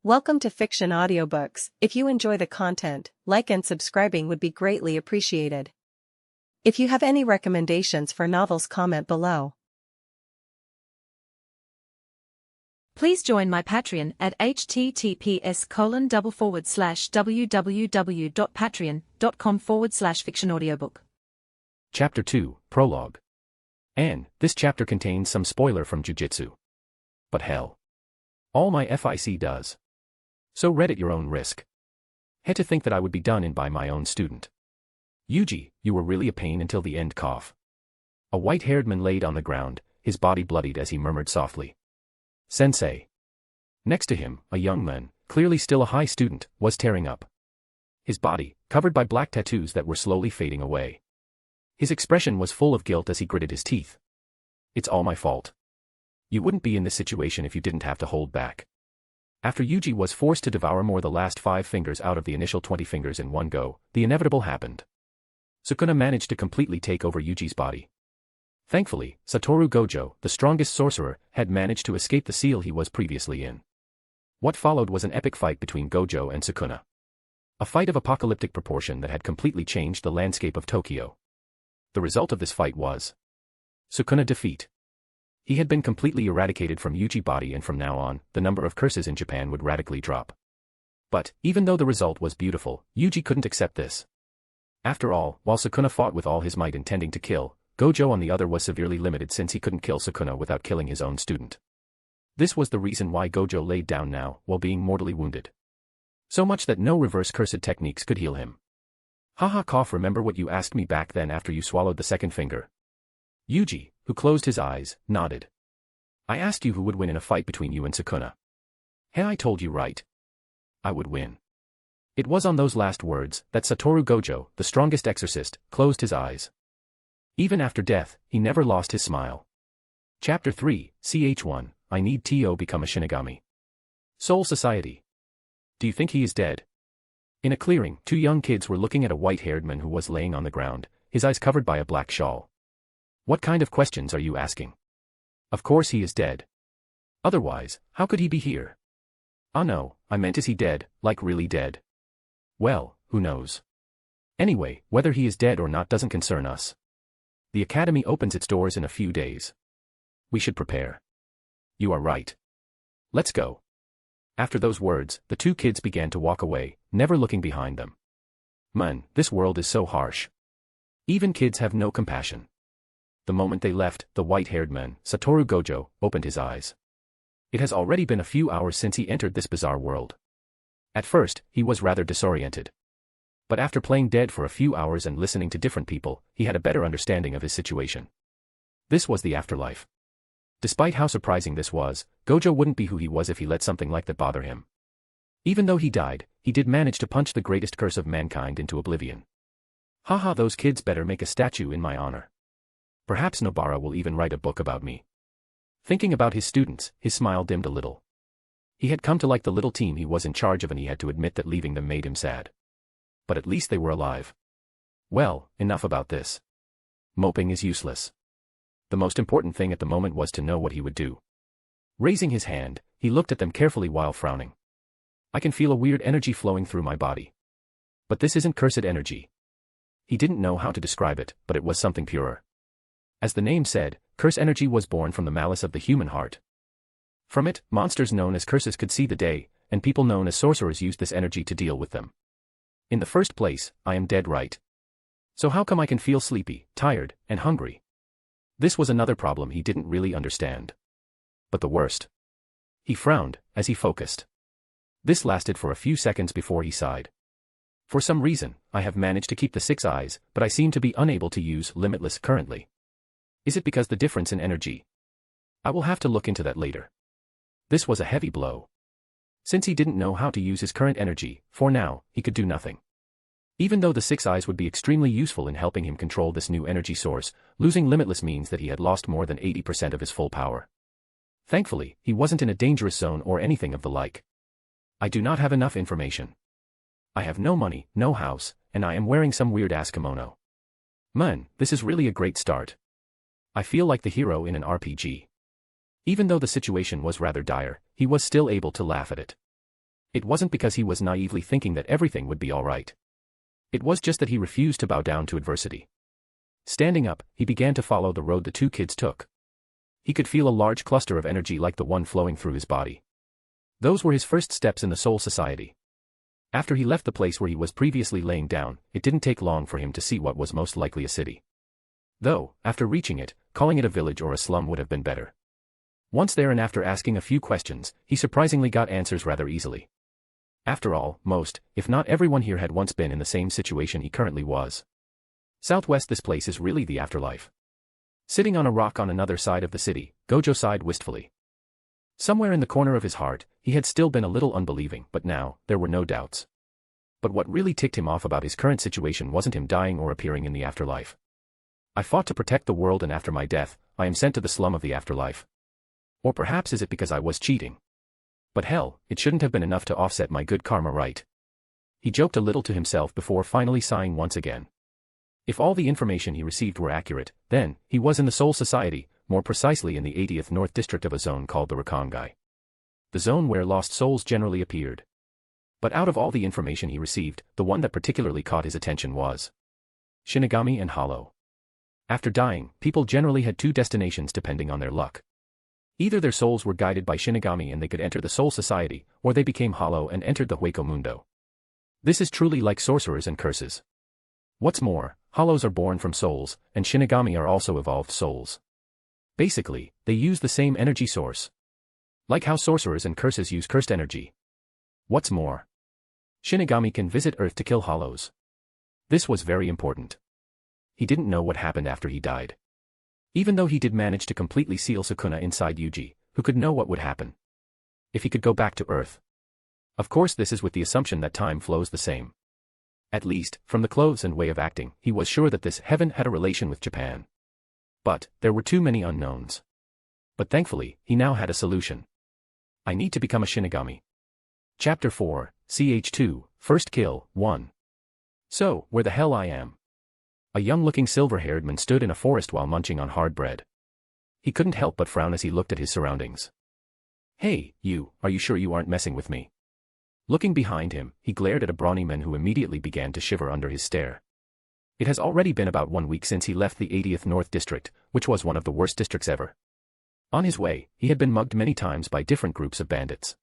Welcome to Fiction Audiobooks. If you enjoy the content, like and subscribing would be greatly appreciated. If you have any recommendations for novels, comment below. Please join my Patreon at https://www.patreon.com/fictionaudiobook. Chapter 2, Prologue. And, this chapter contains some spoiler from Jujutsu. But hell. All my FIC does. So read at your own risk. Had to think that I would be done in by my own student. Yuji, you were really a pain until the end. Cough. A white-haired man laid on the ground, his body bloodied as he murmured softly. Sensei. Next to him, a young man, clearly still a high student, was tearing up. His body, covered by black tattoos that were slowly fading away. His expression was full of guilt as he gritted his teeth. It's all my fault. You wouldn't be in this situation if you didn't have to hold back. After Yuji was forced to devour the last 5 fingers out of the initial 20 fingers in one go, the inevitable happened. Sukuna managed to completely take over Yuji's body. Thankfully, Sattoru Gojo, the strongest sorcerer, had managed to escape the seal he was previously in. What followed was an epic fight between Gojo and Sukuna. A fight of apocalyptic proportion that had completely changed the landscape of Tokyo. The result of this fight was Sukuna defeat. He had been completely eradicated from Yuji's body, and from now on, the number of curses in Japan would radically drop. But, even though the result was beautiful, Yuji couldn't accept this. After all, while Sukuna fought with all his might intending to kill, Gojo on the other was severely limited since he couldn't kill Sukuna without killing his own student. This was the reason why Gojo laid down now, while being mortally wounded. So much that no reverse cursed techniques could heal him. Haha cough, remember what you asked me back then after you swallowed the second finger? Yuji, who closed his eyes, nodded. I asked you who would win in a fight between you and Sukuna. Hey, I told you right. I would win. It was on those last words that Sattoru Gojo, the strongest exorcist, closed his eyes. Even after death, he never lost his smile. Chapter 3, Ch1, I need to become a shinigami. Soul Society. Do you think he is dead? In a clearing, 2 young kids were looking at a white-haired man who was laying on the ground, his eyes covered by a black shawl. What kind of questions are you asking? Of course he is dead. Otherwise, how could he be here? Ah no, I meant is he dead, like really dead? Well, who knows? Anyway, whether he is dead or not doesn't concern us. The academy opens its doors in a few days. We should prepare. You are right. Let's go. After those words, the 2 kids began to walk away, never looking behind them. Man, this world is so harsh. Even kids have no compassion. The moment they left, the white-haired man, Sattoru Gojo, opened his eyes. It has already been a few hours since he entered this bizarre world. At first, he was rather disoriented. But after playing dead for a few hours and listening to different people, he had a better understanding of his situation. This was the afterlife. Despite how surprising this was, Gojo wouldn't be who he was if he let something like that bother him. Even though he died, he did manage to punch the greatest curse of mankind into oblivion. Haha, those kids better make a statue in my honor. Perhaps Nobara will even write a book about me. Thinking about his students, his smile dimmed a little. He had come to like the little team he was in charge of, and he had to admit that leaving them made him sad. But at least they were alive. Well, enough about this. Moping is useless. The most important thing at the moment was to know what he would do. Raising his hand, he looked at them carefully while frowning. I can feel a weird energy flowing through my body. But this isn't cursed energy. He didn't know how to describe it, but it was something purer. As the name said, curse energy was born from the malice of the human heart. From it, monsters known as curses could see the day, and people known as sorcerers used this energy to deal with them. In the first place, I am dead, right? So how come I can feel sleepy, tired, and hungry? This was another problem he didn't really understand. But the worst. He frowned, as he focused. This lasted for a few seconds before he sighed. For some reason, I have managed to keep the 6 eyes, but I seem to be unable to use limitless currently. Is it because the difference in energy? I will have to look into that later. This was a heavy blow. Since he didn't know how to use his current energy, for now, he could do nothing. Even though the 6 eyes would be extremely useful in helping him control this new energy source, losing limitless means that he had lost more than 80% of his full power. Thankfully, he wasn't in a dangerous zone or anything of the like. I do not have enough information. I have no money, no house, and I am wearing some weird-ass kimono. Man, this is really a great start. I feel like the hero in an RPG. Even though the situation was rather dire, he was still able to laugh at it. It wasn't because he was naively thinking that everything would be alright. It was just that he refused to bow down to adversity. Standing up, he began to follow the road the two kids took. He could feel a large cluster of energy like the one flowing through his body. Those were his first steps in the Soul Society. After he left the place where he was previously laying down, it didn't take long for him to see what was most likely a city. Though, after reaching it, calling it a village or a slum would have been better. Once there and after asking a few questions, he surprisingly got answers rather easily. After all, most, if not everyone here had once been in the same situation he currently was. Southwest, this place is really the afterlife. Sitting on a rock on another side of the city, Gojo sighed wistfully. Somewhere in the corner of his heart, he had still been a little unbelieving, but now, there were no doubts. But what really ticked him off about his current situation wasn't him dying or appearing in the afterlife. I fought to protect the world, and after my death, I am sent to the slum of the afterlife. Or perhaps is it because I was cheating? But hell, it shouldn't have been enough to offset my good karma, right? He joked a little to himself before finally sighing once again. If all the information he received were accurate, then, he was in the Soul Society, more precisely in the 80th North District of a zone called the Rakangai. The zone where lost souls generally appeared. But out of all the information he received, the one that particularly caught his attention was Shinigami and Hollow. After dying, people generally had two destinations depending on their luck. Either their souls were guided by Shinigami and they could enter the Soul Society, or they became hollow and entered the Hueco Mundo. This is truly like sorcerers and curses. What's more, hollows are born from souls, and Shinigami are also evolved souls. Basically, they use the same energy source. Like how sorcerers and curses use cursed energy. What's more, Shinigami can visit Earth to kill hollows. This was very important. He didn't know what happened after he died. Even though he did manage to completely seal Sukuna inside Yuji, who could know what would happen if he could go back to Earth. Of course, this is with the assumption that time flows the same. At least, from the clothes and way of acting, he was sure that this heaven had a relation with Japan. But, there were too many unknowns. But thankfully, he now had a solution. I need to become a Shinigami. Chapter 4, CH2, First Kill, 1. So, where the hell I am? A young-looking silver-haired man stood in a forest while munching on hard bread. He couldn't help but frown as he looked at his surroundings. Hey, you, are you sure you aren't messing with me? Looking behind him, he glared at a brawny man who immediately began to shiver under his stare. It has already been about 1 week since he left the 80th North District, which was one of the worst districts ever. On his way, he had been mugged many times by different groups of bandits.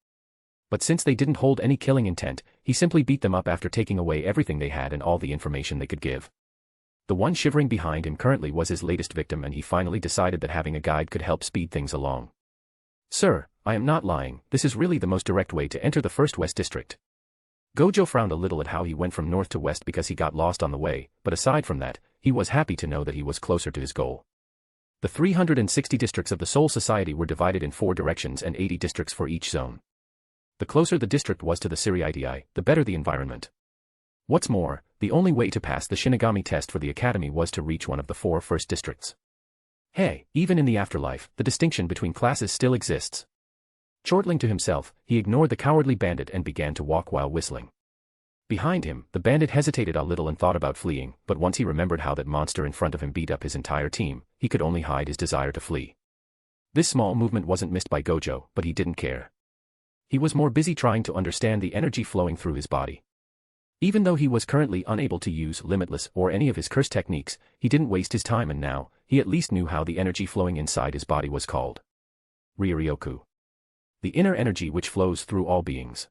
But since they didn't hold any killing intent, he simply beat them up after taking away everything they had and all the information they could give. The one shivering behind him currently was his latest victim, and he finally decided that having a guide could help speed things along. Sir, I am not lying, this is really the most direct way to enter the First West District. Gojo frowned a little at how he went from north to west because he got lost on the way, but aside from that, he was happy to know that he was closer to his goal. The 360 districts of the Soul Society were divided in 4 directions and 80 districts for each zone. The closer the district was to the Siriidii, the better the environment. What's more, the only way to pass the Shinigami test for the academy was to reach one of the 4 first districts. Hey, even in the afterlife, the distinction between classes still exists. Chortling to himself, he ignored the cowardly bandit and began to walk while whistling. Behind him, the bandit hesitated a little and thought about fleeing, but once he remembered how that monster in front of him beat up his entire team, he could only hide his desire to flee. This small movement wasn't missed by Gojo, but he didn't care. He was more busy trying to understand the energy flowing through his body. Even though he was currently unable to use Limitless or any of his curse techniques, he didn't waste his time, and now, he at least knew how the energy flowing inside his body was called. Ryuryoku. The inner energy which flows through all beings.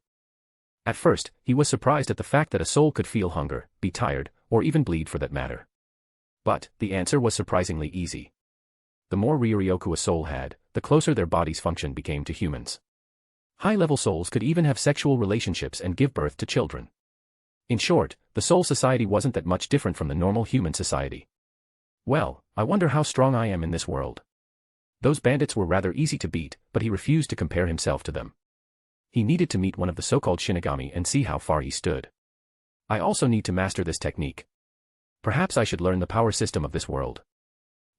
At first, he was surprised at the fact that a soul could feel hunger, be tired, or even bleed for that matter. But, the answer was surprisingly easy. The more Ryuryoku a soul had, the closer their body's function became to humans. High-level souls could even have sexual relationships and give birth to children. In short, the Soul Society wasn't that much different from the normal human society. Well, I wonder how strong I am in this world. Those bandits were rather easy to beat, but he refused to compare himself to them. He needed to meet one of the so-called Shinigami and see how far he stood. I also need to master this technique. Perhaps I should learn the power system of this world.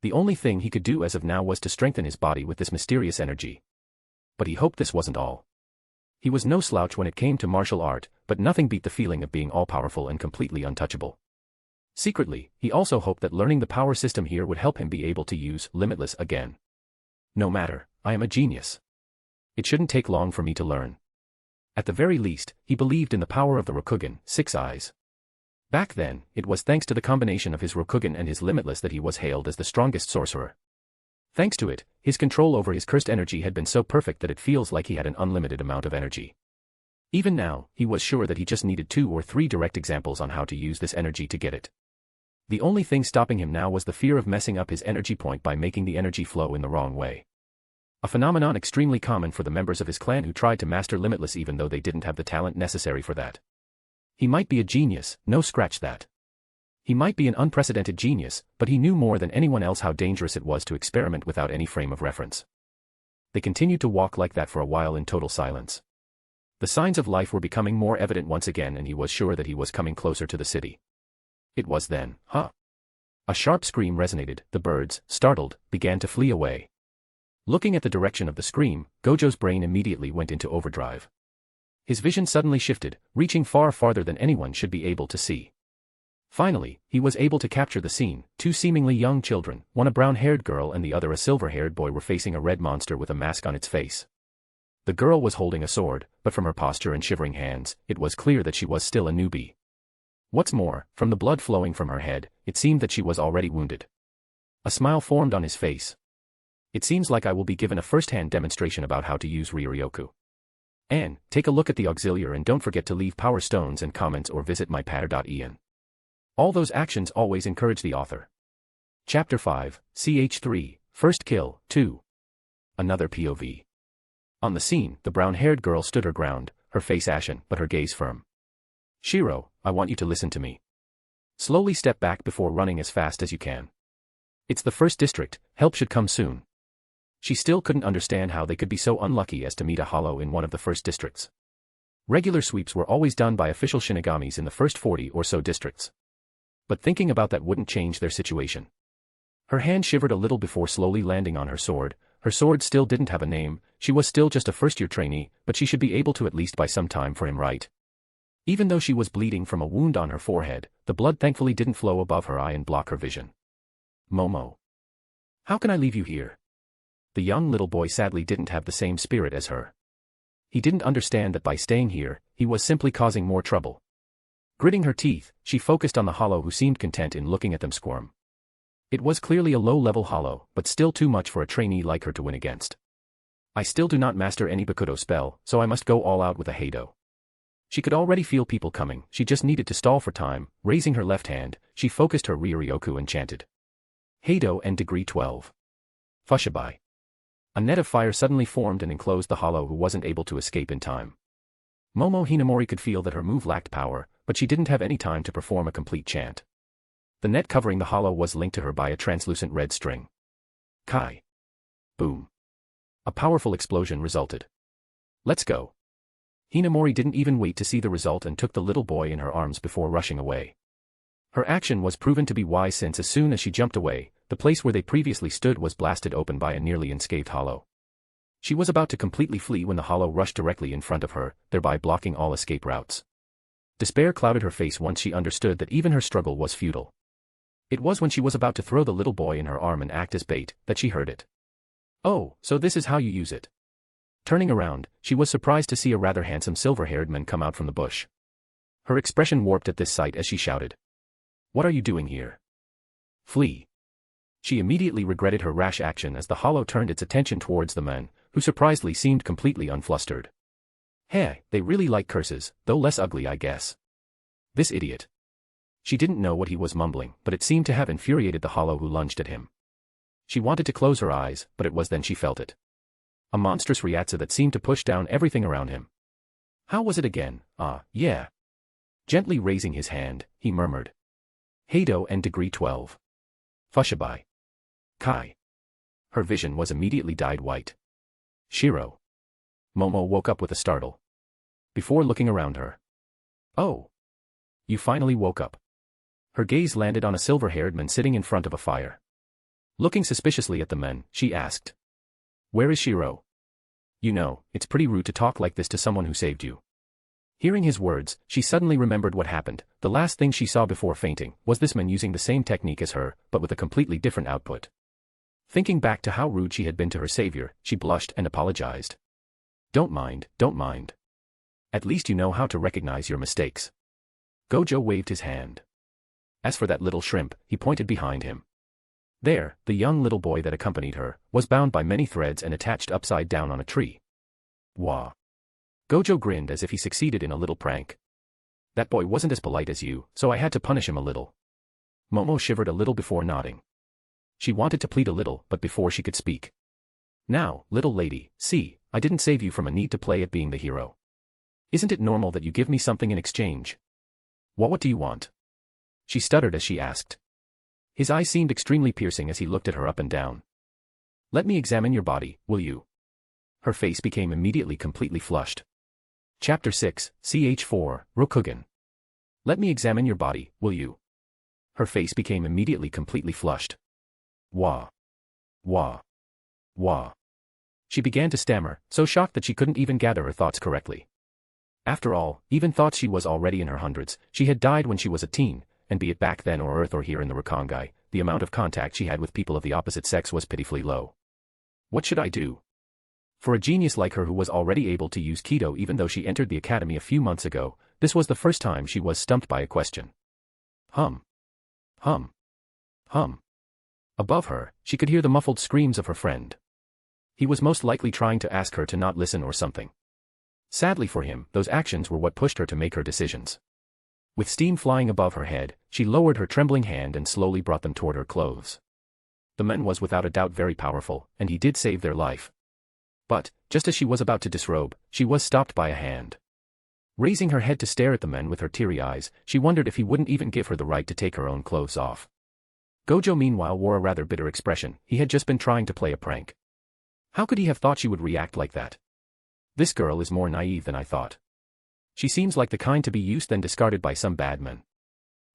The only thing he could do as of now was to strengthen his body with this mysterious energy. But he hoped this wasn't all. He was no slouch when it came to martial art, but nothing beat the feeling of being all-powerful and completely untouchable. Secretly, he also hoped that learning the power system here would help him be able to use Limitless again. No matter, I am a genius. It shouldn't take long for me to learn. At the very least, he believed in the power of the Rokugan, 6 eyes. Back then, it was thanks to the combination of his Rokugan and his limitless that he was hailed as the strongest sorcerer. Thanks to it, his control over his cursed energy had been so perfect that it feels like he had an unlimited amount of energy. Even now, he was sure that he just needed 2 or 3 direct examples on how to use this energy to get it. The only thing stopping him now was the fear of messing up his energy point by making the energy flow in the wrong way. A phenomenon extremely common for the members of his clan who tried to master limitless even though they didn't have the talent necessary for that. He might be a genius, no scratch that. He might be an unprecedented genius, but he knew more than anyone else how dangerous it was to experiment without any frame of reference. They continued to walk like that for a while in total silence. The signs of life were becoming more evident once again and he was sure that he was coming closer to the city. It was then, huh? A sharp scream resonated, the birds, startled, began to flee away. Looking at the direction of the scream, Gojo's brain immediately went into overdrive. His vision suddenly shifted, reaching far farther than anyone should be able to see. Finally, he was able to capture the scene. 2 seemingly young children, one a brown-haired girl and the other a silver-haired boy, were facing a red monster with a mask on its face. The girl was holding a sword, but from her posture and shivering hands, it was clear that she was still a newbie. What's more, from the blood flowing from her head, it seemed that she was already wounded. A smile formed on his face. It seems like I will be given a first-hand demonstration about how to use Ryoryoku. And, take a look at the auxiliary and don't forget to leave power stones and comments or visit my patter.en. All those actions always encourage the author. Chapter 5, Ch3, First Kill, 2. Another POV. On the scene, the brown-haired girl stood her ground, her face ashen but her gaze firm. Shiro, I want you to listen to me. Slowly step back before running as fast as you can. It's the first district, help should come soon. She still couldn't understand how they could be so unlucky as to meet a hollow in one of the first districts. Regular sweeps were always done by official shinigamis in the first 40 or so districts. But thinking about that wouldn't change their situation. Her hand shivered a little before slowly landing on her sword. Her sword still didn't have a name, she was still just a first-year trainee, but she should be able to at least buy some time for him, right? Even though she was bleeding from a wound on her forehead, the blood thankfully didn't flow above her eye and block her vision. Momo. How can I leave you here? The young little boy sadly didn't have the same spirit as her. He didn't understand that by staying here, he was simply causing more trouble. Gritting her teeth, she focused on the hollow who seemed content in looking at them squirm. It was clearly a low-level hollow, but still too much for a trainee like her to win against. I still do not master any Bakudo spell, so I must go all out with a Heido. She could already feel people coming, she just needed to stall for time. Raising her left hand, she focused her Ryoryoku and chanted. Heido and degree 12. Fushabai. A net of fire suddenly formed and enclosed the hollow who wasn't able to escape in time. Momo Hinamori could feel that her move lacked power, but she didn't have any time to perform a complete chant. The net covering the hollow was linked to her by a translucent red string. Kai. Boom. A powerful explosion resulted. Let's go. Hinamori didn't even wait to see the result and took the little boy in her arms before rushing away. Her action was proven to be wise since as soon as she jumped away, the place where they previously stood was blasted open by a nearly unscathed hollow. She was about to completely flee when the hollow rushed directly in front of her, thereby blocking all escape routes. Despair clouded her face once she understood that even her struggle was futile. It was when she was about to throw the little boy in her arm and act as bait, that she heard it. Oh, so this is how you use it. Turning around, she was surprised to see a rather handsome silver-haired man come out from the bush. Her expression warped at this sight as she shouted. What are you doing here? Flee. She immediately regretted her rash action as the hollow turned its attention towards the man, who surprisingly seemed completely unflustered. Hey, they really like curses, though less ugly I guess. This idiot. She didn't know what he was mumbling, but it seemed to have infuriated the hollow who lunged at him. She wanted to close her eyes, but it was then she felt it. A monstrous Ryatsu that seemed to push down everything around him. How was it again? Yeah. Gently raising his hand, he murmured. Heido and degree 12. Fushabai. Kai. Her vision was immediately dyed white. Shiro. Momo woke up with a startle. Before looking around her. Oh. You finally woke up. Her gaze landed on a silver-haired man sitting in front of a fire. Looking suspiciously at the men, she asked. Where is Shiro? You know, it's pretty rude to talk like this to someone who saved you. Hearing his words, she suddenly remembered what happened. The last thing she saw before fainting was this man using the same technique as her, but with a completely different output. Thinking back to how rude she had been to her savior, she blushed and apologized. Don't mind, don't mind. At least you know how to recognize your mistakes. Gojo waved his hand. As for that little shrimp, he pointed behind him. There, the young little boy that accompanied her, was bound by many threads and attached upside down on a tree. Wah. Gojo grinned as if he succeeded in a little prank. That boy wasn't as polite as you, so I had to punish him a little. Momo shivered a little before nodding. She wanted to plead a little, but before she could speak. Now, little lady, see, I didn't save you from a need to play at being the hero. Isn't it normal that you give me something in exchange? What do you want? She stuttered as she asked. His eyes seemed extremely piercing as he looked at her up and down. Let me examine your body, will you? Her face became immediately completely flushed. Chapter 6, Ch4, Rokugan. Let me examine your body, will you? Her face became immediately completely flushed. Wah. Wah. Wah. She began to stammer, so shocked that she couldn't even gather her thoughts correctly. After all, even thought she was already in her hundreds, she had died when she was a teen, and be it back then or Earth or here in the Rakongai, the amount of contact she had with people of the opposite sex was pitifully low. What should I do? For a genius like her who was already able to use Kido even though she entered the academy a few months ago, this was the first time she was stumped by a question. Hum. Hum. Hum. Above her, she could hear the muffled screams of her friend. He was most likely trying to ask her to not listen or something. Sadly for him, those actions were what pushed her to make her decisions. With steam flying above her head, she lowered her trembling hand and slowly brought them toward her clothes. The man was without a doubt very powerful, and he did save their life. But, just as she was about to disrobe, she was stopped by a hand. Raising her head to stare at the man with her teary eyes, she wondered if he wouldn't even give her the right to take her own clothes off. Gojo meanwhile wore a rather bitter expression. He had just been trying to play a prank. How could he have thought she would react like that? This girl is more naive than I thought. She seems like the kind to be used then discarded by some bad men.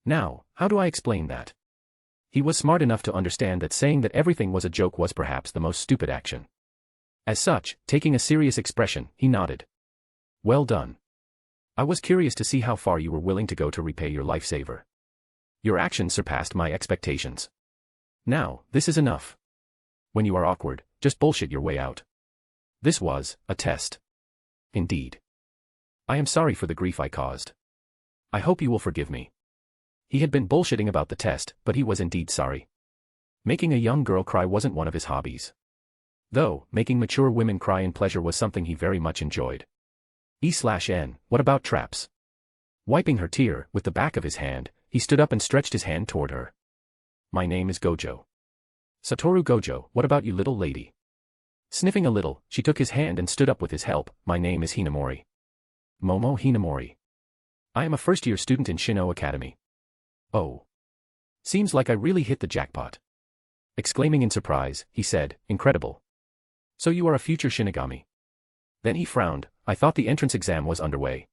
Now, how do I explain that? He was smart enough to understand that saying that everything was a joke was perhaps the most stupid action. As such, taking a serious expression, he nodded. Well done. I was curious to see how far you were willing to go to repay your lifesaver. Your actions surpassed my expectations. Now, this is enough. When you are awkward, just bullshit your way out. This was a test. Indeed. I am sorry for the grief I caused. I hope you will forgive me. He had been bullshitting about the test, but he was indeed sorry. Making a young girl cry wasn't one of his hobbies. Though, making mature women cry in pleasure was something he very much enjoyed. E/N, what about traps? Wiping her tear with the back of his hand, he stood up and stretched his hand toward her. My name is Gojo. Sattoru Gojo, what about you little lady? Sniffing a little, she took his hand and stood up with his help. My name is Hinamori. Momo Hinamori. I am a first-year student in Shino Academy. Oh. Seems like I really hit the jackpot. Exclaiming in surprise, he said, incredible. So you are a future shinigami. Then he frowned. I thought the entrance exam was underway.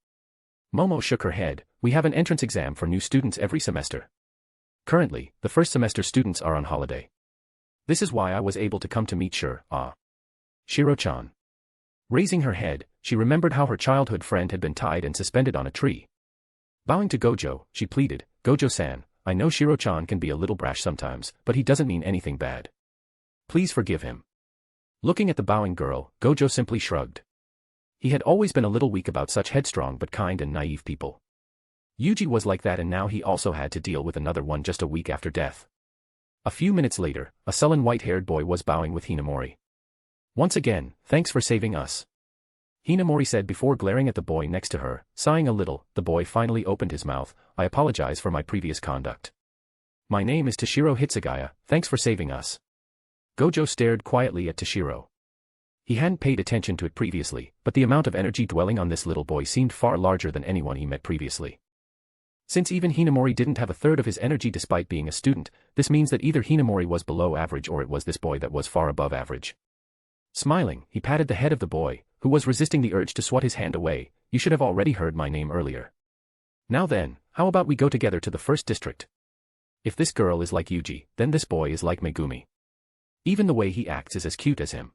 Momo shook her head. We have an entrance exam for new students every semester. Currently, the first semester students are on holiday. This is why I was able to come to meet Shiro-chan. Raising her head, she remembered how her childhood friend had been tied and suspended on a tree. Bowing to Gojo, she pleaded, Gojo-san, I know Shiro-chan can be a little brash sometimes, but he doesn't mean anything bad. Please forgive him. Looking at the bowing girl, Gojo simply shrugged. He had always been a little weak about such headstrong but kind and naive people. Yuji was like that and now he also had to deal with another one just a week after death. A few minutes later, a sullen white-haired boy was bowing with Hinamori. Once again, thanks for saving us. Hinamori said before glaring at the boy next to her. Sighing a little, the boy finally opened his mouth. I apologize for my previous conduct. My name is Toshiro Hitsugaya, thanks for saving us. Gojo stared quietly at Toshiro. He hadn't paid attention to it previously, but the amount of energy dwelling on this little boy seemed far larger than anyone he met previously. Since even Hinamori didn't have a third of his energy despite being a student, this means that either Hinamori was below average or it was this boy that was far above average. Smiling, he patted the head of the boy, who was resisting the urge to swat his hand away. You should have already heard my name earlier. Now then, how about we go together to the first district? If this girl is like Yuji, then this boy is like Megumi. Even the way he acts is as cute as him.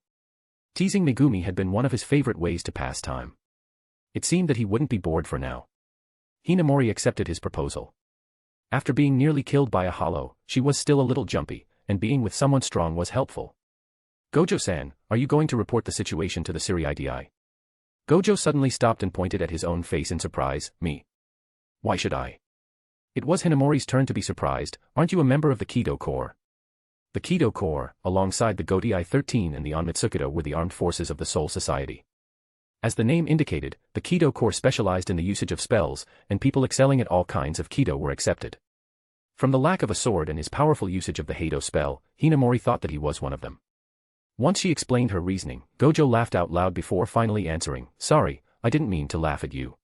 Teasing Megumi had been one of his favorite ways to pass time. It seemed that he wouldn't be bored for now. Hinamori accepted his proposal. After being nearly killed by a hollow, she was still a little jumpy, and being with someone strong was helpful. Gojo-san, are you going to report the situation to the Siri-IDI? Gojo suddenly stopped and pointed at his own face in surprise. Me? Why should I? It was Hinamori's turn to be surprised. Aren't you a member of the Kido Corps? The Kido Corps, alongside the Godai 13 and the Onmitsukudo, were the armed forces of the Soul Society. As the name indicated, the Kido Corps specialized in the usage of spells, and people excelling at all kinds of Kido were accepted. From the lack of a sword and his powerful usage of the Heido spell, Hinamori thought that he was one of them. Once she explained her reasoning, Gojo laughed out loud before finally answering, "Sorry, I didn't mean to laugh at you.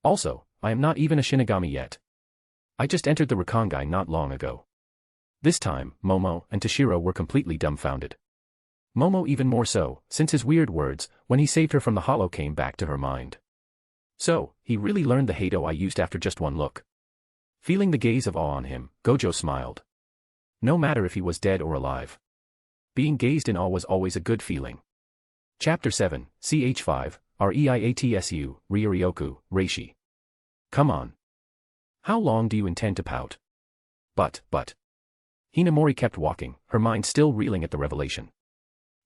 Also, I am not even a shinigami yet. I just entered the Rakangai not long ago." This time, Momo and Toshiro were completely dumbfounded. Momo even more so, since his weird words, when he saved her from the hollow, came back to her mind. So, he really learned the Heido I used after just one look. Feeling the gaze of awe on him, Gojo smiled. No matter if he was dead or alive, being gazed in awe was always a good feeling. Chapter 7, Ch5, Reiatsu, Ryuryoku, Reishi. Come on. How long do you intend to pout? But. Hinamori kept walking, her mind still reeling at the revelation.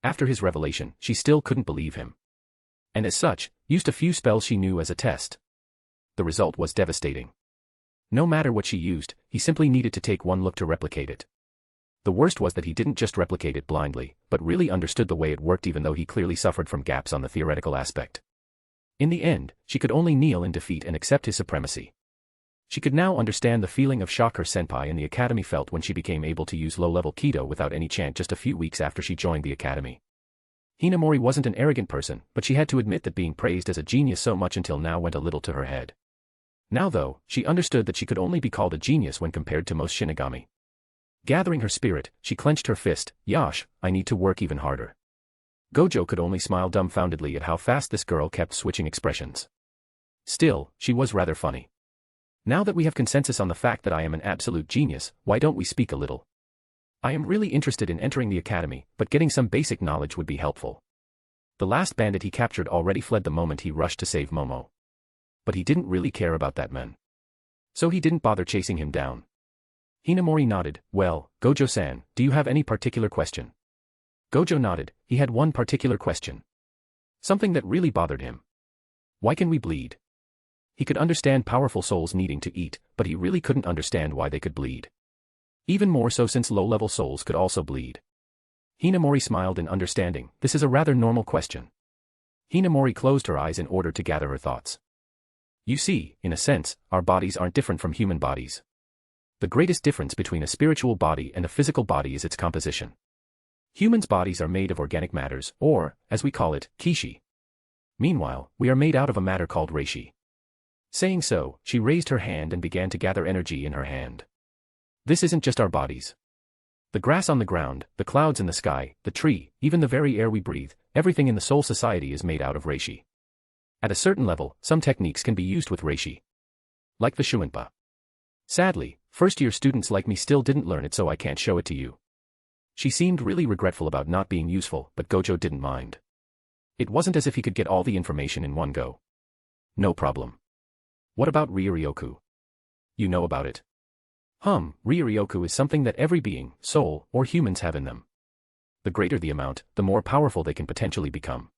After his revelation, she still couldn't believe him. And as such, used a few spells she knew as a test. The result was devastating. No matter what she used, he simply needed to take one look to replicate it. The worst was that he didn't just replicate it blindly, but really understood the way it worked, even though he clearly suffered from gaps on the theoretical aspect. In the end, she could only kneel in defeat and accept his supremacy. She could now understand the feeling of shock her senpai in the academy felt when she became able to use low-level Kido without any chant just a few weeks after she joined the academy. Hinamori wasn't an arrogant person, but she had to admit that being praised as a genius so much until now went a little to her head. Now though, she understood that she could only be called a genius when compared to most shinigami. Gathering her spirit, she clenched her fist. "Yash, I need to work even harder." Gojo could only smile dumbfoundedly at how fast this girl kept switching expressions. Still, she was rather funny. Now that we have consensus on the fact that I am an absolute genius, why don't we speak a little? I am really interested in entering the academy, but getting some basic knowledge would be helpful. The last bandit he captured already fled the moment he rushed to save Momo. But he didn't really care about that man. So he didn't bother chasing him down. Hinamori nodded. "Well, Gojo-san, do you have any particular question?" Gojo nodded. He had one particular question. Something that really bothered him. Why can we bleed? He could understand powerful souls needing to eat, but he really couldn't understand why they could bleed. Even more so since low-level souls could also bleed. Hinamori smiled in understanding. This is a rather normal question. Hinamori closed her eyes in order to gather her thoughts. You see, in a sense, our bodies aren't different from human bodies. The greatest difference between a spiritual body and a physical body is its composition. Humans' bodies are made of organic matters, or, as we call it, kishi. Meanwhile, we are made out of a matter called reishi. Saying so, she raised her hand and began to gather energy in her hand. This isn't just our bodies. The grass on the ground, the clouds in the sky, the tree, even the very air we breathe, everything in the Soul Society is made out of reishi. At a certain level, some techniques can be used with reishi. Like the Shuinpa. Sadly, first-year students like me still didn't learn it, so I can't show it to you. She seemed really regretful about not being useful, but Gojo didn't mind. It wasn't as if he could get all the information in one go. No problem. What about Ryuryoku? You know about it? Ryuryoku is something that every being, soul, or humans have in them. The greater the amount, the more powerful they can potentially become.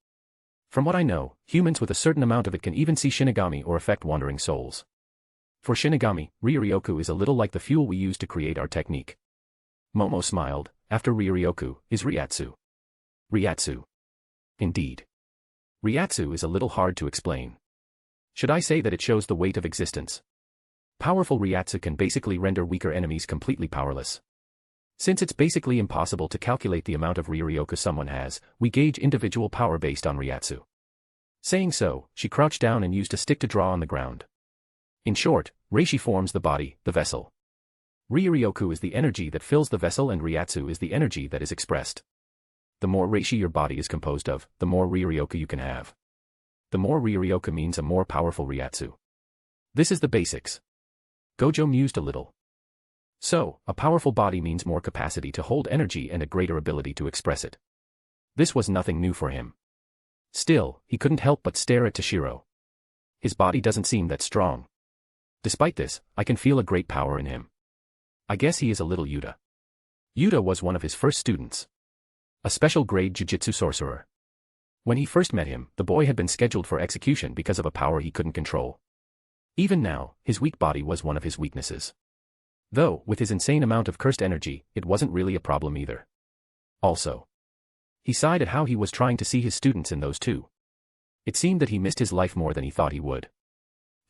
From what I know, humans with a certain amount of it can even see shinigami or affect wandering souls. For shinigami, Ryuryoku is a little like the fuel we use to create our technique. Momo smiled. After Ryuryoku is Ryatsu. Ryatsu. Indeed. Ryatsu is a little hard to explain. Should I say that it shows the weight of existence? Powerful Ryatsu can basically render weaker enemies completely powerless. Since it's basically impossible to calculate the amount of Ryuryoku someone has, we gauge individual power based on Ryatsu. Saying so, she crouched down and used a stick to draw on the ground. In short, reishi forms the body, the vessel. Ryuryoku is the energy that fills the vessel and Ryatsu is the energy that is expressed. The more reishi your body is composed of, the more Ryuryoku you can have. The more Ryuryoku means a more powerful Ryatsu. This is the basics. Gojo mused a little. So, a powerful body means more capacity to hold energy and a greater ability to express it. This was nothing new for him. Still, he couldn't help but stare at Toshiro. His body doesn't seem that strong. Despite this, I can feel a great power in him. I guess he is a little Yuta. Yuta was one of his first students. A special grade jujitsu sorcerer. When he first met him, the boy had been scheduled for execution because of a power he couldn't control. Even now, his weak body was one of his weaknesses. Though, with his insane amount of cursed energy, it wasn't really a problem either. Also, he sighed at how he was trying to see his students in those two. It seemed that he missed his life more than he thought he would.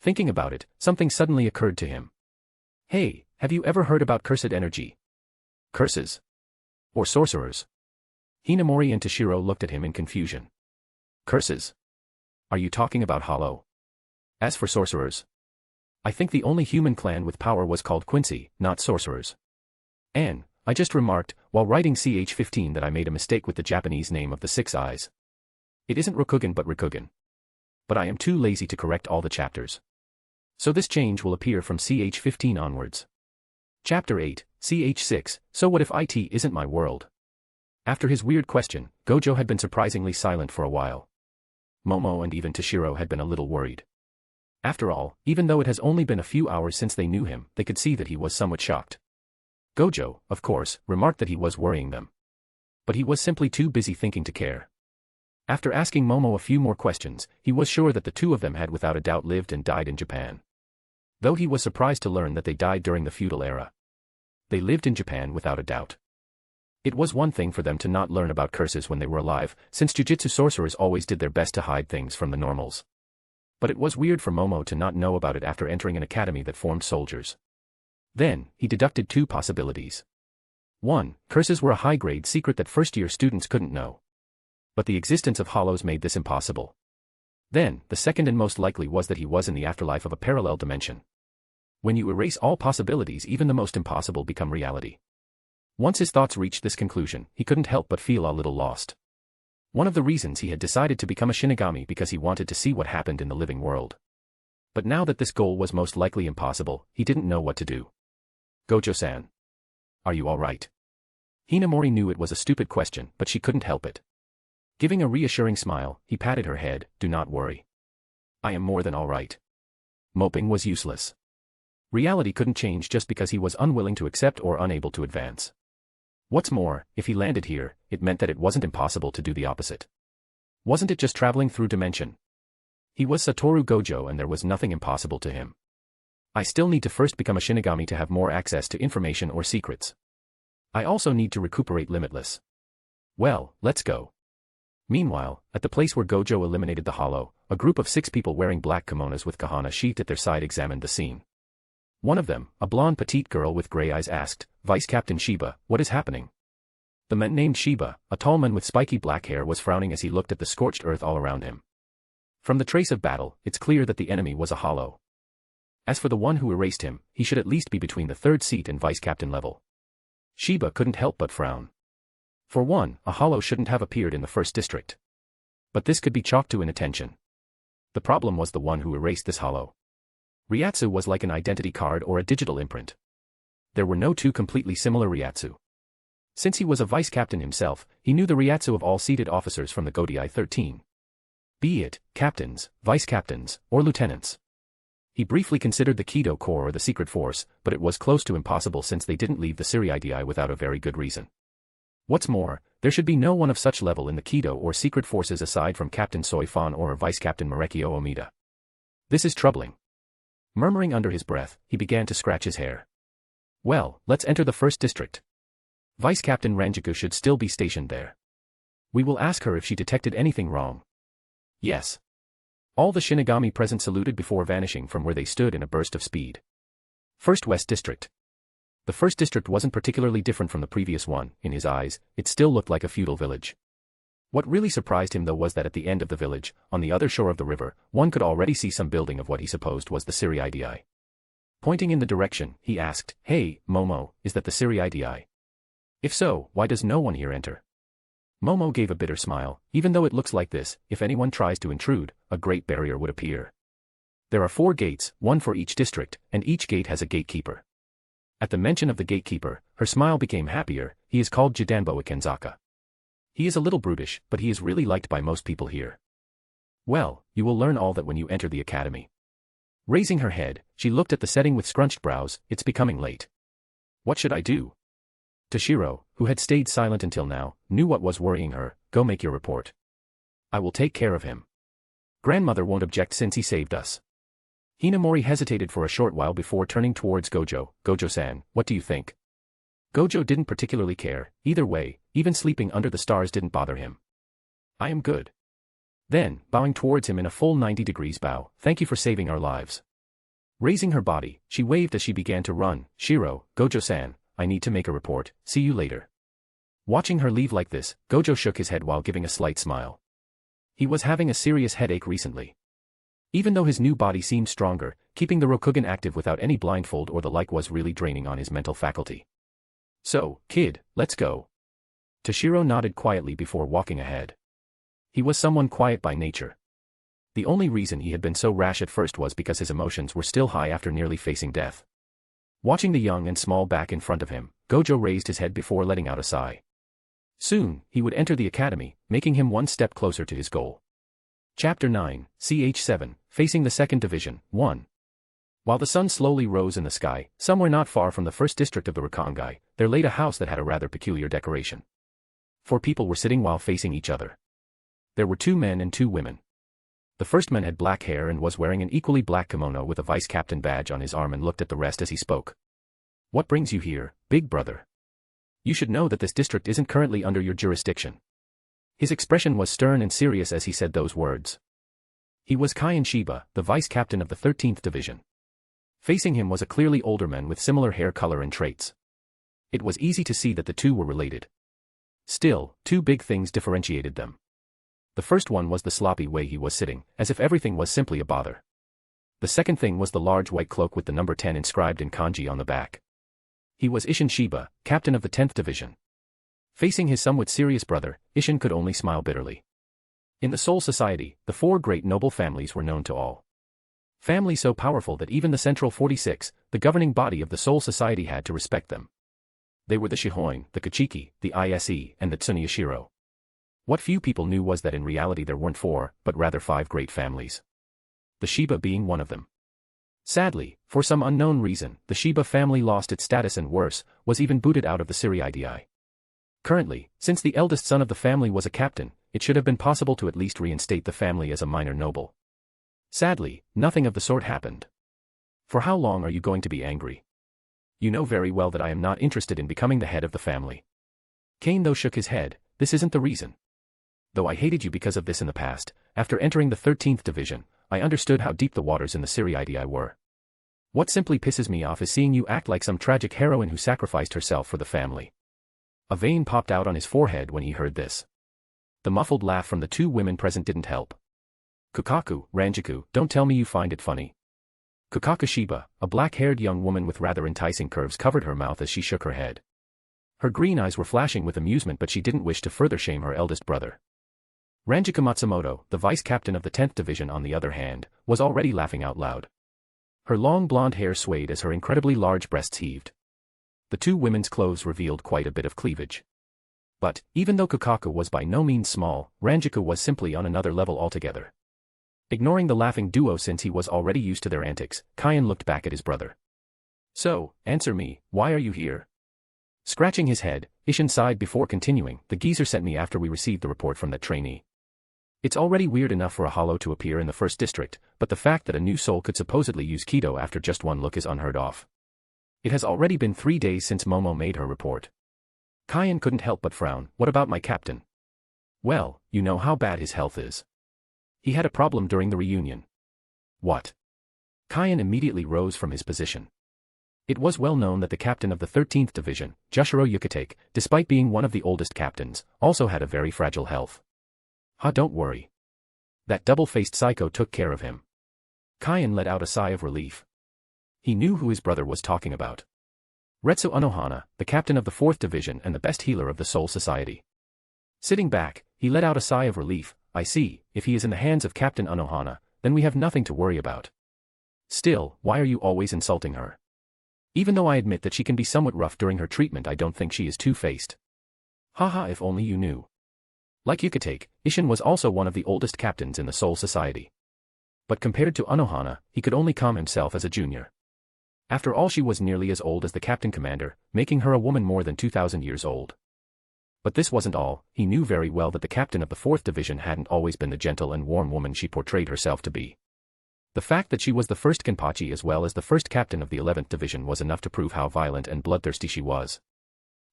Thinking about it, something suddenly occurred to him. Hey, have you ever heard about cursed energy? Curses? Or sorcerers? Hinamori and Toshiro looked at him in confusion. Curses? Are you talking about Hollow? As for sorcerers, I think the only human clan with power was called Quincy, not sorcerers. And, I just remarked, while writing CH15 that I made a mistake with the Japanese name of the 6 eyes. It isn't Rokugan but Rikugan. But I am too lazy to correct all the chapters. So this change will appear from CH15 onwards. Chapter 8, CH6, So What If IT Isn't My World? After his weird question, Gojo had been surprisingly silent for a while. Momo and even Toshiro had been a little worried. After all, even though it has only been a few hours since they knew him, they could see that he was somewhat shocked. Gojo, of course, remarked that he was worrying them. But he was simply too busy thinking to care. After asking Momo a few more questions, he was sure that the two of them had without a doubt lived and died in Japan. Though he was surprised to learn that they died during the feudal era. They lived in Japan without a doubt. It was one thing for them to not learn about curses when they were alive, since jujutsu sorcerers always did their best to hide things from the normals. But it was weird for Momo to not know about it after entering an academy that formed soldiers. Then, he deducted 2 possibilities. 1. Curses were a high-grade secret that first-year students couldn't know. But the existence of hollows made this impossible. Then, the second and most likely was that he was in the afterlife of a parallel dimension. When you erase all possibilities, even the most impossible become reality. Once his thoughts reached this conclusion, he couldn't help but feel a little lost. One of the reasons he had decided to become a shinigami because he wanted to see what happened in the living world. But now that this goal was most likely impossible, he didn't know what to do. Gojo-san. Are you alright? Hinamori knew it was a stupid question, but she couldn't help it. Giving a reassuring smile, he patted her head, Do not worry. I am more than alright. Moping was useless. Reality couldn't change just because he was unwilling to accept or unable to advance. What's more, if he landed here, it meant that it wasn't impossible to do the opposite. Wasn't it just traveling through dimension? He was Sattoru Gojo and there was nothing impossible to him. I still need to first become a shinigami to have more access to information or secrets. I also need to recuperate Limitless. Well, let's go. Meanwhile, at the place where Gojo eliminated the hollow, a group of 6 people wearing black kimonos with kahana sheathed at their side examined the scene. One of them, a blonde petite girl with gray eyes asked, Vice Captain Shiba, what is happening? The man named Shiba, a tall man with spiky black hair, was frowning as he looked at the scorched earth all around him. From the trace of battle, it's clear that the enemy was a hollow. As for the one who erased him, he should at least be between the 3rd seat and vice captain level. Shiba couldn't help but frown. For one, a hollow shouldn't have appeared in the 1st district. But this could be chalked to inattention. The problem was the one who erased this hollow. Ryatsu was like an identity card or a digital imprint. There were no 2 completely similar Ryatsu. Since he was a vice captain himself, he knew the Ryatsu of all seated officers from the Godai 13. Be it captains, vice captains, or lieutenants. He briefly considered the Kido Corps or the Secret Force, but it was close to impossible since they didn't leave the Suriidai without a very good reason. What's more, there should be no one of such level in the Kido or Secret Forces aside from Captain Soifan or Vice Captain Marekio Omida. This is troubling. Murmuring under his breath, he began to scratch his hair. Well, let's enter the 1st district. Vice Captain Ranjaku should still be stationed there. We will ask her if she detected anything wrong. Yes. All the shinigami present saluted before vanishing from where they stood in a burst of speed. 1st West District. The 1st district wasn't particularly different from the previous one. In his eyes, it still looked like a feudal village. What really surprised him though was that at the end of the village, on the other shore of the river, one could already see some building of what he supposed was the Suriidai. Pointing in the direction, he asked, Hey, Momo, is that the Suriidai? If so, why does no one here enter? Momo gave a bitter smile. Even though it looks like this, if anyone tries to intrude, a great barrier would appear. There are 4 gates, 1 for each district, and each gate has a gatekeeper. At the mention of the gatekeeper, her smile became happier. He is called Jidanbo Ikenzaka. He is a little brutish, but he is really liked by most people here. Well, you will learn all that when you enter the academy. Raising her head, she looked at the setting with scrunched brows. It's becoming late. What should I do? Toshiro, who had stayed silent until now, knew what was worrying her. Go make your report. I will take care of him. Grandmother won't object since he saved us. Hinamori hesitated for a short while before turning towards Gojo. Gojo-san, what do you think? Gojo didn't particularly care, either way, even sleeping under the stars didn't bother him. I am good. Then, bowing towards him in a full 90 degrees bow, thank you for saving our lives. Raising her body, she waved as she began to run. Shiro, Gojo-san, I need to make a report, see you later. Watching her leave like this, Gojo shook his head while giving a slight smile. He was having a serious headache recently. Even though his new body seemed stronger, keeping the Rokugan active without any blindfold or the like was really draining on his mental faculty. So, kid, let's go. Toshiro nodded quietly before walking ahead. He was someone quiet by nature. The only reason he had been so rash at first was because his emotions were still high after nearly facing death. Watching the young and small back in front of him, Gojo raised his head before letting out a sigh. Soon, he would enter the academy, making him one step closer to his goal. Chapter 9, CH7, Facing the Second Division, 1. While the sun slowly rose in the sky, somewhere not far from the first district of the Rakangai, there laid a house that had a rather peculiar decoration. 4 people were sitting while facing each other. There were 2 men and 2 women. The first man had black hair and was wearing an equally black kimono with a vice captain badge on his arm and looked at the rest as he spoke. What brings you here, big brother? You should know that this district isn't currently under your jurisdiction. His expression was stern and serious as he said those words. He was Kaion Shiba, the vice captain of the 13th Division. Facing him was a clearly older man with similar hair color and traits. It was easy to see that the two were related. Still, 2 big things differentiated them. The first one was the sloppy way he was sitting, as if everything was simply a bother. The second thing was the large white cloak with the number 10 inscribed in kanji on the back. He was Isshin Shiba, captain of the 10th Division. Facing his somewhat serious brother, Isshin could only smile bitterly. In the Soul Society, the 4 great noble families were known to all. Families so powerful that even the Central 46, the governing body of the Soul Society, had to respect them. They were the Shihoin, the Kachiki, the Ise, and the Tsuneyashiro. What few people knew was that in reality there weren't 4, but rather 5 great families. The Shiba being one of them. Sadly, for some unknown reason, the Shiba family lost its status and worse, was even booted out of the Suriidi. Currently, since the eldest son of the family was a captain, it should have been possible to at least reinstate the family as a minor noble. Sadly, nothing of the sort happened. For how long are you going to be angry? You know very well that I am not interested in becoming the head of the family. Kane though shook his head, this isn't the reason. Though I hated you because of this in the past, after entering the 13th Division, I understood how deep the waters in the Suriidi were. What simply pisses me off is seeing you act like some tragic heroine who sacrificed herself for the family. A vein popped out on his forehead when he heard this. The muffled laugh from the 2 women present didn't help. Kukaku, Ranjiku, don't tell me you find it funny. Kukaku Shiba, a black-haired young woman with rather enticing curves, covered her mouth as she shook her head. Her green eyes were flashing with amusement, but she didn't wish to further shame her eldest brother. Ranjiku Matsumoto, the vice captain of the 10th Division on the other hand, was already laughing out loud. Her long blonde hair swayed as her incredibly large breasts heaved. The 2 women's clothes revealed quite a bit of cleavage. But, even though Kukaku was by no means small, Ranjiku was simply on another level altogether. Ignoring the laughing duo since he was already used to their antics, Kaion looked back at his brother. So, answer me, why are you here? Scratching his head, Isshin sighed before continuing, the geezer sent me after we received the report from that trainee. It's already weird enough for a hollow to appear in the first district, but the fact that a new soul could supposedly use Kido after just one look is unheard of. It has already been 3 days since Momo made her report. Kaion couldn't help but frown. What about my captain? Well, you know how bad his health is. He had a problem during the reunion. What? Kaion immediately rose from his position. It was well known that the captain of the 13th Division, Jushiro Yukitake, despite being one of the oldest captains, also had a very fragile health. Don't worry. That double-faced psycho took care of him. Kaion let out a sigh of relief. He knew who his brother was talking about. Retsu Unohana, the captain of the 4th Division and the best healer of the Soul Society. Sitting back, he let out a sigh of relief. I see, if he is in the hands of Captain Unohana, then we have nothing to worry about. Still, why are you always insulting her? Even though I admit that she can be somewhat rough during her treatment, I don't think she is two-faced. Haha, if only you knew. Like Yukitake, Isshin was also one of the oldest captains in the Soul Society. But compared to Unohana, he could only calm himself as a junior. After all, she was nearly as old as the captain commander, making her a woman more than 2,000 years old. But this wasn't all. He knew very well that the captain of the 4th Division hadn't always been the gentle and warm woman she portrayed herself to be. The fact that she was the first Kenpachi as well as the first captain of the 11th Division was enough to prove how violent and bloodthirsty she was.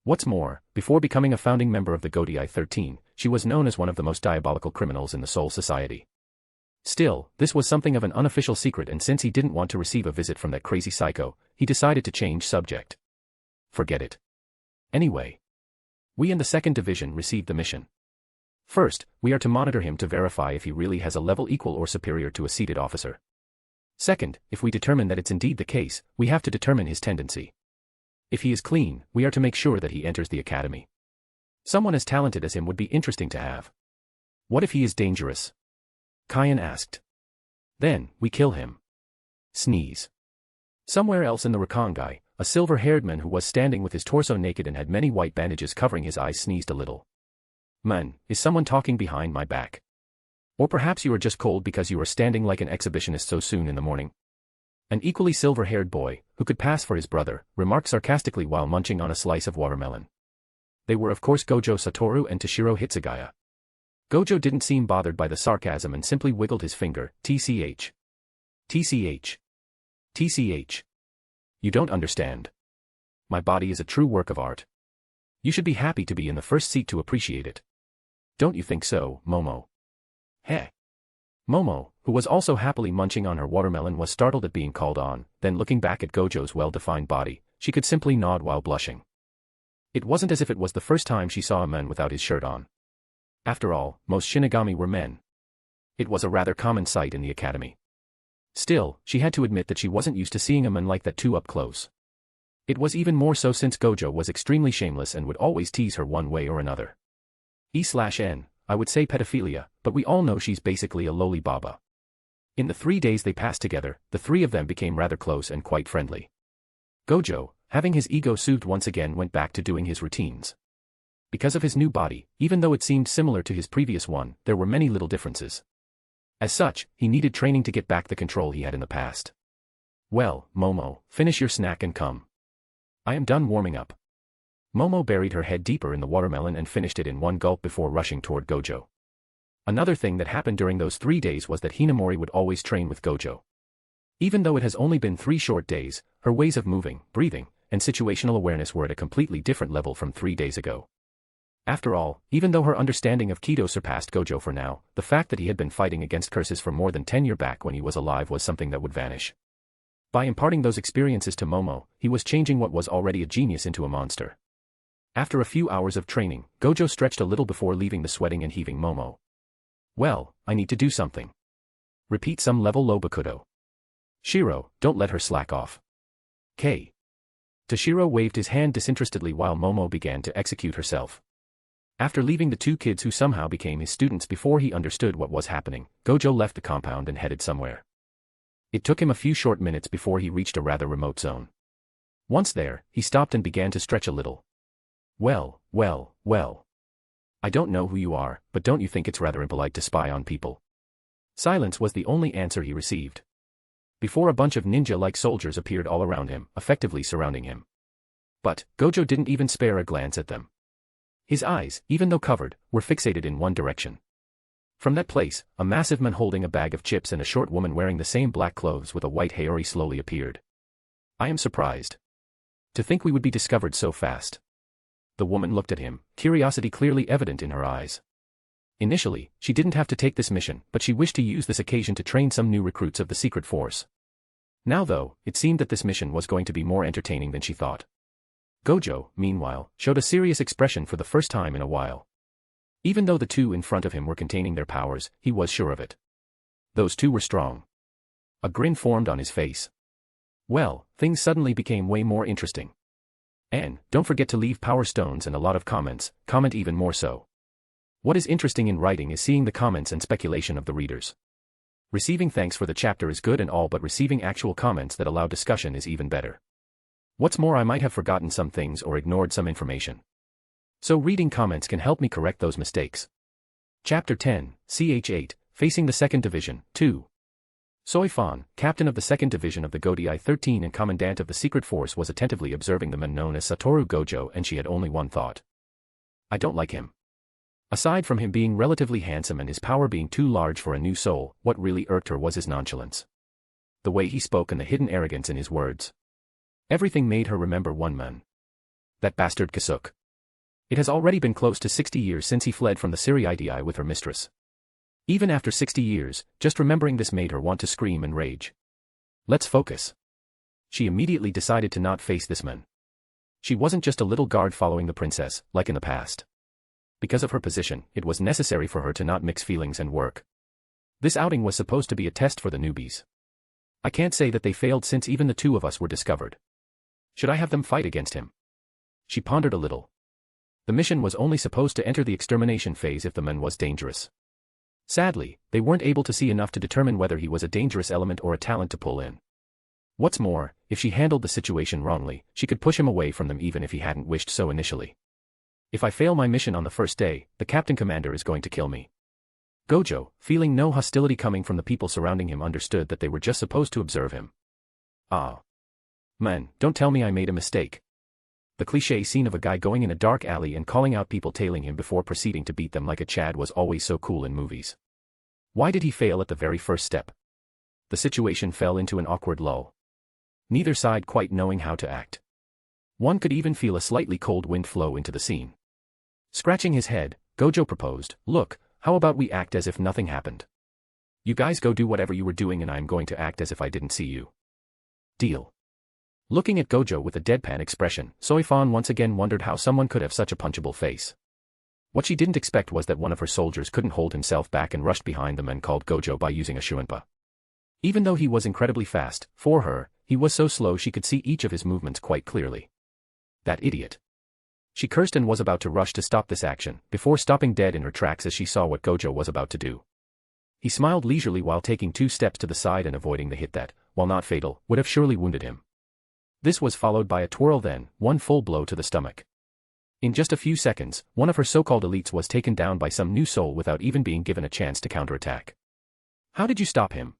What's more, before becoming a founding member of the Godai 13, she was known as one of the most diabolical criminals in the Soul Society. Still, this was something of an unofficial secret, and since he didn't want to receive a visit from that crazy psycho, he decided to change subject. Forget it. Anyway, we in the 2nd Division received the mission. First, we are to monitor him to verify if he really has a level equal or superior to a seated officer. Second, if we determine that it's indeed the case, we have to determine his tendency. If he is clean, we are to make sure that he enters the academy. Someone as talented as him would be interesting to have. What if he is dangerous? Kyan asked. Then, we kill him. Sneeze. Somewhere else in the Rakongai, a silver-haired man who was standing with his torso naked and had many white bandages covering his eyes sneezed a little. Man, is someone talking behind my back? Or perhaps you are just cold because you are standing like an exhibitionist so soon in the morning. An equally silver-haired boy, who could pass for his brother, remarked sarcastically while munching on a slice of watermelon. They were of course Gojo Satoru and Toshiro Hitsugaya. Gojo didn't seem bothered by the sarcasm and simply wiggled his finger, TCH. TCH. TCH. You don't understand. My body is a true work of art. You should be happy to be in the first seat to appreciate it. Don't you think so, Momo? Heh. Momo, who was also happily munching on her watermelon, was startled at being called on, then looking back at Gojo's well-defined body, she could simply nod while blushing. It wasn't as if it was the first time she saw a man without his shirt on. After all, most shinigami were men. It was a rather common sight in the academy. Still, she had to admit that she wasn't used to seeing a man like that too up close. It was even more so since Gojo was extremely shameless and would always tease her one way or another. E/N, I would say pedophilia, but we all know she's basically a loli baba. In the 3 days they passed together, the three of them became rather close and quite friendly. Gojo, having his ego soothed once again, went back to doing his routines. Because of his new body, even though it seemed similar to his previous one, there were many little differences. As such, he needed training to get back the control he had in the past. Well, Momo, finish your snack and come. I am done warming up. Momo buried her head deeper in the watermelon and finished it in one gulp before rushing toward Gojo. Another thing that happened during those 3 days was that Hinamori would always train with Gojo. Even though it has only been 3 short days, her ways of moving, breathing, and situational awareness were at a completely different level from 3 days ago. After all, even though her understanding of Kido surpassed Gojo for now, the fact that he had been fighting against curses for more than 10 years back when he was alive was something that would vanish. By imparting those experiences to Momo, he was changing what was already a genius into a monster. After a few hours of training, Gojo stretched a little before leaving the sweating and heaving Momo. Well, I need to do something. Repeat some level low Bakudo. Shiro, don't let her slack off. K. Toshiro waved his hand disinterestedly while Momo began to execute herself. After leaving the 2 kids who somehow became his students before he understood what was happening, Gojo left the compound and headed somewhere. It took him a few short minutes before he reached a rather remote zone. Once there, he stopped and began to stretch a little. Well. I don't know who you are, but don't you think it's rather impolite to spy on people? Silence was the only answer he received. Before a bunch of ninja-like soldiers appeared all around him, effectively surrounding him. But, Gojo didn't even spare a glance at them. His eyes, even though covered, were fixated in one direction. From that place, a massive man holding a bag of chips and a short woman wearing the same black clothes with a white haori slowly appeared. I am surprised. To think we would be discovered so fast. The woman looked at him, curiosity clearly evident in her eyes. Initially, she didn't have to take this mission, but she wished to use this occasion to train some new recruits of the secret force. Now though, it seemed that this mission was going to be more entertaining than she thought. Gojo, meanwhile, showed a serious expression for the first time in a while. Even though the 2 in front of him were containing their powers, he was sure of it. Those 2 were strong. A grin formed on his face. Well, things suddenly became way more interesting. And, don't forget to leave power stones and a lot of comments, comment even more so. What is interesting in writing is seeing the comments and speculation of the readers. Receiving thanks for the chapter is good and all, but receiving actual comments that allow discussion is even better. What's more, I might have forgotten some things or ignored some information. So reading comments can help me correct those mistakes. Chapter 10, CH8, Facing the 2nd Division, 2. Soifan, captain of the 2nd Division of the Godai 13 and commandant of the secret force, was attentively observing the man known as Sattoru Gojo, and she had only one thought. I don't like him. Aside from him being relatively handsome and his power being too large for a new soul, what really irked her was his nonchalance. The way he spoke and the hidden arrogance in his words. Everything made her remember one man. That bastard Kasuke. It has already been close to 60 years since he fled from the Siri with her mistress. Even after 60 years, just remembering this made her want to scream and rage. Let's focus. She immediately decided to not face this man. She wasn't just a little guard following the princess, like in the past. Because of her position, it was necessary for her to not mix feelings and work. This outing was supposed to be a test for the newbies. I can't say that they failed since even the two of us were discovered. Should I have them fight against him? She pondered a little. The mission was only supposed to enter the extermination phase if the man was dangerous. Sadly, they weren't able to see enough to determine whether he was a dangerous element or a talent to pull in. What's more, if she handled the situation wrongly, she could push him away from them even if he hadn't wished so initially. If I fail my mission on the first day, the captain commander is going to kill me. Gojo, feeling no hostility coming from the people surrounding him, understood that they were just supposed to observe him. Ah. Man, don't tell me I made a mistake. The cliché scene of a guy going in a dark alley and calling out people tailing him before proceeding to beat them like a Chad was always so cool in movies. Why did he fail at the very first step? The situation fell into an awkward lull. Neither side quite knowing how to act. One could even feel a slightly cold wind flow into the scene. Scratching his head, Gojo proposed, "Look, how about we act as if nothing happened? You guys go do whatever you were doing and I'm going to act as if I didn't see you." Deal. Looking at Gojo with a deadpan expression, Soifan once again wondered how someone could have such a punchable face. What she didn't expect was that one of her soldiers couldn't hold himself back and rushed behind them and called Gojo by using a shuinpa. Even though he was incredibly fast, for her, he was so slow she could see each of his movements quite clearly. That idiot. She cursed and was about to rush to stop this action, before stopping dead in her tracks as she saw what Gojo was about to do. He smiled leisurely while taking 2 steps to the side and avoiding the hit that, while not fatal, would have surely wounded him. This was followed by a twirl, then, one full blow to the stomach. In just a few seconds, one of her so-called elites was taken down by some new soul without even being given a chance to counterattack. How did you stop him?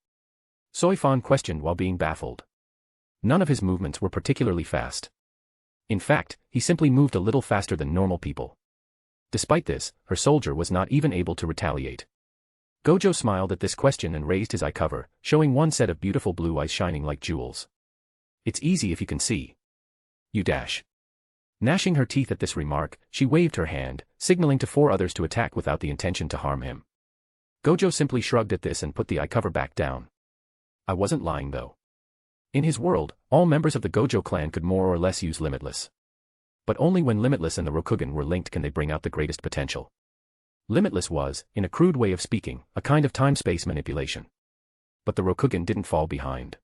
Soifan questioned while being baffled. None of his movements were particularly fast. In fact, he simply moved a little faster than normal people. Despite this, her soldier was not even able to retaliate. Gojo smiled at this question and raised his eye cover, showing one set of beautiful blue eyes shining like jewels. It's easy if you can see. You dash. Gnashing her teeth at this remark, she waved her hand, signaling to 4 others to attack without the intention to harm him. Gojo simply shrugged at this and put the eye cover back down. I wasn't lying though. In his world, all members of the Gojo clan could more or less use Limitless. But only when Limitless and the Rokugan were linked can they bring out the greatest potential. Limitless was, in a crude way of speaking, a kind of time-space manipulation. But the Rokugan didn't fall behind.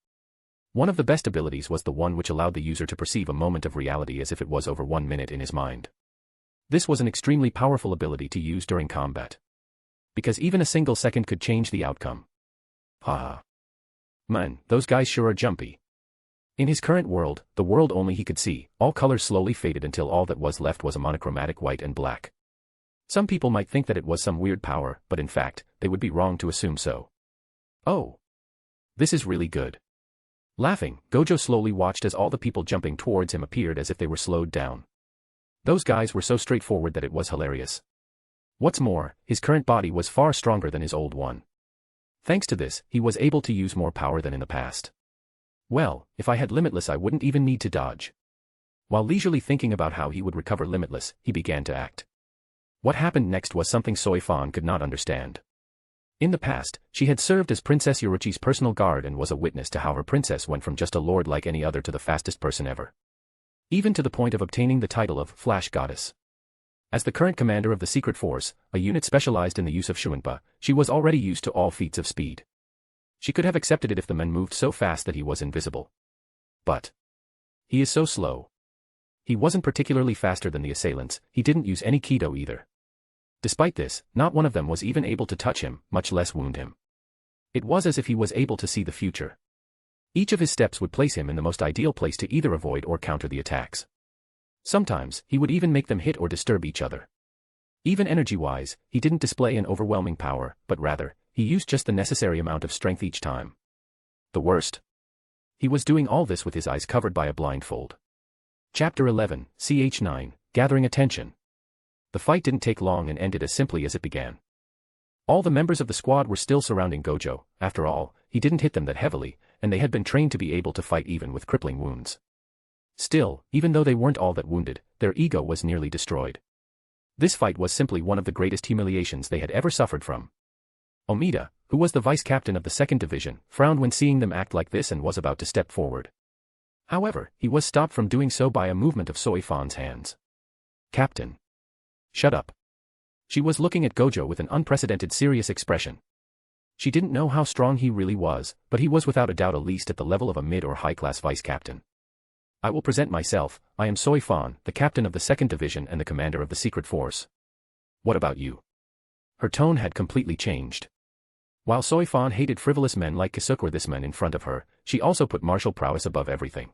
One of the best abilities was the one which allowed the user to perceive a moment of reality as if it was over 1 minute in his mind. This was an extremely powerful ability to use during combat. Because even a single second could change the outcome. Haha. Man, those guys sure are jumpy. In his current world, the world only he could see, all colors slowly faded until all that was left was a monochromatic white and black. Some people might think that it was some weird power, but in fact, they would be wrong to assume so. Oh. This is really good. Laughing, Gojo slowly watched as all the people jumping towards him appeared as if they were slowed down. Those guys were so straightforward that it was hilarious. What's more, his current body was far stronger than his old one. Thanks to this, he was able to use more power than in the past. Well, if I had Limitless I wouldn't even need to dodge. While leisurely thinking about how he would recover Limitless, he began to act. What happened next was something Soifan could not understand. In the past, she had served as Princess Yoruchi's personal guard and was a witness to how her princess went from just a lord like any other to the fastest person ever. Even to the point of obtaining the title of Flash Goddess. As the current commander of the Secret Force, a unit specialized in the use of shuinpa, she was already used to all feats of speed. She could have accepted it if the man moved so fast that he was invisible. But he is so slow. He wasn't particularly faster than the assailants, he didn't use any Kido either. Despite this, not one of them was even able to touch him, much less wound him. It was as if he was able to see the future. Each of his steps would place him in the most ideal place to either avoid or counter the attacks. Sometimes, he would even make them hit or disturb each other. Even energy-wise, he didn't display an overwhelming power, but rather, he used just the necessary amount of strength each time. The worst? He was doing all this with his eyes covered by a blindfold. Chapter 11, Ch9, Gathering Attention. the fight didn't take long and ended as simply as it began. All the members of the squad were still surrounding Gojo. After all, he didn't hit them that heavily, and they had been trained to be able to fight even with crippling wounds. Still, even though they weren't all that wounded, their ego was nearly destroyed. This fight was simply one of the greatest humiliations they had ever suffered from. Omida, who was the vice-captain of the 2nd Division, frowned when seeing them act like this and was about to step forward. However, he was stopped from doing so by a movement of Soifan's hands. "Captain. Shut up." She was looking at Gojo with an unprecedented serious expression. She didn't know how strong he really was, but he was without a doubt at least at the level of a mid or high-class vice-captain. "I will present myself. I am Soifan, the captain of the 2nd Division and the commander of the secret force. What about you?" Her tone had completely changed. While Soifan hated frivolous men like Kisuke or this man in front of her, she also put martial prowess above everything.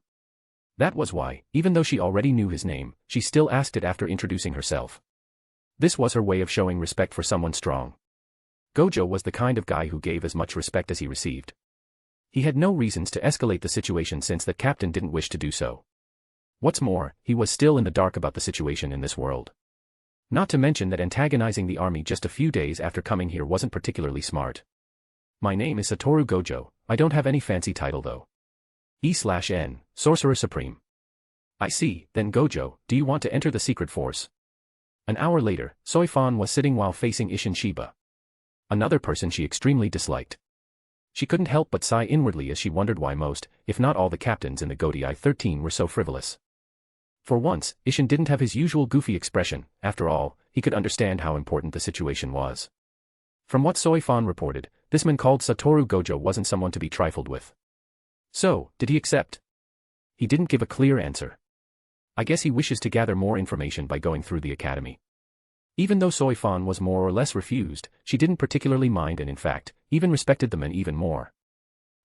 That was why, even though she already knew his name, she still asked it after introducing herself. This was her way of showing respect for someone strong. Gojo was the kind of guy who gave as much respect as he received. He had no reasons to escalate the situation since the captain didn't wish to do so. What's more, he was still in the dark about the situation in this world. Not to mention that antagonizing the army just a few days after coming here wasn't particularly smart. "My name is Sattoru Gojo, I don't have any fancy title though. E/N, Sorcerer Supreme." "I see, then Gojo, do you want to enter the secret force?" An hour later, Soifan was sitting while facing Isshin Shiba. Another person she extremely disliked. She couldn't help but sigh inwardly as she wondered why most, if not all the captains in the Godai 13 were so frivolous. For once, Isshin didn't have his usual goofy expression. After all, he could understand how important the situation was. From what Soifan reported, this man called Sattoru Gojo wasn't someone to be trifled with. So, did he accept? He didn't give a clear answer. I guess he wishes to gather more information by going through the academy. Even though Soifan was more or less refused, she didn't particularly mind and in fact, even respected the man even more.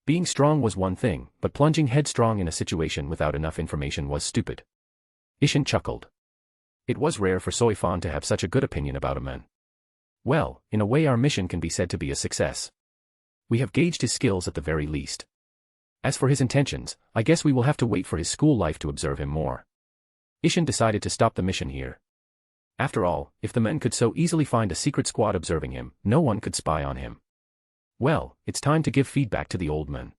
Being strong was one thing, but plunging headstrong in a situation without enough information was stupid. Isshin chuckled. It was rare for Soifan to have such a good opinion about a man. Well, in a way our mission can be said to be a success. We have gauged his skills at the very least. As for his intentions, I guess we will have to wait for his school life to observe him more. Isshin decided to stop the mission here. After all, if the men could so easily find a secret squad observing him, no one could spy on him. Well, it's time to give feedback to the old man.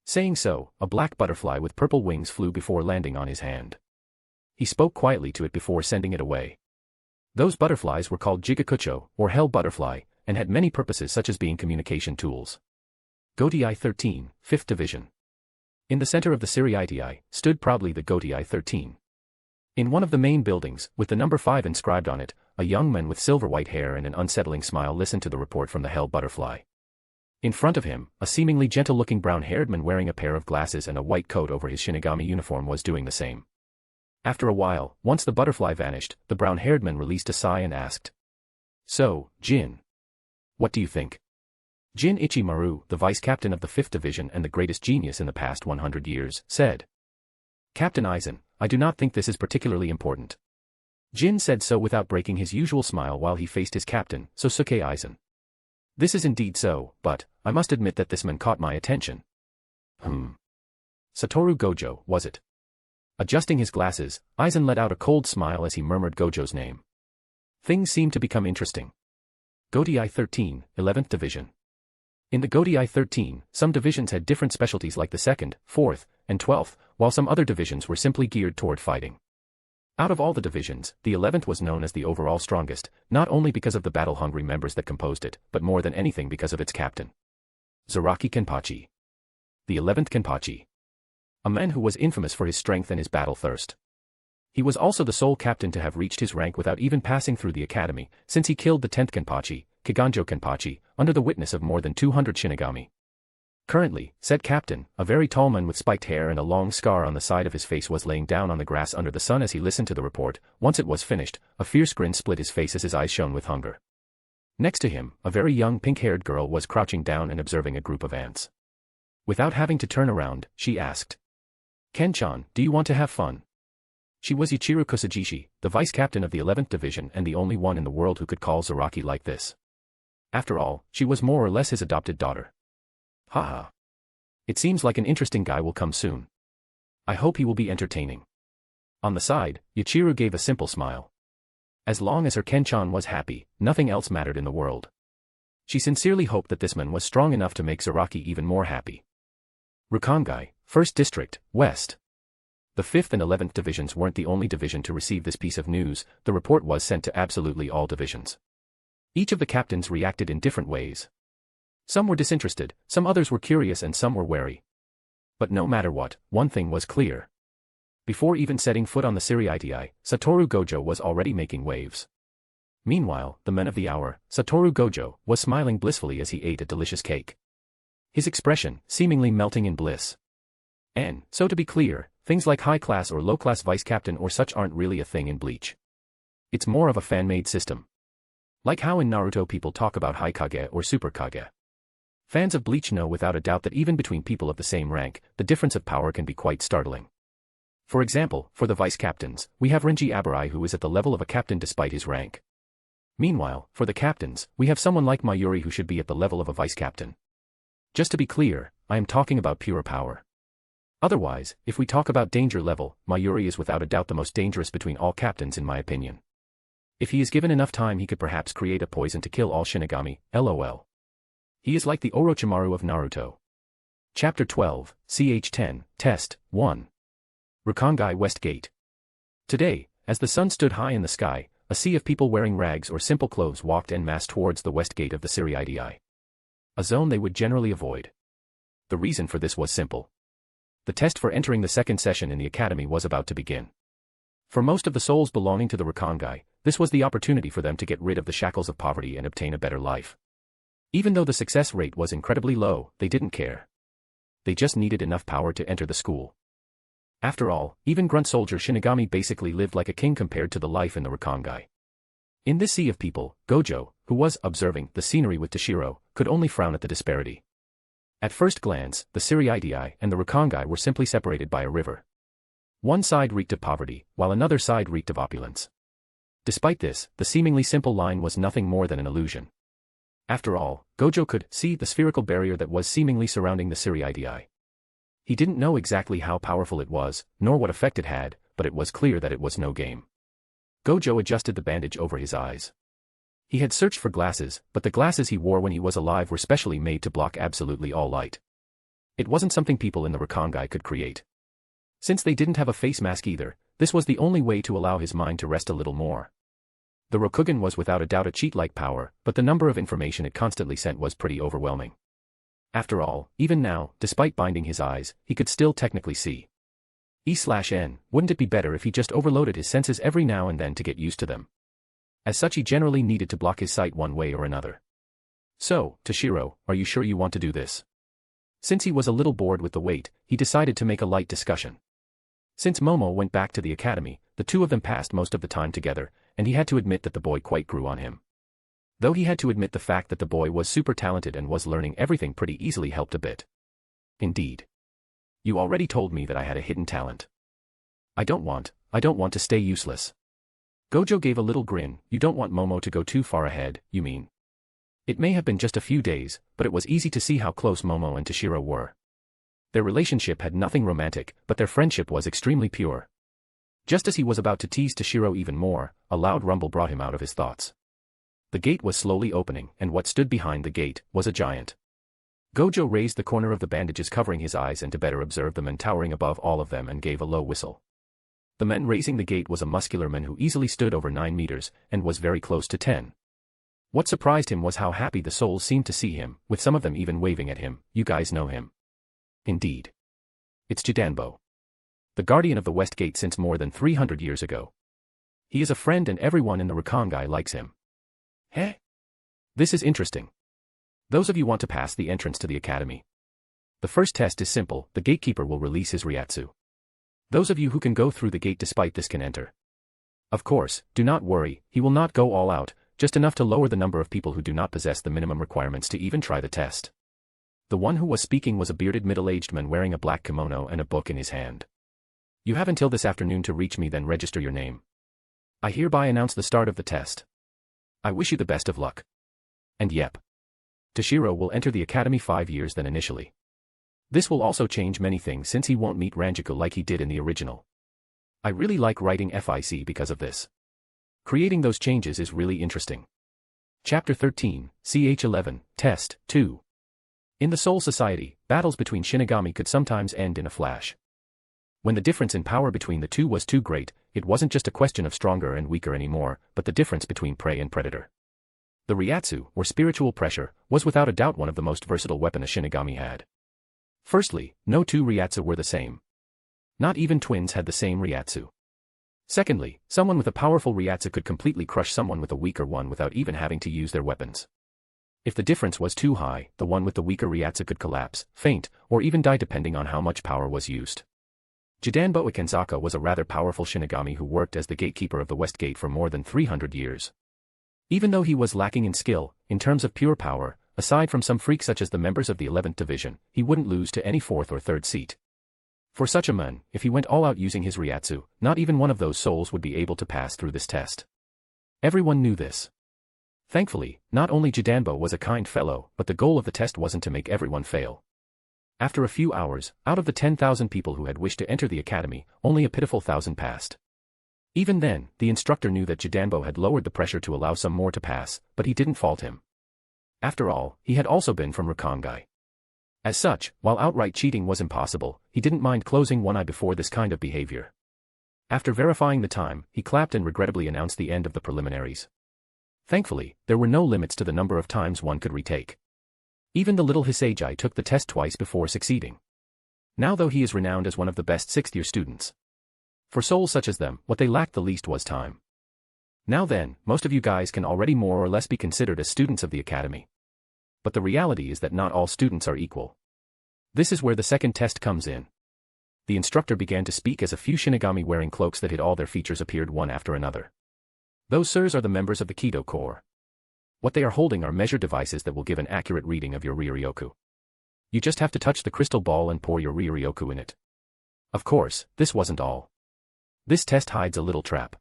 Saying so, a black butterfly with purple wings flew before landing on his hand. He spoke quietly to it before sending it away. Those butterflies were called Jigakucho, or hell butterfly, and had many purposes such as being communication tools. Godai 13, 5th Division. In the center of the Siriitii, stood proudly the Godai 13. In one of the main buildings, with the number 5 inscribed on it, a young man with silver-white hair and an unsettling smile listened to the report from the hell butterfly. In front of him, a seemingly gentle-looking brown-haired man wearing a pair of glasses and a white coat over his shinigami uniform was doing the same. After a while, once the butterfly vanished, the brown-haired man released a sigh and asked, "So, Jin. What do you think?" Jin Ichimaru, the vice-captain of the 5th Division and the greatest genius in the past 100 years, said, "Captain Aizen, I do not think this is particularly important." Jin said so without breaking his usual smile while he faced his captain, Sosuke Aizen. "This is indeed so, but, I must admit that this man caught my attention." Sattoru Gojo, was it? Adjusting his glasses, Aizen let out a cold smile as he murmured Gojo's name. Things seemed to become interesting. Godai 13, 11th Division. In the Godai 13, some divisions had different specialties like the 2nd, 4th, and 12th, while some other divisions were simply geared toward fighting. Out of all the divisions, the 11th was known as the overall strongest, not only because of the battle-hungry members that composed it, but more than anything because of its captain. Zaraki Kenpachi. The 11th Kenpachi. A man who was infamous for his strength and his battle thirst. He was also the sole captain to have reached his rank without even passing through the academy, since he killed the 10th Kenpachi, Kiganjo Kenpachi, under the witness of more than 200 shinigami. Currently, said captain, a very tall man with spiked hair and a long scar on the side of his face was laying down on the grass under the sun as he listened to the report. Once it was finished, a fierce grin split his face as his eyes shone with hunger. Next to him, a very young pink-haired girl was crouching down and observing a group of ants. Without having to turn around, she asked, "Ken-chan, do you want to have fun?" She was Ichiro Kusajishi, the vice-captain of the 11th Division and the only one in the world who could call Zaraki like this. After all, she was more or less his adopted daughter. Haha. It seems like an interesting guy will come soon. I hope he will be entertaining. On the side, Ichiro gave a simple smile. As long as her Kenchan was happy, nothing else mattered in the world. She sincerely hoped that this man was strong enough to make Zaraki even more happy. Rukongai, 1st District, West. The 5th and 11th divisions weren't the only division to receive this piece of news. The report was sent to absolutely all divisions. Each of the captains reacted in different ways. Some were disinterested, some others were curious, and some were wary. But no matter what, one thing was clear. Before even setting foot on the Siriiti, Sattoru Gojo was already making waves. Meanwhile, the men of the hour, Sattoru Gojo, was smiling blissfully as he ate a delicious cake. His expression, seemingly melting in bliss. And, so to be clear, things like high-class or low-class vice-captain or such aren't really a thing in Bleach. It's more of a fan-made system. Like how in Naruto people talk about High-Kage or Super Kage. Fans of Bleach know without a doubt that even between people of the same rank, the difference of power can be quite startling. For example, for the vice-captains, we have Renji Abarai who is at the level of a captain despite his rank. Meanwhile, for the captains, we have someone like Mayuri who should be at the level of a vice-captain. Just to be clear, I am talking about pure power. Otherwise, if we talk about danger level, Mayuri is without a doubt the most dangerous between all captains in my opinion. If he is given enough time he could perhaps create a poison to kill all shinigami, lol. He is like the Orochimaru of Naruto. Chapter 12, CH10, Test, 1. Rukongai West Gate. Today, as the sun stood high in the sky, a sea of people wearing rags or simple clothes walked en masse towards the west gate of the Siriiti. A zone they would generally avoid. The reason for this was simple. The test for entering the second session in the academy was about to begin. For most of the souls belonging to the Rukongai, this was the opportunity for them to get rid of the shackles of poverty and obtain a better life. Even though the success rate was incredibly low, they didn't care. They just needed enough power to enter the school. After all, even grunt soldier Shinigami basically lived like a king compared to the life in the Rukongai. In this sea of people, Gojo, who was observing the scenery with Toshiro, could only frown at the disparity. At first glance, the Siriiti and the Rukongai were simply separated by a river. One side reeked of poverty, while another side reeked of opulence. Despite this, the seemingly simple line was nothing more than an illusion. After all, Gojo could see the spherical barrier that was seemingly surrounding the Siriiti. He didn't know exactly how powerful it was, nor what effect it had, but it was clear that it was no game. Gojo adjusted the bandage over his eyes. He had searched for glasses, but the glasses he wore when he was alive were specially made to block absolutely all light. It wasn't something people in the Rukongai could create. Since they didn't have a face mask either, this was the only way to allow his mind to rest a little more. The Rokugan was without a doubt a cheat-like power, but the number of information it constantly sent was pretty overwhelming. After all, even now, despite binding his eyes, he could still technically see. E/N, wouldn't it be better if he just overloaded his senses every now and then to get used to them? As such he generally needed to block his sight one way or another. So, Toshiro, are you sure you want to do this? Since he was a little bored with the wait, he decided to make a light discussion. Since Momo went back to the academy, the two of them passed most of the time together, and he had to admit that the boy quite grew on him. Though he had to admit the fact that the boy was super talented and was learning everything pretty easily helped a bit. Indeed. You already told me that I had a hidden talent. I don't want to stay useless. Gojo gave a little grin. You don't want Momo to go too far ahead, you mean? It may have been just a few days, but it was easy to see how close Momo and Toshiro were. Their relationship had nothing romantic, but their friendship was extremely pure. Just as he was about to tease Toshiro even more, a loud rumble brought him out of his thoughts. The gate was slowly opening, and what stood behind the gate was a giant. Gojo raised the corner of the bandages covering his eyes and to better observe the man towering above all of them and gave a low whistle. The man raising the gate was a muscular man who easily stood over 9 meters, and was very close to 10. What surprised him was how happy the souls seemed to see him, with some of them even waving at him. You guys know him. Indeed. It's Jidanbo. The guardian of the West Gate since more than 300 years ago. He is a friend and everyone in the Rukongai likes him. Heh? This is interesting. Those of you want to pass the entrance to the academy. The first test is simple, the gatekeeper will release his Ryatsu. Those of you who can go through the gate despite this can enter. Of course, do not worry, he will not go all out, just enough to lower the number of people who do not possess the minimum requirements to even try the test. The one who was speaking was a bearded middle-aged man wearing a black kimono and a book in his hand. You have until this afternoon to reach me, then register your name. I hereby announce the start of the test. I wish you the best of luck. And yep. Toshiro will enter the academy 5 years than initially. This will also change many things since he won't meet Ranjiku like he did in the original. I really like writing FIC because of this. Creating those changes is really interesting. Chapter 13, CH11, Test, 2. In the Soul Society, battles between shinigami could sometimes end in a flash. When the difference in power between the two was too great, it wasn't just a question of stronger and weaker anymore, but the difference between prey and predator. The Ryatsu, or spiritual pressure, was without a doubt one of the most versatile weapons a shinigami had. Firstly, no two Ryatsu were the same. Not even twins had the same Ryatsu. Secondly, someone with a powerful Ryatsu could completely crush someone with a weaker one without even having to use their weapons. If the difference was too high, the one with the weaker Ryatsu could collapse, faint, or even die depending on how much power was used. Jidanbo Ikenzaka was a rather powerful shinigami who worked as the gatekeeper of the West Gate for more than 300 years. Even though he was lacking in skill, in terms of pure power, aside from some freaks such as the members of the 11th Division, he wouldn't lose to any 4th or 3rd seat. For such a man, if he went all out using his Ryatsu, not even one of those souls would be able to pass through this test. Everyone knew this. Thankfully, not only Jidanbo was a kind fellow, but the goal of the test wasn't to make everyone fail. After a few hours, out of the 10,000 people who had wished to enter the academy, only a pitiful 1,000 passed. Even then, the instructor knew that Jidanbo had lowered the pressure to allow some more to pass, but he didn't fault him. After all, he had also been from Rakangai. As such, while outright cheating was impossible, he didn't mind closing one eye before this kind of behavior. After verifying the time, he clapped and regrettably announced the end of the preliminaries. Thankfully, there were no limits to the number of times one could retake. Even the little Hisagi took the test twice before succeeding. Now though he is renowned as one of the best 6th-year students. For souls such as them, what they lacked the least was time. Now then, most of you guys can already more or less be considered as students of the academy. But the reality is that not all students are equal. This is where the second test comes in. The instructor began to speak as a few shinigami wearing cloaks that hid all their features appeared one after another. Those sirs are the members of the Kido Corps. What they are holding are measure devices that will give an accurate reading of your Ryuryoku. You just have to touch the crystal ball and pour your Ryuryoku in it. Of course, this wasn't all. This test hides a little trap.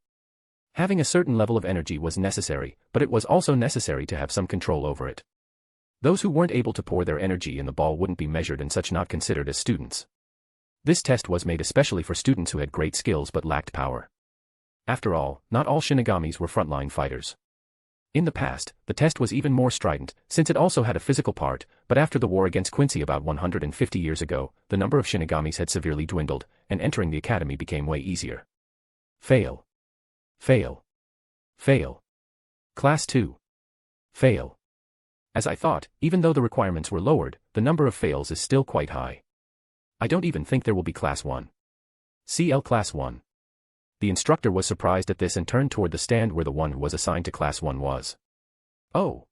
Having a certain level of energy was necessary, but it was also necessary to have some control over it. Those who weren't able to pour their energy in the ball wouldn't be measured and such not considered as students. This test was made especially for students who had great skills but lacked power. After all, not all shinigamis were frontline fighters. In the past, the test was even more strident, since it also had a physical part, but after the war against Quincy about 150 years ago, the number of shinigamis had severely dwindled, and entering the academy became way easier. Fail. Fail. Fail. Class 2. Fail. As I thought, even though the requirements were lowered, the number of fails is still quite high. I don't even think there will be Class 1. CL Class 1. The instructor was surprised at this and turned toward the stand where the one who was assigned to Class 1 was. Oh.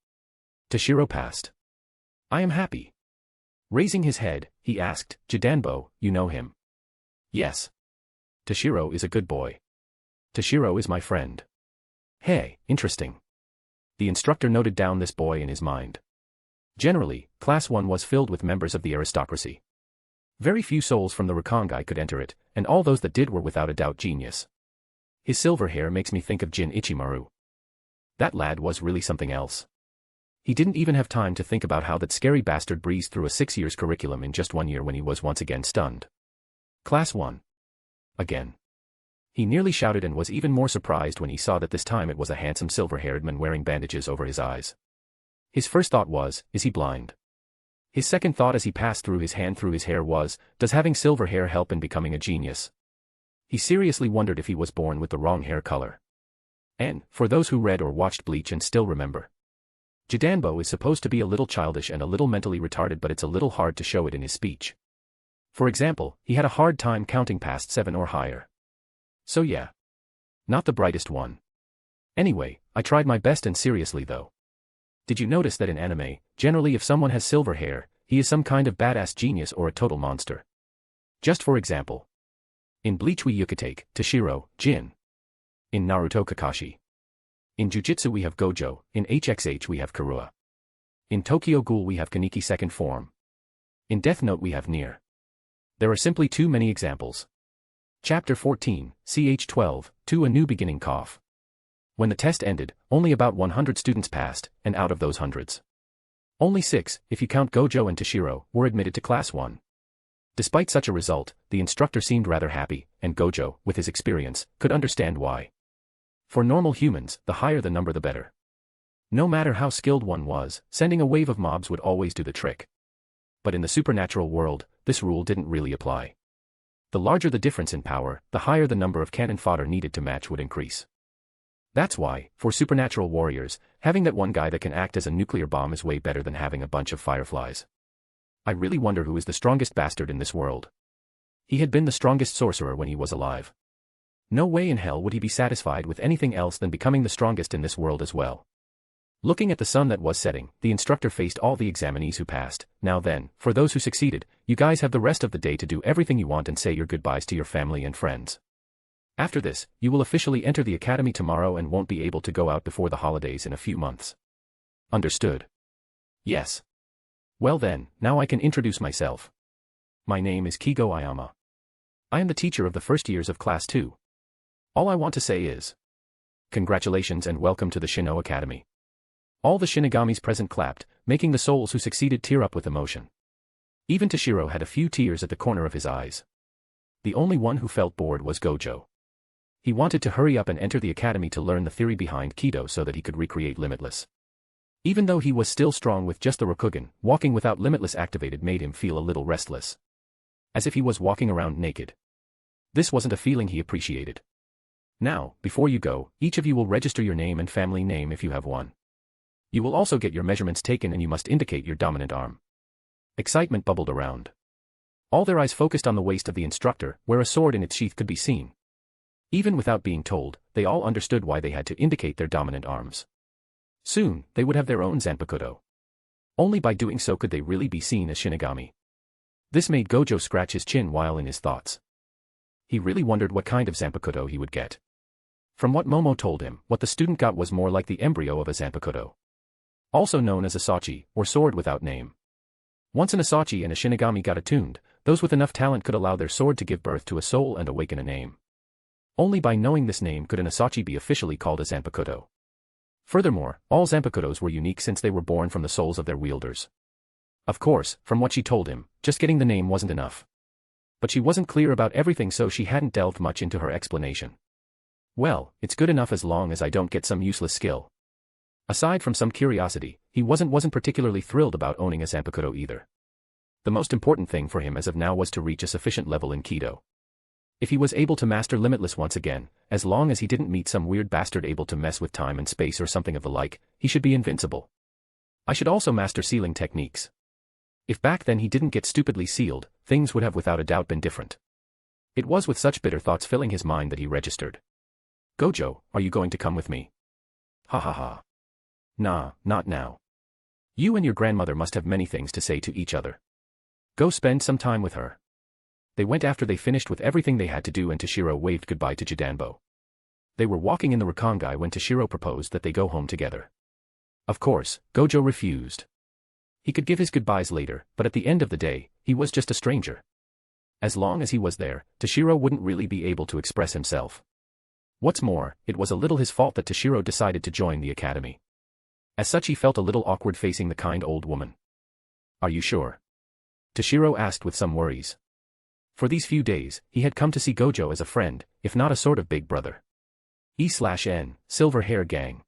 Toshiro passed. I am happy. Raising his head, he asked, Jidanbo, you know him? Yes. Toshiro is a good boy. Toshiro is my friend. Hey, interesting. The instructor noted down this boy in his mind. Generally, Class 1 was filled with members of the aristocracy. Very few souls from the Rakangai could enter it, and all those that did were without a doubt genius. His silver hair makes me think of Jin Ichimaru. That lad was really something else. He didn't even have time to think about how that scary bastard breezed through a 6 years curriculum in just 1 year when he was once again stunned. Class 1. Again. He nearly shouted and was even more surprised when he saw that this time it was a handsome silver-haired man wearing bandages over his eyes. His first thought was, is he blind? His second thought as he passed through his hand through his hair was, does having silver hair help in becoming a genius? He seriously wondered if he was born with the wrong hair color. And, for those who read or watched Bleach and still remember, Jidanbo is supposed to be a little childish and a little mentally retarded, but it's a little hard to show it in his speech. For example, he had a hard time counting past 7 or higher. So yeah. Not the brightest one. Anyway, I tried my best and seriously though. Did you notice that in anime, generally if someone has silver hair, he is some kind of badass genius or a total monster? Just for example. In Bleach we take Toshiro, Jin. In Naruto Kakashi. In Jujutsu we have Gojo, in HXH we have Kirua. In Tokyo Ghoul we have Kaneki second form. In Death Note we have Nier. There are simply too many examples. Chapter 14, CH12, To a New Beginning Cough. When the test ended, only about 100 students passed, and out of those hundreds, only 6, if you count Gojo and Toshiro, were admitted to Class 1. Despite such a result, the instructor seemed rather happy, and Gojo, with his experience, could understand why. For normal humans, the higher the number the better. No matter how skilled one was, sending a wave of mobs would always do the trick. But in the supernatural world, this rule didn't really apply. The larger the difference in power, the higher the number of cannon fodder needed to match would increase. That's why, for supernatural warriors, having that one guy that can act as a nuclear bomb is way better than having a bunch of fireflies. I really wonder who is the strongest bastard in this world. He had been the strongest sorcerer when he was alive. No way in hell would he be satisfied with anything else than becoming the strongest in this world as well. Looking at the sun that was setting, the instructor faced all the examinees who passed. Now then, for those who succeeded, you guys have the rest of the day to do everything you want and say your goodbyes to your family and friends. After this, you will officially enter the academy tomorrow and won't be able to go out before the holidays in a few months. Understood? Yes. Well then, now I can introduce myself. My name is Kigo Ayama. I am the teacher of the first years of Class 2. All I want to say is, congratulations and welcome to the Shino Academy. All the shinigamis present clapped, making the souls who succeeded tear up with emotion. Even Toshiro had a few tears at the corner of his eyes. The only one who felt bored was Gojo. He wanted to hurry up and enter the academy to learn the theory behind Kido so that he could recreate Limitless. Even though he was still strong with just the Rokugan, walking without Limitless activated made him feel a little restless. As if he was walking around naked. This wasn't a feeling he appreciated. Now, before you go, each of you will register your name and family name if you have one. You will also get your measurements taken and you must indicate your dominant arm. Excitement bubbled around. All their eyes focused on the waist of the instructor, where a sword in its sheath could be seen. Even without being told, they all understood why they had to indicate their dominant arms. Soon, they would have their own Zanpakuto. Only by doing so could they really be seen as shinigami. This made Gojo scratch his chin while in his thoughts. He really wondered what kind of Zanpakuto he would get. From what Momo told him, what the student got was more like the embryo of a Zanpakuto. Also known as a Sachi, or sword without name. Once an Asachi and a Shinigami got attuned, those with enough talent could allow their sword to give birth to a soul and awaken a name. Only by knowing this name could an Asachi be officially called a Zanpakuto. Furthermore, all Zanpakutos were unique since they were born from the souls of their wielders. Of course, from what she told him, just getting the name wasn't enough. But she wasn't clear about everything so she hadn't delved much into her explanation. Well, it's good enough as long as I don't get some useless skill. Aside from some curiosity, he wasn't particularly thrilled about owning a Zanpakuto either. The most important thing for him as of now was to reach a sufficient level in Kido. If he was able to master Limitless once again, as long as he didn't meet some weird bastard able to mess with time and space or something of the like, he should be invincible. I should also master sealing techniques. If back then he didn't get stupidly sealed, things would have without a doubt been different. It was with such bitter thoughts filling his mind that he registered. Gojo, are you going to come with me? Ha ha ha. Nah, not now. You and your grandmother must have many things to say to each other. Go spend some time with her. They went after they finished with everything they had to do and Toshiro waved goodbye to Jidanbo. They were walking in the Rakangai when Toshiro proposed that they go home together. Of course, Gojo refused. He could give his goodbyes later, but at the end of the day, he was just a stranger. As long as he was there, Toshiro wouldn't really be able to express himself. What's more, it was a little his fault that Toshiro decided to join the academy. As such he felt a little awkward facing the kind old woman. Are you sure? Toshiro asked with some worries. For these few days, he had come to see Gojo as a friend, if not a sort of big brother. E/N, Silver Hair Gang.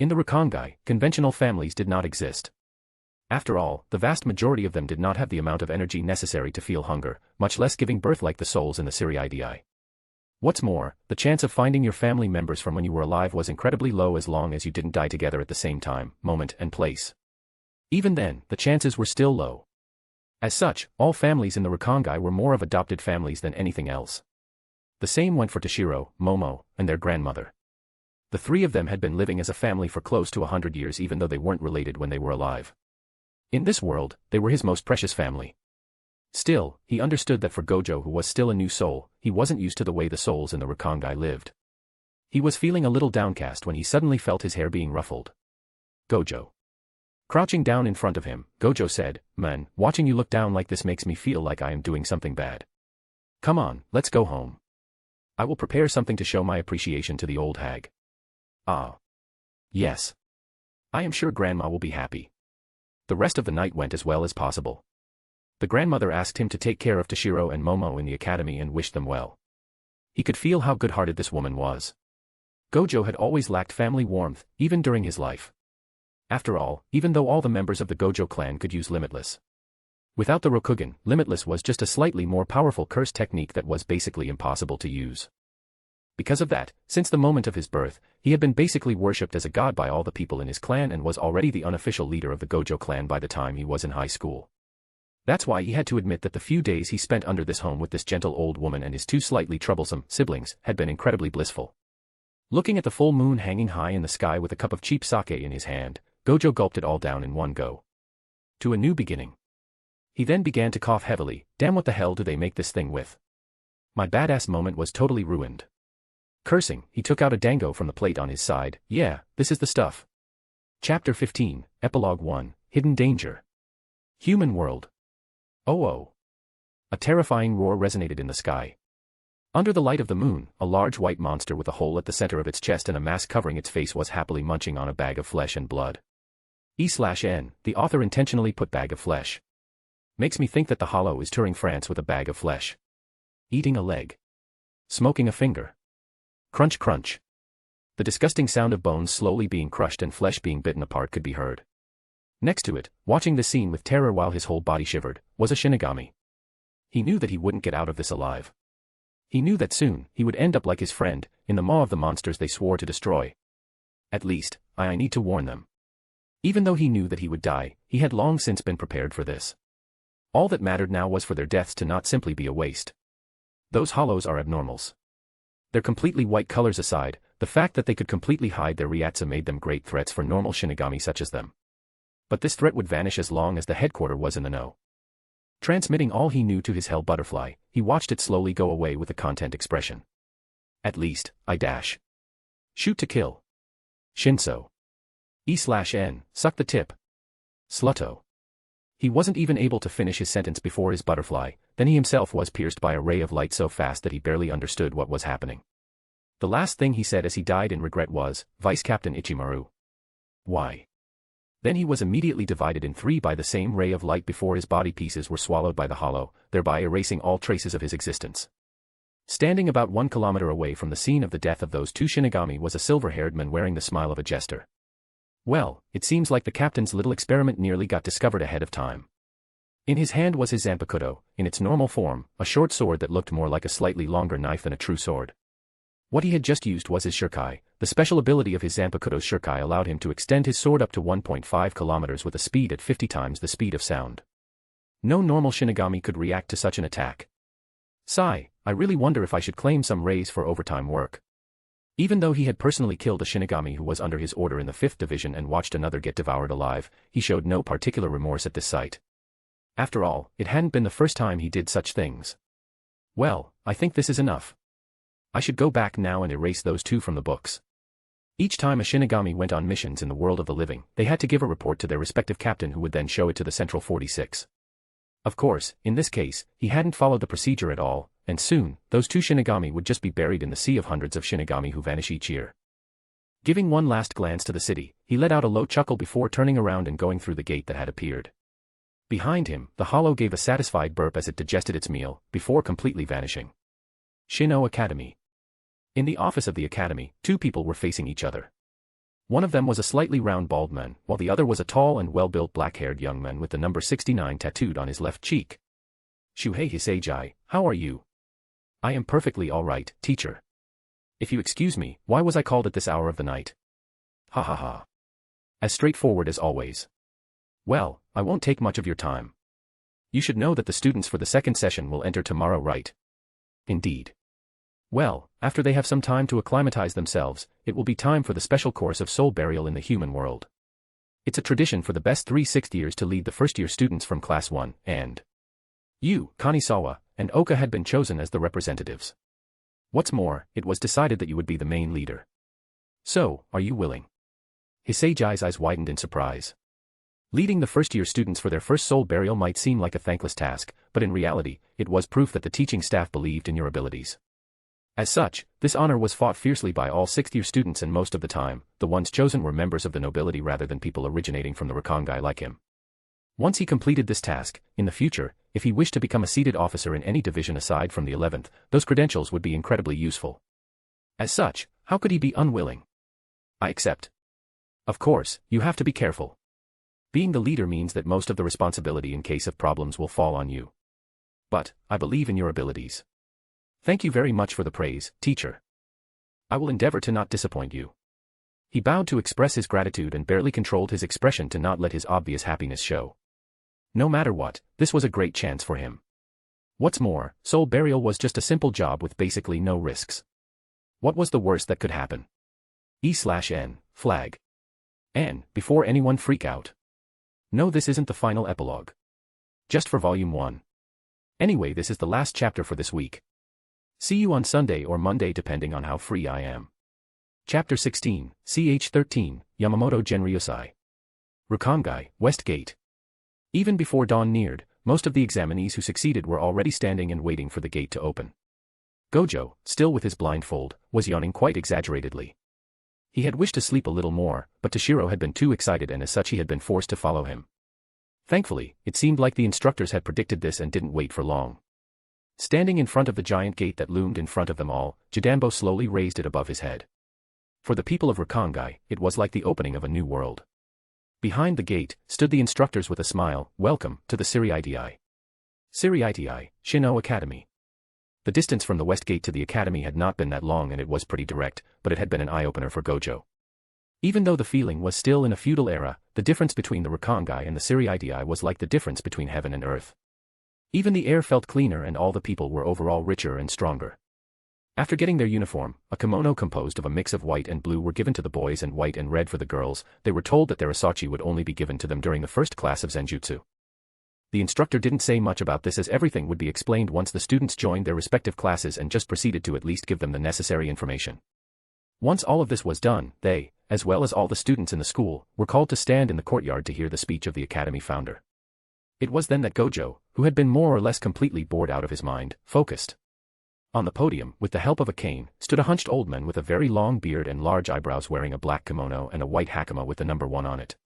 In the Rakangai, conventional families did not exist. After all, the vast majority of them did not have the amount of energy necessary to feel hunger, much less giving birth like the souls in the Siriidii. What's more, the chance of finding your family members from when you were alive was incredibly low as long as you didn't die together at the same time, moment and place. Even then, the chances were still low. As such, all families in the Rakangai were more of adopted families than anything else. The same went for Toshiro, Momo, and their grandmother. The three of them had been living as a family for close to 100 years even though they weren't related when they were alive. In this world, they were his most precious family. Still, he understood that for Gojo who was still a new soul, he wasn't used to the way the souls in the Rakangai lived. He was feeling a little downcast when he suddenly felt his hair being ruffled. Gojo. Crouching down in front of him, Gojo said, "Man, watching you look down like this makes me feel like I am doing something bad. Come on, let's go home. I will prepare something to show my appreciation to the old hag." Ah. Yes. I am sure Grandma will be happy. The rest of the night went as well as possible. The grandmother asked him to take care of Toshiro and Momo in the academy and wished them well. He could feel how good-hearted this woman was. Gojo had always lacked family warmth, even during his life. After all, even though all the members of the Gojo clan could use Limitless. Without the Rokugan, Limitless was just a slightly more powerful curse technique that was basically impossible to use. Because of that, since the moment of his birth, he had been basically worshipped as a god by all the people in his clan and was already the unofficial leader of the Gojo clan by the time he was in high school. That's why he had to admit that the few days he spent under this home with this gentle old woman and his two slightly troublesome siblings had been incredibly blissful. Looking at the full moon hanging high in the sky with a cup of cheap sake in his hand, Gojo gulped it all down in one go. To a new beginning. He then began to cough heavily. Damn, what the hell do they make this thing with? My badass moment was totally ruined. Cursing, he took out a dango from the plate on his side. Yeah, this is the stuff. Chapter 15, Epilogue 1, Hidden Danger. Human World. Oh. A terrifying roar resonated in the sky. Under the light of the moon, a large white monster with a hole at the center of its chest and a mask covering its face was happily munching on a bag of flesh and blood. E/N, the author intentionally put bag of flesh. Makes me think that the hollow is touring France with a bag of flesh. Eating a leg. Smoking a finger. Crunch crunch. The disgusting sound of bones slowly being crushed and flesh being bitten apart could be heard. Next to it, watching the scene with terror while his whole body shivered, was a shinigami. He knew that he wouldn't get out of this alive. He knew that soon, he would end up like his friend, in the maw of the monsters they swore to destroy. At least, I need to warn them. Even though he knew that he would die, he had long since been prepared for this. All that mattered now was for their deaths to not simply be a waste. Those hollows are abnormals. Their completely white colors aside, the fact that they could completely hide their Ryatsu made them great threats for normal shinigami such as them. But this threat would vanish as long as the headquarter was in the know. Transmitting all he knew to his hell butterfly, he watched it slowly go away with a content expression. At least, I dash. Shoot to kill. Shinso. E/N, suck the tip. Slutto. He wasn't even able to finish his sentence before his butterfly, then he himself was pierced by a ray of light so fast that he barely understood what was happening. The last thing he said as he died in regret was, Vice Captain Ichimaru. Why? Then he was immediately divided in three by the same ray of light before his body pieces were swallowed by the hollow, thereby erasing all traces of his existence. Standing about 1 kilometer away from the scene of the death of those two shinigami was a silver-haired man wearing the smile of a jester. Well, it seems like the captain's little experiment nearly got discovered ahead of time. In his hand was his Zanpakuto, in its normal form, a short sword that looked more like a slightly longer knife than a true sword. What he had just used was his shurikai. The special ability of his Zanpakuto's shurikai allowed him to extend his sword up to 1.5 kilometers with a speed at 50 times the speed of sound. No normal shinigami could react to such an attack. Sigh, I really wonder if I should claim some raise for overtime work. Even though he had personally killed a shinigami who was under his order in the 5th Division and watched another get devoured alive, he showed no particular remorse at this sight. After all, it hadn't been the first time he did such things. Well, I think this is enough. I should go back now and erase those two from the books. Each time a shinigami went on missions in the world of the living, they had to give a report to their respective captain who would then show it to the Central 46. Of course, in this case, he hadn't followed the procedure at all, and soon, those two shinigami would just be buried in the sea of hundreds of shinigami who vanish each year. Giving one last glance to the city, he let out a low chuckle before turning around and going through the gate that had appeared. Behind him, the hollow gave a satisfied burp as it digested its meal, before completely vanishing. Shino Academy. In the office of the academy, two people were facing each other. One of them was a slightly round bald man, while the other was a tall and well-built black-haired young man with the number 69 tattooed on his left cheek. Shuhei Hisagi, how are you? I am perfectly all right, teacher. If you excuse me, why was I called at this hour of the night? Ha ha ha. As straightforward as always. Well, I won't take much of your time. You should know that the students for the second session will enter tomorrow, right? Indeed. Well, after they have some time to acclimatize themselves, it will be time for the special course of soul burial in the human world. It's a tradition for the best 3 sixth years to lead the first-year students from Class 1, and you, Kanisawa, and Oka had been chosen as the representatives. What's more, it was decided that you would be the main leader. So, are you willing? Hisagi's eyes widened in surprise. Leading the first-year students for their first soul burial might seem like a thankless task, but in reality, it was proof that the teaching staff believed in your abilities. As such, this honor was fought fiercely by all sixth-year students, and most of the time, the ones chosen were members of the nobility rather than people originating from the Rakangai like him. Once he completed this task, in the future, if he wished to become a seated officer in any division aside from the 11th, those credentials would be incredibly useful. As such, How could he be unwilling? I accept. Of course, you have to be careful. Being the leader means that most of the responsibility in case of problems will fall on you. But, I believe in your abilities. Thank you very much for the praise, teacher. I will endeavor to not disappoint you. He bowed to express his gratitude and barely controlled his expression to not let his obvious happiness show. No matter what, this was a great chance for him. What's more, soul burial was just a simple job with basically no risks. What was the worst that could happen? E/N, flag. And, before anyone freak out. No, this isn't the final epilogue. Just for Volume 1. Anyway, this is the last chapter for this week. See you on Sunday or Monday depending on how free I am. Chapter 16, CH 13, Yamamoto Genryusai. Rukongai, West Gate. Even before dawn neared, most of the examinees who succeeded were already standing and waiting for the gate to open. Gojo, still with his blindfold, was yawning quite exaggeratedly. He had wished to sleep a little more, but Toshiro had been too excited and as such he had been forced to follow him. Thankfully, it seemed like the instructors had predicted this and didn't wait for long. Standing in front of the giant gate that loomed in front of them all, Jidambo slowly raised it above his head. For the people of Rukongai, it was like the opening of a new world. Behind the gate, stood the instructors with a smile. Welcome to the Siriiti. Siriiti, Shino Academy. The distance from the West Gate to the Academy had not been that long and it was pretty direct, but it had been an eye-opener for Gojo. Even though the feeling was still in a feudal era, the difference between the Rukongai and the Siriiti was like the difference between heaven and earth. Even the air felt cleaner and all the people were overall richer and stronger. After getting their uniform, a kimono composed of a mix of white and blue were given to the boys and white and red for the girls. They were told that their asachi would only be given to them during the first class of Zenjutsu. The instructor didn't say much about this as everything would be explained once the students joined their respective classes and just proceeded to at least give them the necessary information. Once all of this was done, they, as well as all the students in the school, were called to stand in the courtyard to hear the speech of the academy founder. It was then that Gojo, who had been more or less completely bored out of his mind, focused. On the podium, with the help of a cane, stood a hunched old man with a very long beard and large eyebrows wearing a black kimono and a white hakama with the number 1 on it.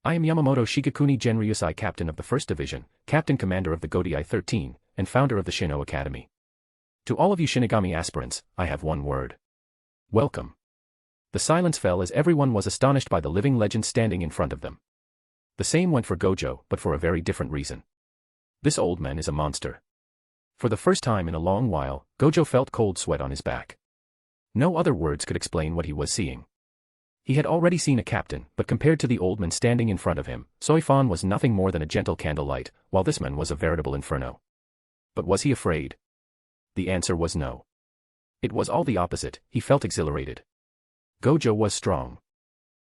I am Yamamoto Shigekuni Genryusai, captain of the 1st Division, captain commander of the Godai 13, and founder of the Shino Academy. To all of you Shinigami aspirants, I have one word. Welcome. The silence fell as everyone was astonished by the living legend standing in front of them. The same went for Gojo, but for a very different reason. This old man is a monster. For the first time in a long while, Gojo felt cold sweat on his back. No other words could explain what he was seeing. He had already seen a captain, but compared to the old man standing in front of him, Soifan was nothing more than a gentle candlelight, while this man was a veritable inferno. But was he afraid? The answer was no. It was all the opposite. He felt exhilarated. Gojo was strong.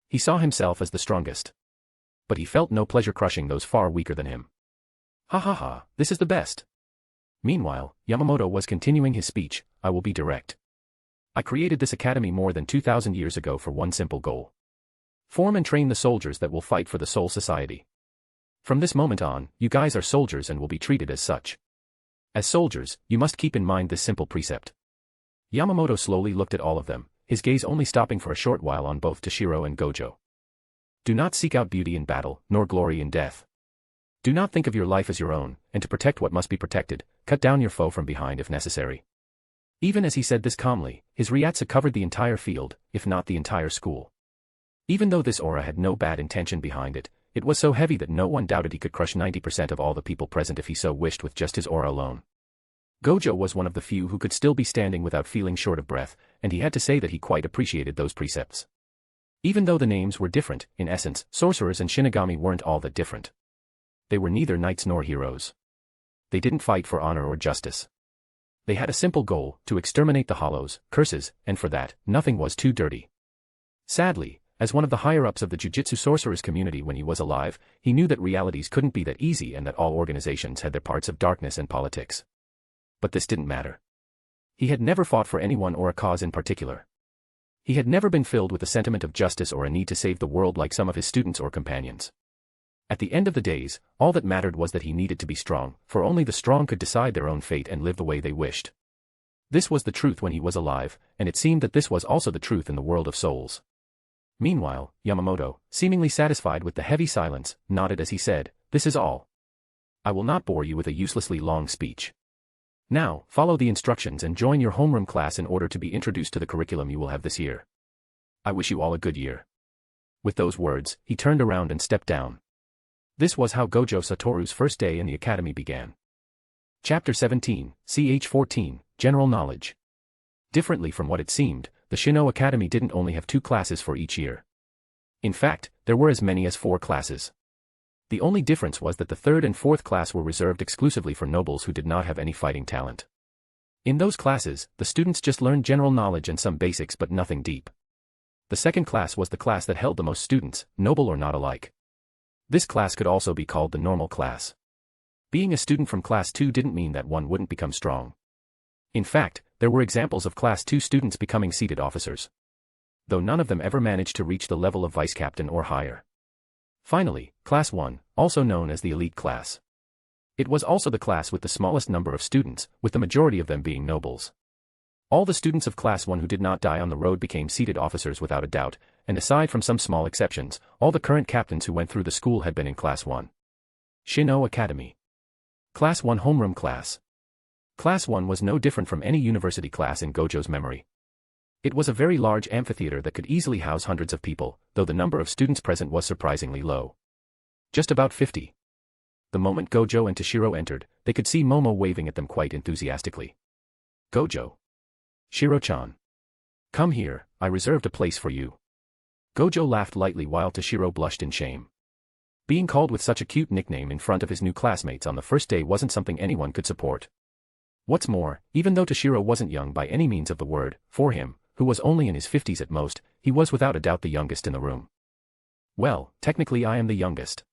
He saw himself as the strongest. But he felt no pleasure crushing those far weaker than him. Ha ha ha, this is the best. Meanwhile, Yamamoto was continuing his speech. I will be direct. I created this academy more than 2,000 years ago for one simple goal. Form and train the soldiers that will fight for the Soul Society. From this moment on, you guys are soldiers and will be treated as such. As soldiers, you must keep in mind this simple precept. Yamamoto slowly looked at all of them, his gaze only stopping for a short while on both Toshiro and Gojo. Do not seek out beauty in battle, nor glory in death. Do not think of your life as your own, and to protect what must be protected, cut down your foe from behind if necessary. Even as he said this calmly, his ryatsu covered the entire field, if not the entire school. Even though this aura had no bad intention behind it, it was so heavy that no one doubted he could crush 90% of all the people present if he so wished with just his aura alone. Gojo was one of the few who could still be standing without feeling short of breath, and he had to say that he quite appreciated those precepts. Even though the names were different, in essence, sorcerers and shinigami weren't all that different. They were neither knights nor heroes. They didn't fight for honor or justice. They had a simple goal, to exterminate the hollows, curses, and for that, nothing was too dirty. Sadly, as one of the higher-ups of the Jujutsu sorcerers community when he was alive, he knew that realities couldn't be that easy and that all organizations had their parts of darkness and politics. But this didn't matter. He had never fought for anyone or a cause in particular. He had never been filled with a sentiment of justice or a need to save the world like some of his students or companions. At the end of the days, all that mattered was that he needed to be strong, for only the strong could decide their own fate and live the way they wished. This was the truth when he was alive, and it seemed that this was also the truth in the world of souls. Meanwhile, Yamamoto, seemingly satisfied with the heavy silence, nodded as he said, "This is all. I will not bore you with a uselessly long speech. Now, follow the instructions and join your homeroom class in order to be introduced to the curriculum you will have this year. I wish you all a good year. With those words, he turned around and stepped down. This was how Gojo Satoru's first day in the academy began. Chapter 17, ch 14, General Knowledge. Differently from what it seemed, the Shino Academy didn't only have 2 classes for each year. In fact, there were as many as 4 classes. The only difference was that the 3rd and 4th class were reserved exclusively for nobles who did not have any fighting talent. In those classes, the students just learned general knowledge and some basics but nothing deep. The 2nd class was the class that held the most students, noble or not alike. This class could also be called the normal class. Being a student from class 2 didn't mean that one wouldn't become strong. In fact, there were examples of class 2 students becoming seated officers. Though none of them ever managed to reach the level of vice captain or higher. Finally, class 1, also known as the elite class. It was also the class with the smallest number of students, with the majority of them being nobles. All the students of class 1 who did not die on the road became seated officers without a doubt, and aside from some small exceptions, all the current captains who went through the school had been in class 1. Shino Academy. Class 1 homeroom class. Class 1 was no different from any university class in Gojo's memory. It was a very large amphitheater that could easily house hundreds of people, though the number of students present was surprisingly low. Just about 50. The moment Gojo and Toshiro entered, they could see Momo waving at them quite enthusiastically. Gojo. Shiro-chan. Come here, I reserved a place for you. Gojo laughed lightly while Toshiro blushed in shame. Being called with such a cute nickname in front of his new classmates on the first day wasn't something anyone could support. What's more, even though Toshiro wasn't young by any means of the word, for him, who was only in his 50s at most, he was without a doubt the youngest in the room. Well, technically I am the youngest.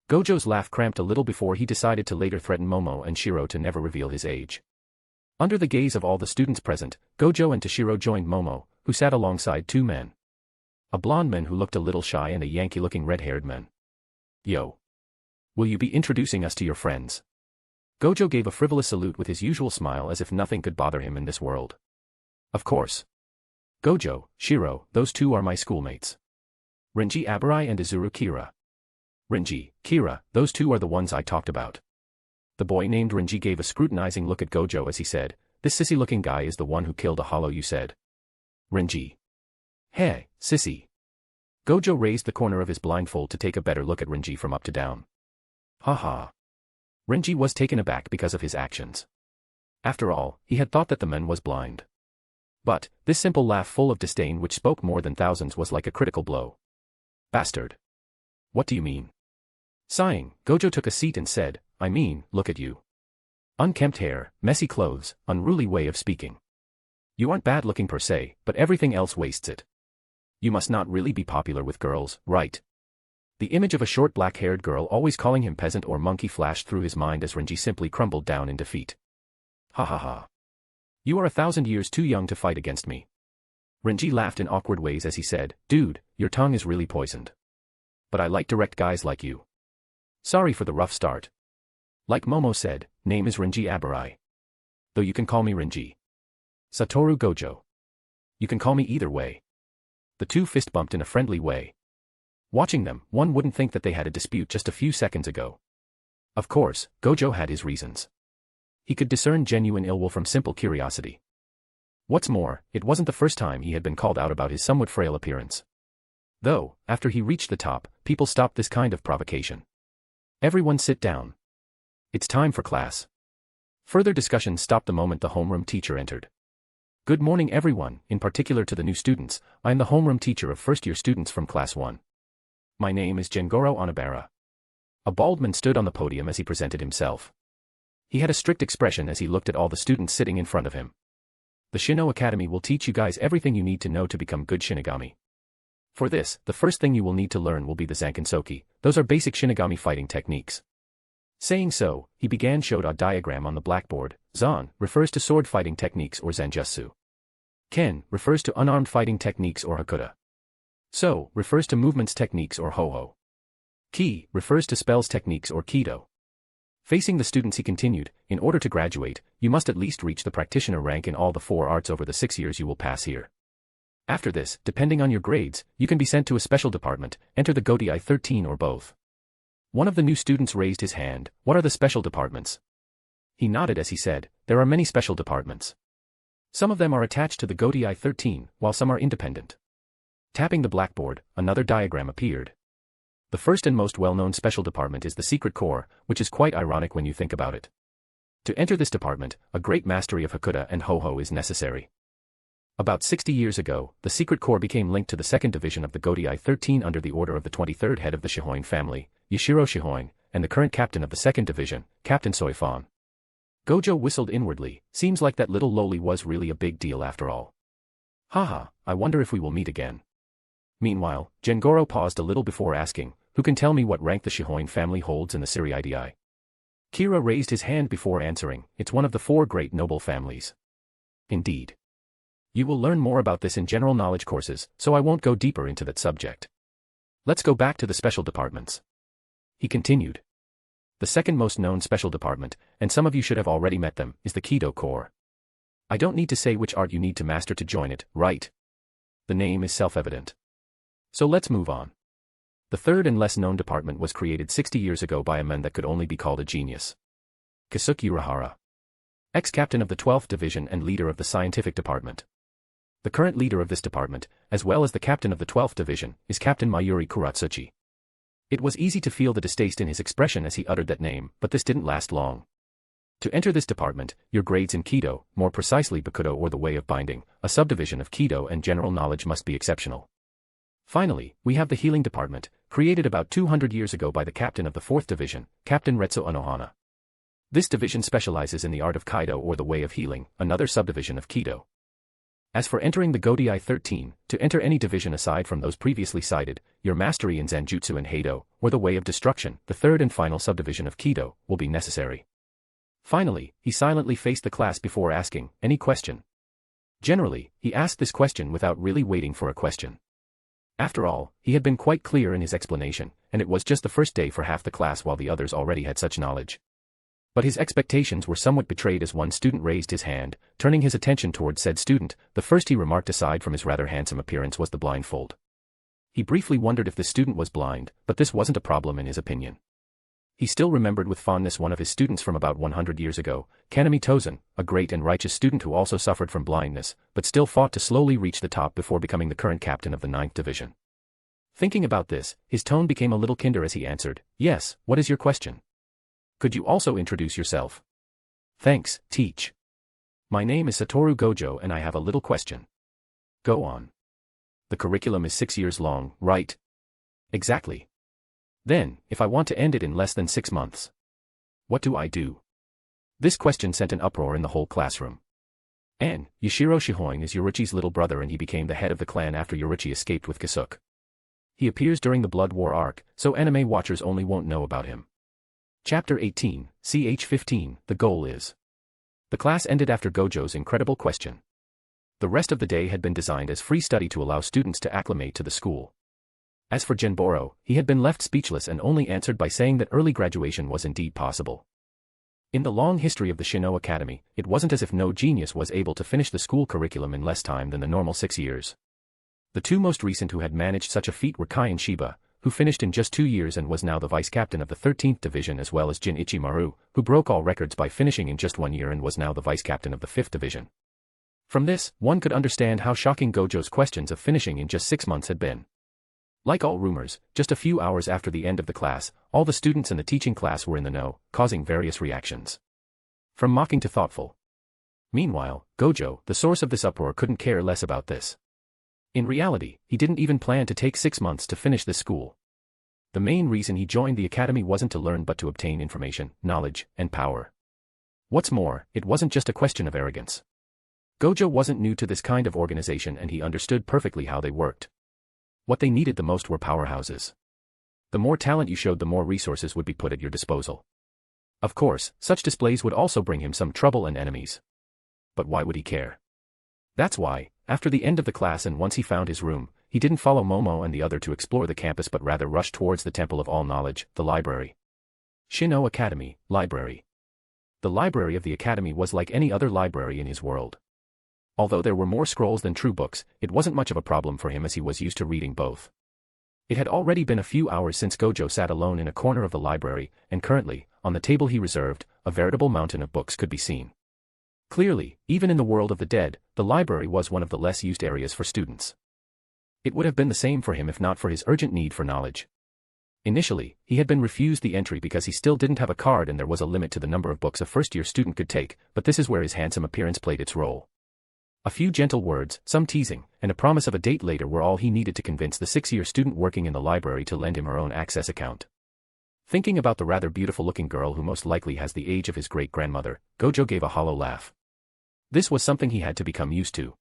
Gojo's laugh cramped a little before he decided to later threaten Momo and Shiro to never reveal his age. Under the gaze of all the students present, Gojo and Toshiro joined Momo, who sat alongside 2 men. A blonde man who looked a little shy and a Yankee-looking red-haired man. Yo. Will you be introducing us to your friends? Gojo gave a frivolous salute with his usual smile as if nothing could bother him in this world. Of course. Gojo, Shiro, those 2 are my schoolmates. Renji Abarai and Izuru Kira. Renji, Kira, those 2 are the ones I talked about. The boy named Renji gave a scrutinizing look at Gojo as he said, this sissy-looking guy is the one who killed a hollow you said. Renji. Hey, sissy. Gojo raised the corner of his blindfold to take a better look at Renji from up to down. Haha. Renji was taken aback because of his actions. After all, he had thought that the man was blind. But, this simple laugh full of disdain which spoke more than thousands was like a critical blow. Bastard. What do you mean? Sighing, Gojo took a seat and said, I mean, look at you. Unkempt hair, messy clothes, unruly way of speaking. You aren't bad looking per se, but everything else wastes it. You must not really be popular with girls, right? The image of a short black-haired girl always calling him peasant or monkey flashed through his mind as Renji simply crumbled down in defeat. Ha ha ha. You are 1,000 years too young to fight against me. Renji laughed in awkward ways as he said, dude, your tongue is really poisoned. But I like direct guys like you. Sorry for the rough start. Like Momo said, name is Renji Abarai. Though you can call me Renji. Sattoru Gojo. You can call me either way. The 2 fist bumped in a friendly way. Watching them, one wouldn't think that they had a dispute just a few seconds ago. Of course, Gojo had his reasons. He could discern genuine ill will from simple curiosity. What's more, it wasn't the first time he had been called out about his somewhat frail appearance. Though, after he reached the top, people stopped this kind of provocation. Everyone sit down. It's time for class. Further discussion stopped the moment the homeroom teacher entered. Good morning everyone, in particular to the new students, I am the homeroom teacher of first-year students from class 1. My name is Gengoro Onabara. A bald man stood on the podium as he presented himself. He had a strict expression as he looked at all the students sitting in front of him. The Shino Academy will teach you guys everything you need to know to become good shinigami. For this, the first thing you will need to learn will be the Zankinsoki, those are basic shinigami fighting techniques. Saying so, he began showed a diagram on the blackboard. Zan refers to sword fighting techniques or Zanjutsu. Ken refers to unarmed fighting techniques or Hakuta. So refers to movements techniques or Ho-Ho. Ki refers to spells techniques or Kido. Facing the students he continued, in order to graduate, you must at least reach the practitioner rank in all the 4 arts over the 6 years you will pass here. After this, depending on your grades, you can be sent to a special department, enter the Goti I-13 or both. One of the new students raised his hand. What are the special departments? He nodded as he said, there are many special departments. Some of them are attached to the Godai 13, while some are independent. Tapping the blackboard, another diagram appeared. The first and most well-known special department is the Secret Corps, which is quite ironic when you think about it. To enter this department, a great mastery of Hakuta and Ho-Ho is necessary. About 60 years ago, the Secret Corps became linked to the 2nd Division of the Godai 13 under the order of the 23rd head of the Shihoin family, Yashiro Shihoin, and the current captain of the 2nd Division, Captain Soifan. Gojo whistled inwardly, seems like that little loli was really a big deal after all. Haha, I wonder if we will meet again. Meanwhile, Gengoro paused a little before asking, who can tell me what rank the Shihoin family holds in the Siriidii? Kira raised his hand before answering, it's one of the 4 great noble families. Indeed. You will learn more about this in general knowledge courses, so I won't go deeper into that subject. Let's go back to the special departments. He continued. The second most known special department, and some of you should have already met them, is the Kido Corps. I don't need to say which art you need to master to join it, right? The name is self-evident. So let's move on. The third and less known department was created 60 years ago by a man that could only be called a genius. Kasuke Urahara. Ex-captain of the 12th Division and leader of the scientific department. The current leader of this department, as well as the captain of the 12th Division, is Captain Mayuri Kuratsuchi. It was easy to feel the distaste in his expression as he uttered that name, but this didn't last long. To enter this department, your grades in Kido, more precisely Bakudo or the way of binding, a subdivision of Kido and general knowledge must be exceptional. Finally, we have the healing department, created about 200 years ago by the captain of the 4th Division, Captain Retsu Anohana. This division specializes in the art of Kaido or the way of healing, another subdivision of Kido. As for entering the Godai 13, to enter any division aside from those previously cited, your mastery in Zanjutsu and Heido, or the way of destruction, the third and final subdivision of Kido, will be necessary. Finally, he silently faced the class before asking, any question? Generally, he asked this question without really waiting for a question. After all, he had been quite clear in his explanation, and it was just the first day for half the class while the others already had such knowledge. But his expectations were somewhat betrayed as one student raised his hand, turning his attention towards said student. The first he remarked aside from his rather handsome appearance was the blindfold. He briefly wondered if the student was blind, but this wasn't a problem in his opinion. He still remembered with fondness one of his students from about 100 years ago, Kanami Tozen, a great and righteous student who also suffered from blindness, but still fought to slowly reach the top before becoming the current captain of the 9th Division. Thinking about this, his tone became a little kinder as he answered, yes, what is your question? Could you also introduce yourself? Thanks, teach. My name is Sattoru Gojo and I have a little question. Go on. The curriculum is 6 years long, right? Exactly. Then, if I want to end it in less than 6 months, what do I do? This question sent an uproar in the whole classroom. And, Yashiro Shihoin is Yoruichi's little brother and he became the head of the clan after Yoruichi escaped with Kasuke. He appears during the Blood War arc, so anime watchers only won't know about him. Chapter 18, ch 15, the goal is. The class ended after Gojo's incredible question. The rest of the day had been designed as free study to allow students to acclimate to the school. As for Genboro, he had been left speechless and only answered by saying that early graduation was indeed possible. In the long history of the Shino Academy, it wasn't as if no genius was able to finish the school curriculum in less time than the normal 6 years. The two most recent who had managed such a feat were Kai and Shiba, who finished in just 2 years and was now the vice-captain of the 13th Division, as well as Jin Ichimaru, who broke all records by finishing in just 1 year and was now the vice-captain of the 5th Division. From this, one could understand how shocking Gojo's questions of finishing in just 6 months had been. Like all rumors, just a few hours after the end of the class, all the students in the teaching class were in the know, causing various reactions. From mocking to thoughtful. Meanwhile, Gojo, the source of this uproar, couldn't care less about this. In reality, he didn't even plan to take 6 months to finish this school. The main reason he joined the academy wasn't to learn but to obtain information, knowledge, and power. What's more, it wasn't just a question of arrogance. Gojo wasn't new to this kind of organization and he understood perfectly how they worked. What they needed the most were powerhouses. The more talent you showed, the more resources would be put at your disposal. Of course, such displays would also bring him some trouble and enemies. But why would he care? That's why, after the end of the class and once he found his room, he didn't follow Momo and the other to explore the campus but rather rushed towards the Temple of All Knowledge, the library. Shino Academy, Library. The library of the academy was like any other library in his world. Although there were more scrolls than true books, it wasn't much of a problem for him as he was used to reading both. It had already been a few hours since Gojo sat alone in a corner of the library, and currently, on the table he reserved, a veritable mountain of books could be seen. Clearly, even in the world of the dead, the library was one of the less used areas for students. It would have been the same for him if not for his urgent need for knowledge. Initially, he had been refused the entry because he still didn't have a card and there was a limit to the number of books a first-year student could take, but this is where his handsome appearance played its role. A few gentle words, some teasing, and a promise of a date later were all he needed to convince the 6-year student working in the library to lend him her own access account. Thinking about the rather beautiful-looking girl who most likely has the age of his great-grandmother, Gojo gave a hollow laugh. This was something he had to become used to.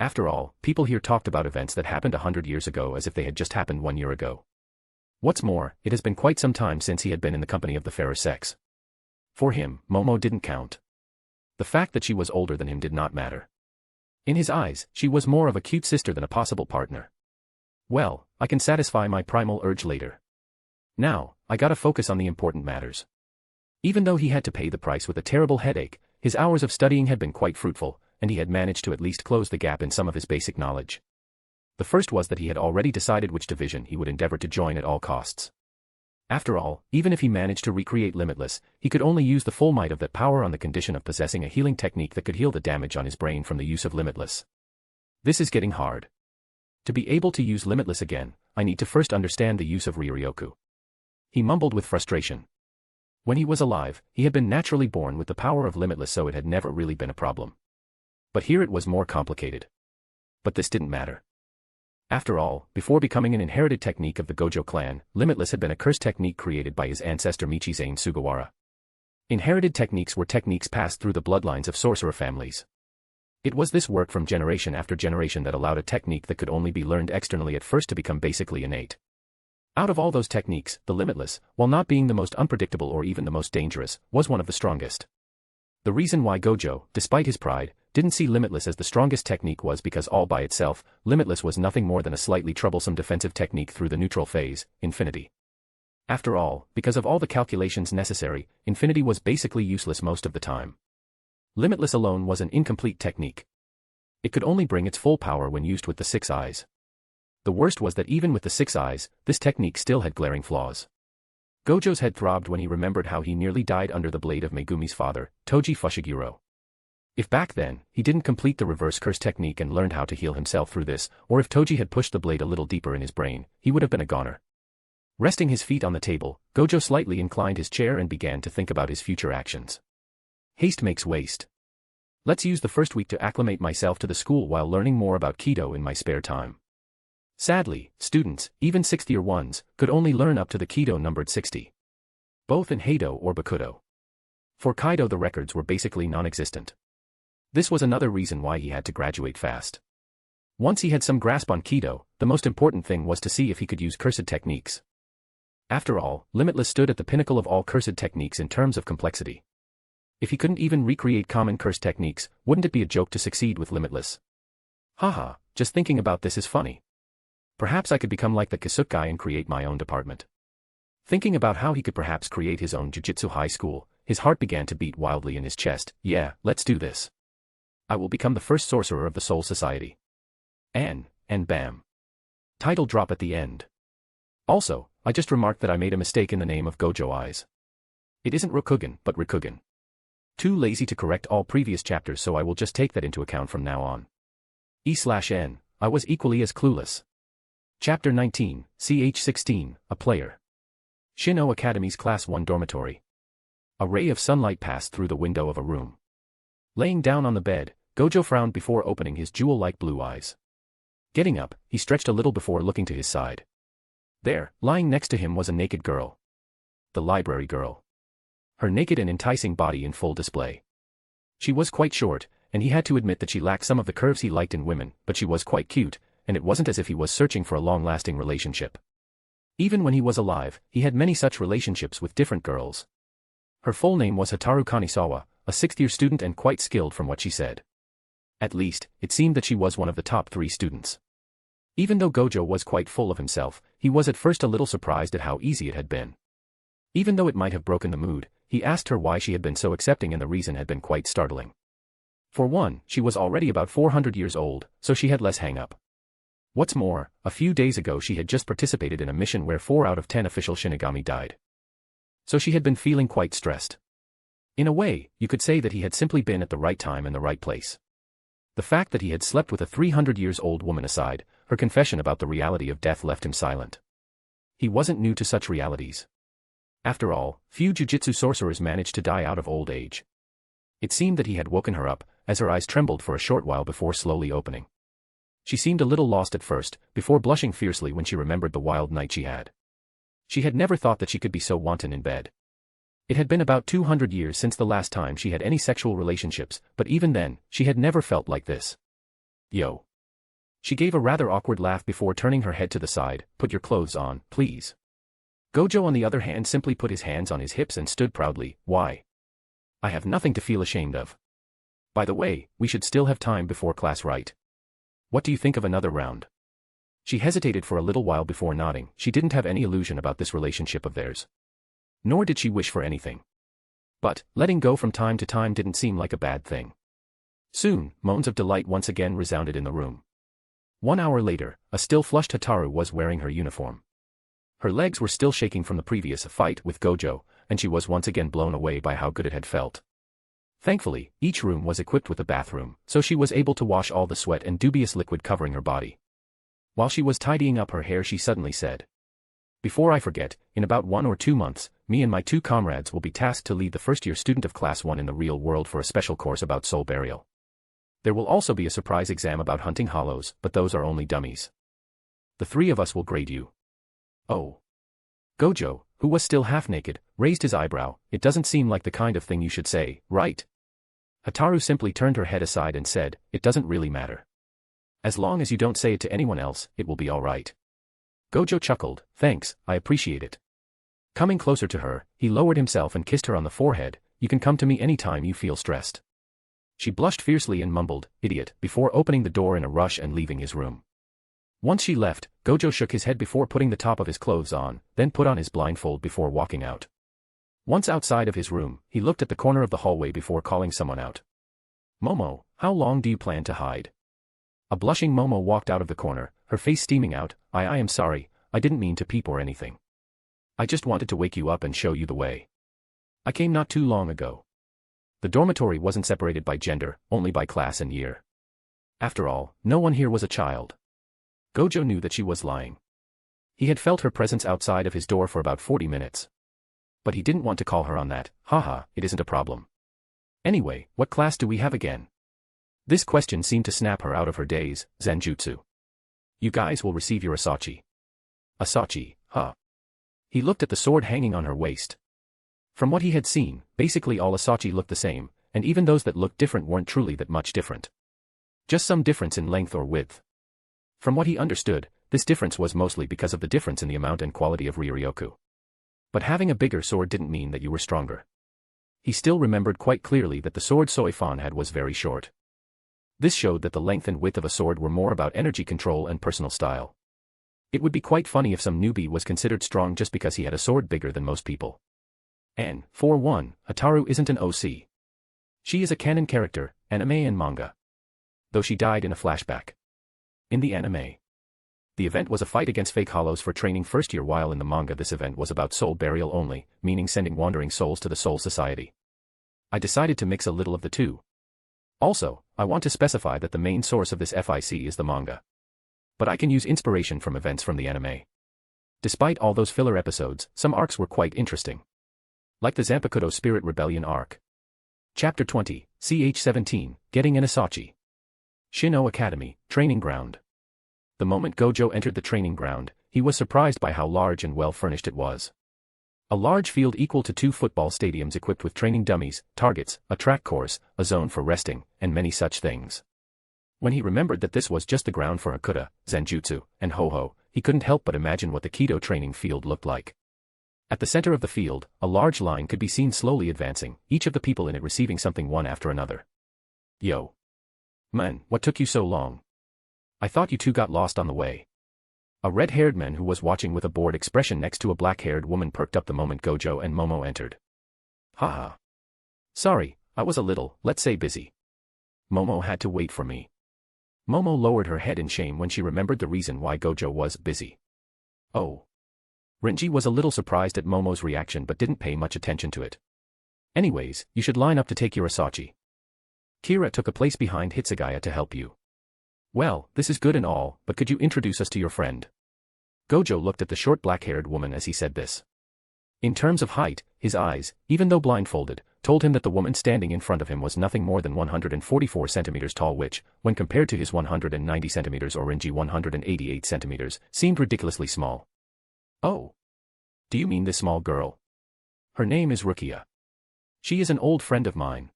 After all, people here talked about events that happened 100 years ago as if they had just happened 1 year ago. What's more, it has been quite some time since he had been in the company of the fairer sex. For him, Momo didn't count. The fact that she was older than him did not matter. In his eyes, she was more of a cute sister than a possible partner. Well, I can satisfy my primal urge later. Now, I gotta focus on the important matters. Even though he had to pay the price with a terrible headache, his hours of studying had been quite fruitful, and he had managed to at least close the gap in some of his basic knowledge. The first was that he had already decided which division he would endeavor to join at all costs. After all, even if he managed to recreate Limitless, he could only use the full might of that power on the condition of possessing a healing technique that could heal the damage on his brain from the use of Limitless. This is getting hard. To be able to use Limitless again, I need to first understand the use of Ryoryoku. He mumbled with frustration. When he was alive, he had been naturally born with the power of Limitless, so it had never really been a problem. But here it was more complicated. But this didn't matter. After all, before becoming an inherited technique of the Gojo clan, Limitless had been a cursed technique created by his ancestor Michizane Sugawara. Inherited techniques were techniques passed through the bloodlines of sorcerer families. It was this work from generation after generation that allowed a technique that could only be learned externally at first to become basically innate. Out of all those techniques, the Limitless, while not being the most unpredictable or even the most dangerous, was one of the strongest. The reason why Gojo, despite his pride, didn't see Limitless as the strongest technique was because all by itself, Limitless was nothing more than a slightly troublesome defensive technique through the neutral phase, Infinity. After all, because of all the calculations necessary, Infinity was basically useless most of the time. Limitless alone was an incomplete technique. It could only bring its full power when used with the 6 eyes. The worst was that even with the 6 eyes, this technique still had glaring flaws. Gojo's head throbbed when he remembered how he nearly died under the blade of Megumi's father, Toji Fushiguro. If back then, he didn't complete the reverse curse technique and learned how to heal himself through this, or if Toji had pushed the blade a little deeper in his brain, he would have been a goner. Resting his feet on the table, Gojo slightly inclined his chair and began to think about his future actions. Haste makes waste. Let's use the first week to acclimate myself to the school while learning more about Kido in my spare time. Sadly, students, even 6th-year ones, could only learn up to the Kido numbered 60. Both in Heido or Bakudo. For Kaido the records were basically non-existent. This was another reason why he had to graduate fast. Once he had some grasp on Kido, the most important thing was to see if he could use cursed techniques. After all, Limitless stood at the pinnacle of all cursed techniques in terms of complexity. If he couldn't even recreate common cursed techniques, wouldn't it be a joke to succeed with Limitless? Haha, just thinking about this is funny. Perhaps I could become like the Kisuke guy and create my own department. Thinking about how he could perhaps create his own jujutsu high school, his heart began to beat wildly in his chest. Yeah, let's do this. I will become the first sorcerer of the Soul Society. And bam. Title drop at the end. Also, I just remarked that I made a mistake in the name of Gojo Eyes. It isn't Rokugan, but Rikugan. Too lazy to correct all previous chapters, so I will just take that into account from now on. E/N, I was equally as clueless. Chapter 19, CH16, A Player. Shin'o Academy's Class 1 dormitory. A ray of sunlight passed through the window of a room. Laying down on the bed, Gojo frowned before opening his jewel-like blue eyes. Getting up, he stretched a little before looking to his side. There, lying next to him was a naked girl. The library girl. Her naked and enticing body in full display. She was quite short, and he had to admit that she lacked some of the curves he liked in women, but she was quite cute, and it wasn't as if he was searching for a long-lasting relationship. Even when he was alive, he had many such relationships with different girls. Her full name was Hataru Kanisawa, a 6th-year student and quite skilled from what she said. At least, it seemed that she was one of the top 3 students. Even though Gojo was quite full of himself, he was at first a little surprised at how easy it had been. Even though it might have broken the mood, he asked her why she had been so accepting, and the reason had been quite startling. For one, she was already about 400 years old, so she had less hang-up. What's more, a few days ago she had just participated in a mission where 4 out of 10 official shinigami died. So she had been feeling quite stressed. In a way, you could say that he had simply been at the right time and the right place. The fact that he had slept with a 300-years-old woman aside, her confession about the reality of death left him silent. He wasn't new to such realities. After all, few jujitsu sorcerers managed to die out of old age. It seemed that he had woken her up, as her eyes trembled for a short while before slowly opening. She seemed a little lost at first, before blushing fiercely when she remembered the wild night she had. She had never thought that she could be so wanton in bed. It had been about 200 years since the last time she had any sexual relationships, but even then, she had never felt like this. Yo. She gave a rather awkward laugh before turning her head to the side. Put your clothes on, please. Gojo on the other hand simply put his hands on his hips and stood proudly. Why? I have nothing to feel ashamed of. By the way, we should still have time before class, right? What do you think of another round? She hesitated for a little while before nodding. She didn't have any illusion about this relationship of theirs. Nor did she wish for anything. But, letting go from time to time didn't seem like a bad thing. Soon, moans of delight once again resounded in the room. 1 hour later, a still flushed Hataru was wearing her uniform. Her legs were still shaking from the previous fight with Gojo, and she was once again blown away by how good it had felt. Thankfully, each room was equipped with a bathroom, so she was able to wash all the sweat and dubious liquid covering her body. While she was tidying up her hair, she suddenly said, "Before I forget, in about 1 or 2 months, me and my 2 comrades will be tasked to lead the first-year student of Class 1 in the real world for a special course about soul burial. There will also be a surprise exam about hunting hollows, but those are only dummies. The 3 of us will grade you." Oh. Gojo, who was still half-naked, raised his eyebrow. "It doesn't seem like the kind of thing you should say, right?" Hataru simply turned her head aside and said, "It doesn't really matter. As long as you don't say it to anyone else, it will be all right." Gojo chuckled. "Thanks, I appreciate it." Coming closer to her, he lowered himself and kissed her on the forehead. "You can come to me any time you feel stressed." She blushed fiercely and mumbled, "Idiot," before opening the door in a rush and leaving his room. Once she left, Gojo shook his head before putting the top of his clothes on, then put on his blindfold before walking out. Once outside of his room, he looked at the corner of the hallway before calling someone out. "Momo, how long do you plan to hide?" A blushing Momo walked out of the corner, her face steaming out. I am sorry, I didn't mean to peep or anything. I just wanted to wake you up and show you the way. I came not too long ago." The dormitory wasn't separated by gender, only by class and year. After all, no one here was a child. Gojo knew that she was lying. He had felt her presence outside of his door for about 40 minutes. But he didn't want to call her on that. Haha, it isn't a problem. Anyway, what class do we have again? This question seemed to snap her out of her daze. Zenjutsu. You guys will receive your Asachi. Asachi, huh? He looked at the sword hanging on her waist. From what he had seen, basically all Asachi looked the same, and even those that looked different weren't truly that much different. Just some difference in length or width. From what he understood, this difference was mostly because of the difference in the amount and quality of Riryoku. But having a bigger sword didn't mean that you were stronger. He still remembered quite clearly that the sword Soifan had was very short. This showed that the length and width of a sword were more about energy control and personal style. It would be quite funny if some newbie was considered strong just because he had a sword bigger than most people. And, for one, Hataru isn't an OC. She is a canon character, anime and manga. Though she died in a flashback. In the anime, the event was a fight against fake hollows for training first year, while in the manga this event was about soul burial only, meaning sending wandering souls to the Soul Society. I decided to mix a little of the two. Also, I want to specify that the main source of this FIC is the manga. But I can use inspiration from events from the anime. Despite all those filler episodes, some arcs were quite interesting. Like the Zanpakuto Spirit Rebellion arc. Chapter 20, CH-17, Getting an Asachi. Shino Academy, Training Ground. The moment Gojo entered the training ground, he was surprised by how large and well-furnished it was. A large field equal to 2 football stadiums equipped with training dummies, targets, a track course, a zone for resting, and many such things. When he remembered that this was just the ground for Hakuta, Zenjutsu, and Ho-Ho, he couldn't help but imagine what the Kido training field looked like. At the center of the field, a large line could be seen slowly advancing, each of the people in it receiving something one after another. Yo. Man, what took you so long? I thought you two got lost on the way. A red-haired man who was watching with a bored expression next to a black-haired woman perked up the moment Gojo and Momo entered. Haha. Sorry, I was a little, let's say, busy. Momo had to wait for me. Momo lowered her head in shame when she remembered the reason why Gojo was busy. Oh. Renji was a little surprised at Momo's reaction but didn't pay much attention to it. Anyways, you should line up to take your Asachi. Kira took a place behind Hitsugaya to help you. Well, this is good and all, but could you introduce us to your friend? Gojo looked at the short black-haired woman as he said this. In terms of height, his eyes, even though blindfolded, told him that the woman standing in front of him was nothing more than 144 centimeters tall which, when compared to his 190 centimeters or Renji 188 centimeters, seemed ridiculously small. Oh. Do you mean this small girl? Her name is Rukia. She is an old friend of mine.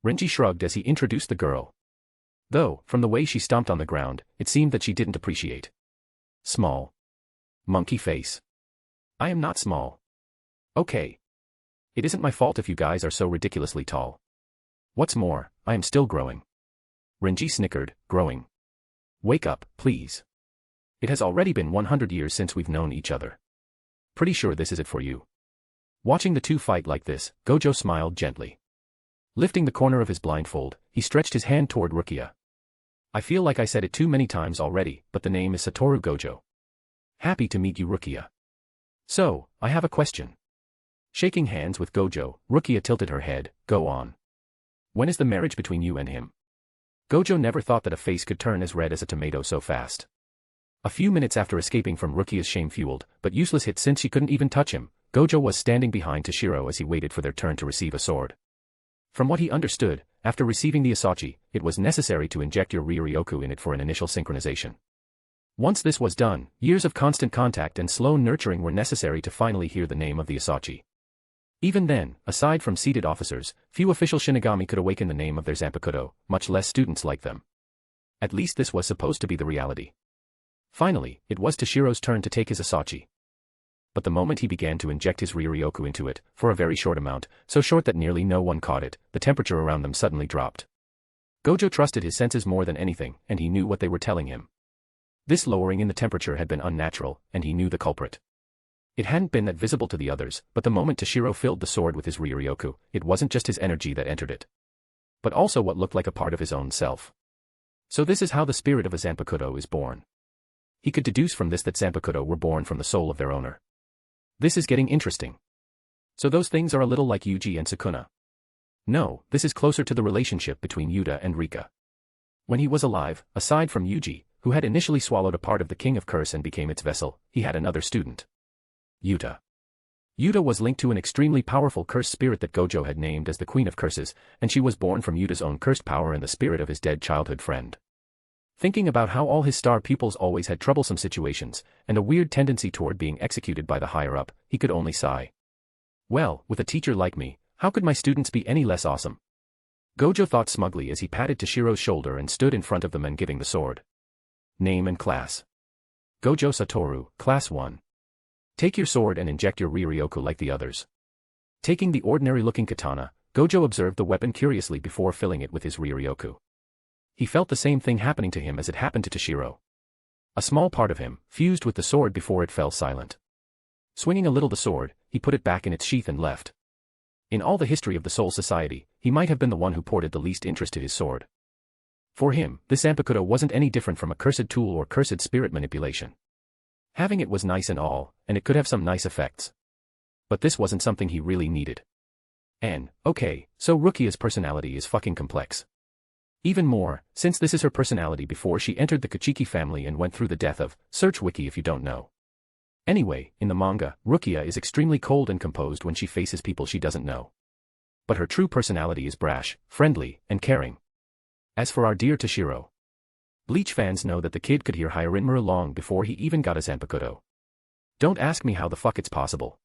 Renji shrugged as he introduced the girl. Though, from the way she stomped on the ground, it seemed that she didn't appreciate. Small. Monkey face. I am not small. Okay. It isn't my fault if you guys are so ridiculously tall. What's more, I am still growing. Renji snickered, growing. Wake up, please. It has already been 100 years since we've known each other. Pretty sure this is it for you. Watching the two fight like this, Gojo smiled gently. Lifting the corner of his blindfold, he stretched his hand toward Rukia. I feel like I said it too many times already, but the name is Sattoru Gojo. Happy to meet you, Rukia. So, I have a question. Shaking hands with Gojo, Rukia tilted her head. Go on. When is the marriage between you and him? Gojo never thought that a face could turn as red as a tomato so fast. A few minutes after escaping from Rukia's shame-fueled, but useless hit since she couldn't even touch him, Gojo was standing behind Toshiro as he waited for their turn to receive a sword. From what he understood, after receiving the Asachi, it was necessary to inject your Riryoku in it for an initial synchronization. Once this was done, years of constant contact and slow nurturing were necessary to finally hear the name of the Asachi. Even then, aside from seated officers, few official shinigami could awaken the name of their Zanpakuto, much less students like them. At least this was supposed to be the reality. Finally, it was Toshiro's turn to take his Asachi. But the moment he began to inject his Riryoku into it, for a very short amount, so short that nearly no one caught it, the temperature around them suddenly dropped. Gojo trusted his senses more than anything, and he knew what they were telling him. This lowering in the temperature had been unnatural, and he knew the culprit. It hadn't been that visible to the others, but the moment Toshiro filled the sword with his Riryoku, it wasn't just his energy that entered it, but also what looked like a part of his own self. So this is how the spirit of a Zanpakuto is born. He could deduce from this that Zanpakuto were born from the soul of their owner. This is getting interesting. So those things are a little like Yuji and Sukuna. No, this is closer to the relationship between Yuta and Rika. When he was alive, aside from Yuji, who had initially swallowed a part of the King of Curse and became its vessel, he had another student. Yuta. Yuta was linked to an extremely powerful cursed spirit that Gojo had named as the Queen of Curses, and she was born from Yuta's own cursed power and the spirit of his dead childhood friend. Thinking about how all his star pupils always had troublesome situations, and a weird tendency toward being executed by the higher-up, he could only sigh. Well, with a teacher like me, how could my students be any less awesome? Gojo thought smugly as he patted Toshiro's shoulder and stood in front of the men giving the sword. Name and class. Gojo Satoru, Class 1. Take your sword and inject your Riryoku like the others. Taking the ordinary-looking katana, Gojo observed the weapon curiously before filling it with his Riryoku. He felt the same thing happening to him as it happened to Toshiro. A small part of him fused with the sword before it fell silent. Swinging a little the sword, he put it back in its sheath and left. In all the history of the Soul Society, he might have been the one who ported the least interest to his sword. For him, this Zanpakuto wasn't any different from a cursed tool or cursed spirit manipulation. Having it was nice and all, and it could have some nice effects. But this wasn't something he really needed. And, okay, so Rukia's personality is fucking complex. Even more, since this is her personality before she entered the Kuchiki family and went through the death of, search wiki if you don't know. Anyway, in the manga, Rukia is extremely cold and composed when she faces people she doesn't know. But her true personality is brash, friendly, and caring. As for our dear Toshiro, Bleach fans know that the kid could hear Hyarinmura long before he even got a Zanpakuto. Don't ask me how the fuck it's possible.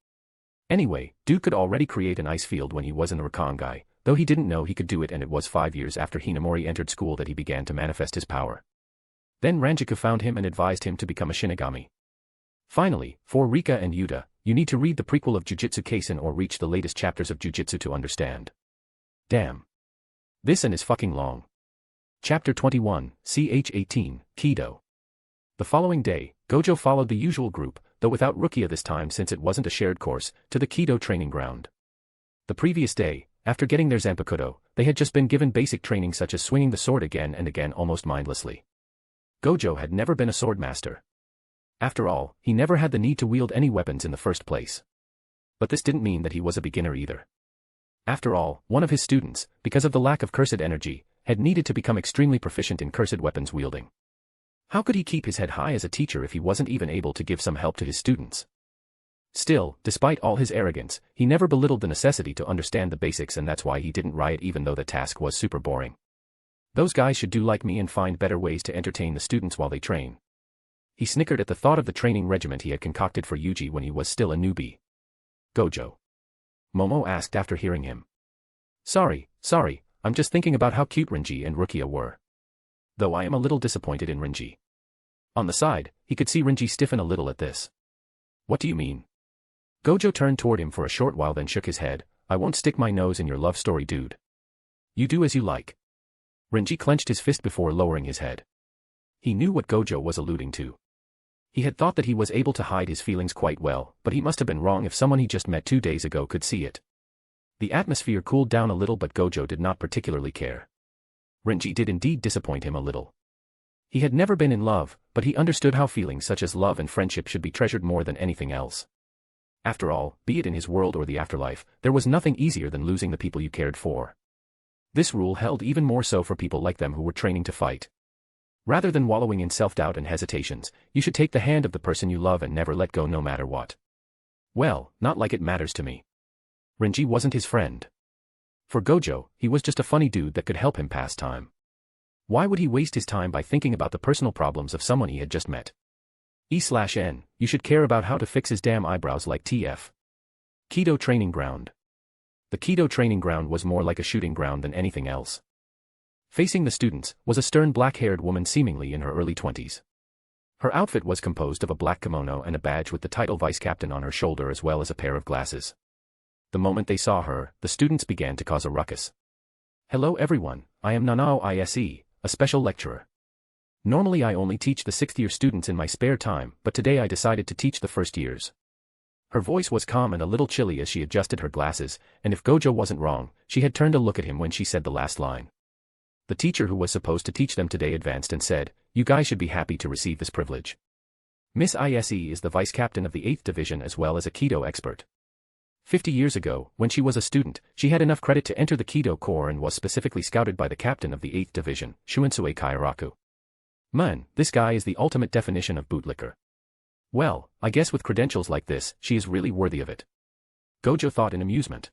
Anyway, dude could already create an ice field when he was in the Rakangai, though he didn't know he could do it, and it was 5 years after Hinamori entered school that he began to manifest his power. Then Ranjaku found him and advised him to become a shinigami. Finally, for Rika and Yuta, you need to read the prequel of Jujutsu Kaisen or reach the latest chapters of Jujutsu to understand. Damn. This and is fucking long. Chapter 21, ch 18, Kido. The following day, Gojo followed the usual group, though without Rukia this time since it wasn't a shared course, to the Kido training ground. The previous day, after getting their Zanpakuto, they had just been given basic training such as swinging the sword again and again almost mindlessly. Gojo had never been a sword master. After all, he never had the need to wield any weapons in the first place. But this didn't mean that he was a beginner either. After all, one of his students, because of the lack of cursed energy, had needed to become extremely proficient in cursed weapons wielding. How could he keep his head high as a teacher if he wasn't even able to give some help to his students? Still, despite all his arrogance, he never belittled the necessity to understand the basics, and that's why he didn't riot even though the task was super boring. Those guys should do like me and find better ways to entertain the students while they train. He snickered at the thought of the training regiment he had concocted for Yuji when he was still a newbie. Gojo? Momo asked after hearing him. Sorry, I'm just thinking about how cute Renji and Rukia were. Though I am a little disappointed in Renji. On the side, he could see Renji stiffen a little at this. What do you mean? Gojo turned toward him for a short while then shook his head. I won't stick my nose in your love story, dude. You do as you like. Renji clenched his fist before lowering his head. He knew what Gojo was alluding to. He had thought that he was able to hide his feelings quite well, but he must have been wrong if someone he just met 2 days ago could see it. The atmosphere cooled down a little, but Gojo did not particularly care. Renji did indeed disappoint him a little. He had never been in love, but he understood how feelings such as love and friendship should be treasured more than anything else. After all, be it in his world or the afterlife, there was nothing easier than losing the people you cared for. This rule held even more so for people like them who were training to fight. Rather than wallowing in self-doubt and hesitations, you should take the hand of the person you love and never let go no matter what. Well, not like it matters to me. Renji wasn't his friend. For Gojo, he was just a funny dude that could help him pass time. Why would he waste his time by thinking about the personal problems of someone he had just met? E/N, you should care about how to fix his damn eyebrows like TF. Kido Training Ground. The Kido Training Ground was more like a shooting ground than anything else. Facing the students was a stern black-haired woman seemingly in her early 20s. Her outfit was composed of a black kimono and a badge with the title vice captain on her shoulder as well as a pair of glasses. The moment they saw her, the students began to cause a ruckus. Hello everyone, I am Nanao Ise, a special lecturer. Normally I only teach the 6th-year students in my spare time, but today I decided to teach the 1st years. Her voice was calm and a little chilly as she adjusted her glasses, and if Gojo wasn't wrong, she had turned to look at him when she said the last line. The teacher who was supposed to teach them today advanced and said, "You guys should be happy to receive this privilege. Miss Ise is the vice captain of the 8th Division as well as a Kido expert. 50 years ago, when she was a student, she had enough credit to enter the Kido Corps and was specifically scouted by the captain of the 8th Division, Shunsue Kairaku. Man, this guy is the ultimate definition of bootlicker. Well, I guess with credentials like this, she is really worthy of it." Gojo thought in amusement.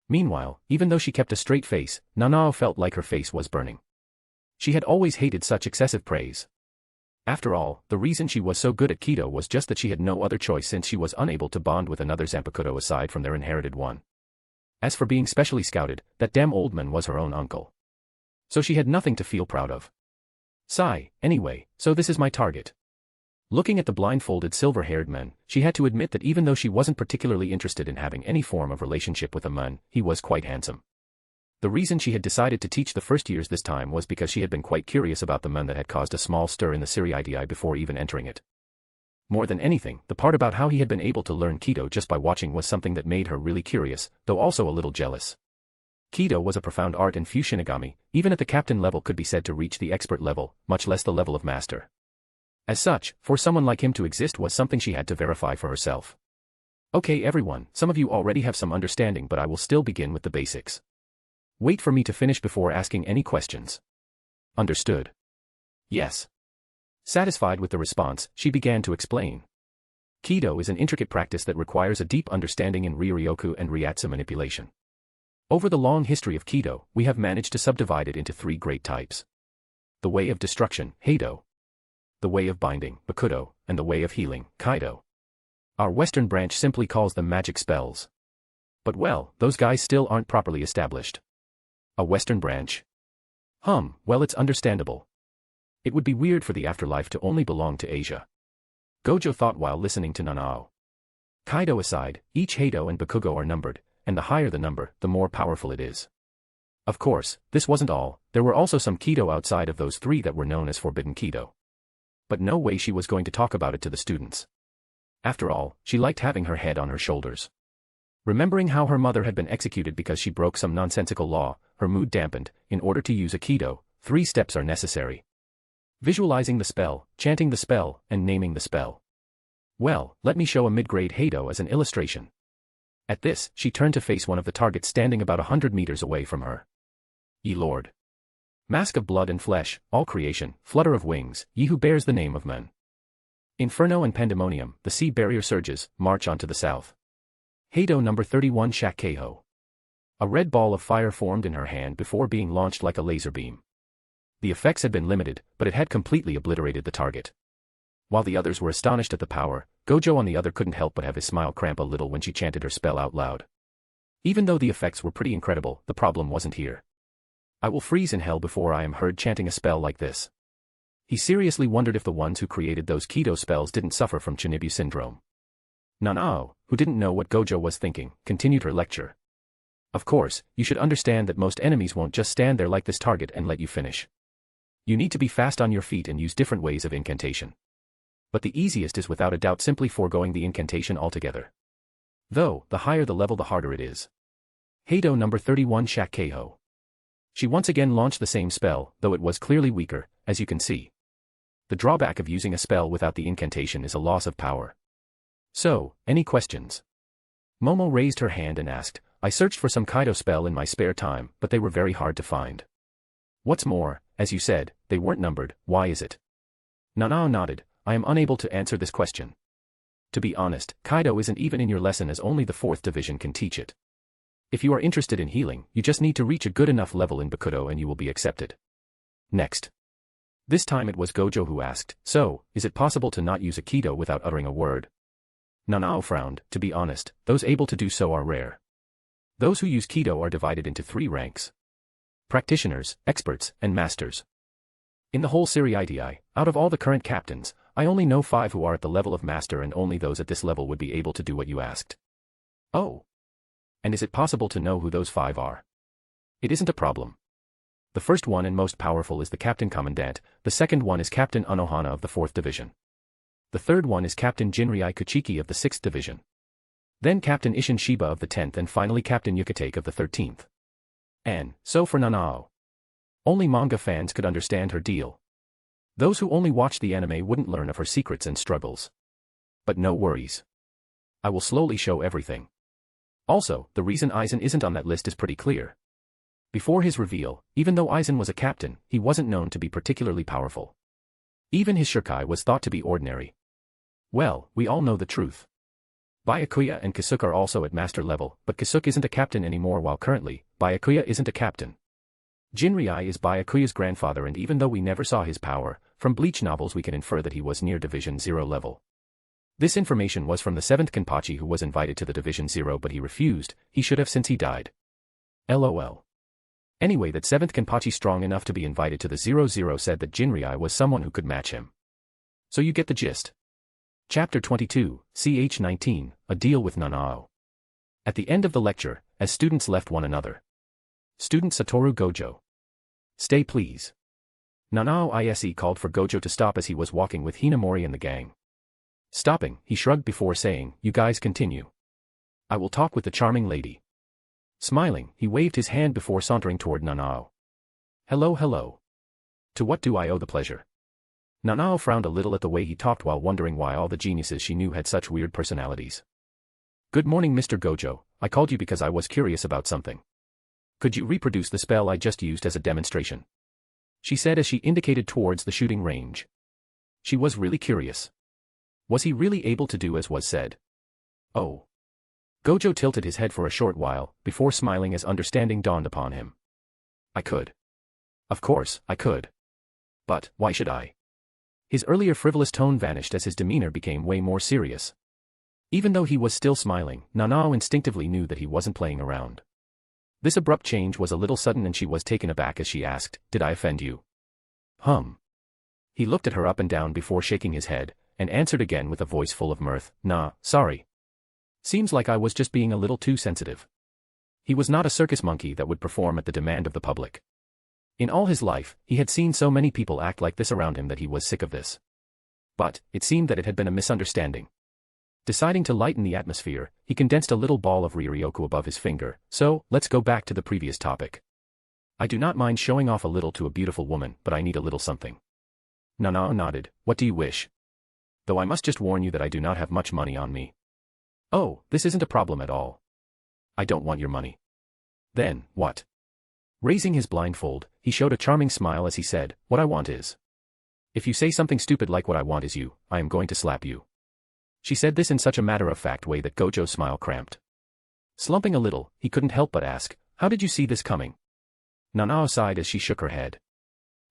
Meanwhile, even though she kept a straight face, Nanao felt like her face was burning. She had always hated such excessive praise. After all, the reason she was so good at Kido was just that she had no other choice since she was unable to bond with another Zanpakuto aside from their inherited one. As for being specially scouted, that damn old man was her own uncle. So she had nothing to feel proud of. Sigh, anyway, so this is my target. Looking at the blindfolded silver-haired man, she had to admit that even though she wasn't particularly interested in having any form of relationship with a man, he was quite handsome. The reason she had decided to teach the 1st years this time was because she had been quite curious about the man that had caused a small stir in the Siriidii before even entering it. More than anything, the part about how he had been able to learn Kido just by watching was something that made her really curious, though also a little jealous. Kido was a profound art and few shinigami, even at the captain level, could be said to reach the expert level, much less the level of master. As such, for someone like him to exist was something she had to verify for herself. Okay everyone, some of you already have some understanding, but I will still begin with the basics. Wait for me to finish before asking any questions. Understood? Yes. Satisfied with the response, she began to explain. Kido is an intricate practice that requires a deep understanding in Ryoryoku and Ryatsu manipulation. Over the long history of Kido, we have managed to subdivide it into 3 great types. The way of destruction, Heido. The way of binding, Bakudo, and the way of healing, Kaido. Our Western branch simply calls them magic spells. But well, those guys still aren't properly established. A Western branch? Well, it's understandable. It would be weird for the afterlife to only belong to Asia. Gojo thought while listening to Nanao. Kaido aside, each Heido and Bakugo are numbered, and the higher the number, the more powerful it is. Of course, this wasn't all, there were also some Kido outside of those 3 that were known as Forbidden Kido. But no way she was going to talk about it to the students. After all, she liked having her head on her shoulders. Remembering how her mother had been executed because she broke some nonsensical law, her mood dampened. In order to use a Kido, 3 steps are necessary. Visualizing the spell, chanting the spell, and naming the spell. Well, let me show a mid-grade Hado as an illustration. At this, she turned to face one of the targets standing about 100 meters away from her. Ye Lord. Mask of blood and flesh, all creation, flutter of wings, ye who bears the name of men. Inferno and pandemonium, the sea barrier surges, march on to the south. Hado number 31 Shakeho. A red ball of fire formed in her hand before being launched like a laser beam. The effects had been limited, but it had completely obliterated the target. While the others were astonished at the power, Gojo on the other couldn't help but have his smile cramp a little when she chanted her spell out loud. Even though the effects were pretty incredible, the problem wasn't here. I will freeze in hell before I am heard chanting a spell like this. He seriously wondered if the ones who created those Kido spells didn't suffer from Chinibu syndrome. Nanao, who didn't know what Gojo was thinking, continued her lecture. Of course, you should understand that most enemies won't just stand there like this target and let you finish. You need to be fast on your feet and use different ways of incantation. But the easiest is without a doubt simply foregoing the incantation altogether. Though, the higher the level the harder it is. Hado number 31 Shakeho. She once again launched the same spell, though it was clearly weaker, as you can see. The drawback of using a spell without the incantation is a loss of power. So, any questions? Momo raised her hand and asked, I searched for some Kaido spell in my spare time, but they were very hard to find. What's more, as you said, they weren't numbered, why is it? Nanao nodded, I am unable to answer this question. To be honest, Kaido isn't even in your lesson as only the 4th division can teach it. If you are interested in healing, you just need to reach a good enough level in Bakudo and you will be accepted. Next. This time it was Gojo who asked, so, is it possible to not use a Kido without uttering a word? Nanao frowned, to be honest, those able to do so are rare. Those who use Kido are divided into 3 ranks. Practitioners, experts, and masters. In the whole Seriidii, out of all the current captains, I only know 5 who are at the level of master and only those at this level would be able to do what you asked. Oh. And is it possible to know who those 5 are? It isn't a problem. The first one and most powerful is the Captain Commandant, the second one is Captain Unohana of the 4th Division. The third one is Captain Jinrei Kuchiki of the 6th Division. Then Captain Ishin Shiba of the 10th and finally Captain Yukitake of the 13th. And, so for Nanao. Only manga fans could understand her deal. Those who only watched the anime wouldn't learn of her secrets and struggles. But no worries. I will slowly show everything. Also, the reason Aizen isn't on that list is pretty clear. Before his reveal, even though Aizen was a captain, he wasn't known to be particularly powerful. Even his shurikai was thought to be ordinary. Well, we all know the truth. Byakuya and Kisuke are also at master level, but Kisuke isn't a captain anymore while currently, Byakuya isn't a captain. Jinrei is Byakuya's grandfather and even though we never saw his power, from Bleach novels we can infer that he was near Division 0 level. This information was from the 7th Kenpachi who was invited to the Division 0 but he refused, he should have since he died. LOL. Anyway, that 7th Kenpachi strong enough to be invited to the 00 said that Jinrei was someone who could match him. So you get the gist. Chapter 22, CH 19, A Deal with Nanao. At the end of the lecture, as students left one another. Student Sattoru Gojo. Stay please. Nanao Ise called for Gojo to stop as he was walking with Hinamori and the gang. Stopping, he shrugged before saying, you guys continue. I will talk with the charming lady. Smiling, he waved his hand before sauntering toward Nanao. Hello. To what do I owe the pleasure? Nanao frowned a little at the way he talked while wondering why all the geniuses she knew had such weird personalities. Good morning Mr. Gojo, I called you because I was curious about something. Could you reproduce the spell I just used as a demonstration? She said as she indicated towards the shooting range. She was really curious. Was he really able to do as was said? Oh. Gojo tilted his head for a short while, before smiling as understanding dawned upon him. I could. Of course, I could. But, why should I? His earlier frivolous tone vanished as his demeanor became way more serious. Even though he was still smiling, Nanao instinctively knew that he wasn't playing around. This abrupt change was a little sudden and she was taken aback as she asked, did I offend you? He looked at her up and down before shaking his head, and answered again with a voice full of mirth, nah, sorry. Seems like I was just being a little too sensitive. He was not a circus monkey that would perform at the demand of the public. In all his life, he had seen so many people act like this around him that he was sick of this. But, it seemed that it had been a misunderstanding. Deciding to lighten the atmosphere, he condensed a little ball of Riryoku above his finger, so, let's go back to the previous topic. I do not mind showing off a little to a beautiful woman, but I need a little something. Nanao nodded, what do you wish? Though I must just warn you that I do not have much money on me. Oh, this isn't a problem at all. I don't want your money. Then, what? Raising his blindfold, he showed a charming smile as he said, what I want is. If you say something stupid like what I want is you, I am going to slap you. She said this in such a matter-of-fact way that Gojo's smile cramped. Slumping a little, he couldn't help but ask, how did you see this coming? Nanao sighed as she shook her head.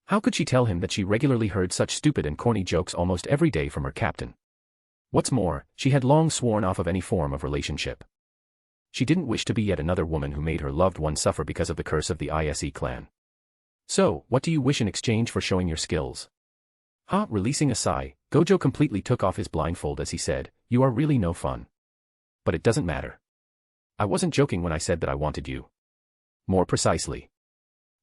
How could she tell him that she regularly heard such stupid and corny jokes almost every day from her captain? What's more, she had long sworn off of any form of relationship. She didn't wish to be yet another woman who made her loved one suffer because of the curse of the ISE clan. So, what do you wish in exchange for showing your skills? Releasing a sigh, Gojo completely took off his blindfold as he said, you are really no fun. But it doesn't matter. I wasn't joking when I said that I wanted you. More precisely.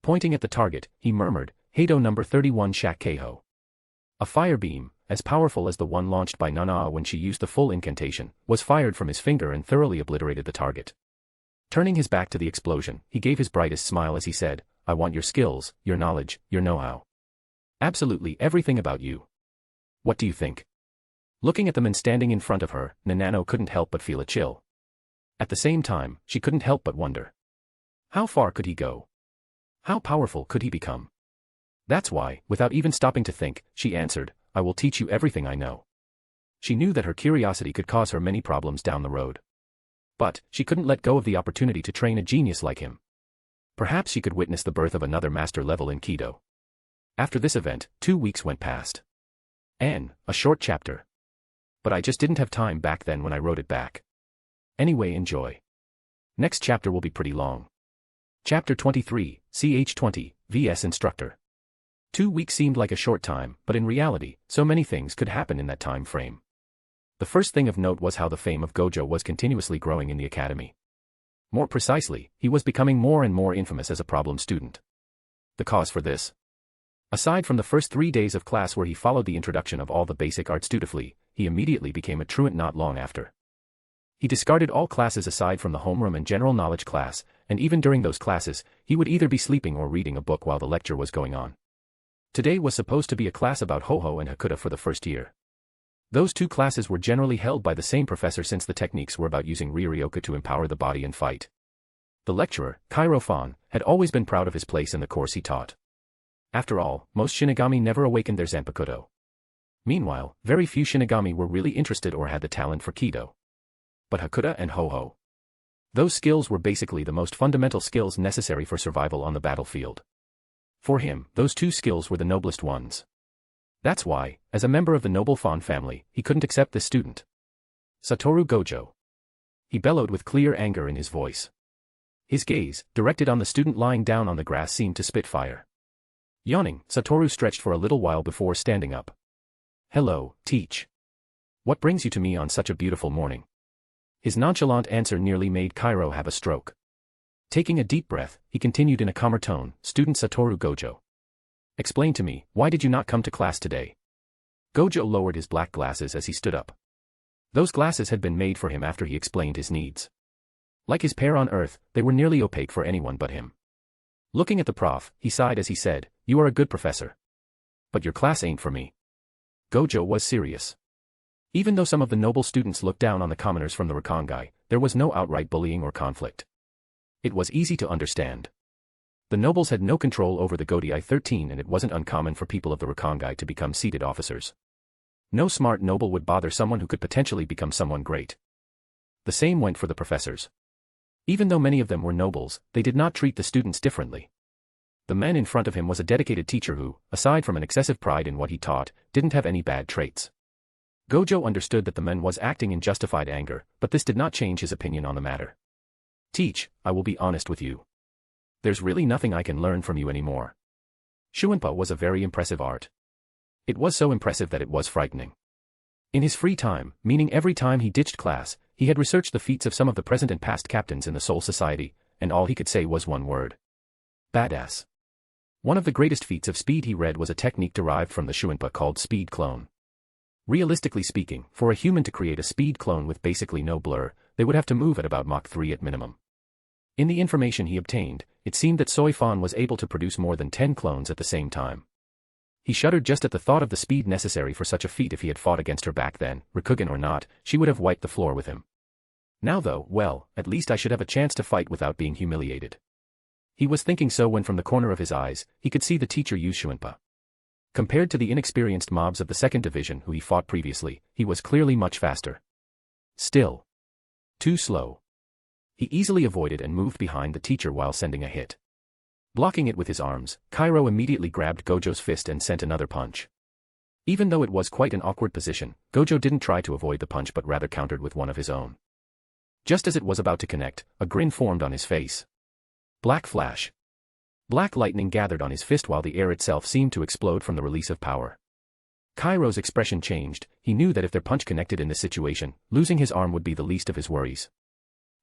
Pointing at the target, he murmured, Heido number 31 Shakkeiho. A fire beam, as powerful as the one launched by Nanao when she used the full incantation, was fired from his finger and thoroughly obliterated the target. Turning his back to the explosion, he gave his brightest smile as he said, I want your skills, your knowledge, your know-how. Absolutely everything about you. What do you think? Looking at the man standing in front of her, Nanao couldn't help but feel a chill. At the same time, she couldn't help but wonder. How far could he go? How powerful could he become? That's why, without even stopping to think, she answered, I will teach you everything I know. She knew that her curiosity could cause her many problems down the road. But, she couldn't let go of the opportunity to train a genius like him. Perhaps she could witness the birth of another master level in Kido. After this event, 2 weeks went past. A short chapter. But I just didn't have time back then when I wrote it back. Anyway, enjoy. Next chapter will be pretty long. Chapter 23, CH20, vs Instructor. 2 weeks seemed like a short time, but in reality, so many things could happen in that time frame. The first thing of note was how the fame of Gojo was continuously growing in the academy. More precisely, he was becoming more and more infamous as a problem student. The cause for this? Aside from the first 3 days of class where he followed the introduction of all the basic arts dutifully, he immediately became a truant not long after. He discarded all classes aside from the homeroom and general knowledge class, and even during those classes, he would either be sleeping or reading a book while the lecture was going on. Today was supposed to be a class about Ho-Ho and Hakuta for the first year. Those two classes were generally held by the same professor since the techniques were about using Riryoku to empower the body and fight. The lecturer, Kairo-fan, had always been proud of his place in the course he taught. After all, most shinigami never awakened their Zanpakuto. Meanwhile, very few shinigami were really interested or had the talent for Kido. But Hakuta and Ho-Ho. Those skills were basically the most fundamental skills necessary for survival on the battlefield. For him, those two skills were the noblest ones. That's why, as a member of the noble Fan family, he couldn't accept this student. Sattoru Gojo. He bellowed with clear anger in his voice. His gaze, directed on the student lying down on the grass, seemed to spit fire. Yawning, Sattoru stretched for a little while before standing up. Hello, teach. What brings you to me on such a beautiful morning? His nonchalant answer nearly made Kairo have a stroke. Taking a deep breath, he continued in a calmer tone, Student Sattoru Gojo. Explain to me, why did you not come to class today? Gojo lowered his black glasses as he stood up. Those glasses had been made for him after he explained his needs. Like his pair on Earth, they were nearly opaque for anyone but him. Looking at the prof, he sighed as he said, You are a good professor. But your class ain't for me. Gojo was serious. Even though some of the noble students looked down on the commoners from the Rakangai, there was no outright bullying or conflict. It was easy to understand. The nobles had no control over the Godii 13 and it wasn't uncommon for people of the Rakangai to become seated officers. No smart noble would bother someone who could potentially become someone great. The same went for the professors. Even though many of them were nobles, they did not treat the students differently. The man in front of him was a dedicated teacher who, aside from an excessive pride in what he taught, didn't have any bad traits. Gojo understood that the man was acting in justified anger, but this did not change his opinion on the matter. Teach, I will be honest with you. There's really nothing I can learn from you anymore. Shuinpa was a very impressive art. It was so impressive that it was frightening. In his free time, meaning every time he ditched class, he had researched the feats of some of the present and past captains in the Soul Society, and all he could say was one word. Badass. One of the greatest feats of speed he read was a technique derived from the Shuinpa called speed clone. Realistically speaking, for a human to create a speed clone with basically no blur, they would have to move at about Mach 3 at minimum. In the information he obtained, it seemed that Soifan was able to produce more than 10 clones at the same time. He shuddered just at the thought of the speed necessary for such a feat. If he had fought against her back then, Rikugan or not, she would have wiped the floor with him. Now though, well, at least I should have a chance to fight without being humiliated. He was thinking so when from the corner of his eyes, he could see the teacher use Shuinpa. Compared to the inexperienced mobs of the second division who he fought previously, he was clearly much faster. Still. Too slow. He easily avoided and moved behind the teacher while sending a hit. Blocking it with his arms, Kairo immediately grabbed Gojo's fist and sent another punch. Even though it was quite an awkward position, Gojo didn't try to avoid the punch but rather countered with one of his own. Just as it was about to connect, a grin formed on his face. Black flash. Black lightning gathered on his fist while the air itself seemed to explode from the release of power. Kairo's expression changed. He knew that if their punch connected in this situation, losing his arm would be the least of his worries.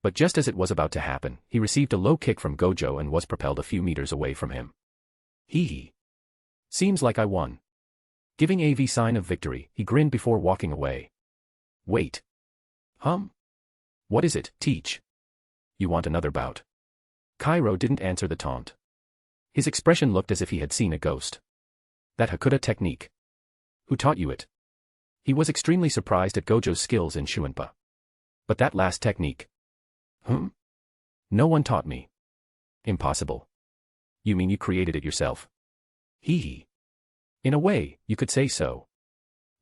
But just as it was about to happen, he received a low kick from Gojo and was propelled a few meters away from him. Hee. Seems like I won. Giving a sign of victory, he grinned before walking away. Wait. What is it, teach? You want another bout? Kairo didn't answer the taunt. His expression looked as if he had seen a ghost. That Hakuda technique. Who taught you it? He was extremely surprised at Gojo's skills in Shuinpa. But that last technique. No one taught me. Impossible. You mean you created it yourself? Hee. In a way, you could say so.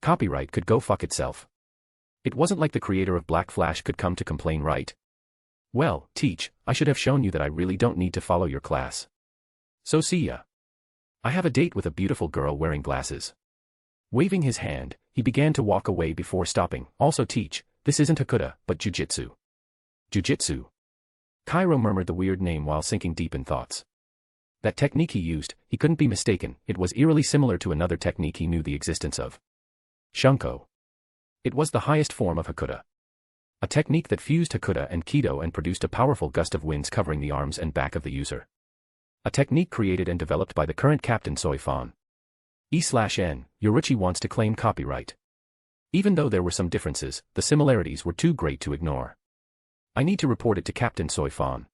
Copyright could go fuck itself. It wasn't like the creator of Black Flash could come to complain, right? Well, teach, I should have shown you that I really don't need to follow your class. So see ya. I have a date with a beautiful girl wearing glasses. Waving his hand, he began to walk away before stopping. Also teach, this isn't Hakuda, but Jujitsu. Jujitsu? Kairo murmured the weird name while sinking deep in thoughts. That technique he used, he couldn't be mistaken, it was eerily similar to another technique he knew the existence of. Shunko. It was the highest form of Hakuda. A technique that fused Hakuda and Kido and produced a powerful gust of winds covering the arms and back of the user. A technique created and developed by the current captain Soifan. E/N, Yoruichi wants to claim copyright. Even though there were some differences, the similarities were too great to ignore. I need to report it to Captain Soifan.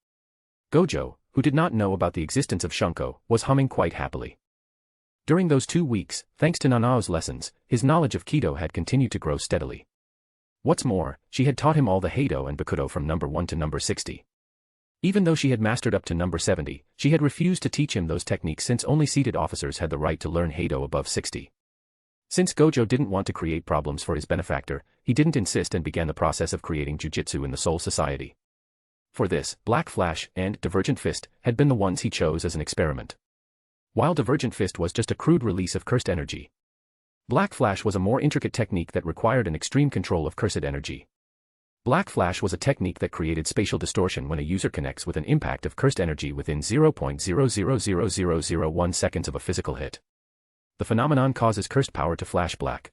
Gojo, who did not know about the existence of Shunko, was humming quite happily. During those 2 weeks, thanks to Nanao's lessons, his knowledge of Kido had continued to grow steadily. What's more, she had taught him all the Heido and Bakudo from number 1 to number 60. Even though she had mastered up to number 70, she had refused to teach him those techniques since only seated officers had the right to learn Heido above 60. Since Gojo didn't want to create problems for his benefactor, he didn't insist and began the process of creating jujitsu in the Soul Society. For this, Black Flash and Divergent Fist had been the ones he chose as an experiment. While Divergent Fist was just a crude release of cursed energy, Black Flash was a more intricate technique that required an extreme control of cursed energy. Black Flash was a technique that created spatial distortion when a user connects with an impact of cursed energy within 0.000001 seconds of a physical hit. The phenomenon causes cursed power to flash black.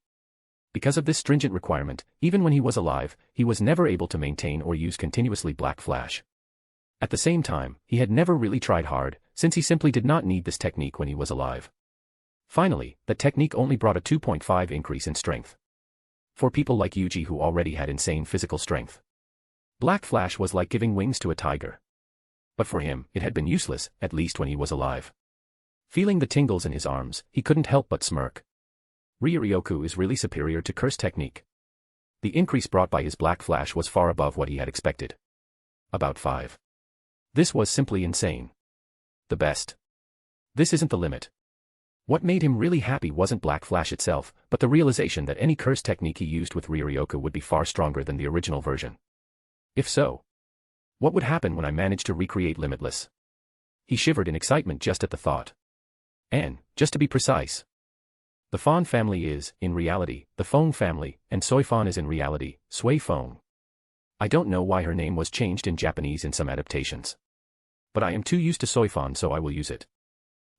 Because of this stringent requirement, even when he was alive, he was never able to maintain or use continuously Black Flash. At the same time, he had never really tried hard, since he simply did not need this technique when he was alive. Finally, that technique only brought a 2.5 increase in strength. For people like Yuji who already had insane physical strength, Black Flash was like giving wings to a tiger. But for him, it had been useless, at least when he was alive. Feeling the tingles in his arms, he couldn't help but smirk. Ryuryoku is really superior to curse technique. The increase brought by his Black Flash was far above what he had expected. About 5. This was simply insane. The best. This isn't the limit. What made him really happy wasn't Black Flash itself, but the realization that any curse technique he used with Ryuryoku would be far stronger than the original version. If so, what would happen when I managed to recreate Limitless? He shivered in excitement just at the thought. And, just to be precise, the Fan family is, in reality, the Feng family, and Soifan is in reality, Sui Feng. I don't know why her name was changed in Japanese in some adaptations. But I am too used to Soifan, so I will use it.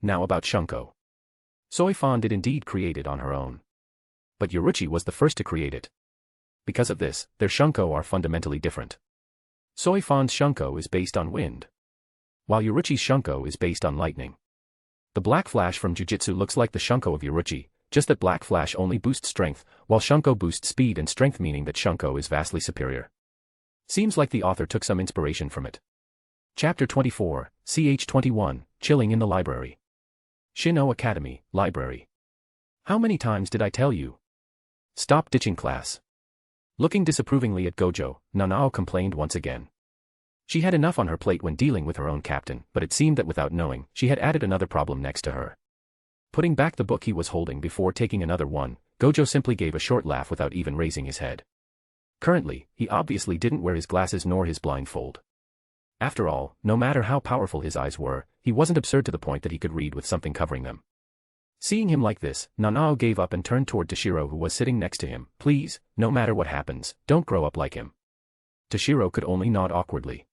Now about Shunko. Soifan did indeed create it on her own. But Yoruichi was the first to create it. Because of this, their Shunko are fundamentally different. Soifan's Shunko is based on wind, while Yoruichi's Shunko is based on lightning. The Black Flash from Jujitsu looks like the Shunko of Yoruichi, just that Black Flash only boosts strength, while Shunko boosts speed and strength, meaning that Shunko is vastly superior. Seems like the author took some inspiration from it. Chapter 24, ch 21, Chilling in the Library. Shin-O Academy, Library. How many times did I tell you? Stop ditching class. Looking disapprovingly at Gojo, Nanao complained once again. She had enough on her plate when dealing with her own captain, but it seemed that without knowing, she had added another problem next to her. Putting back the book he was holding before taking another one, Gojo simply gave a short laugh without even raising his head. Currently, he obviously didn't wear his glasses nor his blindfold. After all, no matter how powerful his eyes were, he wasn't absurd to the point that he could read with something covering them. Seeing him like this, Nanao gave up and turned toward Toshiro, who was sitting next to him. Please, no matter what happens, don't grow up like him. Toshiro could only nod awkwardly.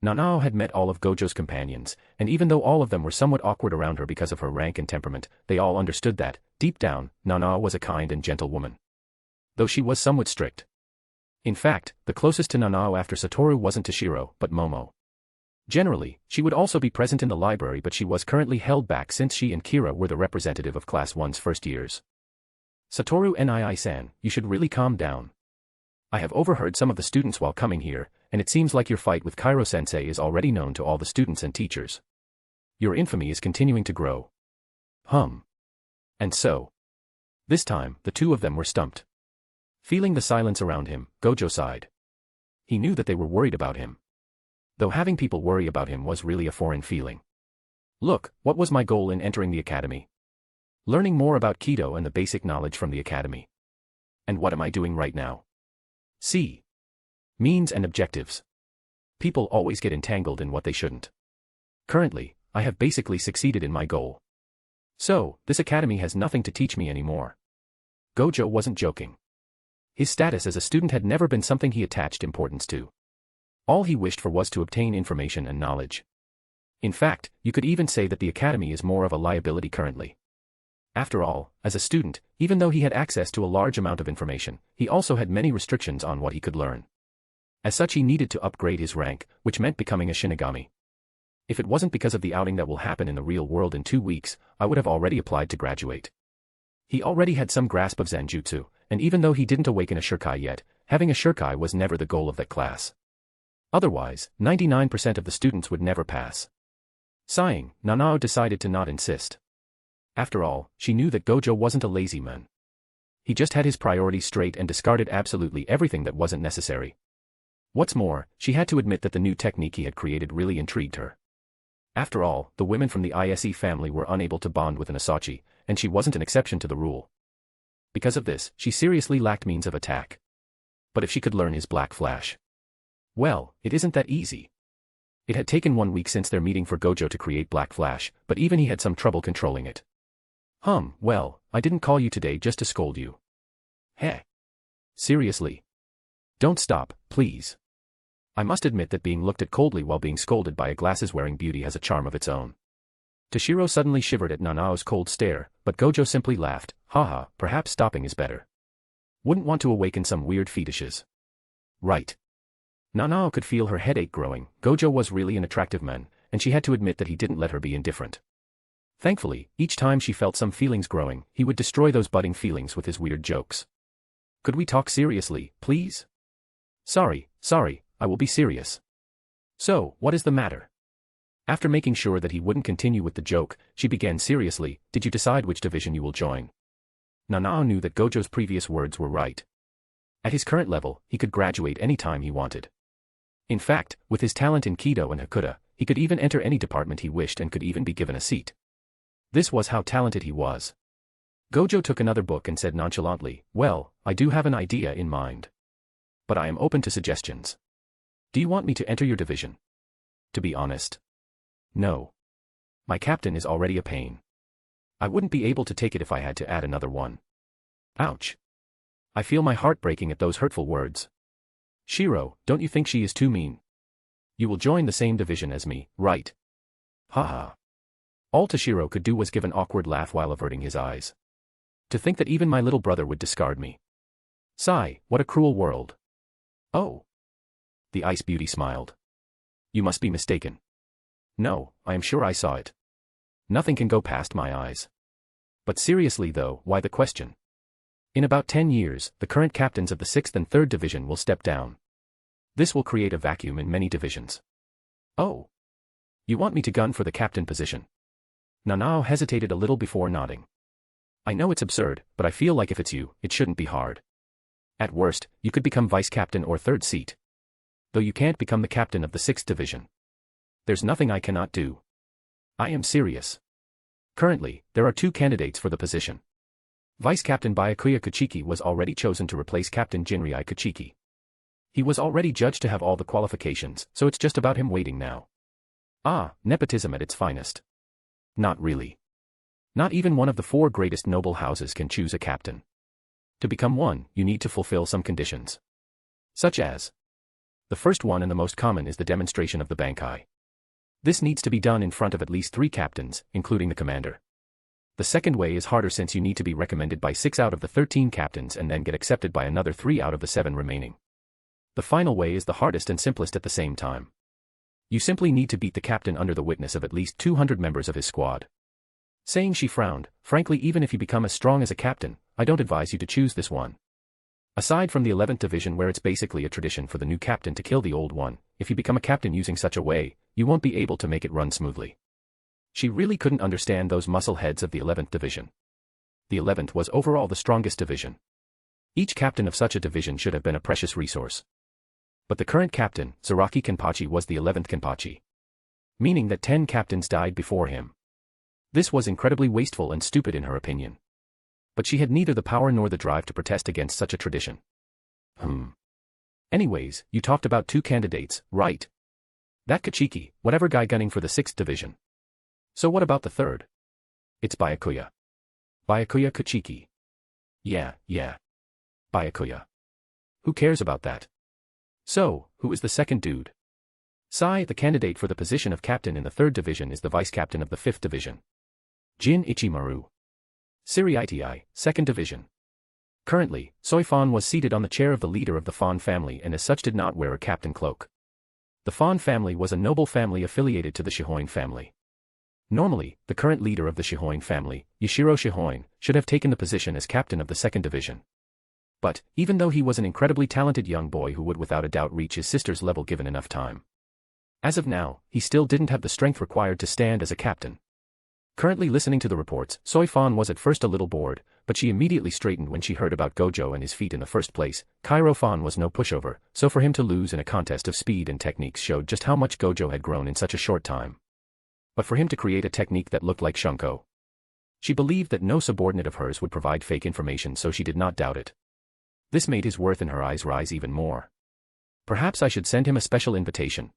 Nanao had met all of Gojo's companions, and even though all of them were somewhat awkward around her because of her rank and temperament, they all understood that, deep down, Nanao was a kind and gentle woman. Though she was somewhat strict. In fact, the closest to Nanao after Satoru wasn't Toshiro, but Momo. Generally, she would also be present in the library, but she was currently held back since she and Kira were the representative of Class 1's first years. Satoru Nii-san, you should really calm down. I have overheard some of the students while coming here, and it seems like your fight with Kairo-sensei is already known to all the students and teachers. Your infamy is continuing to grow. And so. This time, the two of them were stumped. Feeling the silence around him, Gojo sighed. He knew that they were worried about him. Though having people worry about him was really a foreign feeling. Look, what was my goal in entering the academy? Learning more about Kido and the basic knowledge from the academy. And what am I doing right now? See. Means and objectives. People always get entangled in what they shouldn't. Currently, I have basically succeeded in my goal. So, this academy has nothing to teach me anymore. Gojo wasn't joking. His status as a student had never been something he attached importance to. All he wished for was to obtain information and knowledge. In fact, you could even say that the academy is more of a liability currently. After all, as a student, even though he had access to a large amount of information, he also had many restrictions on what he could learn. As such, he needed to upgrade his rank, which meant becoming a shinigami. If it wasn't because of the outing that will happen in the real world in 2 weeks, I would have already applied to graduate. He already had some grasp of Zanjutsu, and even though he didn't awaken a shurikai yet, having a shurikai was never the goal of that class. Otherwise, 99% of the students would never pass. Sighing, Nanao decided to not insist. After all, she knew that Gojo wasn't a lazy man. He just had his priorities straight and discarded absolutely everything that wasn't necessary. What's more, she had to admit that the new technique he had created really intrigued her. After all, the women from the ISE family were unable to bond with an Asachi, and she wasn't an exception to the rule. Because of this, she seriously lacked means of attack. But if she could learn his Black Flash. Well, it isn't that easy. It had taken 1 week since their meeting for Gojo to create Black Flash, but even he had some trouble controlling it. Well, I didn't call you today just to scold you. Heh. Seriously. Don't stop, please. I must admit that being looked at coldly while being scolded by a glasses-wearing beauty has a charm of its own. Toshiro suddenly shivered at Nanao's cold stare, but Gojo simply laughed. Haha, perhaps stopping is better. Wouldn't want to awaken some weird fetishes. Right. Nanao could feel her headache growing. Gojo was really an attractive man, and she had to admit that he didn't let her be indifferent. Thankfully, each time she felt some feelings growing, he would destroy those budding feelings with his weird jokes. Could we talk seriously, please? Sorry, I will be serious. So, what is the matter? After making sure that he wouldn't continue with the joke, she began seriously, did you decide which division you will join? Nanao knew that Gojo's previous words were right. At his current level, he could graduate any time he wanted. In fact, with his talent in Kido and Hakuda, he could even enter any department he wished and could even be given a seat. This was how talented he was. Gojo took another book and said nonchalantly, well, I do have an idea in mind. But I am open to suggestions. Do you want me to enter your division? To be honest. No. My captain is already a pain. I wouldn't be able to take it if I had to add another one. Ouch. I feel my heart breaking at those hurtful words. Shiro, don't you think she is too mean? You will join the same division as me, right? Haha. All Toshiro could do was give an awkward laugh while averting his eyes. To think that even my little brother would discard me. Sigh, what a cruel world. Oh. The ice beauty smiled. You must be mistaken. No, I am sure I saw it. Nothing can go past my eyes. But seriously though, why the question? In about 10 years, the current captains of the 6th and 3rd division will step down. This will create a vacuum in many divisions. Oh. You want me to gun for the captain position? Nanao hesitated a little before nodding. I know it's absurd, but I feel like if it's you, it shouldn't be hard. At worst, you could become vice captain or third seat. Though you can't become the captain of the 6th division. There's nothing I cannot do. I am serious. Currently, there are 2 candidates for the position. Vice Captain Byakuya Kuchiki was already chosen to replace Captain Jinrei Kuchiki. He was already judged to have all the qualifications, so it's just about him waiting now. Ah, nepotism at its finest. Not really. Not even one of the 4 greatest noble houses can choose a captain. To become one, you need to fulfill some conditions. Such as. The first one and the most common is the demonstration of the bankai. This needs to be done in front of at least 3 captains, including the commander. The second way is harder since you need to be recommended by 6 out of the 13 captains and then get accepted by another 3 out of the 7 remaining. The final way is the hardest and simplest at the same time. You simply need to beat the captain under the witness of at least 200 members of his squad. Saying she frowned, frankly even if you become as strong as a captain, I don't advise you to choose this one. Aside from the 11th division where it's basically a tradition for the new captain to kill the old one, if you become a captain using such a way, you won't be able to make it run smoothly. She really couldn't understand those muscle heads of the 11th division. The 11th was overall the strongest division. Each captain of such a division should have been a precious resource. But the current captain, Zaraki Kenpachi, was the 11th Kenpachi. Meaning that 10 captains died before him. This was incredibly wasteful and stupid in her opinion. But she had neither the power nor the drive to protest against such a tradition. Anyways, you talked about 2 candidates, right? That Kuchiki, whatever guy gunning for the 6th division. So what about the 3rd? It's Byakuya. Byakuya Kuchiki. Yeah. Byakuya. Who cares about that? So, who is the second dude? Sai, the candidate for the position of captain in the 3rd division, is the vice captain of the 5th division. Jin Ichimaru. Siriitii, 2nd division. Currently, Soifan was seated on the chair of the leader of the Fan family and as such did not wear a captain cloak. The Fan family was a noble family affiliated to the Shihoin family. Normally, the current leader of the Shihoin family, Yashiro Shihoin, should have taken the position as captain of the 2nd division. But, even though he was an incredibly talented young boy who would without a doubt reach his sister's level given enough time. As of now, he still didn't have the strength required to stand as a captain. Currently listening to the reports, Soifan was at first a little bored, but she immediately straightened when she heard about Gojo and his feat in the first place. Kairo-fan was no pushover, so for him to lose in a contest of speed and techniques showed just how much Gojo had grown in such a short time. But for him to create a technique that looked like Shunko. She believed that no subordinate of hers would provide fake information, so she did not doubt it. This made his worth in her eyes rise even more. Perhaps I should send him a special invitation.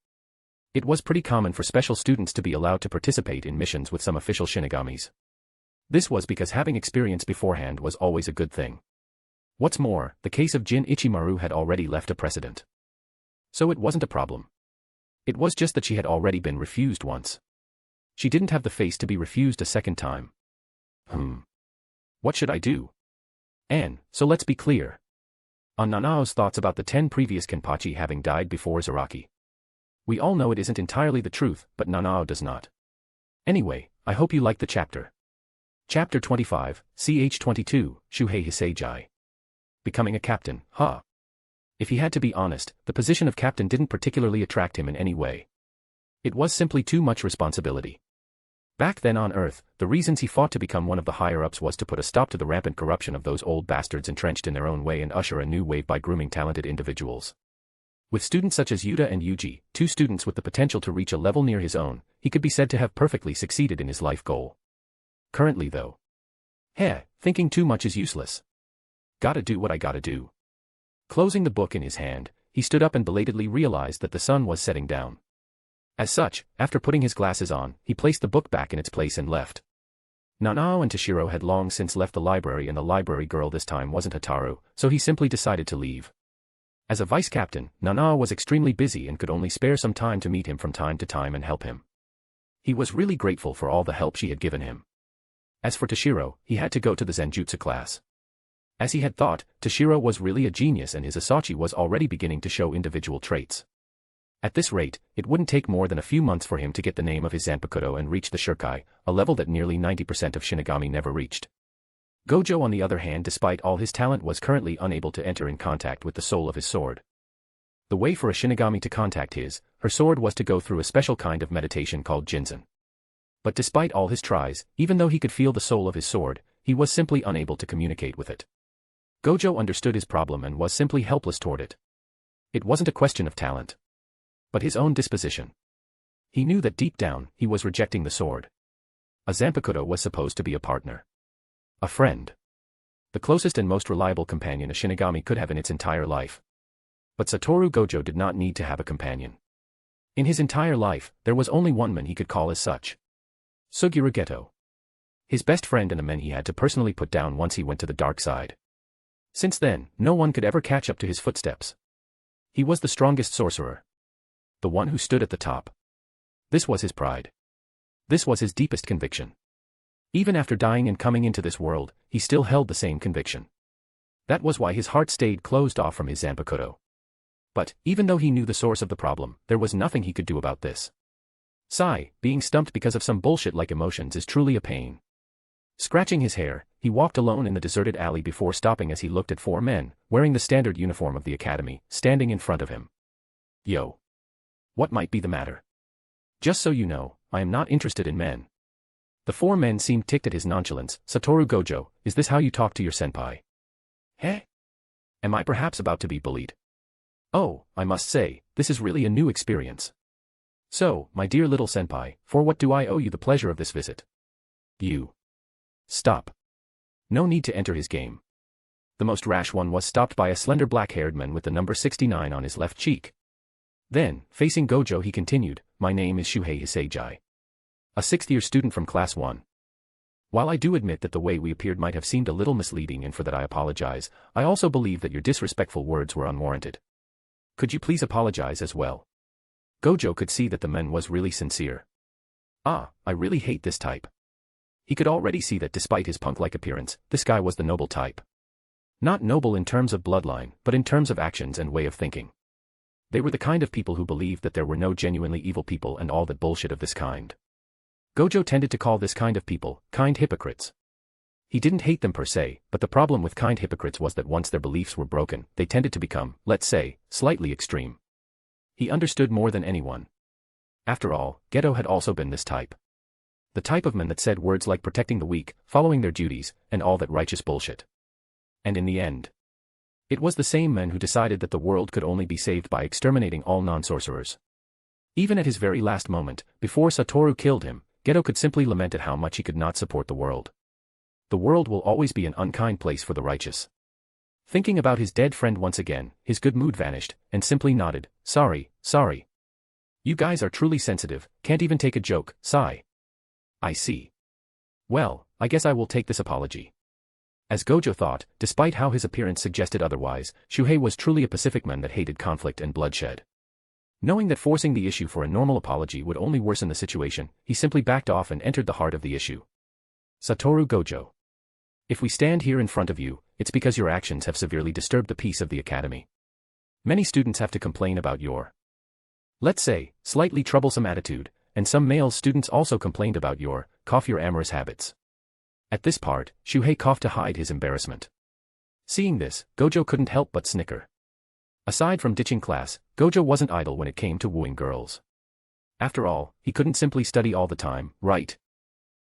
It was pretty common for special students to be allowed to participate in missions with some official shinigamis. This was because having experience beforehand was always a good thing. What's more, the case of Jin Ichimaru had already left a precedent. So it wasn't a problem. It was just that she had already been refused once. She didn't have the face to be refused a second time. What should I do? So let's be clear. On Nanao's thoughts about the 10 previous Kenpachi having died before Zaraki. We all know it isn't entirely the truth, but Nanao does not. Anyway, I hope you liked the chapter. Chapter 25, ch 22, Shuhei Hiseijai. Becoming a captain, huh? If he had to be honest, the position of captain didn't particularly attract him in any way. It was simply too much responsibility. Back then on Earth, the reasons he fought to become one of the higher-ups was to put a stop to the rampant corruption of those old bastards entrenched in their own way and usher a new wave by grooming talented individuals. With students such as Yuta and Yuji, 2 students with the potential to reach a level near his own, he could be said to have perfectly succeeded in his life goal. Currently though. Thinking too much is useless. Gotta do what I gotta do. Closing the book in his hand, he stood up and belatedly realized that the sun was setting down. As such, after putting his glasses on, he placed the book back in its place and left. Nanao and Toshiro had long since left the library and the library girl this time wasn't Hataru, so he simply decided to leave. As a vice captain, Nanao was extremely busy and could only spare some time to meet him from time to time and help him. He was really grateful for all the help she had given him. As for Toshiro, he had to go to the Zenjutsu class. As he had thought, Toshiro was really a genius and his Asachi was already beginning to show individual traits. At this rate, it wouldn't take more than a few months for him to get the name of his Zanpakuto and reach the Shurkai, a level that nearly 90% of Shinigami never reached. Gojo on the other hand, despite all his talent, was currently unable to enter in contact with the soul of his sword. The way for a Shinigami to contact her sword was to go through a special kind of meditation called Jinzen. But despite all his tries, even though he could feel the soul of his sword, he was simply unable to communicate with it. Gojo understood his problem and was simply helpless toward it. It wasn't a question of talent, but his own disposition. He knew that deep down, he was rejecting the sword. A Zanpakuto was supposed to be a partner. A friend. The closest and most reliable companion a shinigami could have in its entire life. But Sattoru Gojo did not need to have a companion. In his entire life, there was only one man he could call as such. Suguru Geto. His best friend and a man he had to personally put down once he went to the dark side. Since then, no one could ever catch up to his footsteps. He was the strongest sorcerer. The one who stood at the top. This was his pride. This was his deepest conviction. Even after dying and coming into this world, he still held the same conviction. That was why his heart stayed closed off from his Zanpakuto. But, even though he knew the source of the problem, there was nothing he could do about this. Sigh, being stumped because of some bullshit like emotions is truly a pain. Scratching his hair, he walked alone in the deserted alley before stopping as he looked at 4 men, wearing the standard uniform of the academy, standing in front of him. Yo. What might be the matter? Just so you know, I am not interested in men. The 4 men seemed ticked at his nonchalance. Sattoru Gojo, is this how you talk to your senpai? Heh? Am I perhaps about to be bullied? Oh, I must say, this is really a new experience. So, my dear little senpai, for what do I owe you the pleasure of this visit? You. Stop. No need to enter his game. The most rash one was stopped by a slender black-haired man with the number 69 on his left cheek. Then, facing Gojo he continued, my name is Shuhei Hiseiji. A 6th-year student from Class 1. While I do admit that the way we appeared might have seemed a little misleading and for that I apologize, I also believe that your disrespectful words were unwarranted. Could you please apologize as well? Gojo could see that the man was really sincere. Ah, I really hate this type. He could already see that despite his punk-like appearance, this guy was the noble type. Not noble in terms of bloodline, but in terms of actions and way of thinking. They were the kind of people who believed that there were no genuinely evil people and all that bullshit of this kind. Gojo tended to call this kind of people, kind hypocrites. He didn't hate them per se, but the problem with kind hypocrites was that once their beliefs were broken, they tended to become, let's say, slightly extreme. He understood more than anyone. After all, Geto had also been this type. The type of men that said words like protecting the weak, following their duties, and all that righteous bullshit. And in the end, it was the same men who decided that the world could only be saved by exterminating all non-sorcerers. Even at his very last moment, before Satoru killed him, Geto could simply lament at how much he could not support the world. The world will always be an unkind place for the righteous. Thinking about his dead friend once again, his good mood vanished, and simply nodded, sorry. You guys are truly sensitive, can't even take a joke, sigh. I see. Well, I guess I will take this apology. As Gojo thought, despite how his appearance suggested otherwise, Shuhei was truly a Pacific man that hated conflict and bloodshed. Knowing that forcing the issue for a normal apology would only worsen the situation, he simply backed off and entered the heart of the issue. Sattoru Gojo. If we stand here in front of you, it's because your actions have severely disturbed the peace of the academy. Many students have to complain about your, let's say, slightly troublesome attitude, and some male students also complained about your amorous habits. At this part, Shuhei coughed to hide his embarrassment. Seeing this, Gojo couldn't help but snicker. Aside from ditching class, Gojo wasn't idle when it came to wooing girls. After all, he couldn't simply study all the time, right?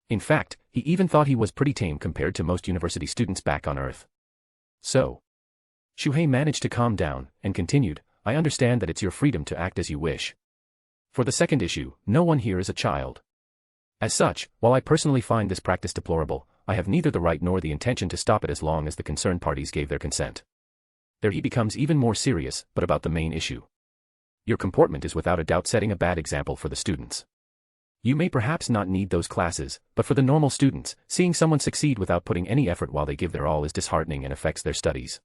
In fact, he even thought he was pretty tame compared to most university students back on Earth. So, Shuhei managed to calm down, and continued, I understand that it's your freedom to act as you wish. For the second issue, no one here is a child. As such, while I personally find this practice deplorable, I have neither the right nor the intention to stop it as long as the concerned parties gave their consent. There he becomes even more serious, but about the main issue. Your comportment is without a doubt setting a bad example for the students. You may perhaps not need those classes, but for the normal students, seeing someone succeed without putting any effort while they give their all is disheartening and affects their studies.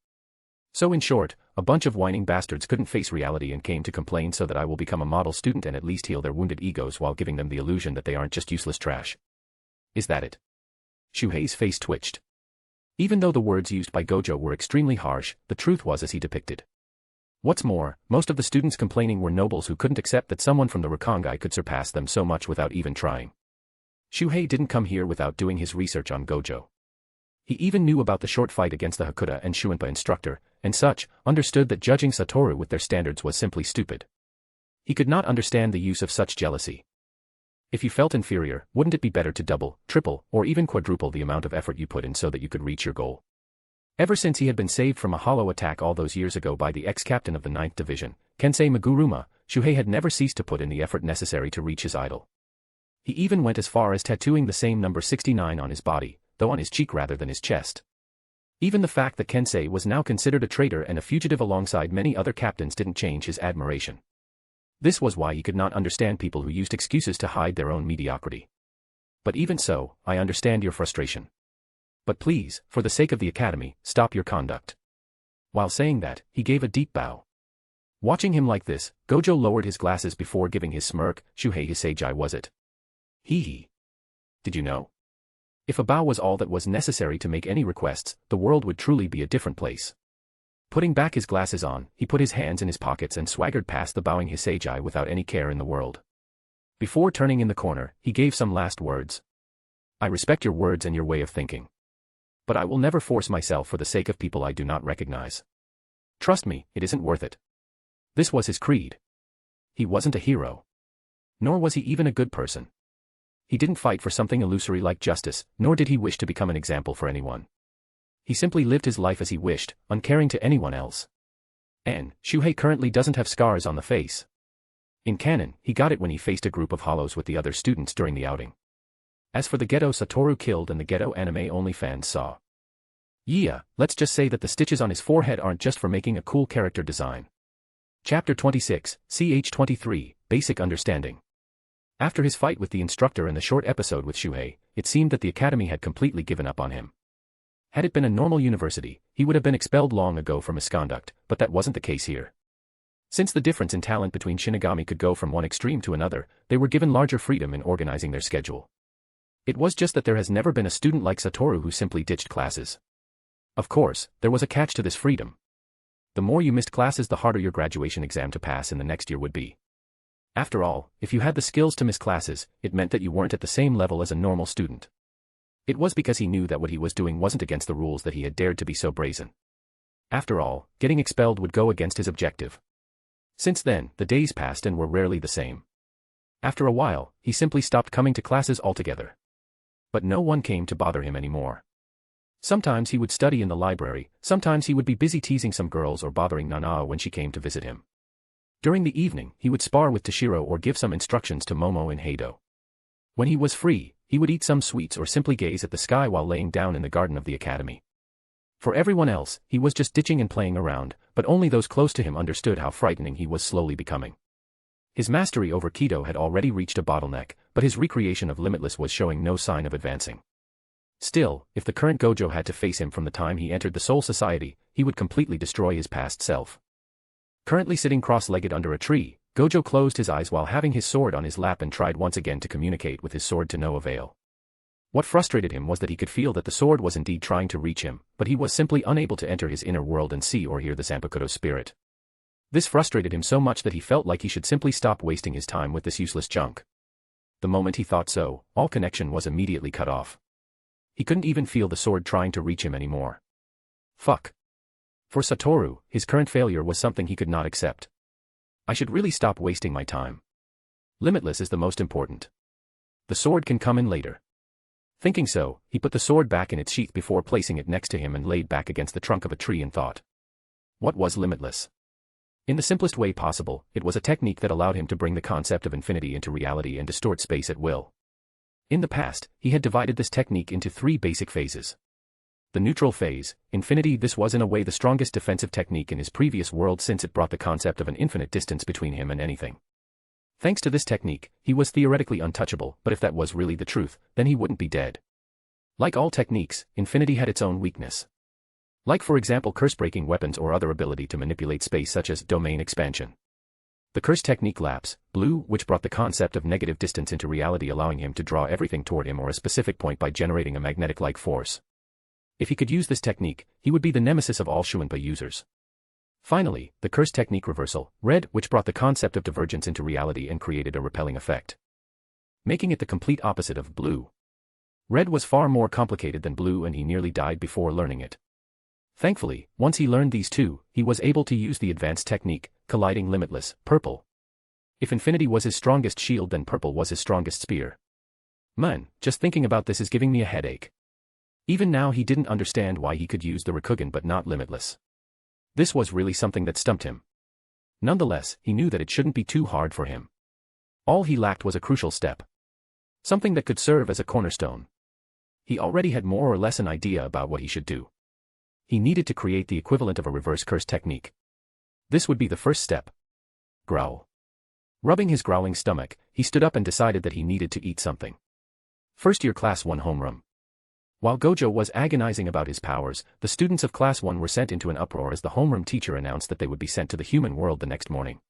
So in short, a bunch of whining bastards couldn't face reality and came to complain so that I will become a model student and at least heal their wounded egos while giving them the illusion that they aren't just useless trash. Is that it? Shuhei's face twitched. Even though the words used by Gojo were extremely harsh, the truth was as he depicted. What's more, most of the students complaining were nobles who couldn't accept that someone from the Rakangai could surpass them so much without even trying. Shuhei didn't come here without doing his research on Gojo. He even knew about the short fight against the Hakuta and Shuinpa instructor, and such, understood that judging Satoru with their standards was simply stupid. He could not understand the use of such jealousy. If you felt inferior, wouldn't it be better to double, triple, or even quadruple the amount of effort you put in so that you could reach your goal? Ever since he had been saved from a hollow attack all those years ago by the ex-captain of the 9th Division, Kensei Meguruma, Shuhei had never ceased to put in the effort necessary to reach his idol. He even went as far as tattooing the same number 69 on his body, though on his cheek rather than his chest. Even the fact that Kensei was now considered a traitor and a fugitive alongside many other captains didn't change his admiration. This was why he could not understand people who used excuses to hide their own mediocrity. But even so, I understand your frustration. But please, for the sake of the academy, stop your conduct. While saying that, he gave a deep bow. Watching him like this, Gojo lowered his glasses before giving his smirk. Shuhei Hisagi, was it? Hee. Did you know? If a bow was all that was necessary to make any requests, the world would truly be a different place. Putting back his glasses on, he put his hands in his pockets and swaggered past the bowing Hisagi without any care in the world. Before turning in the corner, he gave some last words. I respect your words and your way of thinking. But I will never force myself for the sake of people I do not recognize. Trust me, it isn't worth it. This was his creed. He wasn't a hero. Nor was he even a good person. He didn't fight for something illusory like justice, nor did he wish to become an example for anyone. He simply lived his life as he wished, uncaring to anyone else. And Shuhei currently doesn't have scars on the face. In canon, he got it when he faced a group of hollows with the other students during the outing. As for the ghetto Satoru killed and the ghetto anime-only fans saw. Yeah, let's just say that the stitches on his forehead aren't just for making a cool character design. Chapter 26, CH 23, Basic Understanding. After his fight with the instructor and the short episode with Shuhei, it seemed that the academy had completely given up on him. Had it been a normal university, he would have been expelled long ago for misconduct, but that wasn't the case here. Since the difference in talent between shinigami could go from one extreme to another, they were given larger freedom in organizing their schedule. It was just that there has never been a student like Satoru who simply ditched classes. Of course, there was a catch to this freedom. The more you missed classes, the harder your graduation exam to pass in the next year would be. After all, if you had the skills to miss classes, it meant that you weren't at the same level as a normal student. It was because he knew that what he was doing wasn't against the rules that he had dared to be so brazen. After all, getting expelled would go against his objective. Since then, the days passed and were rarely the same. After a while, he simply stopped coming to classes altogether. But no one came to bother him anymore. Sometimes he would study in the library, sometimes he would be busy teasing some girls or bothering Nanao when she came to visit him. During the evening, he would spar with Toshiro or give some instructions to Momo and Heido. When he was free, he would eat some sweets or simply gaze at the sky while laying down in the garden of the academy. For everyone else, he was just ditching and playing around, but only those close to him understood how frightening he was slowly becoming. His mastery over Kido had already reached a bottleneck, but his recreation of Limitless was showing no sign of advancing. Still, if the current Gojo had to face him from the time he entered the Soul Society, he would completely destroy his past self. Currently sitting cross-legged under a tree, Gojo closed his eyes while having his sword on his lap and tried once again to communicate with his sword to no avail. What frustrated him was that he could feel that the sword was indeed trying to reach him, but he was simply unable to enter his inner world and see or hear the Zanpakuto's spirit. This frustrated him so much that he felt like he should simply stop wasting his time with this useless junk. The moment he thought so, all connection was immediately cut off. He couldn't even feel the sword trying to reach him anymore. Fuck. For Satoru, his current failure was something he could not accept. I should really stop wasting my time. Limitless is the most important. The sword can come in later. Thinking so, he put the sword back in its sheath before placing it next to him and laid back against the trunk of a tree and thought. What was Limitless? In the simplest way possible, it was a technique that allowed him to bring the concept of infinity into reality and distort space at will. In the past, he had divided this technique into 3 basic phases. The neutral phase, infinity. This was in a way the strongest defensive technique in his previous world since it brought the concept of an infinite distance between him and anything. Thanks to this technique, he was theoretically untouchable, but if that was really the truth, then he wouldn't be dead. Like all techniques, infinity had its own weakness. Like for example curse-breaking weapons or other ability to manipulate space such as domain expansion. The curse technique lapse, blue, which brought the concept of negative distance into reality, allowing him to draw everything toward him or a specific point by generating a magnetic-like force. If he could use this technique, he would be the nemesis of all Shuinpa users. Finally, the curse technique reversal, red, which brought the concept of divergence into reality and created a repelling effect, making it the complete opposite of blue. Red was far more complicated than blue and he nearly died before learning it. Thankfully, once he learned these two, he was able to use the advanced technique, colliding Limitless, purple. If infinity was his strongest shield, then purple was his strongest spear. Man, just thinking about this is giving me a headache. Even now he didn't understand why he could use the Rakugan but not limitless. This was really something that stumped him. Nonetheless, he knew that it shouldn't be too hard for him. All he lacked was a crucial step. Something that could serve as a cornerstone. He already had more or less an idea about what he should do. He needed to create the equivalent of a reverse curse technique. This would be the first step. Growl. Rubbing his growling stomach, he stood up and decided that he needed to eat something. First year Class 1 homeroom. While Gojo was agonizing about his powers, the students of Class 1 were sent into an uproar as the homeroom teacher announced that they would be sent to the human world the next morning.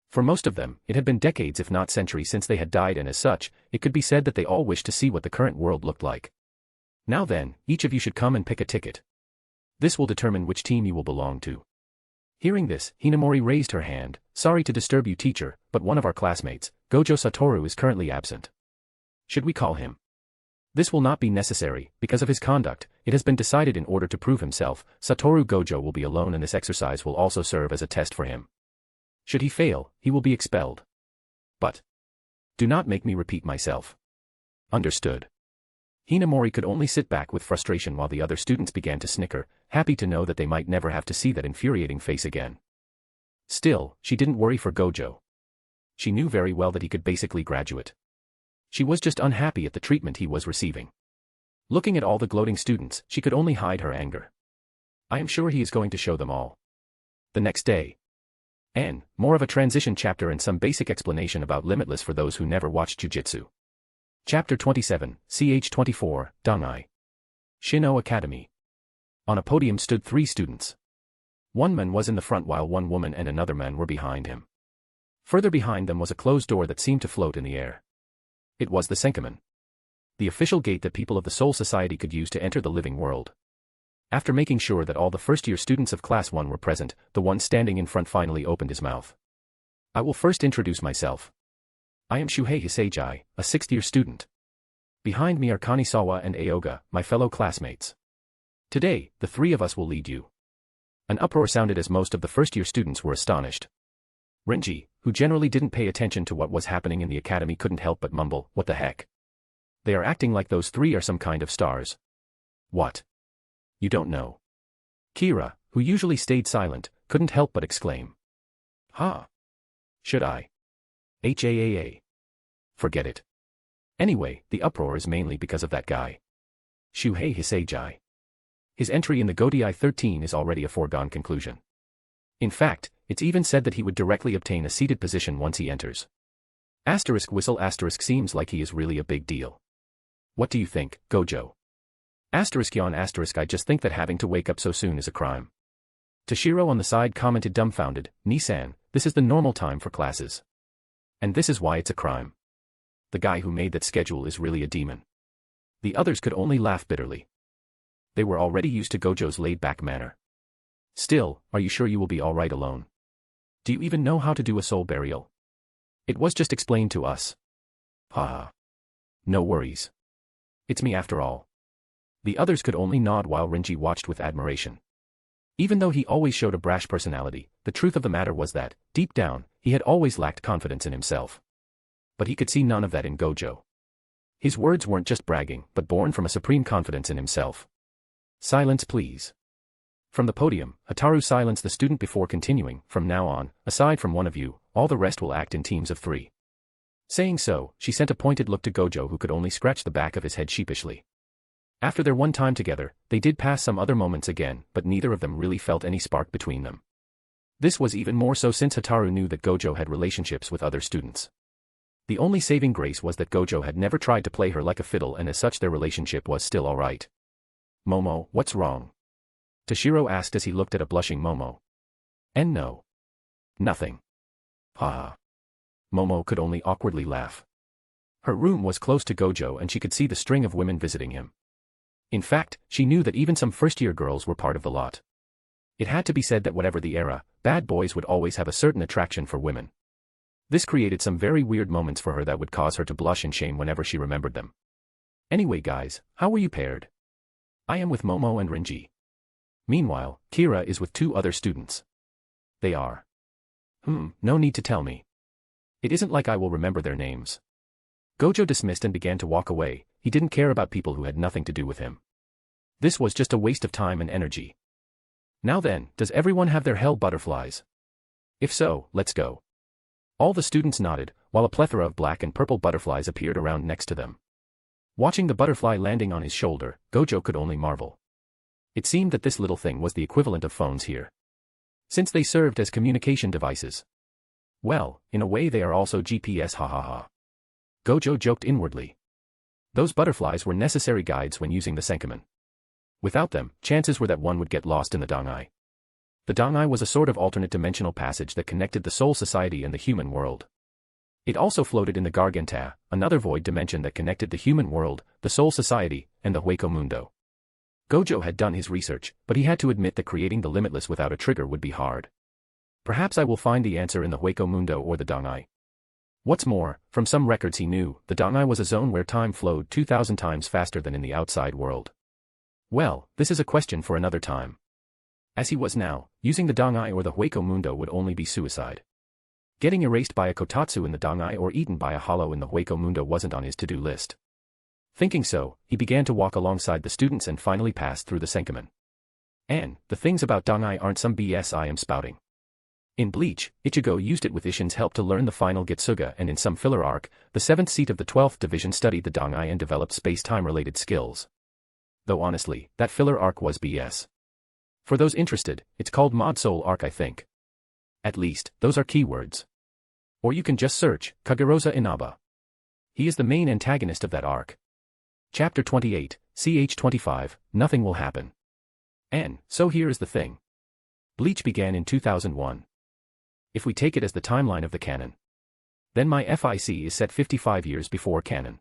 For most of them, it had been decades if not centuries since they had died, and as such, it could be said that they all wished to see what the current world looked like. Now then, each of you should come and pick a ticket. This will determine which team you will belong to. Hearing this, Hinamori raised her hand. Sorry to disturb you, teacher, but one of our classmates, Gojo Sattoru, is currently absent. Should we call him? This will not be necessary, because of his conduct. It has been decided in order to prove himself, Sattoru Gojo will be alone, and this exercise will also serve as a test for him. Should he fail, he will be expelled. But do not make me repeat myself. Understood. Hinamori could only sit back with frustration while the other students began to snicker, happy to know that they might never have to see that infuriating face again. Still, she didn't worry for Gojo. She knew very well that he could basically graduate. She was just unhappy at the treatment he was receiving. Looking at all the gloating students, she could only hide her anger. I am sure he is going to show them all. The next day. And more of a transition chapter and some basic explanation about Limitless for those who never watched Jujutsu. Chapter 27, CH24, Dangai. Shino Academy. On a podium stood 3 students. One man was in the front while one woman and another man were behind him. Further behind them was a closed door that seemed to float in the air. It was the Senkaman. The official gate that people of the Soul Society could use to enter the living world. After making sure that all the first-year students of Class 1 were present, the one standing in front finally opened his mouth. I will first introduce myself. I am Shuhei Hiseiji, a 6th-year student. Behind me are Kanisawa and Aoga, my fellow classmates. Today, the 3 of us will lead you. An uproar sounded as most of the first-year students were astonished. Renji, who generally didn't pay attention to what was happening in the academy, couldn't help but mumble, "What the heck? They are acting like those 3 are some kind of stars." What? You don't know? Kira, who usually stayed silent, couldn't help but exclaim. Huh? Should I? HAAA. Forget it. Anyway, the uproar is mainly because of that guy. Shuhei Hiseiji. His entry in the Godai 13 is already a foregone conclusion. In fact, it's even said that he would directly obtain a seated position once he enters. Asterisk whistle asterisk seems like he is really a big deal. What do you think, Gojo? Asterisk yawn asterisk I just think that having to wake up so soon is a crime. Toshiro on the side commented dumbfounded, Nissan, this is the normal time for classes. And this is why it's a crime. The guy who made that schedule is really a demon. The others could only laugh bitterly. They were already used to Gojo's laid-back manner. Still, are you sure you will be all right alone? Do you even know how to do a soul burial? It was just explained to us. Haha. No worries. It's me after all. The others could only nod while Renji watched with admiration. Even though he always showed a brash personality, the truth of the matter was that, deep down, he had always lacked confidence in himself. But he could see none of that in Gojo. His words weren't just bragging, but born from a supreme confidence in himself. Silence please. From the podium, Hataru silenced the student before continuing, from now on, aside from one of you, all the rest will act in teams of 3. Saying so, she sent a pointed look to Gojo, who could only scratch the back of his head sheepishly. After their one time together, they did pass some other moments again, but neither of them really felt any spark between them. This was even more so since Hataru knew that Gojo had relationships with other students. The only saving grace was that Gojo had never tried to play her like a fiddle, and as such their relationship was still alright. Momo, what's wrong? Toshiro asked as he looked at a blushing Momo. And no. Nothing. Ha. Momo could only awkwardly laugh. Her room was close to Gojo and she could see the string of women visiting him. In fact, she knew that even some first-year girls were part of the lot. It had to be said that whatever the era, bad boys would always have a certain attraction for women. This created some very weird moments for her that would cause her to blush in shame whenever she remembered them. Anyway guys, how were you paired? I am with Momo and Renji. Meanwhile, Kira is with 2 other students. They are. No need to tell me. It isn't like I will remember their names. Gojo dismissed and began to walk away. He didn't care about people who had nothing to do with him. This was just a waste of time and energy. Now then, does everyone have their hell butterflies? If so, let's go. All the students nodded, while a plethora of black and purple butterflies appeared around next to them. Watching the butterfly landing on his shoulder, Gojo could only marvel. It seemed that this little thing was the equivalent of phones here, since they served as communication devices. Well, in a way they are also GPS, ha ha ha. Gojo joked inwardly. Those butterflies were necessary guides when using the Senkamen. Without them, chances were that one would get lost in the Dangai. The Dangai was a sort of alternate dimensional passage that connected the Soul Society and the human world. It also floated in the Garganta, another void dimension that connected the human world, the Soul Society, and the Hueco Mundo. Gojo had done his research, but he had to admit that creating the limitless without a trigger would be hard. Perhaps I will find the answer in the Hueco Mundo or the Dangai. What's more, from some records he knew, the Dangai was a zone where time flowed 2,000 times faster than in the outside world. Well, this is a question for another time. As he was now, using the Dangai or the Hueco Mundo would only be suicide. Getting erased by a Kotatsu in the Dangai or eaten by a hollow in the Hueco Mundo wasn't on his to-do list. Thinking so, he began to walk alongside the students and finally passed through the Senkamen. And, the things about Dangai aren't some BS I am spouting. In Bleach, Ichigo used it with Ishin's help to learn the final Getsuga, and in some filler arc, the 7th seat of the 12th division studied the Dangai and developed space-time related skills. Though honestly, that filler arc was BS. For those interested, it's called Mod Soul arc I think. At least, those are keywords. Or you can just search, Kagerosa Inaba. He is the main antagonist of that arc. Chapter 28, ch 25, Nothing Will Happen. And, so here is the thing. Bleach began in 2001. If we take it as the timeline of the canon, then my FIC is set 55 years before canon.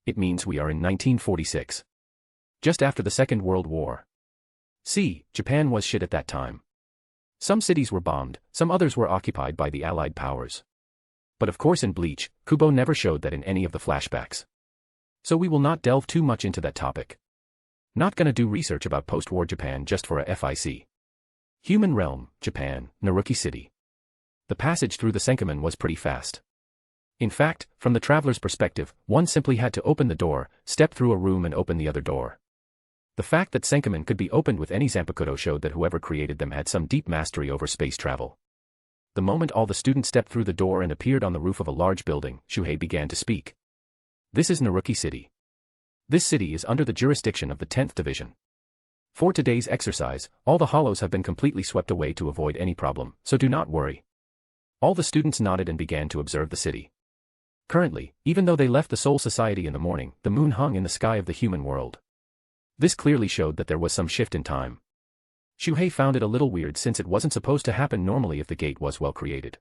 It means we are in 1946. Just after the Second World War. See, Japan was shit at that time. Some cities were bombed, some others were occupied by the Allied powers. But of course in Bleach, Kubo never showed that in any of the flashbacks. So we will not delve too much into that topic. Not gonna do research about post-war Japan just for a FIC. Human Realm, Japan, Naruki City. The passage through the Senkamen was pretty fast. In fact, from the traveler's perspective, one simply had to open the door, step through a room and open the other door. The fact that Senkamen could be opened with any Zanpakuto showed that whoever created them had some deep mastery over space travel. The moment all the students stepped through the door and appeared on the roof of a large building, Shuhei began to speak. This is Naruki City. This city is under the jurisdiction of the 10th Division. For today's exercise, all the hollows have been completely swept away to avoid any problem, so do not worry. All the students nodded and began to observe the city. Currently, even though they left the Soul Society in the morning, the moon hung in the sky of the human world. This clearly showed that there was some shift in time. Shuhei found it a little weird since it wasn't supposed to happen normally if the gate was well created.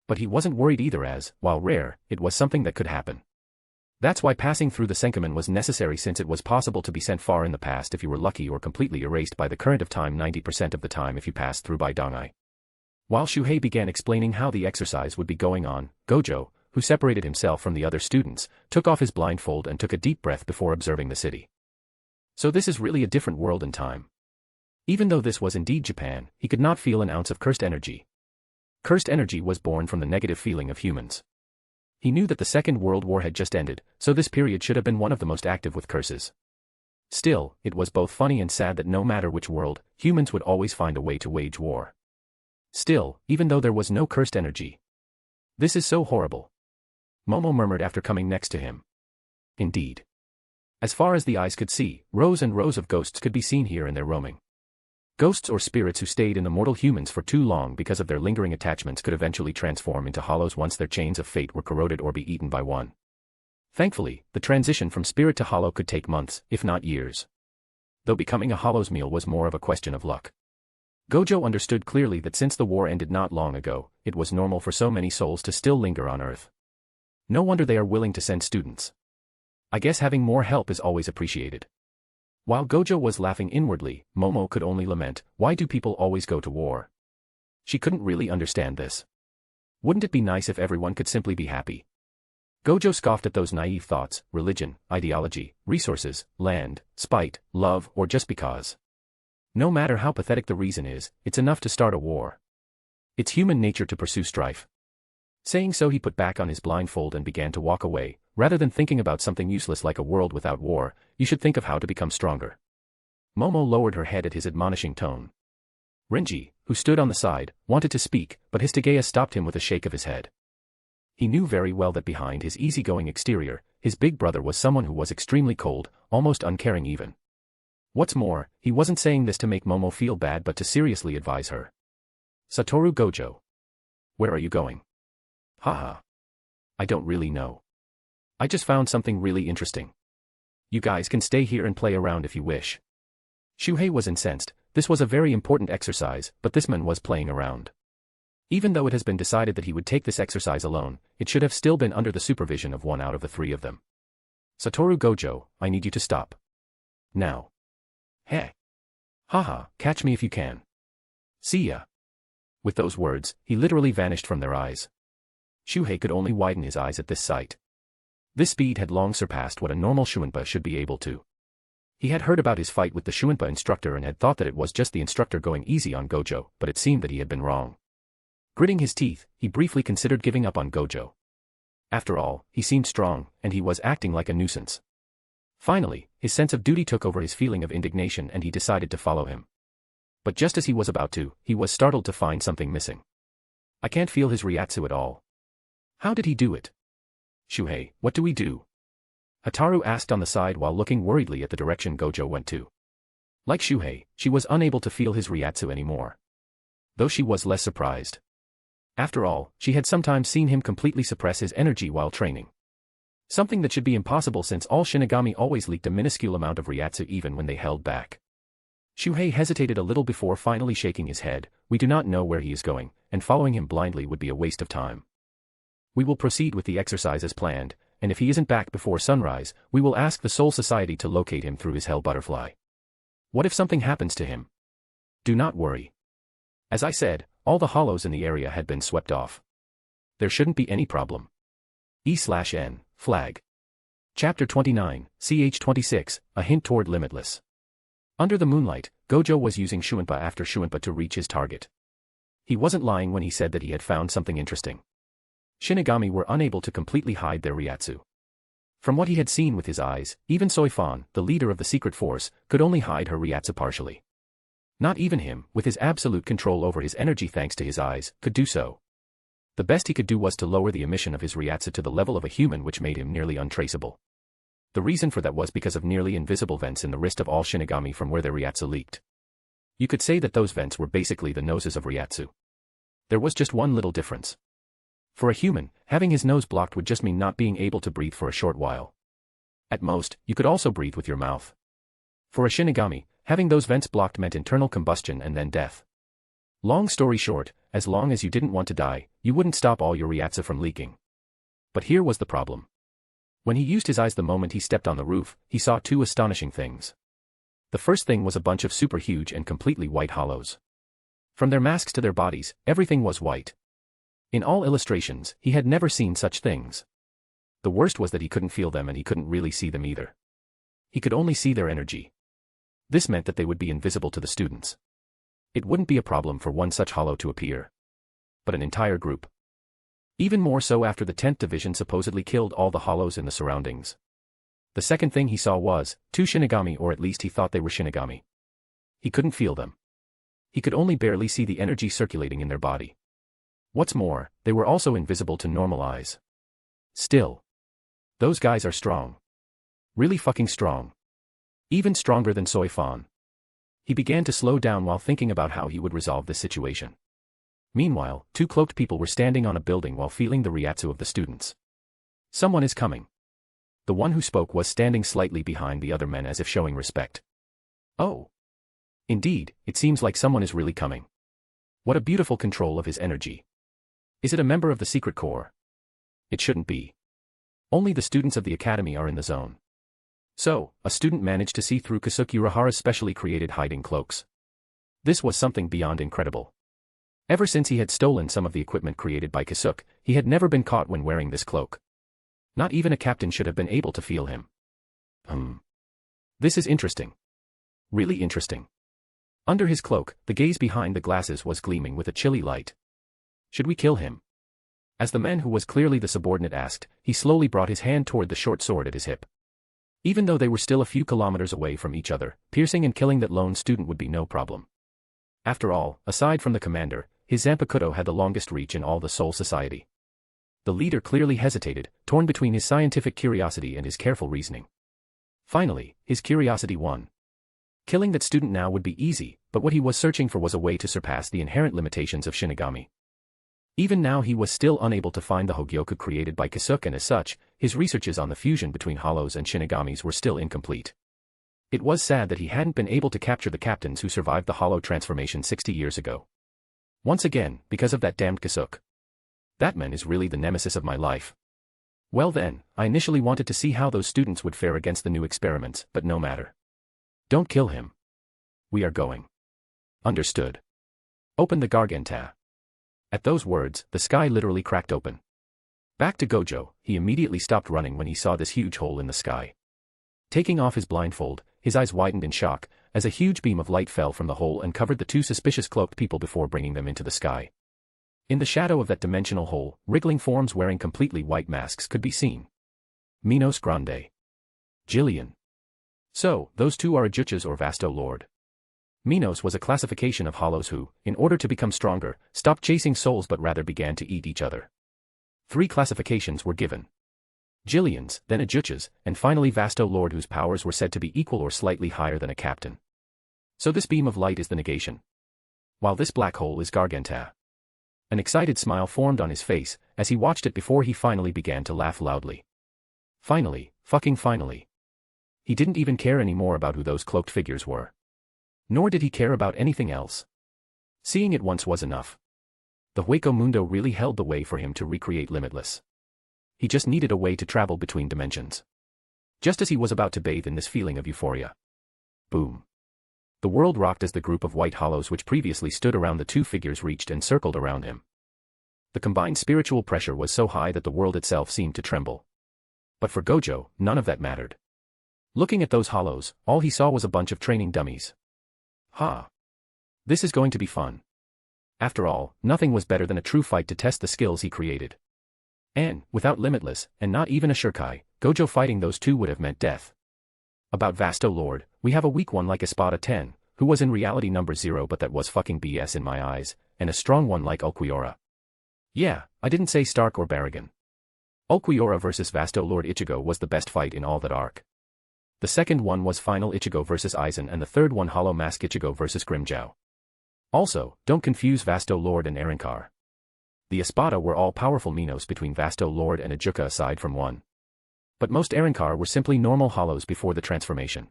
But he wasn't worried either as, while rare, it was something that could happen. That's why passing through the Senkamen was necessary since it was possible to be sent far in the past if you were lucky or completely erased by the current of time 90% of the time if you passed through by Dangai. While Shuhei began explaining how the exercise would be going on, Gojo, who separated himself from the other students, took off his blindfold and took a deep breath before observing the city. So this is really a different world and time. Even though this was indeed Japan, he could not feel an ounce of cursed energy. Cursed energy was born from the negative feeling of humans. He knew that the Second World War had just ended, so this period should have been one of the most active with curses. Still, it was both funny and sad that no matter which world, humans would always find a way to wage war. Still, even though there was no cursed energy. This is so horrible. Momo murmured after coming next to him. Indeed. As far as the eyes could see, rows and rows of ghosts could be seen here and there roaming. Ghosts or spirits who stayed in the mortal humans for too long because of their lingering attachments could eventually transform into hollows once their chains of fate were corroded or be eaten by one. Thankfully, the transition from spirit to hollow could take months, if not years. Though becoming a hollow's meal was more of a question of luck. Gojo understood clearly that since the war ended not long ago, it was normal for so many souls to still linger on Earth. No wonder they are willing to send students. I guess having more help is always appreciated. While Gojo was laughing inwardly, Momo could only lament, why do people always go to war? She couldn't really understand this. Wouldn't it be nice if everyone could simply be happy? Gojo scoffed at those naive thoughts, religion, ideology, resources, land, spite, love, or just because. No matter how pathetic the reason is, it's enough to start a war. It's human nature to pursue strife. Saying so, he put back on his blindfold and began to walk away. Rather than thinking about something useless like a world without war, you should think of how to become stronger. Momo lowered her head at his admonishing tone. Renji, who stood on the side, wanted to speak, but Histogeia stopped him with a shake of his head. He knew very well that behind his easygoing exterior, his big brother was someone who was extremely cold, almost uncaring even. What's more, he wasn't saying this to make Momo feel bad but to seriously advise her. Sattoru Gojo. Where are you going? Haha. I don't really know. I just found something really interesting. You guys can stay here and play around if you wish. Shuhei was incensed. This was a very important exercise, but this man was playing around. Even though it has been decided that he would take this exercise alone, it should have still been under the supervision of one out of the three of them. Sattoru Gojo, I need you to stop. Now. Heh. Haha, catch me if you can. See ya. With those words, he literally vanished from their eyes. Shuhei could only widen his eyes at this sight. This speed had long surpassed what a normal Shuinpa should be able to. He had heard about his fight with the Shuinpa instructor and had thought that it was just the instructor going easy on Gojo, but it seemed that he had been wrong. Gritting his teeth, he briefly considered giving up on Gojo. After all, he seemed strong, and he was acting like a nuisance. Finally, his sense of duty took over his feeling of indignation and he decided to follow him. But just as he was about to, he was startled to find something missing. I can't feel his Ryatsu at all. How did he do it? Shuhei, what do we do? Hataru asked on the side while looking worriedly at the direction Gojo went to. Like Shuhei, she was unable to feel his Ryatsu anymore. Though she was less surprised. After all, she had sometimes seen him completely suppress his energy while training. Something that should be impossible since all Shinigami always leaked a minuscule amount of Ryatsu even when they held back. Shuhei hesitated a little before finally shaking his head. We do not know where he is going, and following him blindly would be a waste of time. We will proceed with the exercise as planned, and if he isn't back before sunrise, we will ask the Soul Society to locate him through his hell butterfly. What if something happens to him? Do not worry. As I said, all the hollows in the area had been swept off. There shouldn't be any problem. E/N, flag. Chapter 29, ch 26, a hint toward limitless. Under the moonlight, Gojo was using Shuinpa after Shuinpa to reach his target. He wasn't lying when he said that he had found something interesting. Shinigami were unable to completely hide their Ryatsu. From what he had seen with his eyes, even Soifan, the leader of the secret force, could only hide her Ryatsu partially. Not even him, with his absolute control over his energy thanks to his eyes, could do so. The best he could do was to lower the emission of his Ryatsu to the level of a human, which made him nearly untraceable. The reason for that was because of nearly invisible vents in the wrist of all Shinigami from where their Ryatsu leaked. You could say that those vents were basically the noses of Ryatsu. There was just one little difference. For a human, having his nose blocked would just mean not being able to breathe for a short while. At most, you could also breathe with your mouth. For a Shinigami, having those vents blocked meant internal combustion and then death. Long story short, as long as you didn't want to die, you wouldn't stop all your Ryatsu from leaking. But here was the problem. When he used his eyes the moment he stepped on the roof, he saw two astonishing things. The first thing was a bunch of super huge and completely white hollows. From their masks to their bodies, everything was white. In all illustrations, he had never seen such things. The worst was that he couldn't feel them and he couldn't really see them either. He could only see their energy. This meant that they would be invisible to the students. It wouldn't be a problem for one such hollow to appear. But an entire group. Even more so after the 10th Division supposedly killed all the hollows in the surroundings. The second thing he saw was, two Shinigami, or at least he thought they were Shinigami. He couldn't feel them. He could only barely see the energy circulating in their body. What's more, they were also invisible to normal eyes. Still. Those guys are strong. Really fucking strong. Even stronger than Soifan. He began to slow down while thinking about how he would resolve this situation. Meanwhile, two cloaked people were standing on a building while feeling the Ryatsu of the students. Someone is coming. The one who spoke was standing slightly behind the other men as if showing respect. Oh. Indeed, it seems like someone is really coming. What a beautiful control of his energy. Is it a member of the secret corps? It shouldn't be. Only the students of the academy are in the zone. So, a student managed to see through Kasuke Urahara's specially created hiding cloaks. This was something beyond incredible. Ever since he had stolen some of the equipment created by Kasuke, he had never been caught when wearing this cloak. Not even a captain should have been able to feel him. This is interesting. Really interesting. Under his cloak, the gaze behind the glasses was gleaming with a chilly light. Should we kill him? As the man who was clearly the subordinate asked, he slowly brought his hand toward the short sword at his hip. Even though they were still a few kilometers away from each other, piercing and killing that lone student would be no problem. After all, aside from the commander, his Zanpakuto had the longest reach in all the Soul Society. The leader clearly hesitated, torn between his scientific curiosity and his careful reasoning. Finally, his curiosity won. Killing that student now would be easy, but what he was searching for was a way to surpass the inherent limitations of shinigami. Even now he was still unable to find the Hogyoku created by Kisuke, and as such, his researches on the fusion between hollows and shinigamis were still incomplete. It was sad that he hadn't been able to capture the captains who survived the hollow transformation 60 years ago. Once again, because of that damned Kisuke. That man is really the nemesis of my life. Well then, I initially wanted to see how those students would fare against the new experiments, but no matter. Don't kill him. We are going. Understood. Open the Garganta. At those words, the sky literally cracked open. Back to Gojo, he immediately stopped running when he saw this huge hole in the sky. Taking off his blindfold, his eyes widened in shock, as a huge beam of light fell from the hole and covered the two suspicious cloaked people before bringing them into the sky. In the shadow of that dimensional hole, wriggling forms wearing completely white masks could be seen. Minos Grande. Jillian. So, those two are Ajuchas or Vasto Lord. Minos was a classification of hollows who, in order to become stronger, stopped chasing souls but rather began to eat each other. 3 classifications were given. Jillians, then Ajuchas, and finally Vasto Lord, whose powers were said to be equal or slightly higher than a captain. So this beam of light is the negation. While this black hole is Garganta. An excited smile formed on his face, as he watched it before he finally began to laugh loudly. Finally, fucking finally. He didn't even care anymore about who those cloaked figures were. Nor did he care about anything else. Seeing it once was enough. The Hueco Mundo really held the way for him to recreate Limitless. He just needed a way to travel between dimensions. Just as he was about to bathe in this feeling of euphoria. Boom. The world rocked as the group of white hollows which previously stood around the two figures reached and circled around him. The combined spiritual pressure was so high that the world itself seemed to tremble. But for Gojo, none of that mattered. Looking at those hollows, all he saw was a bunch of training dummies. Ha! This is going to be fun. After all, nothing was better than a true fight to test the skills he created. And, without Limitless, and not even a Shurkai, Gojo fighting those two would have meant death. About Vasto Lord, we have a weak one like Espada 10, who was in reality number 0 but that was fucking BS in my eyes, and a strong one like Ulquiorra. Yeah, I didn't say Stark or Barragan. Ulquiorra versus Vasto Lord Ichigo was the best fight in all that arc. The second one was Final Ichigo versus Aizen, and the third one Hollow Mask Ichigo versus Grimmjow. Also, don't confuse Vasto Lord and Arrancar. The Espada were all powerful Minos between Vasto Lord and Ajuka aside from one. But most Arrancar were simply normal hollows before the transformation.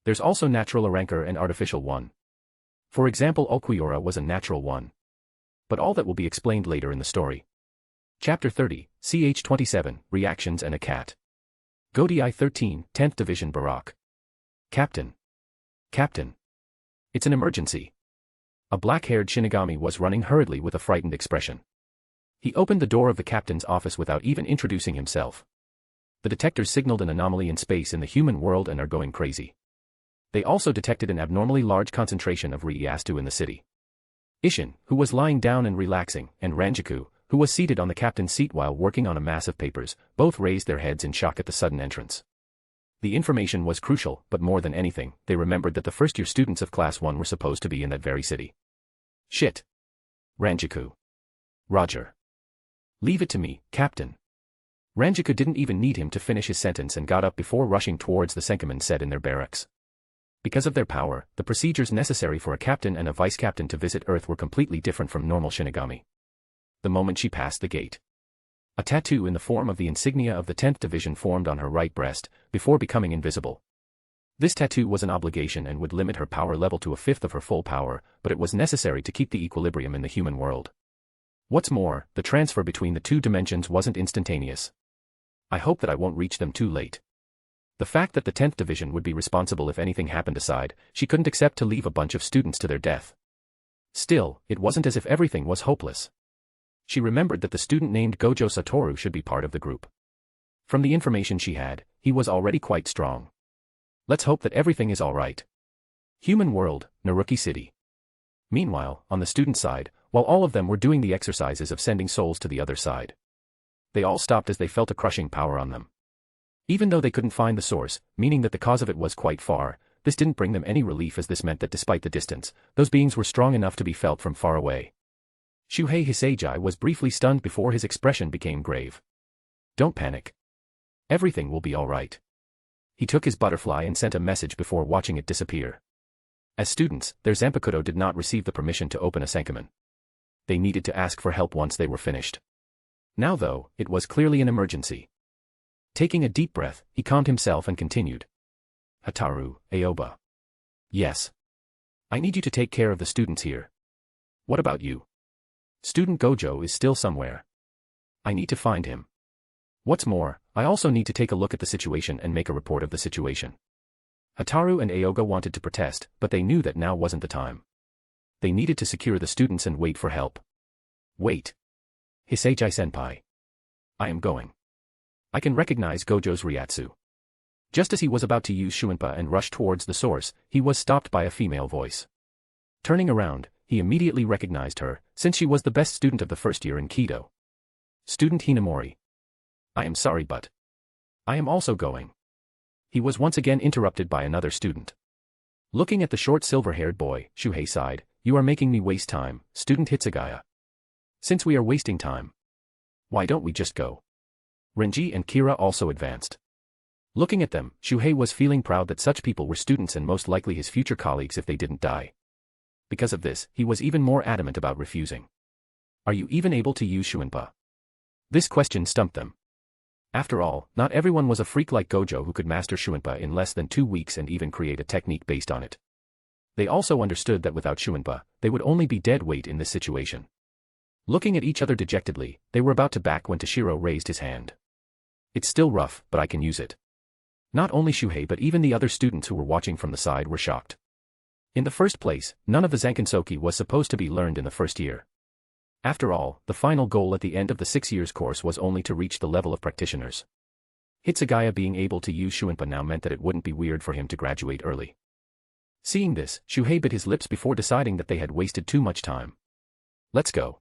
There's also natural Arrancar and artificial one. For example, Ulquiorra was a natural one. But all that will be explained later in the story. Chapter 30, CH 27, Reactions and a Cat. Godi I-13, 10th Division Barak. Captain. Captain. It's an emergency. A black-haired Shinigami was running hurriedly with a frightened expression. He opened the door of the captain's office without even introducing himself. The detectors signaled an anomaly in space in the human world and are going crazy. They also detected an abnormally large concentration of Ryastu in the city. Ishin, who was lying down and relaxing, and Ranjaku, who was seated on the captain's seat while working on a mass of papers, both raised their heads in shock at the sudden entrance. The information was crucial, but more than anything, they remembered that the first-year students of Class 1 were supposed to be in that very city. Shit. Ranjaku. Roger. Leave it to me, Captain. Ranjaku didn't even need him to finish his sentence and got up before rushing towards the Senkamen set in their barracks. Because of their power, the procedures necessary for a captain and a vice-captain to visit Earth were completely different from normal Shinigami. The moment she passed the gate, a tattoo in the form of the insignia of the 10th Division formed on her right breast, before becoming invisible. This tattoo was an obligation and would limit her power level to a fifth of her full power, but it was necessary to keep the equilibrium in the human world. What's more, the transfer between the two dimensions wasn't instantaneous. I hope that I won't reach them too late. The fact that the 10th Division would be responsible if anything happened aside, she couldn't accept to leave a bunch of students to their death. Still, it wasn't as if everything was hopeless. She remembered that the student named Gojo Satoru should be part of the group. From the information she had, he was already quite strong. Let's hope that everything is alright. Human world, Naruki City. Meanwhile, on the student side, while all of them were doing the exercises of sending souls to the other side. They all stopped as they felt a crushing power on them. Even though they couldn't find the source, meaning that the cause of it was quite far, this didn't bring them any relief, as this meant that despite the distance, those beings were strong enough to be felt from far away. Shuhei Hisagi was briefly stunned before his expression became grave. Don't panic. Everything will be all right. He took his butterfly and sent a message before watching it disappear. As students, their Zanpakuto did not receive the permission to open a Sankaman. They needed to ask for help once they were finished. Now though, it was clearly an emergency. Taking a deep breath, he calmed himself and continued. Hataru, Aoba. Yes. I need you to take care of the students here. What about you? Student Gojo is still somewhere. I need to find him. What's more, I also need to take a look at the situation and make a report of the situation. Hataru and Aoga wanted to protest, but they knew that now wasn't the time. They needed to secure the students and wait for help. Wait. Hisagi-senpai. I am going. I can recognize Gojo's Ryatsu. Just as he was about to use Shuinpa and rush towards the source, he was stopped by a female voice. Turning around, he immediately recognized her, since she was the best student of the first year in Kido. Student Hinamori. I am sorry, but I am also going. He was once again interrupted by another student. Looking at the short silver-haired boy, Shuhei sighed, You are making me waste time, student Hitsugaya. Since we are wasting time, why don't we just go? Renji and Kira also advanced. Looking at them, Shuhei was feeling proud that such people were students and most likely his future colleagues if they didn't die. Because of this, he was even more adamant about refusing. Are you even able to use Shuinpa? This question stumped them. After all, not everyone was a freak like Gojo who could master Shuinpa in less than 2 weeks and even create a technique based on it. They also understood that without Shuinpa, they would only be dead weight in this situation. Looking at each other dejectedly, they were about to back when Toshiro raised his hand. It's still rough, but I can use it. Not only Shuhei but even the other students who were watching from the side were shocked. In the first place, none of the Zankinsoki was supposed to be learned in the first year. After all, the final goal at the end of the 6 years course was only to reach the level of practitioners. Hitsugaya being able to use Shuinpa now meant that it wouldn't be weird for him to graduate early. Seeing this, Shuhei bit his lips before deciding that they had wasted too much time. Let's go.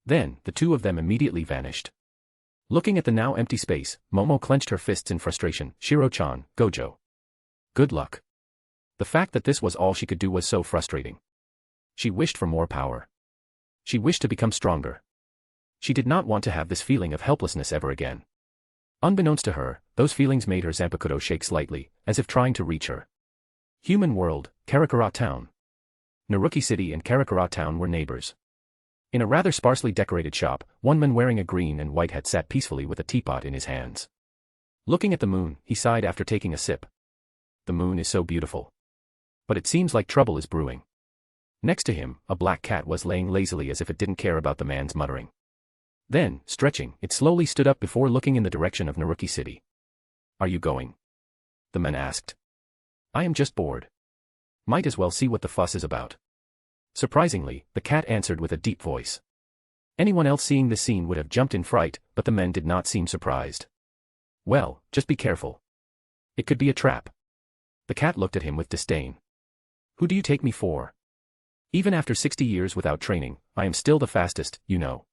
Then, the two of them immediately vanished. Looking at the now empty space, Momo clenched her fists in frustration. Shiro-chan, Gojo. Good luck. The fact that this was all she could do was so frustrating. She wished for more power. She wished to become stronger. She did not want to have this feeling of helplessness ever again. Unbeknownst to her, those feelings made her Zanpakuto shake slightly, as if trying to reach her. Human world, Karakura Town. Naruki City and Karakura Town were neighbors. In a rather sparsely decorated shop, one man wearing a green and white hat sat peacefully with a teapot in his hands. Looking at the moon, he sighed after taking a sip. The moon is so beautiful. But it seems like trouble is brewing. Next to him, a black cat was laying lazily as if it didn't care about the man's muttering. Then, stretching, it slowly stood up before looking in the direction of Naruki City. Are you going? The man asked. I am just bored. Might as well see what the fuss is about. Surprisingly, the cat answered with a deep voice. Anyone else seeing this scene would have jumped in fright, but the men did not seem surprised. Well, just be careful. It could be a trap. The cat looked at him with disdain. Who do you take me for? Even after 60 years without training, I am still the fastest, you know.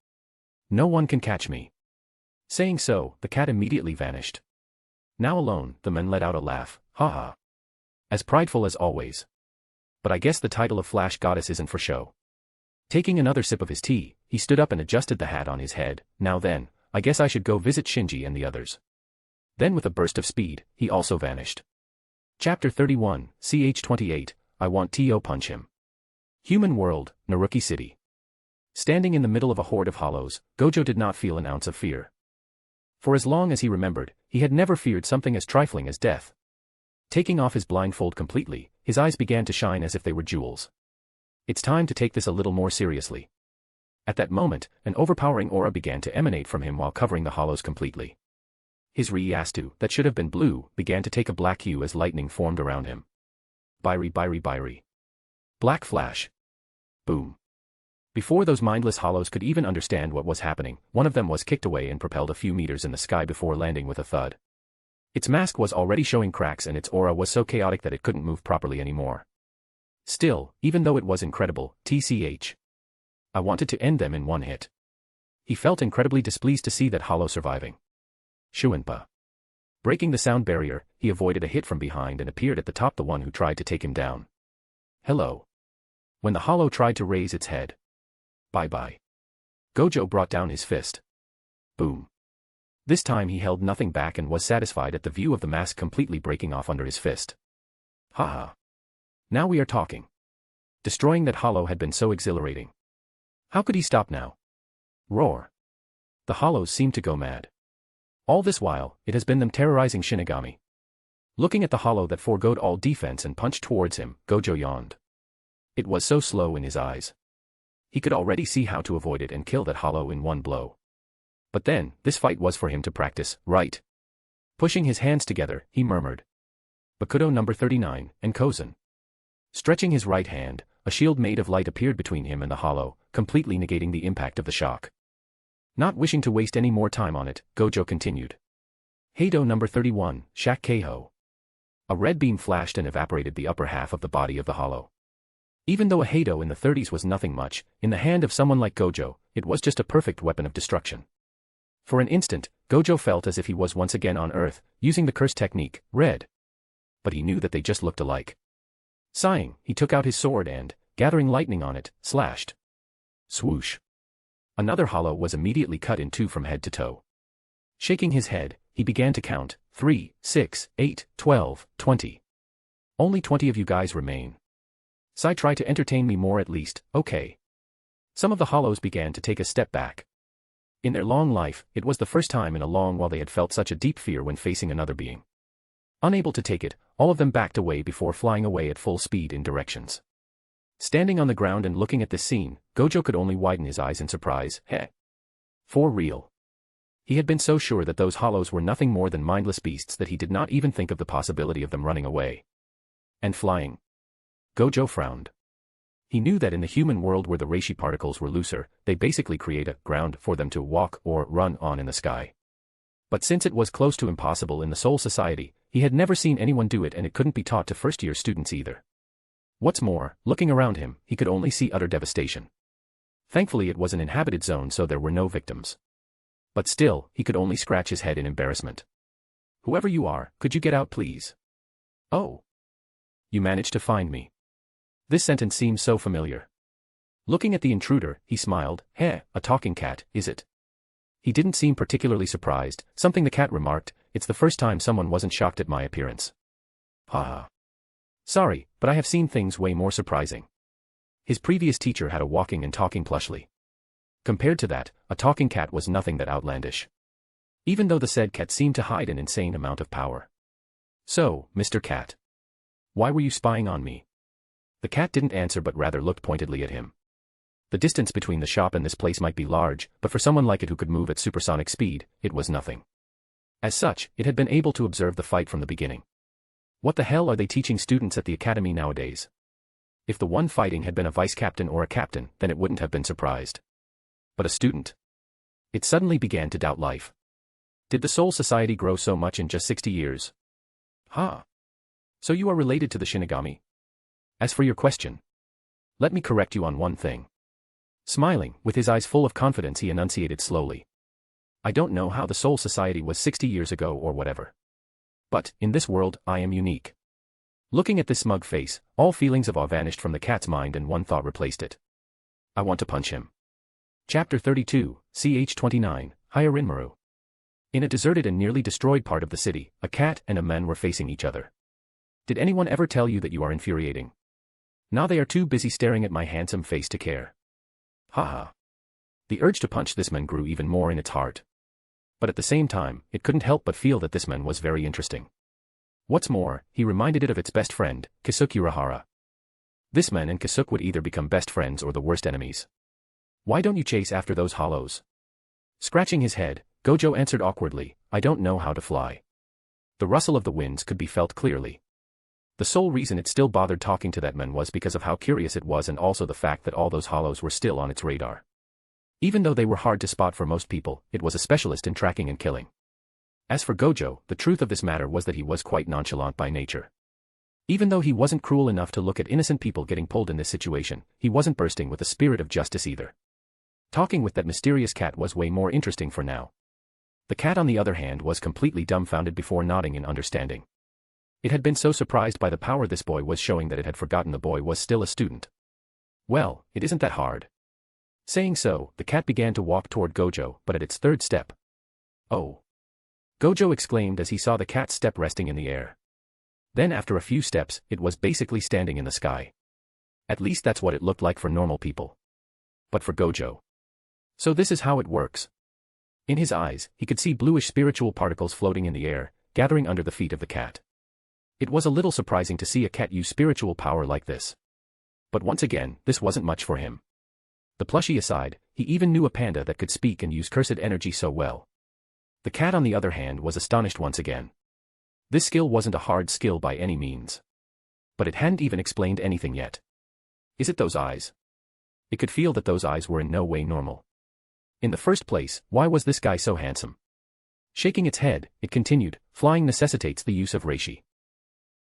No one can catch me. Saying so, the cat immediately vanished. Now alone, the man let out a laugh, haha. As prideful as always. But I guess the title of Flash Goddess isn't for show. Taking another sip of his tea, he stood up and adjusted the hat on his head. Now then, I guess I should go visit Shinji and the others. Then with a burst of speed, he also vanished. Chapter 31, CH28, I want to punch him. Human world, Naruki City. Standing in the middle of a horde of hollows, Gojo did not feel an ounce of fear. For as long as he remembered, he had never feared something as trifling as death. Taking off his blindfold completely, his eyes began to shine as if they were jewels. It's time to take this a little more seriously. At that moment, an overpowering aura began to emanate from him while covering the hollows completely. His Ryastu, that should have been blue, began to take a black hue as lightning formed around him. Bairi. Black flash. Boom. Before those mindless hollows could even understand what was happening, one of them was kicked away and propelled a few meters in the sky before landing with a thud. Its mask was already showing cracks and its aura was so chaotic that it couldn't move properly anymore. Still, even though it was incredible, tch. I wanted to end them in one hit. He felt incredibly displeased to see that hollow surviving. Shuinpa. Breaking the sound barrier, he avoided a hit from behind and appeared at the top, the one who tried to take him down. Hello. When the hollow tried to raise its head. Bye-bye. Gojo brought down his fist. Boom. This time he held nothing back and was satisfied at the view of the mask completely breaking off under his fist. Haha. Now we are talking. Destroying that hollow had been so exhilarating. How could he stop now? Roar. The hollows seemed to go mad. All this while, it has been them terrorizing Shinigami. Looking at the hollow that foregoed all defense and punched towards him, Gojo yawned. It was so slow in his eyes. He could already see how to avoid it and kill that hollow in one blow. But then, this fight was for him to practice, right? Pushing his hands together, he murmured. Bakudo number 39, and Kozen. Stretching his right hand, a shield made of light appeared between him and the hollow, completely negating the impact of the shock. Not wishing to waste any more time on it, Gojo continued. Heido number 31, Shak Keiho. A red beam flashed and evaporated the upper half of the body of the hollow. Even though a Heido in the 30s was nothing much, in the hand of someone like Gojo, it was just a perfect weapon of destruction. For an instant, Gojo felt as if he was once again on Earth, using the curse technique, red. But he knew that they just looked alike. Sighing, he took out his sword and, gathering lightning on it, slashed. Swoosh. Another hollow was immediately cut in two from head to toe. Shaking his head, he began to count, 3, 6, 8, 12, 20. Only 20 of you guys remain. Sai, try to entertain me more at least, okay. Some of the hollows began to take a step back. In their long life, it was the first time in a long while they had felt such a deep fear when facing another being. Unable to take it, all of them backed away before flying away at full speed in directions. Standing on the ground and looking at this scene, Gojo could only widen his eyes in surprise. Heh. For real. He had been so sure that those hollows were nothing more than mindless beasts that he did not even think of the possibility of them running away. And flying. Gojo frowned. He knew that in the human world where the reishi particles were looser, they basically create a ground for them to walk or run on in the sky. But since it was close to impossible in the Soul Society, he had never seen anyone do it, and it couldn't be taught to first-year students either. What's more, looking around him, he could only see utter devastation. Thankfully it was an inhabited zone, so there were no victims. But still, he could only scratch his head in embarrassment. Whoever you are, could you get out please? Oh. You managed to find me. This sentence seems so familiar. Looking at the intruder, he smiled. Heh, a talking cat, is it? He didn't seem particularly surprised, something the cat remarked. It's the first time someone wasn't shocked at my appearance. Haha. Sorry, but I have seen things way more surprising. His previous teacher had a walking and talking plushly. Compared to that, a talking cat was nothing that outlandish. Even though the said cat seemed to hide an insane amount of power. So, Mr. Cat. Why were you spying on me? The cat didn't answer but rather looked pointedly at him. The distance between the shop and this place might be large, but for someone like it who could move at supersonic speed, it was nothing. As such, it had been able to observe the fight from the beginning. What the hell are they teaching students at the academy nowadays? If the one fighting had been a vice captain or a captain, then it wouldn't have been surprised. But a student? It suddenly began to doubt life. Did the Soul Society grow so much in just 60 years? Huh. So you are related to the Shinigami? As for your question, let me correct you on one thing. Smiling, with his eyes full of confidence, he enunciated slowly. I don't know how the Soul Society was 60 years ago or whatever. But, in this world, I am unique. Looking at this smug face, all feelings of awe vanished from the cat's mind and one thought replaced it. I want to punch him. Chapter 32, ch 29, Hyarinmaru. In a deserted and nearly destroyed part of the city, a cat and a man were facing each other. Did anyone ever tell you that you are infuriating? Now they are too busy staring at my handsome face to care. Haha. The urge to punch this man grew even more in its heart. But at the same time, it couldn't help but feel that this man was very interesting. What's more, he reminded it of its best friend, Kisuke Urahara. This man and Kisuke would either become best friends or the worst enemies. Why don't you chase after those hollows? Scratching his head, Gojo answered awkwardly, I don't know how to fly. The rustle of the winds could be felt clearly. The sole reason it still bothered talking to that man was because of how curious it was and also the fact that all those hollows were still on its radar. Even though they were hard to spot for most people, it was a specialist in tracking and killing. As for Gojo, the truth of this matter was that he was quite nonchalant by nature. Even though he wasn't cruel enough to look at innocent people getting pulled in this situation, he wasn't bursting with a spirit of justice either. Talking with that mysterious cat was way more interesting for now. The cat on the other hand was completely dumbfounded before nodding in understanding. It had been so surprised by the power this boy was showing that it had forgotten the boy was still a student. Well, it isn't that hard. Saying so, the cat began to walk toward Gojo, but at its third step. Oh! Gojo exclaimed as he saw the cat's step resting in the air. Then after a few steps, it was basically standing in the sky. At least that's what it looked like for normal people. But for Gojo. So this is how it works. In his eyes, he could see bluish spiritual particles floating in the air, gathering under the feet of the cat. It was a little surprising to see a cat use spiritual power like this. But once again, this wasn't much for him. The plushie aside, he even knew a panda that could speak and use cursed energy so well. The cat on the other hand was astonished once again. This skill wasn't a hard skill by any means. But it hadn't even explained anything yet. Is it those eyes? It could feel that those eyes were in no way normal. In the first place, why was this guy so handsome? Shaking its head, it continued, flying necessitates the use of reishi.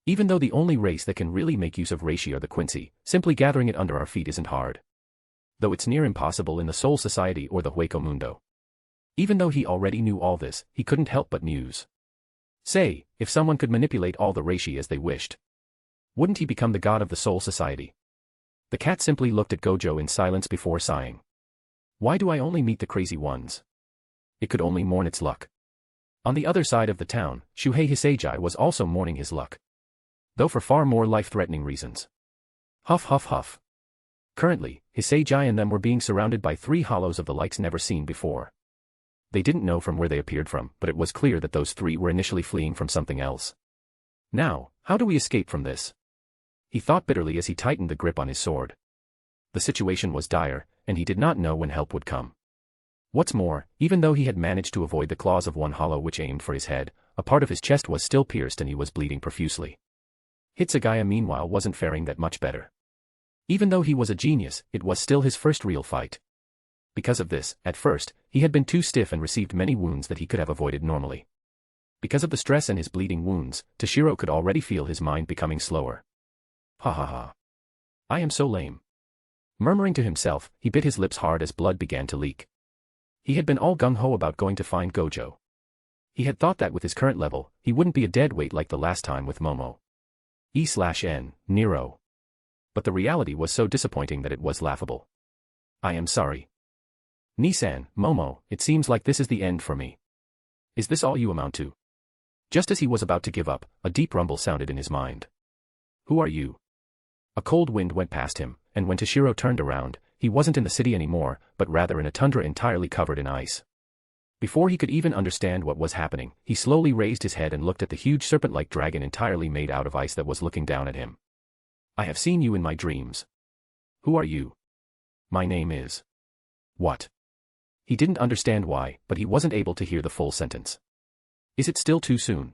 Even though the only race that can really make use of reishi are the Quincy, simply gathering it under our feet isn't hard. Though it's near impossible in the Soul Society or the Hueco Mundo. Even though he already knew all this, he couldn't help but muse. Say, if someone could manipulate all the reishi as they wished. Wouldn't he become the god of the Soul Society? The cat simply looked at Gojo in silence before sighing. Why do I only meet the crazy ones? It could only mourn its luck. On the other side of the town, Shuhei Hisagi was also mourning his luck. Though for far more life-threatening reasons. Huff huff huff. Currently, Hisagi and them were being surrounded by 3 hollows of the likes never seen before. They didn't know from where they appeared from, but it was clear that those 3 were initially fleeing from something else. Now, how do we escape from this? He thought bitterly as he tightened the grip on his sword. The situation was dire, and he did not know when help would come. What's more, even though he had managed to avoid the claws of one hollow which aimed for his head, a part of his chest was still pierced and he was bleeding profusely. Hisagi meanwhile wasn't faring that much better. Even though he was a genius, it was still his first real fight. Because of this, at first, he had been too stiff and received many wounds that he could have avoided normally. Because of the stress and his bleeding wounds, Toshiro could already feel his mind becoming slower. Ha ha ha. I am so lame. Murmuring to himself, he bit his lips hard as blood began to leak. He had been all gung-ho about going to find Gojo. He had thought that with his current level, he wouldn't be a dead weight like the last time with Momo. E/N, Nero. But the reality was so disappointing that it was laughable. I am sorry. Nissan, Momo, it seems like this is the end for me. Is this all you amount to? Just as he was about to give up, a deep rumble sounded in his mind. Who are you? A cold wind went past him, and when Toshiro turned around, he wasn't in the city anymore, but rather in a tundra entirely covered in ice. Before he could even understand what was happening, he slowly raised his head and looked at the huge serpent-like dragon entirely made out of ice that was looking down at him. I have seen you in my dreams. Who are you? My name is... What? He didn't understand why, but he wasn't able to hear the full sentence. Is it still too soon?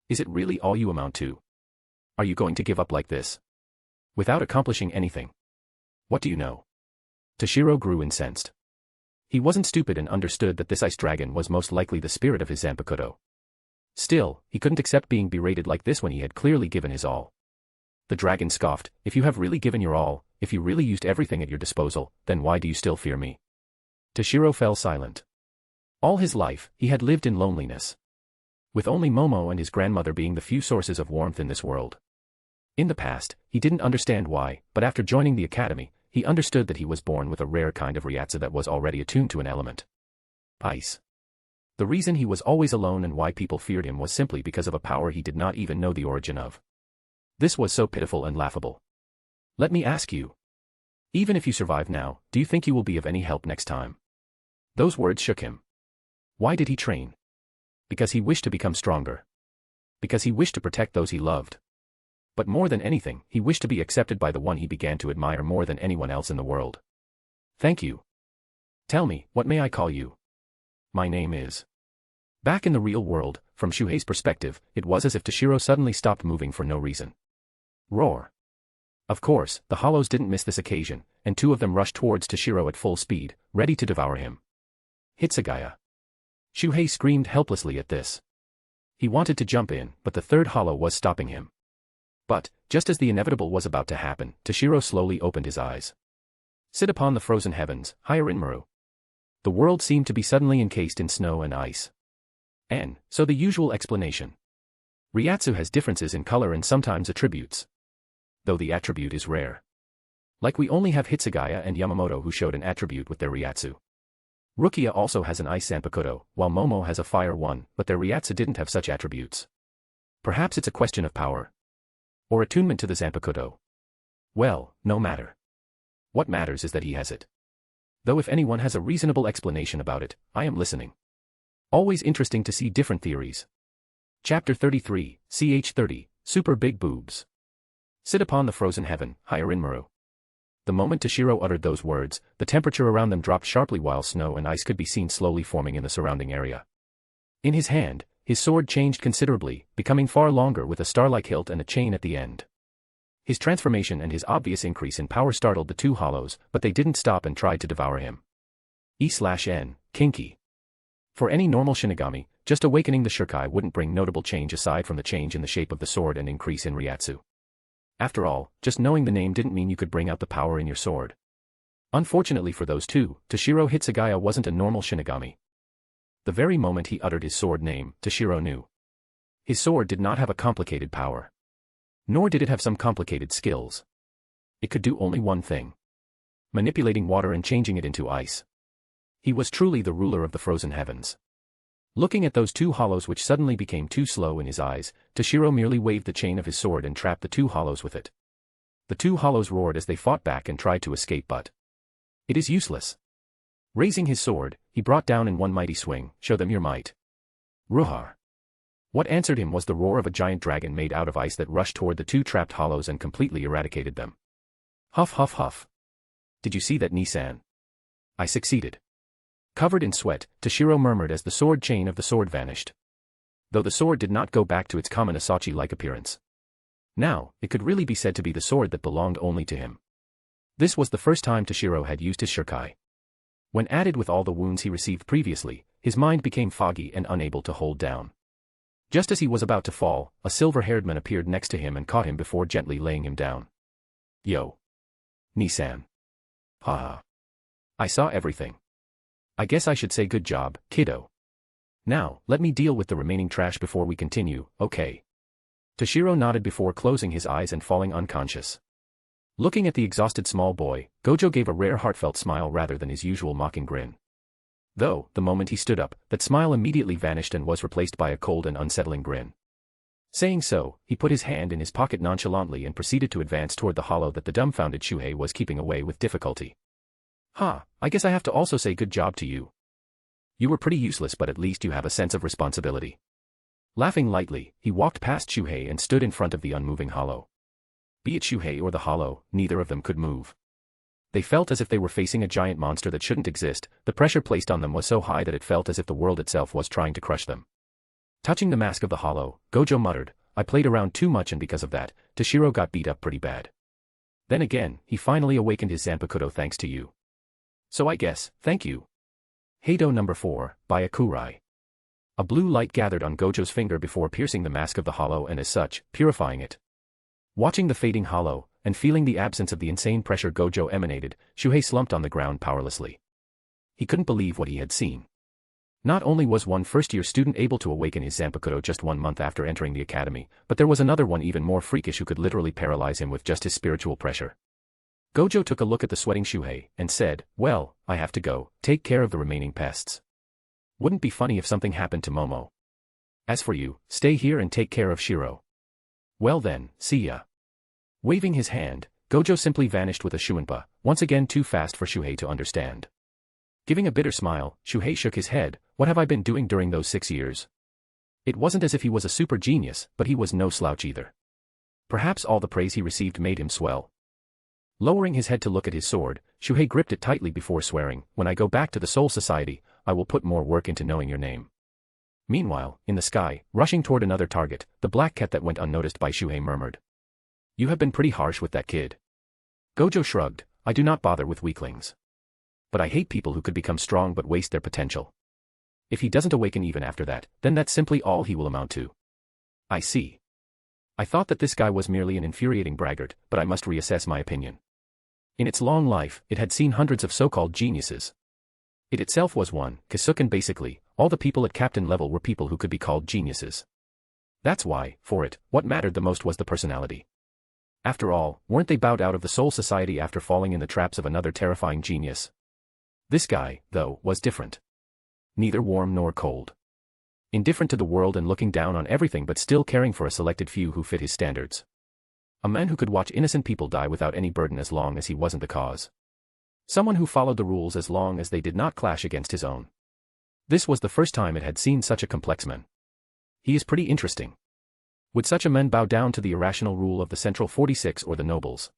Is it really all you amount to? Are you going to give up like this? Without accomplishing anything? What do you know? Toshiro grew incensed. He wasn't stupid and understood that this ice dragon was most likely the spirit of his Zanpakuto. Still, he couldn't accept being berated like this when he had clearly given his all. The dragon scoffed, if you have really given your all, if you really used everything at your disposal, then why do you still fear me? Toshiro fell silent. All his life, he had lived in loneliness. With only Momo and his grandmother being the few sources of warmth in this world. In the past, he didn't understand why, but after joining the academy, he understood that he was born with a rare kind of Ryatsu that was already attuned to an element. Ice. The reason he was always alone and why people feared him was simply because of a power he did not even know the origin of. This was so pitiful and laughable. Let me ask you. Even if you survive now, do you think you will be of any help next time? Those words shook him. Why did he train? Because he wished to become stronger. Because he wished to protect those he loved. But more than anything, he wished to be accepted by the one he began to admire more than anyone else in the world. Thank you. Tell me, what may I call you? My name is... Back in the real world, from Shuhei's perspective, it was as if Toshiro suddenly stopped moving for no reason. Roar. Of course, the hollows didn't miss this occasion, and 2 of them rushed towards Toshiro at full speed, ready to devour him. Hitsugaya. Shuhei screamed helplessly at this. He wanted to jump in, but the 3rd hollow was stopping him. But, just as the inevitable was about to happen, Toshiro slowly opened his eyes. Sit upon the frozen heavens, higher Inmaru, The world seemed to be suddenly encased in snow and ice. And so the usual explanation. Ryatsu has differences in color and sometimes attributes. Though the attribute is rare. Like we only have Hitsugaya and Yamamoto who showed an attribute with their Ryatsu. Rukia also has an ice Zanpakuto, while Momo has a fire one, but their Ryatsu didn't have such attributes. Perhaps it's a question of power. Or attunement to the Zanpakuto. Well, no matter. What matters is that he has it. Though if anyone has a reasonable explanation about it, I am listening. Always interesting to see different theories. Chapter 33, CH 30, Super Big Boobs. Sit upon the frozen heaven, Hyarinmaru. The moment Toshiro uttered those words, the temperature around them dropped sharply while snow and ice could be seen slowly forming in the surrounding area. In his hand, his sword changed considerably, becoming far longer with a star-like hilt and a chain at the end. His transformation and his obvious increase in power startled the two hollows, but they didn't stop and tried to devour him. E/N, kinky. For any normal shinigami, just awakening the Shurikai wouldn't bring notable change aside from the change in the shape of the sword and increase in Ryatsu. After all, just knowing the name didn't mean you could bring out the power in your sword. Unfortunately for those two, Toshiro Hitsugaya wasn't a normal shinigami. The very moment he uttered his sword name, Toshiro knew. His sword did not have a complicated power. Nor did it have some complicated skills. It could do only one thing. Manipulating water and changing it into ice. He was truly the ruler of the frozen heavens. Looking at those two hollows which suddenly became too slow in his eyes, Toshiro merely waved the chain of his sword and trapped the two hollows with it. The two hollows roared as they fought back and tried to escape but it is useless. Raising his sword, he brought down in one mighty swing, show them your might. Ruhar. What answered him was the roar of a giant dragon made out of ice that rushed toward the two trapped hollows and completely eradicated them. Huff huff huff. Did you see that, Nissan? I succeeded. Covered in sweat, Toshiro murmured as the sword chain of the sword vanished. Though the sword did not go back to its common Asachi-like appearance. Now, it could really be said to be the sword that belonged only to him. This was the first time Toshiro had used his Shurikai. When added with all the wounds he received previously, his mind became foggy and unable to hold down. Just as he was about to fall, a silver-haired man appeared next to him and caught him before gently laying him down. Yo. Nissan. Haha. I saw everything. I guess I should say good job, kiddo. Now, let me deal with the remaining trash before we continue, okay? Toshiro nodded before closing his eyes and falling unconscious. Looking at the exhausted small boy, Gojo gave a rare heartfelt smile rather than his usual mocking grin. Though, the moment he stood up, that smile immediately vanished and was replaced by a cold and unsettling grin. Saying so, he put his hand in his pocket nonchalantly and proceeded to advance toward the hollow that the dumbfounded Shuhei was keeping away with difficulty. I guess I have to also say good job to you. You were pretty useless but at least you have a sense of responsibility. Laughing lightly, he walked past Shuhei and stood in front of the unmoving hollow. Be it Shuhei or the hollow, neither of them could move. They felt as if they were facing a giant monster that shouldn't exist, the pressure placed on them was so high that it felt as if the world itself was trying to crush them. Touching the mask of the hollow, Gojo muttered, I played around too much and because of that, Toshiro got beat up pretty bad. Then again, he finally awakened his Zanpakuto thanks to you. So I guess, thank you. Heido number 4, by Akurai. A blue light gathered on Gojo's finger before piercing the mask of the hollow and as such, purifying it. Watching the fading hollow, and feeling the absence of the insane pressure Gojo emanated, Shuhei slumped on the ground powerlessly. He couldn't believe what he had seen. Not only was one first-year student able to awaken his Zanpakuto just 1 month after entering the academy, but there was another one even more freakish who could literally paralyze him with just his spiritual pressure. Gojo took a look at the sweating Shuhei, and said, well, I have to go, take care of the remaining pests. Wouldn't be funny if something happened to Momo. As for you, stay here and take care of Shiro. Well then, see ya. Waving his hand, Gojo simply vanished with a shuinpa, once again too fast for Shuhei to understand. Giving a bitter smile, Shuhei shook his head, what have I been doing during those 6 years? It wasn't as if he was a super genius, but he was no slouch either. Perhaps all the praise he received made him swell. Lowering his head to look at his sword, Shuhei gripped it tightly before swearing, when I go back to the Soul Society, I will put more work into knowing your name. Meanwhile, in the sky, rushing toward another target, the black cat that went unnoticed by Shuhei murmured. You have been pretty harsh with that kid. Gojo shrugged, I do not bother with weaklings. But I hate people who could become strong but waste their potential. If he doesn't awaken even after that, then that's simply all he will amount to. I see. I thought that this guy was merely an infuriating braggart, but I must reassess my opinion. In its long life, it had seen hundreds of so-called geniuses. It itself was one, Kisuken basically, all the people at captain level were people who could be called geniuses. That's why, for it, what mattered the most was the personality. After all, weren't they bowed out of the Soul Society after falling in the traps of another terrifying genius? This guy, though, was different. Neither warm nor cold. Indifferent to the world and looking down on everything but still caring for a selected few who fit his standards. A man who could watch innocent people die without any burden as long as he wasn't the cause. Someone who followed the rules as long as they did not clash against his own. This was the first time it had seen such a complex man. He is pretty interesting. Would such a man bow down to the irrational rule of the Central 46 or the nobles?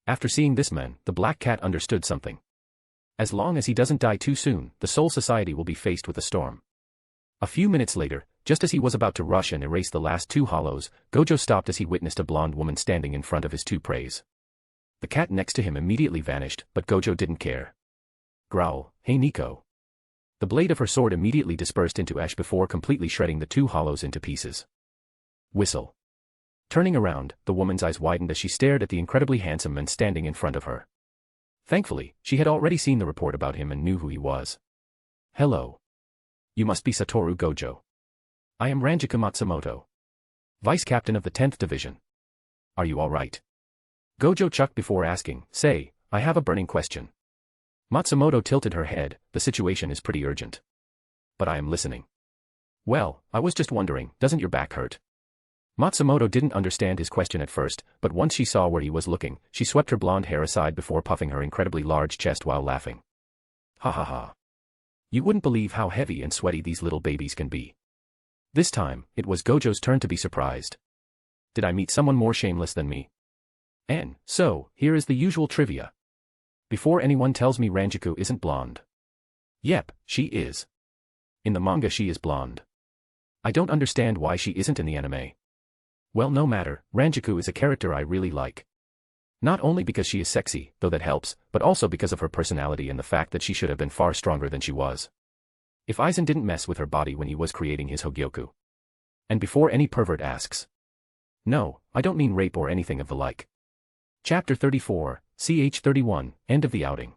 After seeing this man, the Black Cat understood something. As long as he doesn't die too soon, the Soul Society will be faced with a storm. A few minutes later, just as he was about to rush and erase the last two hollows, Gojo stopped as he witnessed a blonde woman standing in front of his two preys. The cat next to him immediately vanished, but Gojo didn't care. Growl, "Hey Nico." The blade of her sword immediately dispersed into ash before completely shredding the two hollows into pieces. Whistle. Turning around, the woman's eyes widened as she stared at the incredibly handsome man standing in front of her. Thankfully, she had already seen the report about him and knew who he was. "Hello. You must be Sattoru Gojo. I am Ranjiku Matsumoto, Vice Captain of the 10th Division. Are you all right?" Gojo chucked before asking, "Say, I have a burning question." Matsumoto tilted her head, "The situation is pretty urgent. But I am listening." "Well, I was just wondering, doesn't your back hurt?" Matsumoto didn't understand his question at first, but once she saw where he was looking, she swept her blonde hair aside before puffing her incredibly large chest while laughing. "Ha ha ha. You wouldn't believe how heavy and sweaty these little babies can be." This time, it was Gojo's turn to be surprised. Did I meet someone more shameless than me? And so, here is the usual trivia. Before anyone tells me Ranjiku isn't blonde. Yep, she is. In the manga she is blonde. I don't understand why she isn't in the anime. Well, no matter, Ranjiku is a character I really like. Not only because she is sexy, though that helps, but also because of her personality and the fact that she should have been far stronger than she was. If Aizen didn't mess with her body when he was creating his Hogyoku. And before any pervert asks. No, I don't mean rape or anything of the like. Chapter 34, ch 31, End of the Outing.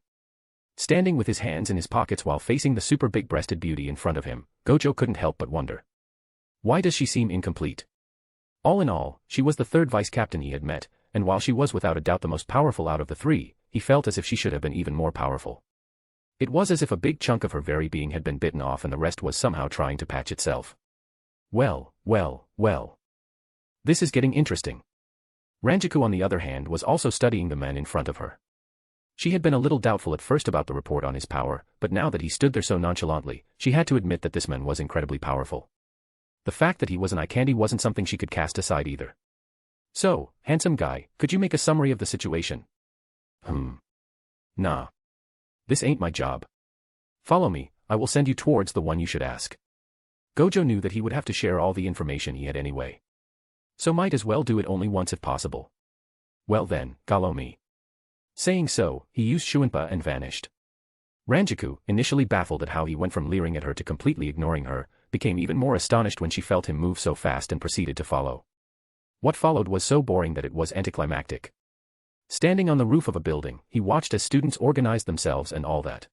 Standing with his hands in his pockets while facing the super big-breasted beauty in front of him, Gojo couldn't help but wonder. Why does she seem incomplete? All in all, she was the third vice captain he had met, and while she was without a doubt the most powerful out of the three, he felt as if she should have been even more powerful. It was as if a big chunk of her very being had been bitten off and the rest was somehow trying to patch itself. Well. This is getting interesting. Ranjiku on the other hand was also studying the man in front of her. She had been a little doubtful at first about the report on his power, but now that he stood there so nonchalantly, she had to admit that this man was incredibly powerful. The fact that he was an eye candy wasn't something she could cast aside either. "So, handsome guy, could you make a summary of the situation?" Nah. This ain't my job. Follow me, I will send you towards the one you should ask. Gojo knew that he would have to share all the information he had anyway. So might as well do it only once if possible. Well then, follow me. Saying so, he used Shuinpa and vanished. Ranjiku, initially baffled at how he went from leering at her to completely ignoring her, became even more astonished when she felt him move so fast and proceeded to follow. What followed was so boring that it was anticlimactic. Standing on the roof of a building, he watched as students organized themselves and all that.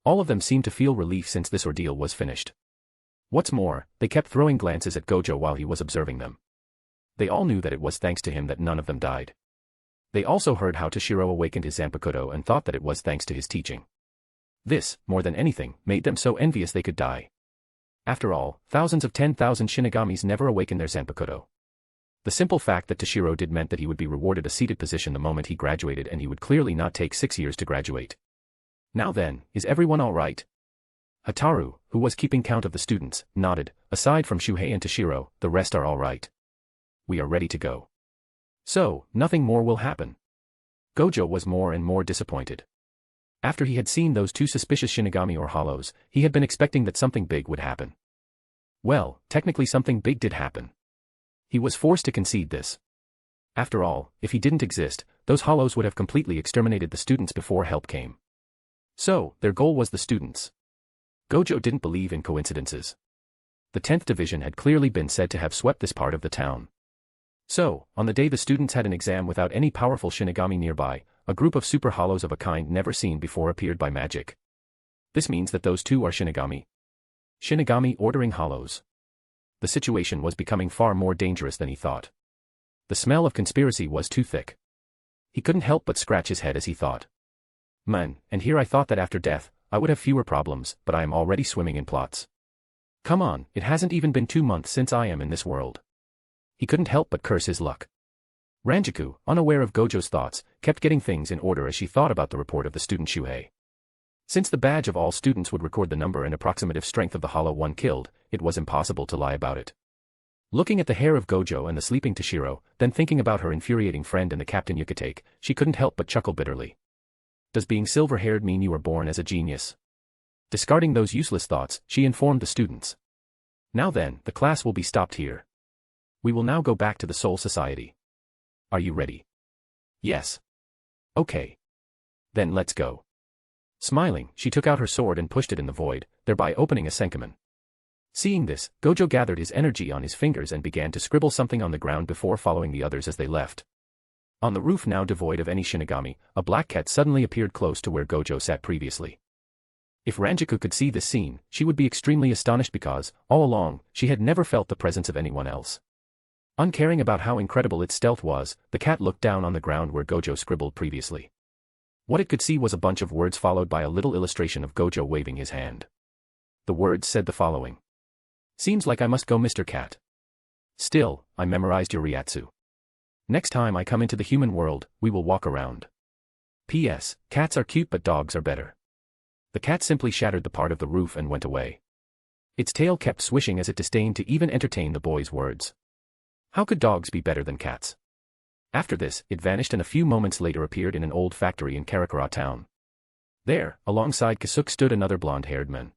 All of them seemed to feel relief since this ordeal was finished. What's more, they kept throwing glances at Gojo while he was observing them. They all knew that it was thanks to him that none of them died. They also heard how Toshiro awakened his Zanpakuto and thought that it was thanks to his teaching. This, more than anything, made them so envious they could die. After all, thousands of 10,000 shinigamis never awaken their Zanpakuto. The simple fact that Toshiro did meant that he would be rewarded a seated position the moment he graduated, and he would clearly not take 6 years to graduate. Now then, is everyone all right? Hataru, who was keeping count of the students, nodded. Aside from Shuhei and Toshiro, the rest are all right. We are ready to go. So, nothing more will happen. Gojo was more and more disappointed. After he had seen those two suspicious shinigami or hollows, he had been expecting that something big would happen. Well, technically something big did happen. He was forced to concede this. After all, if he didn't exist, those hollows would have completely exterminated the students before help came. So, their goal was the students. Gojo didn't believe in coincidences. The 10th Division had clearly been said to have swept this part of the town. So, on the day the students had an exam without any powerful shinigami nearby, a group of super hollows of a kind never seen before appeared by magic. This means that those two are shinigami. Shinigami ordering hollows. The situation was becoming far more dangerous than he thought. The smell of conspiracy was too thick. He couldn't help but scratch his head as he thought. Man, and here I thought that after death, I would have fewer problems, but I am already swimming in plots. Come on, it hasn't even been 2 months since I am in this world. He couldn't help but curse his luck. Ranjaku, unaware of Gojo's thoughts, kept getting things in order as she thought about the report of the student Shuhei. Since the badge of all students would record the number and approximative strength of the hollow one killed, it was impossible to lie about it. Looking at the hair of Gojo and the sleeping Toshiro, then thinking about her infuriating friend and the Captain Yukitake, she couldn't help but chuckle bitterly. Does being silver-haired mean you were born as a genius? Discarding those useless thoughts, she informed the students. Now then, the class will be stopped here. We will now go back to the Soul Society. Are you ready? Yes. Okay. Then let's go. Smiling, she took out her sword and pushed it in the void, thereby opening a senkamen. Seeing this, Gojo gathered his energy on his fingers and began to scribble something on the ground before following the others as they left. On the roof now devoid of any shinigami, a black cat suddenly appeared close to where Gojo sat previously. If Ranjaku could see this scene, she would be extremely astonished because, all along, she had never felt the presence of anyone else. Uncaring about how incredible its stealth was, the cat looked down on the ground where Gojo scribbled previously. What it could see was a bunch of words followed by a little illustration of Gojo waving his hand. The words said the following. Seems like I must go, Mr. Cat. Still, I memorized your Ryatsu. Next time I come into the human world, we will walk around. P.S. Cats are cute but dogs are better. The cat simply shattered the part of the roof and went away. Its tail kept swishing as it disdained to even entertain the boy's words. How could dogs be better than cats? After this, it vanished and a few moments later appeared in an old factory in Karakura town. There, alongside Kisuke stood another blonde-haired man.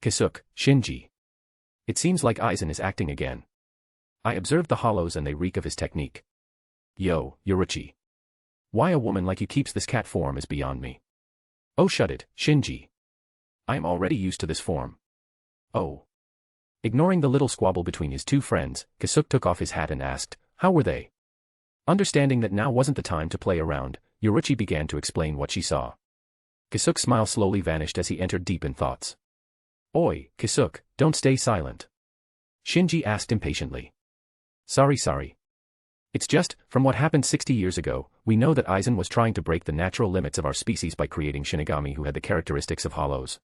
Kisuke, Shinji. It seems like Aizen is acting again. I observed the hollows and they reek of his technique. Yo, Yoruchi. Why a woman like you keeps this cat form is beyond me. Oh shut it, Shinji. I am already used to this form. Oh. Ignoring the little squabble between his two friends, Kisuke took off his hat and asked, how were they? Understanding that now wasn't the time to play around, Yoruchi began to explain what she saw. Kisuke's smile slowly vanished as he entered deep in thoughts. Oi, Kisuke, don't stay silent. Shinji asked impatiently. Sorry. It's just, from what happened 60 years ago, we know that Aizen was trying to break the natural limits of our species by creating shinigami who had the characteristics of hollows.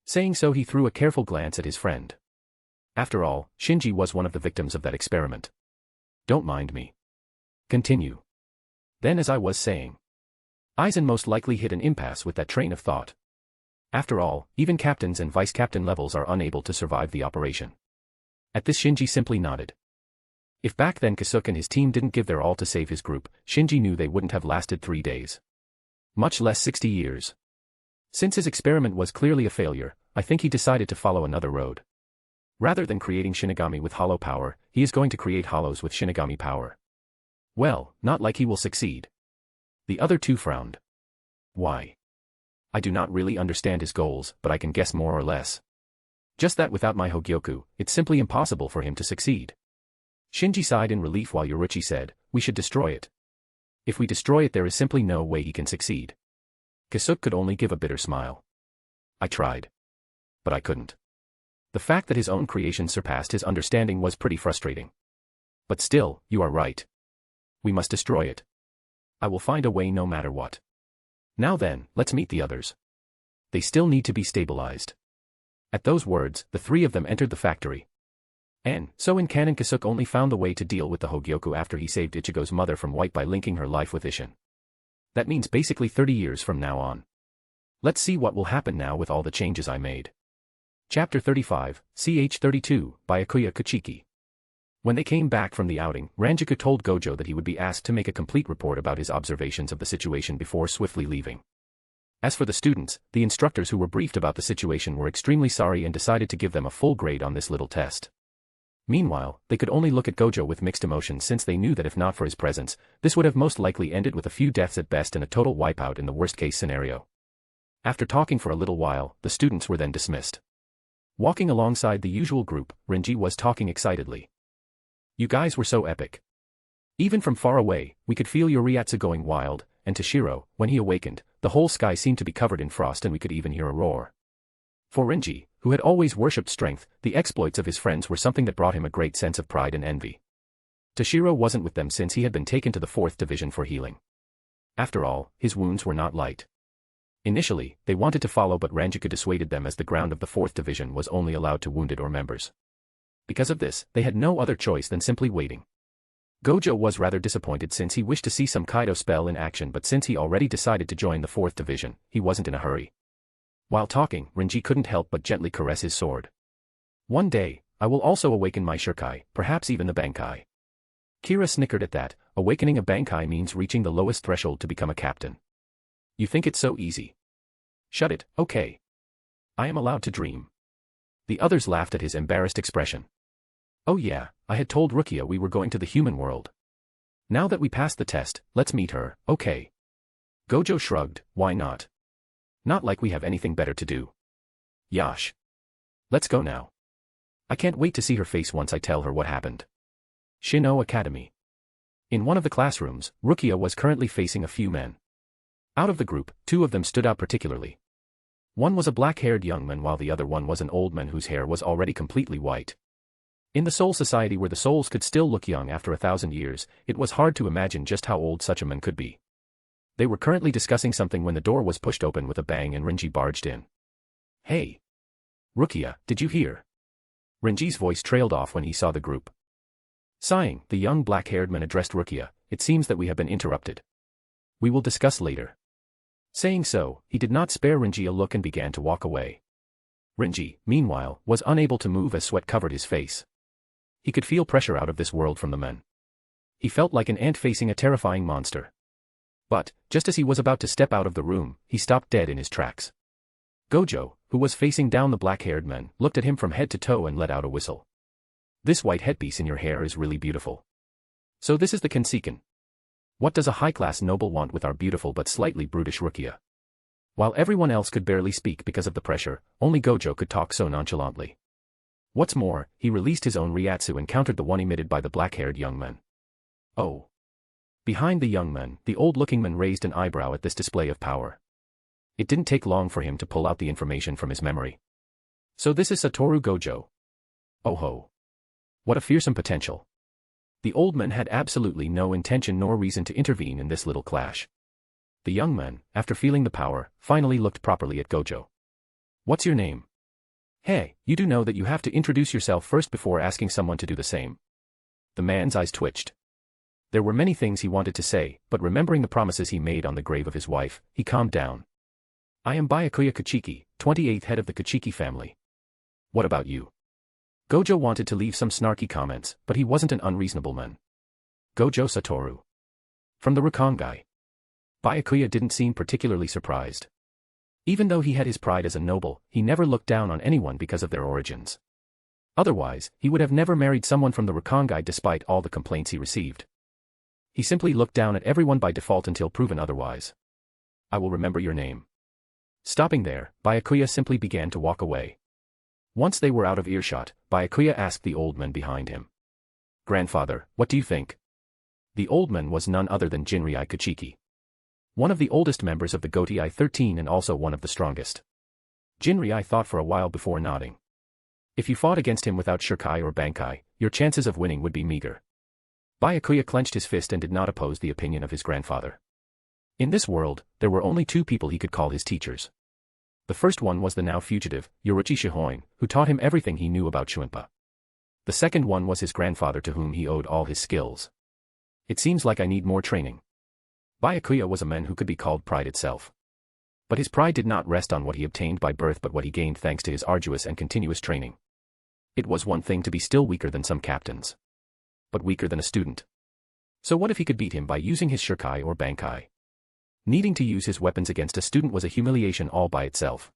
Saying so, he threw a careful glance at his friend. After all, Shinji was one of the victims of that experiment. Don't mind me. Continue. Then as I was saying, Aizen most likely hit an impasse with that train of thought. After all, even captains and vice-captain levels are unable to survive the operation. At this Shinji simply nodded. If back then Kisuke and his team didn't give their all to save his group, Shinji knew they wouldn't have lasted 3 days. Much less 60 years. Since his experiment was clearly a failure, I think he decided to follow another road. Rather than creating shinigami with hollow power, he is going to create hollows with shinigami power. Well, not like he will succeed. The other two frowned. Why? I do not really understand his goals, but I can guess more or less. Just that without my Hogyoku, it's simply impossible for him to succeed. Shinji sighed in relief while Yoruchi said, we should destroy it. If we destroy it there is simply no way he can succeed. Kisuke could only give a bitter smile. I tried. But I couldn't. The fact that his own creation surpassed his understanding was pretty frustrating. But still, you are right. We must destroy it. I will find a way no matter what. Now then, let's meet the others. They still need to be stabilized. At those words, the three of them entered the factory. And, so in canon Kisuke only found the way to deal with the Hogyoku after he saved Ichigo's mother from White by linking her life with Isshin. That means basically 30 years from now on. Let's see what will happen now with all the changes I made. Chapter 35, CH 32, by Akuya Kuchiki. When they came back from the outing, Ranjaku told Gojo that he would be asked to make a complete report about his observations of the situation before swiftly leaving. As for the students, the instructors who were briefed about the situation were extremely sorry and decided to give them a full grade on this little test. Meanwhile, they could only look at Gojo with mixed emotions since they knew that if not for his presence, this would have most likely ended with a few deaths at best and a total wipeout in the worst-case scenario. After talking for a little while, the students were then dismissed. Walking alongside the usual group, Renji was talking excitedly. You guys were so epic. Even from far away, we could feel your Ryatsu going wild, and Toshiro, when he awakened, the whole sky seemed to be covered in frost and we could even hear a roar. For Renji, who had always worshipped strength, the exploits of his friends were something that brought him a great sense of pride and envy. Toshiro wasn't with them since he had been taken to the 4th Division for healing. After all, his wounds were not light. Initially, they wanted to follow but Ranjika dissuaded them as the ground of the 4th Division was only allowed to wounded or members. Because of this, they had no other choice than simply waiting. Gojo was rather disappointed since he wished to see some Kaido spell in action but since he already decided to join the 4th Division, he wasn't in a hurry. While talking, Renji couldn't help but gently caress his sword. One day, I will also awaken my Shurkai, perhaps even the bankai. Kira snickered at that. Awakening a bankai means reaching the lowest threshold to become a captain. You think it's so easy? Shut it, okay. I am allowed to dream. The others laughed at his embarrassed expression. Oh yeah, I had told Rukia we were going to the human world. Now that we passed the test, let's meet her, okay. Gojo shrugged, why not? Not like we have anything better to do. Yash. Let's go now. I can't wait to see her face once I tell her what happened. Shino Academy. In one of the classrooms, Rukia was currently facing a few men. Out of the group, 2 of them stood out particularly. One was a black-haired young man while the other one was an old man whose hair was already completely white. In the Soul Society where the souls could still look young after 1,000 years, it was hard to imagine just how old such a man could be. They were currently discussing something when the door was pushed open with a bang and Renji barged in. Hey! Rukia, did you hear? Renji's voice trailed off when he saw the group. Sighing, the young black-haired man addressed Rukia, it seems that we have been interrupted. We will discuss later. Saying so, he did not spare Renji a look and began to walk away. Renji, meanwhile, was unable to move as sweat covered his face. He could feel pressure out of this world from the men. He felt like an ant facing a terrifying monster. But, just as he was about to step out of the room, he stopped dead in his tracks. Gojo, who was facing down the black-haired man, looked at him from head to toe and let out a whistle. This white headpiece in your hair is really beautiful. So this is the Kensiken. What does a high-class noble want with our beautiful but slightly brutish Rukia? While everyone else could barely speak because of the pressure, only Gojo could talk so nonchalantly. What's more, he released his own Ryatsu and countered the one emitted by the black-haired young man. Oh. Behind the young man, the old-looking man raised an eyebrow at this display of power. It didn't take long for him to pull out the information from his memory. So this is Sattoru Gojo. Oh ho. What a fearsome potential. The old man had absolutely no intention nor reason to intervene in this little clash. The young man, after feeling the power, finally looked properly at Gojo. What's your name? Hey, you do know that you have to introduce yourself first before asking someone to do the same. The man's eyes twitched. There were many things he wanted to say, but remembering the promises he made on the grave of his wife, he calmed down. I am Byakuya Kachiki, 28th head of the Kachiki family. What about you? Gojo wanted to leave some snarky comments, but he wasn't an unreasonable man. Gojo Satoru. From the Rukongai. Byakuya didn't seem particularly surprised. Even though he had his pride as a noble, he never looked down on anyone because of their origins. Otherwise, he would have never married someone from the Rukongai despite all the complaints he received. He simply looked down at everyone by default until proven otherwise. I will remember your name. Stopping there, Byakuya simply began to walk away. Once they were out of earshot, Byakuya asked the old man behind him. Grandfather, what do you think? The old man was none other than Jinrei Kachiki. One of the oldest members of the Gotei 13 and also one of the strongest. Jinrei thought for a while before nodding. If you fought against him without Shurkai or Bankai, your chances of winning would be meager. Byakuya clenched his fist and did not oppose the opinion of his grandfather. In this world, there were only 2 people he could call his teachers. The first one was the now fugitive, Yoruichi Shihoin, who taught him everything he knew about Shunpa. The second one was his grandfather to whom he owed all his skills. It seems like I need more training. Byakuya was a man who could be called pride itself. But his pride did not rest on what he obtained by birth but what he gained thanks to his arduous and continuous training. It was one thing to be still weaker than some captains. But weaker than a student. So what if he could beat him by using his Shurkai or Bankai? Needing to use his weapons against a student was a humiliation all by itself.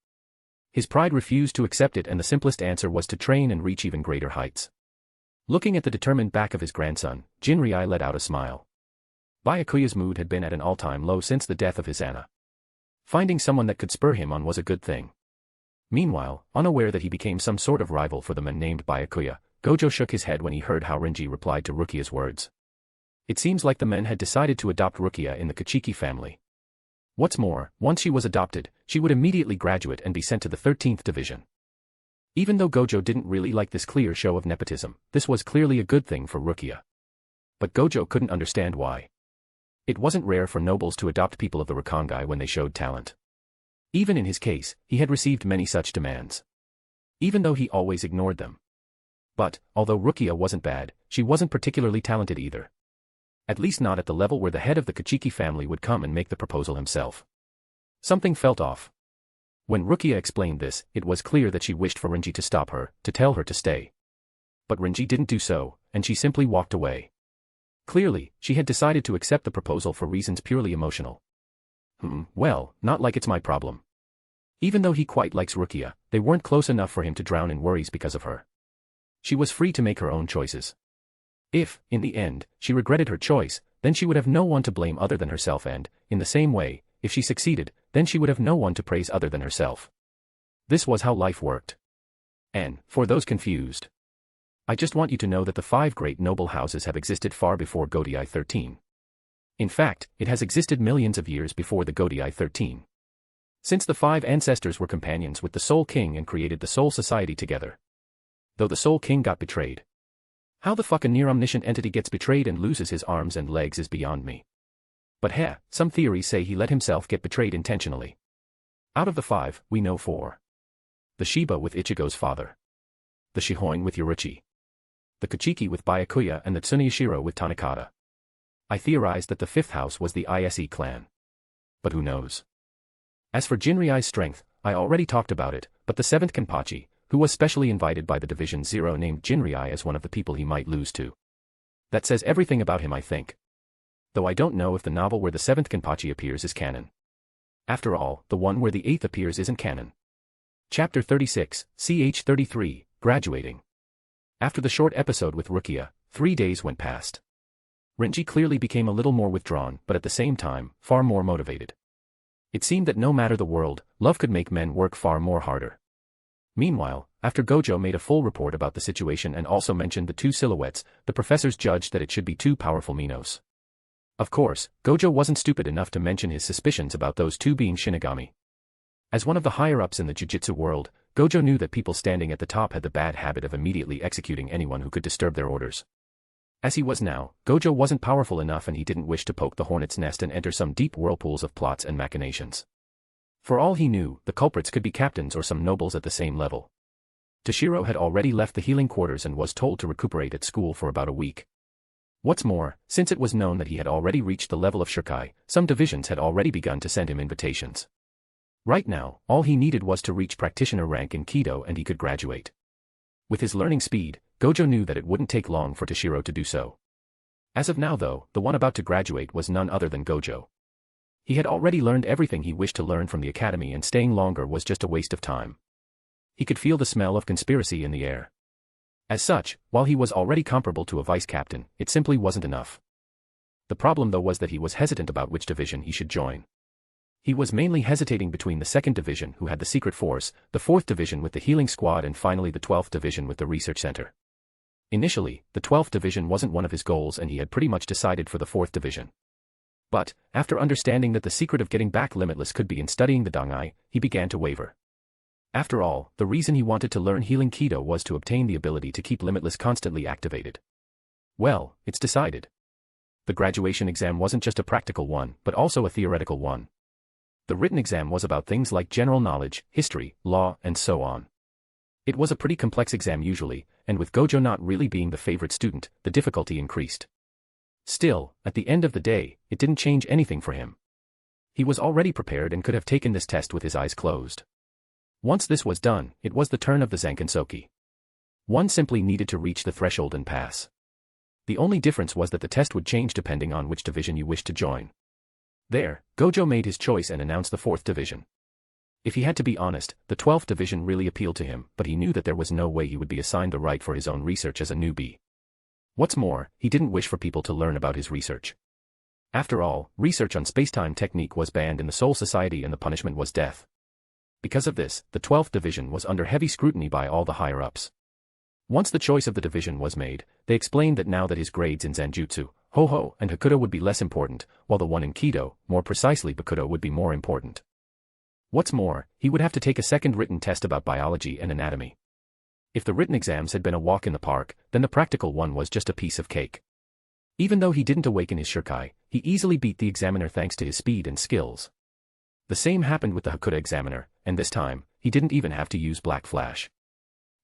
His pride refused to accept it and the simplest answer was to train and reach even greater heights. Looking at the determined back of his grandson, Jinrei let out a smile. Byakuya's mood had been at an all-time low since the death of his Anna. Finding someone that could spur him on was a good thing. Meanwhile, unaware that he became some sort of rival for the man named Byakuya, Gojo shook his head when he heard how Renji replied to Rukia's words. It seems like the men had decided to adopt Rukia in the Kachiki family. What's more, once she was adopted, she would immediately graduate and be sent to the 13th division. Even though Gojo didn't really like this clear show of nepotism, this was clearly a good thing for Rukia. But Gojo couldn't understand why. It wasn't rare for nobles to adopt people of the Rakangai when they showed talent. Even in his case, he had received many such demands. Even though he always ignored them. But, although Rukia wasn't bad, she wasn't particularly talented either. At least not at the level where the head of the Kachiki family would come and make the proposal himself. Something felt off. When Rukia explained this, it was clear that she wished for Renji to stop her, to tell her to stay. But Renji didn't do so, and she simply walked away. Clearly, she had decided to accept the proposal for reasons purely emotional. Well, not like it's my problem. Even though he quite likes Rukia, they weren't close enough for him to drown in worries because of her. She was free to make her own choices. If, in the end, she regretted her choice, then she would have no one to blame other than herself and, in the same way, if she succeeded, then she would have no one to praise other than herself. This was how life worked. And, for those confused, I just want you to know that the 5 great noble houses have existed far before Godei 13. In fact, it has existed millions of years before the Godei 13. Since the 5 ancestors were companions with the Soul King and created the Soul Society together. Though the Soul King got betrayed. How the fuck a near-omniscient entity gets betrayed and loses his arms and legs is beyond me. But some theories say he let himself get betrayed intentionally. Out of the 5, we know 4. The Shiba with Ichigo's father. The Shihoin with Yoruichi. The Kachiki with Byakuya and the Tsuneyashiro with Tanakata. I theorized that the 5th house was the Ise clan. But who knows? As for Jinryai's strength, I already talked about it, but the 7th Kenpachi, who was specially invited by the Division 0, named Jinryai as one of the people he might lose to. That says everything about him, I think. Though I don't know if the novel where the 7th Kenpachi appears is canon. After all, the one where the 8th appears isn't canon. Chapter 36, ch 33, Graduating. After the short episode with Rukia, 3 days went past. Renji clearly became a little more withdrawn, but at the same time, far more motivated. It seemed that no matter the world, love could make men work far more harder. Meanwhile, after Gojo made a full report about the situation and also mentioned the 2 silhouettes, the professors judged that it should be 2 powerful Minos. Of course, Gojo wasn't stupid enough to mention his suspicions about those 2 being shinigami. As one of the higher-ups in the jujitsu world, Gojo knew that people standing at the top had the bad habit of immediately executing anyone who could disturb their orders. As he was now, Gojo wasn't powerful enough and he didn't wish to poke the hornet's nest and enter some deep whirlpools of plots and machinations. For all he knew, the culprits could be captains or some nobles at the same level. Toshiro had already left the healing quarters and was told to recuperate at school for about a week. What's more, since it was known that he had already reached the level of Shirkai, some divisions had already begun to send him invitations. Right now, all he needed was to reach practitioner rank in Kido and he could graduate. With his learning speed, Gojo knew that it wouldn't take long for Toshiro to do so. As of now though, the one about to graduate was none other than Gojo. He had already learned everything he wished to learn from the academy and staying longer was just a waste of time. He could feel the smell of conspiracy in the air. As such, while he was already comparable to a vice captain, it simply wasn't enough. The problem though was that he was hesitant about which division he should join. He was mainly hesitating between the 2nd Division who had the secret force, the 4th Division with the healing squad and finally the 12th Division with the research center. Initially, the 12th Division wasn't one of his goals and he had pretty much decided for the 4th Division. But, after understanding that the secret of getting back limitless could be in studying the Dangai, he began to waver. After all, the reason he wanted to learn healing Kido was to obtain the ability to keep limitless constantly activated. Well, it's decided. The graduation exam wasn't just a practical one, but also a theoretical one. The written exam was about things like general knowledge, history, law, and so on. It was a pretty complex exam usually, and with Gojo not really being the favorite student, the difficulty increased. Still, at the end of the day, it didn't change anything for him. He was already prepared and could have taken this test with his eyes closed. Once this was done, it was the turn of the Zankinsoki. One simply needed to reach the threshold and pass. The only difference was that the test would change depending on which division you wished to join. There, Gojo made his choice and announced the 4th Division. If he had to be honest, the 12th Division really appealed to him, but he knew that there was no way he would be assigned the right for his own research as a newbie. What's more, he didn't wish for people to learn about his research. After all, research on spacetime technique was banned in the Soul Society and the punishment was death. Because of this, the 12th Division was under heavy scrutiny by all the higher-ups. Once the choice of the division was made, they explained that now that his grades in Zanjutsu, Ho-Ho and Hakuto would be less important, while the one in Kido, more precisely Bakuto, would be more important. What's more, he would have to take a second written test about biology and anatomy. If the written exams had been a walk in the park, then the practical one was just a piece of cake. Even though he didn't awaken his Shurkai, he easily beat the examiner thanks to his speed and skills. The same happened with the Hakuto examiner, and this time, he didn't even have to use Black Flash.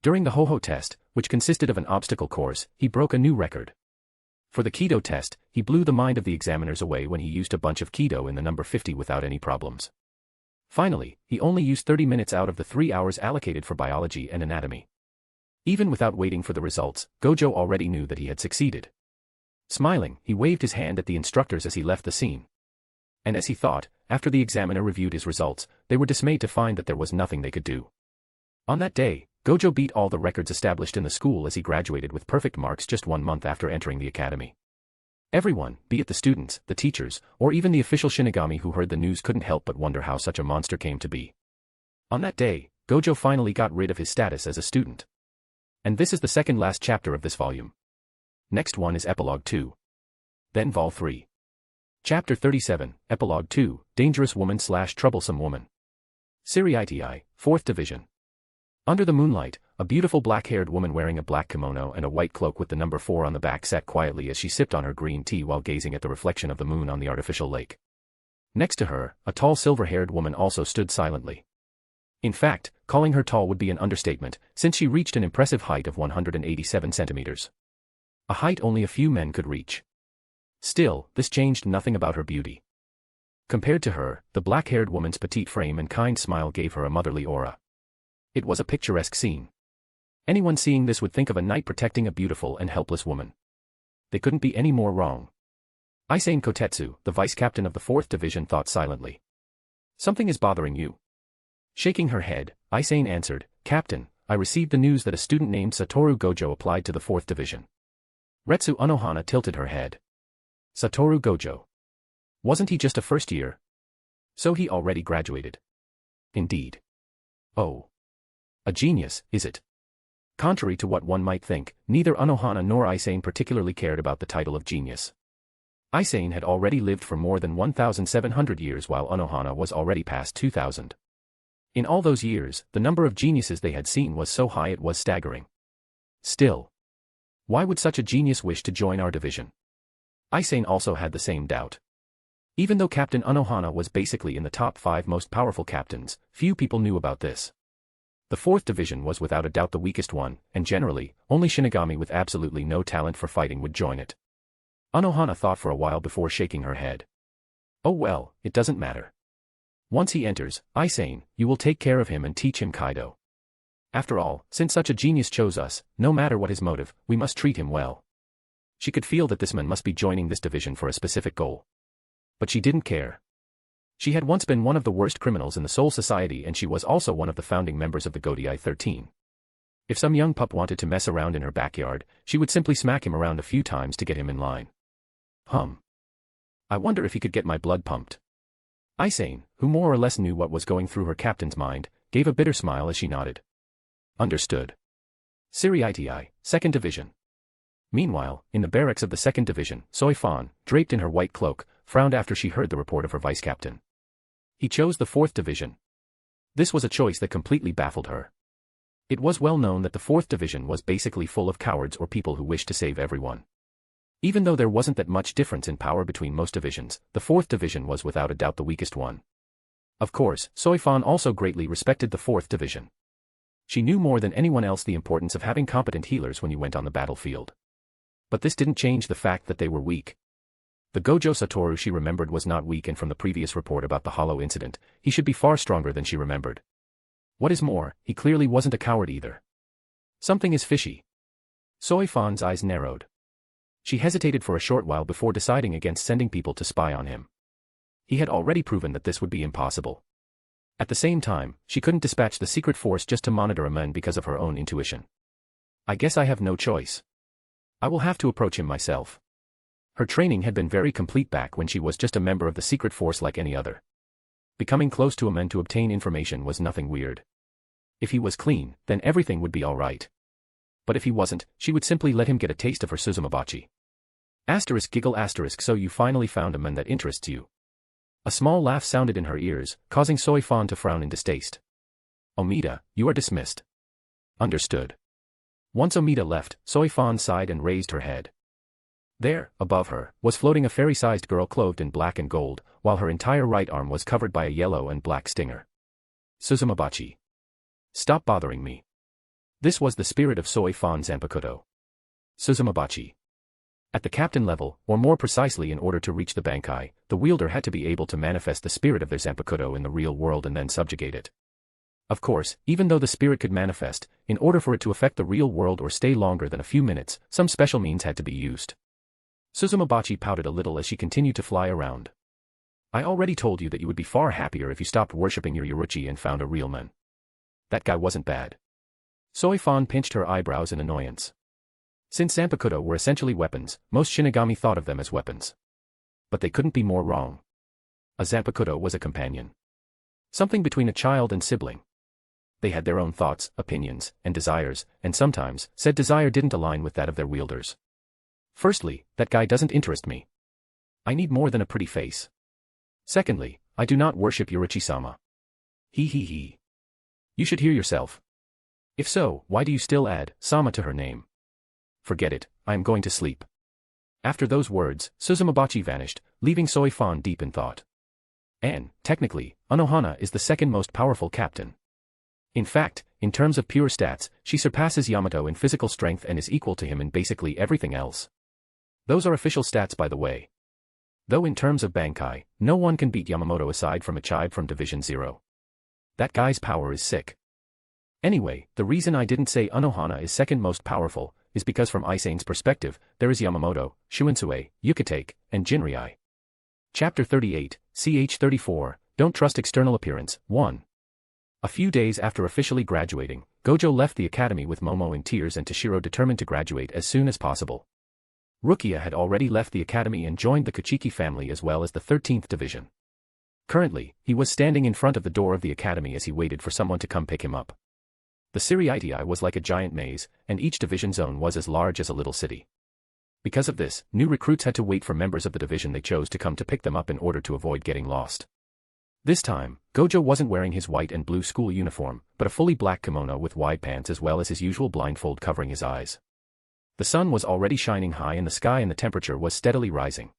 During the Ho-Ho test, which consisted of an obstacle course, he broke a new record. For the Kido test, he blew the mind of the examiners away when he used a bunch of Kido in the number 50 without any problems. Finally, he only used 30 minutes out of the 3 hours allocated for biology and anatomy. Even without waiting for the results, Gojo already knew that he had succeeded. Smiling, he waved his hand at the instructors as he left the scene. And as he thought, after the examiner reviewed his results, they were dismayed to find that there was nothing they could do. On that day, Gojo beat all the records established in the school as he graduated with perfect marks just 1 month after entering the academy. Everyone, be it the students, the teachers, or even the official shinigami who heard the news, couldn't help but wonder how such a monster came to be. On that day, Gojo finally got rid of his status as a student. And this is the second last chapter of this volume. Next one is Epilogue 2. Then Vol 3. Chapter 37, Epilogue 2, Dangerous Woman / Troublesome Woman. Seriiti, 4th Division. Under the moonlight, a beautiful black-haired woman wearing a black kimono and a white cloak with the number 4 on the back sat quietly as she sipped on her green tea while gazing at the reflection of the moon on the artificial lake. Next to her, a tall silver-haired woman also stood silently. In fact, calling her tall would be an understatement, since she reached an impressive height of 187 centimeters. A height only a few men could reach. Still, this changed nothing about her beauty. Compared to her, the black-haired woman's petite frame and kind smile gave her a motherly aura. It was a picturesque scene. Anyone seeing this would think of a knight protecting a beautiful and helpless woman. They couldn't be any more wrong. Isane Kotetsu, the vice-captain of the 4th Division, thought silently. Something is bothering you. Shaking her head, Isane answered, Captain, I received the news that a student named Sattoru Gojo applied to the 4th Division. Retsu Unohana tilted her head. Sattoru Gojo. Wasn't he just a first year? So he already graduated. Indeed. Oh. A genius, is it? Contrary to what one might think, neither Unohana nor Isane particularly cared about the title of genius. Isane had already lived for more than 1,700 years while Unohana was already past 2,000. In all those years, the number of geniuses they had seen was so high it was staggering. Still. Why would such a genius wish to join our division? Isane also had the same doubt. Even though Captain Unohana was basically in the top 5 most powerful captains, few people knew about this. The 4th Division was without a doubt the weakest one, and generally, only shinigami with absolutely no talent for fighting would join it. Unohana thought for a while before shaking her head. Oh well, it doesn't matter. Once he enters, Isane, you will take care of him and teach him Kaido. After all, since such a genius chose us, no matter what his motive, we must treat him well. She could feel that this man must be joining this division for a specific goal. But she didn't care. She had once been one of the worst criminals in the Soul Society, and she was also one of the founding members of the Godai 13. If some young pup wanted to mess around in her backyard, she would simply smack him around a few times to get him in line. I wonder if he could get my blood pumped. Isane, who more or less knew what was going through her captain's mind, gave a bitter smile as she nodded. Understood. Seriiti, 2nd Division. Meanwhile, in the barracks of the 2nd Division, Soifan, draped in her white cloak, frowned after she heard the report of her vice-captain. He chose the 4th Division. This was a choice that completely baffled her. It was well known that the 4th Division was basically full of cowards or people who wished to save everyone. Even though there wasn't that much difference in power between most divisions, the 4th Division was without a doubt the weakest one. Of course, Soifan also greatly respected the 4th Division. She knew more than anyone else the importance of having competent healers when you went on the battlefield. But this didn't change the fact that they were weak. The Gojo Satoru she remembered was not weak, and from the previous report about the hollow incident, he should be far stronger than she remembered. What is more, he clearly wasn't a coward either. Something is fishy. Soifan's eyes narrowed. She hesitated for a short while before deciding against sending people to spy on him. He had already proven that this would be impossible. At the same time, she couldn't dispatch the secret force just to monitor a man because of her own intuition. I guess I have no choice. I will have to approach him myself. Her training had been very complete back when she was just a member of the secret force like any other. Becoming close to a man to obtain information was nothing weird. If he was clean, then everything would be alright. But if he wasn't, she would simply let him get a taste of her Suzumabachi. Asterisk giggle asterisk so you finally found a man that interests you. A small laugh sounded in her ears, causing Soy Fan to frown in distaste. Omida, you are dismissed. Understood. Once Omida left, Soy Fan sighed and raised her head. There, above her, was floating a fairy-sized girl clothed in black and gold, while her entire right arm was covered by a yellow and black stinger. Suzumabachi. Stop bothering me. This was the spirit of Soy Fan Zanpakuto. Suzumabachi. At the captain level, or more precisely in order to reach the bankai, the wielder had to be able to manifest the spirit of their Zanpakuto in the real world and then subjugate it. Of course, even though the spirit could manifest, in order for it to affect the real world or stay longer than a few minutes, some special means had to be used. Suzumabachi pouted a little as she continued to fly around. I already told you that you would be far happier if you stopped worshipping your Yoruchi and found a real man. That guy wasn't bad. Soy Fan pinched her eyebrows in annoyance. Since Zanpakuto were essentially weapons, most shinigami thought of them as weapons. But they couldn't be more wrong. A Zanpakuto was a companion. Something between a child and sibling. They had their own thoughts, opinions, and desires, and sometimes, said desire didn't align with that of their wielders. Firstly, that guy doesn't interest me. I need more than a pretty face. Secondly, I do not worship Yoruchi-sama. He. You should hear yourself. If so, why do you still add sama to her name? Forget it, I am going to sleep. After those words, Suzumabachi vanished, leaving Soy Fan deep in thought. And, technically, Unohana is the second most powerful captain. In fact, in terms of pure stats, she surpasses Yamato in physical strength and is equal to him in basically everything else. Those are official stats by the way. Though in terms of bankai, no one can beat Yamamoto aside from a chibe from Division 0. That guy's power is sick. Anyway, the reason I didn't say Unohana is second most powerful, is because from Isane's perspective, there is Yamamoto, Shunsui, Yukitake, and Jinryai. Chapter 38, ch 34, Don't Trust External Appearance, 1. A few days after officially graduating, Gojo left the academy with Momo in tears and Toshiro determined to graduate as soon as possible. Rukia had already left the academy and joined the Kuchiki family as well as the 13th division. Currently, he was standing in front of the door of the academy as he waited for someone to come pick him up. The Siriitii was like a giant maze, and each division zone was as large as a little city. Because of this, new recruits had to wait for members of the division they chose to come to pick them up in order to avoid getting lost. This time, Gojo wasn't wearing his white and blue school uniform, but a fully black kimono with wide pants as well as his usual blindfold covering his eyes. The sun was already shining high in the sky and the temperature was steadily rising.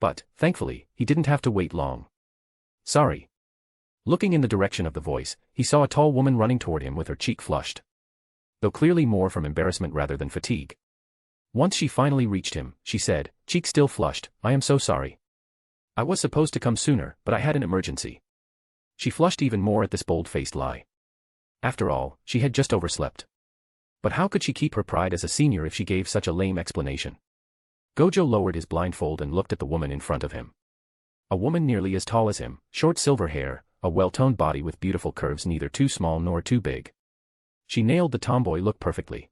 But, thankfully, he didn't have to wait long. Sorry. Looking in the direction of the voice, he saw a tall woman running toward him with her cheek flushed. Though clearly more from embarrassment rather than fatigue. Once she finally reached him, she said, cheek still flushed, I am so sorry. I was supposed to come sooner, but I had an emergency. She flushed even more at this bold-faced lie. After all, she had just overslept. But how could she keep her pride as a senior if she gave such a lame explanation? Gojo lowered his blindfold and looked at the woman in front of him. A woman nearly as tall as him, short silver hair, a well-toned body with beautiful curves neither too small nor too big. She nailed the tomboy look perfectly.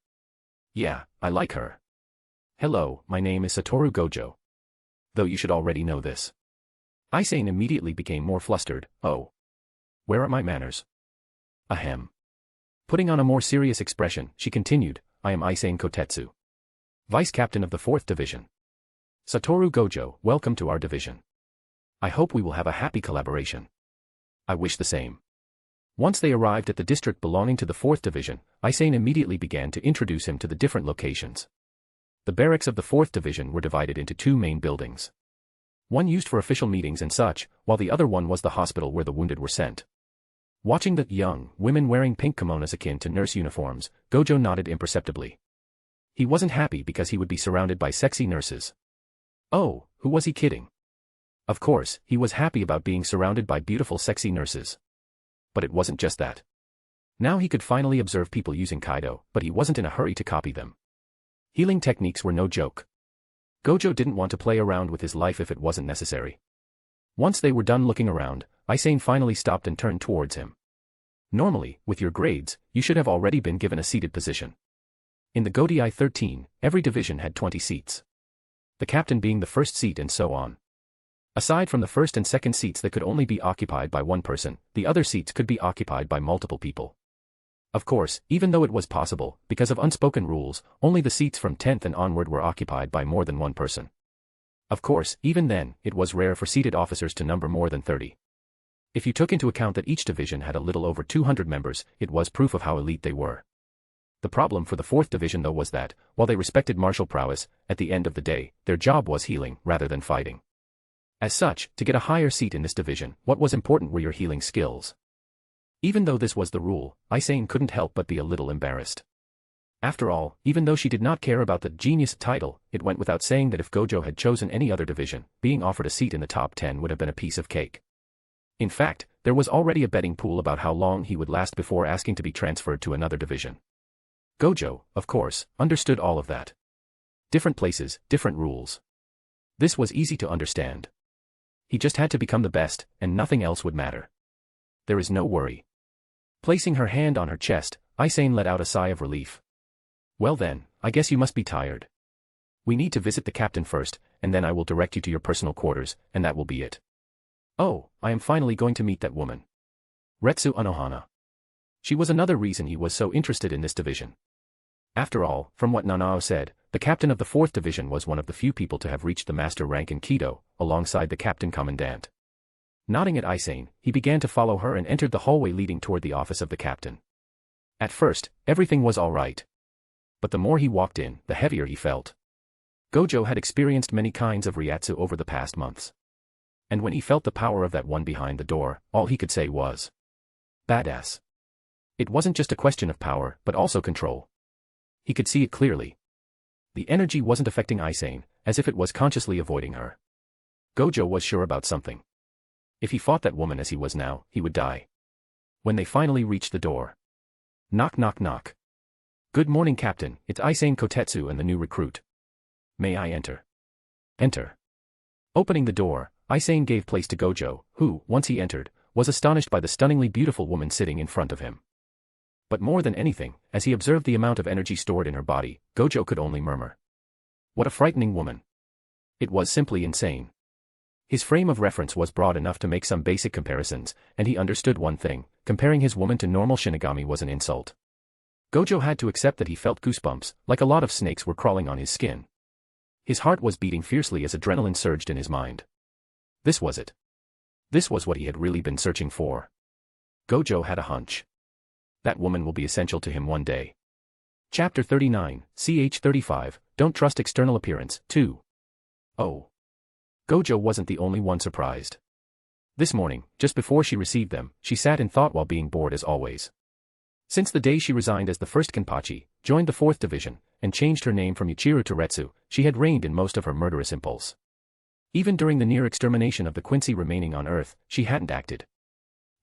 Yeah, I like her. Hello, my name is Sattoru Gojo. Though you should already know this. Isane immediately became more flustered, oh. Where are my manners? Ahem. Putting on a more serious expression, she continued, I am Isane Kotetsu. Vice Captain of the 4th Division. Sattoru Gojo, welcome to our division. I hope we will have a happy collaboration. I wish the same. Once they arrived at the district belonging to the 4th Division, Isane immediately began to introduce him to the different locations. The barracks of the 4th Division were divided into two main buildings. One used for official meetings and such, while the other one was the hospital where the wounded were sent. Watching the young women wearing pink kimonos akin to nurse uniforms, Gojo nodded imperceptibly. He wasn't happy because he would be surrounded by sexy nurses. Oh, who was he kidding? Of course, he was happy about being surrounded by beautiful sexy nurses. But it wasn't just that. Now he could finally observe people using Kaido, but he wasn't in a hurry to copy them. Healing techniques were no joke. Gojo didn't want to play around with his life if it wasn't necessary. Once they were done looking around, Isane finally stopped and turned towards him. Normally, with your grades, you should have already been given a seated position. In the Godii 13, every division had 20 seats. The captain being the first seat and so on. Aside from the first and second seats that could only be occupied by one person, the other seats could be occupied by multiple people. Of course, even though it was possible, because of unspoken rules, only the seats from 10th and onward were occupied by more than one person. Of course, even then, it was rare for seated officers to number more than 30. If you took into account that each division had a little over 200 members, it was proof of how elite they were. The problem for the 4th Division though was that, while they respected martial prowess, at the end of the day, their job was healing rather than fighting. As such, to get a higher seat in this division, what was important were your healing skills. Even though this was the rule, Isane couldn't help but be a little embarrassed. After all, even though she did not care about the genius title, it went without saying that if Gojo had chosen any other division, being offered a seat in the top 10 would have been a piece of cake. In fact, there was already a betting pool about how long he would last before asking to be transferred to another division. Gojo, of course, understood all of that. Different places, different rules. This was easy to understand. He just had to become the best, and nothing else would matter. There is no worry. Placing her hand on her chest, Isane let out a sigh of relief. Well then, I guess you must be tired. We need to visit the captain first, and then I will direct you to your personal quarters, and that will be it. Oh, I am finally going to meet that woman. Retsu Unohana. She was another reason he was so interested in this division. After all, from what Nanao said, the captain of the 4th Division was one of the few people to have reached the master rank in Kido, alongside the captain commandant. Nodding at Isane, he began to follow her and entered the hallway leading toward the office of the captain. At first, everything was all right. But the more he walked in, the heavier he felt. Gojo had experienced many kinds of Ryatsu over the past months. And when he felt the power of that one behind the door, all he could say was, badass. It wasn't just a question of power, but also control. He could see it clearly. The energy wasn't affecting Isane, as if it was consciously avoiding her. Gojo was sure about something. If he fought that woman as he was now, he would die. When they finally reached the door. Knock knock knock. Good morning, Captain, it's Isane Kotetsu and the new recruit. May I enter? Enter. Opening the door, Isane gave place to Gojo, who, once he entered, was astonished by the stunningly beautiful woman sitting in front of him. But more than anything, as he observed the amount of energy stored in her body, Gojo could only murmur. What a frightening woman. It was simply insane. His frame of reference was broad enough to make some basic comparisons, and he understood one thing: comparing his woman to normal shinigami was an insult. Gojo had to accept that he felt goosebumps, like a lot of snakes were crawling on his skin. His heart was beating fiercely as adrenaline surged in his mind. This was it. This was what he had really been searching for. Gojo had a hunch. That woman will be essential to him one day. Chapter 39, ch. 35, Don't Trust External Appearance, 2. Oh. Gojo wasn't the only one surprised. This morning, just before she received them, she sat in thought while being bored as always. Since the day she resigned as the first Kenpachi, joined the 4th Division, and changed her name from Yuichiro to Retsu, she had reigned in most of her murderous impulse. Even during the near extermination of the Quincy remaining on Earth, she hadn't acted.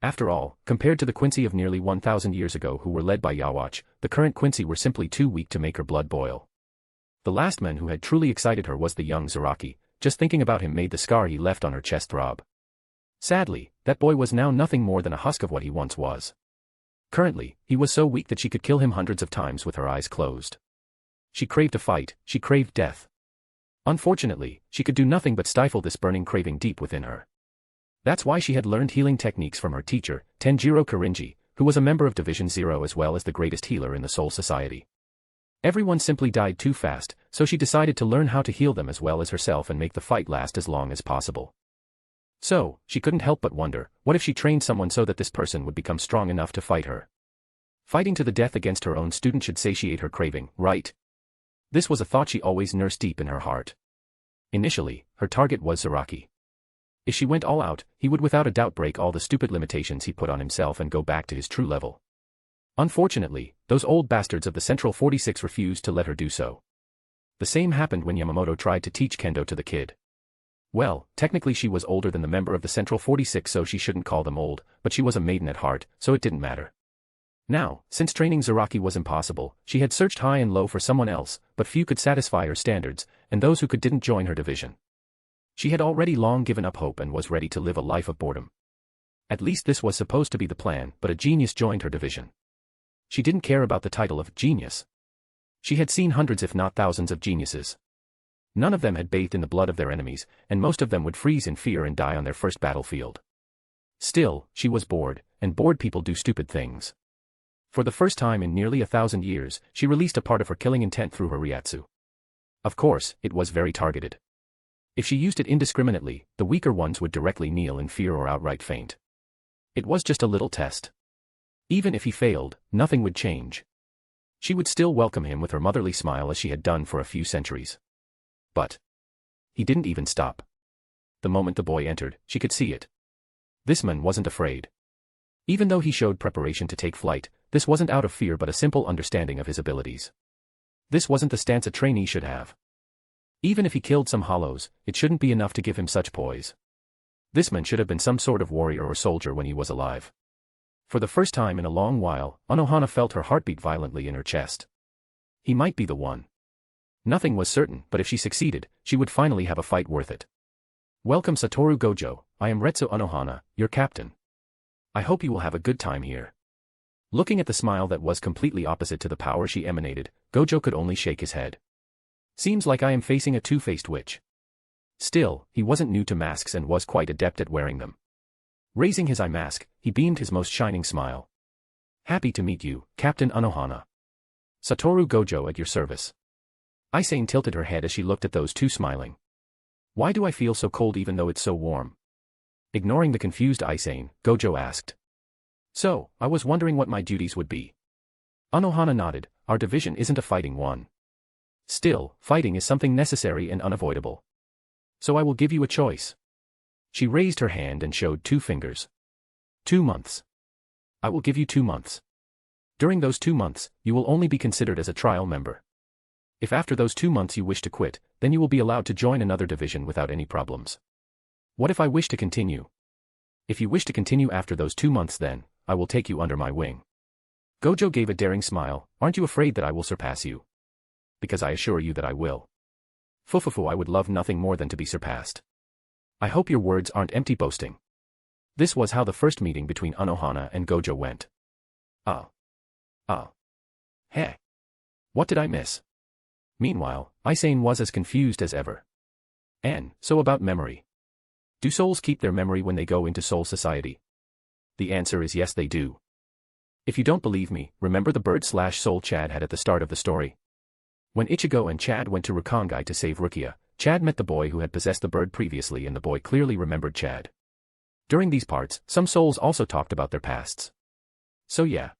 After all, compared to the Quincy of nearly 1,000 years ago who were led by Yawatch, the current Quincy were simply too weak to make her blood boil. The last man who had truly excited her was the young Zaraki. Just thinking about him made the scar he left on her chest throb. Sadly, that boy was now nothing more than a husk of what he once was. Currently, he was so weak that she could kill him hundreds of times with her eyes closed. She craved a fight, she craved death. Unfortunately, she could do nothing but stifle this burning craving deep within her. That's why she had learned healing techniques from her teacher, Tenjiro Karinji, who was a member of Division 0 as well as the greatest healer in the Soul Society. Everyone simply died too fast, so she decided to learn how to heal them as well as herself and make the fight last as long as possible. So, she couldn't help but wonder, what if she trained someone so that this person would become strong enough to fight her? Fighting to the death against her own student should satiate her craving, right? This was a thought she always nursed deep in her heart. Initially, her target was Zaraki. If she went all out, he would without a doubt break all the stupid limitations he put on himself and go back to his true level. Unfortunately, those old bastards of the Central 46 refused to let her do so. The same happened when Yamamoto tried to teach kendo to the kid. Well, technically she was older than the member of the Central 46, so she shouldn't call them old, but she was a maiden at heart, so it didn't matter. Now, since training Zaraki was impossible, she had searched high and low for someone else, but few could satisfy her standards, and those who could didn't join her division. She had already long given up hope and was ready to live a life of boredom. At least this was supposed to be the plan, but a genius joined her division. She didn't care about the title of genius. She had seen hundreds if not thousands of geniuses. None of them had bathed in the blood of their enemies, and most of them would freeze in fear and die on their first battlefield. Still, she was bored, and bored people do stupid things. For the first time in nearly 1,000 years, she released a part of her killing intent through her Ryatsu. Of course, it was very targeted. If she used it indiscriminately, the weaker ones would directly kneel in fear or outright faint. It was just a little test. Even if he failed, nothing would change. She would still welcome him with her motherly smile as she had done for a few centuries. But he didn't even stop. The moment the boy entered, she could see it. This man wasn't afraid. Even though he showed preparation to take flight, this wasn't out of fear but a simple understanding of his abilities. This wasn't the stance a trainee should have. Even if he killed some hollows, it shouldn't be enough to give him such poise. This man should have been some sort of warrior or soldier when he was alive. For the first time in a long while, Anohana felt her heartbeat violently in her chest. He might be the one. Nothing was certain, but if she succeeded, she would finally have a fight worth it. Welcome Sattoru Gojo, I am Retsu Anohana, your captain. I hope you will have a good time here. Looking at the smile that was completely opposite to the power she emanated, Gojo could only shake his head. Seems like I am facing a two-faced witch. Still, he wasn't new to masks and was quite adept at wearing them. Raising his eye mask, he beamed his most shining smile. Happy to meet you, Captain Anohana. Sattoru Gojo at your service. Aisane tilted her head as she looked at those two smiling. Why do I feel so cold even though it's so warm? Ignoring the confused Aisane, Gojo asked. So, I was wondering what my duties would be. Anohana nodded, our division isn't a fighting one. Still, fighting is something necessary and unavoidable. So I will give you a choice. She raised her hand and showed 2 fingers. 2 months. I will give you 2 months. During those 2 months, you will only be considered as a trial member. If after those 2 months you wish to quit, then you will be allowed to join another division without any problems. What if I wish to continue? If you wish to continue after those 2 months then, I will take you under my wing. Gojo gave a daring smile, aren't you afraid that I will surpass you? Because I assure you that I will. Fufufu, I would love nothing more than to be surpassed. I hope your words aren't empty boasting. This was how the first meeting between Anohana and Gojo went. Hey. What did I miss? Meanwhile, Aisane was as confused as ever. And, so about memory. Do souls keep their memory when they go into soul society? The answer is yes they do. If you don't believe me, remember the bird/soul Chad had at the start of the story. When Ichigo and Chad went to Rukongai to save Rukia, Chad met the boy who had possessed the bird previously and the boy clearly remembered Chad. During these parts, some souls also talked about their pasts. So yeah.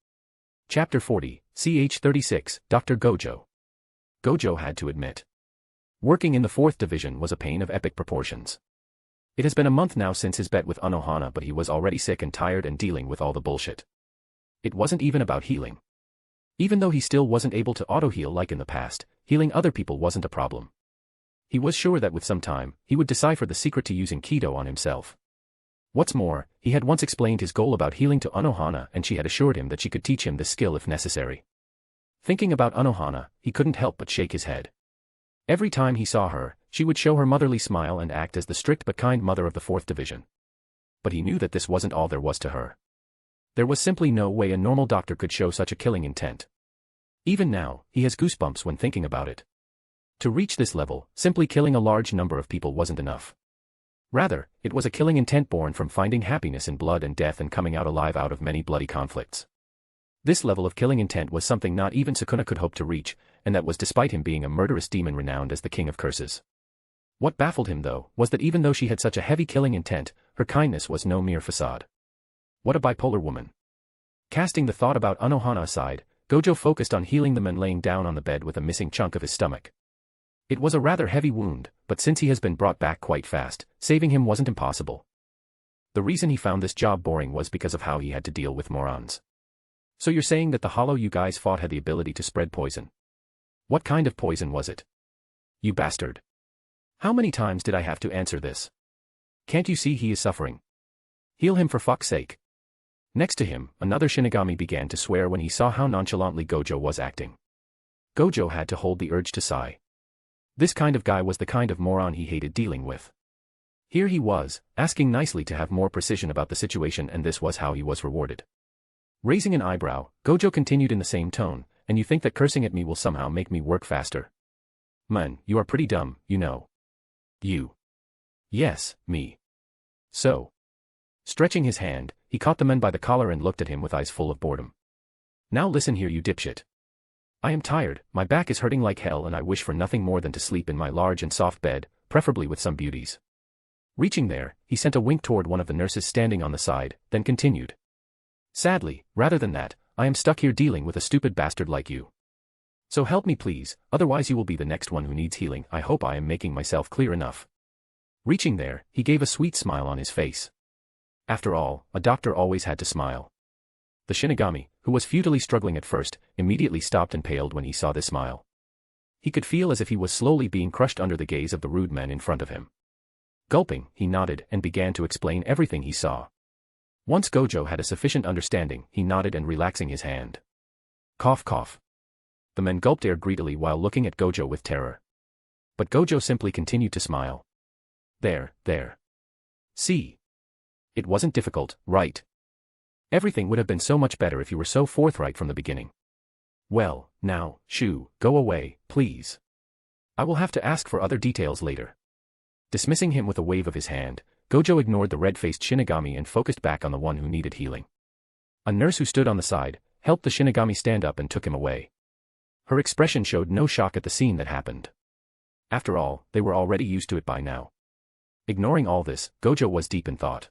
Chapter 40, CH 36, Dr. Gojo. Gojo had to admit. Working in the 4th division was a pain of epic proportions. It has been a month now since his bet with Anohana, but he was already sick and tired and dealing with all the bullshit. It wasn't even about healing. Even though he still wasn't able to auto-heal like in the past, healing other people wasn't a problem. He was sure that with some time, he would decipher the secret to using Kido on himself. What's more, he had once explained his goal about healing to Anohana and she had assured him that she could teach him this skill if necessary. Thinking about Anohana, he couldn't help but shake his head. Every time he saw her, she would show her motherly smile and act as the strict but kind mother of the 4th division. But he knew that this wasn't all there was to her. There was simply no way a normal doctor could show such a killing intent. Even now, he has goosebumps when thinking about it. To reach this level, simply killing a large number of people wasn't enough. Rather, it was a killing intent born from finding happiness in blood and death and coming out alive out of many bloody conflicts. This level of killing intent was something not even Sukuna could hope to reach, and that was despite him being a murderous demon renowned as the king of curses. What baffled him though, was that even though she had such a heavy killing intent, her kindness was no mere facade. What a bipolar woman. Casting the thought about Anohana aside, Gojo focused on healing the man laying down on the bed with a missing chunk of his stomach. It was a rather heavy wound, but since he has been brought back quite fast, saving him wasn't impossible. The reason he found this job boring was because of how he had to deal with morons. So you're saying that the hollow you guys fought had the ability to spread poison? What kind of poison was it? You bastard. How many times did I have to answer this? Can't you see he is suffering? Heal him for fuck's sake. Next to him, another shinigami began to swear when he saw how nonchalantly Gojo was acting. Gojo had to hold the urge to sigh. This kind of guy was the kind of moron he hated dealing with. Here he was, asking nicely to have more precision about the situation, and this was how he was rewarded. Raising an eyebrow, Gojo continued in the same tone, and you think that cursing at me will somehow make me work faster? Man, you are pretty dumb, you know. You. Yes, me. So. Stretching his hand, he caught the man by the collar and looked at him with eyes full of boredom. Now listen here, you dipshit. I am tired, my back is hurting like hell and I wish for nothing more than to sleep in my large and soft bed, preferably with some beauties. Reaching there, he sent a wink toward one of the nurses standing on the side, then continued. Sadly, rather than that, I am stuck here dealing with a stupid bastard like you. So help me please, otherwise you will be the next one who needs healing. I hope I am making myself clear enough. Reaching there, he gave a sweet smile on his face. After all, a doctor always had to smile. The shinigami, who was futilely struggling at first, immediately stopped and paled when he saw this smile. He could feel as if he was slowly being crushed under the gaze of the rude men in front of him. Gulping, he nodded and began to explain everything he saw. Once Gojo had a sufficient understanding, he nodded and relaxing his hand. Cough cough. The men gulped air greedily while looking at Gojo with terror. But Gojo simply continued to smile. There. See. It wasn't difficult, right? Everything would have been so much better if you were so forthright from the beginning. Well, now, shoo, go away, please. I will have to ask for other details later. Dismissing him with a wave of his hand, Gojo ignored the red-faced shinigami and focused back on the one who needed healing. A nurse who stood on the side, helped the shinigami stand up and took him away. Her expression showed no shock at the scene that happened. After all, they were already used to it by now. Ignoring all this, Gojo was deep in thought.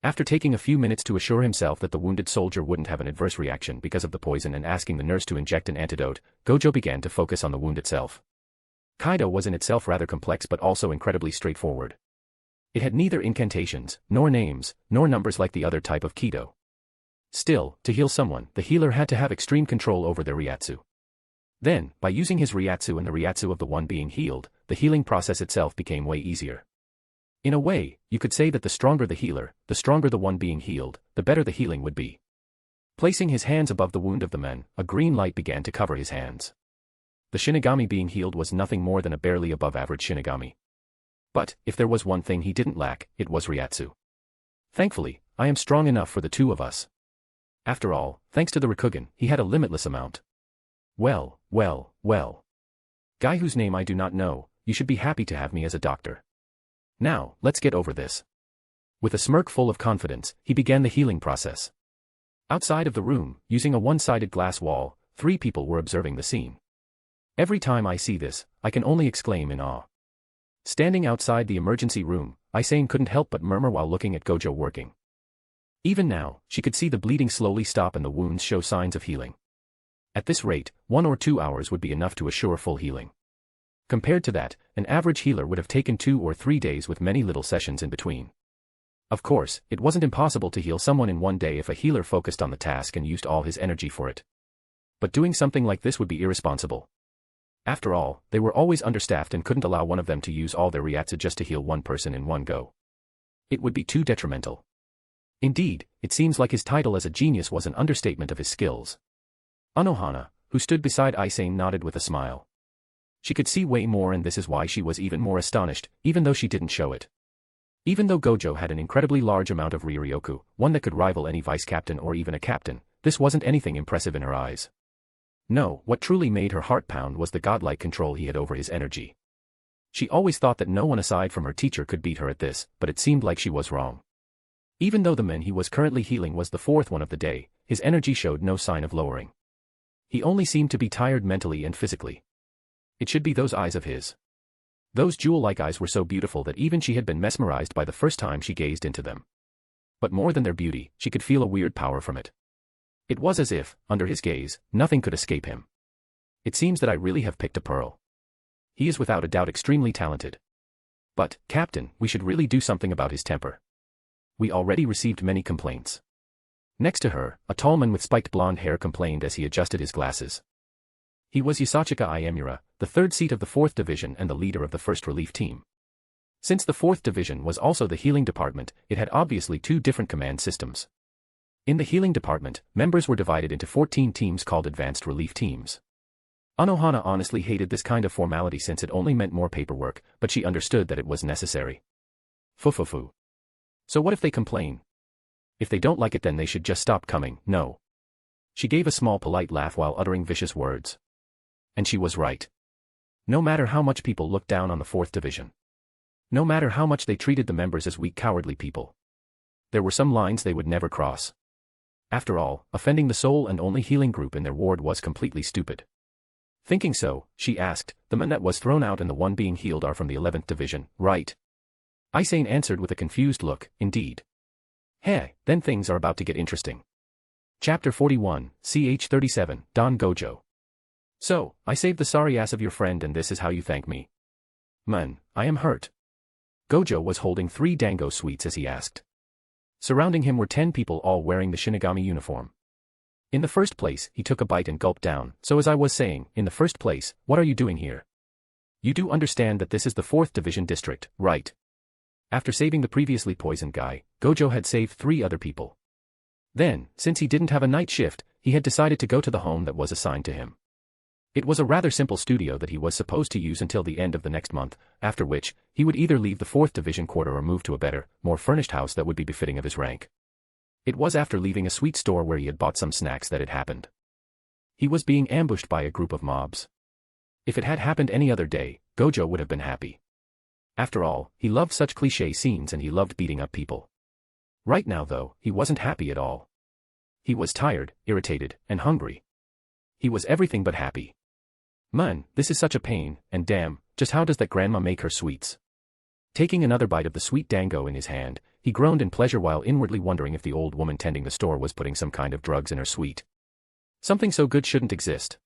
After taking a few minutes to assure himself that the wounded soldier wouldn't have an adverse reaction because of the poison and asking the nurse to inject an antidote, Gojo began to focus on the wound itself. Kaido was in itself rather complex but also incredibly straightforward. It had neither incantations, nor names, nor numbers like the other type of Kido. Still, to heal someone, the healer had to have extreme control over their Ryatsu. Then, by using his Ryatsu and the Ryatsu of the one being healed, the healing process itself became way easier. In a way, you could say that the stronger the healer, the stronger the one being healed, the better the healing would be. Placing his hands above the wound of the man, a green light began to cover his hands. The shinigami being healed was nothing more than a barely above-average shinigami. But, if there was one thing he didn't lack, it was Ryatsu. Thankfully, I am strong enough for the two of us. After all, thanks to the Rikugen, he had a limitless amount. Well. Guy whose name I do not know, you should be happy to have me as a doctor. Now, let's get over this. With a smirk full of confidence, he began the healing process. Outside of the room, using a one-sided glass wall, 3 people were observing the scene. Every time I see this, I can only exclaim in awe. Standing outside the emergency room, Isane couldn't help but murmur while looking at Gojo working. Even now, she could see the bleeding slowly stop and the wounds show signs of healing. At this rate, 1 or 2 hours would be enough to assure full healing. Compared to that, an average healer would have taken 2 or 3 days with many little sessions in between. Of course, it wasn't impossible to heal someone in 1 day if a healer focused on the task and used all his energy for it. But doing something like this would be irresponsible. After all, they were always understaffed and couldn't allow one of them to use all their Ryatsu just to heal one person in one go. It would be too detrimental. Indeed, it seems like his title as a genius was an understatement of his skills. Anohana, who stood beside Isane, nodded with a smile. She could see way more, and this is why she was even more astonished, even though she didn't show it. Even though Gojo had an incredibly large amount of Ryuryoku, one that could rival any vice-captain or even a captain, this wasn't anything impressive in her eyes. No, what truly made her heart pound was the godlike control he had over his energy. She always thought that no one aside from her teacher could beat her at this, but it seemed like she was wrong. Even though the man he was currently healing was the 4th one of the day, his energy showed no sign of lowering. He only seemed to be tired mentally and physically. It should be those eyes of his. Those jewel-like eyes were so beautiful that even she had been mesmerized by the first time she gazed into them. But more than their beauty, she could feel a weird power from it. It was as if, under his gaze, nothing could escape him. It seems that I really have picked a pearl. He is without a doubt extremely talented. But, Captain, we should really do something about his temper. We already received many complaints. Next to her, a tall man with spiked blonde hair complained as he adjusted his glasses. He was Yasachika Iemura, the 3rd seat of the 4th Division and the leader of the 1st Relief Team. Since the 4th Division was also the healing department, it had obviously 2 different command systems. In the healing department, members were divided into 14 teams called Advanced Relief Teams. Anohana honestly hated this kind of formality since it only meant more paperwork, but she understood that it was necessary. Fufufu. So what if they complain? If they don't like it, then they should just stop coming, no. She gave a small polite laugh while uttering vicious words. And she was right. No matter how much people looked down on the 4th Division. No matter how much they treated the members as weak, cowardly people. There were some lines they would never cross. After all, offending the sole and only healing group in their ward was completely stupid. Thinking so, she asked, the man that was thrown out and the one being healed are from the 11th division, right? Isane answered with a confused look, indeed. Hey, then things are about to get interesting. Chapter 41, ch 37, Don Gojo. So, I saved the sorry ass of your friend and this is how you thank me. Man, I am hurt. Gojo was holding 3 dango sweets as he asked. Surrounding him were 10 people all wearing the shinigami uniform. In the first place, he took a bite and gulped down, so as I was saying, in the first place, what are you doing here? You do understand that this is the 4th division district, right? After saving the previously poisoned guy, Gojo had saved 3 other people. Then, since he didn't have a night shift, he had decided to go to the home that was assigned to him. It was a rather simple studio that he was supposed to use until the end of the next month, after which, he would either leave the 4th division quarter or move to a better, more furnished house that would be befitting of his rank. It was after leaving a sweet store where he had bought some snacks that it happened. He was being ambushed by a group of mobs. If it had happened any other day, Gojo would have been happy. After all, he loved such cliché scenes and he loved beating up people. Right now though, he wasn't happy at all. He was tired, irritated, and hungry. He was everything but happy. Man, this is such a pain, and damn, just how does that grandma make her sweets? Taking another bite of the sweet dango in his hand, he groaned in pleasure while inwardly wondering if the old woman tending the store was putting some kind of drugs in her sweet. Something so good shouldn't exist.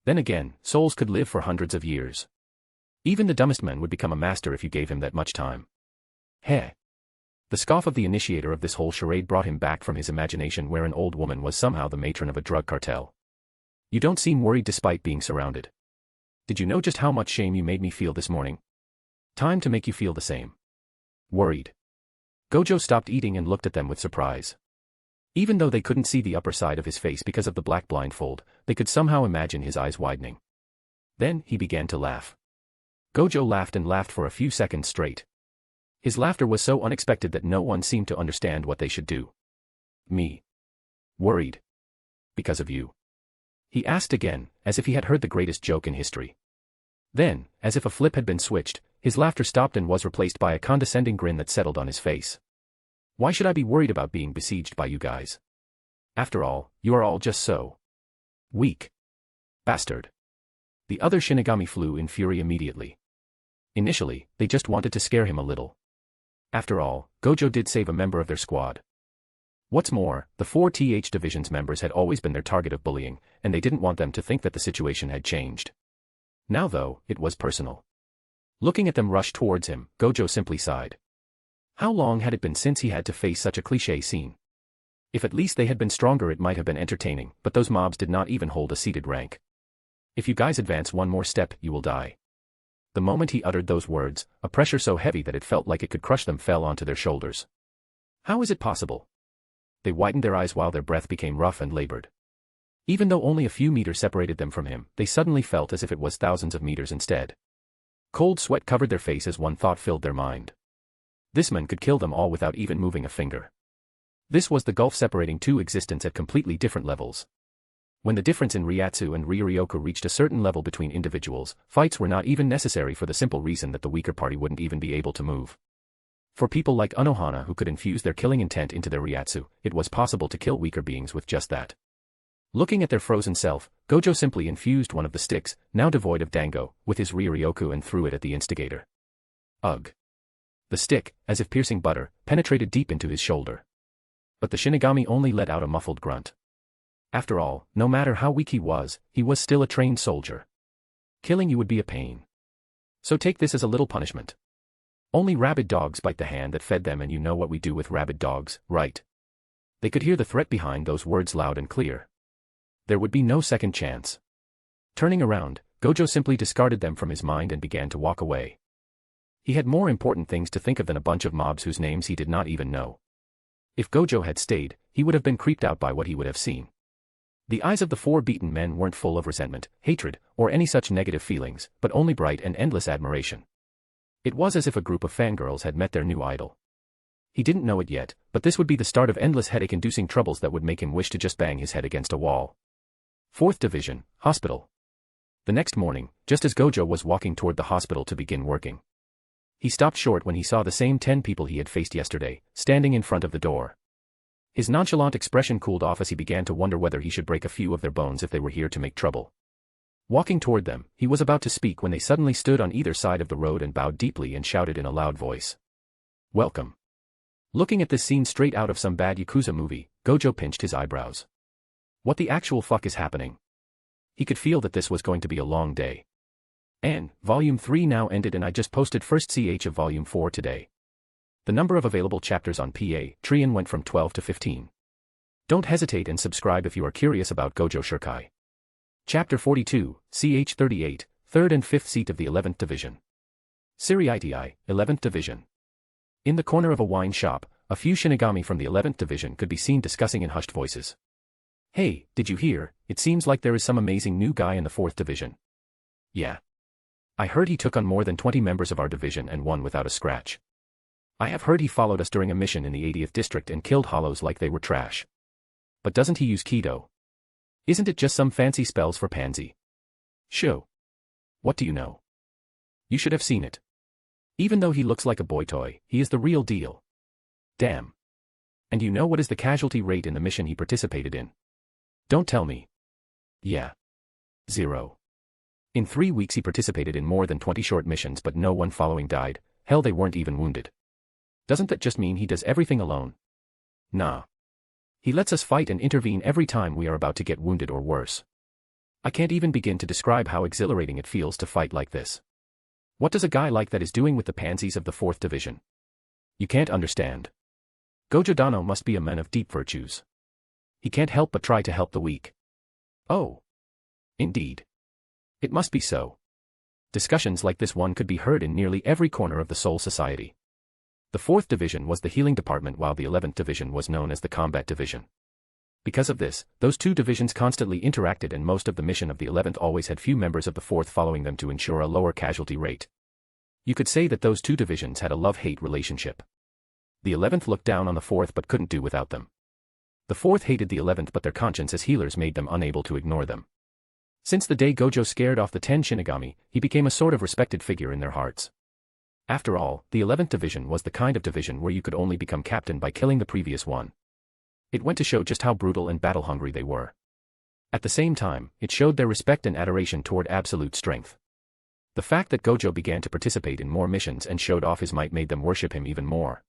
Then again, souls could live for hundreds of years. Even the dumbest man would become a master if you gave him that much time. Heh. The scoff of the initiator of this whole charade brought him back from his imagination where an old woman was somehow the matron of a drug cartel. You don't seem worried despite being surrounded. Did you know just how much shame you made me feel this morning? Time to make you feel the same. Worried. Gojo stopped eating and looked at them with surprise. Even though they couldn't see the upper side of his face because of the black blindfold, they could somehow imagine his eyes widening. Then, he began to laugh. Gojo laughed and laughed for a few seconds straight. His laughter was so unexpected that no one seemed to understand what they should do. Me. Worried. Because of you. He asked again, as if he had heard the greatest joke in history. Then, as if a flip had been switched, his laughter stopped and was replaced by a condescending grin that settled on his face. Why should I be worried about being besieged by you guys? After all, you are all just so weak. Bastard. The other shinigami flew in fury immediately. Initially, they just wanted to scare him a little. After all, Gojo did save a member of their squad. What's more, the 4th Division's members had always been their target of bullying, and they didn't want them to think that the situation had changed. Now though, it was personal. Looking at them rush towards him, Gojo simply sighed. How long had it been since he had to face such a cliché scene? If at least they had been stronger it might have been entertaining, but those mobs did not even hold a seated rank. If you guys advance one more step, you will die. The moment he uttered those words, a pressure so heavy that it felt like it could crush them fell onto their shoulders. How is it possible? They widened their eyes while their breath became rough and labored. Even though only a few meters separated them from him, they suddenly felt as if it was thousands of meters instead. Cold sweat covered their face as one thought filled their mind. This man could kill them all without even moving a finger. This was the gulf separating two existence at completely different levels. When the difference in Ryatsu and Ryuryoku reached a certain level between individuals, fights were not even necessary for the simple reason that the weaker party wouldn't even be able to move. For people like Unohana who could infuse their killing intent into their Ryatsu, it was possible to kill weaker beings with just that. Looking at their frozen self, Gojo simply infused one of the sticks, now devoid of dango, with his Ryuryoku and threw it at the instigator. Ugh. The stick, as if piercing butter, penetrated deep into his shoulder. But the Shinigami only let out a muffled grunt. After all, no matter how weak he was still a trained soldier. Killing you would be a pain. So take this as a little punishment. Only rabid dogs bite the hand that fed them, and you know what we do with rabid dogs, right? They could hear the threat behind those words loud and clear. There would be no second chance. Turning around, Gojo simply discarded them from his mind and began to walk away. He had more important things to think of than a bunch of mobs whose names he did not even know. If Gojo had stayed, he would have been creeped out by what he would have seen. The eyes of the four beaten men weren't full of resentment, hatred, or any such negative feelings, but only bright and endless admiration. It was as if a group of fangirls had met their new idol. He didn't know it yet, but this would be the start of endless headache-inducing troubles that would make him wish to just bang his head against a wall. 4th Division, Hospital. The next morning, just as Gojo was walking toward the hospital to begin working, he stopped short when he saw the same 10 people he had faced yesterday, standing in front of the door. His nonchalant expression cooled off as he began to wonder whether he should break a few of their bones if they were here to make trouble. Walking toward them, he was about to speak when they suddenly stood on either side of the road and bowed deeply and shouted in a loud voice. "Welcome." Looking at this scene straight out of some bad Yakuza movie, Gojo pinched his eyebrows. What the actual fuck is happening? He could feel that this was going to be a long day. And, Volume 3 now ended and I just posted first ch of Volume 4 today. The number of available chapters on Patreon went from 12 to 15. Don't hesitate and subscribe if you are curious about Gojo Shirkai. Chapter 42, ch 38, 3rd and 5th seat of the 11th Division. Siriitii, 11th Division. In the corner of a wine shop, a few shinigami from the 11th Division could be seen discussing in hushed voices. "Hey, did you hear? It seems like there is some amazing new guy in the 4th Division." "Yeah. I heard he took on more than 20 members of our division and won without a scratch. I have heard he followed us during a mission in the 80th District and killed hollows like they were trash. But doesn't he use Kido? Isn't it just some fancy spells for pansy?" "Show. What do you know? You should have seen it. Even though he looks like a boy toy, he is the real deal. Damn. And you know what is the casualty rate in the mission he participated in? Don't tell me." "Yeah. 0. In 3 weeks he participated in more than 20 short missions but no one following died, hell they weren't even wounded. Doesn't that just mean he does everything alone?" "Nah. He lets us fight and intervene every time we are about to get wounded or worse. I can't even begin to describe how exhilarating it feels to fight like this. What does a guy like that is doing with the pansies of the 4th Division? You can't understand. Gojo Dano must be a man of deep virtues. He can't help but try to help the weak." "Oh. Indeed. It must be so." Discussions like this one could be heard in nearly every corner of the Soul Society. The 4th Division was the healing department while the 11th Division was known as the combat division. Because of this, those two divisions constantly interacted and most of the mission of the 11th always had few members of the 4th following them to ensure a lower casualty rate. You could say that those two divisions had a love-hate relationship. The 11th looked down on the 4th but couldn't do without them. The 4th hated the 11th but their conscience as healers made them unable to ignore them. Since the day Gojo scared off the 10 shinigami, he became a sort of respected figure in their hearts. After all, the 11th Division was the kind of division where you could only become captain by killing the previous one. It went to show just how brutal and battle-hungry they were. At the same time, it showed their respect and adoration toward absolute strength. The fact that Gojo began to participate in more missions and showed off his might made them worship him even more.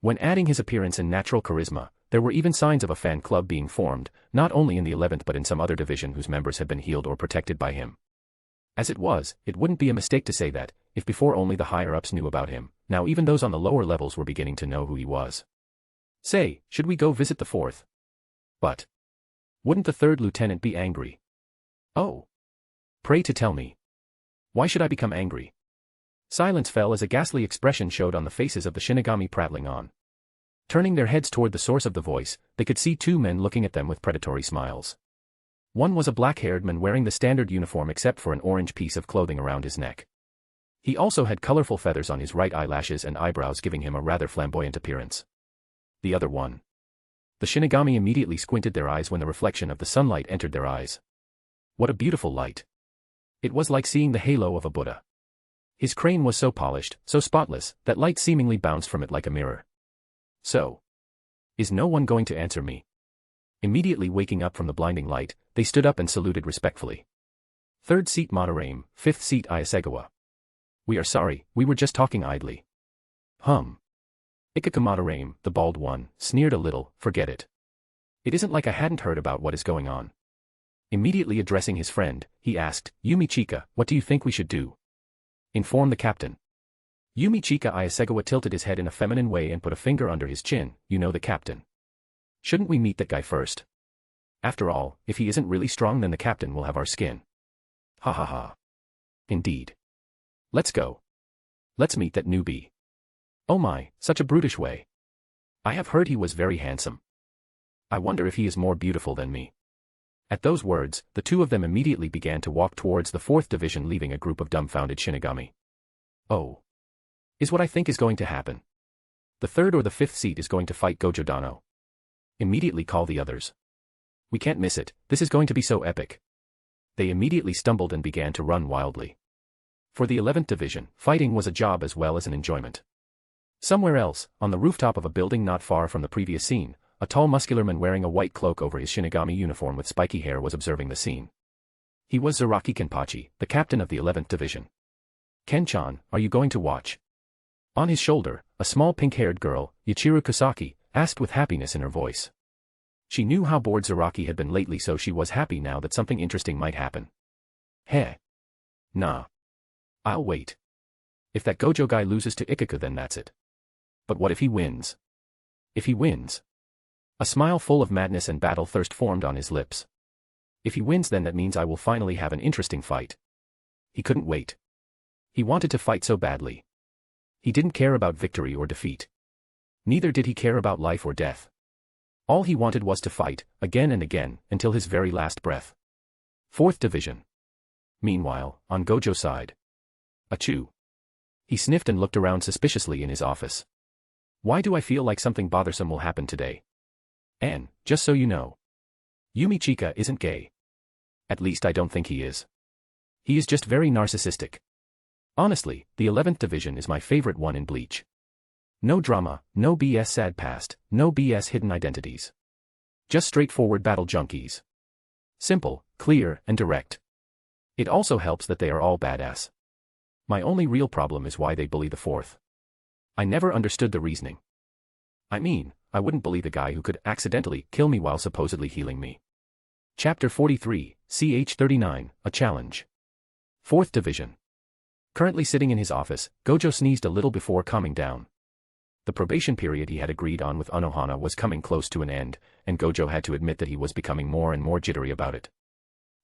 When adding his appearance and natural charisma, there were even signs of a fan club being formed, not only in the 11th but in some other division whose members had been healed or protected by him. As it was, it wouldn't be a mistake to say that, if before only the higher-ups knew about him, now even those on the lower levels were beginning to know who he was. "Say, should we go visit the 4th? But wouldn't the 3rd lieutenant be angry?" "Oh. Pray to tell me. Why should I become angry?" Silence fell as a ghastly expression showed on the faces of the shinigami prattling on. Turning their heads toward the source of the voice, they could see two men looking at them with predatory smiles. One was a black-haired man wearing the standard uniform except for an orange piece of clothing around his neck. He also had colorful feathers on his right eyelashes and eyebrows giving him a rather flamboyant appearance. The other one. The shinigami immediately squinted their eyes when the reflection of the sunlight entered their eyes. What a beautiful light. It was like seeing the halo of a Buddha. His crane was so polished, so spotless, that light seemingly bounced from it like a mirror. "So, is no one going to answer me?" Immediately waking up from the blinding light, they stood up and saluted respectfully. "3rd seat Monoraim, 5th seat Iasegawa. We are sorry, we were just talking idly." Ikaka Monoraim, the bald one, sneered a little, "Forget it. It isn't like I hadn't heard about what is going on." Immediately addressing his friend, he asked, "Yumi Chika, what do you think we should do?" "Inform the captain." Yumi Chika Iasegawa tilted his head in a feminine way and put a finger under his chin. "You know the captain. Shouldn't we meet that guy first? After all, if he isn't really strong then the captain will have our skin." "Ha ha ha. Indeed. Let's go. Let's meet that newbie. Oh my, such a brutish way. I have heard he was very handsome. I wonder if he is more beautiful than me." At those words, the two of them immediately began to walk towards the 4th Division leaving a group of dumbfounded shinigami. "Oh. Is what I think is going to happen. The 3rd or the 5th seat is going to fight Gojo Dano. Immediately call the others. We can't miss it, this is going to be so epic." They immediately stumbled and began to run wildly. For the 11th Division, fighting was a job as well as an enjoyment. Somewhere else, on the rooftop of a building not far from the previous scene, a tall muscular man wearing a white cloak over his shinigami uniform with spiky hair was observing the scene. He was Zaraki Kenpachi, the captain of the 11th Division. "Ken-chan, are you going to watch?" On his shoulder, a small pink-haired girl, Yachiru Kusaki, asked with happiness in her voice. She knew how bored Zaraki had been lately, so she was happy now that something interesting might happen. "Heh. Nah. I'll wait. If that Gojo guy loses to Ikaku, then that's it. But what if he wins? If he wins?" A smile full of madness and battle thirst formed on his lips. "If he wins, then that means I will finally have an interesting fight." He couldn't wait. He wanted to fight so badly. He didn't care about victory or defeat. Neither did he care about life or death. All he wanted was to fight, again and again, until his very last breath. 4th Division. Meanwhile, on Gojo's side. Achoo. He sniffed and looked around suspiciously in his office. "Why do I feel like something bothersome will happen today? And, just so you know, Yumi Chika isn't gay. At least I don't think he is. He is just very narcissistic. Honestly, the 11th Division is my favorite one in Bleach. No drama, no BS sad past, no BS hidden identities. Just straightforward battle junkies. Simple, clear, and direct. It also helps that they are all badass. My only real problem is why they bully the 4th. I never understood the reasoning. I mean, I wouldn't bully the guy who could accidentally kill me while supposedly healing me." Chapter 43, ch 39, A Challenge. 4th Division. Currently sitting in his office, Gojo sneezed a little before calming down. The probation period he had agreed on with Unohana was coming close to an end, and Gojo had to admit that he was becoming more and more jittery about it.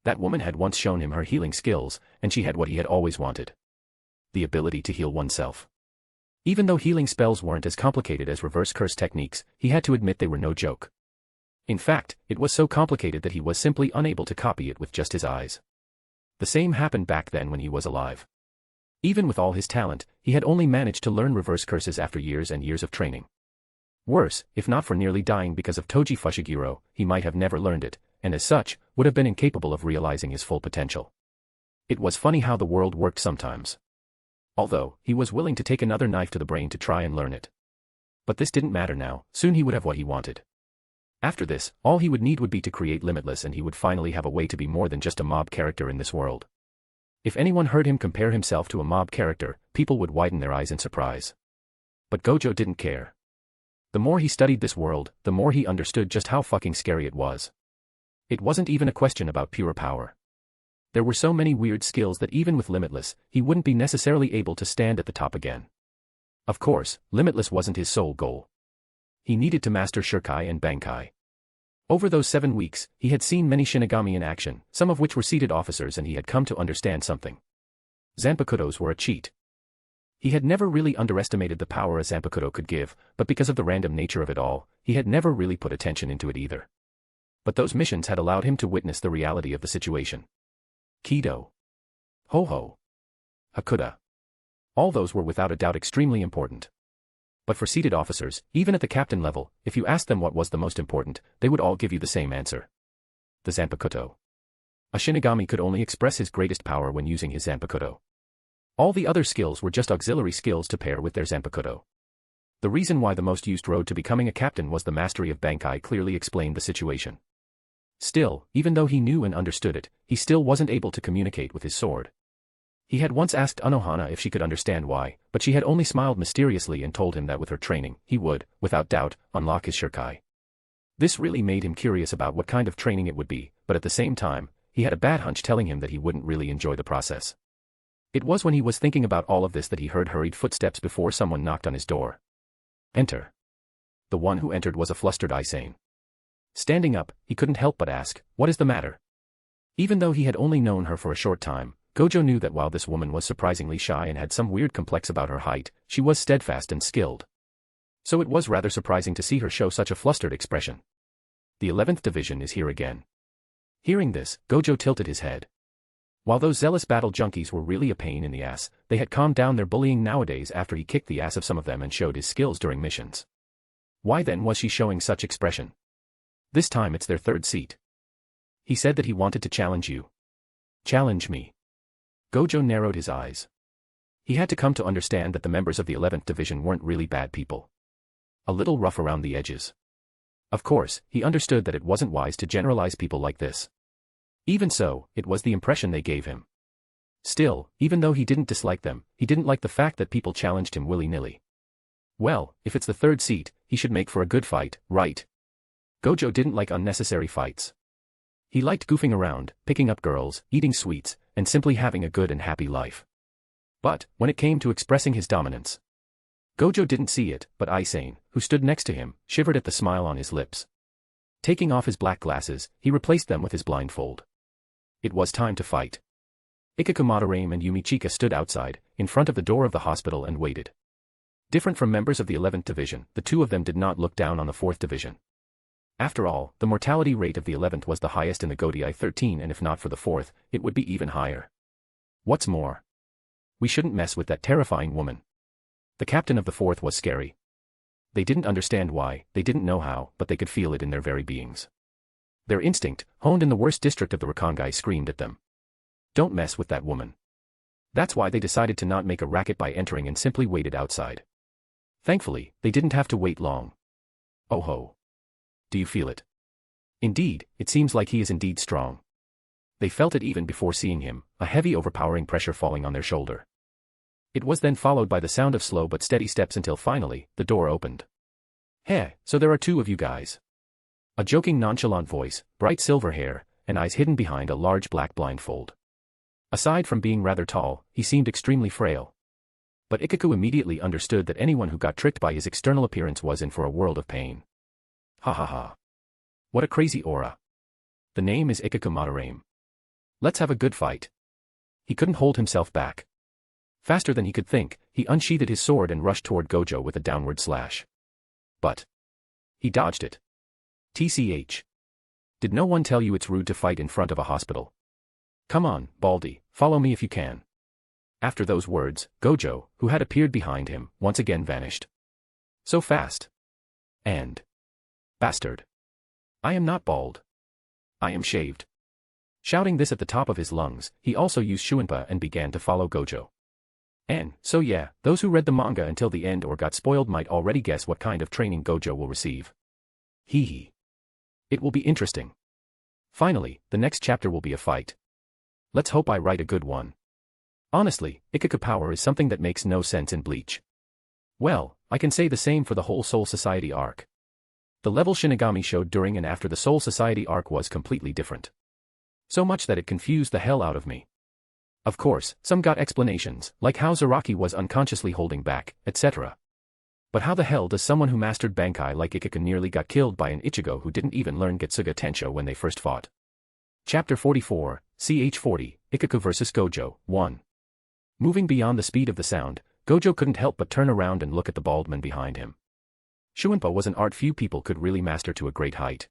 That woman had once shown him her healing skills, and she had what he had always wanted. The ability to heal oneself. Even though healing spells weren't as complicated as reverse curse techniques, he had to admit they were no joke. In fact, it was so complicated that he was simply unable to copy it with just his eyes. The same happened back then when he was alive. Even with all his talent, he had only managed to learn reverse curses after years and years of training. Worse, if not for nearly dying because of Toji Fushiguro, he might have never learned it, and as such, would have been incapable of realizing his full potential. It was funny how the world worked sometimes. Although, he was willing to take another knife to the brain to try and learn it. But this didn't matter now, soon he would have what he wanted. After this, all he would need would be to create Limitless, and he would finally have a way to be more than just a mob character in this world. If anyone heard him compare himself to a mob character, people would widen their eyes in surprise. But Gojo didn't care. The more he studied this world, the more he understood just how fucking scary it was. It wasn't even a question about pure power. There were so many weird skills that even with Limitless, he wouldn't be necessarily able to stand at the top again. Of course, Limitless wasn't his sole goal. He needed to master Shurkai and Bankai. Over those 7 weeks, he had seen many shinigami in action, some of which were seated officers, and he had come to understand something. Zanpakutos were a cheat. He had never really underestimated the power a Zanpakuto could give, but because of the random nature of it all, he had never really put attention into it either. But those missions had allowed him to witness the reality of the situation. Kido. Ho-Ho. Hakuda. All those were without a doubt extremely important. But for seated officers, even at the captain level, if you asked them what was the most important, they would all give you the same answer. The Zanpakuto. A shinigami could only express his greatest power when using his Zanpakuto. All the other skills were just auxiliary skills to pair with their Zanpakuto. The reason why the most used road to becoming a captain was the mastery of Bankai clearly explained the situation. Still, even though he knew and understood it, he still wasn't able to communicate with his sword. He had once asked Unohana if she could understand why, but she had only smiled mysteriously and told him that with her training, he would, without doubt, unlock his Shurkai. This really made him curious about what kind of training it would be, but at the same time, he had a bad hunch telling him that he wouldn't really enjoy the process. It was when he was thinking about all of this that he heard hurried footsteps before someone knocked on his door. Enter. The one who entered was a flustered Isane. Standing up, he couldn't help but ask, "What is the matter?" Even though he had only known her for a short time, Gojo knew that while this woman was surprisingly shy and had some weird complex about her height, she was steadfast and skilled. So it was rather surprising to see her show such a flustered expression. The 11th Division is here again. Hearing this, Gojo tilted his head. While those zealous battle junkies were really a pain in the ass, they had calmed down their bullying nowadays after he kicked the ass of some of them and showed his skills during missions. Why then was she showing such expression? This time it's their third seat. He said that he wanted to challenge you. Challenge me. Gojo narrowed his eyes. He had to come to understand that the members of the 11th Division weren't really bad people. A little rough around the edges. Of course, he understood that it wasn't wise to generalize people like this. Even so, it was the impression they gave him. Still, even though he didn't dislike them, he didn't like the fact that people challenged him willy-nilly. Well, if it's the third seat, he should make for a good fight, right? Gojo didn't like unnecessary fights. He liked goofing around, picking up girls, eating sweets, and simply having a good and happy life. But, when it came to expressing his dominance, Gojo didn't see it, but Isane, who stood next to him, shivered at the smile on his lips. Taking off his black glasses, he replaced them with his blindfold. It was time to fight. Ikaku Madarame and Yumichika stood outside, in front of the door of the hospital and waited. Different from members of the 11th Division, the two of them did not look down on the 4th Division. After all, the mortality rate of the 11th was the highest in the Godai 13, and if not for the 4th, it would be even higher. What's more, we shouldn't mess with that terrifying woman. The captain of the 4th was scary. They didn't understand why, they didn't know how, but they could feel it in their very beings. Their instinct, honed in the worst district of the Rakangai, screamed at them. Don't mess with that woman. That's why they decided to not make a racket by entering and simply waited outside. Thankfully, they didn't have to wait long. Oh ho. Do you feel it? Indeed, it seems like he is indeed strong. They felt it even before seeing him, a heavy overpowering pressure falling on their shoulder. It was then followed by the sound of slow but steady steps until finally, the door opened. Hey, so there are two of you guys. A joking nonchalant voice, bright silver hair, and eyes hidden behind a large black blindfold. Aside from being rather tall, he seemed extremely frail. But Ikaku immediately understood that anyone who got tricked by his external appearance was in for a world of pain. Ha ha ha. What a crazy aura. The name is Ikaku Madarame. Let's have a good fight. He couldn't hold himself back. Faster than he could think, he unsheathed his sword and rushed toward Gojo with a downward slash. But he dodged it. TCH. Did no one tell you it's rude to fight in front of a hospital? Come on, Baldy, follow me if you can. After those words, Gojo, who had appeared behind him, once again vanished. So fast. And bastard. I am not bald. I am shaved. Shouting this at the top of his lungs, he also used Shuinpa and began to follow Gojo. And, so yeah, those who read the manga until the end or got spoiled might already guess what kind of training Gojo will receive. Hee hee. It will be interesting. Finally, the next chapter will be a fight. Let's hope I write a good one. Honestly, Ikaku power is something that makes no sense in Bleach. Well, I can say the same for the whole Soul Society arc. The level Shinigami showed during and after the Soul Society arc was completely different. So much that it confused the hell out of me. Of course, some got explanations, like how Zaraki was unconsciously holding back, etc. But how the hell does someone who mastered bankai like Ikaku nearly got killed by an Ichigo who didn't even learn Getsuga Tensho when they first fought? Chapter 44, CH40, Ikaku vs Gojo, 1. Moving beyond the speed of the sound, Gojo couldn't help but turn around and look at the bald man behind him. Shuinpa was an art few people could really master to a great height.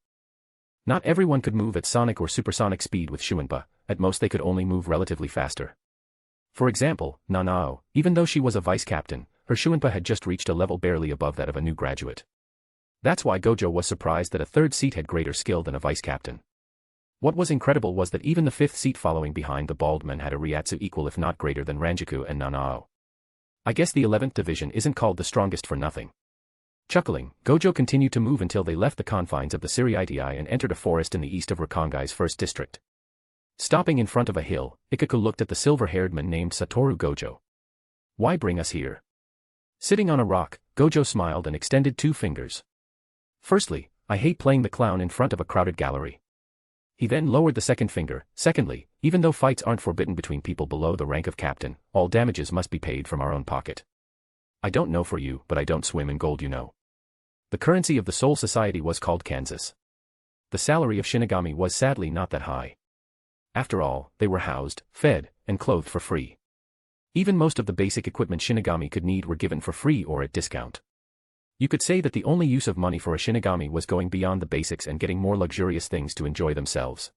Not everyone could move at sonic or supersonic speed with Shuinpa, at most they could only move relatively faster. For example, Nanao, even though she was a vice captain, her Shuinpa had just reached a level barely above that of a new graduate. That's why Gojo was surprised that a third seat had greater skill than a vice captain. What was incredible was that even the fifth seat following behind the bald man had a Ryatsu equal if not greater than Ranjaku and Nanao. I guess the 11th division isn't called the strongest for nothing. Chuckling, Gojo continued to move until they left the confines of the Siriitii and entered a forest in the east of Rakangai's first district. Stopping in front of a hill, Ikaku looked at the silver-haired man named Sattoru Gojo. Why bring us here? Sitting on a rock, Gojo smiled and extended 2 fingers. Firstly, I hate playing the clown in front of a crowded gallery. He then lowered the second finger. Secondly, even though fights aren't forbidden between people below the rank of captain, all damages must be paid from our own pocket. I don't know for you, but I don't swim in gold, you know. The currency of the Soul Society was called Kansas. The salary of Shinigami was sadly not that high. After all, they were housed, fed, and clothed for free. Even most of the basic equipment Shinigami could need were given for free or at discount. You could say that the only use of money for a Shinigami was going beyond the basics and getting more luxurious things to enjoy themselves.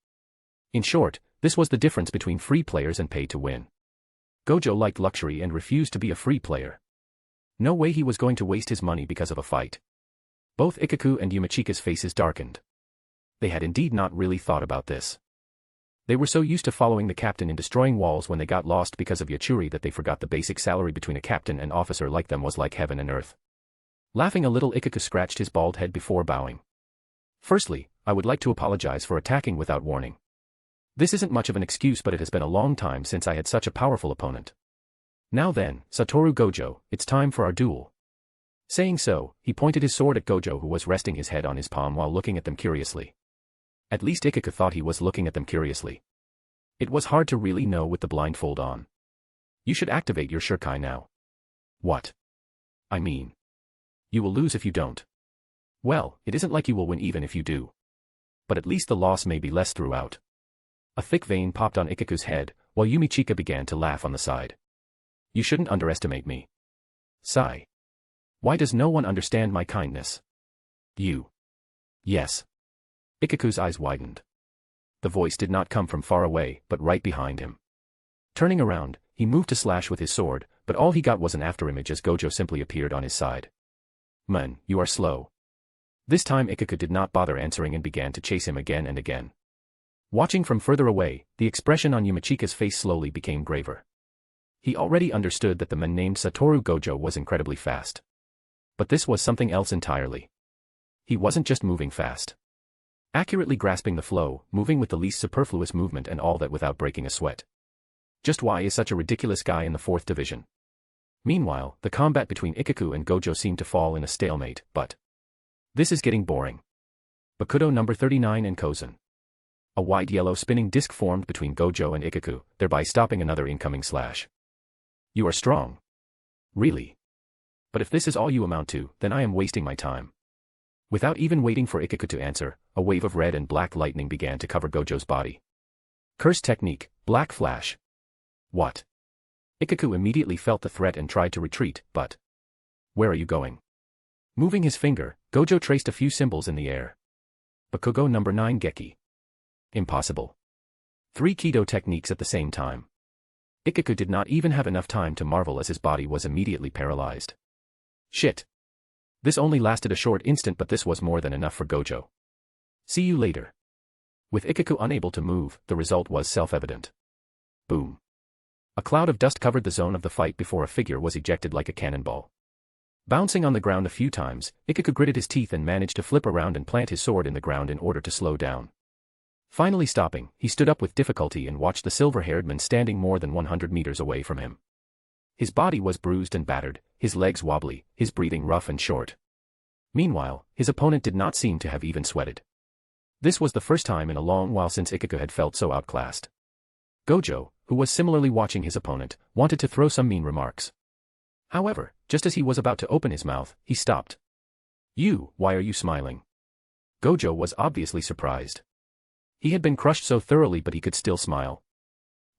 In short, this was the difference between free players and pay to win. Gojo liked luxury and refused to be a free player. No way he was going to waste his money because of a fight. Both Ikaku and Yumichika's faces darkened. They had indeed not really thought about this. They were so used to following the captain in destroying walls when they got lost because of Yachuri that they forgot the basic salary between a captain and officer like them was like heaven and earth. Laughing a little, Ikaku scratched his bald head before bowing. Firstly, I would like to apologize for attacking without warning. This isn't much of an excuse, but it has been a long time since I had such a powerful opponent. Now then, Sattoru Gojo, it's time for our duel. Saying so, he pointed his sword at Gojo, who was resting his head on his palm while looking at them curiously. At least Ikaku thought he was looking at them curiously. It was hard to really know with the blindfold on. You should activate your shuriken now. What? I mean, you will lose if you don't. Well, it isn't like you will win even if you do. But at least the loss may be less throughout. A thick vein popped on Ikaku's head, while Yumichika began to laugh on the side. You shouldn't underestimate me. Sigh. Why does no one understand my kindness? You. Yes. Ikaku's eyes widened. The voice did not come from far away, but right behind him. Turning around, he moved to slash with his sword, but all he got was an afterimage as Gojo simply appeared on his side. Man, you are slow. This time Ikaku did not bother answering and began to chase him again and again. Watching from further away, the expression on Yumichika's face slowly became graver. He already understood that the man named Sattoru Gojo was incredibly fast. But this was something else entirely. He wasn't just moving fast. Accurately grasping the flow, moving with the least superfluous movement and all that without breaking a sweat. Just why is such a ridiculous guy in the 4th division? Meanwhile, the combat between Ikaku and Gojo seemed to fall in a stalemate, but this is getting boring. Bakudo number 39 and Kozen. A wide yellow spinning disc formed between Gojo and Ikaku, thereby stopping another incoming slash. You are strong. Really? But if this is all you amount to, then I am wasting my time. Without even waiting for Ikaku to answer, a wave of red and black lightning began to cover Gojo's body. Curse technique, black flash. What? Ikaku immediately felt the threat and tried to retreat, but where are you going? Moving his finger, Gojo traced a few symbols in the air. Bakugo number 9 Geki. Impossible. 3 Kido techniques at the same time. Ikaku did not even have enough time to marvel as his body was immediately paralyzed. Shit. This only lasted a short instant, but this was more than enough for Gojo. See you later. With Ikaku unable to move, the result was self-evident. Boom. A cloud of dust covered the zone of the fight before a figure was ejected like a cannonball. Bouncing on the ground a few times, Ikaku gritted his teeth and managed to flip around and plant his sword in the ground in order to slow down. Finally stopping, he stood up with difficulty and watched the silver-haired man standing more than 100 meters away from him. His body was bruised and battered, his legs wobbly, his breathing rough and short. Meanwhile, his opponent did not seem to have even sweated. This was the first time in a long while since Ikaku had felt so outclassed. Gojo, who was similarly watching his opponent, wanted to throw some mean remarks. However, just as he was about to open his mouth, he stopped. Why are you smiling? Gojo was obviously surprised. He had been crushed so thoroughly, but he could still smile.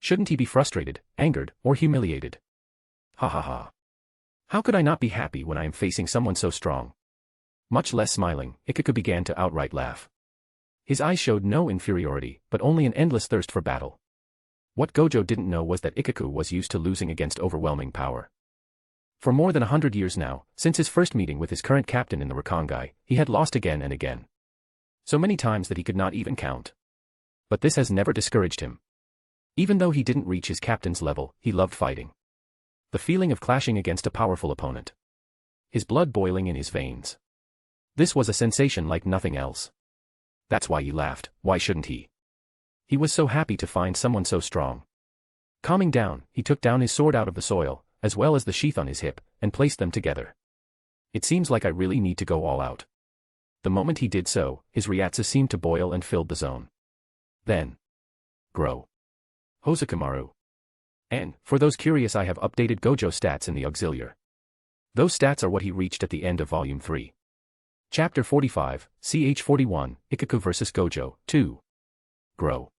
Shouldn't he be frustrated, angered, or humiliated? Ha ha ha. How could I not be happy when I am facing someone so strong? Much less smiling, Ikaku began to outright laugh. His eyes showed no inferiority, but only an endless thirst for battle. What Gojo didn't know was that Ikaku was used to losing against overwhelming power. For more than 100 years now, since his first meeting with his current captain in the Rakangai, he had lost again and again. So many times that he could not even count. But this has never discouraged him. Even though he didn't reach his captain's level, he loved fighting. The feeling of clashing against a powerful opponent. His blood boiling in his veins. This was a sensation like nothing else. That's why he laughed. Why shouldn't he? He was so happy to find someone so strong. Calming down, he took down his sword out of the soil, as well as the sheath on his hip, and placed them together. It seems like I really need to go all out. The moment he did so, his ryatsu seemed to boil and filled the zone. Then. Grow. Hosokumaru. And, for those curious, I have updated Gojo stats in the auxiliar. Those stats are what he reached at the end of Volume 3. Chapter 45, CH 41, Ikaku vs Gojo, 2. Grow.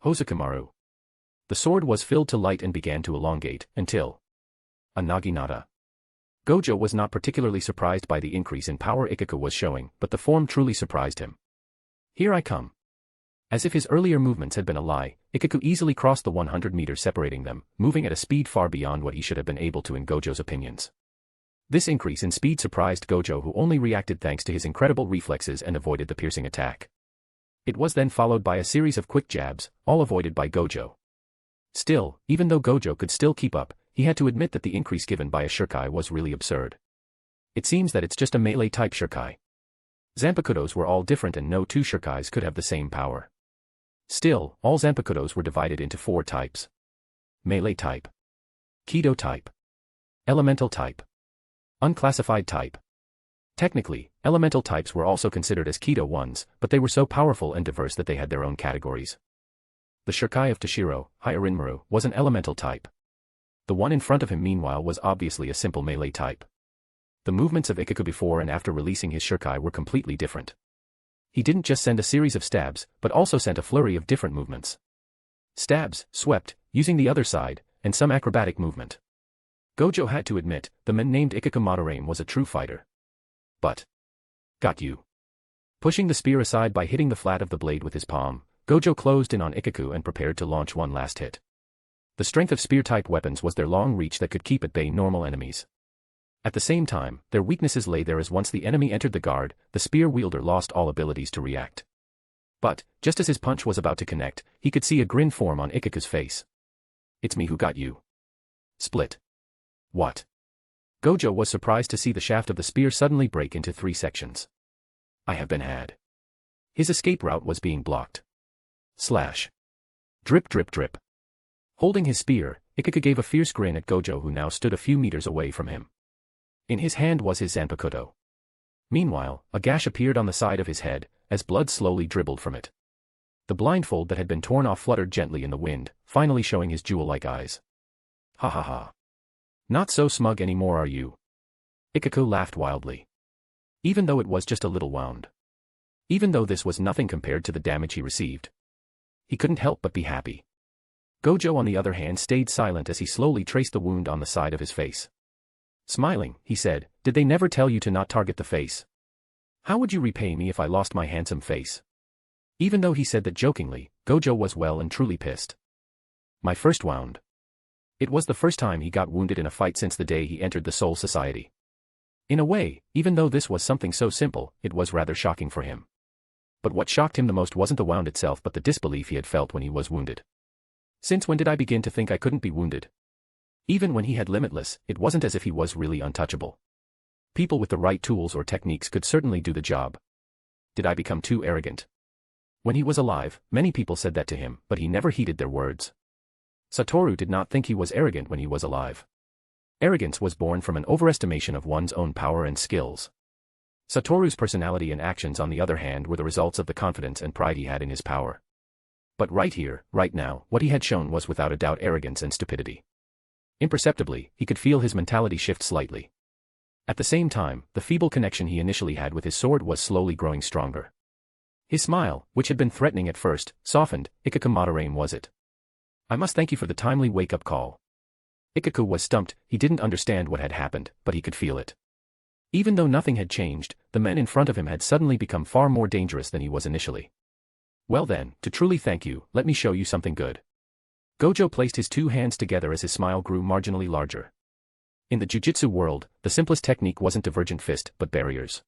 Hosokumaru. The sword was filled to light and began to elongate, until a naginata. Gojo was not particularly surprised by the increase in power Ikaku was showing, but the form truly surprised him. Here I come. As if his earlier movements had been a lie, Ikaku easily crossed the 100 meters separating them, moving at a speed far beyond what he should have been able to in Gojo's opinions. This increase in speed surprised Gojo, who only reacted thanks to his incredible reflexes and avoided the piercing attack. It was then followed by a series of quick jabs, all avoided by Gojo. Still, even though Gojo could still keep up, he had to admit that the increase given by a shuriken was really absurd. It seems that it's just a melee-type shuriken. Zanpakudos were all different and no two shurikens could have the same power. Still, all Zanpakutos were divided into 4 types. Melee type. Kido type. Elemental type. Unclassified type. Technically, elemental types were also considered as Kido ones, but they were so powerful and diverse that they had their own categories. The Shirkai of Toshiro, Hyarinmaru, was an elemental type. The one in front of him meanwhile was obviously a simple melee type. The movements of Ikaku before and after releasing his Shirkai were completely different. He didn't just send a series of stabs, but also sent a flurry of different movements. Stabs, swept, using the other side, and some acrobatic movement. Gojo had to admit, the man named Ikaku Madarame was a true fighter. But. Got you. Pushing the spear aside by hitting the flat of the blade with his palm, Gojo closed in on Ikaku and prepared to launch one last hit. The strength of spear-type weapons was their long reach that could keep at bay normal enemies. At the same time, their weaknesses lay there as once the enemy entered the guard, the spear wielder lost all abilities to react. But, just as his punch was about to connect, he could see a grin form on Ikaku's face. It's me who got you. Split. What? Gojo was surprised to see the shaft of the spear suddenly break into 3 sections. I have been had. His escape route was being blocked. Slash. Drip drip drip. Holding his spear, Ikaku gave a fierce grin at Gojo who now stood a few meters away from him. In his hand was his Zanpakuto. Meanwhile, a gash appeared on the side of his head, as blood slowly dribbled from it. The blindfold that had been torn off fluttered gently in the wind, finally showing his jewel-like eyes. Ha ha ha. Not so smug anymore, are you? Ikaku laughed wildly. Even though it was just a little wound. Even though this was nothing compared to the damage he received. He couldn't help but be happy. Gojo on the other hand stayed silent as he slowly traced the wound on the side of his face. Smiling, he said, did they never tell you to not target the face? How would you repay me if I lost my handsome face? Even though he said that jokingly, Gojo was well and truly pissed. My first wound. It was the first time he got wounded in a fight since the day he entered the Soul Society. In a way, even though this was something so simple, it was rather shocking for him. But what shocked him the most wasn't the wound itself but the disbelief he had felt when he was wounded. Since when did I begin to think I couldn't be wounded? Even when he had Limitless, it wasn't as if he was really untouchable. People with the right tools or techniques could certainly do the job. Did I become too arrogant? When he was alive, many people said that to him, but he never heeded their words. Satoru did not think he was arrogant when he was alive. Arrogance was born from an overestimation of one's own power and skills. Satoru's personality and actions on the other hand were the results of the confidence and pride he had in his power. But right here, right now, what he had shown was without a doubt arrogance and stupidity. Imperceptibly, he could feel his mentality shift slightly. At the same time, the feeble connection he initially had with his sword was slowly growing stronger. His smile, which had been threatening at first, softened. Ikaku Madarame was it. I must thank you for the timely wake-up call. Ikaku was stumped, he didn't understand what had happened, but he could feel it. Even though nothing had changed, the men in front of him had suddenly become far more dangerous than he was initially. Well then, to truly thank you, let me show you something good. Gojo placed his 2 hands together as his smile grew marginally larger. In the jujitsu world, the simplest technique wasn't divergent fist, but barriers.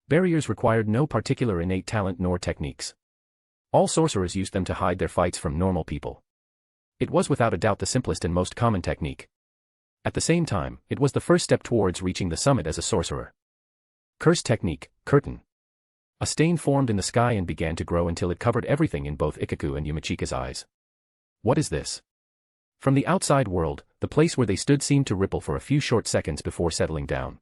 Barriers required no particular innate talent nor techniques. All sorcerers used them to hide their fights from normal people. It was without a doubt the simplest and most common technique. At the same time, it was the first step towards reaching the summit as a sorcerer. Curse technique, curtain. A stain formed in the sky and began to grow until it covered everything in both Ikaku and Yumichika's eyes. What is this? From the outside world, the place where they stood seemed to ripple for a few short seconds before settling down.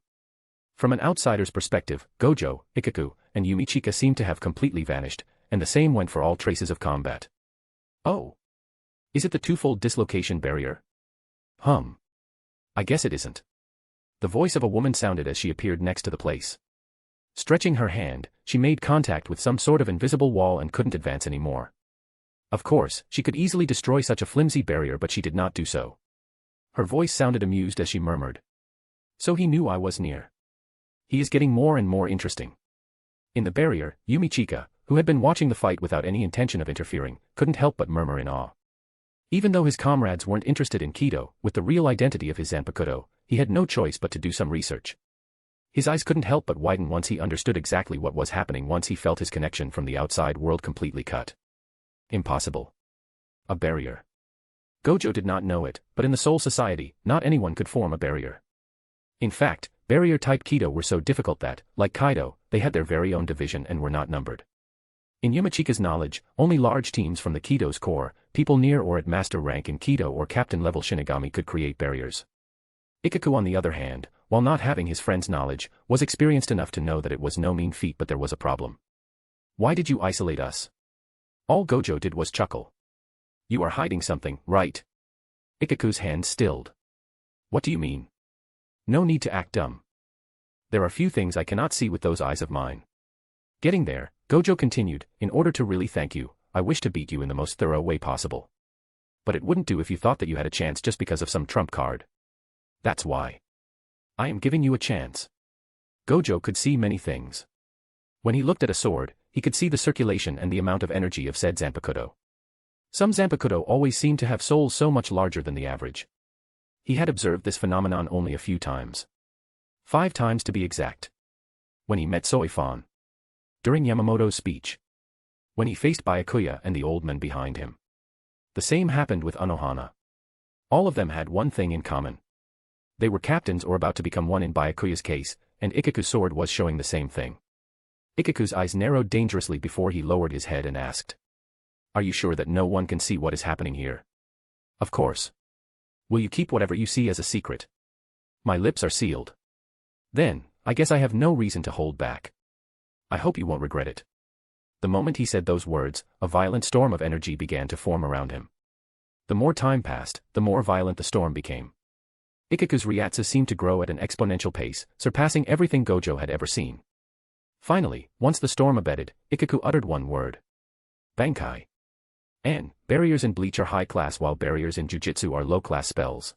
From an outsider's perspective, Gojo, Ikaku, and Yumichika seemed to have completely vanished, and the same went for all traces of combat. Oh. Is it the twofold dislocation barrier? I guess it isn't. The voice of a woman sounded as she appeared next to the place. Stretching her hand, she made contact with some sort of invisible wall and couldn't advance anymore. Of course, she could easily destroy such a flimsy barrier but she did not do so. Her voice sounded amused as she murmured. So he knew I was near. He is getting more and more interesting. In the barrier, Yumichika, who had been watching the fight without any intention of interfering, couldn't help but murmur in awe. Even though his comrades weren't interested in Kido, with the real identity of his Zanpakuto, he had no choice but to do some research. His eyes couldn't help but widen once he understood exactly what was happening once he felt his connection from the outside world completely cut. Impossible. A barrier. Gojo did not know it, but in the Soul Society, not anyone could form a barrier. In fact, barrier-type Kido were so difficult that, like Kaido, they had their very own division and were not numbered. In Yamachika's knowledge, only large teams from the Kido's core, people near or at master rank in Kido or captain-level shinigami could create barriers. Ikaku on the other hand, while not having his friend's knowledge, was experienced enough to know that it was no mean feat but there was a problem. Why did you isolate us? All Gojo did was chuckle. You are hiding something, right? Ikaku's hand stilled. What do you mean? No need to act dumb. There are few things I cannot see with those eyes of mine. Getting there, Gojo continued, in order to really thank you, I wish to beat you in the most thorough way possible. But it wouldn't do if you thought that you had a chance just because of some trump card. That's why. I am giving you a chance. Gojo could see many things. When he looked at a sword, he could see the circulation and the amount of energy of said Zanpakuto. Some Zanpakuto always seemed to have souls so much larger than the average. He had observed this phenomenon only a few times. 5 times to be exact. When he met Soifan. During Yamamoto's speech. When he faced Byakuya and the old men behind him. The same happened with Unohana. All of them had one thing in common. They were captains or about to become one in Byakuya's case, and Ikaku's sword was showing the same thing. Ikaku's eyes narrowed dangerously before he lowered his head and asked. Are you sure that no one can see what is happening here? Of course. Will you keep whatever you see as a secret? My lips are sealed. Then, I guess I have no reason to hold back. I hope you won't regret it. The moment he said those words, a violent storm of energy began to form around him. The more time passed, the more violent the storm became. Ikaku's Ryatsu seemed to grow at an exponential pace, surpassing everything Gojo had ever seen. Finally, once the storm abated, Ikaku uttered one word. Bankai. Barriers in Bleach are high-class while barriers in Jujutsu are low-class spells.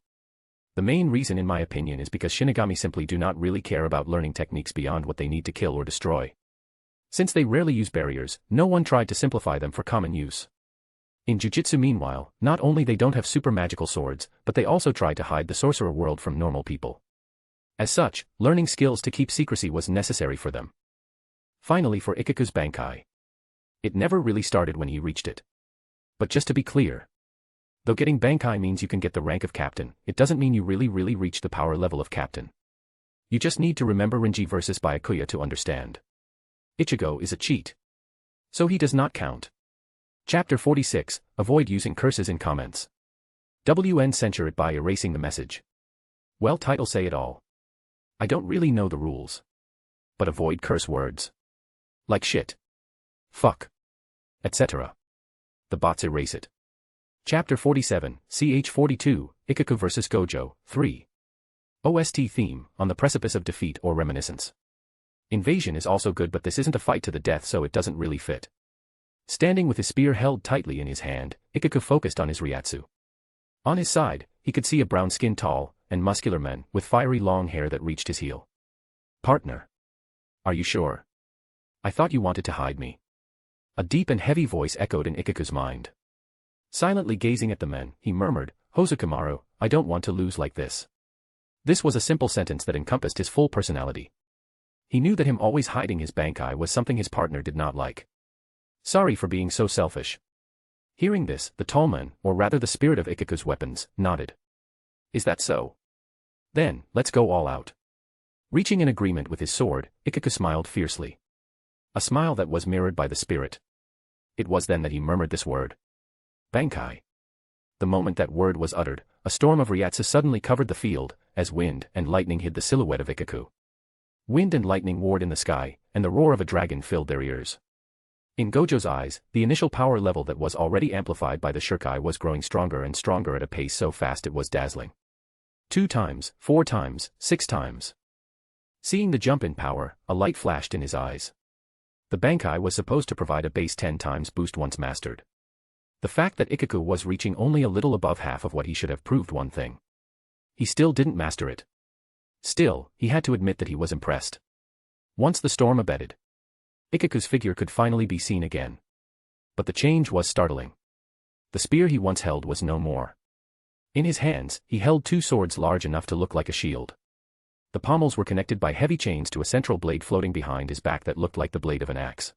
The main reason in my opinion is because shinigami simply do not really care about learning techniques beyond what they need to kill or destroy. Since they rarely use barriers, no one tried to simplify them for common use. In Jujutsu meanwhile, not only they don't have super magical swords, but they also try to hide the sorcerer world from normal people. As such, learning skills to keep secrecy was necessary for them. Finally for Ikaku's Bankai. It never really started when he reached it. But just to be clear. Though getting Bankai means you can get the rank of captain, it doesn't mean you really reach the power level of captain. You just need to remember Rinji versus Byakuya to understand. Ichigo is a cheat. So he does not count. Chapter 46, Avoid using curses in comments. WN censure it by erasing the message. Well, title say it all. I don't really know the rules. But avoid curse words. Like shit. Fuck. Etc. The bots erase it. Chapter 47, CH42, Ikaku vs Gojo, 3. OST theme, On the Precipice of Defeat or Reminiscence. Invasion is also good but this isn't a fight to the death so it doesn't really fit. Standing with his spear held tightly in his hand, Ikaku focused on his Ryatsu. On his side, he could see a brown-skinned tall and muscular man with fiery long hair that reached his heel. Partner. Are you sure? I thought you wanted to hide me. A deep and heavy voice echoed in Ikaku's mind. Silently gazing at the men, he murmured, Hosokumaru, I don't want to lose like this. This was a simple sentence that encompassed his full personality. He knew that him always hiding his Bankai was something his partner did not like. Sorry for being so selfish. Hearing this, the tall man, or rather the spirit of Ikaku's weapons, nodded. Is that so? Then, let's go all out. Reaching an agreement with his sword, Ikaku smiled fiercely. A smile that was mirrored by the spirit. It was then that he murmured this word. Bankai. The moment that word was uttered, a storm of Ryatsu suddenly covered the field, as wind and lightning hid the silhouette of Ikaku. Wind and lightning warred in the sky, and the roar of a dragon filled their ears. In Gojo's eyes, the initial power level that was already amplified by the Shurikai was growing stronger and stronger at a pace so fast it was dazzling. 2 times, 4 times, 6 times. Seeing the jump in power, a light flashed in his eyes. The Bankai was supposed to provide a base 10 times boost once mastered. The fact that Ikaku was reaching only a little above half of what he should have proved one thing. He still didn't master it. Still, he had to admit that he was impressed. Once the storm abated, Ikaku's figure could finally be seen again. But the change was startling. The spear he once held was no more. In his hands, he held 2 swords large enough to look like a shield. The pommels were connected by heavy chains to a central blade floating behind his back that looked like the blade of an axe.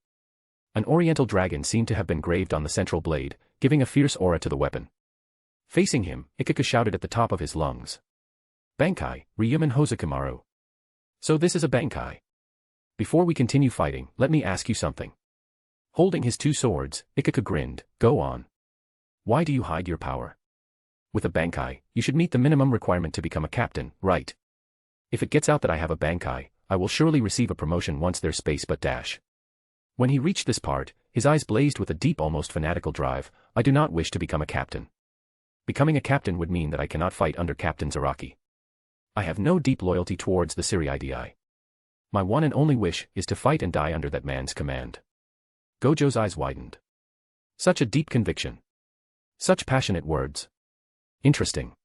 An oriental dragon seemed to have been graved on the central blade, giving a fierce aura to the weapon. Facing him, Ikaku shouted at the top of his lungs. Bankai, Ryuman Hosokumaru. So this is a Bankai. Before we continue fighting, let me ask you something. Holding his two swords, Ikaku grinned, "Go on. Why do you hide your power? With a bankai, you should meet the minimum requirement to become a captain, right? If it gets out that I have a bankai, I will surely receive a promotion once there's space but dash." When he reached this part, his eyes blazed with a deep, almost fanatical drive. "I do not wish to become a captain. Becoming a captain would mean that I cannot fight under Captain Zaraki. I have no deep loyalty towards the Siriidi. My one and only wish is to fight and die under that man's command." Gojo's eyes widened. Such a deep conviction. Such passionate words. Interesting.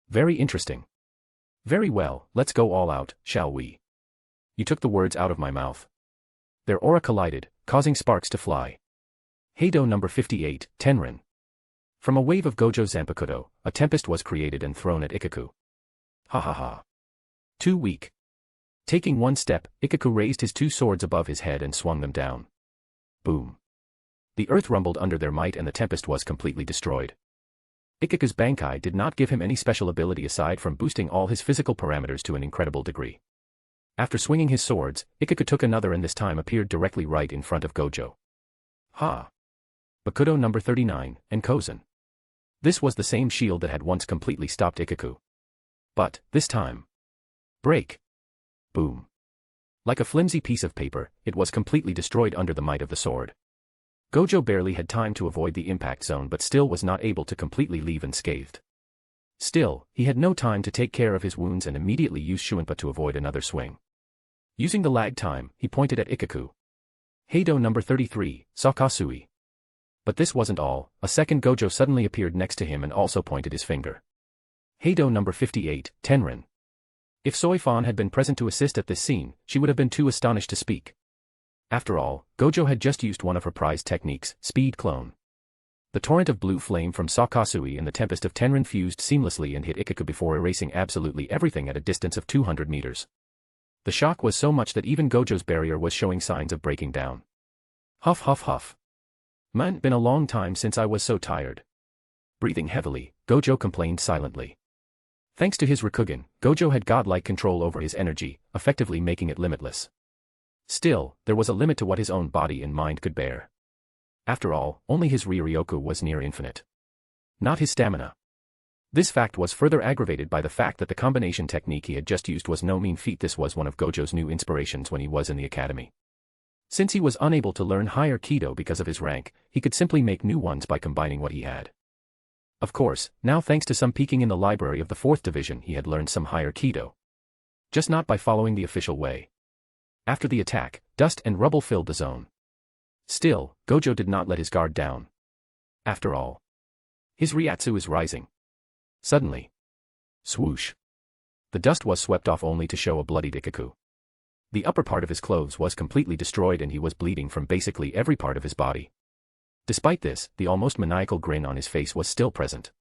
Very interesting. "Very well, let's go all out, shall we?" You took the words out of my mouth. Their aura collided, causing sparks to fly. Heido number 58, Tenrin. From a wave of Gojo Zanpakuto, a tempest was created and thrown at Ikaku. Ha ha ha. Too weak. Taking one step, Ikaku raised his two swords above his head and swung them down. Boom. The earth rumbled under their might and the tempest was completely destroyed. Ikaku's bankai did not give him any special ability aside from boosting all his physical parameters to an incredible degree. After swinging his swords, Ikaku took another and this time appeared directly right in front of Gojo. Ha! Bakudo number 39, and Kozen. This was the same shield that had once completely stopped Ikaku. But, this time. Break. Boom. Like a flimsy piece of paper, it was completely destroyed under the might of the sword. Gojo barely had time to avoid the impact zone but still was not able to completely leave unscathed. Still, he had no time to take care of his wounds and immediately used Shuinpa to avoid another swing. Using the lag time, he pointed at Ikaku. Heido number 33, Sakasui. But this wasn't all, a second Gojo suddenly appeared next to him and also pointed his finger. Heido number 58, Tenrin. If Soifan had been present to assist at this scene, she would have been too astonished to speak. After all, Gojo had just used one of her prized techniques, speed clone. The torrent of blue flame from Sakasui and the tempest of Tenrin fused seamlessly and hit Ikaku before erasing absolutely everything at a distance of 200 meters. The shock was so much that even Gojo's barrier was showing signs of breaking down. Huff huff huff. Man, been a long time since I was so tired. Breathing heavily, Gojo complained silently. Thanks to his Rakugan, Gojo had godlike control over his energy, effectively making it limitless. Still, there was a limit to what his own body and mind could bear. After all, only his Ryoryoku was near infinite. Not his stamina. This fact was further aggravated by the fact that the combination technique he had just used was no mean feat. This was one of Gojo's new inspirations when he was in the academy. Since he was unable to learn higher Kido because of his rank, he could simply make new ones by combining what he had. Of course, now thanks to some peeking in the library of the 4th Division he had learned some higher Kido. Just not by following the official way. After the attack, dust and rubble filled the zone. Still, Gojo did not let his guard down. After all, his Ryatsu is rising. Suddenly. Swoosh. The dust was swept off only to show a bloodied Ikaku. The upper part of his clothes was completely destroyed and he was bleeding from basically every part of his body. Despite this, the almost maniacal grin on his face was still present.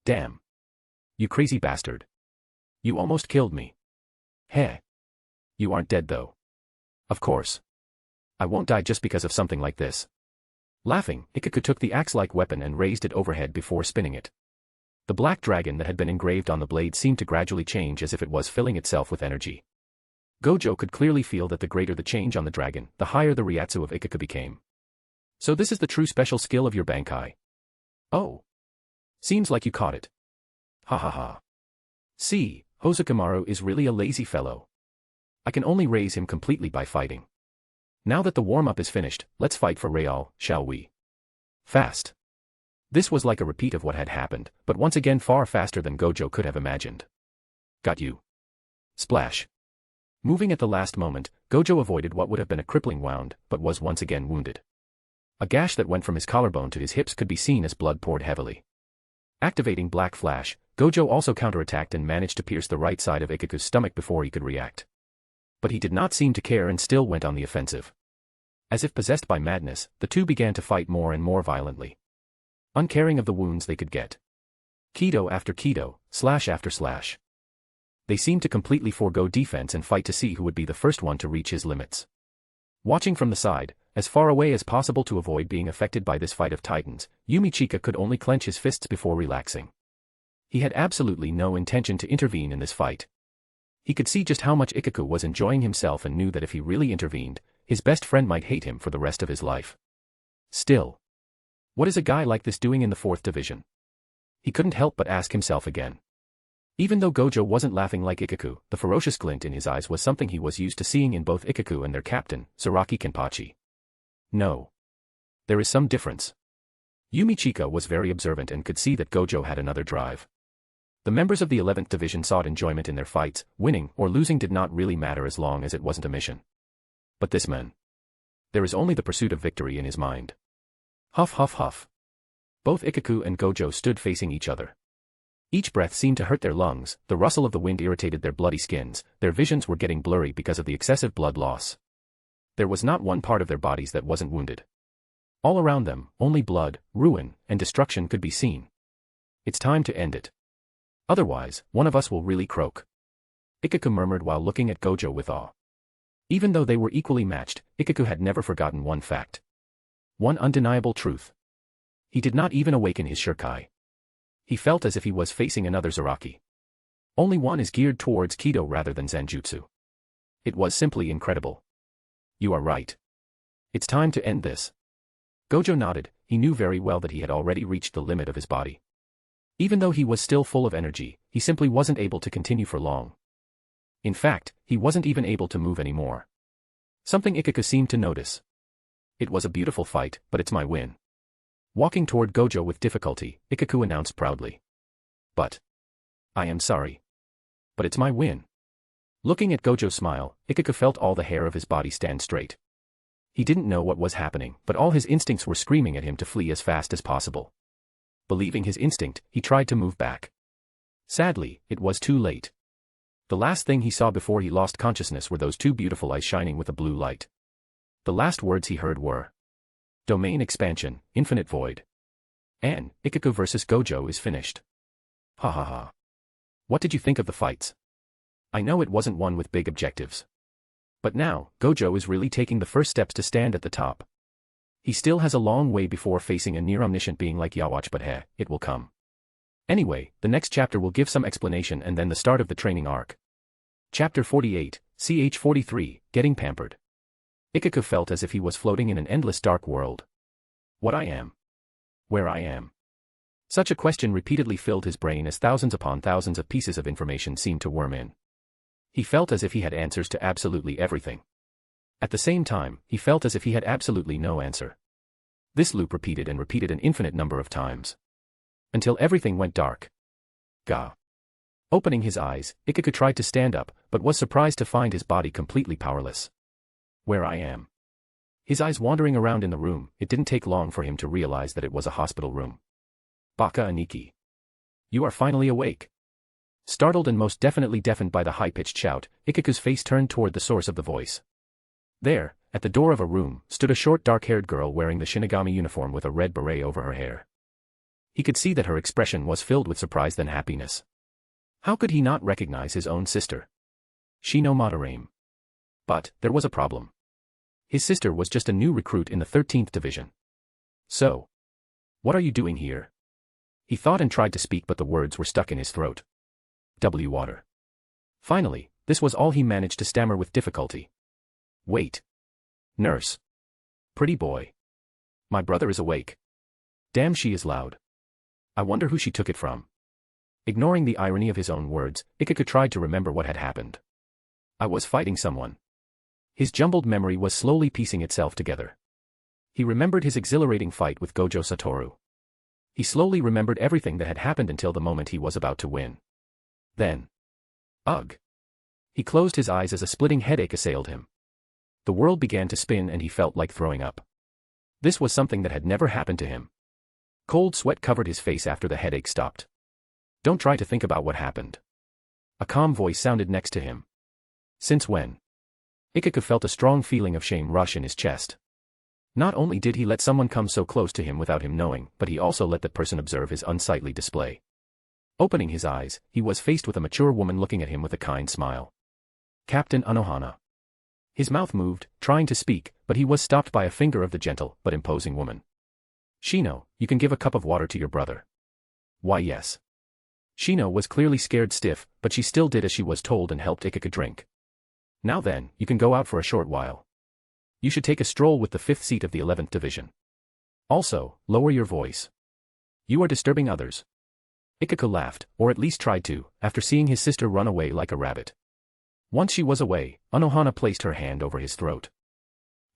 Damn. You crazy bastard. You almost killed me. Heh. You aren't dead though. Of course. I won't die just because of something like this. Laughing, Ikaku took the axe-like weapon and raised it overhead before spinning it. The black dragon that had been engraved on the blade seemed to gradually change as if it was filling itself with energy. Gojo could clearly feel that the greater the change on the dragon, the higher the Ryatsu of Ikaku became. So this is the true special skill of your bankai. Oh. Seems like you caught it. Ha ha ha. See, Hosokumaru is really a lazy fellow. I can only raise him completely by fighting. Now that the warm-up is finished, let's fight for Real, shall we? Fast. This was like a repeat of what had happened, but once again far faster than Gojo could have imagined. Got you. Splash. Moving at the last moment, Gojo avoided what would have been a crippling wound, but was once again wounded. A gash that went from his collarbone to his hips could be seen as blood poured heavily. Activating Black Flash, Gojo also counterattacked and managed to pierce the right side of Ikaku's stomach before he could react. But he did not seem to care and still went on the offensive. As if possessed by madness, the two began to fight more and more violently. Uncaring of the wounds they could get. Kido after Kido, slash after slash. They seemed to completely forego defense and fight to see who would be the first one to reach his limits. Watching from the side, as far away as possible to avoid being affected by this fight of titans, Yumichika could only clench his fists before relaxing. He had absolutely no intention to intervene in this fight. He could see just how much Ikaku was enjoying himself and knew that if he really intervened, his best friend might hate him for the rest of his life. Still. What is a guy like this doing in the 4th division? He couldn't help but ask himself again. Even though Gojo wasn't laughing like Ikaku, the ferocious glint in his eyes was something he was used to seeing in both Ikaku and their captain, Saraki Kenpachi. No. There is some difference. Yumichika was very observant and could see that Gojo had another drive. The members of the 11th division sought enjoyment in their fights, winning or losing did not really matter as long as it wasn't a mission. But this man. There is only the pursuit of victory in his mind. Huff huff huff. Both Ikaku and Gojo stood facing each other. Each breath seemed to hurt their lungs, the rustle of the wind irritated their bloody skins, their visions were getting blurry because of the excessive blood loss. There was not one part of their bodies that wasn't wounded. All around them, only blood, ruin, and destruction could be seen. It's time to end it. Otherwise, one of us will really croak. Ikaku murmured while looking at Gojo with awe. Even though they were equally matched, Ikaku had never forgotten one fact. One undeniable truth. He did not even awaken his shurikai. He felt as if he was facing another Zaraki. Only one is geared towards Kido rather than Zanjutsu. It was simply incredible. You are right. It's time to end this. Gojo nodded, he knew very well that he had already reached the limit of his body. Even though he was still full of energy, he simply wasn't able to continue for long. In fact, he wasn't even able to move anymore. Something Ikaku seemed to notice. It was a beautiful fight, but it's my win. Walking toward Gojo with difficulty, Ikaku announced proudly. But. I am sorry. But it's my win. Looking at Gojo's smile, Ikaku felt all the hair of his body stand straight. He didn't know what was happening, but all his instincts were screaming at him to flee as fast as possible. Believing his instinct, he tried to move back. Sadly, it was too late. The last thing he saw before he lost consciousness were those two beautiful eyes shining with a blue light. The last words he heard were, Domain expansion, infinite void. And, Ikaku vs. Gojo is finished. Ha ha ha. What did you think of the fights? I know it wasn't one with big objectives. But now, Gojo is really taking the first steps to stand at the top. He still has a long way before facing a near-omniscient being like Yawatch, but it will come. Anyway, the next chapter will give some explanation and then the start of the training arc. Chapter 48, ch 43, Getting Pampered. Ikaku felt as if he was floating in an endless dark world. What I am. Where I am. Such a question repeatedly filled his brain as thousands upon thousands of pieces of information seemed to worm in. He felt as if he had answers to absolutely everything. At the same time, he felt as if he had absolutely no answer. This loop repeated and repeated an infinite number of times. Until everything went dark. Gah. Opening his eyes, Ikaku tried to stand up, but was surprised to find his body completely powerless. Where I am. His eyes wandering around in the room, it didn't take long for him to realize that it was a hospital room. Baka Aniki. You are finally awake. Startled and most definitely deafened by the high-pitched shout, Ikaku's face turned toward the source of the voice. There, at the door of a room, stood a short dark-haired girl wearing the shinigami uniform with a red beret over her hair. He could see that her expression was filled with surprise than happiness. How could he not recognize his own sister? Shino Madarame. But, there was a problem. His sister was just a new recruit in the 13th division. So. What are you doing here? He thought and tried to speak, but the words were stuck in his throat. Water. Finally, this was all he managed to stammer with difficulty. Wait. Nurse. Pretty boy. My brother is awake. Damn, she is loud. I wonder who she took it from. Ignoring the irony of his own words, Ikaku tried to remember what had happened. I was fighting someone. His jumbled memory was slowly piecing itself together. He remembered his exhilarating fight with Gojo Satoru. He slowly remembered everything that had happened until the moment he was about to win. Then. Ugh. He closed his eyes as a splitting headache assailed him. The world began to spin and he felt like throwing up. This was something that had never happened to him. Cold sweat covered his face after the headache stopped. Don't try to think about what happened. A calm voice sounded next to him. Since when? Ikaku felt a strong feeling of shame rush in his chest. Not only did he let someone come so close to him without him knowing, but he also let that person observe his unsightly display. Opening his eyes, he was faced with a mature woman looking at him with a kind smile. Captain Anohana. His mouth moved, trying to speak, but he was stopped by a finger of the gentle but imposing woman. Shino, you can give a cup of water to your brother. Why yes. Shino was clearly scared stiff, but she still did as she was told and helped Ikaku drink. Now then, you can go out for a short while. You should take a stroll with the 5th seat of the 11th division. Also, lower your voice. You are disturbing others. Ikuko laughed, or at least tried to, after seeing his sister run away like a rabbit. Once she was away, Anohana placed her hand over his throat.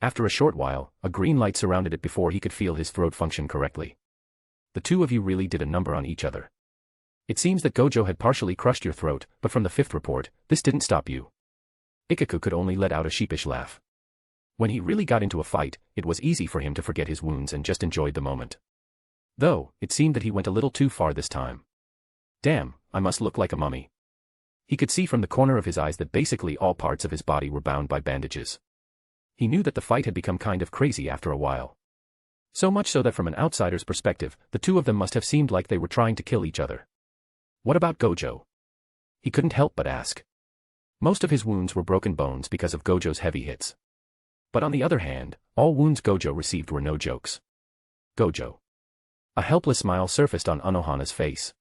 After a short while, a green light surrounded it before he could feel his throat function correctly. The two of you really did a number on each other. It seems that Gojo had partially crushed your throat, but from the fifth report, this didn't stop you. Ikuko could only let out a sheepish laugh. When he really got into a fight, it was easy for him to forget his wounds and just enjoyed the moment. Though, it seemed that he went a little too far this time. Damn, I must look like a mummy. He could see from the corner of his eyes that basically all parts of his body were bound by bandages. He knew that the fight had become kind of crazy after a while. So much so that from an outsider's perspective, the two of them must have seemed like they were trying to kill each other. What about Gojo? He couldn't help but ask. Most of his wounds were broken bones because of Gojo's heavy hits. But on the other hand, all wounds Gojo received were no jokes. Gojo. A helpless smile surfaced on Anohana's face.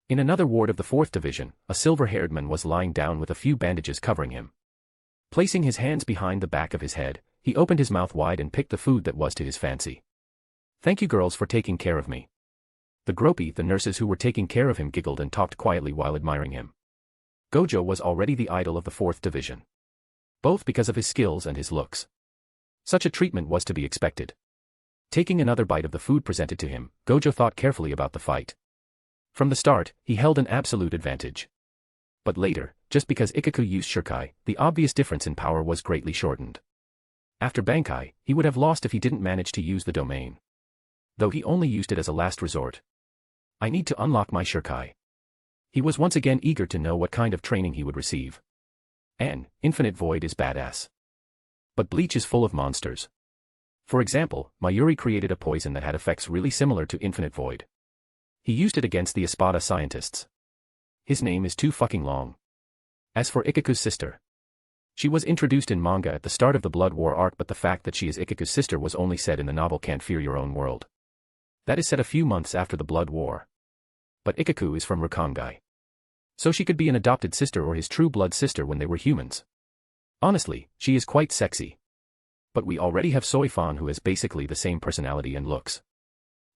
In another ward of the 4th Division, a silver-haired man was lying down with a few bandages covering him. Placing his hands behind the back of his head, he opened his mouth wide and picked the food that was to his fancy. Thank you girls for taking care of me. The nurses who were taking care of him giggled and talked quietly while admiring him. Gojo was already the idol of the 4th Division. Both because of his skills and his looks. Such a treatment was to be expected. Taking another bite of the food presented to him, Gojo thought carefully about the fight. From the start, he held an absolute advantage. But later, just because Ikuko used Shurkai, the obvious difference in power was greatly shortened. After Bankai, he would have lost if he didn't manage to use the domain. Though he only used it as a last resort. I need to unlock my Shurkai. He was once again eager to know what kind of training he would receive. An infinite void is badass. But Bleach is full of monsters. For example, Mayuri created a poison that had effects really similar to infinite void. He used it against the Espada scientists. His name is too fucking long. As for Ikuko's sister. She was introduced in manga at the start of the Blood War arc, but the fact that she is Ikuko's sister was only said in the novel Can't Fear Your Own World. That is set a few months after the Blood War. But Ikuko is from Rakangai. So she could be an adopted sister or his true blood sister when they were humans. Honestly, she is quite sexy. But we already have Soifan who has basically the same personality and looks.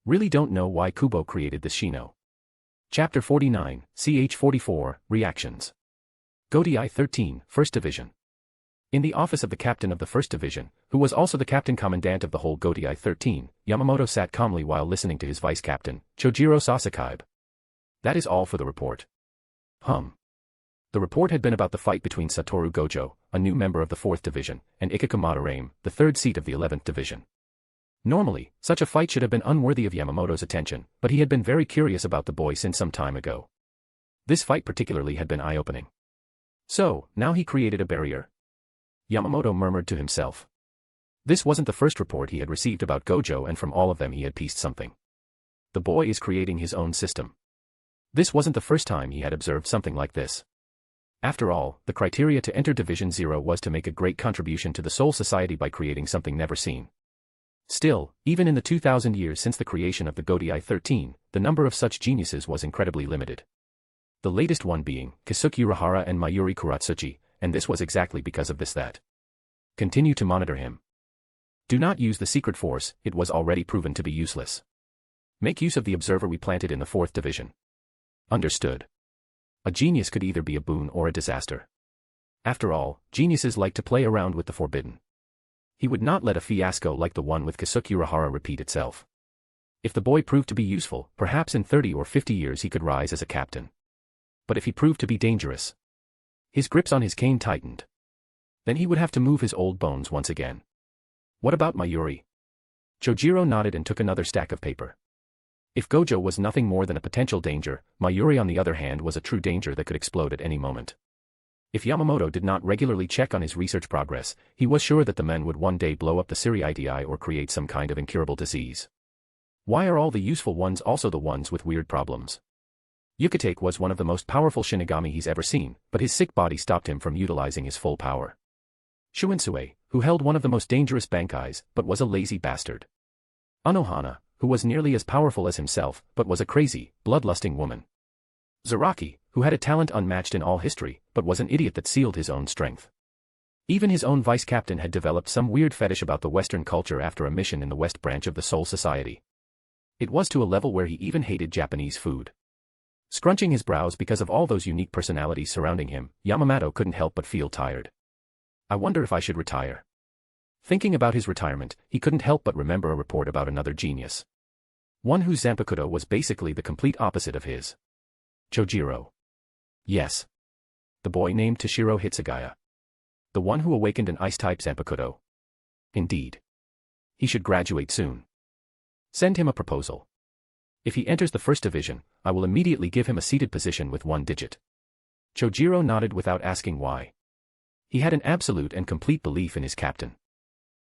Really don't know why Kubo created this Shino. Chapter 49, CH 44, Reactions. Godai 13, 1st Division. In the office of the captain of the 1st Division, who was also the captain commandant of the whole Godai 13, Yamamoto sat calmly while listening to his vice captain, Chojiro Sasakaibe. That is all for the report. The report had been about the fight between Sattoru Gojo, a new member of the 4th Division, and Ikuko Madarame, the 3rd seat of the 11th Division. Normally, such a fight should have been unworthy of Yamamoto's attention, but he had been very curious about the boy since some time ago. This fight particularly had been eye-opening. So, now he created a barrier. Yamamoto murmured to himself. This wasn't the first report he had received about Gojo, and from all of them he had pieced something. The boy is creating his own system. This wasn't the first time he had observed something like this. After all, the criteria to enter Division 0 was to make a great contribution to the Soul Society by creating something never seen. Still, even in the 2,000 years since the creation of the Godai 13, the number of such geniuses was incredibly limited. The latest one being Kisuke Urahara and Mayuri Kuratsuchi, and this was exactly because of this that. Continue to monitor him. Do not use the secret force, it was already proven to be useless. Make use of the observer we planted in the 4th Division. Understood. A genius could either be a boon or a disaster. After all, geniuses like to play around with the forbidden. He would not let a fiasco like the one with Kisuke Urahara repeat itself. If the boy proved to be useful, perhaps in 30 or 50 years he could rise as a captain. But if he proved to be dangerous, his grips on his cane tightened. Then he would have to move his old bones once again. What about Mayuri? Chojiro nodded and took another stack of paper. If Gojo was nothing more than a potential danger, Mayuri on the other hand was a true danger that could explode at any moment. If Yamamoto did not regularly check on his research progress, he was sure that the men would one day blow up the Siriidii or create some kind of incurable disease. Why are all the useful ones also the ones with weird problems? Yukitake was one of the most powerful shinigami he's ever seen, but his sick body stopped him from utilizing his full power. Shuinsue, who held one of the most dangerous bankais, but was a lazy bastard. Anohana, who was nearly as powerful as himself, but was a crazy, bloodlusting woman. Zaraki, who had a talent unmatched in all history, but was an idiot that sealed his own strength. Even his own vice-captain had developed some weird fetish about the Western culture after a mission in the West branch of the Soul Society. It was to a level where he even hated Japanese food. Scrunching his brows because of all those unique personalities surrounding him, Yamamoto couldn't help but feel tired. I wonder if I should retire. Thinking about his retirement, he couldn't help but remember a report about another genius. One whose Zanpakuto was basically the complete opposite of his. Chojiro. Yes. The boy named Toshiro Hitsugaya. The one who awakened an ice-type Zanpakuto. Indeed. He should graduate soon. Send him a proposal. If he enters the first division, I will immediately give him a seated position with 1 digit. Chojiro nodded without asking why. He had an absolute and complete belief in his captain.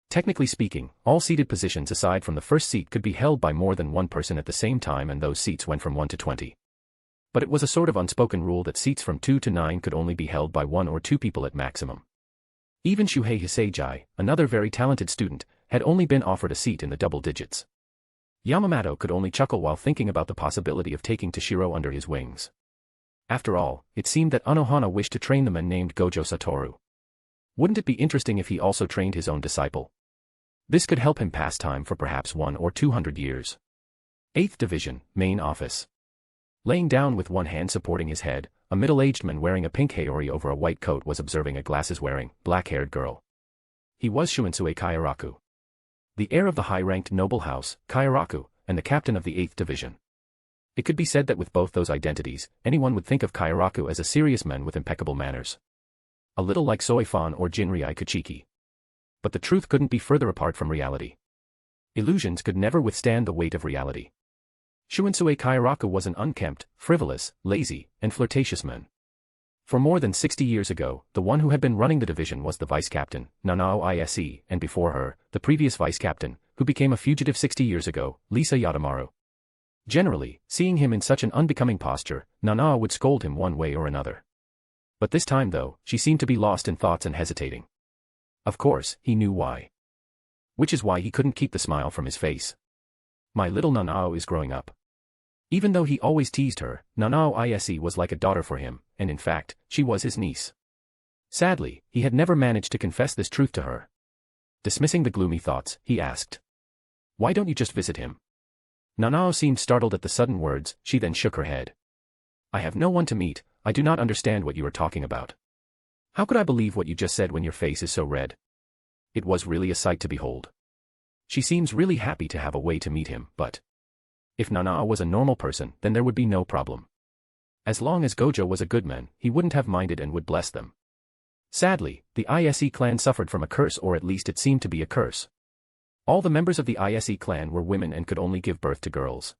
Technically speaking, all seated positions aside from the first seat could be held by more than one person at the same time, and those seats went from 1 to 20. But it was a sort of unspoken rule that seats from 2 to 9 could only be held by 1 or 2 people at maximum. Even Shuhei Hisagi, another very talented student, had only been offered a seat in the double digits. Yamamoto could only chuckle while thinking about the possibility of taking Toshiro under his wings. After all, it seemed that Unohana wished to train the man named Gojo Satoru. Wouldn't it be interesting if he also trained his own disciple? This could help him pass time for perhaps 100 or 200 years. 8th Division, Main Office. Laying down with one hand supporting his head, a middle-aged man wearing a pink haori over a white coat was observing a glasses-wearing, black-haired girl. He was Shunsui Kairaku. The heir of the high-ranked noble house, Kairaku, and the captain of the 8th Division. It could be said that with both those identities, anyone would think of Kairaku as a serious man with impeccable manners. A little like Soifan or Jinrei Kuchiki. But the truth couldn't be further apart from reality. Illusions could never withstand the weight of reality. Shunsui Kairaku was an unkempt, frivolous, lazy, and flirtatious man. For more than 60 years ago, the one who had been running the division was the vice-captain, Nanao Ise, and before her, the previous vice-captain, who became a fugitive 60 years ago, Lisa Yatamaru. Generally, seeing him in such an unbecoming posture, Nanao would scold him one way or another. But this time though, she seemed to be lost in thoughts and hesitating. Of course, he knew why. Which is why he couldn't keep the smile from his face. My little Nanao is growing up. Even though he always teased her, Nanao Ise was like a daughter for him, and in fact, she was his niece. Sadly, he had never managed to confess this truth to her. Dismissing the gloomy thoughts, he asked. Why don't you just visit him? Nanao seemed startled at the sudden words, she then shook her head. I have no one to meet, I do not understand what you are talking about. How could I believe what you just said when your face is so red? It was really a sight to behold. She seems really happy to have a way to meet him, but if Nanao was a normal person, then there would be no problem. As long as Gojo was a good man, he wouldn't have minded and would bless them. Sadly, the Ise clan suffered from a curse, or at least it seemed to be a curse. All the members of the Ise clan were women and could only give birth to girls.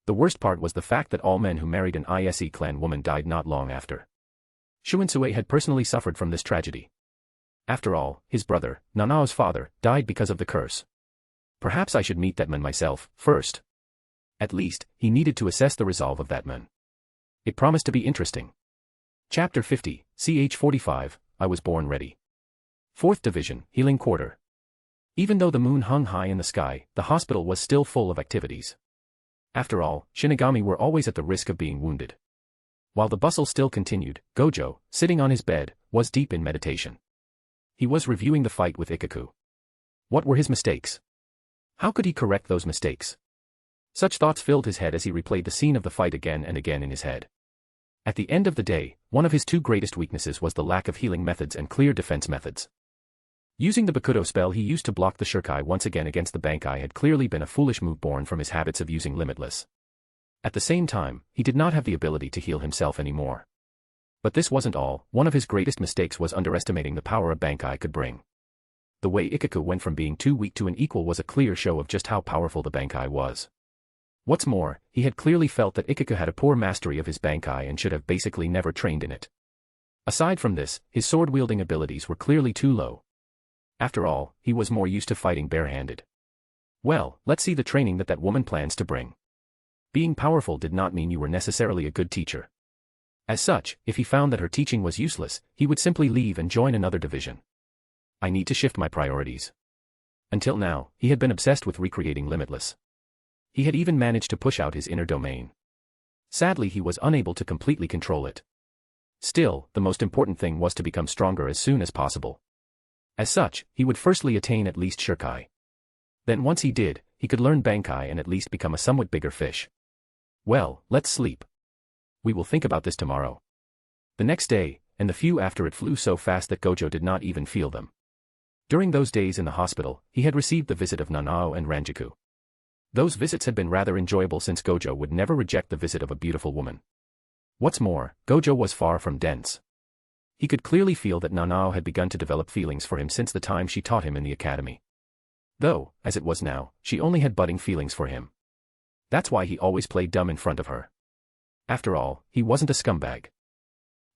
The worst part was the fact that all men who married an Ise clan woman died not long after. Shunsui had personally suffered from this tragedy. After all, his brother, Nanao's father, died because of the curse. Perhaps I should meet that man myself, first. At least, he needed to assess the resolve of that man. It promised to be interesting. Chapter 50, ch 45, I was born ready. 4th Division, Healing Quarter. Even though the moon hung high in the sky, the hospital was still full of activities. After all, shinigami were always at the risk of being wounded. While the bustle still continued, Gojo, sitting on his bed, was deep in meditation. He was reviewing the fight with Ikaku. What were his mistakes? How could he correct those mistakes? Such thoughts filled his head as he replayed the scene of the fight again and again in his head. At the end of the day, one of his two greatest weaknesses was the lack of healing methods and clear defense methods. Using the Bakudo spell he used to block the Shurikai once again against the bankai had clearly been a foolish move born from his habits of using Limitless. At the same time, he did not have the ability to heal himself anymore. But this wasn't all. One of his greatest mistakes was underestimating the power a bankai could bring. The way Ikaku went from being too weak to an equal was a clear show of just how powerful the bankai was. What's more, he had clearly felt that Ikaku had a poor mastery of his bankai and should have basically never trained in it. Aside from this, his sword-wielding abilities were clearly too low. After all, he was more used to fighting barehanded. Well, let's see the training that woman plans to bring. Being powerful did not mean you were necessarily a good teacher. As such, if he found that her teaching was useless, he would simply leave and join another division. I need to shift my priorities. Until now, he had been obsessed with recreating Limitless. He had even managed to push out his inner domain. Sadly, he was unable to completely control it. Still, the most important thing was to become stronger as soon as possible. As such, he would firstly attain at least Shirkai. Then once he did, he could learn bankai and at least become a somewhat bigger fish. Well, let's sleep. We will think about this tomorrow. The next day, and the few after it flew so fast that Gojo did not even feel them. During those days in the hospital, he had received the visit of Nanao and Ranjaku. Those visits had been rather enjoyable since Gojo would never reject the visit of a beautiful woman. What's more, Gojo was far from dense. He could clearly feel that Nanao had begun to develop feelings for him since the time she taught him in the academy. Though, as it was now, she only had budding feelings for him. That's why he always played dumb in front of her. After all, he wasn't a scumbag.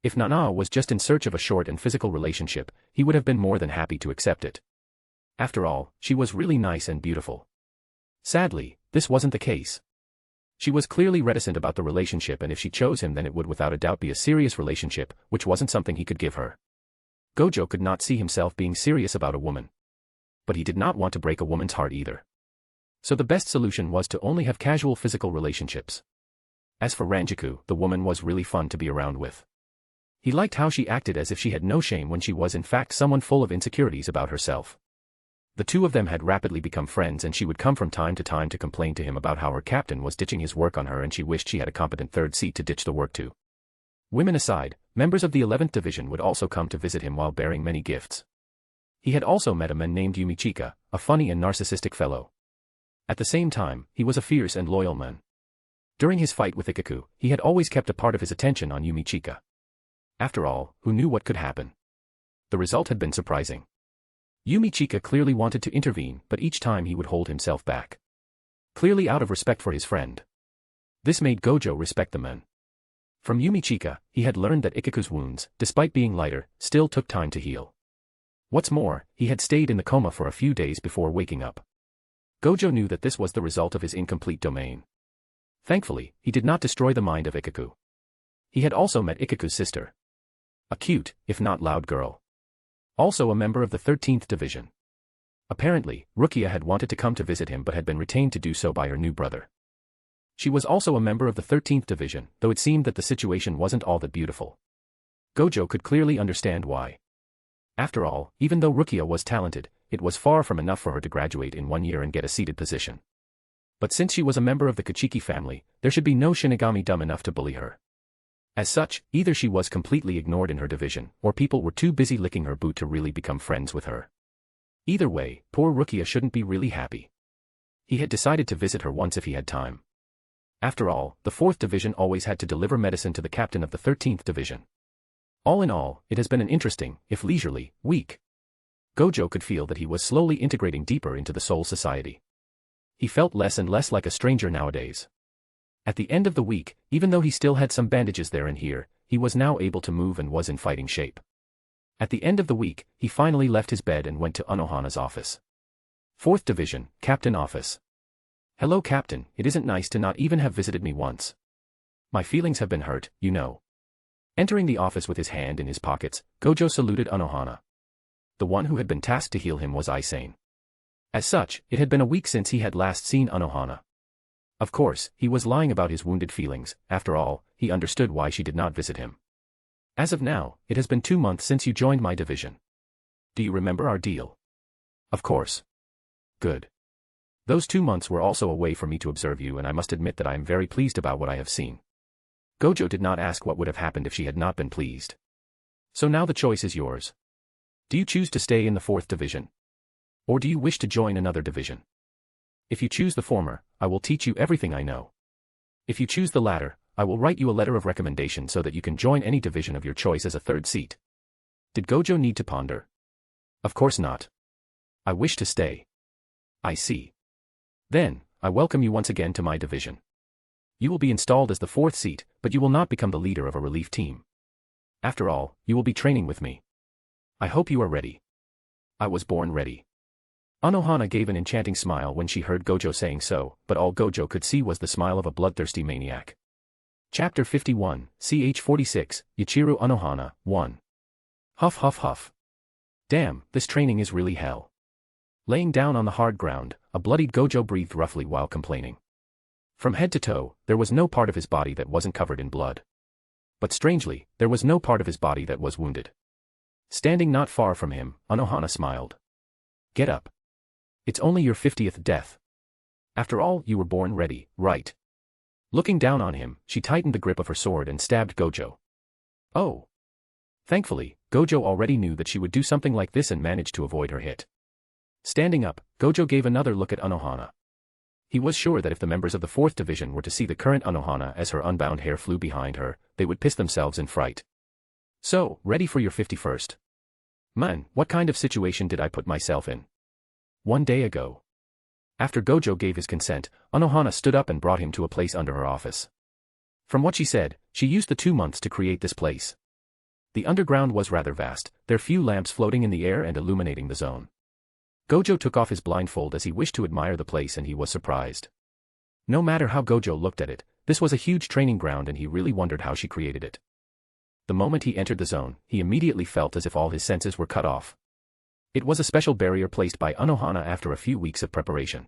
If Nanao was just in search of a short and physical relationship, he would have been more than happy to accept it. After all, she was really nice and beautiful. Sadly, this wasn't the case. She was clearly reticent about the relationship, and if she chose him then it would without a doubt be a serious relationship, which wasn't something he could give her. Gojo could not see himself being serious about a woman. But he did not want to break a woman's heart either. So the best solution was to only have casual physical relationships. As for Ranjaku, the woman was really fun to be around with. He liked how she acted as if she had no shame when she was in fact someone full of insecurities about herself. The two of them had rapidly become friends, and she would come from time to complain to him about how her captain was ditching his work on her and she wished she had a competent third seat to ditch the work to. Women aside, members of the 11th Division would also come to visit him while bearing many gifts. He had also met a man named Yumichika, a funny and narcissistic fellow. At the same time, he was a fierce and loyal man. During his fight with Ikaku, he had always kept a part of his attention on Yumichika. After all, who knew what could happen? The result had been surprising. Yumichika clearly wanted to intervene, but each time he would hold himself back. Clearly out of respect for his friend. This made Gojo respect the man. From Yumichika, he had learned that Ikaku's wounds, despite being lighter, still took time to heal. What's more, he had stayed in the coma for a few days before waking up. Gojo knew that this was the result of his incomplete domain. Thankfully, he did not destroy the mind of Ikaku. He had also met Ikaku's sister. A cute, if not loud girl. Also a member of the 13th Division. Apparently, Rukia had wanted to come to visit him but had been retained to do so by her new brother. She was also a member of the 13th Division, though it seemed that the situation wasn't all that beautiful. Gojo could clearly understand why. After all, even though Rukia was talented, it was far from enough for her to graduate in 1 year and get a seated position. But since she was a member of the Kuchiki family, there should be no shinigami dumb enough to bully her. As such, either she was completely ignored in her division, or people were too busy licking her boot to really become friends with her. Either way, poor Rukia shouldn't be really happy. He had decided to visit her once if he had time. After all, the 4th Division always had to deliver medicine to the captain of the 13th Division. All in all, it has been an interesting, if leisurely, week. Gojo could feel that he was slowly integrating deeper into the Soul Society. He felt less and less like a stranger nowadays. At the end of the week, even though he still had some bandages there and here, he was now able to move and was in fighting shape. At the end of the week, he finally left his bed and went to Unohana's office. 4th Division, Captain Office. Hello Captain, it isn't nice to not even have visited me once. My feelings have been hurt, you know. Entering the office with his hand in his pockets, Gojo saluted Unohana. The one who had been tasked to heal him was Isane. As such, it had been a week since he had last seen Unohana. Of course, he was lying about his wounded feelings. After all, he understood why she did not visit him. As of now, it has been 2 months since you joined my division. Do you remember our deal? Of course. Good. Those 2 months were also a way for me to observe you, and I must admit that I am very pleased about what I have seen. Gojo did not ask what would have happened if she had not been pleased. So now the choice is yours. Do you choose to stay in the 4th Division? Or do you wish to join another division? If you choose the former, I will teach you everything I know. If you choose the latter, I will write you a letter of recommendation so that you can join any division of your choice as a third seat. Did Gojo need to ponder? Of course not. I wish to stay. I see. Then, I welcome you once again to my division. You will be installed as the 4th seat, but you will not become the leader of a relief team. After all, you will be training with me. I hope you are ready. I was born ready. Unohana gave an enchanting smile when she heard Gojo saying so, but all Gojo could see was the smile of a bloodthirsty maniac. Chapter 51, ch. 46, Yachiru Unohana, 1. Huff huff huff. Damn, this training is really hell. Laying down on the hard ground, a bloodied Gojo breathed roughly while complaining. From head to toe, there was no part of his body that wasn't covered in blood. But strangely, there was no part of his body that was wounded. Standing not far from him, Anohana smiled. Get up. It's only your 50th death. After all, you were born ready, right? Looking down on him, she tightened the grip of her sword and stabbed Gojo. Oh. Thankfully, Gojo already knew that she would do something like this and managed to avoid her hit. Standing up, Gojo gave another look at Anohana. He was sure that if the members of the 4th Division were to see the current Anohana as her unbound hair flew behind her, they would piss themselves in fright. So, ready for your 51st? Man, what kind of situation did I put myself in? 1 day ago. After Gojo gave his consent, Anohana stood up and brought him to a place under her office. From what she said, she used the 2 months to create this place. The underground was rather vast, their few lamps floating in the air and illuminating the zone. Gojo took off his blindfold as he wished to admire the place, and he was surprised. No matter how Gojo looked at it, this was a huge training ground and he really wondered how she created it. The moment he entered the zone, he immediately felt as if all his senses were cut off. It was a special barrier placed by Anohana after a few weeks of preparation.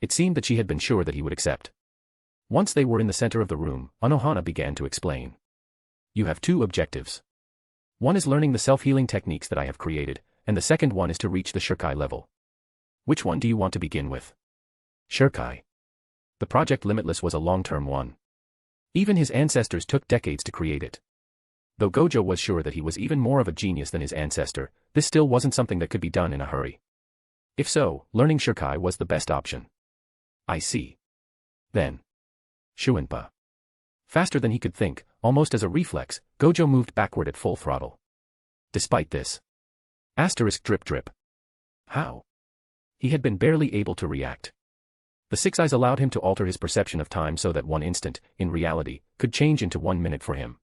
It seemed that she had been sure that he would accept. Once they were in the center of the room, Anohana began to explain. You have 2 objectives. One is learning the self-healing techniques that I have created, and the second one is to reach the Shirkai level. Which one do you want to begin with? Shirkai. The Project Limitless was a long-term one. Even his ancestors took decades to create it. Though Gojo was sure that he was even more of a genius than his ancestor, this still wasn't something that could be done in a hurry. If so, learning Shirkai was the best option. I see. Then. Shuinpa. Faster than he could think, almost as a reflex, Gojo moved backward at full throttle. Despite this. Drip drip. How? He had been barely able to react. The 6 eyes allowed him to alter his perception of time so that 1 instant, in reality, could change into 1 minute for him.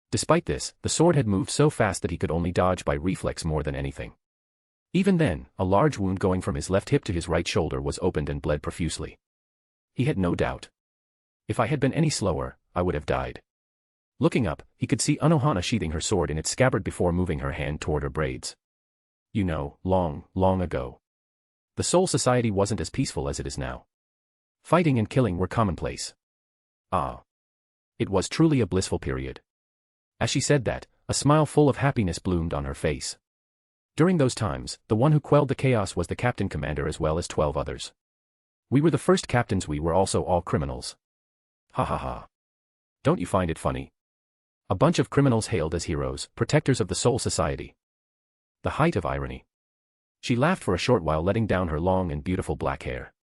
Despite this, the sword had moved so fast that he could only dodge by reflex more than anything. Even then, a large wound going from his left hip to his right shoulder was opened and bled profusely. He had no doubt. If I had been any slower, I would have died. Looking up, he could see Anohana sheathing her sword in its scabbard before moving her hand toward her braids. You know, long, long ago. The Soul Society wasn't as peaceful as it is now. Fighting and killing were commonplace. Ah. It was truly a blissful period. As she said that, a smile full of happiness bloomed on her face. During those times, the one who quelled the chaos was the captain commander as well as 12 others. We were the first captains, we were also all criminals. Ha ha ha. Don't you find it funny? A bunch of criminals hailed as heroes, protectors of the Soul Society. The height of irony. She laughed for a short while, letting down her long and beautiful black hair.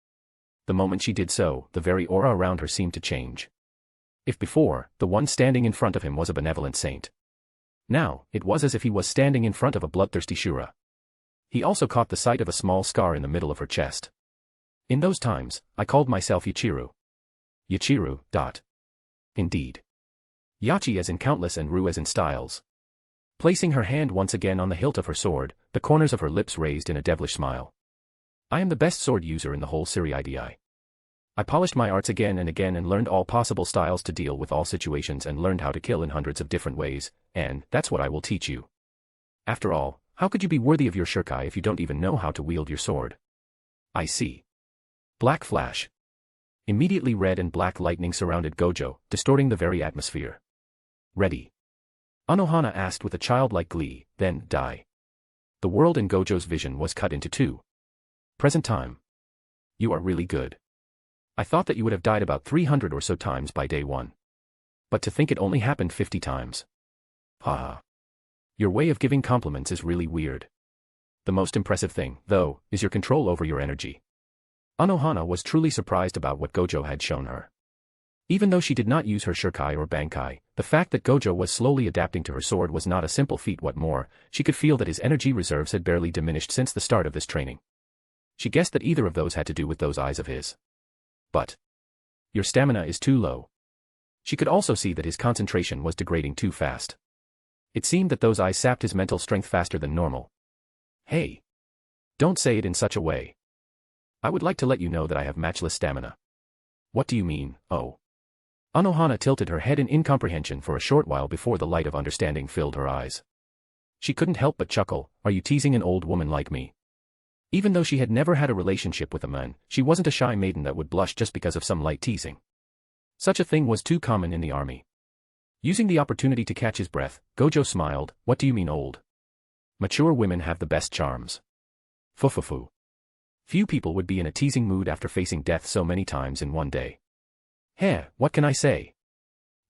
The moment she did so, the very aura around her seemed to change. If before, the one standing in front of him was a benevolent saint. Now, it was as if he was standing in front of a bloodthirsty Shura. He also caught the sight of a small scar in the middle of her chest. In those times, I called myself Yachiru. Yachiru. Indeed. Yachi as in countless and Ru as in styles. Placing her hand once again on the hilt of her sword, the corners of her lips raised in a devilish smile. I am the best sword user in the whole Siri. I polished my arts again and again and learned all possible styles to deal with all situations and learned how to kill in hundreds of different ways, and that's what I will teach you. After all, how could you be worthy of your Shirkai if you don't even know how to wield your sword? I see. Black flash. Immediately red and black lightning surrounded Gojo, distorting the very atmosphere. Ready? Anohana asked with a childlike glee, then, die. The world in Gojo's vision was cut into 2. Present time. You are really good. I thought that you would have died about 300 or so times by day 1. But to think it only happened 50 times. Haha. Your way of giving compliments is really weird. The most impressive thing, though, is your control over your energy. Anohana was truly surprised about what Gojo had shown her. Even though she did not use her Shirkai or bankai, the fact that Gojo was slowly adapting to her sword was not a simple feat. What more, she could feel that his energy reserves had barely diminished since the start of this training. She guessed that either of those had to do with those eyes of his. But your stamina is too low. She could also see that his concentration was degrading too fast. It seemed that those eyes sapped his mental strength faster than normal. Hey. Don't say it in such a way. I would like to let you know that I have matchless stamina. What do you mean, oh? Anohana tilted her head in incomprehension for a short while before the light of understanding filled her eyes. She couldn't help but chuckle. Are you teasing an old woman like me? Even though she had never had a relationship with a man, she wasn't a shy maiden that would blush just because of some light teasing. Such a thing was too common in the army. Using the opportunity to catch his breath, Gojo smiled. What do you mean old? Mature women have the best charms. Fufufu. Few people would be in a teasing mood after facing death so many times in one day. Heh, what can I say?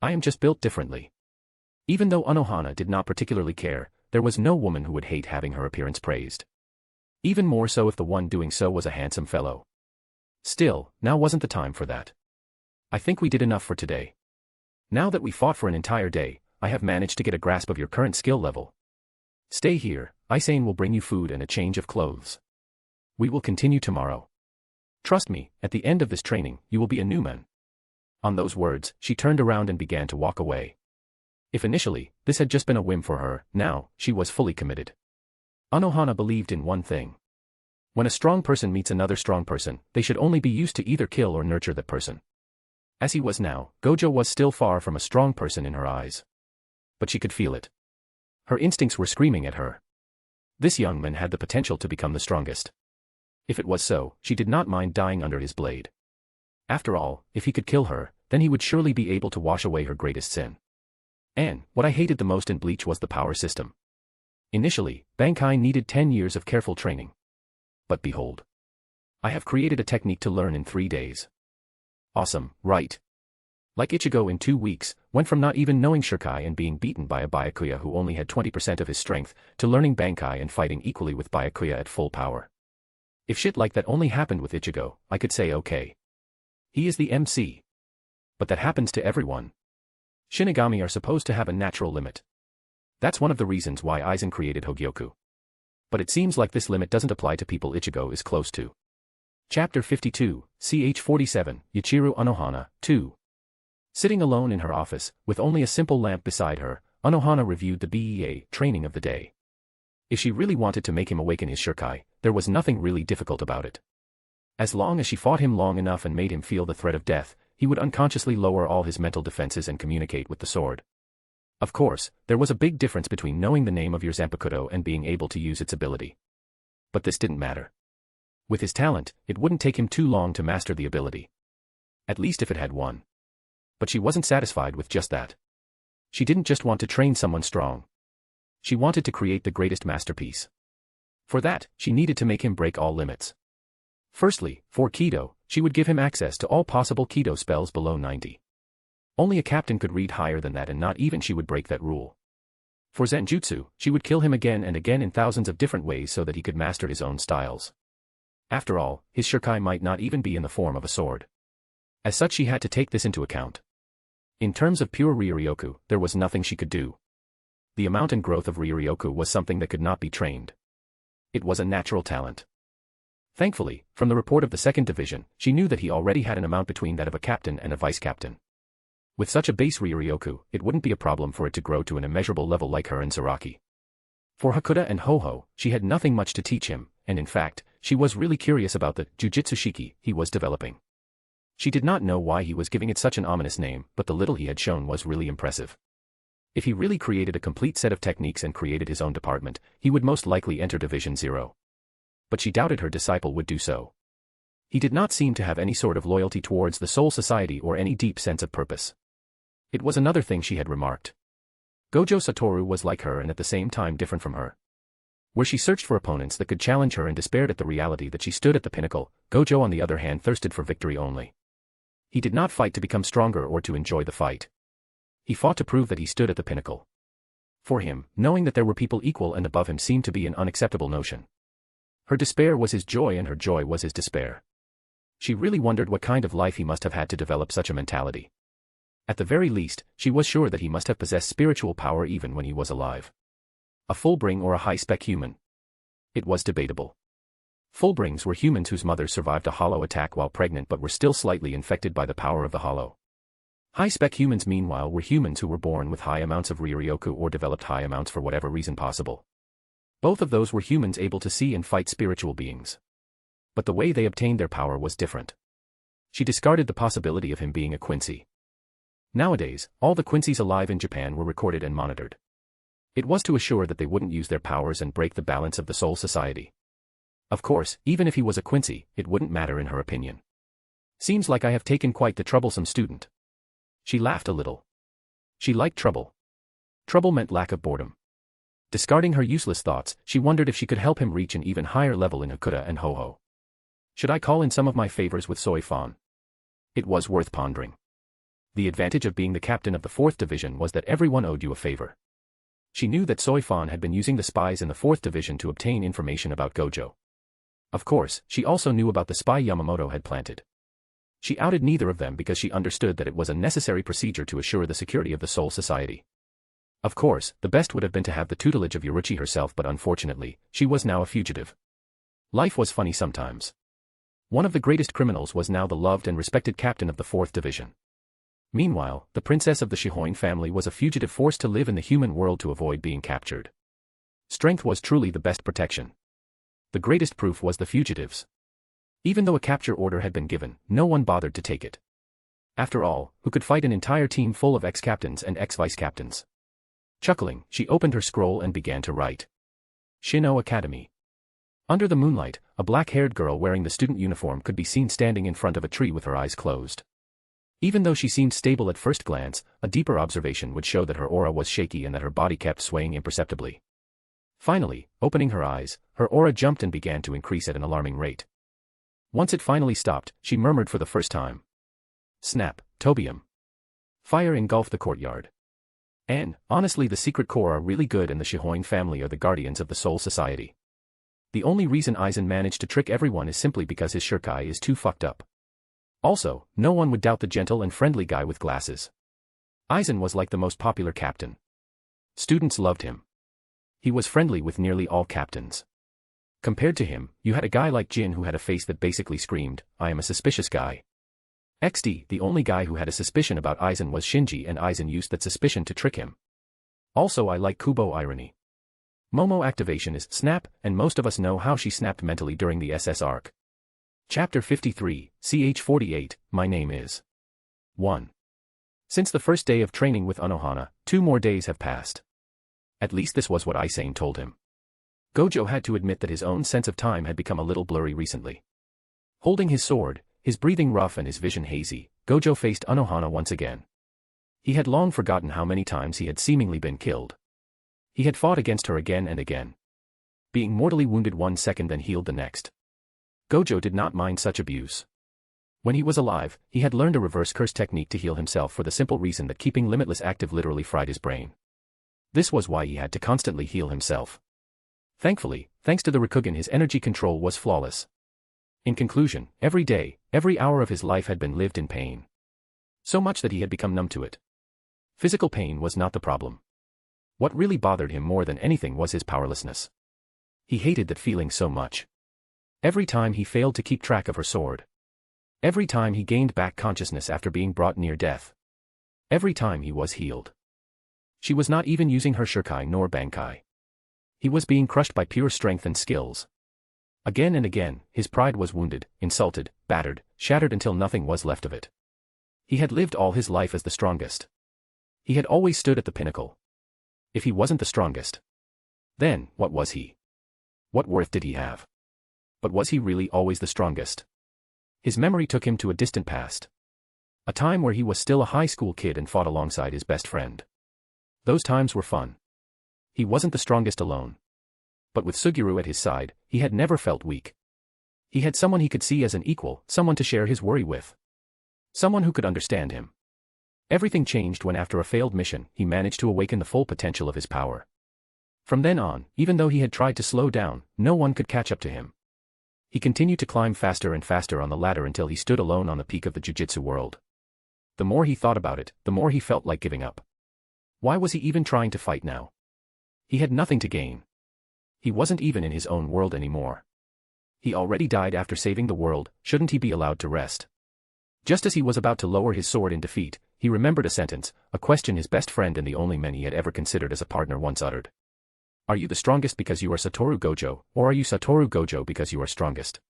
I am just built differently. Even though Unohana did not particularly care, there was no woman who would hate having her appearance praised. Even more so if the one doing so was a handsome fellow. Still, now wasn't the time for that. I think we did enough for today. Now that we fought for an entire day, I have managed to get a grasp of your current skill level. Stay here, Isane will bring you food and a change of clothes. We will continue tomorrow. Trust me, at the end of this training, you will be a new man. On those words, she turned around and began to walk away. If initially, this had just been a whim for her, now, she was fully committed. Unohana believed in one thing. When a strong person meets another strong person, they should only be used to either kill or nurture that person. As he was now, Gojo was still far from a strong person in her eyes. But she could feel it. Her instincts were screaming at her. This young man had the potential to become the strongest. If it was so, she did not mind dying under his blade. After all, if he could kill her, then he would surely be able to wash away her greatest sin. And, what I hated the most in Bleach was the power system. Initially, bankai needed 10 years of careful training. But behold. I have created a technique to learn in 3 days. Awesome, right? Like Ichigo in 2 weeks, went from not even knowing Shirkai and being beaten by a Byakuya who only had 20% of his strength, to learning bankai and fighting equally with Byakuya at full power. If shit like that only happened with Ichigo, I could say okay. He is the MC. But that happens to everyone. Shinigami are supposed to have a natural limit. That's one of the reasons why Aizen created Hogyoku. But it seems like this limit doesn't apply to people Ichigo is close to. Chapter 52, ch. 47, Yachiru Unohana, 2. Sitting alone in her office, with only a simple lamp beside her, Unohana reviewed the BEA training of the day. If she really wanted to make him awaken his Shirkai, there was nothing really difficult about it. As long as she fought him long enough and made him feel the threat of death, he would unconsciously lower all his mental defenses and communicate with the sword. Of course, there was a big difference between knowing the name of your Zanpakuto and being able to use its ability. But this didn't matter. With his talent, it wouldn't take him too long to master the ability. At least if it had one. But she wasn't satisfied with just that. She didn't just want to train someone strong. She wanted to create the greatest masterpiece. For that, she needed to make him break all limits. Firstly, for Kido, she would give him access to all possible Kido spells below 90. Only a captain could read higher than that and not even she would break that rule. For Zenjutsu, she would kill him again and again in thousands of different ways so that he could master his own styles. After all, his Shirkai might not even be in the form of a sword. As such she had to take this into account. In terms of pure Ryuryoku, there was nothing she could do. The amount and growth of Ryuryoku was something that could not be trained. It was a natural talent. Thankfully, from the report of the 2nd Division, she knew that he already had an amount between that of a captain and a vice-captain. With such a base Ryuryoku, it wouldn't be a problem for it to grow to an immeasurable level like her and Zaraki. For Hakuda and Hoho, she had nothing much to teach him, and in fact, she was really curious about the Jujutsu Shiki he was developing. She did not know why he was giving it such an ominous name, but the little he had shown was really impressive. If he really created a complete set of techniques and created his own department, he would most likely enter Division 0. But she doubted her disciple would do so. He did not seem to have any sort of loyalty towards the Soul Society or any deep sense of purpose. It was another thing she had remarked. Gojo Satoru was like her and at the same time different from her. Where she searched for opponents that could challenge her and despaired at the reality that she stood at the pinnacle, Gojo on the other hand thirsted for victory only. He did not fight to become stronger or to enjoy the fight. He fought to prove that he stood at the pinnacle. For him, knowing that there were people equal and above him seemed to be an unacceptable notion. Her despair was his joy and her joy was his despair. She really wondered what kind of life he must have had to develop such a mentality. At the very least, she was sure that he must have possessed spiritual power even when he was alive. A fullbring or a high-spec human? It was debatable. Fullbrings were humans whose mothers survived a hollow attack while pregnant but were still slightly infected by the power of the hollow. High-spec humans meanwhile were humans who were born with high amounts of Ryuryoku or developed high amounts for whatever reason possible. Both of those were humans able to see and fight spiritual beings. But the way they obtained their power was different. She discarded the possibility of him being a Quincy. Nowadays, all the Quincy's alive in Japan were recorded and monitored. It was to assure that they wouldn't use their powers and break the balance of the Soul Society. Of course, even if he was a Quincy, it wouldn't matter in her opinion. Seems like I have taken quite the troublesome student. She laughed a little. She liked trouble. Trouble meant lack of boredom. Discarding her useless thoughts, she wondered if she could help him reach an even higher level in Hakuta and Ho-Ho. Should I call in some of my favors with Soifan? It was worth pondering. The advantage of being the captain of the 4th Division was that everyone owed you a favor. She knew that Soifan had been using the spies in the 4th Division to obtain information about Gojo. Of course, she also knew about the spy Yamamoto had planted. She outed neither of them because she understood that it was a necessary procedure to assure the security of the Soul Society. Of course, the best would have been to have the tutelage of Yoruichi herself, but unfortunately, she was now a fugitive. Life was funny sometimes. One of the greatest criminals was now the loved and respected captain of the 4th Division. Meanwhile, the princess of the Shihoin family was a fugitive forced to live in the human world to avoid being captured. Strength was truly the best protection. The greatest proof was the fugitives. Even though a capture order had been given, no one bothered to take it. After all, who could fight an entire team full of ex-captains and ex-vice-captains? Chuckling, she opened her scroll and began to write. Shino Academy. Under the moonlight, a black-haired girl wearing the student uniform could be seen standing in front of a tree with her eyes closed. Even though she seemed stable at first glance, a deeper observation would show that her aura was shaky and that her body kept swaying imperceptibly. Finally, opening her eyes, her aura jumped and began to increase at an alarming rate. Once it finally stopped, she murmured for the first time. Snap, Tobium. Fire engulfed the courtyard. And, honestly, the secret corps are really good and the Shihoin family are the guardians of the Soul Society. The only reason Aizen managed to trick everyone is simply because his shurikai is too fucked up. Also, no one would doubt the gentle and friendly guy with glasses. Aizen was like the most popular captain. Students loved him. He was friendly with nearly all captains. Compared to him, you had a guy like Jin who had a face that basically screamed, "I am a suspicious guy." XD, the only guy who had a suspicion about Aizen was Shinji, and Aizen used that suspicion to trick him. Also, I like Kubo irony. Momo activation is snap, and most of us know how she snapped mentally during the SS arc. Chapter 53, ch 48, My Name Is 1. Since the first day of training with Unohana, 2 more days have passed. At least this was what Aizen told him. Gojo had to admit that his own sense of time had become a little blurry recently. Holding his sword, his breathing rough and his vision hazy, Gojo faced Unohana once again. He had long forgotten how many times he had seemingly been killed. He had fought against her again and again. Being mortally wounded one second then healed the next. Gojo did not mind such abuse. When he was alive, he had learned a reverse curse technique to heal himself for the simple reason that keeping Limitless active literally fried his brain. This was why he had to constantly heal himself. Thankfully, thanks to the Rikugen, his energy control was flawless. In conclusion, every day, every hour of his life had been lived in pain. So much that he had become numb to it. Physical pain was not the problem. What really bothered him more than anything was his powerlessness. He hated that feeling so much. Every time he failed to keep track of her sword. Every time he gained back consciousness after being brought near death. Every time he was healed. She was not even using her shurikai nor bankai. He was being crushed by pure strength and skills. Again and again, his pride was wounded, insulted, battered, shattered until nothing was left of it. He had lived all his life as the strongest. He had always stood at the pinnacle. If he wasn't the strongest, then, what was he? What worth did he have? But was he really always the strongest? His memory took him to a distant past. A time where he was still a high school kid and fought alongside his best friend. Those times were fun. He wasn't the strongest alone. But with Suguru at his side, he had never felt weak. He had someone he could see as an equal, someone to share his worry with. Someone who could understand him. Everything changed when, after a failed mission, he managed to awaken the full potential of his power. From then on, even though he had tried to slow down, no one could catch up to him. He continued to climb faster and faster on the ladder until he stood alone on the peak of the Jujutsu world. The more he thought about it, the more he felt like giving up. Why was he even trying to fight now? He had nothing to gain. He wasn't even in his own world anymore. He already died after saving the world, shouldn't he be allowed to rest? Just as he was about to lower his sword in defeat, he remembered a sentence, a question his best friend and the only man he had ever considered as a partner once uttered. Are you the strongest because you are Sattoru Gojo, or are you Sattoru Gojo because you are strongest?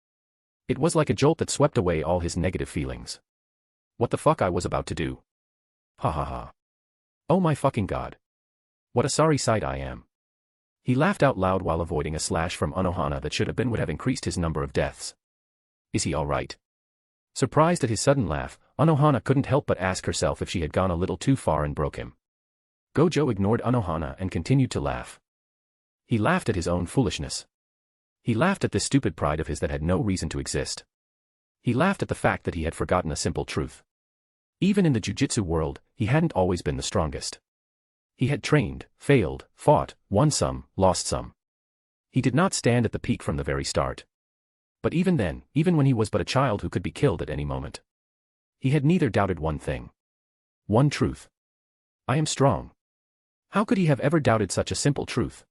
It was like a jolt that swept away all his negative feelings. What the fuck I was about to do? Ha ha ha. Oh my fucking god. What a sorry sight I am. He laughed out loud while avoiding a slash from Unohana that would have increased his number of deaths. Is he alright? Surprised at his sudden laugh, Unohana couldn't help but ask herself if she had gone a little too far and broke him. Gojo ignored Unohana and continued to laugh. He laughed at his own foolishness. He laughed at this stupid pride of his that had no reason to exist. He laughed at the fact that he had forgotten a simple truth. Even in the jujitsu world, he hadn't always been the strongest. He had trained, failed, fought, won some, lost some. He did not stand at the peak from the very start. But even then, even when he was but a child who could be killed at any moment, he had neither doubted one thing. One truth. I am strong. How could he have ever doubted such a simple truth?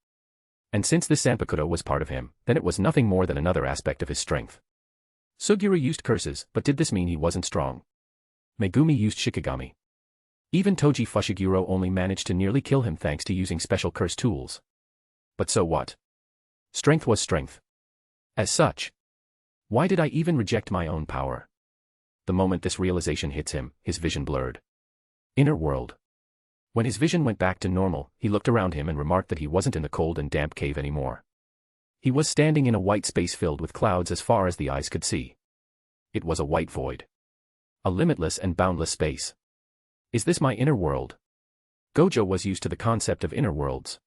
And since this Zanpakuto was part of him, then it was nothing more than another aspect of his strength. Suguru used curses, but did this mean he wasn't strong? Megumi used shikigami. Even Toji Fushiguro only managed to nearly kill him thanks to using special curse tools. But so what? Strength was strength. As such. Why did I even reject my own power? The moment this realization hits him, his vision blurred. Inner world. When his vision went back to normal, he looked around him and remarked that he wasn't in the cold and damp cave anymore. He was standing in a white space filled with clouds as far as the eyes could see. It was a white void. A limitless and boundless space. Is this my inner world? Gojo was used to the concept of inner worlds.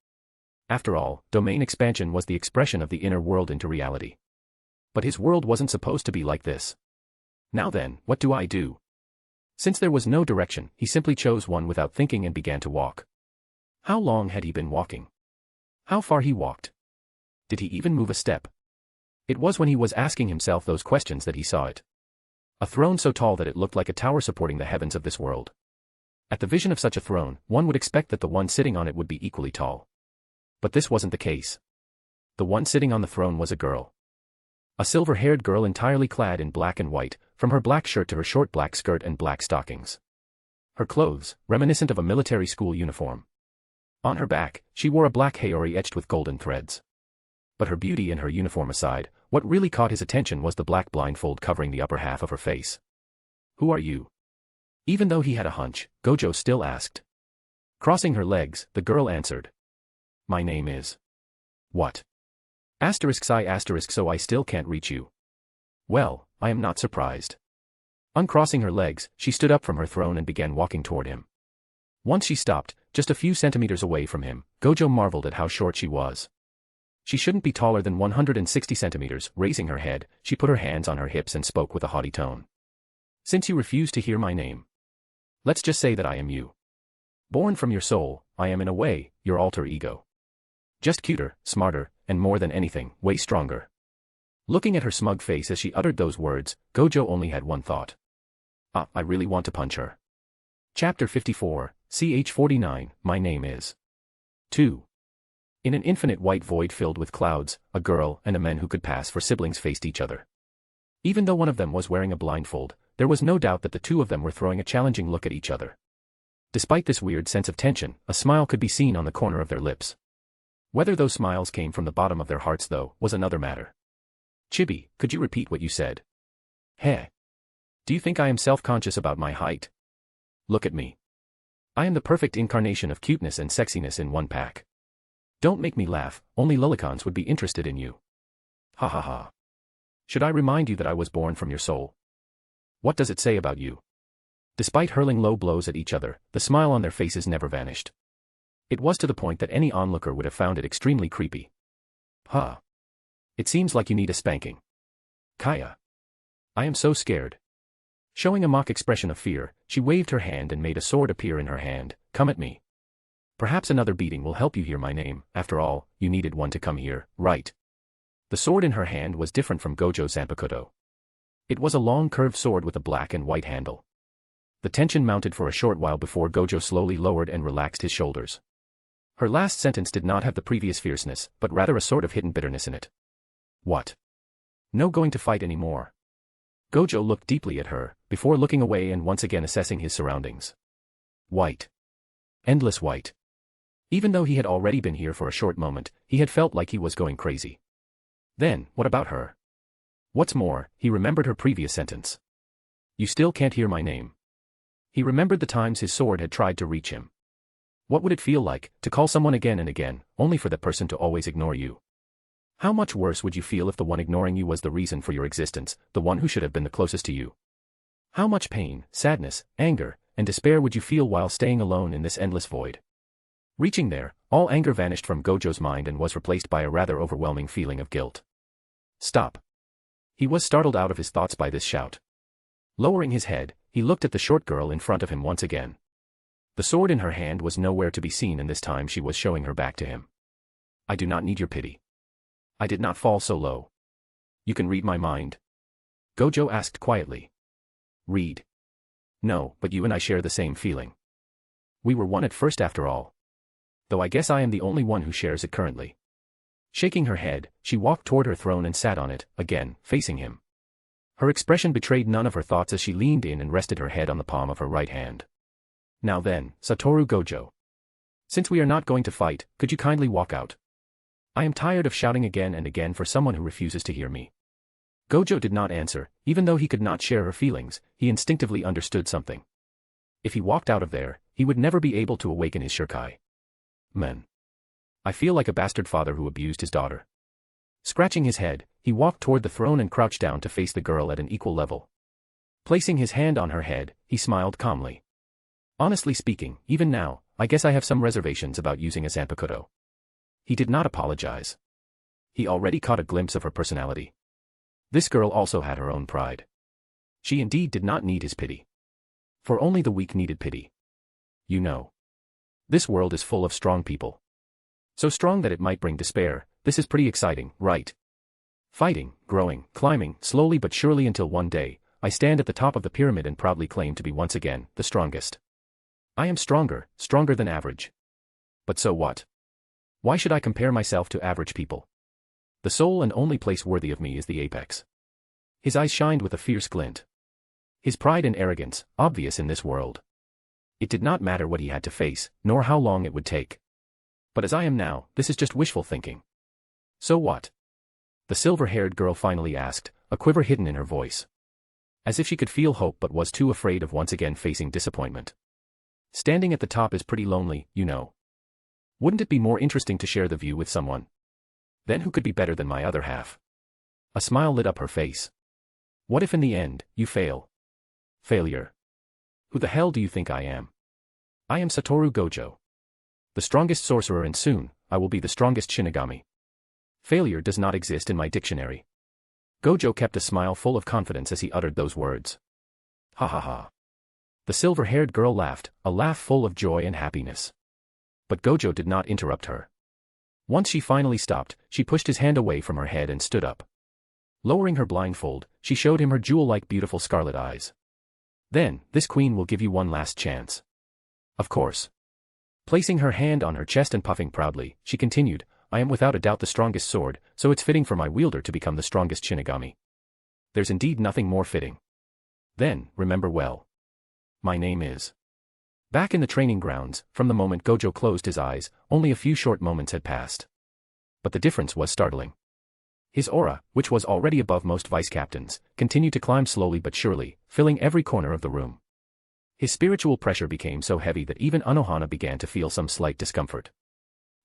After all, domain expansion was the expression of the inner world into reality. But his world wasn't supposed to be like this. Now then, what do I do? Since there was no direction, he simply chose one without thinking and began to walk. How long had he been walking? How far he walked? Did he even move a step? It was when he was asking himself those questions that he saw it. A throne so tall that it looked like a tower supporting the heavens of this world. At the vision of such a throne, one would expect that the one sitting on it would be equally tall. But this wasn't the case. The one sitting on the throne was a girl. A silver-haired girl entirely clad in black and white, from her black shirt to her short black skirt and black stockings. Her clothes, reminiscent of a military school uniform. On her back, she wore a black haori etched with golden threads. But her beauty and her uniform aside, what really caught his attention was the black blindfold covering the upper half of her face. Who are you? Even though he had a hunch, Gojo still asked. Crossing her legs, the girl answered. My name is... What? So I still can't reach you. Well, I am not surprised. Uncrossing her legs, she stood up from her throne and began walking toward him. Once she stopped, just a few centimeters away from him, Gojo marveled at how short she was. She shouldn't be taller than 160 centimeters. Raising her head, she put her hands on her hips and spoke with a haughty tone. Since you refuse to hear my name, let's just say that I am you. Born from your soul, I am in a way, your alter ego. Just cuter, smarter, and more than anything, way stronger. Looking at her smug face as she uttered those words, Gojo only had one thought. I really want to punch her. Chapter 54, ch 49, My name is 2. In an infinite white void filled with clouds, a girl and a man who could pass for siblings faced each other. Even though one of them was wearing a blindfold, there was no doubt that the two of them were throwing a challenging look at each other. Despite this weird sense of tension, a smile could be seen on the corner of their lips. Whether those smiles came from the bottom of their hearts though, was another matter. Chibi, could you repeat what you said? Heh. Do you think I am self-conscious about my height? Look at me. I am the perfect incarnation of cuteness and sexiness in one pack. Don't make me laugh, only lollicons would be interested in you. Ha ha ha. Should I remind you that I was born from your soul? What does it say about you? Despite hurling low blows at each other, the smile on their faces never vanished. It was to the point that any onlooker would have found it extremely creepy. Huh. It seems like you need a spanking. Kaya. I am so scared. Showing a mock expression of fear, she waved her hand and made a sword appear in her hand. Come at me. Perhaps another beating will help you hear my name. After all, you needed one to come here, right? The sword in her hand was different from Gojo Zanpakuto. It was a long curved sword with a black and white handle. The tension mounted for a short while before Gojo slowly lowered and relaxed his shoulders. Her last sentence did not have the previous fierceness, but rather a sort of hidden bitterness in it. What? No going to fight anymore. Gojo looked deeply at her, before looking away and once again assessing his surroundings. White. Endless white. Even though he had already been here for a short moment, he had felt like he was going crazy. Then, what about her? What's more, he remembered her previous sentence. You still can't hear my name. He remembered the times his sword had tried to reach him. What would it feel like, to call someone again and again, only for that person to always ignore you? How much worse would you feel if the one ignoring you was the reason for your existence, the one who should have been the closest to you? How much pain, sadness, anger, and despair would you feel while staying alone in this endless void? Reaching there, all anger vanished from Gojo's mind and was replaced by a rather overwhelming feeling of guilt. Stop. He was startled out of his thoughts by this shout. Lowering his head, he looked at the short girl in front of him once again. The sword in her hand was nowhere to be seen, and this time she was showing her back to him. I do not need your pity. I did not fall so low. You can read my mind? Gojo asked quietly. Read? No, but you and I share the same feeling. We were one at first after all. Though I guess I am the only one who shares it currently. Shaking her head, she walked toward her throne and sat on it, again, facing him. Her expression betrayed none of her thoughts as she leaned in and rested her head on the palm of her right hand. Now then, Sattoru Gojo. Since we are not going to fight, could you kindly walk out? I am tired of shouting again and again for someone who refuses to hear me. Gojo did not answer, even though he could not share her feelings, he instinctively understood something. If he walked out of there, he would never be able to awaken his Shirkai. Men. I feel like a bastard father who abused his daughter. Scratching his head, he walked toward the throne and crouched down to face the girl at an equal level. Placing his hand on her head, he smiled calmly. Honestly speaking, even now, I guess I have some reservations about using a Zanpakuto. He did not apologize. He already caught a glimpse of her personality. This girl also had her own pride. She indeed did not need his pity. For only the weak needed pity. You know. This world is full of strong people. So strong that it might bring despair. This is pretty exciting, right? Fighting, growing, climbing, slowly but surely until one day, I stand at the top of the pyramid and proudly claim to be once again, the strongest. I am stronger, stronger than average. But so what? Why should I compare myself to average people? The sole and only place worthy of me is the apex. His eyes shined with a fierce glint. His pride and arrogance, obvious in this world. It did not matter what he had to face, nor how long it would take. But as I am now, this is just wishful thinking. So what? The silver-haired girl finally asked, a quiver hidden in her voice. As if she could feel hope but was too afraid of once again facing disappointment. Standing at the top is pretty lonely, you know. Wouldn't it be more interesting to share the view with someone? Then who could be better than my other half? A smile lit up her face. What if in the end, you fail? Failure. Who the hell do you think I am? I am Sattoru Gojo. The strongest sorcerer, and soon, I will be the strongest shinigami. Failure does not exist in my dictionary. Gojo kept a smile full of confidence as he uttered those words. Ha ha ha. The silver-haired girl laughed, a laugh full of joy and happiness. But Gojo did not interrupt her. Once she finally stopped, she pushed his hand away from her head and stood up. Lowering her blindfold, she showed him her jewel-like beautiful scarlet eyes. Then, this queen will give you one last chance. Of course. Placing her hand on her chest and puffing proudly, she continued, I am without a doubt the strongest sword, so it's fitting for my wielder to become the strongest shinigami. There's indeed nothing more fitting. Then, remember well. My name is. Back in the training grounds, from the moment Gojo closed his eyes, only a few short moments had passed. But the difference was startling. His aura, which was already above most vice captains, continued to climb slowly but surely, filling every corner of the room. His spiritual pressure became so heavy that even Anohana began to feel some slight discomfort.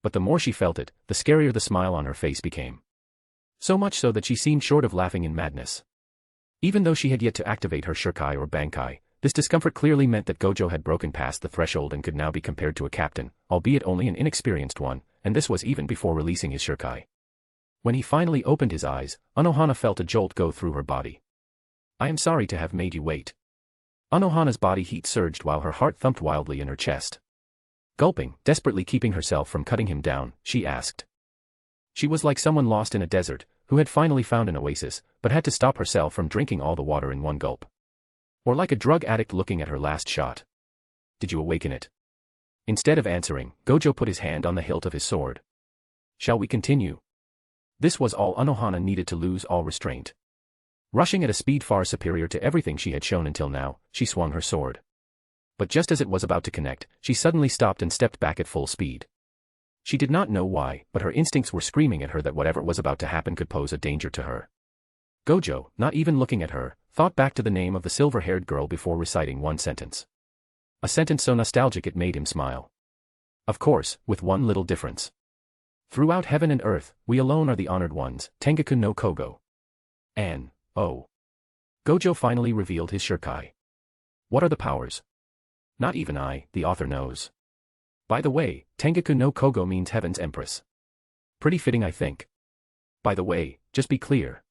But the more she felt it, the scarier the smile on her face became. So much so that she seemed short of laughing in madness. Even though she had yet to activate her Shirkai or Bankai, this discomfort clearly meant that Gojo had broken past the threshold and could now be compared to a captain, albeit only an inexperienced one, and this was even before releasing his Shirkai. When he finally opened his eyes, Anohana felt a jolt go through her body. I am sorry to have made you wait. Anohana's body heat surged while her heart thumped wildly in her chest. Gulping, desperately keeping herself from cutting him down, she asked. She was like someone lost in a desert, who had finally found an oasis, but had to stop herself from drinking all the water in one gulp. Or like a drug addict looking at her last shot. Did you awaken it? Instead of answering, Gojo put his hand on the hilt of his sword. Shall we continue? This was all Anohana needed to lose all restraint. Rushing at a speed far superior to everything she had shown until now, she swung her sword. But just as it was about to connect, she suddenly stopped and stepped back at full speed. She did not know why, but her instincts were screaming at her that whatever was about to happen could pose a danger to her. Gojo, not even looking at her, thought back to the name of the silver-haired girl before reciting one sentence. A sentence so nostalgic it made him smile. Of course, with one little difference. Throughout heaven and earth, we alone are the honored ones, Tengaku no Kogo. Oh. Gojo finally revealed his Shirkai. What are the powers? Not even I, the author, knows. By the way, Tengaku no Kogo means Heaven's Empress. Pretty fitting, I think. By the way, just be clear.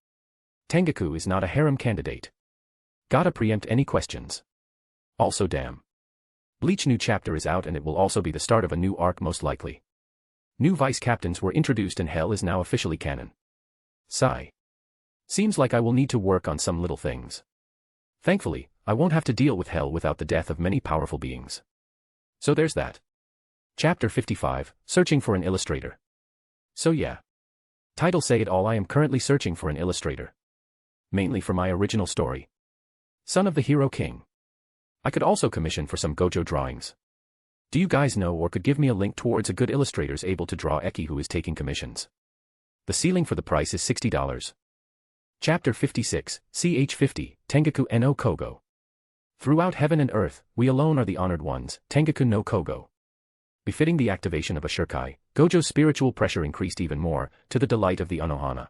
Tengaku is not a harem candidate. Gotta preempt any questions. Also damn. Bleach new chapter is out and it will also be the start of a new arc most likely. New vice captains were introduced and Hell is now officially canon. Sigh. Seems like I will need to work on some little things. Thankfully, I won't have to deal with Hell without the death of many powerful beings. So there's that. Chapter 55, Searching for an Illustrator. So yeah. Title say it all, I am currently searching for an illustrator. Mainly for my original story. Son of the Hero King. I could also commission for some Gojo drawings. Do you guys know or could give me a link towards a good illustrators able to draw Eki who is taking commissions? The ceiling for the price is $60. Chapter 56, CH50, Tengaku no Kogo. Throughout heaven and earth, we alone are the honored ones, Tengaku no Kogo. Befitting the activation of a shurikai, Gojo's spiritual pressure increased even more, to the delight of the Unohana.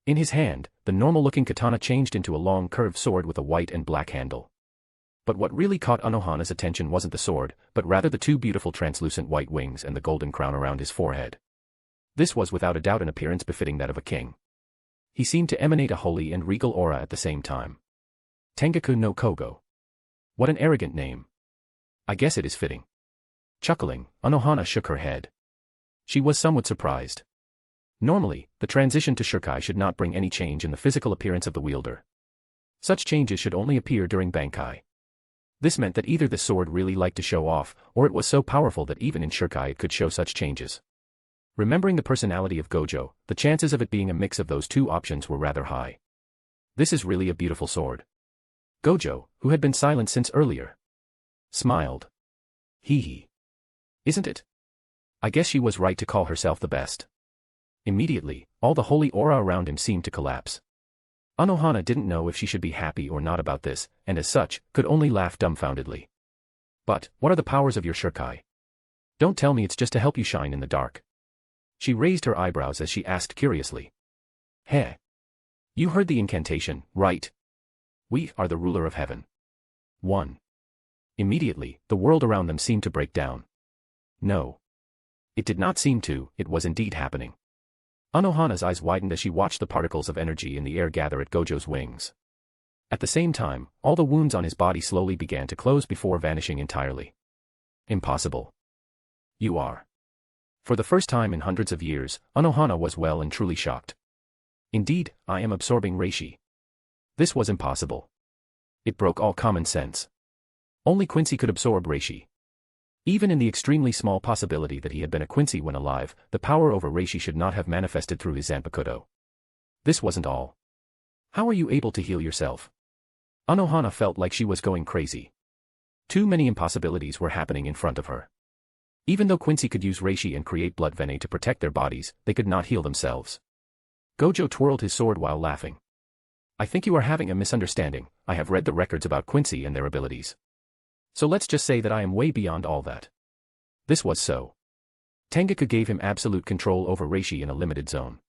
In his hand, the normal-looking katana changed into a long curved sword with a white and black handle. But what really caught Unohana's attention wasn't the sword, but rather the two beautiful translucent white wings and the golden crown around his forehead. This was without a doubt an appearance befitting that of a king. He seemed to emanate a holy and regal aura at the same time. Tengaku no Kogo. What an arrogant name. I guess it is fitting. Chuckling, Unohana shook her head. She was somewhat surprised. Normally, the transition to shurikai should not bring any change in the physical appearance of the wielder. Such changes should only appear during bankai. This meant that either the sword really liked to show off, or it was so powerful that even in shurikai it could show such changes. Remembering the personality of Gojo, the chances of it being a mix of those two options were rather high. This is really a beautiful sword. Gojo, who had been silent since earlier, smiled. Hee hee. Isn't it? I guess she was right to call herself the best. Immediately, all the holy aura around him seemed to collapse. Unohana didn't know if she should be happy or not about this, and as such, could only laugh dumbfoundedly. But, what are the powers of your shurikai? Don't tell me it's just to help you shine in the dark. She raised her eyebrows as she asked curiously. Heh. You heard the incantation, right? We are the ruler of heaven. 1. Immediately, the world around them seemed to break down. No. It did not seem to, it was indeed happening. Unohana's eyes widened as she watched the particles of energy in the air gather at Gojo's wings. At the same time, all the wounds on his body slowly began to close before vanishing entirely. Impossible. You are. For the first time in hundreds of years, Unohana was well and truly shocked. Indeed, I am absorbing reishi. This was impossible. It broke all common sense. Only Quincy could absorb reishi. Even in the extremely small possibility that he had been a Quincy when alive, the power over reishi should not have manifested through his Zanpakuto. This wasn't all. How are you able to heal yourself? Unohana felt like she was going crazy. Too many impossibilities were happening in front of her. Even though Quincy could use reishi and create blood venae to protect their bodies, they could not heal themselves. Gojo twirled his sword while laughing. I think you are having a misunderstanding. I have read the records about Quincy and their abilities. So let's just say that I am way beyond all that. This was so. Tengaku gave him absolute control over reishi in a limited zone.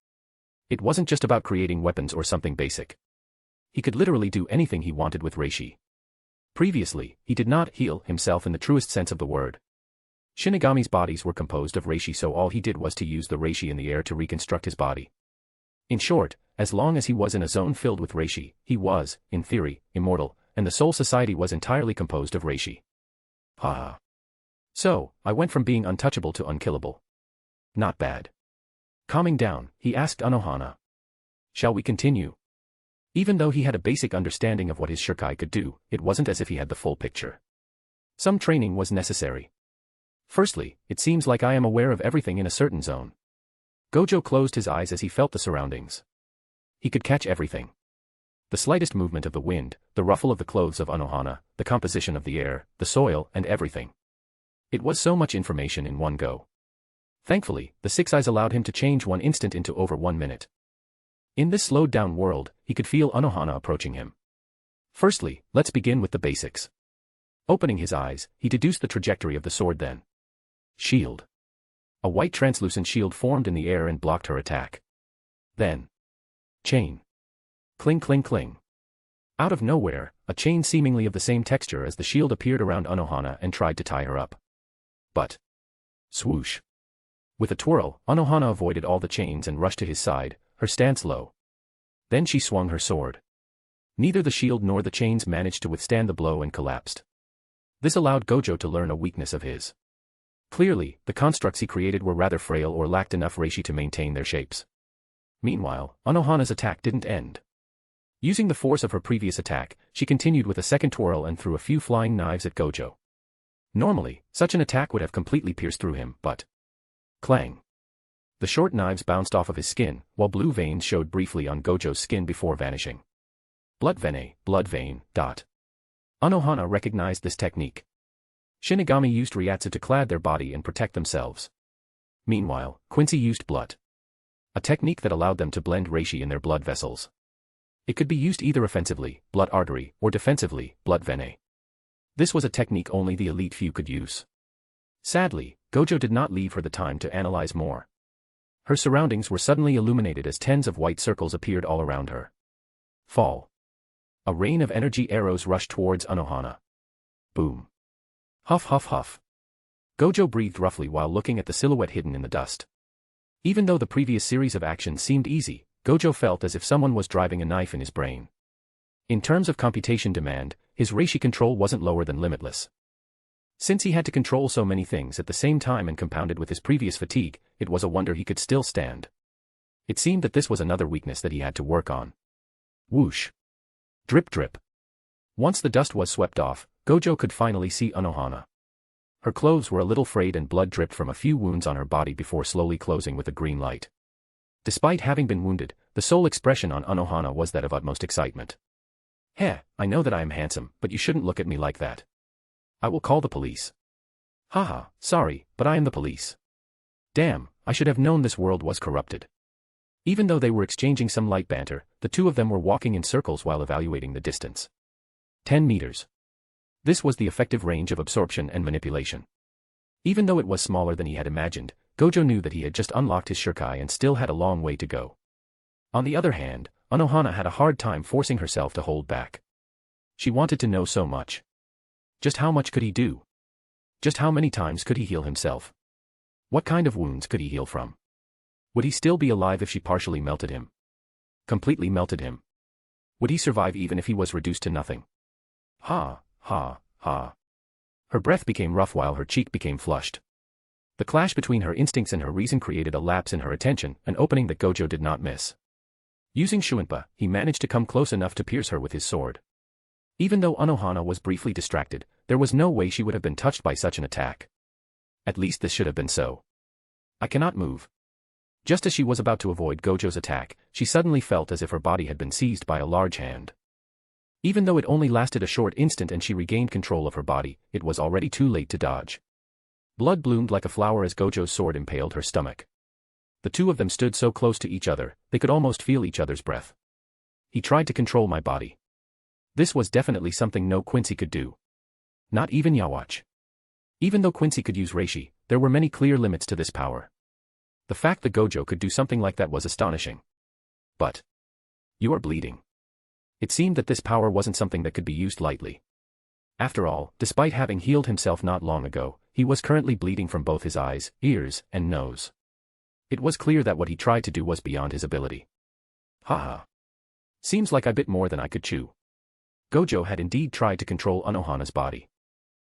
It wasn't just about creating weapons or something basic. He could literally do anything he wanted with reishi. Previously, he did not heal himself in the truest sense of the word. Shinigami's bodies were composed of reishi, so all he did was to use the reishi in the air to reconstruct his body. In short, as long as he was in a zone filled with reishi, he was, in theory, immortal, and the Soul Society was entirely composed of reishi. Ha. So, I went from being untouchable to unkillable. Not bad. Calming down, he asked Unohana. Shall we continue? Even though he had a basic understanding of what his shurikai could do, it wasn't as if he had the full picture. Some training was necessary. Firstly, it seems like I am aware of everything in a certain zone. Gojo closed his eyes as he felt the surroundings. He could catch everything. The slightest movement of the wind, the ruffle of the clothes of Unohana, the composition of the air, the soil, and everything. It was so much information in one go. Thankfully, the six eyes allowed him to change 1 instant into over 1 minute. In this slowed-down world, he could feel Unohana approaching him. Firstly, let's begin with the basics. Opening his eyes, he deduced the trajectory of the sword then. Shield. A white translucent shield formed in the air and blocked her attack. Then. Chain. Cling cling cling. Out of nowhere, a chain seemingly of the same texture as the shield appeared around Unohana and tried to tie her up. But Swoosh. With a twirl, Anohana avoided all the chains and rushed to his side, her stance low. Then she swung her sword. Neither the shield nor the chains managed to withstand the blow and collapsed. This allowed Gojo to learn a weakness of his. Clearly, the constructs he created were rather frail or lacked enough reishi to maintain their shapes. Meanwhile, Anohana's attack didn't end. Using the force of her previous attack, she continued with a second twirl and threw a few flying knives at Gojo. Normally, such an attack would have completely pierced through him, but... Clang. The short knives bounced off of his skin, while blue veins showed briefly on Gojo's skin before vanishing. Blood vein, dot. Anohana recognized this technique. Shinigami used Ryatsu to clad their body and protect themselves. Meanwhile, Quincy used blood. A technique that allowed them to blend reishi in their blood vessels. It could be used either offensively, blood artery, or defensively, blood vein. This was a technique only the elite few could use. Sadly, Gojo did not leave her the time to analyze more. Her surroundings were suddenly illuminated as tens of white circles appeared all around her. Fall. A rain of energy arrows rushed towards Anohana. Boom. Huff huff huff. Gojo breathed roughly while looking at the silhouette hidden in the dust. Even though the previous series of actions seemed easy, Gojo felt as if someone was driving a knife in his brain. In terms of computation demand, his reishi control wasn't lower than limitless. Since he had to control so many things at the same time and compounded with his previous fatigue, it was a wonder he could still stand. It seemed that this was another weakness that he had to work on. Whoosh. Drip drip. Once the dust was swept off, Gojo could finally see Anohana. Her clothes were a little frayed and blood dripped from a few wounds on her body before slowly closing with a green light. Despite having been wounded, the sole expression on Anohana was that of utmost excitement. Heh, I know that I am handsome, but you shouldn't look at me like that. I will call the police. Haha, sorry, but I am the police. Damn, I should have known this world was corrupted. Even though they were exchanging some light banter, the two of them were walking in circles while evaluating the distance. 10 meters. This was the effective range of absorption and manipulation. Even though it was smaller than he had imagined, Gojo knew that he had just unlocked his shurikai and still had a long way to go. On the other hand, Anohana had a hard time forcing herself to hold back. She wanted to know so much. Just how much could he do? Just how many times could he heal himself? What kind of wounds could he heal from? Would he still be alive if she partially melted him? Completely melted him? Would he survive even if he was reduced to nothing? Ha, ha, ha. Her breath became rough while her cheek became flushed. The clash between her instincts and her reason created a lapse in her attention, an opening that Gojo did not miss. Using Shuinpa, he managed to come close enough to pierce her with his sword. Even though Anohana was briefly distracted, there was no way she would have been touched by such an attack. At least this should have been so. I cannot move. Just as she was about to avoid Gojo's attack, she suddenly felt as if her body had been seized by a large hand. Even though it only lasted a short instant and she regained control of her body, it was already too late to dodge. Blood bloomed like a flower as Gojo's sword impaled her stomach. The two of them stood so close to each other, they could almost feel each other's breath. He tried to control my body. This was definitely something no Quincy could do. Not even Yawatch. Even though Quincy could use reishi, there were many clear limits to this power. The fact that Gojo could do something like that was astonishing. But... you are bleeding. It seemed that this power wasn't something that could be used lightly. After all, despite having healed himself not long ago, he was currently bleeding from both his eyes, ears, and nose. It was clear that what he tried to do was beyond his ability. Haha. Seems like I bit more than I could chew. Gojo had indeed tried to control Anohana's body.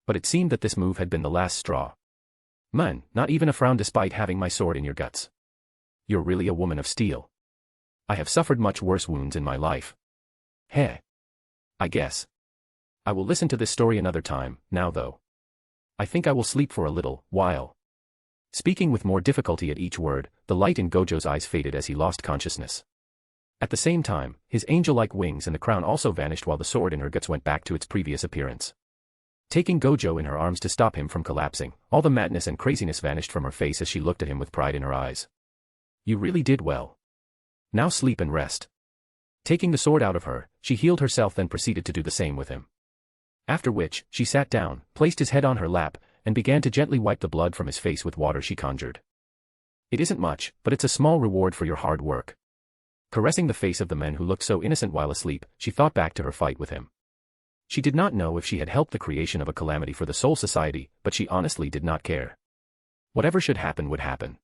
But it seemed that this move had been the last straw. Man, not even a frown despite having my sword in your guts. You're really a woman of steel. I have suffered much worse wounds in my life. Heh. I guess. I will listen to this story another time, now though. I think I will sleep for a little while. Speaking with more difficulty at each word, the light in Gojo's eyes faded as he lost consciousness. At the same time, his angel-like wings and the crown also vanished while the sword in her guts went back to its previous appearance. Taking Gojo in her arms to stop him from collapsing, all the madness and craziness vanished from her face as she looked at him with pride in her eyes. You really did well. Now sleep and rest. Taking the sword out of her, she healed herself then proceeded to do the same with him. After which, she sat down, placed his head on her lap, and began to gently wipe the blood from his face with water she conjured. It isn't much, but it's a small reward for your hard work. Caressing the face of the man who looked so innocent while asleep, she thought back to her fight with him. She did not know if she had helped the creation of a calamity for the Soul Society, but she honestly did not care. Whatever should happen would happen.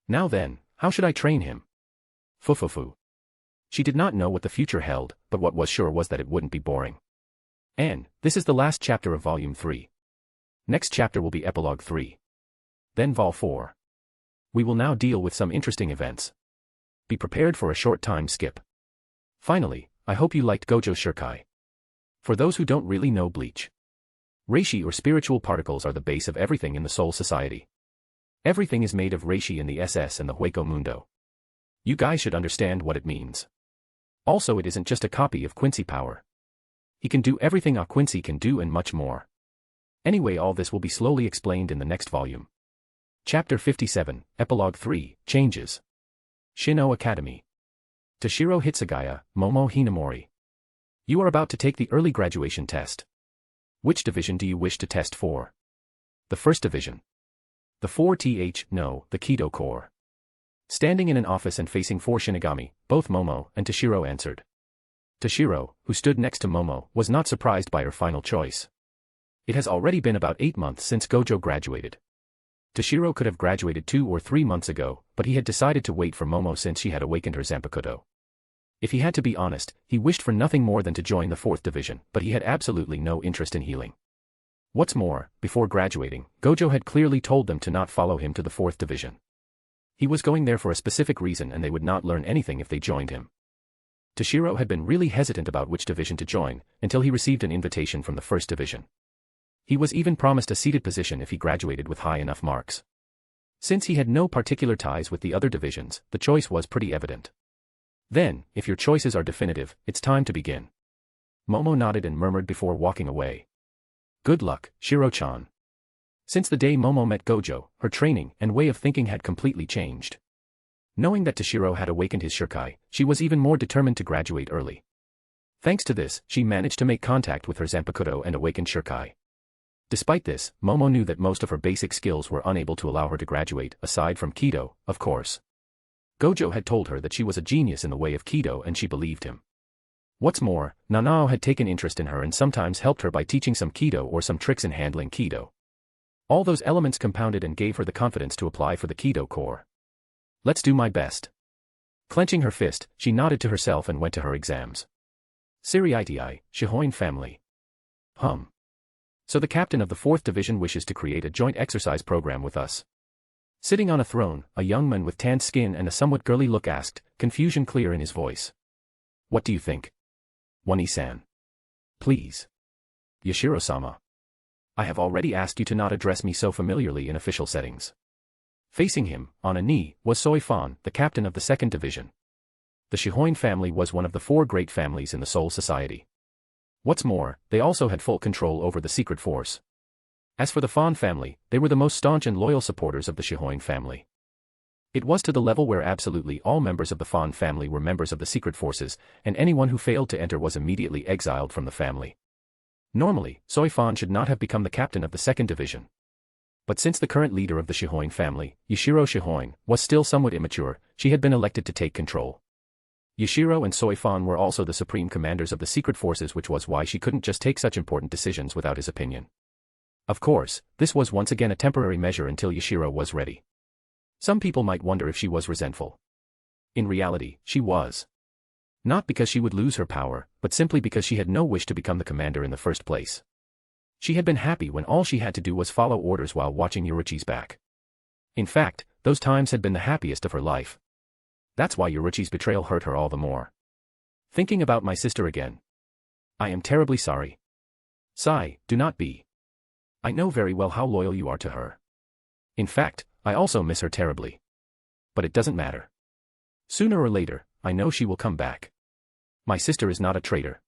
Now then, how should I train him? Fufufu. She did not know what the future held, but what was sure was that it wouldn't be boring. And this is the last chapter of Volume 3. Next chapter will be Epilogue 3. Then Vol 4. We will now deal with some interesting events. Be prepared for a short time skip. Finally, I hope you liked Gojo's Shurikai. For those who don't really know Bleach, reishi or spiritual particles are the base of everything in the Soul Society. Everything is made of reishi in the SS and the Hueco Mundo. You guys should understand what it means. Also, it isn't just a copy of Quincy power. He can do everything a Quincy can do and much more. Anyway, all this will be slowly explained in the next volume. Chapter 57, Epilogue 3, Changes. Shino Academy. Toshiro Hitsugaya, Momo Hinamori. You are about to take the early graduation test. Which division do you wish to test for? The first division. The 4th, no, the Kido Corps. Standing in an office and facing 4 shinigami, both Momo and Toshiro answered. Toshiro, who stood next to Momo, was not surprised by her final choice. It has already been about 8 months since Gojo graduated. Toshiro could have graduated 2 or 3 months ago, but he had decided to wait for Momo since she had awakened her Zanpakuto. If he had to be honest, he wished for nothing more than to join the 4th division, but he had absolutely no interest in healing. What's more, before graduating, Gojo had clearly told them to not follow him to the 4th division. He was going there for a specific reason and they would not learn anything if they joined him. Toshiro had been really hesitant about which division to join, until he received an invitation from the 1st division. He was even promised a seated position if he graduated with high enough marks. Since he had no particular ties with the other divisions, the choice was pretty evident. Then, if your choices are definitive, it's time to begin. Momo nodded and murmured before walking away. Good luck, Shiro-chan. Since the day Momo met Gojo, her training and way of thinking had completely changed. Knowing that Toshiro had awakened his Shurikai, she was even more determined to graduate early. Thanks to this, she managed to make contact with her Zanpakuto and awakened Shurikai. Despite this, Momo knew that most of her basic skills were unable to allow her to graduate, aside from Kido, of course. Gojo had told her that she was a genius in the way of Kido and she believed him. What's more, Nanao had taken interest in her and sometimes helped her by teaching some Kido or some tricks in handling Kido. All those elements compounded and gave her the confidence to apply for the Kido Corps. Let's do my best. Clenching her fist, she nodded to herself and went to her exams. Siriitii, Shihoin family. So the captain of the 4th division wishes to create a joint exercise program with us. Sitting on a throne, a young man with tanned skin and a somewhat girly look asked, confusion clear in his voice. What do you think? Wani-san. Please. Yashiro-sama. I have already asked you to not address me so familiarly in official settings. Facing him, on a knee, was Soifan, the captain of the 2nd division. The Shihoin family was one of the 4 great families in the Soul Society. What's more, they also had full control over the secret force. As for the Fan family, they were the most staunch and loyal supporters of the Shihoin family. It was to the level where absolutely all members of the Fan family were members of the secret forces, and anyone who failed to enter was immediately exiled from the family. Normally, Soifan should not have become the captain of the 2nd division. But since the current leader of the Shihoin family, Yashiro Shihoin, was still somewhat immature, she had been elected to take control. Yashiro and Soifan were also the supreme commanders of the secret forces, which was why she couldn't just take such important decisions without his opinion. Of course, this was once again a temporary measure until Yashiro was ready. Some people might wonder if she was resentful. In reality, she was. Not because she would lose her power, but simply because she had no wish to become the commander in the first place. She had been happy when all she had to do was follow orders while watching Yoruichi's back. In fact, those times had been the happiest of her life. That's why Yoruichi's betrayal hurt her all the more. Thinking about my sister again. I am terribly sorry. Sigh, do not be. I know very well how loyal you are to her. In fact, I also miss her terribly. But it doesn't matter. Sooner or later, I know she will come back. My sister is not a traitor.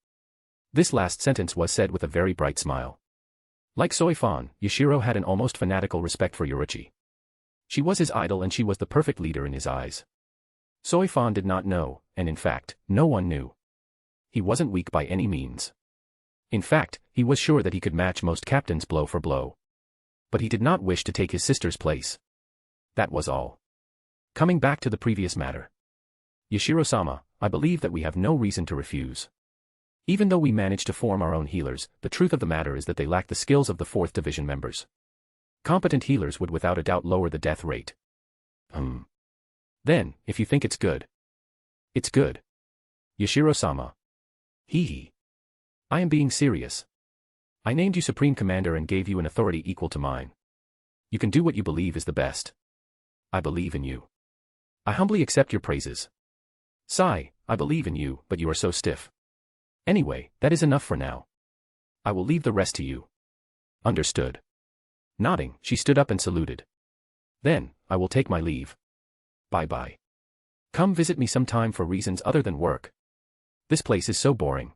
This last sentence was said with a very bright smile. Like Soifan, Yashiro had an almost fanatical respect for Yoruichi. She was his idol and she was the perfect leader in his eyes. Soifan did not know, and in fact, no one knew. He wasn't weak by any means. In fact, he was sure that he could match most captains blow for blow. But he did not wish to take his sister's place. That was all. Coming back to the previous matter. Yashiro-sama, I believe that we have no reason to refuse. Even though we managed to form our own healers, the truth of the matter is that they lack the skills of the 4th division members. Competent healers would without a doubt lower the death rate. Then, if you think it's good. It's good. Yashiro-sama. Hee. I am being serious. I named you Supreme Commander and gave you an authority equal to mine. You can do what you believe is the best. I believe in you. I humbly accept your praises. Sigh, I believe in you, but you are so stiff. Anyway, that is enough for now. I will leave the rest to you. Understood. Nodding, she stood up and saluted. Then, I will take my leave. Bye-bye. Come visit me sometime for reasons other than work. This place is so boring.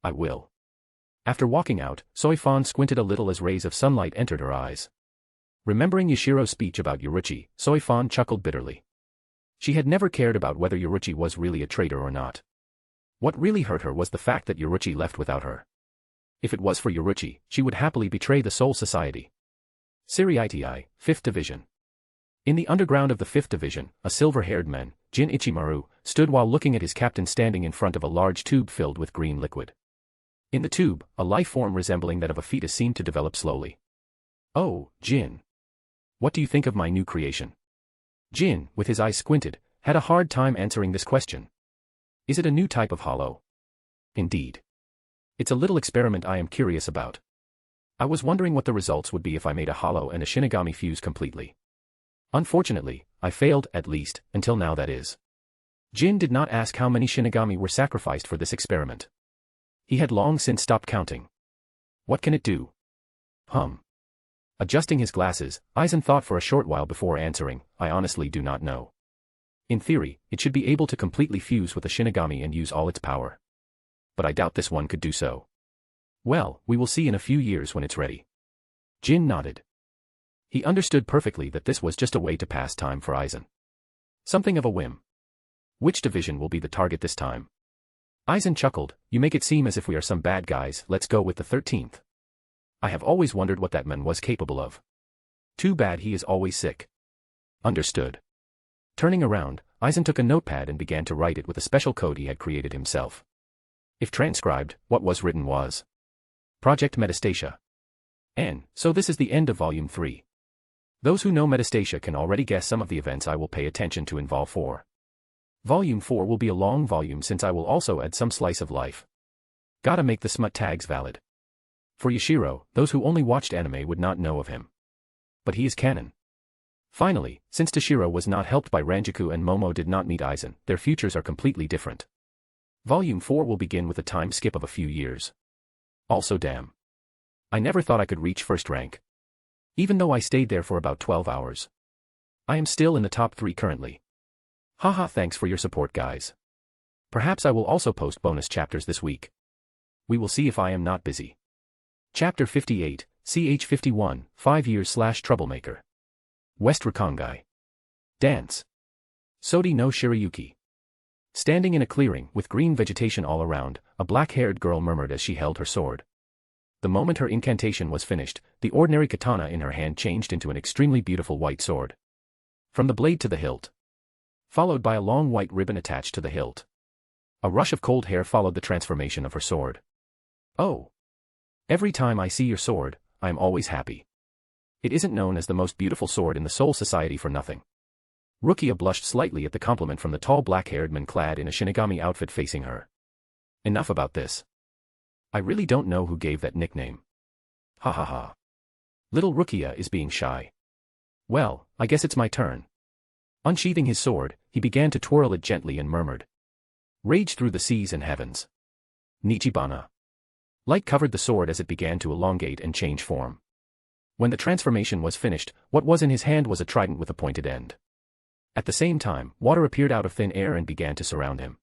I will. After walking out, Soifan squinted a little as rays of sunlight entered her eyes. Remembering Yashiro's speech about Yoruchi, Soifan chuckled bitterly. She had never cared about whether Yoruchi was really a traitor or not. What really hurt her was the fact that Yoruchi left without her. If it was for Yoruchi, she would happily betray the Soul Society. Siriitii, 5th Division. In the underground of the 5th Division, a silver-haired man, Jin Ichimaru, stood while looking at his captain standing in front of a large tube filled with green liquid. In the tube, a life form resembling that of a fetus seemed to develop slowly. Oh, Jin. What do you think of my new creation? Jin, with his eyes squinted, had a hard time answering this question. Is it a new type of hollow? Indeed. It's a little experiment I am curious about. I was wondering what the results would be if I made a hollow and a shinigami fuse completely. Unfortunately, I failed, at least, until now that is. Jin did not ask how many shinigami were sacrificed for this experiment. He had long since stopped counting. What can it do? Adjusting his glasses, Aizen thought for a short while before answering, I honestly do not know. In theory, it should be able to completely fuse with a shinigami and use all its power. But I doubt this one could do so. Well, we will see in a few years when it's ready. Jin nodded. He understood perfectly that this was just a way to pass time for Aizen. Something of a whim. Which division will be the target this time? Aizen chuckled, you make it seem as if we are some bad guys, let's go with the 13th. I have always wondered what that man was capable of. Too bad he is always sick. Understood. Turning around, Aizen took a notepad and began to write it with a special code he had created himself. If transcribed, what was written was Project Metastasia. And, so this is the end of Volume 3. Those who know Metastasia can already guess some of the events I will pay attention to in Vol 4. Volume 4 will be a long volume since I will also add some slice of life. Gotta make the smut tags valid. For Yashiro, those who only watched anime would not know of him. But he is canon. Finally, since Toshiro was not helped by Ranjaku and Momo did not meet Aizen, their futures are completely different. Volume 4 will begin with a time skip of a few years. Also damn. I never thought I could reach first rank. Even though I stayed there for about 12 hours. I am still in the top 3 currently. Haha, thanks for your support guys. Perhaps I will also post bonus chapters this week. We will see if I am not busy. Chapter 58, CH51, 5 years/troublemaker. West Rakongai. Dance. Sodi no Shirayuki. Standing in a clearing with green vegetation all around, a black-haired girl murmured as she held her sword. The moment her incantation was finished, the ordinary katana in her hand changed into an extremely beautiful white sword. From the blade to the hilt. Followed by a long white ribbon attached to the hilt. A rush of cold hair followed the transformation of her sword. Oh. Every time I see your sword, I am always happy. It isn't known as the most beautiful sword in the Soul Society for nothing. Rukia blushed slightly at the compliment from the tall black-haired man clad in a shinigami outfit facing her. Enough about this. I really don't know who gave that nickname. Ha ha ha. Little Rukia is being shy. Well, I guess it's my turn. Unsheathing his sword, he began to twirl it gently and murmured. Rage through the seas and heavens. Nichibana. Light covered the sword as it began to elongate and change form. When the transformation was finished, what was in his hand was a trident with a pointed end. At the same time, water appeared out of thin air and began to surround him.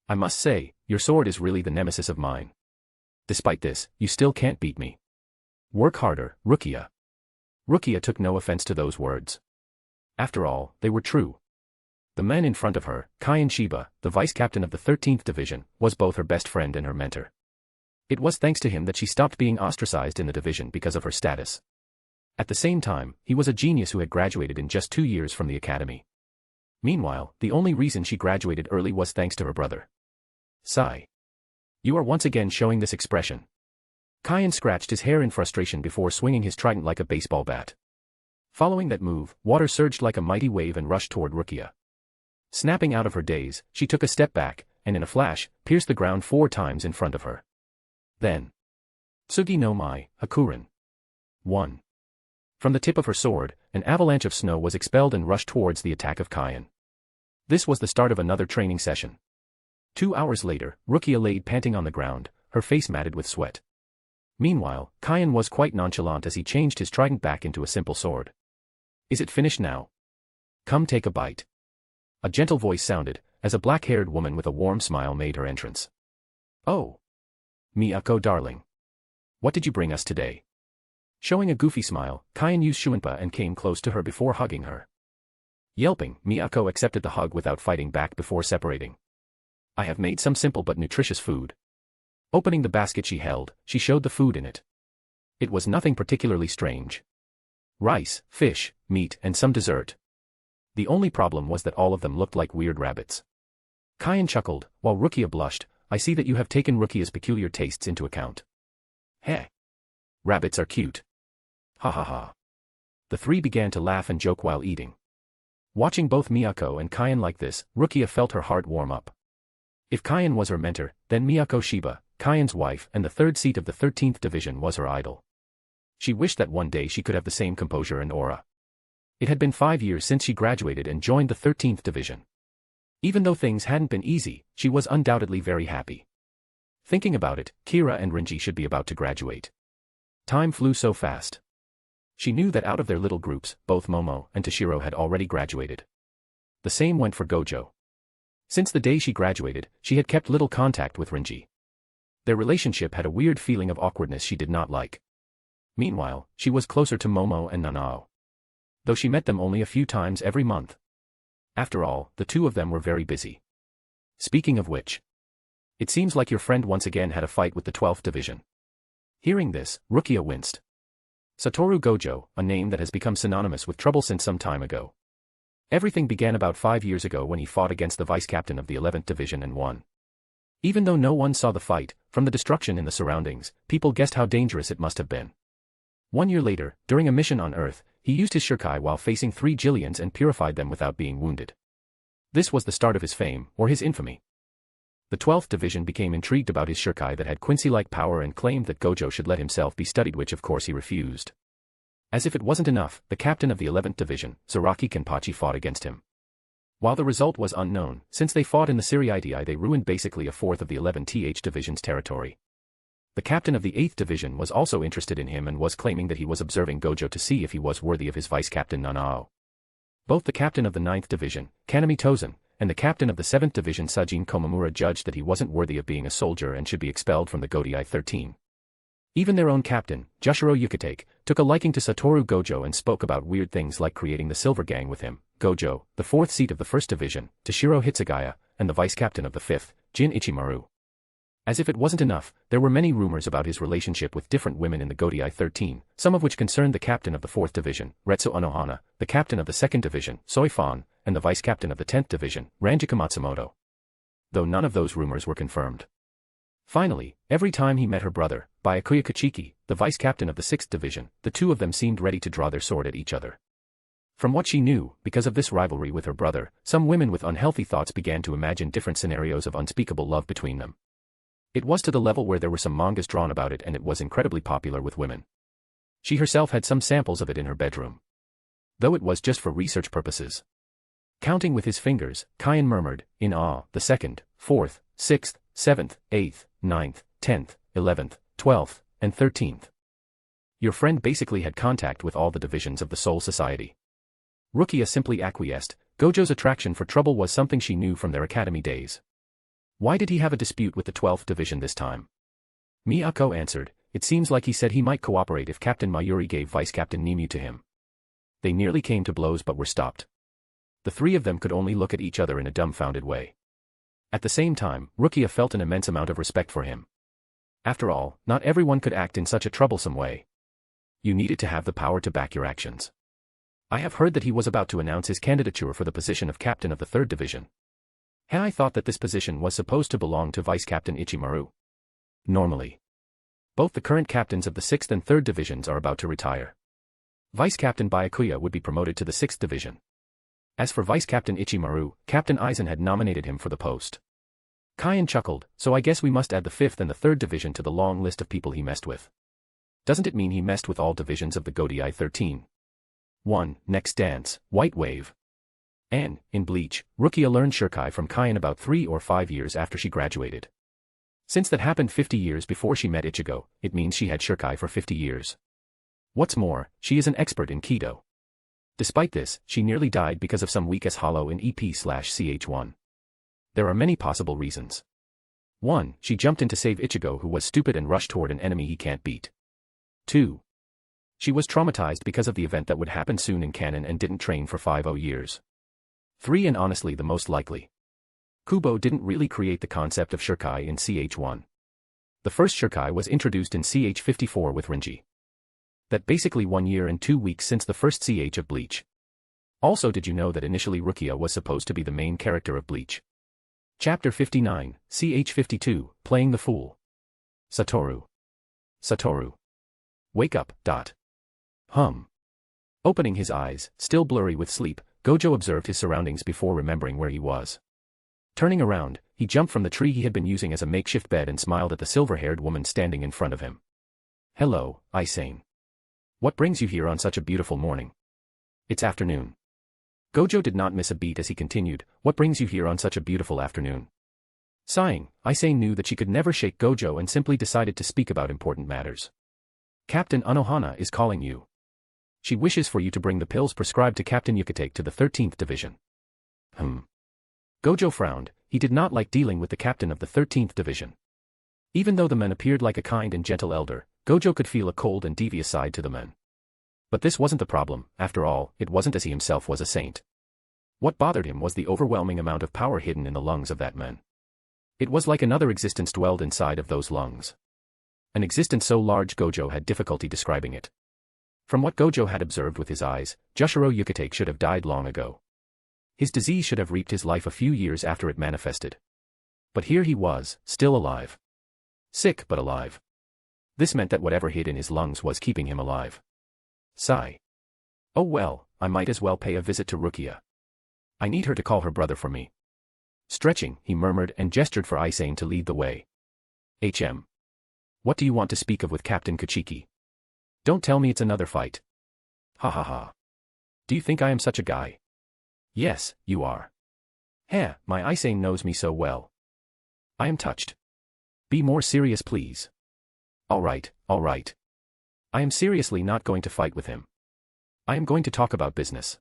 I must say, your sword is really the nemesis of mine. Despite this, you still can't beat me. Work harder, Rukia. Rukia took no offense to those words. After all, they were true. The man in front of her, Kaien Shiba, the vice-captain of the 13th Division, was both her best friend and her mentor. It was thanks to him that she stopped being ostracized in the division because of her status. At the same time, he was a genius who had graduated in just 2 years from the academy. Meanwhile, the only reason she graduated early was thanks to her brother. Sigh. You are once again showing this expression. Kaien scratched his hair in frustration before swinging his trident like a baseball bat. Following that move, water surged like a mighty wave and rushed toward Rukia. Snapping out of her daze, she took a step back, and in a flash, pierced the ground 4 times in front of her. Then, Tsugi no Mai, Hakurin. 1. From the tip of her sword, an avalanche of snow was expelled and rushed towards the attack of Kaien. This was the start of another training session. 2 hours later, Rukia laid panting on the ground, her face matted with sweat. Meanwhile, Kaien was quite nonchalant as he changed his trident back into a simple sword. Is it finished now? Come take a bite. A gentle voice sounded, as a black-haired woman with a warm smile made her entrance. Oh. Miyako darling. What did you bring us today? Showing a goofy smile, Kaien used Shuinpa and came close to her before hugging her. Yelping, Miyako accepted the hug without fighting back before separating. I have made some simple but nutritious food. Opening the basket she held, she showed the food in it. It was nothing particularly strange. Rice, fish, meat, and some dessert. The only problem was that all of them looked like weird rabbits. Kaien chuckled, while Rukia blushed. I see that you have taken Rukia's peculiar tastes into account. Heh. Rabbits are cute. Ha ha ha. The 3 began to laugh and joke while eating. Watching both Miyako and Kaien like this, Rukia felt her heart warm up. If Kaien was her mentor, then Miyako Shiba, Kaien's wife and the 3rd seat of the 13th division was her idol. She wished that one day she could have the same composure and aura. It had been 5 years since she graduated and joined the 13th division. Even though things hadn't been easy, she was undoubtedly very happy. Thinking about it, Kira and Rinji should be about to graduate. Time flew so fast. She knew that out of their little groups, both Momo and Toshiro had already graduated. The same went for Gojo. Since the day she graduated, she had kept little contact with Rinji. Their relationship had a weird feeling of awkwardness she did not like. Meanwhile, she was closer to Momo and Nanao. Though she met them only a few times every month. After all, the 2 of them were very busy. Speaking of which, it seems like your friend once again had a fight with the 12th division. Hearing this, Rukia winced. Sattoru Gojo, a name that has become synonymous with trouble since some time ago. Everything began about 5 years ago when he fought against the vice-captain of the 11th division and won. Even though no one saw the fight, from the destruction in the surroundings, people guessed how dangerous it must have been. 1 year later, during a mission on Earth, he used his shuriken while facing 3 Jillians and purified them without being wounded. This was the start of his fame, or his infamy. The 12th division became intrigued about his shuriken that had Quincy-like power and claimed that Gojo should let himself be studied, which of course he refused. As if it wasn't enough, the captain of the 11th division, Zaraki Kenpachi, fought against him. While the result was unknown, since they fought in the Siriidii, they ruined basically a fourth of the 11th division's territory. The captain of the 8th division was also interested in him and was claiming that he was observing Gojo to see if he was worthy of his vice-captain Nanao. Both the captain of the 9th division, Kanami Tozen, and the captain of the 7th division, Sajin Komamura, judged that he wasn't worthy of being a soldier and should be expelled from the Godii 13. Even their own captain, Jushiro Yukitake, took a liking to Sattoru Gojo and spoke about weird things like creating the Silver Gang with him, Gojo, the 4th seat of the 1st division, Toshiro Hitsugaya, and the vice-captain of the 5th, Jin Ichimaru. As if it wasn't enough, there were many rumors about his relationship with different women in the Godii 13, some of which concerned the captain of the 4th division, Retsu Unohana, the captain of the 2nd division, Soifan, and the vice-captain of the 10th division, Ranjika Matsumoto. Though none of those rumors were confirmed. Finally, every time he met her brother, Byakuya Kachiki, the vice-captain of the 6th division, the 2 of them seemed ready to draw their sword at each other. From what she knew, because of this rivalry with her brother, some women with unhealthy thoughts began to imagine different scenarios of unspeakable love between them. It was to the level where there were some mangas drawn about it, and it was incredibly popular with women. She herself had some samples of it in her bedroom. Though it was just for research purposes. Counting with his fingers, Kaien murmured, in awe, the 2nd, 4th, 6th, 7th, 8th, 9th, 10th, 11th, 12th, and 13th. Your friend basically had contact with all the divisions of the Soul Society. Rukia simply acquiesced. Gojo's attraction for trouble was something she knew from their academy days. Why did he have a dispute with the 12th division this time? Miyako answered, it seems like he said he might cooperate if Captain Mayuri gave Vice-Captain Nimue to him. They nearly came to blows but were stopped. The 3 of them could only look at each other in a dumbfounded way. At the same time, Rukia felt an immense amount of respect for him. After all, not everyone could act in such a troublesome way. You needed to have the power to back your actions. I have heard that he was about to announce his candidature for the position of captain of the 3rd division. I thought that this position was supposed to belong to Vice-Captain Ichimaru. Normally. Both the current captains of the 6th and 3rd divisions are about to retire. Vice Captain Byakuya would be promoted to the 6th division. As for Vice Captain Ichimaru, Captain Aizen had nominated him for the post. Kyan chuckled, so I guess we must add the 5th and the 3rd division to the long list of people he messed with. Doesn't it mean he messed with all divisions of the Godai 13? 1. Next dance, White Wave. And, in Bleach, Rukia learned Shirkai from Kyan about 3 or 5 years after she graduated. Since that happened 50 years before she met Ichigo, it means she had Shirkai for 50 years. What's more, she is an expert in Kido. Despite this, she nearly died because of some weak-ass hollow in EP/CH1. There are many possible reasons. 1. She jumped in to save Ichigo, who was stupid and rushed toward an enemy he can't beat. 2. She was traumatized because of the event that would happen soon in canon and didn't train for 50 years. 3. And honestly the most likely. Kubo didn't really create the concept of Shirkai in CH1. The first Shirkai was introduced in CH54 with Renji. That basically 1 year and 2 weeks since the first CH of Bleach. Also, did you know that initially Rukia was supposed to be the main character of Bleach? Chapter 59, CH52, Playing the Fool. Sattoru. Wake up, dot. Opening his eyes, still blurry with sleep, Gojo observed his surroundings before remembering where he was. Turning around, he jumped from the tree he had been using as a makeshift bed and smiled at the silver-haired woman standing in front of him. Hello, Aizen. What brings you here on such a beautiful morning? It's afternoon. Gojo did not miss a beat as he continued, what brings you here on such a beautiful afternoon? Sighing, Aizen knew that she could never shake Gojo and simply decided to speak about important matters. Captain Unohana is calling you. She wishes for you to bring the pills prescribed to Captain Yukitake to the 13th division. Gojo frowned, he did not like dealing with the captain of the 13th division. Even though the men appeared like a kind and gentle elder, Gojo could feel a cold and devious side to the men. But this wasn't the problem, after all, it wasn't as he himself was a saint. What bothered him was the overwhelming amount of power hidden in the lungs of that man. It was like another existence dwelled inside of those lungs. An existence so large Gojo had difficulty describing it. From what Gojo had observed with his eyes, Jushiro Yukitake should have died long ago. His disease should have reaped his life a few years after it manifested. But here he was, still alive. Sick but alive. This meant that whatever hid in his lungs was keeping him alive. Sigh. Oh well, I might as well pay a visit to Rukia. I need her to call her brother for me. Stretching, he murmured and gestured for Aizen to lead the way. What do you want to speak of with Captain Kachiki? Don't tell me it's another fight. Ha ha ha. Do you think I am such a guy? Yes, you are. Heh, my Aizen knows me so well. I am touched. Be more serious please. Alright. I am seriously not going to fight with him. I am going to talk about business.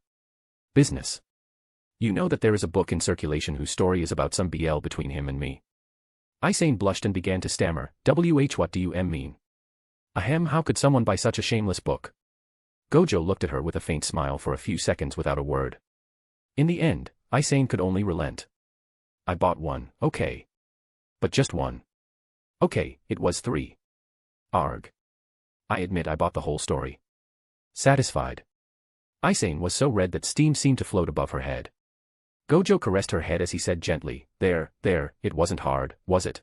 Business. You know that there is a book in circulation whose story is about some BL between him and me. Aizen blushed and began to stammer, what do you mean? Ahem, how could someone buy such a shameless book? Gojo looked at her with a faint smile for a few seconds without a word. In the end, Aizen could only relent. I bought one, okay. But just one. Okay, it was 3. Arg. I admit I bought the whole story. Satisfied. Aizen was so red that steam seemed to float above her head. Gojo caressed her head as he said gently, there, it wasn't hard, was it?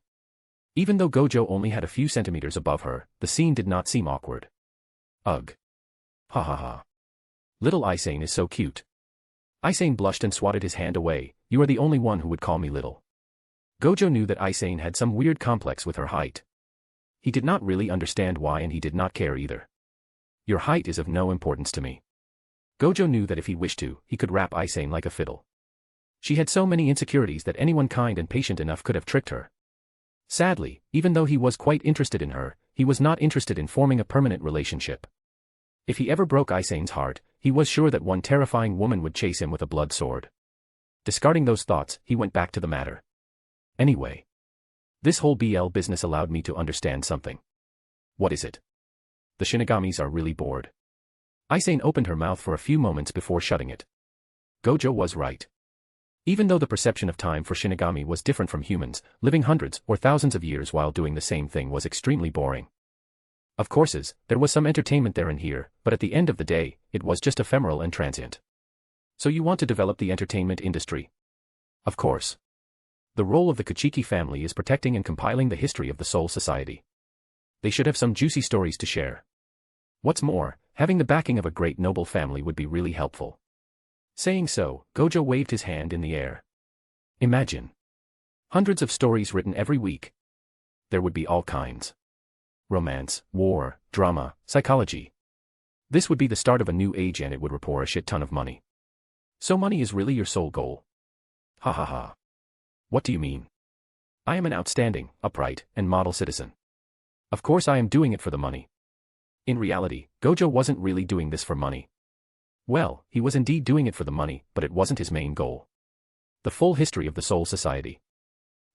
Even though Gojo only had a few centimeters above her, the scene did not seem awkward. Ugh. Ha ha ha. Little Aizen is so cute. Aizen blushed and swatted his hand away, you are the only one who would call me little. Gojo knew that Aizen had some weird complex with her height. He did not really understand why and he did not care either. Your height is of no importance to me. Gojo knew that if he wished to, he could rap Aizen like a fiddle. She had so many insecurities that anyone kind and patient enough could have tricked her. Sadly, even though he was quite interested in her, he was not interested in forming a permanent relationship. If he ever broke Aizen's heart, he was sure that one terrifying woman would chase him with a blood sword. Discarding those thoughts, he went back to the matter. Anyway. This whole BL business allowed me to understand something. What is it? The shinigamis are really bored. Aizen opened her mouth for a few moments before shutting it. Gojo was right. Even though the perception of time for shinigami was different from humans, living hundreds or thousands of years while doing the same thing was extremely boring. Of course, there was some entertainment there and here, but at the end of the day, it was just ephemeral and transient. So you want to develop the entertainment industry? Of course. The role of the Kachiki family is protecting and compiling the history of the Soul Society. They should have some juicy stories to share. What's more, having the backing of a great noble family would be really helpful. Saying so, Gojo waved his hand in the air. Imagine. Hundreds of stories written every week. There would be all kinds. Romance, war, drama, psychology. This would be the start of a new age and it would rapport a shit ton of money. So money is really your sole goal? Ha ha ha. What do you mean? I am an outstanding, upright, and model citizen. Of course I am doing it for the money. In reality, Gojo wasn't really doing this for money. Well, he was indeed doing it for the money, but it wasn't his main goal. The full history of the Soul Society.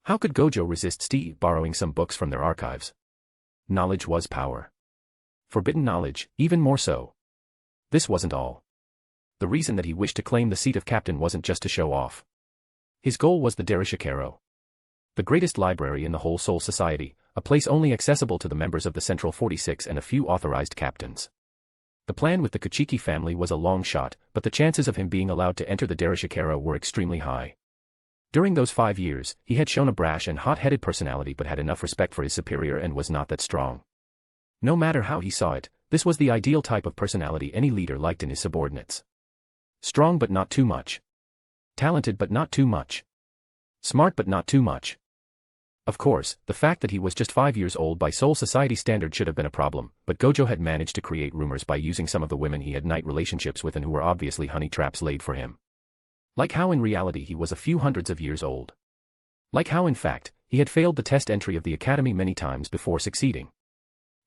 How could Gojo resist Steve borrowing some books from their archives? Knowledge was power. Forbidden knowledge, even more so. This wasn't all. The reason that he wished to claim the seat of captain wasn't just to show off. His goal was the Derishikero. The greatest library in the whole Soul Society, a place only accessible to the members of the Central 46 and a few authorized captains. The plan with the Kuchiki family was a long shot, but the chances of him being allowed to enter the Derishikero were extremely high. During those 5 years, he had shown a brash and hot-headed personality but had enough respect for his superior and was not that strong. No matter how he saw it, this was the ideal type of personality any leader liked in his subordinates. Strong but not too much. Talented but not too much. Smart but not too much. Of course, the fact that he was just 5 years old by Soul Society standard should have been a problem, but Gojo had managed to create rumors by using some of the women he had night relationships with and who were obviously honey traps laid for him. Like how in reality he was a few hundreds of years old. Like how in fact, he had failed the test entry of the academy many times before succeeding.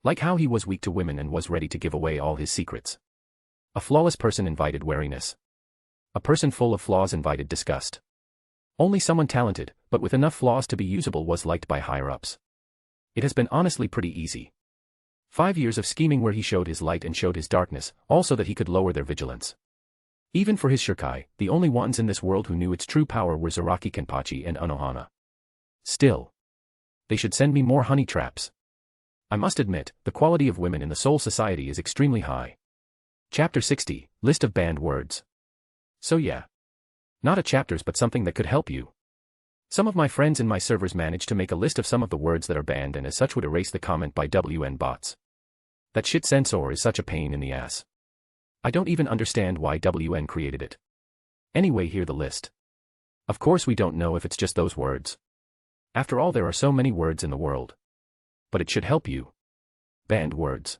Like how he was weak to women and was ready to give away all his secrets. A flawless person invited wariness. A person full of flaws invited disgust. Only someone talented, but with enough flaws to be usable was liked by higher-ups. It has been honestly pretty easy. 5 years of scheming where he showed his light and showed his darkness, also that he could lower their vigilance. Even for his shurikai, the only ones in this world who knew its true power were Zaraki Kenpachi and Unohana. Still. They should send me more honey traps. I must admit, the quality of women in the Soul Society is extremely high. Chapter 60, List of Banned Words. So yeah. Not a chapters but something that could help you. Some of my friends in my servers managed to make a list of some of the words that are banned and as such would erase the comment by WN bots. That shit censor is such a pain in the ass. I don't even understand why WN created it. Anyway, hear the list. Of course we don't know if it's just those words. After all, there are so many words in the world. But it should help you. Banned words.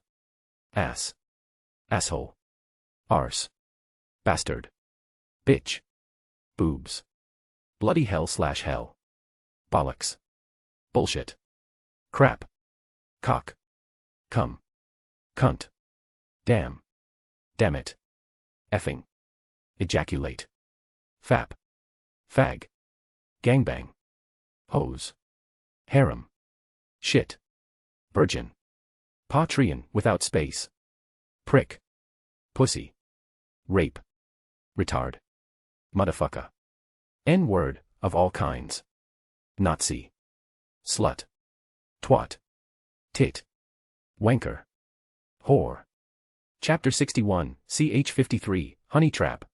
Ass. Asshole. Arse. Bastard. Bitch. Boobs. Bloody hell/hell. Bollocks. Bullshit. Crap. Cock. Cum. Cunt. Damn. Damn it. Effing. Ejaculate. Fap. Fag. Gangbang. Hose. Harem. Shit. Virgin. Patrian without space. Prick. Pussy. Rape. Retard. Motherfucker. N-word, of all kinds. Nazi. Slut. Twat. Tit. Wanker. Whore. Chapter 61, CH 53, Honey Trap.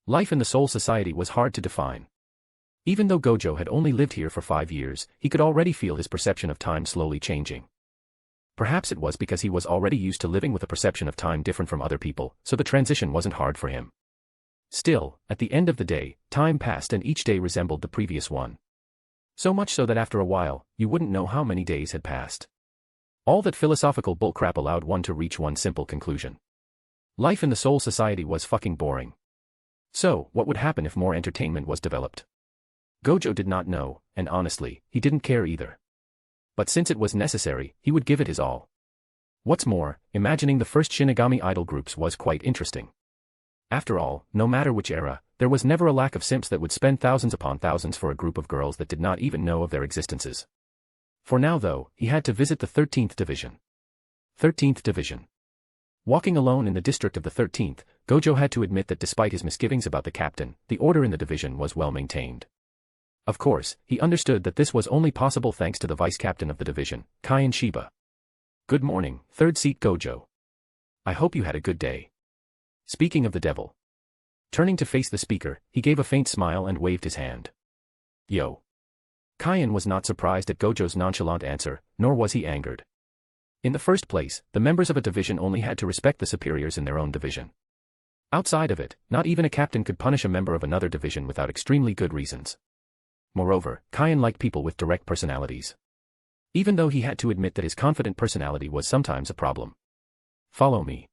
Life in the Soul Society was hard to define. Even though Gojo had only lived here for 5 years, he could already feel his perception of time slowly changing. Perhaps it was because he was already used to living with a perception of time different from other people, so the transition wasn't hard for him. Still, at the end of the day, time passed and each day resembled the previous one. So much so that after a while, you wouldn't know how many days had passed. All that philosophical bullcrap allowed one to reach one simple conclusion. Life in the Soul Society was fucking boring. So, what would happen if more entertainment was developed? Gojo did not know, and honestly, he didn't care either. But since it was necessary, he would give it his all. What's more, imagining the first Shinigami idol groups was quite interesting. After all, no matter which era, there was never a lack of simps that would spend thousands upon thousands for a group of girls that did not even know of their existences. For now though, he had to visit the 13th Division. 13th Division. Walking alone in the district of the 13th, Gojo had to admit that despite his misgivings about the captain, the order in the division was well maintained. Of course, he understood that this was only possible thanks to the vice-captain of the division, Kaion Shiba. Good morning, third seat Gojo. I hope you had a good day. Speaking of the devil. Turning to face the speaker, he gave a faint smile and waved his hand. Yo. Kaion was not surprised at Gojo's nonchalant answer, nor was he angered. In the first place, the members of a division only had to respect the superiors in their own division. Outside of it, not even a captain could punish a member of another division without extremely good reasons. Moreover, Kyan liked people with direct personalities. Even though he had to admit that his confident personality was sometimes a problem. Follow me.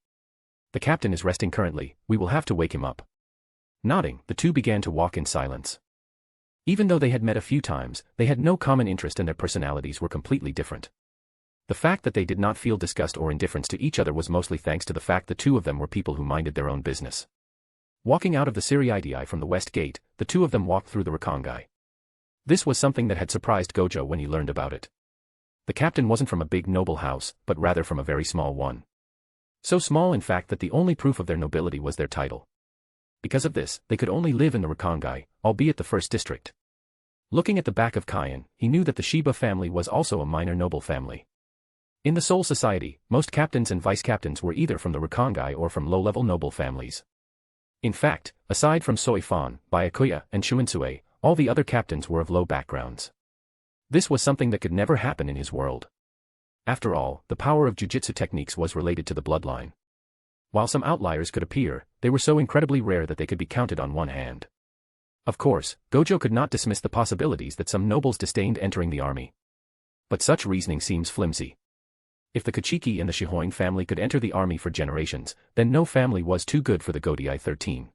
The captain is resting currently, we will have to wake him up. Nodding, the two began to walk in silence. Even though they had met a few times, they had no common interest and their personalities were completely different. The fact that they did not feel disgust or indifference to each other was mostly thanks to the fact the two of them were people who minded their own business. Walking out of the Siriidii from the west gate, the two of them walked through the Rakongai. This was something that had surprised Gojo when he learned about it. The captain wasn't from a big noble house, but rather from a very small one. So small in fact that the only proof of their nobility was their title. Because of this, they could only live in the Rakongai, albeit the first district. Looking at the back of Kyan, he knew that the Shiba family was also a minor noble family. In the Soul Society, most captains and vice-captains were either from the Rakongai or from low-level noble families. In fact, aside from Soifan, Byakuya, and Shuinsue, all the other captains were of low backgrounds. This was something that could never happen in his world. After all, the power of jujitsu techniques was related to the bloodline. While some outliers could appear, they were so incredibly rare that they could be counted on one hand. Of course, Gojo could not dismiss the possibilities that some nobles disdained entering the army. But such reasoning seems flimsy. If the Kachiki and the Shihoin family could enter the army for generations, then no family was too good for the Godii 13.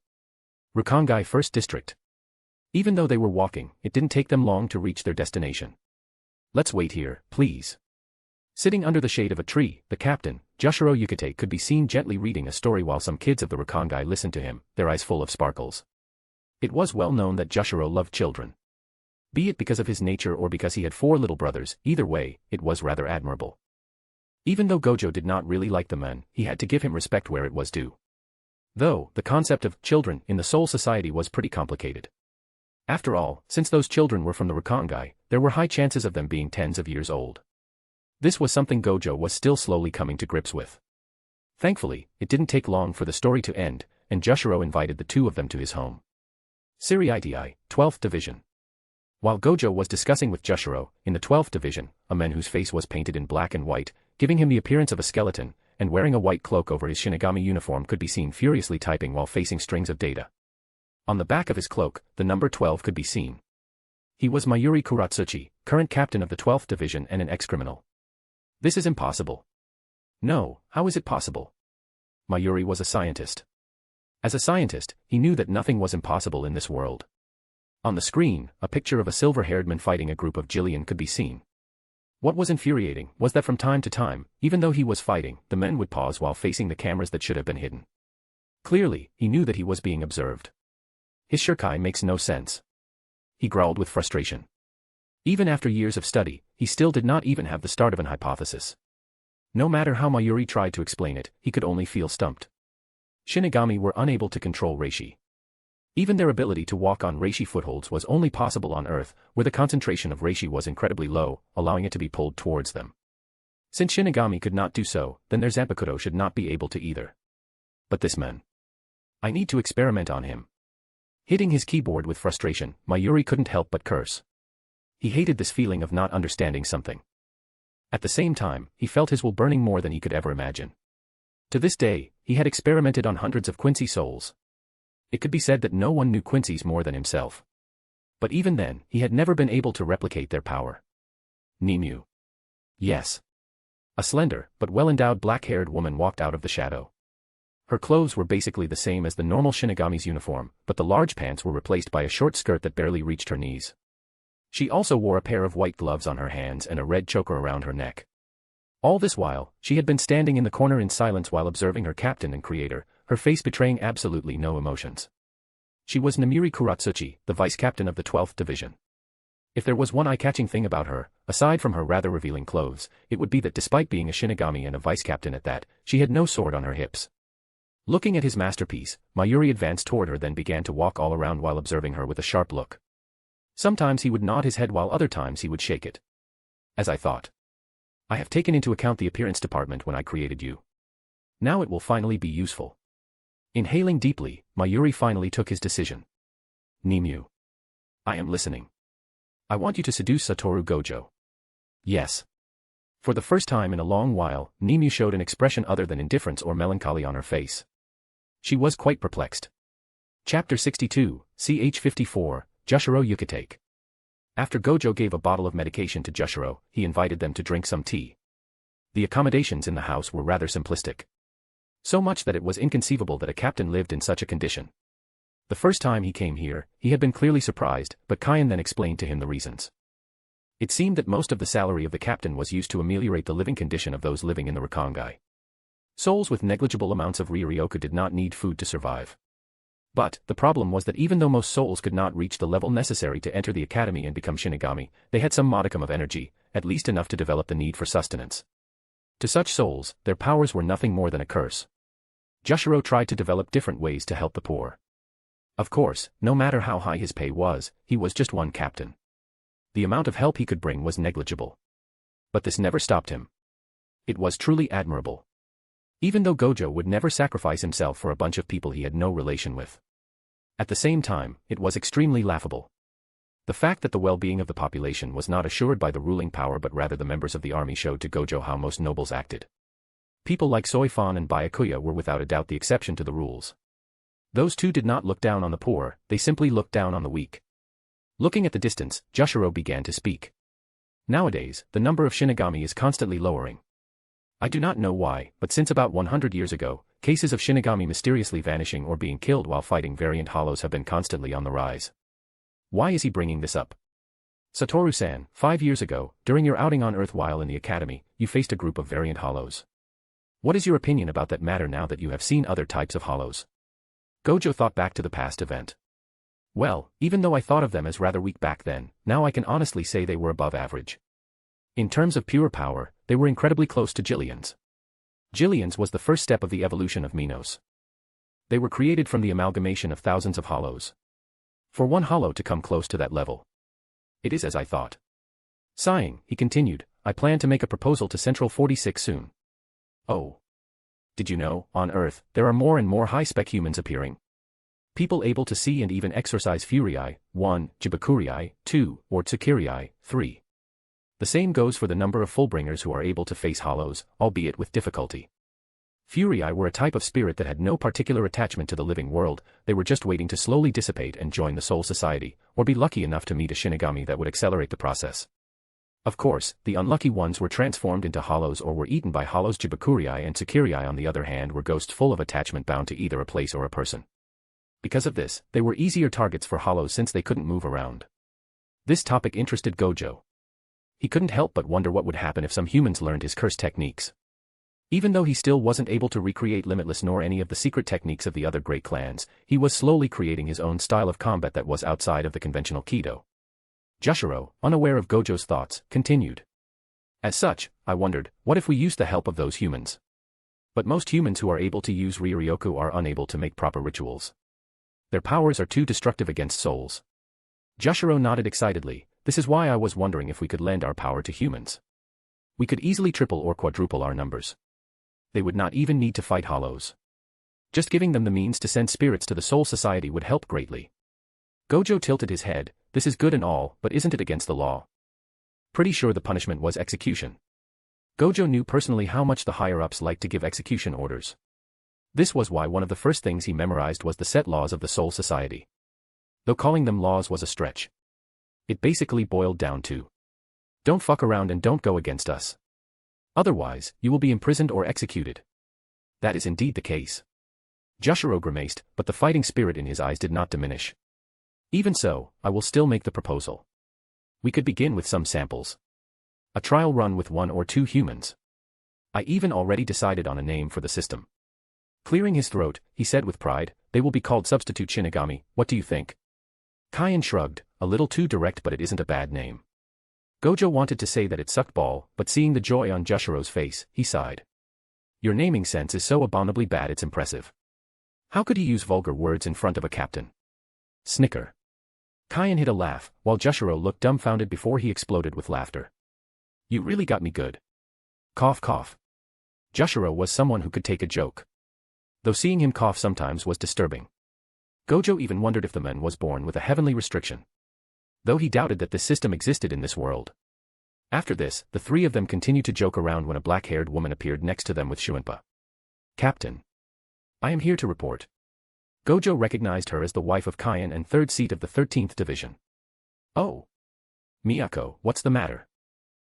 Rakongai 1st District. Even though they were walking, it didn't take them long to reach their destination. Let's wait here, please. Sitting under the shade of a tree, the captain, Jushiro Yukite, could be seen gently reading a story while some kids of the Rakongai listened to him, their eyes full of sparkles. It was well known that Jushiro loved children. Be it because of his nature or because he had 4 little brothers, either way, it was rather admirable. Even though Gojo did not really like the man, he had to give him respect where it was due. Though, the concept of children in the Soul Society was pretty complicated. After all, since those children were from the Rakongai, there were high chances of them being tens of years old. This was something Gojo was still slowly coming to grips with. Thankfully, it didn't take long for the story to end, and Jushiro invited the two of them to his home. Siriidii, 12th Division. While Gojo was discussing with Jushiro, in the 12th Division, a man whose face was painted in black and white, giving him the appearance of a skeleton, and wearing a white cloak over his shinigami uniform could be seen furiously typing while facing strings of data. On the back of his cloak, the number 12 could be seen. He was Mayuri Kuratsuchi, current captain of the 12th Division and an ex-criminal. This is impossible. No, how is it possible? Mayuri was a scientist. As a scientist, he knew that nothing was impossible in this world. On the screen, a picture of a silver-haired man fighting a group of Jillian could be seen. What was infuriating was that from time to time, even though he was fighting, the men would pause while facing the cameras that should have been hidden. Clearly, he knew that he was being observed. His shurikai makes no sense. He growled with frustration. Even after years of study, he still did not even have the start of an hypothesis. No matter how Mayuri tried to explain it, he could only feel stumped. Shinigami were unable to control reishi. Even their ability to walk on reishi footholds was only possible on Earth, where the concentration of reishi was incredibly low, allowing it to be pulled towards them. Since Shinigami could not do so, then their Zanpakuto should not be able to either. But this man. I need to experiment on him. Hitting his keyboard with frustration, Mayuri couldn't help but curse. He hated this feeling of not understanding something. At the same time, he felt his will burning more than he could ever imagine. To this day, he had experimented on hundreds of Quincy souls. It could be said that no one knew Quincy's more than himself. But even then, he had never been able to replicate their power. Nimue. Yes. A slender, but well-endowed black-haired woman walked out of the shadow. Her clothes were basically the same as the normal Shinigami's uniform, but the large pants were replaced by a short skirt that barely reached her knees. She also wore a pair of white gloves on her hands and a red choker around her neck. All this while, she had been standing in the corner in silence while observing her captain and creator, her face betraying absolutely no emotions. She was Namiri Kuratsuchi, the vice-captain of the 12th Division. If there was one eye-catching thing about her, aside from her rather revealing clothes, it would be that despite being a Shinigami and a vice-captain at that, she had no sword on her hips. Looking at his masterpiece, Mayuri advanced toward her then began to walk all around while observing her with a sharp look. Sometimes he would nod his head while other times he would shake it. As I thought. I have taken into account the appearance department when I created you. Now it will finally be useful. Inhaling deeply, Mayuri finally took his decision. Nimue. I am listening. I want you to seduce Sattoru Gojo. Yes. For the first time in a long while, Nemu showed an expression other than indifference or melancholy on her face. She was quite perplexed. Chapter 62, ch. 54, Jushiro Yukitake. After Gojo gave a bottle of medication to Jushiro, he invited them to drink some tea. The accommodations in the house were rather simplistic. So much that it was inconceivable that a captain lived in such a condition. The first time he came here, he had been clearly surprised, but Kaien then explained to him the reasons. It seemed that most of the salary of the captain was used to ameliorate the living condition of those living in the Rakangai. Souls with negligible amounts of Riryoku did not need food to survive. But, the problem was that even though most souls could not reach the level necessary to enter the academy and become shinigami, they had some modicum of energy, at least enough to develop the need for sustenance. To such souls, their powers were nothing more than a curse. Jushiro tried to develop different ways to help the poor. Of course, no matter how high his pay was, he was just one captain. The amount of help he could bring was negligible. But this never stopped him. It was truly admirable. Even though Gojo would never sacrifice himself for a bunch of people he had no relation with. At the same time, it was extremely laughable. The fact that the well-being of the population was not assured by the ruling power but rather the members of the army showed to Gojo how most nobles acted. People like Soifan and Byakuya were without a doubt the exception to the rules. Those two did not look down on the poor, they simply looked down on the weak. Looking at the distance, Jushiro began to speak. Nowadays, the number of shinigami is constantly lowering. I do not know why, but since about 100 years ago, cases of shinigami mysteriously vanishing or being killed while fighting variant hollows have been constantly on the rise. Why is he bringing this up? Satoru-san, 5 years ago, during your outing on Earth while in the academy, you faced a group of variant hollows. What is your opinion about that matter now that you have seen other types of hollows? Gojo thought back to the past event. Well, even though I thought of them as rather weak back then, now I can honestly say they were above average. In terms of pure power, they were incredibly close to Jillian's. Jillian's was the first step of the evolution of Minos. They were created from the amalgamation of thousands of hollows. For one hollow to come close to that level. It is as I thought. Sighing, he continued, I plan to make a proposal to Central 46 soon. Oh. Did you know, on Earth, there are more and more high-spec humans appearing. People able to see and even exorcise Furii, 1, Jibakurii, 2, or Tsukirii, 3. The same goes for the number of Fullbringers who are able to face hollows, albeit with difficulty. Furii were a type of spirit that had no particular attachment to the living world, they were just waiting to slowly dissipate and join the Soul Society, or be lucky enough to meet a shinigami that would accelerate the process. Of course, the unlucky ones were transformed into hollows or were eaten by hollows. Jibakurii and Tsukirii on the other hand were ghosts full of attachment bound to either a place or a person. Because of this, they were easier targets for hollows since they couldn't move around. This topic interested Gojo. He couldn't help but wonder what would happen if some humans learned his curse techniques. Even though he still wasn't able to recreate Limitless nor any of the secret techniques of the other great clans, he was slowly creating his own style of combat that was outside of the conventional Kido. Jushiro, unaware of Gojo's thoughts, continued. As such, I wondered, what if we used the help of those humans? But most humans who are able to use Riryoku are unable to make proper rituals. Their powers are too destructive against souls. Jushiro nodded excitedly, this is why I was wondering if we could lend our power to humans. We could easily triple or quadruple our numbers. They would not even need to fight hollows. Just giving them the means to send spirits to the Soul Society would help greatly. Gojo tilted his head, this is good and all, but isn't it against the law? Pretty sure the punishment was execution. Gojo knew personally how much the higher-ups liked to give execution orders. This was why one of the first things he memorized was the set laws of the Soul Society. Though calling them laws was a stretch. It basically boiled down to, don't fuck around and don't go against us. Otherwise, you will be imprisoned or executed. That is indeed the case. Jushiro grimaced, but the fighting spirit in his eyes did not diminish. Even so, I will still make the proposal. We could begin with some samples. A trial run with 1 or 2 humans. I even already decided on a name for the system. Clearing his throat, he said with pride, they will be called substitute shinigami, what do you think? Kaien shrugged, a little too direct but it isn't a bad name. Gojo wanted to say that it sucked ball, but seeing the joy on Jushiro's face, he sighed. Your naming sense is so abominably bad it's impressive. How could he use vulgar words in front of a captain? Snicker. Kaien hit a laugh, while Jushiro looked dumbfounded before he exploded with laughter. You really got me good. Cough cough. Jushiro was someone who could take a joke. Though seeing him cough sometimes was disturbing. Gojo even wondered if the man was born with a heavenly restriction. Though he doubted that this system existed in this world. After this, the three of them continued to joke around when a black-haired woman appeared next to them with Shuinpa. Captain. I am here to report. Gojo recognized her as the wife of Kaien and third seat of the 13th Division. Oh. Miyako, what's the matter?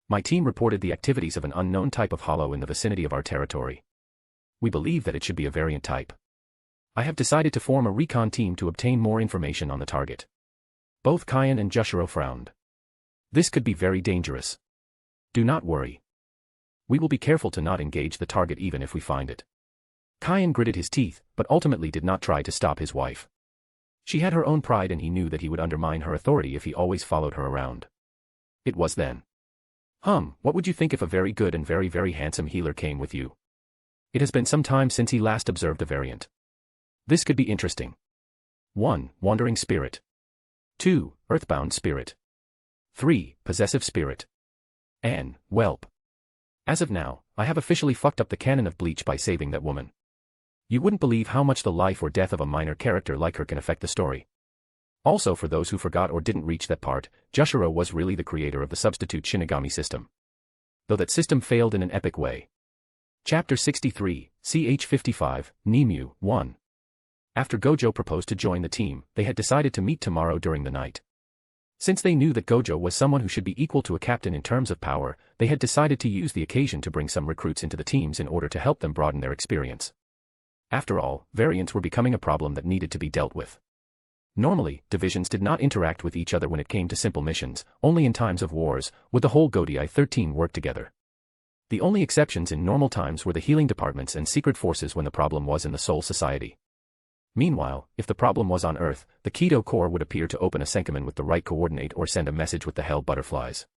My team reported the activities of an unknown type of hollow in the vicinity of our territory. We believe that it should be a variant type. I have decided to form a recon team to obtain more information on the target. Both Kaien and Jushiro frowned. This could be very dangerous. Do not worry. We will be careful to not engage the target even if we find it. Kaien gritted his teeth, but ultimately did not try to stop his wife. She had her own pride and he knew that he would undermine her authority if he always followed her around. It was then. What would you think if a very good and very very handsome healer came with you? It has been some time since he last observed a variant. This could be interesting. 1. Wandering spirit. 2. Earthbound spirit. 3. Possessive spirit. And, whelp. As of now, I have officially fucked up the canon of Bleach by saving that woman. You wouldn't believe how much the life or death of a minor character like her can affect the story. Also, for those who forgot or didn't reach that part, Jushiro was really the creator of the substitute shinigami system. Though that system failed in an epic way. Chapter 63, ch. 55, Nimue, 1. After Gojo proposed to join the team, they had decided to meet tomorrow during the night. Since they knew that Gojo was someone who should be equal to a captain in terms of power, they had decided to use the occasion to bring some recruits into the teams in order to help them broaden their experience. After all, variants were becoming a problem that needed to be dealt with. Normally, divisions did not interact with each other when it came to simple missions, only in times of wars would the whole Godai 13 work together. The only exceptions in normal times were the healing departments and secret forces when the problem was in the Soul Society. Meanwhile, if the problem was on Earth, the Kido Corps would appear to open a Senkaman with the right coordinate or send a message with the Hell Butterflies.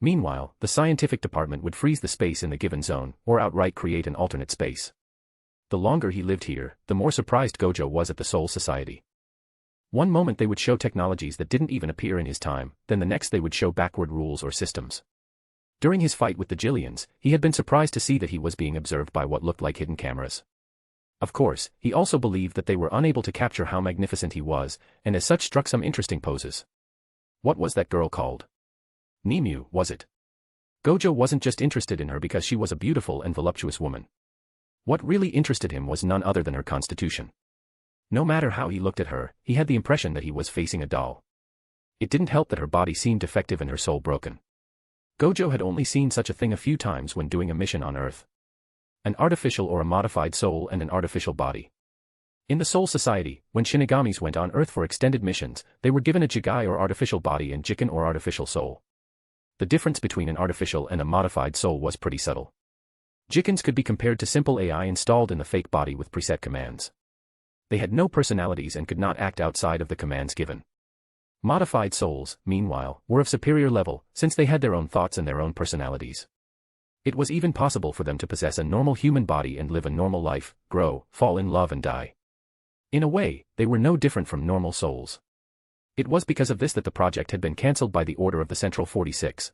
Meanwhile, the scientific department would freeze the space in the given zone, or outright create an alternate space. The longer he lived here, the more surprised Gojo was at the Soul Society. One moment they would show technologies that didn't even appear in his time, then the next they would show backward rules or systems. During his fight with the Jillians, he had been surprised to see that he was being observed by what looked like hidden cameras. Of course, he also believed that they were unable to capture how magnificent he was, and as such struck some interesting poses. What was that girl called? Nimue, was it? Gojo wasn't just interested in her because she was a beautiful and voluptuous woman. What really interested him was none other than her constitution. No matter how he looked at her, he had the impression that he was facing a doll. It didn't help that her body seemed defective and her soul broken. Gojo had only seen such a thing a few times when doing a mission on Earth. An artificial or a modified soul and an artificial body. In the Soul Society, when shinigamis went on Earth for extended missions, they were given a jigai or artificial body and jiken or artificial soul. The difference between an artificial and a modified soul was pretty subtle. Jikens could be compared to simple AI installed in the fake body with preset commands. They had no personalities and could not act outside of the commands given. Modified souls, meanwhile, were of superior level, since they had their own thoughts and their own personalities. It was even possible for them to possess a normal human body and live a normal life, grow, fall in love and die. In a way, they were no different from normal souls. It was because of this that the project had been cancelled by the order of the Central 46.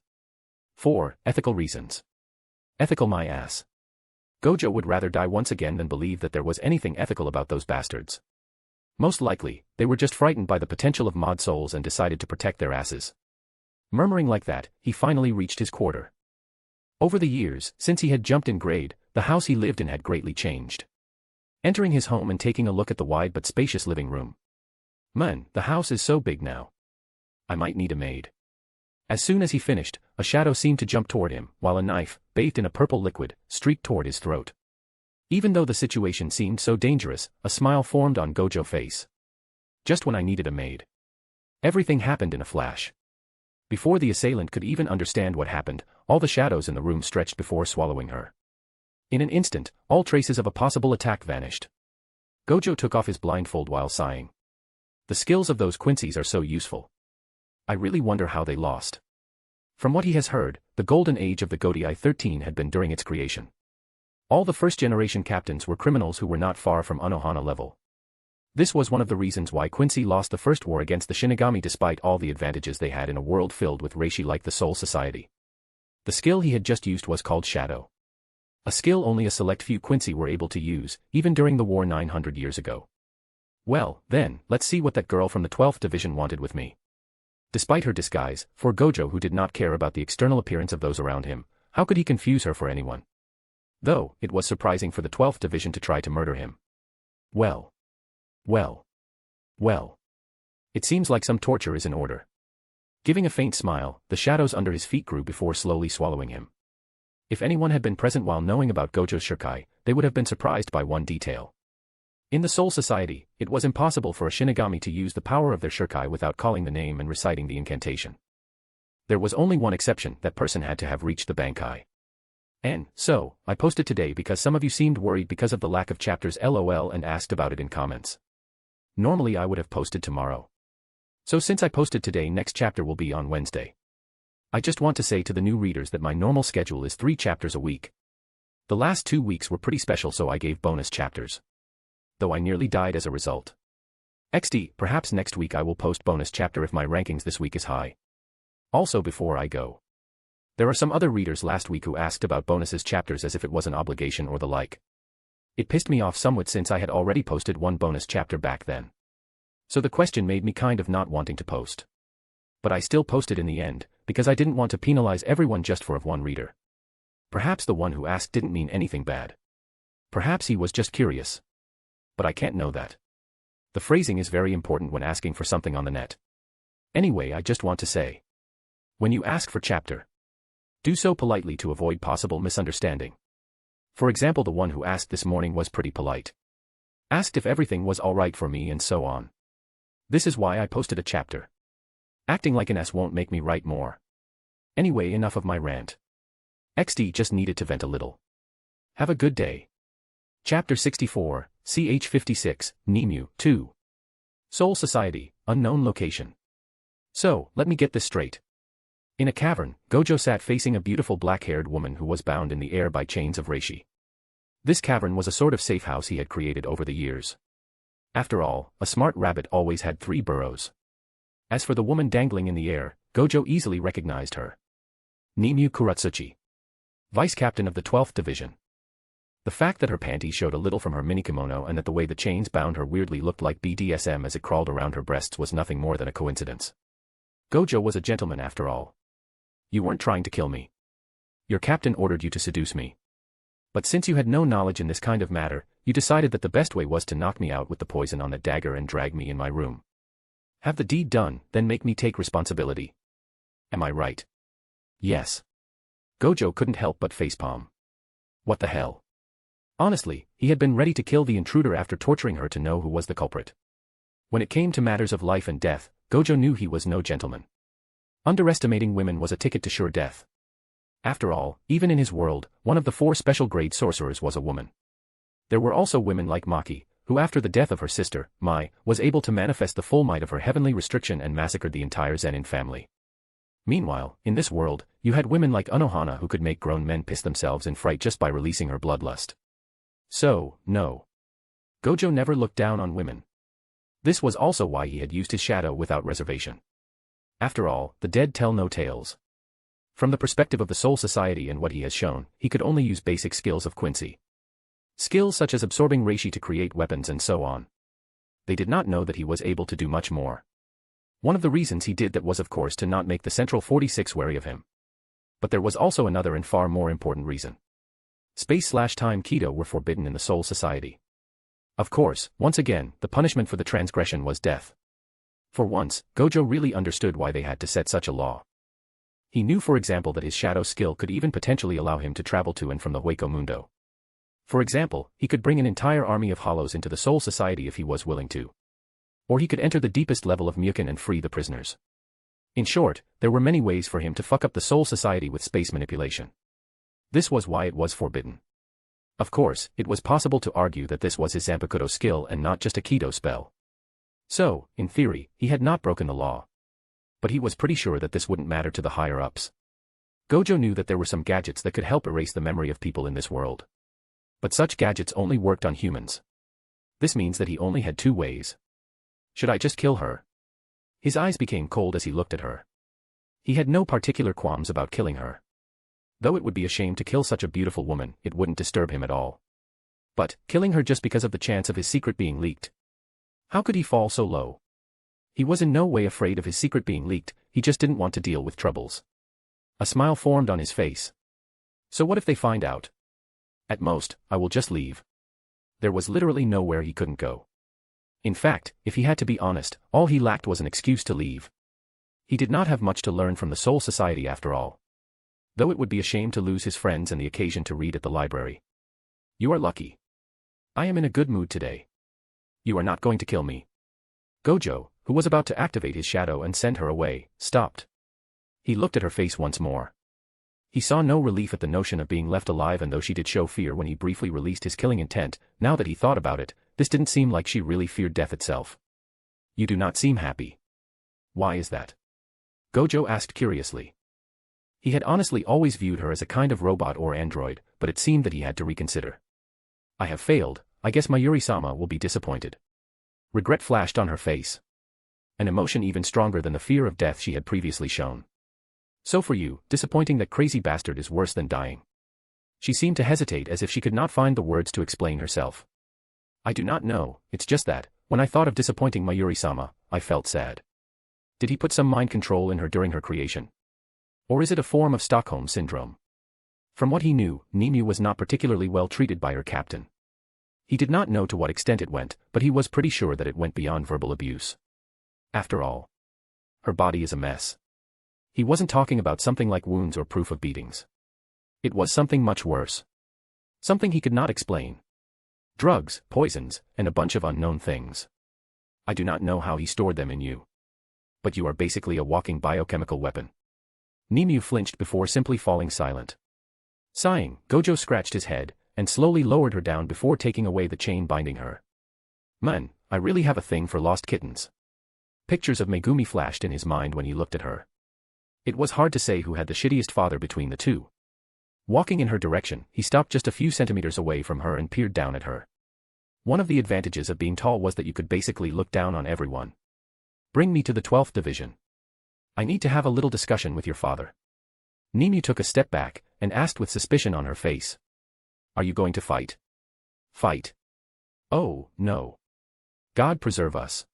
4. Ethical reasons. Ethical my ass. Gojo would rather die once again than believe that there was anything ethical about those bastards. Most likely, they were just frightened by the potential of mod souls and decided to protect their asses. Murmuring like that, he finally reached his quarter. Over the years, since he had jumped in grade, the house he lived in had greatly changed. Entering his home and taking a look at the wide but spacious living room. Man, the house is so big now. I might need a maid. As soon as he finished, a shadow seemed to jump toward him, while a knife, bathed in a purple liquid, streaked toward his throat. Even though the situation seemed so dangerous, a smile formed on Gojo's face. Just when I needed a maid. Everything happened in a flash. Before the assailant could even understand what happened, all the shadows in the room stretched before swallowing her. In an instant, all traces of a possible attack vanished. Gojo took off his blindfold while sighing. The skills of those Quincy's are so useful. I really wonder how they lost. From what he has heard, the golden age of the Godai 13 had been during its creation. All the first-generation captains were criminals who were not far from Unohana level. This was one of the reasons why Quincy lost the first war against the Shinigami despite all the advantages they had in a world filled with reishi like the Soul Society. The skill he had just used was called Shadow. A skill only a select few Quincy were able to use, even during the war 900 years ago. Well, then, let's see what that girl from the 12th Division wanted with me. Despite her disguise, for Gojo who did not care about the external appearance of those around him, how could he confuse her for anyone? Though, it was surprising for the 12th Division to try to murder him. Well. It seems like some torture is in order. Giving a faint smile, the shadows under his feet grew before slowly swallowing him. If anyone had been present while knowing about Gojo's shuriken, they would have been surprised by one detail. In the Soul Society, it was impossible for a shinigami to use the power of their shuriken without calling the name and reciting the incantation. There was only one exception: that person had to have reached the bankai. And so, I posted today because some of you seemed worried because of the lack of chapters LOL and asked about it in comments. Normally I would have posted tomorrow. So since I posted today, next chapter will be on Wednesday. I just want to say to the new readers that my normal schedule is 3 chapters a week. The last 2 weeks were pretty special, so I gave bonus chapters. Though I nearly died as a result. XD, perhaps next week I will post bonus chapter if my rankings this week is high. Also, before I go, there are some other readers last week who asked about bonuses chapters as if it was an obligation or the like. It pissed me off somewhat since I had already posted 1 bonus chapter back then. So the question made me kind of not wanting to post. But I still posted in the end, because I didn't want to penalize everyone just for one reader. Perhaps the one who asked didn't mean anything bad. Perhaps he was just curious. But I can't know that. The phrasing is very important when asking for something on the net. Anyway, I just want to say, when you ask for chapter, do so politely to avoid possible misunderstanding. For example, the one who asked this morning was pretty polite. Asked if everything was alright for me and so on. This is why I posted a chapter. Acting like an S won't make me write more. Anyway, enough of my rant. XD just needed to vent a little. Have a good day. Chapter 64, CH 56, Nemu, 2. Soul Society, Unknown Location. So, let me get this straight. In a cavern, Gojo sat facing a beautiful black-haired woman who was bound in the air by chains of reishi. This cavern was a sort of safe house he had created over the years. After all, a smart rabbit always had 3 burrows. As for the woman dangling in the air, Gojo easily recognized her. Nemu Kuratsuchi, vice captain of the 12th Division. The fact that her panties showed a little from her mini-kimono and that the way the chains bound her weirdly looked like BDSM as it crawled around her breasts was nothing more than a coincidence. Gojo was a gentleman after all. You weren't trying to kill me. Your captain ordered you to seduce me. But since you had no knowledge in this kind of matter, you decided that the best way was to knock me out with the poison on that dagger and drag me in my room. Have the deed done, then make me take responsibility. Am I right? Yes. Gojo couldn't help but facepalm. What the hell? Honestly, he had been ready to kill the intruder after torturing her to know who was the culprit. When it came to matters of life and death, Gojo knew he was no gentleman. Underestimating women was a ticket to sure death. After all, even in his world, one of the 4 special-grade sorcerers was a woman. There were also women like Maki, who after the death of her sister, Mai, was able to manifest the full might of her heavenly restriction and massacred the entire Zenin family. Meanwhile, in this world, you had women like Unohana who could make grown men piss themselves in fright just by releasing her bloodlust. So, no. Gojo never looked down on women. This was also why he had used his shadow without reservation. After all, the dead tell no tales. From the perspective of the Soul Society and what he has shown, he could only use basic skills of Quincy. Skills such as absorbing reishi to create weapons and so on. They did not know that he was able to do much more. One of the reasons he did that was of course to not make the Central 46 wary of him. But there was also another and far more important reason. Space/time Kido were forbidden in the Soul Society. Of course, once again, the punishment for the transgression was death. For once, Gojo really understood why they had to set such a law. He knew for example that his shadow skill could even potentially allow him to travel to and from the Hueco Mundo. For example, he could bring an entire army of hollows into the Soul Society if he was willing to. Or he could enter the deepest level of Mukon and free the prisoners. In short, there were many ways for him to fuck up the Soul Society with space manipulation. This was why it was forbidden. Of course, it was possible to argue that this was his Zanpakuto skill and not just a Kido spell. So, in theory, he had not broken the law. But he was pretty sure that this wouldn't matter to the higher-ups. Gojo knew that there were some gadgets that could help erase the memory of people in this world. But such gadgets only worked on humans. This means that he only had 2 ways. Should I just kill her? His eyes became cold as he looked at her. He had no particular qualms about killing her. Though it would be a shame to kill such a beautiful woman, it wouldn't disturb him at all. But, killing her just because of the chance of his secret being leaked. How could he fall so low? He was in no way afraid of his secret being leaked, he just didn't want to deal with troubles. A smile formed on his face. So what if they find out? At most, I will just leave. There was literally nowhere he couldn't go. In fact, if he had to be honest, all he lacked was an excuse to leave. He did not have much to learn from the Soul Society after all. Though it would be a shame to lose his friends and the occasion to read at the library. You are lucky. I am in a good mood today. You are not going to kill me. Gojo, who was about to activate his shadow and send her away, stopped. He looked at her face once more. He saw no relief at the notion of being left alive, and though she did show fear when he briefly released his killing intent, now that he thought about it, this didn't seem like she really feared death itself. You do not seem happy. Why is that? Gojo asked curiously. He had honestly always viewed her as a kind of robot or android, but it seemed that he had to reconsider. I have failed, I guess Mayuri-sama will be disappointed. Regret flashed on her face. An emotion even stronger than the fear of death she had previously shown. So for you, disappointing that crazy bastard is worse than dying. She seemed to hesitate as if she could not find the words to explain herself. I do not know, it's just that, when I thought of disappointing Mayuri-sama, I felt sad. Did he put some mind control in her during her creation? Or is it a form of Stockholm Syndrome? From what he knew, Nimue was not particularly well treated by her captain. He did not know to what extent it went, but he was pretty sure that it went beyond verbal abuse. After all, her body is a mess. He wasn't talking about something like wounds or proof of beatings. It was something much worse. Something he could not explain. Drugs, poisons, and a bunch of unknown things. I do not know how he stored them in you. But you are basically a walking biochemical weapon. Nimue flinched before simply falling silent. Sighing, Gojo scratched his head, and slowly lowered her down before taking away the chain binding her. Man, I really have a thing for lost kittens. Pictures of Megumi flashed in his mind when he looked at her. It was hard to say who had the shittiest father between the two. Walking in her direction, he stopped just a few centimeters away from her and peered down at her. One of the advantages of being tall was that you could basically look down on everyone. Bring me to the 12th division. I need to have a little discussion with your father. Nimue took a step back, and asked with suspicion on her face. Are you going to fight? Fight? Oh, no. God preserve us.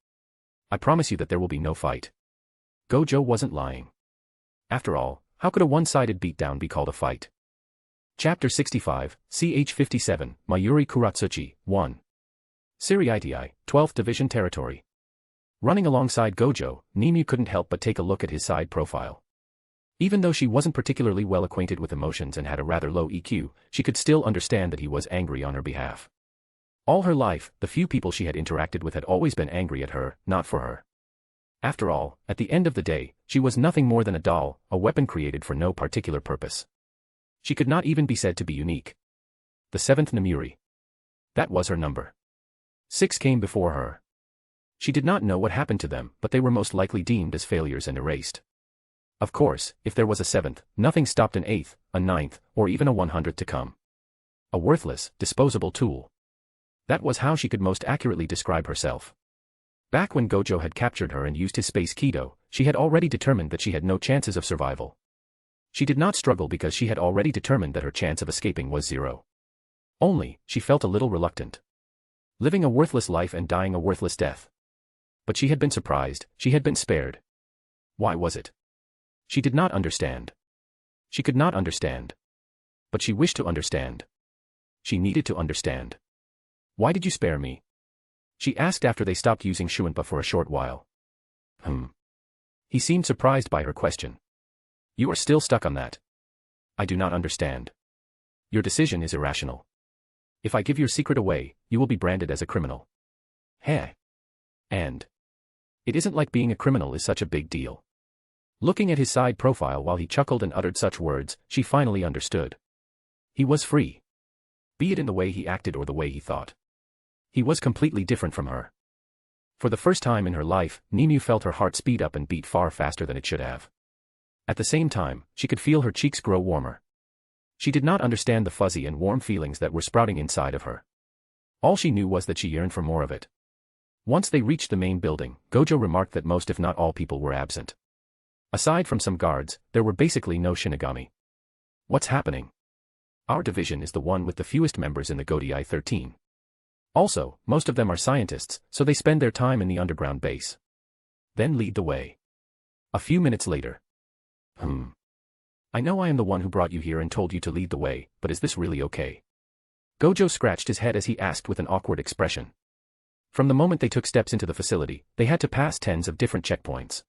I promise you that there will be no fight. Gojo wasn't lying. After all, how could a one-sided beatdown be called a fight? Chapter 65, CH 57, Mayuri Kuratsuchi, 1. Siriitii, 12th Division Territory. Running alongside Gojo, Nimue couldn't help but take a look at his side profile. Even though she wasn't particularly well acquainted with emotions and had a rather low EQ, she could still understand that he was angry on her behalf. All her life, the few people she had interacted with had always been angry at her, not for her. After all, at the end of the day, she was nothing more than a doll, a weapon created for no particular purpose. She could not even be said to be unique. The 7th Namuri. That was her number. 6 came before her. She did not know what happened to them, but they were most likely deemed as failures and erased. Of course, if there was a 7th, nothing stopped an 8th, a 9th, or even a 100th to come. A worthless, disposable tool. That was how she could most accurately describe herself. Back when Gojo had captured her and used his space Kido, she had already determined that she had no chances of survival. She did not struggle because she had already determined that her chance of escaping was 0. Only, she felt a little reluctant. Living a worthless life and dying a worthless death. But she had been surprised, she had been spared. Why was it? She did not understand. She could not understand. But she wished to understand. She needed to understand. Why did you spare me? She asked after they stopped using Shuinpa for a short while. He seemed surprised by her question. You are still stuck on that. I do not understand. Your decision is irrational. If I give your secret away, you will be branded as a criminal. Heh. And it isn't like being a criminal is such a big deal. Looking at his side profile while he chuckled and uttered such words, she finally understood. He was free. Be it in the way he acted or the way he thought. He was completely different from her. For the first time in her life, Nimue felt her heart speed up and beat far faster than it should have. At the same time, she could feel her cheeks grow warmer. She did not understand the fuzzy and warm feelings that were sprouting inside of her. All she knew was that she yearned for more of it. Once they reached the main building, Gojo remarked that most if not all people were absent. Aside from some guards, there were basically no shinigami. What's happening? Our division is the one with the fewest members in the Godii 13. Also, most of them are scientists, so they spend their time in the underground base. then lead the way. A few minutes later. I know I am the one who brought you here and told you to lead the way, but is this really okay? Gojo scratched his head as he asked with an awkward expression. From the moment they took steps into the facility, they had to pass tens of different checkpoints,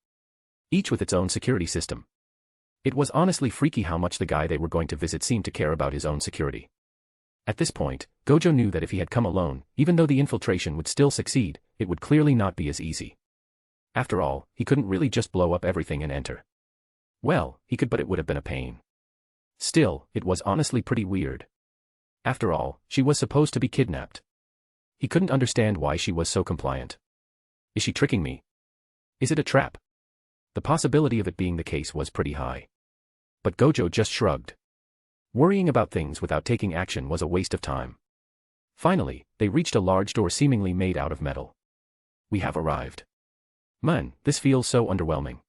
each with its own security system. It was honestly freaky how much the guy they were going to visit seemed to care about his own security. At this point, Gojo knew that if he had come alone, even though the infiltration would still succeed, it would clearly not be as easy. After all, he couldn't really just blow up everything and enter. Well, he could, but it would have been a pain. Still, it was honestly pretty weird. After all, she was supposed to be kidnapped. He couldn't understand why she was so compliant. Is she tricking me? Is it a trap? The possibility of it being the case was pretty high. But Gojo just shrugged. Worrying about things without taking action was a waste of time. Finally, they reached a large door seemingly made out of metal. We have arrived. Man, this feels so underwhelming.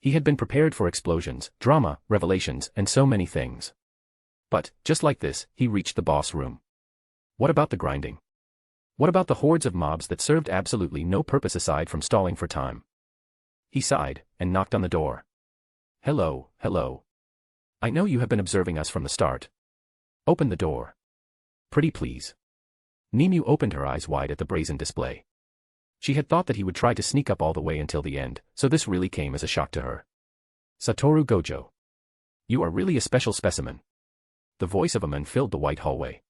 He had been prepared for explosions, drama, revelations, and so many things. But, just like this, he reached the boss room. What about the grinding? What about the hordes of mobs that served absolutely no purpose aside from stalling for time? He sighed, and knocked on the door. Hello, hello. I know you have been observing us from the start. Open the door. Pretty please. Nimue opened her eyes wide at the brazen display. She had thought that he would try to sneak up all the way until the end, so this really came as a shock to her. Sattoru Gojo. You are really a special specimen. The voice of a man filled the white hallway.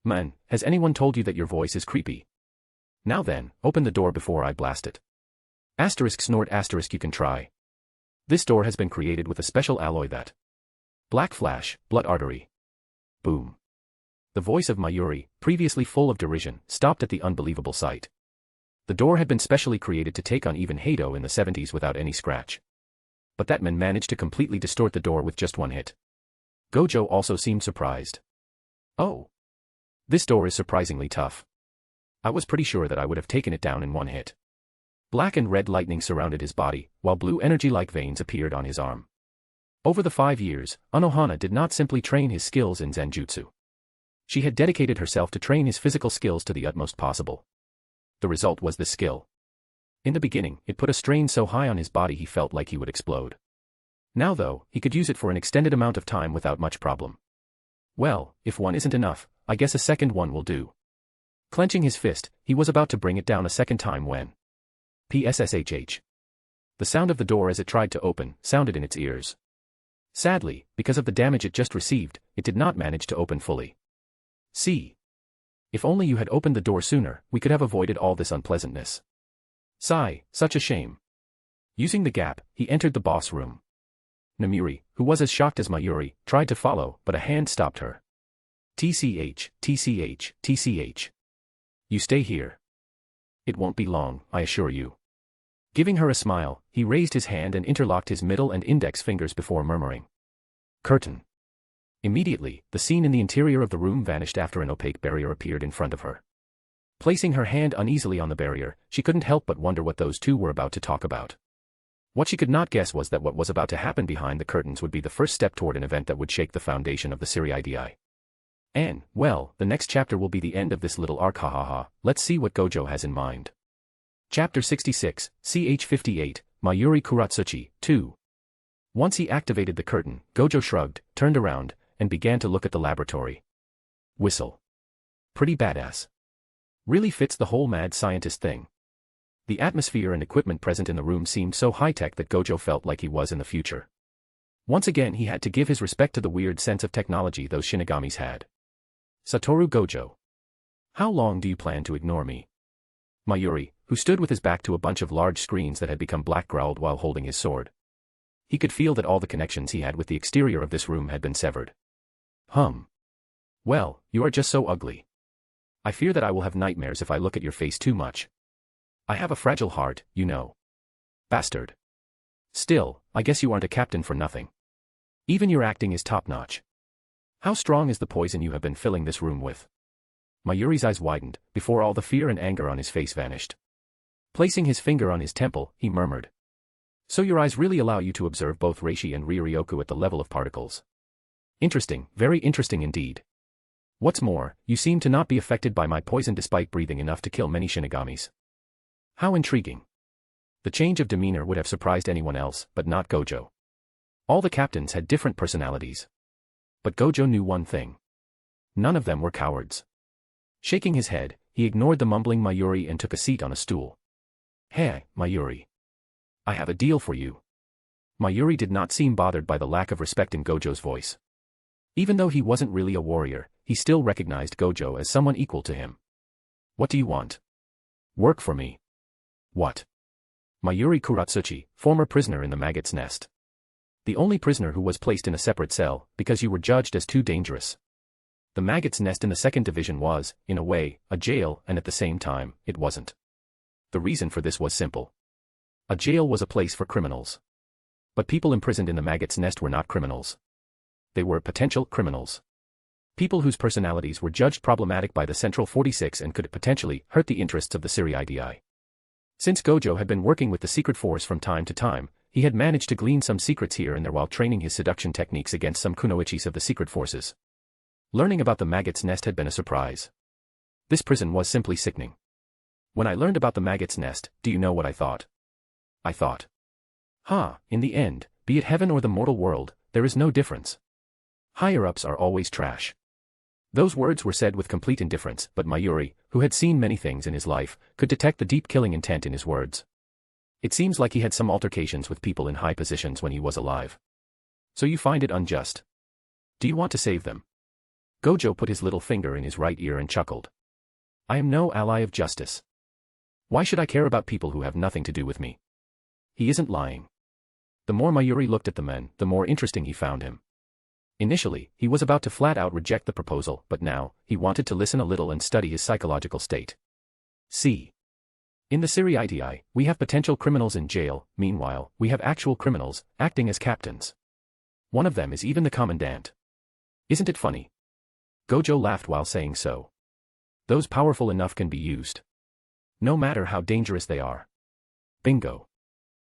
Man, has anyone told you that your voice is creepy? Now then, open the door before I blast it. Asterisk snort asterisk you can try. This door has been created with a special alloy that. Black flash, blood artery. Boom. The voice of Mayuri, previously full of derision, stopped at the unbelievable sight. The door had been specially created to take on even Hado in the 70s without any scratch. But that man managed to completely distort the door with just one hit. Gojo also seemed surprised. Oh. This door is surprisingly tough. I was pretty sure that I would have taken it down in one hit. Black and red lightning surrounded his body, while blue energy-like veins appeared on his arm. Over the 5 years, Anohana did not simply train his skills in Zenjutsu. She had dedicated herself to train his physical skills to the utmost possible. The result was this skill. In the beginning, it put a strain so high on his body he felt like he would explode. Now though, he could use it for an extended amount of time without much problem. Well, if one isn't enough, I guess a second one will do. Clenching his fist, he was about to bring it down a second time when. PSSHH. The sound of the door as it tried to open sounded in its ears. Sadly, because of the damage it just received, it did not manage to open fully. See. If only you had opened the door sooner, we could have avoided all this unpleasantness. Sigh, such a shame. Using the gap, he entered the boss room. Namiri, who was as shocked as Mayuri, tried to follow, but a hand stopped her. TCH, TCH, TCH. You stay here. It won't be long, I assure you. Giving her a smile, he raised his hand and interlocked his middle and index fingers before murmuring. Curtain. Immediately, the scene in the interior of the room vanished after an opaque barrier appeared in front of her. Placing her hand uneasily on the barrier, she couldn't help but wonder what those two were about to talk about. What she could not guess was that what was about to happen behind the curtains would be the first step toward an event that would shake the foundation of the Seriidi. And, well, the next chapter will be the end of this little arc, hahaha. Let's see what Gojo has in mind. Chapter 66, CH58, Mayuri Kuratsuchi, 2. Once he activated the curtain, Gojo shrugged, turned around, and began to look at the laboratory. Whistle. Pretty badass. Really fits the whole mad scientist thing. The atmosphere and equipment present in the room seemed so high-tech that Gojo felt like he was in the future. Once again he had to give his respect to the weird sense of technology those shinigamis had. Sattoru Gojo. How long do you plan to ignore me? Mayuri, who stood with his back to a bunch of large screens that had become black, growled while holding his sword. He could feel that all the connections he had with the exterior of this room had been severed. Well, you are just so ugly. I fear that I will have nightmares if I look at your face too much. I have a fragile heart, you know. Bastard. Still, I guess you aren't a captain for nothing. Even your acting is top-notch. How strong is the poison you have been filling this room with? Mayuri's eyes widened, before all the fear and anger on his face vanished. Placing his finger on his temple, he murmured. So your eyes really allow you to observe both Reishi and Riryoku at the level of particles. Interesting, very interesting indeed. What's more, you seem to not be affected by my poison despite breathing enough to kill many shinigamis. How intriguing. The change of demeanor would have surprised anyone else, but not Gojo. All the captains had different personalities. But Gojo knew one thing. None of them were cowards. Shaking his head, he ignored the mumbling Mayuri and took a seat on a stool. "Hey, Mayuri. I have a deal for you." Mayuri did not seem bothered by the lack of respect in Gojo's voice. Even though he wasn't really a warrior, he still recognized Gojo as someone equal to him. "What do you want?" "Work for me." "What?" Mayuri Kuratsuchi, former prisoner in the Maggot's Nest. The only prisoner who was placed in a separate cell, because you were judged as too dangerous. The Maggot's Nest in the 2nd Division was, in a way, a jail, and at the same time, it wasn't. The reason for this was simple. A jail was a place for criminals. But people imprisoned in the Maggot's Nest were not criminals. They were potential criminals. People whose personalities were judged problematic by the Central 46 and could potentially hurt the interests of the Shinigami. Since Gojo had been working with the secret force from time to time, he had managed to glean some secrets here and there while training his seduction techniques against some kunoichis of the secret forces. Learning about the Maggot's Nest had been a surprise. This prison was simply sickening. When I learned about the Maggot's Nest, do you know what I thought? I thought, in the end, be it heaven or the mortal world, there is no difference. Higher-ups are always trash. Those words were said with complete indifference, but Mayuri, who had seen many things in his life, could detect the deep killing intent in his words. It seems like he had some altercations with people in high positions when he was alive. So you find it unjust? Do you want to save them? Gojo put his little finger in his right ear and chuckled. I am no ally of justice. Why should I care about people who have nothing to do with me? He isn't lying. The more Mayuri looked at the man, the more interesting he found him. Initially, he was about to flat out reject the proposal, but now, he wanted to listen a little and study his psychological state. See. In the Shinigami, we have potential criminals in jail, meanwhile, we have actual criminals, acting as captains. One of them is even the commandant. Isn't it funny? Gojo laughed while saying so. Those powerful enough can be used. No matter how dangerous they are. Bingo.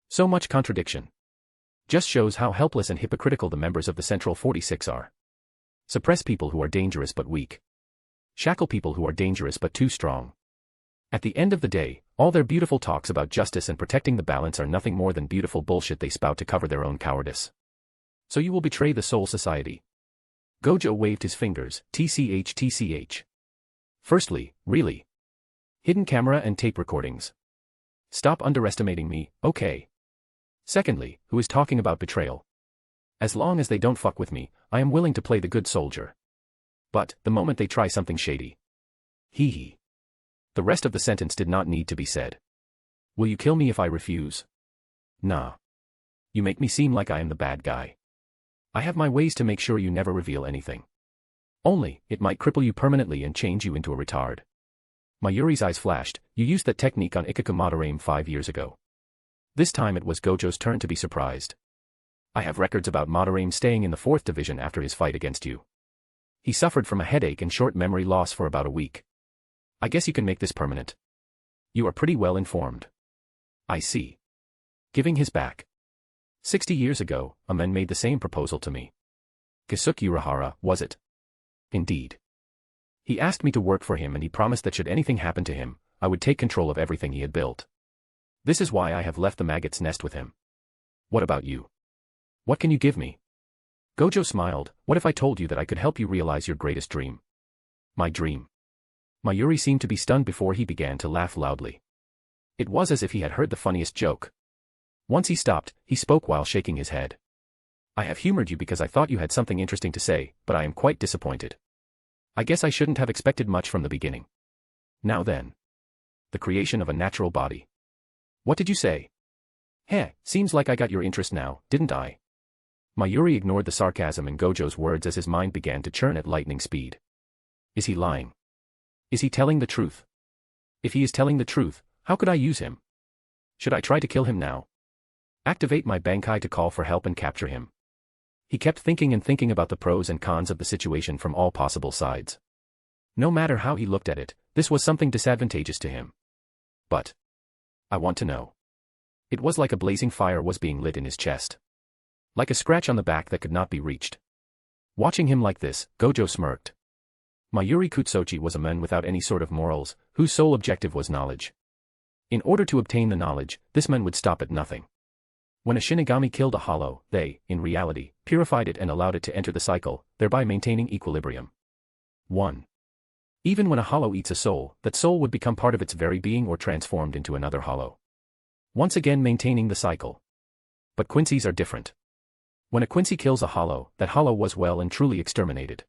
So much contradiction. Just shows how helpless and hypocritical the members of the Central 46 are. Suppress people who are dangerous but weak. Shackle people who are dangerous but too strong. At the end of the day, all their beautiful talks about justice and protecting the balance are nothing more than beautiful bullshit they spout to cover their own cowardice. So you will betray the Soul Society. Gojo waved his fingers, tch. Firstly, really. Hidden camera and tape recordings. Stop underestimating me, okay? Secondly, who is talking about betrayal? As long as they don't fuck with me, I am willing to play the good soldier. But, the moment they try something shady. Hee hee. The rest of the sentence did not need to be said. Will you kill me if I refuse? Nah. You make me seem like I am the bad guy. I have my ways to make sure you never reveal anything. Only, it might cripple you permanently and change you into a retard. Mayuri's eyes flashed. You used that technique on Ikaku Madarame 5 years ago. This time it was Gojo's turn to be surprised. I have records about Madarame staying in the 4th Division after his fight against you. He suffered from a headache and short memory loss for about a week. I guess you can make this permanent. You are pretty well informed. I see. Giving his back. 60 years ago, a man made the same proposal to me. Kisuke Urahara, was it? Indeed. He asked me to work for him and he promised that should anything happen to him, I would take control of everything he had built. This is why I have left the Maggot's Nest with him. What about you? What can you give me? Gojo smiled. What if I told you that I could help you realize your greatest dream? My dream. Mayuri seemed to be stunned before he began to laugh loudly. It was as if he had heard the funniest joke. Once he stopped, he spoke while shaking his head. I have humored you because I thought you had something interesting to say, but I am quite disappointed. I guess I shouldn't have expected much from the beginning. Now then. The creation of a natural body. What did you say? Seems like I got your interest now, didn't I? Mayuri ignored the sarcasm in Gojo's words as his mind began to churn at lightning speed. Is he lying? Is he telling the truth? If he is telling the truth, how could I use him? Should I try to kill him now? Activate my bankai to call for help and capture him. He kept thinking and thinking about the pros and cons of the situation from all possible sides. No matter how he looked at it, this was something disadvantageous to him. But I want to know. It was like a blazing fire was being lit in his chest. Like a scratch on the back that could not be reached. Watching him like this, Gojo smirked. Mayuri Kutsuchi was a man without any sort of morals, whose sole objective was knowledge. In order to obtain the knowledge, this man would stop at nothing. When a shinigami killed a hollow, they, in reality, purified it and allowed it to enter the cycle, thereby maintaining equilibrium. 1. Even when a hollow eats a soul, that soul would become part of its very being or transformed into another hollow, once again maintaining the cycle. But Quincy's are different. When a Quincy kills a hollow, that hollow was well and truly exterminated.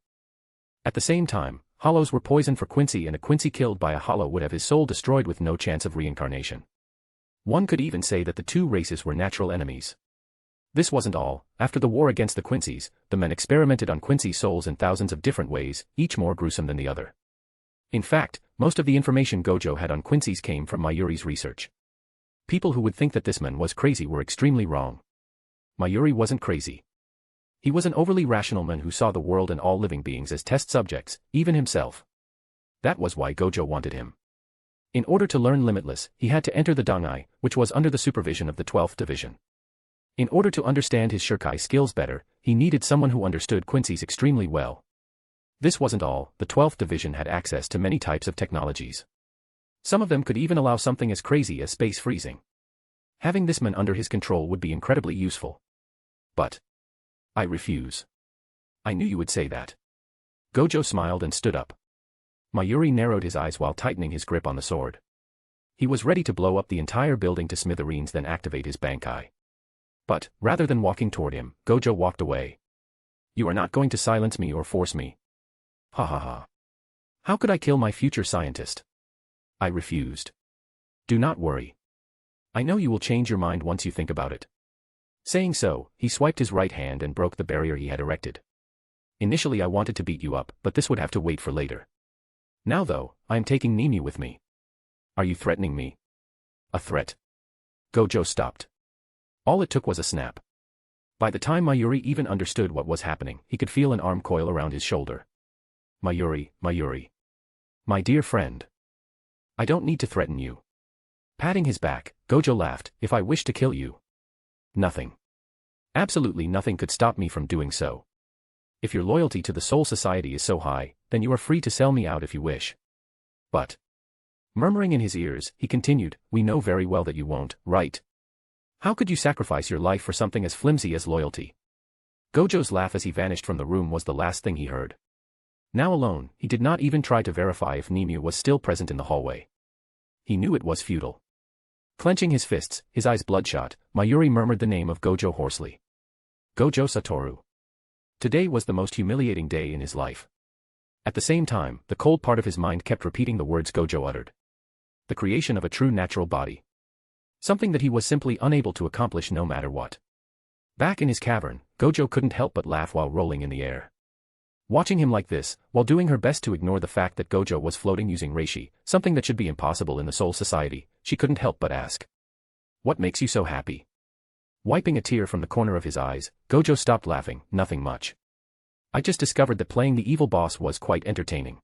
At the same time, hollows were poison for Quincy, and a Quincy killed by a hollow would have his soul destroyed with no chance of reincarnation. One could even say that the two races were natural enemies. This wasn't all. After the war against the Quincy's, the men experimented on Quincy souls in thousands of different ways, each more gruesome than the other. In fact, most of the information Gojo had on Quincy's came from Mayuri's research. People who would think that this man was crazy were extremely wrong. Mayuri wasn't crazy. He was an overly rational man who saw the world and all living beings as test subjects, even himself. That was why Gojo wanted him. In order to learn Limitless, he had to enter the Dangai, which was under the supervision of the 12th Division. In order to understand his Shirkai skills better, he needed someone who understood Quincy's extremely well. This wasn't all. The 12th Division had access to many types of technologies. Some of them could even allow something as crazy as space freezing. Having this man under his control would be incredibly useful. But I refuse. I knew you would say that. Gojo smiled and stood up. Mayuri narrowed his eyes while tightening his grip on the sword. He was ready to blow up the entire building to smithereens, then activate his bankai. But, rather than walking toward him, Gojo walked away. You are not going to silence me or force me. Ha ha ha. How could I kill my future scientist? I refused. Do not worry. I know you will change your mind once you think about it. Saying so, he swiped his right hand and broke the barrier he had erected. Initially I wanted to beat you up, but this would have to wait for later. Now though, I am taking Nimi with me. Are you threatening me? A threat? Gojo stopped. All it took was a snap. By the time Mayuri even understood what was happening, he could feel an arm coil around his shoulder. Mayuri, Mayuri. My dear friend. I don't need to threaten you. Patting his back, Gojo laughed. If I wish to kill you. Nothing. Absolutely nothing could stop me from doing so. If your loyalty to the Soul Society is so high, then you are free to sell me out if you wish. But, murmuring in his ears, he continued, we know very well that you won't, right? How could you sacrifice your life for something as flimsy as loyalty? Gojo's laugh as he vanished from the room was the last thing he heard. Now alone, he did not even try to verify if Nimue was still present in the hallway. He knew it was futile. Clenching his fists, his eyes bloodshot, Mayuri murmured the name of Gojo hoarsely. Gojo Satoru. Today was the most humiliating day in his life. At the same time, the cold part of his mind kept repeating the words Gojo uttered. The creation of a true natural body. Something that he was simply unable to accomplish no matter what. Back in his cavern, Gojo couldn't help but laugh while rolling in the air. Watching him like this, while doing her best to ignore the fact that Gojo was floating using reishi, something that should be impossible in the Soul Society, she couldn't help but ask. What makes you so happy? Wiping a tear from the corner of his eyes, Gojo stopped laughing. Nothing much. I just discovered that playing the evil boss was quite entertaining.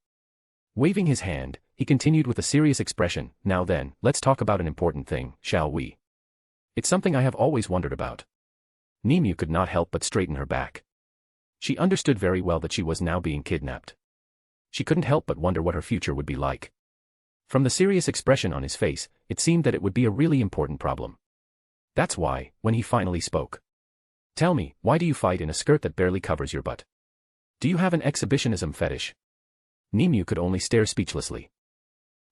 Waving his hand, he continued with a serious expression, now then, let's talk about an important thing, shall we? It's something I have always wondered about. Nimue could not help but straighten her back. She understood very well that she was now being kidnapped. She couldn't help but wonder what her future would be like. From the serious expression on his face, it seemed that it would be a really important problem. That's why, when he finally spoke. Tell me, why do you fight in a skirt that barely covers your butt? Do you have an exhibitionism fetish? Nimue could only stare speechlessly.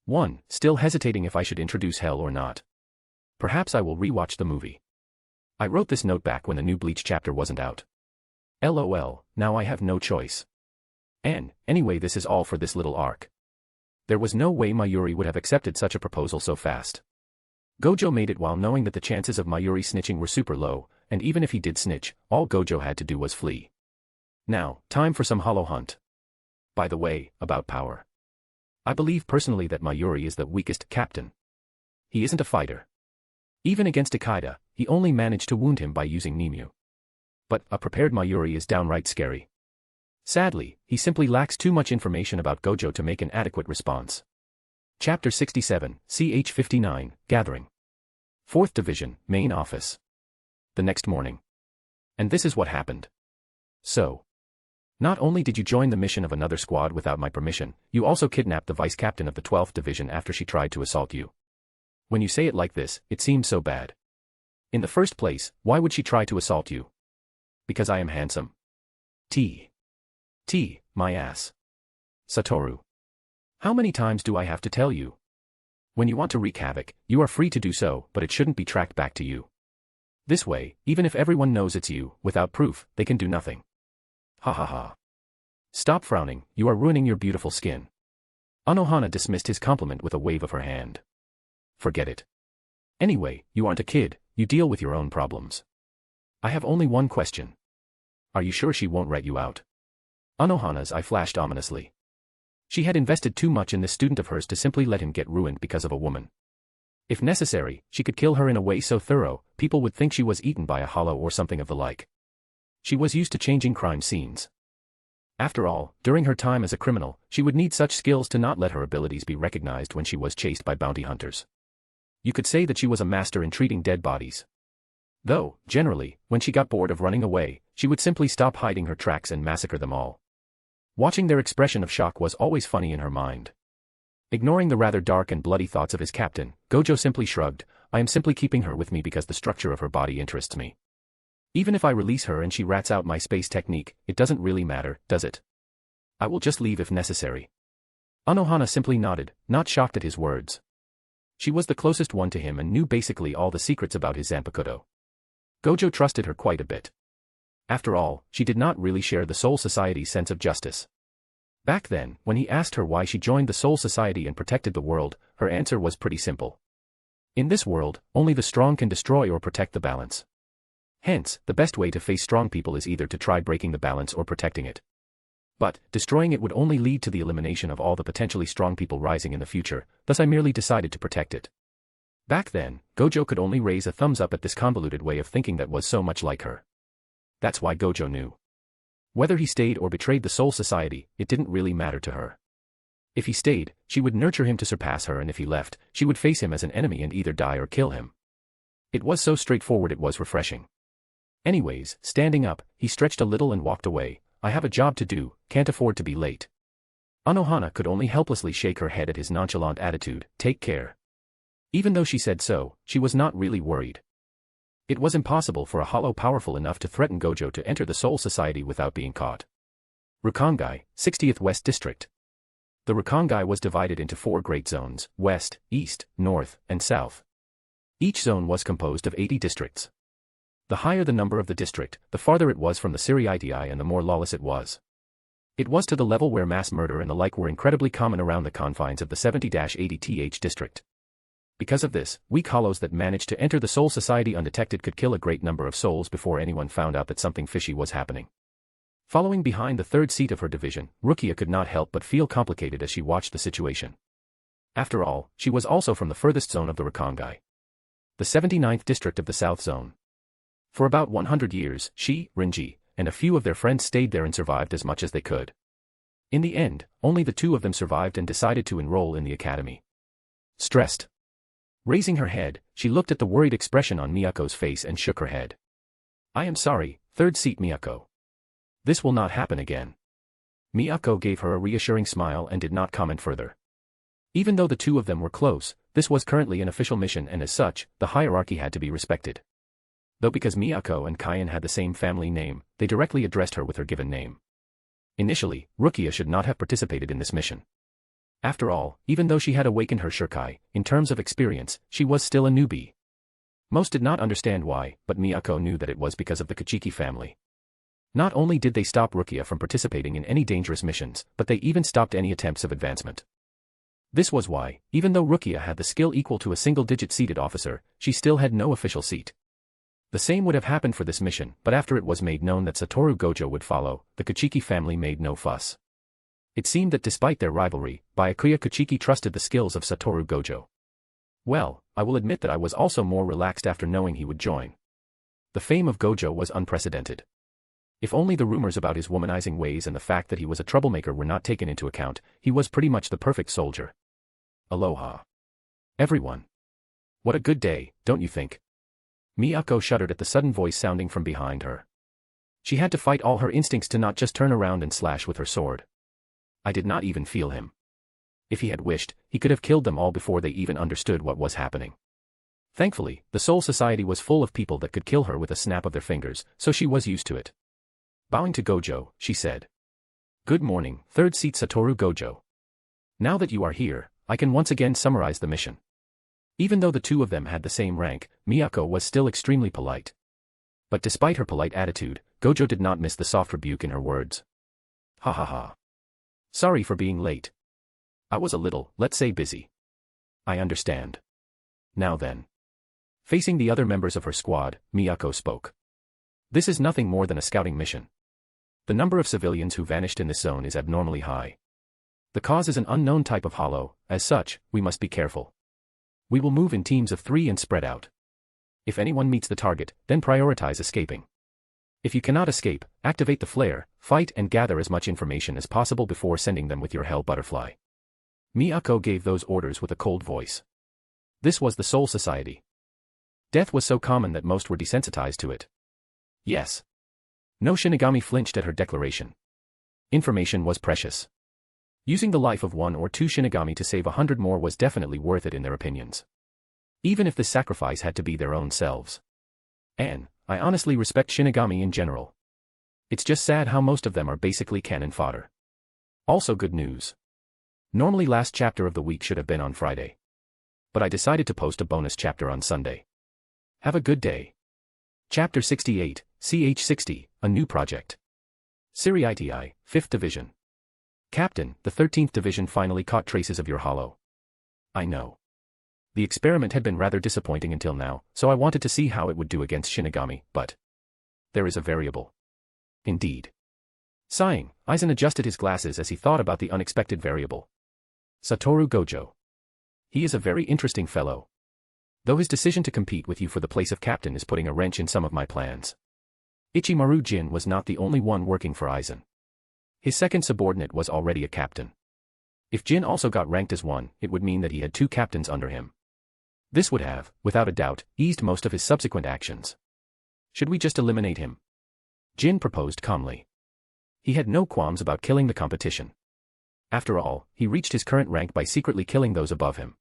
1. Still hesitating if I should introduce hell or not. Perhaps I will rewatch the movie. I wrote this note back when the new Bleach chapter wasn't out. LOL, now I have no choice. And, anyway, this is all for this little arc. There was no way Mayuri would have accepted such a proposal so fast. Gojo made it while knowing that the chances of Mayuri snitching were super low, and even if he did snitch, all Gojo had to do was flee. Now, time for some hollow hunt. By the way, about power. I believe personally that Mayuri is the weakest captain. He isn't a fighter. Even against Ikeda, he only managed to wound him by using Nimue. But a prepared Mayuri is downright scary. Sadly, he simply lacks too much information about Gojo to make an adequate response. Chapter 67, CH 59, Gathering. 4th Division, Main Office. The next morning. And this is what happened. So. Not only did you join the mission of another squad without my permission, you also kidnapped the vice captain of the 12th Division after she tried to assault you. When you say it like this, it seems so bad. In the first place, why would she try to assault you? Because I am handsome. T, my ass. Sattoru. How many times do I have to tell you? When you want to wreak havoc, you are free to do so, but it shouldn't be tracked back to you. This way, even if everyone knows it's you, without proof, they can do nothing. Ha ha ha. Stop frowning, you are ruining your beautiful skin. Anohana dismissed his compliment with a wave of her hand. Forget it. Anyway, you aren't a kid, you deal with your own problems. I have only one question. Are you sure she won't rat you out? Anohana's eye flashed ominously. She had invested too much in this student of hers to simply let him get ruined because of a woman. If necessary, she could kill her in a way so thorough, people would think she was eaten by a hollow or something of the like. She was used to changing crime scenes. After all, during her time as a criminal, she would need such skills to not let her abilities be recognized when she was chased by bounty hunters. You could say that she was a master in treating dead bodies. Though, generally, when she got bored of running away, she would simply stop hiding her tracks and massacre them all. Watching their expression of shock was always funny in her mind. Ignoring the rather dark and bloody thoughts of his captain, Gojo simply shrugged, I am simply keeping her with me because the structure of her body interests me. Even if I release her and she rats out my space technique, it doesn't really matter, does it? I will just leave if necessary. Anohana simply nodded, not shocked at his words. She was the closest one to him and knew basically all the secrets about his Zanpakuto. Gojo trusted her quite a bit. After all, she did not really share the Soul Society's sense of justice. Back then, when he asked her why she joined the Soul Society and protected the world, her answer was pretty simple. In this world, only the strong can destroy or protect the balance. Hence, the best way to face strong people is either to try breaking the balance or protecting it. But, destroying it would only lead to the elimination of all the potentially strong people rising in the future, thus I merely decided to protect it. Back then, Gojo could only raise a thumbs up at this convoluted way of thinking that was so much like her. That's why Gojo knew. Whether he stayed or betrayed the Soul Society, it didn't really matter to her. If he stayed, she would nurture him to surpass her, and if he left, she would face him as an enemy and either die or kill him. It was so straightforward, it was refreshing. Anyways, standing up, he stretched a little and walked away. I have a job to do, can't afford to be late. Anohana could only helplessly shake her head at his nonchalant attitude, take care. Even though she said so, she was not really worried. It was impossible for a hollow powerful enough to threaten Gojo to enter the Soul Society without being caught. Rukongai, 60th West District. The Rukongai was divided into 4 great zones, West, East, North, and South. Each zone was composed of 80 districts. The higher the number of the district, the farther it was from the City and the more lawless it was. It was to the level where mass murder and the like were incredibly common around the confines of the 70-80th district. Because of this, weak hollows that managed to enter the Soul Society undetected could kill a great number of souls before anyone found out that something fishy was happening. Following behind the 3rd seat of her division, Rukia could not help but feel complicated as she watched the situation. After all, she was also from the furthest zone of the Rukongai, the 79th district of the South Zone. For about 100 years, she, Rinji, and a few of their friends stayed there and survived as much as they could. In the end, only the 2 of them survived and decided to enroll in the academy. Stressed. Raising her head, she looked at the worried expression on Miyako's face and shook her head. I am sorry, 3rd seat Miyako. This will not happen again. Miyako gave her a reassuring smile and did not comment further. Even though the 2 of them were close, this was currently an official mission and as such, the hierarchy had to be respected. Though because Miyako and Kaien had the same family name, they directly addressed her with her given name. Initially, Rukia should not have participated in this mission. After all, even though she had awakened her Shurkai, in terms of experience, she was still a newbie. Most did not understand why, but Miyako knew that it was because of the Kuchiki family. Not only did they stop Rukia from participating in any dangerous missions, but they even stopped any attempts of advancement. This was why, even though Rukia had the skill equal to a single-digit seated officer, she still had no official seat. The same would have happened for this mission, but after it was made known that Sattoru Gojo would follow, the Kuchiki family made no fuss. It seemed that despite their rivalry, Byakuya Kuchiki trusted the skills of Sattoru Gojo. Well, I will admit that I was also more relaxed after knowing he would join. The fame of Gojo was unprecedented. If only the rumors about his womanizing ways and the fact that he was a troublemaker were not taken into account, he was pretty much the perfect soldier. Aloha. Everyone. What a good day, don't you think? Miyako shuddered at the sudden voice sounding from behind her. She had to fight all her instincts to not just turn around and slash with her sword. I did not even feel him. If he had wished, he could have killed them all before they even understood what was happening. Thankfully, the Soul Society was full of people that could kill her with a snap of their fingers, so she was used to it. Bowing to Gojo, she said, "Good morning, third seat Sattoru Gojo. Now that you are here, I can once again summarize the mission." Even though the two of them had the same rank, Miyako was still extremely polite. But despite her polite attitude, Gojo did not miss the soft rebuke in her words. "Ha ha ha. Sorry for being late. I was a little, let's say, busy." "I understand. Now then." Facing the other members of her squad, Miyako spoke. "This is nothing more than a scouting mission. The number of civilians who vanished in this zone is abnormally high. The cause is an unknown type of hollow, as such, we must be careful. We will move in teams of 3 and spread out. If anyone meets the target, then prioritize escaping. If you cannot escape, activate the flare, fight and gather as much information as possible before sending them with your Hell Butterfly." Miyako gave those orders with a cold voice. This was the Soul Society. Death was so common that most were desensitized to it. Yes. No shinigami flinched at her declaration. Information was precious. Using the life of 1 or 2 shinigami to save 100 more was definitely worth it in their opinions. Even if this sacrifice had to be their own selves. And I honestly respect shinigami in general. It's just sad how most of them are basically cannon fodder. Also good news. Normally last chapter of the week should have been on Friday. But I decided to post a bonus chapter on Sunday. Have a good day. Chapter 68, CH60, a new project. Siriiti, 5th Division. Captain, the 13th Division finally caught traces of your hollow. I know. The experiment had been rather disappointing until now, so I wanted to see how it would do against shinigami, but there is a variable. Indeed. Sighing, Aizen adjusted his glasses as he thought about the unexpected variable. Sattoru Gojo. He is a very interesting fellow. Though his decision to compete with you for the place of captain is putting a wrench in some of my plans. Ichimaru Jin was not the only one working for Aizen. His second subordinate was already a captain. If Jin also got ranked as one, it would mean that he had 2 captains under him. This would have, without a doubt, eased most of his subsequent actions. Should we just eliminate him? Jin proposed calmly. He had no qualms about killing the competition. After all, he reached his current rank by secretly killing those above him.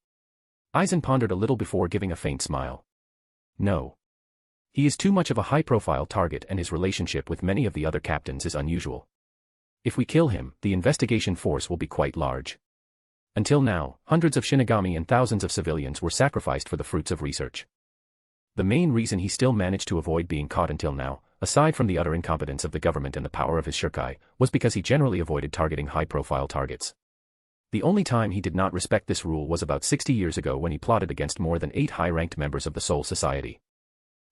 Aizen pondered a little before giving a faint smile. No. He is too much of a high-profile target and his relationship with many of the other captains is unusual. If we kill him, the investigation force will be quite large. Until now, hundreds of shinigami and thousands of civilians were sacrificed for the fruits of research. The main reason he still managed to avoid being caught until now, aside from the utter incompetence of the government and the power of his shurikai, was because he generally avoided targeting high-profile targets. The only time he did not respect this rule was about 60 years ago when he plotted against more than 8 high-ranked members of the Soul Society.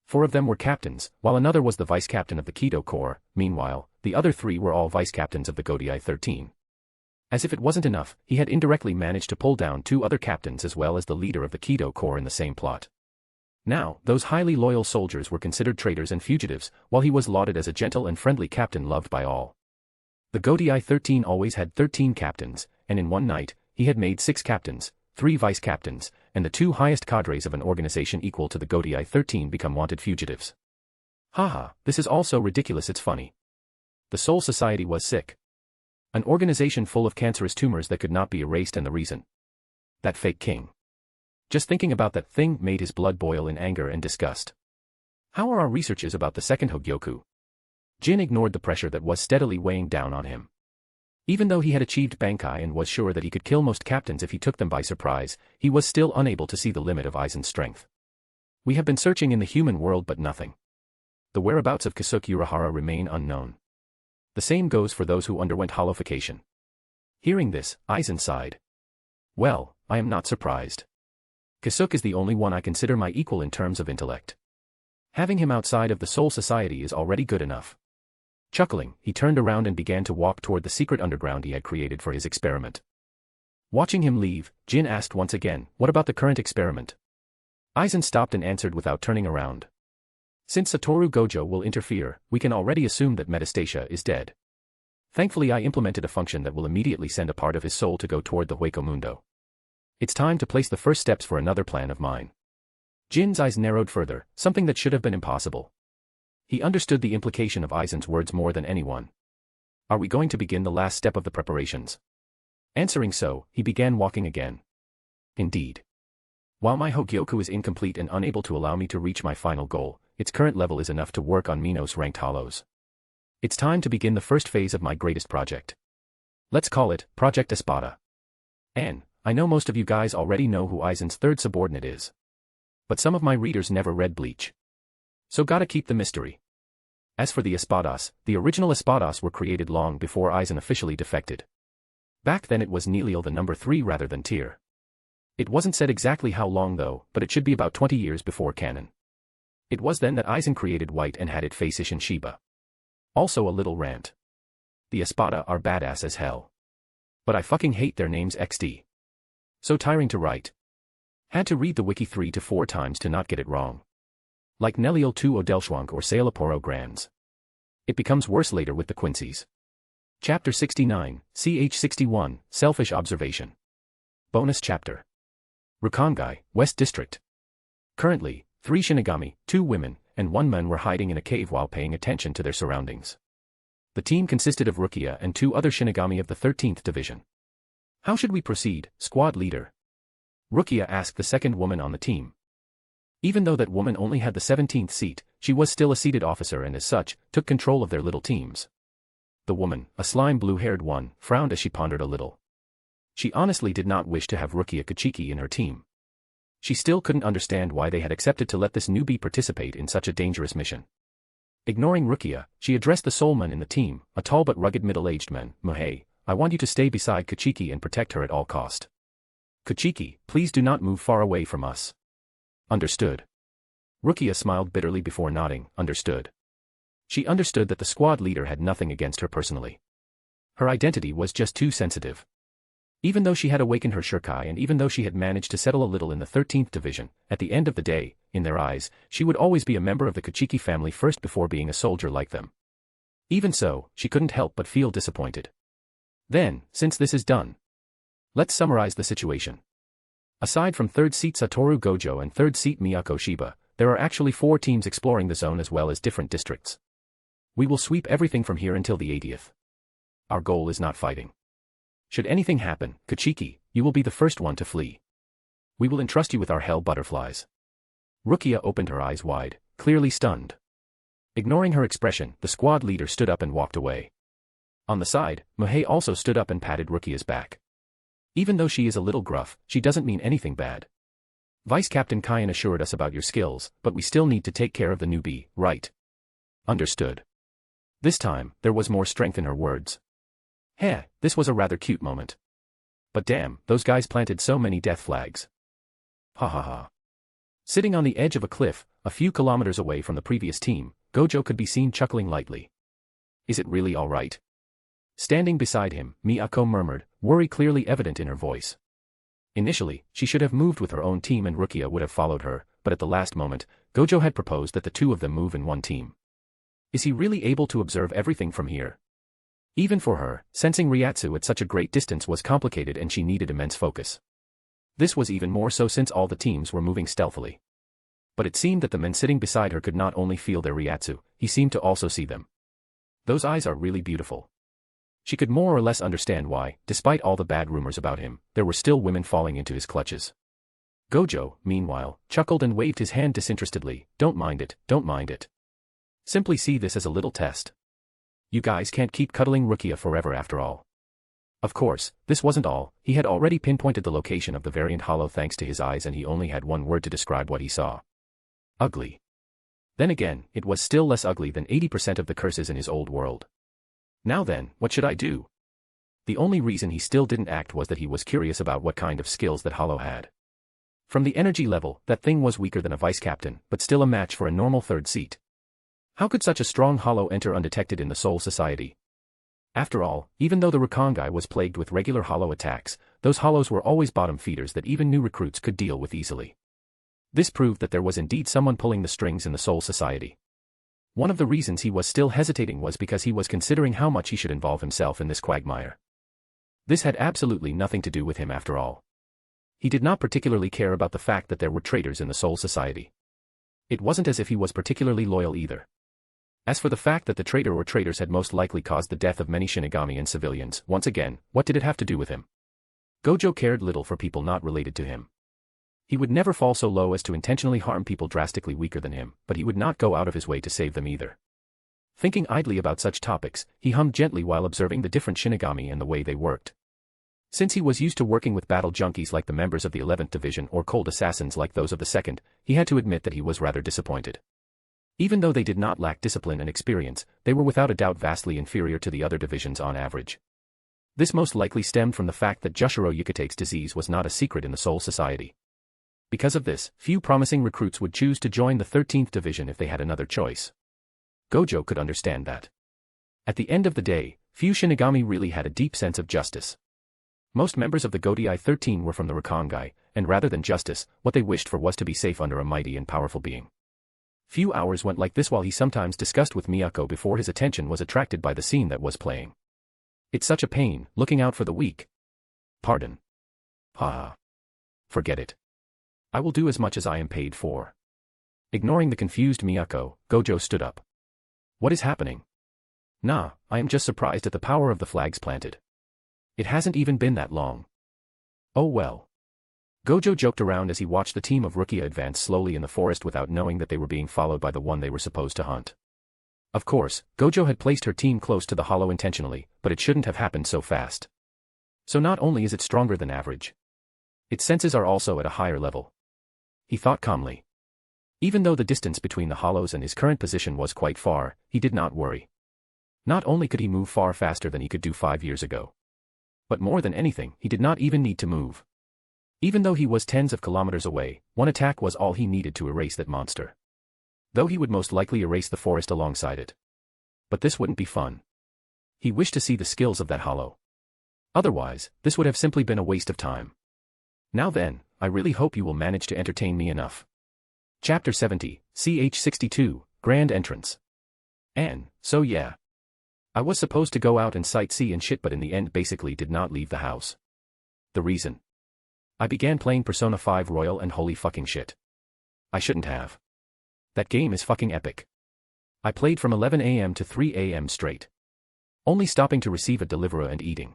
4 of them were captains, while another was the vice-captain of the Kido Corps. Meanwhile, the other 3 were all vice-captains of the Godai 13. As if it wasn't enough, he had indirectly managed to pull down 2 other captains as well as the leader of the Kido Corps in the same plot. Now, those highly loyal soldiers were considered traitors and fugitives, while he was lauded as a gentle and friendly captain loved by all. The Godai 13 always had 13 captains, and in one night, he had made 6 captains, 3 vice-captains, and the 2 highest cadres of an organization equal to the Godai 13 become wanted fugitives. Haha, this is all so ridiculous it's funny. The Soul Society was sick. An organization full of cancerous tumors that could not be erased, and the reason? That fake king. Just thinking about that thing made his blood boil in anger and disgust. How are our researches about the second Hogyoku? Jin ignored the pressure that was steadily weighing down on him. Even though he had achieved bankai and was sure that he could kill most captains if he took them by surprise, he was still unable to see the limit of Aizen's strength. We have been searching in the human world but nothing. The whereabouts of Kasuke Urahara remain unknown. The same goes for those who underwent hollowification. Hearing this, Aizen sighed. Well, I am not surprised. Kasuke is the only one I consider my equal in terms of intellect. Having him outside of the Soul Society is already good enough. Chuckling, he turned around and began to walk toward the secret underground he had created for his experiment. Watching him leave, Jin asked once again, what about the current experiment? Aizen stopped and answered without turning around. Since Sattoru Gojo will interfere, we can already assume that Metastasia is dead. Thankfully I implemented a function that will immediately send a part of his soul to go toward the Hueco Mundo. It's time to place the first steps for another plan of mine. Jin's eyes narrowed further, something that should have been impossible. He understood the implication of Aizen's words more than anyone. Are we going to begin the last step of the preparations? Answering so, he began walking again. Indeed. While my Hogyoku is incomplete and unable to allow me to reach my final goal, its current level is enough to work on Minos ranked hollows. It's time to begin the first phase of my greatest project. Let's call it Project Espada. And I know most of you guys already know who Aizen's third subordinate is. But some of my readers never read Bleach. So gotta keep the mystery. As for the Espadas, the original Espadas were created long before Aizen officially defected. Back then it was Nilil the number 3 rather than tier. It wasn't said exactly how long though, but it should be about 20 years before canon. It was then that Aizen created White and had it face Ishin Shiba. Also a little rant. The Espada are badass as hell. But I fucking hate their names XD. So tiring to write. Had to read the wiki 3 to 4 times to not get it wrong. Like Neliel 2 Odelschwank or Sailaporo Grands. It becomes worse later with the Quincy's. Chapter 69, CH 61, Selfish Observation. Bonus Chapter. Rukongai, West District. Currently, 3 shinigami, 2 women, and 1 man were hiding in a cave while paying attention to their surroundings. The team consisted of Rukia and 2 other shinigami of the 13th Division. How should we proceed, squad leader? Rukia asked the second woman on the team. Even though that woman only had the 17th seat, she was still a seated officer and as such, took control of their little teams. The woman, a slime blue-haired one, frowned as she pondered a little. She honestly did not wish to have Rukia Kachiki in her team. She still couldn't understand why they had accepted to let this newbie participate in such a dangerous mission. Ignoring Rukia, she addressed the sole man in the team, a tall but rugged middle-aged man. Mohei, I want you to stay beside Kachiki and protect her at all cost. Kachiki, please do not move far away from us. Understood. Rukia smiled bitterly before nodding, understood. She understood that the squad leader had nothing against her personally. Her identity was just too sensitive. Even though she had awakened her Shurkai and even though she had managed to settle a little in the 13th Division, at the end of the day, in their eyes, she would always be a member of the Kachiki family first before being a soldier like them. Even so, she couldn't help but feel disappointed. Then, since this is done, let's summarize the situation. Aside from 3rd seat Sattoru Gojo and 3rd seat Miyako Shiba, there are actually 4 teams exploring the zone as well as different districts. We will sweep everything from here until the 80th. Our goal is not fighting. Should anything happen, Kachiki, you will be the first one to flee. We will entrust you with our hell butterflies. Rukia opened her eyes wide, clearly stunned. Ignoring her expression, the squad leader stood up and walked away. On the side, Mohei also stood up and patted Rukia's back. Even though she is a little gruff, she doesn't mean anything bad. Vice Captain Kyan assured us about your skills, but we still need to take care of the newbie, right? Understood. This time, there was more strength in her words. Heh, this was a rather cute moment. But damn, those guys planted so many death flags. Ha ha ha. Sitting on the edge of a cliff, a few kilometers away from the previous team, Gojo could be seen chuckling lightly. Is it really all right? Standing beside him, Miyako murmured, worry clearly evident in her voice. Initially, she should have moved with her own team and Rukia would have followed her, but at the last moment, Gojo had proposed that the 2 of them move in one team. Is he really able to observe everything from here? Even for her, sensing Ryatsu at such a great distance was complicated and she needed immense focus. This was even more so since all the teams were moving stealthily. But it seemed that the men sitting beside her could not only feel their Ryatsu, he seemed to also see them. Those eyes are really beautiful. She could more or less understand why, despite all the bad rumors about him, there were still women falling into his clutches. Gojo, meanwhile, chuckled and waved his hand disinterestedly, don't mind it, don't mind it. Simply see this as a little test. You guys can't keep cuddling Rukia forever after all. Of course, this wasn't all, he had already pinpointed the location of the variant hollow thanks to his eyes and he only had one word to describe what he saw. Ugly. Then again, it was still less ugly than 80% of the curses in his old world. Now then, what should I do? The only reason he still didn't act was that he was curious about what kind of skills that hollow had. From the energy level, that thing was weaker than a vice captain, but still a match for a normal 3rd seat. How could such a strong hollow enter undetected in the Soul Society? After all, even though the Rukongai was plagued with regular hollow attacks, those hollows were always bottom feeders that even new recruits could deal with easily. This proved that there was indeed someone pulling the strings in the Soul Society. One of the reasons he was still hesitating was because he was considering how much he should involve himself in this quagmire. This had absolutely nothing to do with him after all. He did not particularly care about the fact that there were traitors in the Soul Society. It wasn't as if he was particularly loyal either. As for the fact that the traitor or traitors had most likely caused the death of many shinigami and civilians, once again, what did it have to do with him? Gojo cared little for people not related to him. He would never fall so low as to intentionally harm people drastically weaker than him, but he would not go out of his way to save them either. Thinking idly about such topics, he hummed gently while observing the different shinigami and the way they worked. Since he was used to working with battle junkies like the members of the 11th Division or cold assassins like those of the 2nd, he had to admit that he was rather disappointed. Even though they did not lack discipline and experience, they were without a doubt vastly inferior to the other divisions on average. This most likely stemmed from the fact that Jushiro Yukate's disease was not a secret in the Soul Society. Because of this, few promising recruits would choose to join the 13th Division if they had another choice. Gojo could understand that. At the end of the day, few shinigami really had a deep sense of justice. Most members of the Godai 13 were from the Rakangai, and rather than justice, what they wished for was to be safe under a mighty and powerful being. Few hours went like this while he sometimes discussed with Miyako before his attention was attracted by the scene that was playing. It's such a pain, looking out for the weak. Pardon. Forget it. I will do as much as I am paid for. Ignoring the confused Miyako, Gojo stood up. What is happening? Nah, I am just surprised at the power of the flags planted. It hasn't even been that long. Oh well. Gojo joked around as he watched the team of Rukia advance slowly in the forest without knowing that they were being followed by the one they were supposed to hunt. Of course, Gojo had placed her team close to the hollow intentionally, but it shouldn't have happened so fast. So not only is it stronger than average, its senses are also at a higher level. He thought calmly. Even though the distance between the hollows and his current position was quite far, he did not worry. Not only could he move far faster than he could do 5 years ago, but more than anything, he did not even need to move. Even though he was tens of kilometers away, one attack was all he needed to erase that monster. Though he would most likely erase the forest alongside it. But this wouldn't be fun. He wished to see the skills of that hollow. Otherwise, this would have simply been a waste of time. Now then, I really hope you will manage to entertain me enough. Chapter 70, CH 62, Grand Entrance. And, so yeah. I was supposed to go out and sightsee and shit but in the end basically did not leave the house. The reason? I began playing Persona 5 Royal and holy fucking shit. I shouldn't have. That game is fucking epic. I played from 11 AM to 3 AM straight. Only stopping to receive a deliverer and eating.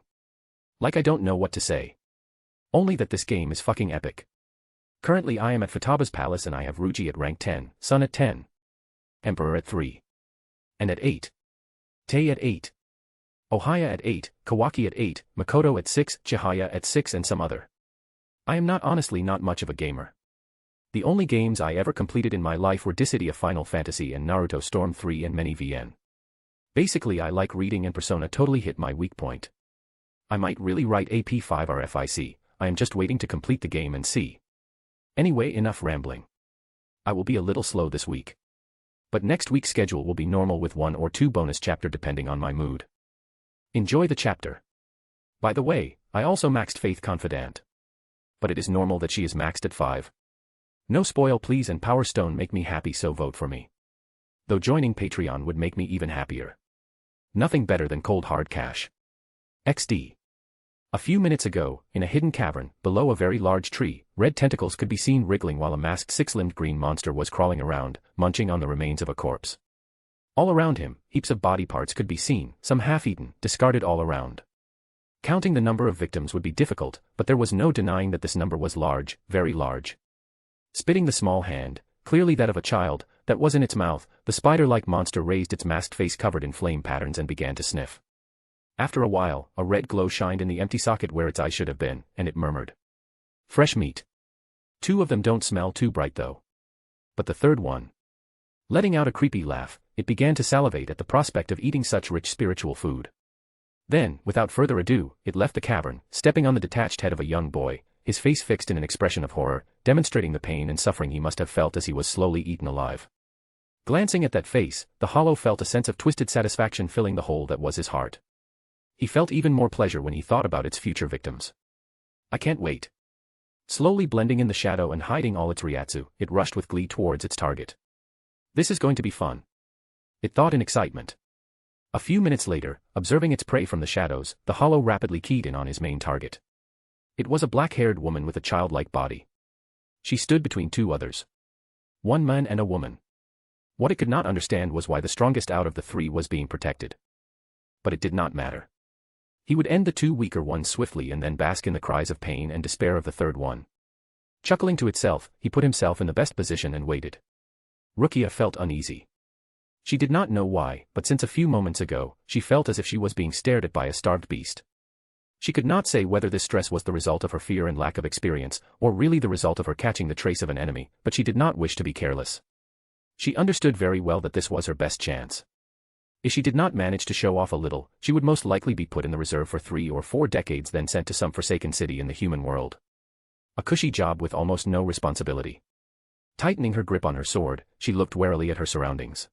Like I don't know what to say. Only that this game is fucking epic. Currently I am at Futaba's palace and I have Ruji at rank 10, Sun at 10. Emperor at 3. And at 8. Tei at 8. Ohaya at 8, Kawaki at 8, Makoto at 6, Chihaya at 6 and some other. I am honestly not much of a gamer. The only games I ever completed in my life were Dissidia Final Fantasy and Naruto Storm 3 and many VN. Basically I like reading and Persona totally hit my weak point. I might really write AP5 RFIC, I am just waiting to complete the game and see. Anyway, enough rambling. I will be a little slow this week. But next week's schedule will be normal with 1 or 2 bonus chapter depending on my mood. Enjoy the chapter. By the way, I also maxed Faith Confidant. But it is normal that she is maxed at 5. No spoil please and Power Stone make me happy so vote for me. Though joining Patreon would make me even happier. Nothing better than cold hard cash. XD. A few minutes ago, in a hidden cavern, below a very large tree, red tentacles could be seen wriggling while a masked 6-limbed green monster was crawling around, munching on the remains of a corpse. All around him, heaps of body parts could be seen, some half-eaten, discarded all around. Counting the number of victims would be difficult, but there was no denying that this number was large, very large. Spitting the small hand, clearly that of a child, that was in its mouth, the spider-like monster raised its masked face covered in flame patterns and began to sniff. After a while, a red glow shined in the empty socket where its eye should have been, and it murmured. Fresh meat. 2 of them don't smell too bright though. But the third one. Letting out a creepy laugh, it began to salivate at the prospect of eating such rich spiritual food. Then, without further ado, it left the cavern, stepping on the detached head of a young boy, his face fixed in an expression of horror, demonstrating the pain and suffering he must have felt as he was slowly eaten alive. Glancing at that face, the Hollow felt a sense of twisted satisfaction filling the hole that was his heart. He felt even more pleasure when he thought about its future victims. I can't wait. Slowly blending in the shadow and hiding all its Ryatsu, it rushed with glee towards its target. This is going to be fun. It thought in excitement. A few minutes later, observing its prey from the shadows, the Hollow rapidly keyed in on his main target. It was a black-haired woman with a childlike body. She stood between 2 others. 1 man and a woman. What it could not understand was why the strongest out of the 3 was being protected. But it did not matter. He would end the two weaker ones swiftly and then bask in the cries of pain and despair of the third one. Chuckling to itself, he put himself in the best position and waited. Rukia felt uneasy. She did not know why, but since a few moments ago, she felt as if she was being stared at by a starved beast. She could not say whether this stress was the result of her fear and lack of experience, or really the result of her catching the trace of an enemy, but she did not wish to be careless. She understood very well that this was her best chance. If she did not manage to show off a little, she would most likely be put in the reserve for 3 or 4 decades, then sent to some forsaken city in the human world. A cushy job with almost no responsibility. Tightening her grip on her sword, she looked warily at her surroundings.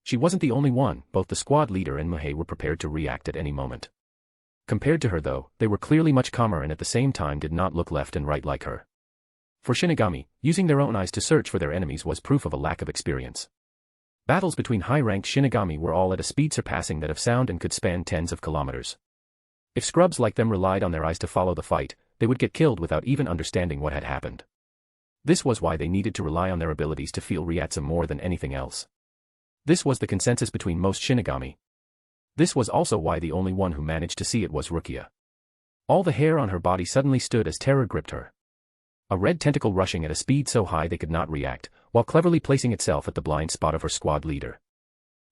She wasn't the only one, both the squad leader and Mihei were prepared to react at any moment. Compared to her though, they were clearly much calmer and at the same time did not look left and right like her. For shinigami, using their own eyes to search for their enemies was proof of a lack of experience. Battles between high-ranked shinigami were all at a speed surpassing that of sound and could span tens of kilometers. If scrubs like them relied on their eyes to follow the fight, they would get killed without even understanding what had happened. This was why they needed to rely on their abilities to feel Ryatsu more than anything else. This was the consensus between most shinigami. This was also why the only one who managed to see it was Rukia. All the hair on her body suddenly stood as terror gripped her. A red tentacle rushing at a speed so high they could not react, while cleverly placing itself at the blind spot of her squad leader.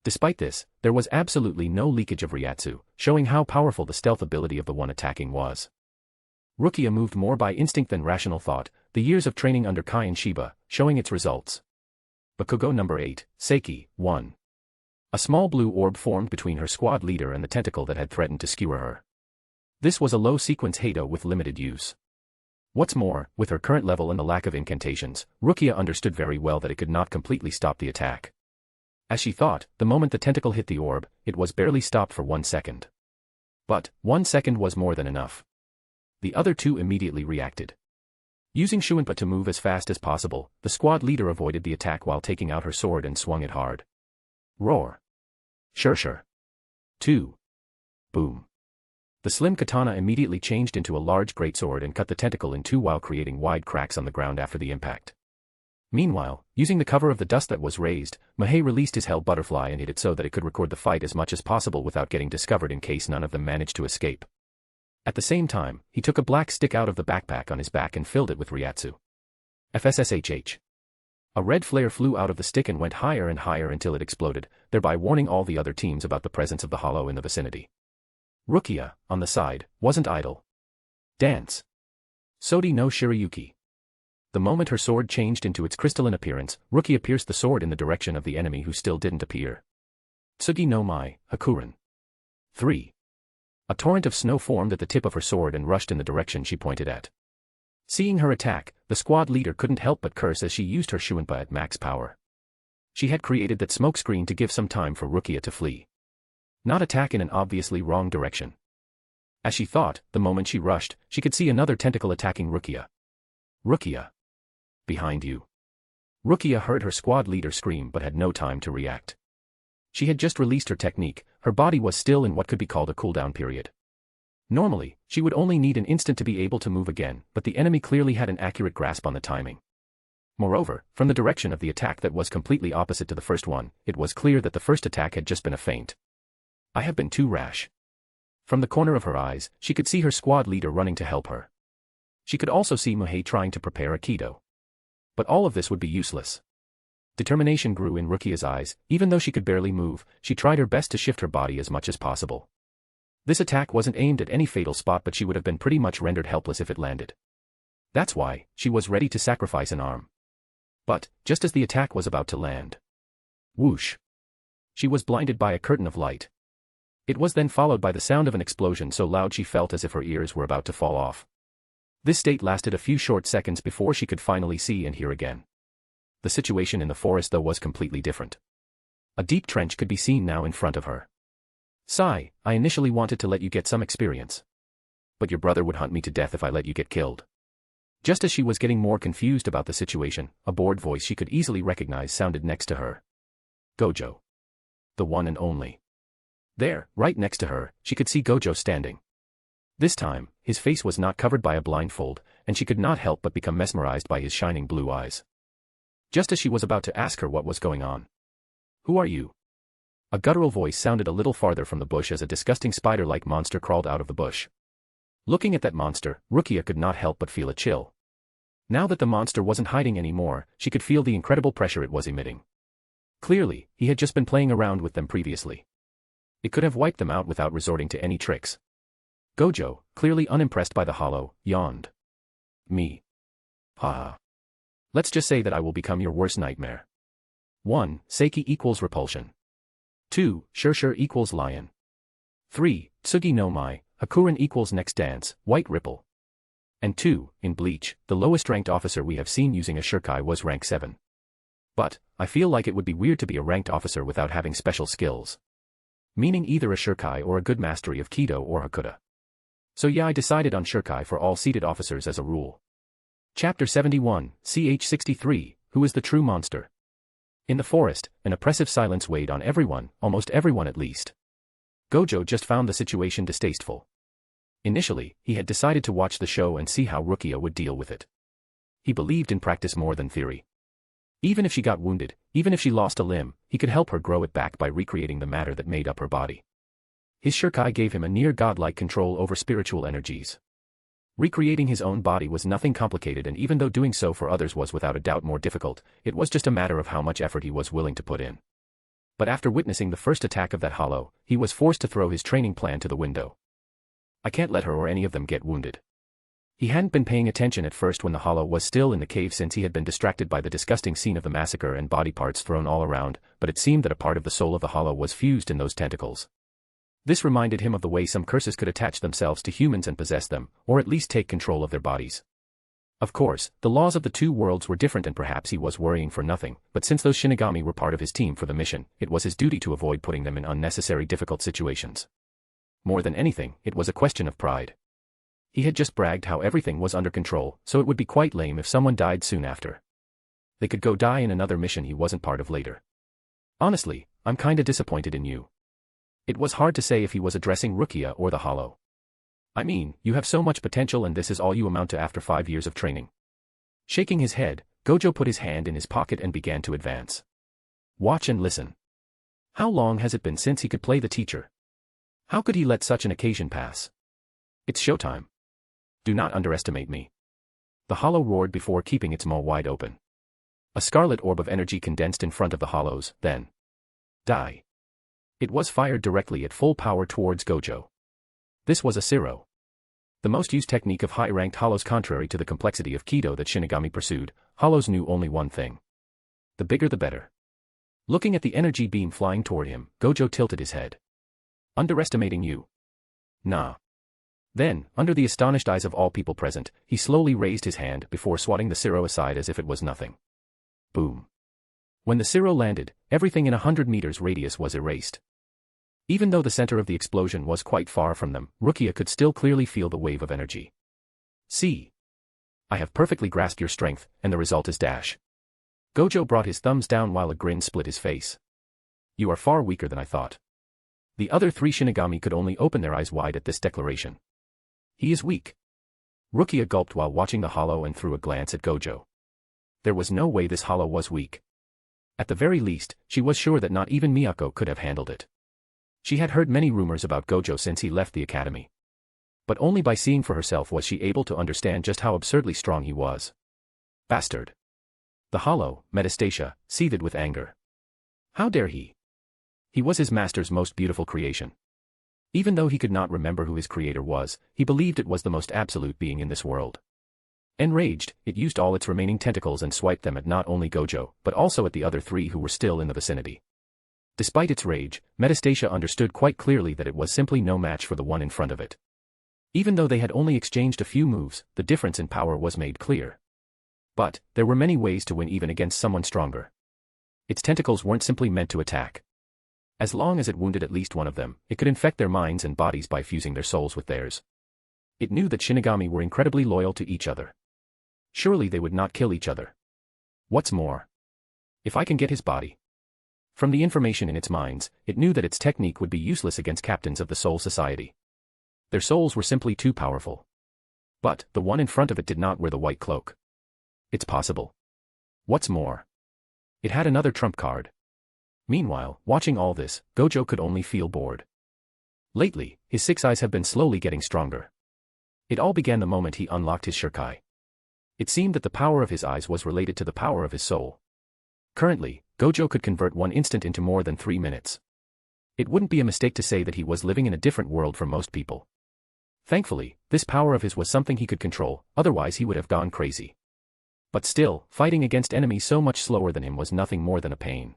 Despite this, there was absolutely no leakage of Ryatsu, showing how powerful the stealth ability of the one attacking was. Rukia moved more by instinct than rational thought, the years of training under Kai and Shiba, showing its results. Bakugo number 8, Seiki, 1. A small blue orb formed between her squad leader and the tentacle that had threatened to skewer her. This was a low-sequence Hado with limited use. What's more, with her current level and the lack of incantations, Rukia understood very well that it could not completely stop the attack. As she thought, the moment the tentacle hit the orb, it was barely stopped for 1 second. But 1 second was more than enough. The other two immediately reacted. Using Shuinpa to move as fast as possible, the squad leader avoided the attack while taking out her sword and swung it hard. Roar. Sorcerer. 2. Boom. The slim katana immediately changed into a large greatsword and cut the tentacle in 2 while creating wide cracks on the ground after the impact. Meanwhile, using the cover of the dust that was raised, Mihei released his hell butterfly and hid it so that it could record the fight as much as possible without getting discovered in case none of them managed to escape. At the same time, he took a black stick out of the backpack on his back and filled it with Ryatsu. FSSHH. A red flare flew out of the stick and went higher and higher until it exploded, thereby warning all the other teams about the presence of the hollow in the vicinity. Rukia, on the side, wasn't idle. Dance. Sodi no Shirayuki. The moment her sword changed into its crystalline appearance, Rukia pierced the sword in the direction of the enemy who still didn't appear. Tsugi no Mai, Hakuren. 3. A torrent of snow formed at the tip of her sword and rushed in the direction she pointed at. Seeing her attack, the squad leader couldn't help but curse as she used her Shuinpa at max power. She had created that smokescreen to give some time for Rukia to flee. Not attack in an obviously wrong direction. As she thought, the moment she rushed, she could see another tentacle attacking Rukia. Rukia. Behind you. Rukia heard her squad leader scream but had no time to react. She had just released her technique, her body was still in what could be called a cooldown period. Normally, she would only need an instant to be able to move again, but the enemy clearly had an accurate grasp on the timing. Moreover, from the direction of the attack that was completely opposite to the first one, it was clear that the first attack had just been a feint. I have been too rash. From the corner of her eyes, she could see her squad leader running to help her. She could also see Mihei trying to prepare a Kido. But all of this would be useless. Determination grew in Rukia's eyes, even though she could barely move, she tried her best to shift her body as much as possible. This attack wasn't aimed at any fatal spot but she would have been pretty much rendered helpless if it landed. That's why, she was ready to sacrifice an arm. But, just as the attack was about to land. Whoosh. She was blinded by a curtain of light. It was then followed by the sound of an explosion so loud she felt as if her ears were about to fall off. This state lasted a few short seconds before she could finally see and hear again. The situation in the forest though was completely different. A deep trench could be seen now in front of her. Sigh, I initially wanted to let you get some experience. But your brother would hunt me to death if I let you get killed. Just as she was getting more confused about the situation, a bored voice she could easily recognize sounded next to her. Gojo. The one and only. There, right next to her, she could see Gojo standing. This time, his face was not covered by a blindfold, and she could not help but become mesmerized by his shining blue eyes. Just as she was about to ask her what was going on. Who are you? A guttural voice sounded a little farther from the bush as a disgusting spider-like monster crawled out of the bush. Looking at that monster, Rukia could not help but feel a chill. Now that the monster wasn't hiding anymore, she could feel the incredible pressure it was emitting. Clearly, he had just been playing around with them previously. It could have wiped them out without resorting to any tricks. Gojo, clearly unimpressed by the hollow, yawned. Me. Ha. Let's just say that I will become your worst nightmare. 1. Seiki equals repulsion. 2. Sure equals lion. 3. Tsugi no Mai, Hakuren equals next dance, white ripple. And 2. In Bleach, the lowest ranked officer we have seen using a shurikai was rank 7. But, I feel like it would be weird to be a ranked officer without having special skills. Meaning either a shurikai or a good mastery of Kido or Hakuda. So yeah, I decided on shurikai for all seated officers as a rule. Chapter 71, ch 63, Who is the True Monster? In the forest, an oppressive silence weighed on everyone, almost everyone at least. Gojo just found the situation distasteful. Initially, he had decided to watch the show and see how Rukia would deal with it. He believed in practice more than theory. Even if she got wounded, even if she lost a limb, he could help her grow it back by recreating the matter that made up her body. His shurikai gave him a near godlike control over spiritual energies. Recreating his own body was nothing complicated, and even though doing so for others was without a doubt more difficult, it was just a matter of how much effort he was willing to put in. But after witnessing the first attack of that hollow, he was forced to throw his training plan to the window. I can't let her or any of them get wounded. He hadn't been paying attention at first when the hollow was still in the cave, since he had been distracted by the disgusting scene of the massacre and body parts thrown all around, but it seemed that a part of the soul of the hollow was fused in those tentacles. This reminded him of the way some curses could attach themselves to humans and possess them, or at least take control of their bodies. Of course, the laws of the two worlds were different, and perhaps he was worrying for nothing, but since those shinigami were part of his team for the mission, it was his duty to avoid putting them in unnecessary difficult situations. More than anything, it was a question of pride. He had just bragged how everything was under control, so it would be quite lame if someone died soon after. They could go die in another mission he wasn't part of later. Honestly, I'm kinda disappointed in you. It was hard to say if he was addressing Rukia or the hollow. I mean, you have so much potential and this is all you amount to after 5 years of training. Shaking his head, Gojo put his hand in his pocket and began to advance. Watch and listen. How long has it been since he could play the teacher? How could he let such an occasion pass? It's showtime. Do not underestimate me. The hollow roared before keeping its maw wide open. A scarlet orb of energy condensed in front of the hollows, then. Die. It was fired directly at full power towards Gojo. This was a Siro. The most used technique of high-ranked hollows. Contrary to the complexity of Kido that Shinigami pursued, hollows knew only one thing. The bigger the better. Looking at the energy beam flying toward him, Gojo tilted his head. Underestimating you? Nah. Then, under the astonished eyes of all people present, he slowly raised his hand before swatting the Siro aside as if it was nothing. Boom. When the Siro landed, everything in 100 meters radius was erased. Even though the center of the explosion was quite far from them, Rukia could still clearly feel the wave of energy. See. I have perfectly grasped your strength, and the result is dash. Gojo brought his thumbs down while a grin split his face. You are far weaker than I thought. The other 3 Shinigami could only open their eyes wide at this declaration. He is weak. Rukia gulped while watching the hollow and threw a glance at Gojo. There was no way this hollow was weak. At the very least, she was sure that not even Miyako could have handled it. She had heard many rumors about Gojo since he left the academy. But only by seeing for herself was she able to understand just how absurdly strong he was. Bastard. The hollow, Metastasia, seethed with anger. How dare he? He was his master's most beautiful creation. Even though he could not remember who his creator was, he believed it was the most absolute being in this world. Enraged, it used all its remaining tentacles and swiped them at not only Gojo, but also at the other 3 who were still in the vicinity. Despite its rage, Metastasia understood quite clearly that it was simply no match for the one in front of it. Even though they had only exchanged a few moves, the difference in power was made clear. But, there were many ways to win even against someone stronger. Its tentacles weren't simply meant to attack. As long as it wounded at least one of them, it could infect their minds and bodies by fusing their souls with theirs. It knew that Shinigami were incredibly loyal to each other. Surely they would not kill each other. What's more? If I can get his body. From the information in its minds, it knew that its technique would be useless against captains of the Soul Society. Their souls were simply too powerful. But, the one in front of it did not wear the white cloak. It's possible. What's more? It had another trump card. Meanwhile, watching all this, Gojo could only feel bored. Lately, his six eyes have been slowly getting stronger. It all began the moment he unlocked his Shurkai. It seemed that the power of his eyes was related to the power of his soul. Currently, Gojo could convert one instant into more than 3 minutes. It wouldn't be a mistake to say that he was living in a different world from most people. Thankfully, this power of his was something he could control, otherwise he would have gone crazy. But still, fighting against enemies so much slower than him was nothing more than a pain.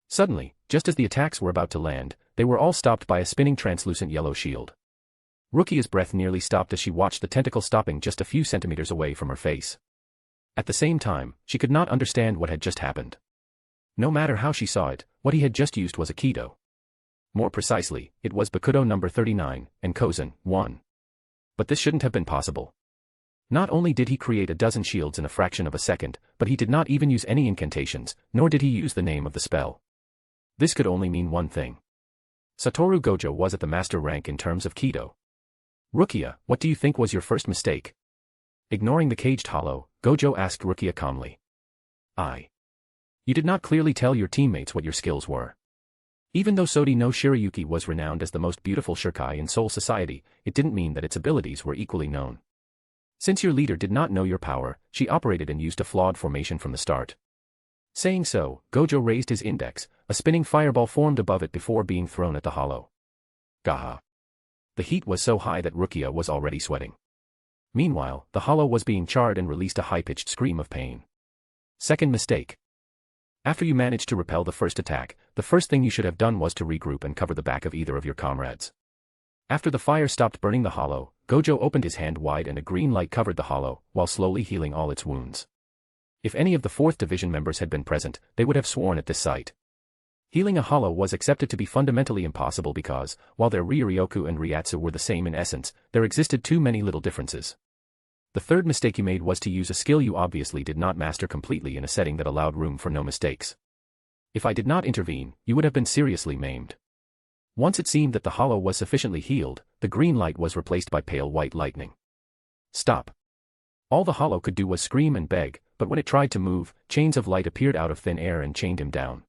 Suddenly, just as the attacks were about to land, they were all stopped by a spinning translucent yellow shield. Rukia's breath nearly stopped as she watched the tentacle stopping just a few centimeters away from her face. At the same time, she could not understand what had just happened. No matter how she saw it, what he had just used was a Kido. More precisely, it was Bakudo number 39, and Kozen, 1. But this shouldn't have been possible. Not only did he create a dozen shields in a fraction of a second, but he did not even use any incantations, nor did he use the name of the spell. This could only mean one thing. Sattoru Gojo was at the master rank in terms of Kido. Rukia, what do you think was your first mistake? Ignoring the caged hollow, Gojo asked Rukia calmly. You did not clearly tell your teammates what your skills were. Even though Sodi no Shirayuki was renowned as the most beautiful Shurkai in Soul Society, it didn't mean that its abilities were equally known. Since your leader did not know your power, she operated and used a flawed formation from the start. Saying so, Gojo raised his index, a spinning fireball formed above it before being thrown at the hollow. Gaha. The heat was so high that Rukia was already sweating. Meanwhile, the hollow was being charred and released a high-pitched scream of pain. Second mistake. After you managed to repel the first attack, the first thing you should have done was to regroup and cover the back of either of your comrades. After the fire stopped burning the hollow, Gojo opened his hand wide and a green light covered the hollow, while slowly healing all its wounds. If any of the 4th Division members had been present, they would have sworn at this sight. Healing a hollow was accepted to be fundamentally impossible because, while their Ryuryoku and Ryatsu were the same in essence, there existed too many little differences. The third mistake you made was to use a skill you obviously did not master completely in a setting that allowed room for no mistakes. If I did not intervene, you would have been seriously maimed. Once it seemed that the hollow was sufficiently healed, the green light was replaced by pale white lightning. Stop. All the hollow could do was scream and beg, but when it tried to move, chains of light appeared out of thin air and chained him down.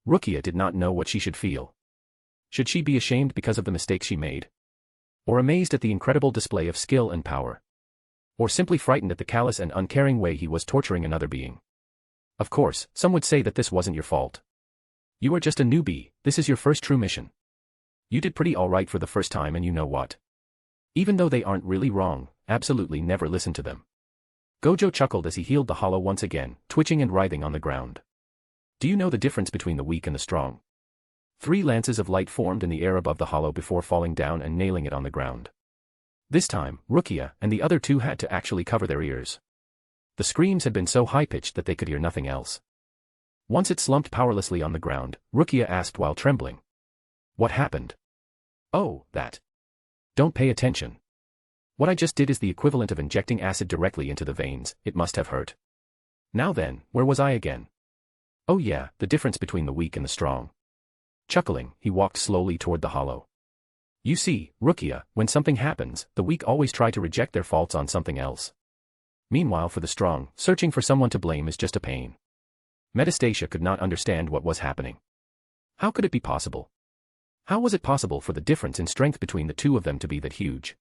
Rukia did not know what she should feel. Should she be ashamed because of the mistakes she made? Or amazed at the incredible display of skill and power? Or simply frightened at the callous and uncaring way he was torturing another being? Of course, some would say that this wasn't your fault. You are just a newbie, this is your first true mission. You did pretty alright for the first time and you know what? Even though they aren't really wrong, absolutely never listen to them. Gojo chuckled as he healed the hollow once again, twitching and writhing on the ground. Do you know the difference between the weak and the strong? 3 lances of light formed in the air above the hollow before falling down and nailing it on the ground. This time, Rukia and the other 2 had to actually cover their ears. The screams had been so high-pitched that they could hear nothing else. Once it slumped powerlessly on the ground, Rukia asked while trembling. What happened? Oh, that. Don't pay attention. What I just did is the equivalent of injecting acid directly into the veins, it must have hurt. Now then, where was I again? Oh yeah, the difference between the weak and the strong. Chuckling, he walked slowly toward the hollow. You see, Rukia, when something happens, the weak always try to reject their faults on something else. Meanwhile for the strong, searching for someone to blame is just a pain. Metastasia could not understand what was happening. How could it be possible? How was it possible for the difference in strength between the 2 of them to be that huge?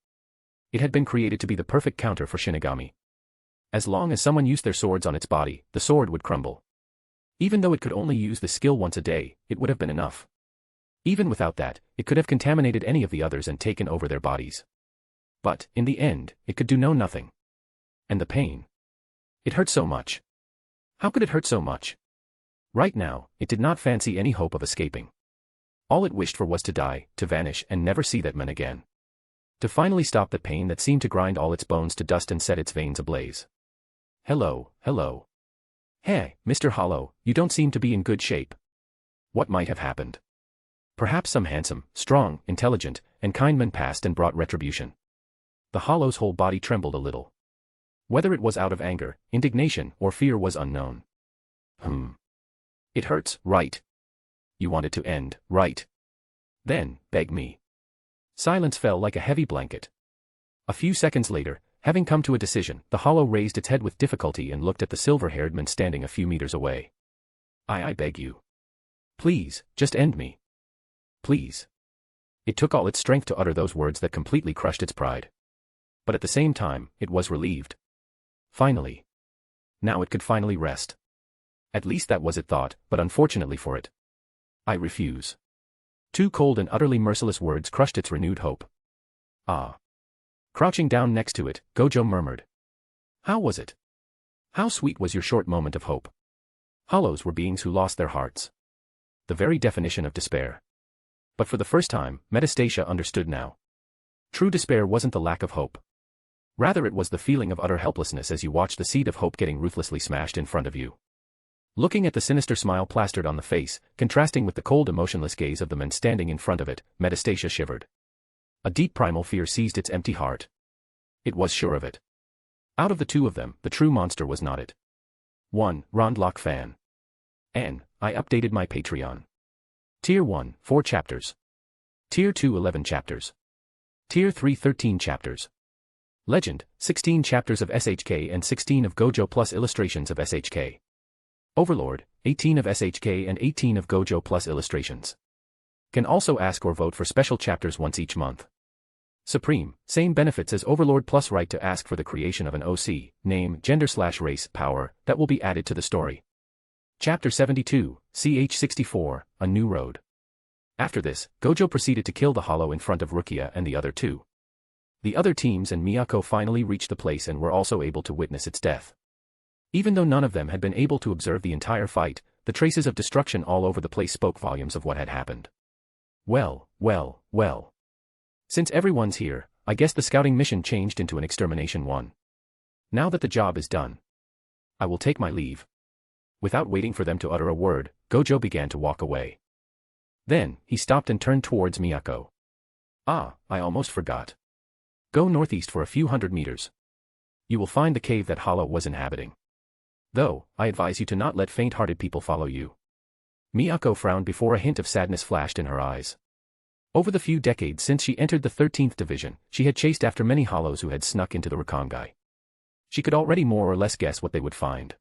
It had been created to be the perfect counter for shinigami. As long as someone used their swords on its body, the sword would crumble. Even though it could only use the skill once a day, it would have been enough. Even without that, it could have contaminated any of the others and taken over their bodies. But, in the end, it could do nothing. And the pain. It hurt so much. How could it hurt so much? Right now, it did not fancy any hope of escaping. All it wished for was to die, to vanish and never see that man again. To finally stop the pain that seemed to grind all its bones to dust and set its veins ablaze. Hello. Hey, Mr. Hollow, you don't seem to be in good shape. What might have happened? Perhaps some handsome, strong, intelligent, and kind man passed and brought retribution. The Hollow's whole body trembled a little. Whether it was out of anger, indignation, or fear was unknown. It hurts, right? You want it to end, right? Then, beg me. Silence fell like a heavy blanket. A few seconds later, having come to a decision, the Hollow raised its head with difficulty and looked at the silver-haired man standing a few meters away. I beg you. Please, just end me. Please. It took all its strength to utter those words that completely crushed its pride. But at the same time, it was relieved. Finally. Now it could finally rest. At least that was it thought, but unfortunately for it. I refuse. Two cold and utterly merciless words crushed its renewed hope. Ah. Crouching down next to it, Gojo murmured. How was it? How sweet was your short moment of hope? Hollows were beings who lost their hearts. The very definition of despair. But for the first time, Metastasia understood now. True despair wasn't the lack of hope. Rather it was the feeling of utter helplessness as you watch the seed of hope getting ruthlessly smashed in front of you. Looking at the sinister smile plastered on the face, contrasting with the cold emotionless gaze of the men standing in front of it, Metastasia shivered. A deep primal fear seized its empty heart. It was sure of it. Out of the two of them, the true monster was not it. 1. Rondlock fan. N. I updated my Patreon. Tier 1, 4 chapters. Tier 2, 11 chapters. Tier 3, 13 chapters. Legend, 16 chapters of SHK and 16 of Gojo plus illustrations of SHK. Overlord, 18 of SHK and 18 of Gojo plus illustrations. Can also ask or vote for special chapters once each month. Supreme, same benefits as Overlord plus right to ask for the creation of an OC, name, gender/race, power, that will be added to the story. Chapter 72, CH64, A New Road. After this, Gojo proceeded to kill the Hollow in front of Rukia and the other two. The other teams and Miyako finally reached the place and were also able to witness its death. Even though none of them had been able to observe the entire fight, the traces of destruction all over the place spoke volumes of what had happened. Well. Since everyone's here, I guess the scouting mission changed into an extermination one. Now that the job is done, I will take my leave. Without waiting for them to utter a word, Gojo began to walk away. Then, he stopped and turned towards Miyako. Ah, I almost forgot. Go northeast for a few hundred meters. You will find the cave that Hollow was inhabiting. Though, I advise you to not let faint-hearted people follow you. Miyako frowned before a hint of sadness flashed in her eyes. Over the few decades since she entered the 13th Division, she had chased after many Hollows who had snuck into the Rakongai. She could already more or less guess what they would find.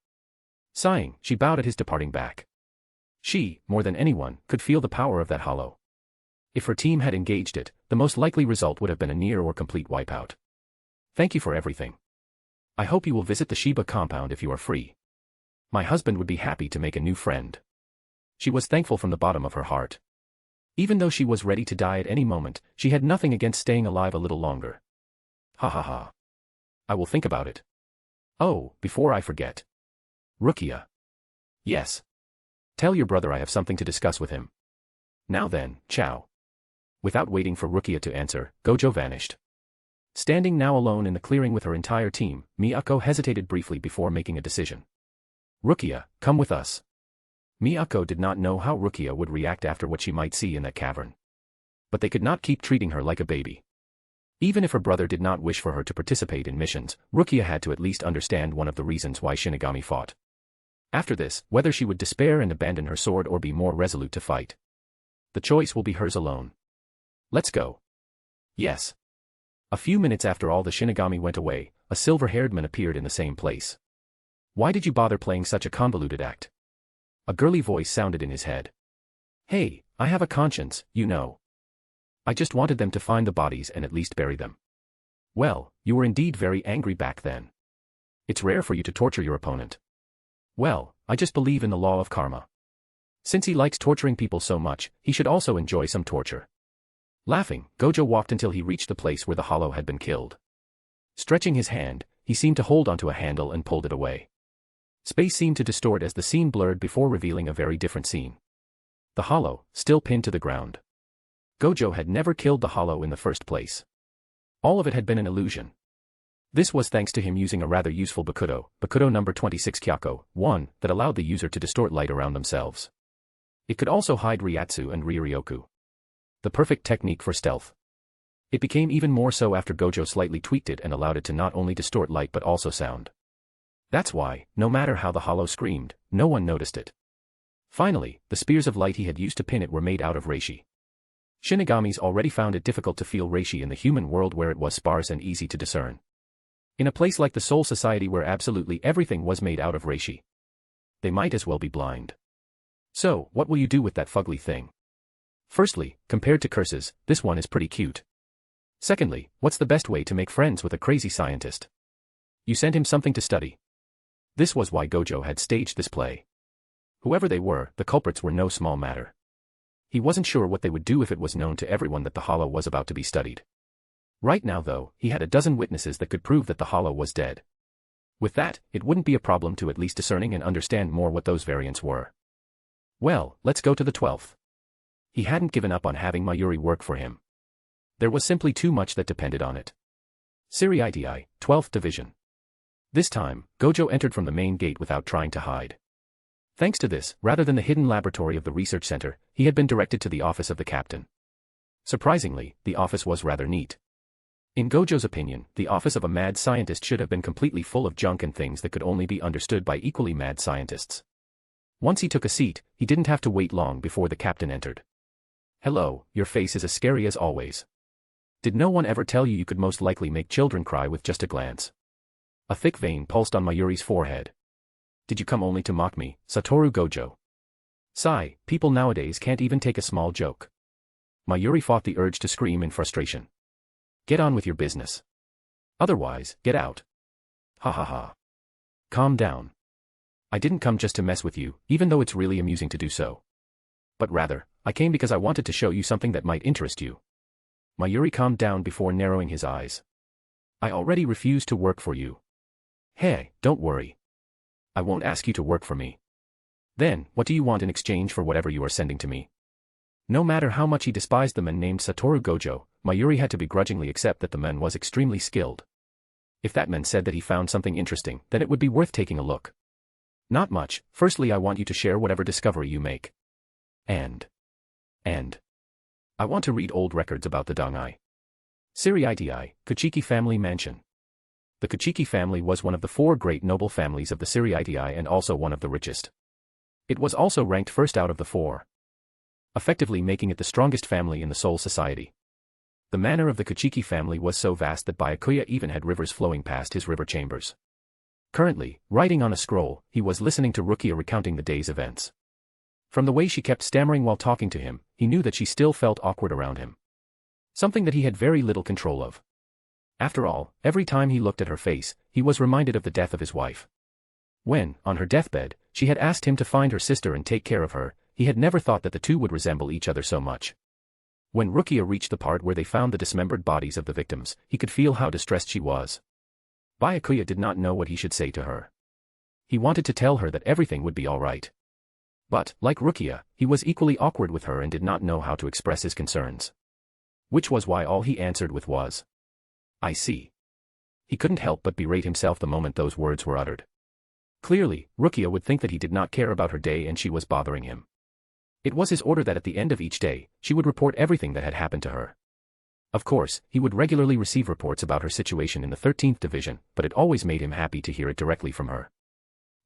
Sighing, she bowed at his departing back. She, more than anyone, could feel the power of that Hollow. If her team had engaged it, the most likely result would have been a near or complete wipeout. Thank you for everything. I hope you will visit the Shiba compound if you are free. My husband would be happy to make a new friend. She was thankful from the bottom of her heart. Even though she was ready to die at any moment, she had nothing against staying alive a little longer. Ha ha ha. I will think about it. Oh, before I forget. Rukia. Yes. Tell your brother I have something to discuss with him. Now then, ciao. Without waiting for Rukia to answer, Gojo vanished. Standing now alone in the clearing with her entire team, Miyako hesitated briefly before making a decision. Rukia, come with us. Miyako did not know how Rukia would react after what she might see in that cavern. But they could not keep treating her like a baby. Even if her brother did not wish for her to participate in missions, Rukia had to at least understand one of the reasons why Shinigami fought. After this, whether she would despair and abandon her sword or be more resolute to fight. The choice will be hers alone. Let's go. Yes. A few minutes after all the Shinigami went away, a silver-haired man appeared in the same place. Why did you bother playing such a convoluted act? A girly voice sounded in his head. Hey, I have a conscience, you know. I just wanted them to find the bodies and at least bury them. Well, you were indeed very angry back then. It's rare for you to torture your opponent. Well, I just believe in the law of karma. Since he likes torturing people so much, he should also enjoy some torture. Laughing, Gojo walked until he reached the place where the Hollow had been killed. Stretching his hand, he seemed to hold onto a handle and pulled it away. Space seemed to distort as the scene blurred before revealing a very different scene. The Hollow, still pinned to the ground. Gojo had never killed the Hollow in the first place. All of it had been an illusion. This was thanks to him using a rather useful Bakudo number 26 Kyako, 1, that allowed the user to distort light around themselves. It could also hide Ryatsu and Riryoku. The perfect technique for stealth. It became even more so after Gojo slightly tweaked it and allowed it to not only distort light but also sound. That's why, no matter how the Hollow screamed, no one noticed it. Finally, the spears of light he had used to pin it were made out of reishi. Shinigamis already found it difficult to feel reishi in the human world where it was sparse and easy to discern. In a place like the Soul Society where absolutely everything was made out of reishi, they might as well be blind. So, what will you do with that fugly thing? Firstly, compared to curses, this one is pretty cute. Secondly, what's the best way to make friends with a crazy scientist? You send him something to study. This was why Gojo had staged this play. Whoever they were, the culprits were no small matter. He wasn't sure what they would do if it was known to everyone that the hollow was about to be studied. Right now though, he had a dozen witnesses that could prove that the hollow was dead. With that, it wouldn't be a problem to at least discerning and understand more what those variants were. Well, let's go to the 12th. He hadn't given up on having Mayuri work for him. There was simply too much that depended on it. Siriiti, 12th Division. This time, Gojo entered from the main gate without trying to hide. Thanks to this, rather than the hidden laboratory of the research center, he had been directed to the office of the captain. Surprisingly, the office was rather neat. In Gojo's opinion, the office of a mad scientist should have been completely full of junk and things that could only be understood by equally mad scientists. Once he took a seat, he didn't have to wait long before the captain entered. Hello, your face is as scary as always. Did no one ever tell you could most likely make children cry with just a glance? A thick vein pulsed on Mayuri's forehead. Did you come only to mock me, Sattoru Gojo? Sigh, people nowadays can't even take a small joke. Mayuri fought the urge to scream in frustration. Get on with your business. Otherwise, get out. Ha ha ha. Calm down. I didn't come just to mess with you, even though it's really amusing to do so. But rather, I came because I wanted to show you something that might interest you. Mayuri calmed down before narrowing his eyes. I already refuse to work for you. Hey, don't worry. I won't ask you to work for me. Then, what do you want in exchange for whatever you are sending to me? No matter how much he despised the man named Sattoru Gojo, Mayuri had to begrudgingly accept that the man was extremely skilled. If that man said that he found something interesting, then it would be worth taking a look. Not much. Firstly, I want you to share whatever discovery you make. And I want to read old records about the Dangai. Siriiti, Kuchiki family mansion. The Kuchiki family was one of the 4 great noble families of the Siriiti and also one of the richest. It was also ranked first out of the 4. Effectively making it the strongest family in the Soul Society. The manor of the Kuchiki family was so vast that Byakuya even had rivers flowing past his river chambers. Currently, writing on a scroll, he was listening to Rukia recounting the day's events. From the way she kept stammering while talking to him, he knew that she still felt awkward around him. Something that he had very little control of. After all, every time he looked at her face, he was reminded of the death of his wife. When, on her deathbed, she had asked him to find her sister and take care of her, he had never thought that the two would resemble each other so much. When Rukia reached the part where they found the dismembered bodies of the victims, he could feel how distressed she was. Byakuya did not know what he should say to her. He wanted to tell her that everything would be all right. But, like Rukia, he was equally awkward with her and did not know how to express his concerns. Which was why all he answered with was, I see. He couldn't help but berate himself the moment those words were uttered. Clearly, Rukia would think that he did not care about her day and she was bothering him. It was his order that at the end of each day, she would report everything that had happened to her. Of course, he would regularly receive reports about her situation in the 13th Division, but it always made him happy to hear it directly from her.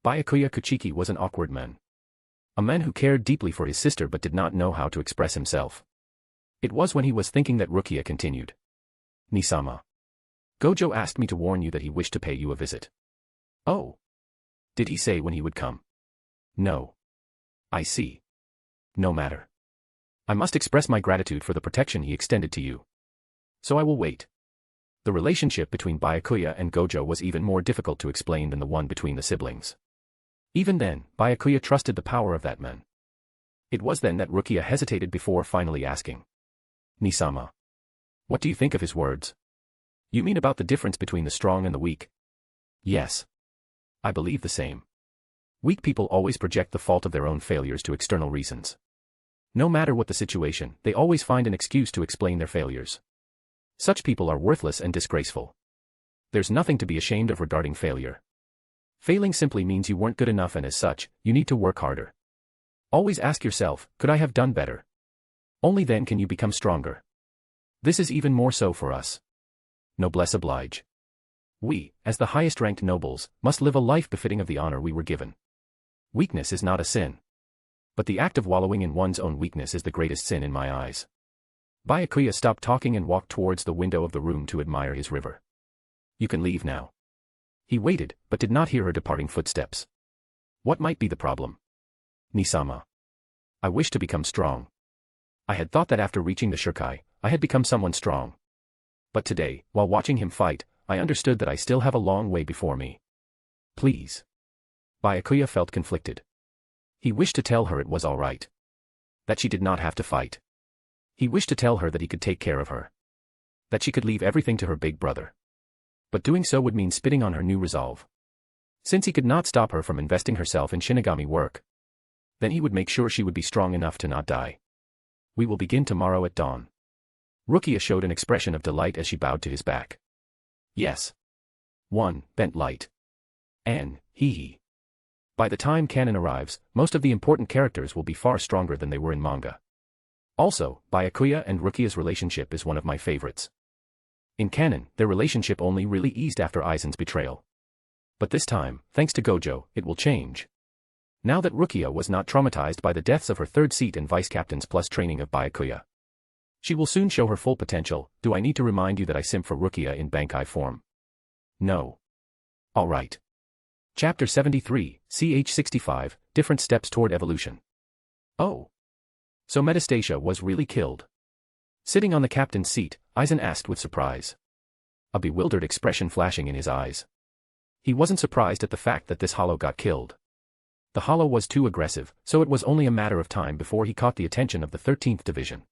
Byakuya Kuchiki was an awkward man. A man who cared deeply for his sister but did not know how to express himself. It was when he was thinking that Rukia continued. Nisama. Gojo asked me to warn you that he wished to pay you a visit. Oh. Did he say when he would come? No. I see. No matter. I must express my gratitude for the protection he extended to you. So I will wait. The relationship between Byakuya and Gojo was even more difficult to explain than the one between the siblings. Even then, Byakuya trusted the power of that man. It was then that Rukia hesitated before finally asking. Nisama. What do you think of his words? You mean about the difference between the strong and the weak? Yes. I believe the same. Weak people always project the fault of their own failures to external reasons. No matter what the situation, they always find an excuse to explain their failures. Such people are worthless and disgraceful. There's nothing to be ashamed of regarding failure. Failing simply means you weren't good enough and as such, you need to work harder. Always ask yourself, could I have done better? Only then can you become stronger. This is even more so for us. Noblesse oblige. We, as the highest-ranked nobles, must live a life befitting of the honor we were given. Weakness is not a sin. But the act of wallowing in one's own weakness is the greatest sin in my eyes. Byakuya stopped talking and walked towards the window of the room to admire his river. You can leave now. He waited, but did not hear her departing footsteps. What might be the problem? Nisama. I wish to become strong. I had thought that after reaching the Shurkai, I had become someone strong. But today, while watching him fight, I understood that I still have a long way before me. Please. Byakuya felt conflicted. He wished to tell her it was all right. That she did not have to fight. He wished to tell her that he could take care of her. That she could leave everything to her big brother. But doing so would mean spitting on her new resolve. Since he could not stop her from investing herself in shinigami work, then he would make sure she would be strong enough to not die. We will begin tomorrow at dawn. Rukia showed an expression of delight as she bowed to his back. Yes. 1. Bent light. An, hee. By the time canon arrives, most of the important characters will be far stronger than they were in manga. Also, Byakuya and Rukia's relationship is one of my favorites. In canon, their relationship only really eased after Aizen's betrayal. But this time, thanks to Gojo, it will change. Now that Rukia was not traumatized by the deaths of her third seat and vice captains plus training of Byakuya, she will soon show her full potential. Do I need to remind you that I simp for Rukia in bankai form? No. Alright. Chapter 73, ch 65, Different Steps Toward Evolution. Oh. So Metastasia was really killed. Sitting on the captain's seat, Aizen asked with surprise. A bewildered expression flashing in his eyes. He wasn't surprised at the fact that this hollow got killed. The hollow was too aggressive, so it was only a matter of time before he caught the attention of the 13th Division.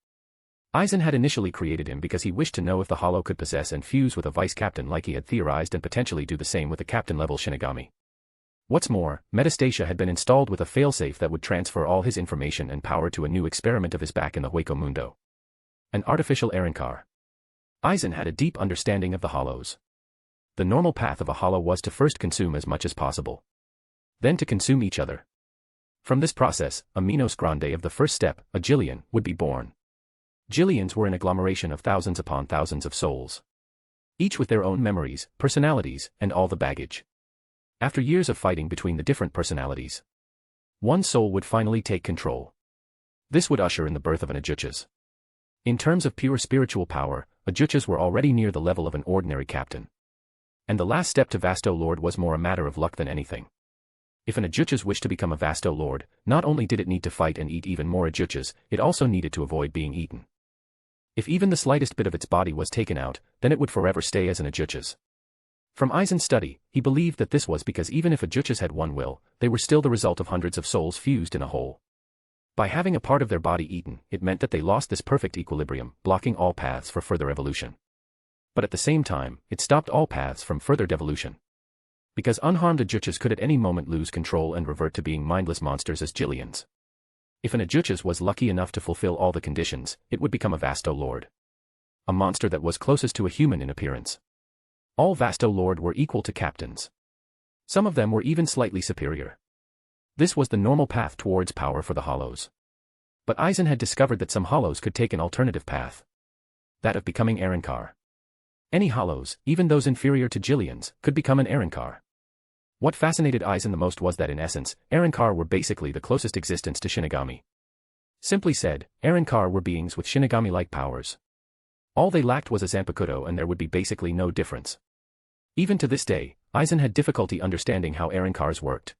Aizen had initially created him because he wished to know if the hollow could possess and fuse with a vice captain like he had theorized and potentially do the same with a captain-level shinigami. What's more, Metastasia had been installed with a failsafe that would transfer all his information and power to a new experiment of his back in the Hueco Mundo. An artificial Arankar. Aizen had a deep understanding of the hollows. The normal path of a hollow was to first consume as much as possible. Then to consume each other. From this process, a Minos Grande of the first step, a Jillian, would be born. Jillians were an agglomeration of thousands upon thousands of souls. Each with their own memories, personalities, and all the baggage. After years of fighting between the different personalities, one soul would finally take control. This would usher in the birth of an Ajuchas. In terms of pure spiritual power, Ajuchas were already near the level of an ordinary captain. And the last step to Vasto Lord was more a matter of luck than anything. If an Ajuchas wished to become a Vasto Lord, not only did it need to fight and eat even more Ajuchas, it also needed to avoid being eaten. If even the slightest bit of its body was taken out, then it would forever stay as an Ajuchas. From Aizen's study, he believed that this was because even if Ajuchas had one will, they were still the result of hundreds of souls fused in a whole. By having a part of their body eaten, it meant that they lost this perfect equilibrium, blocking all paths for further evolution. But at the same time, it stopped all paths from further devolution. Because unharmed Ajuchas could at any moment lose control and revert to being mindless monsters as Jillians. If an Ajuchas was lucky enough to fulfill all the conditions, it would become a Vasto Lord. A monster that was closest to a human in appearance. All Vasto Lord were equal to captains. Some of them were even slightly superior. This was the normal path towards power for the hollows. But Aizen had discovered that some hollows could take an alternative path. That of becoming Arankar. Any hollows, even those inferior to Jillians, could become an Arankar. What fascinated Aizen the most was that in essence, Arankar were basically the closest existence to Shinigami. Simply said, Arankar were beings with Shinigami-like powers. All they lacked was a Zanpakuto and there would be basically no difference. Even to this day, Aizen had difficulty understanding how Arankars worked.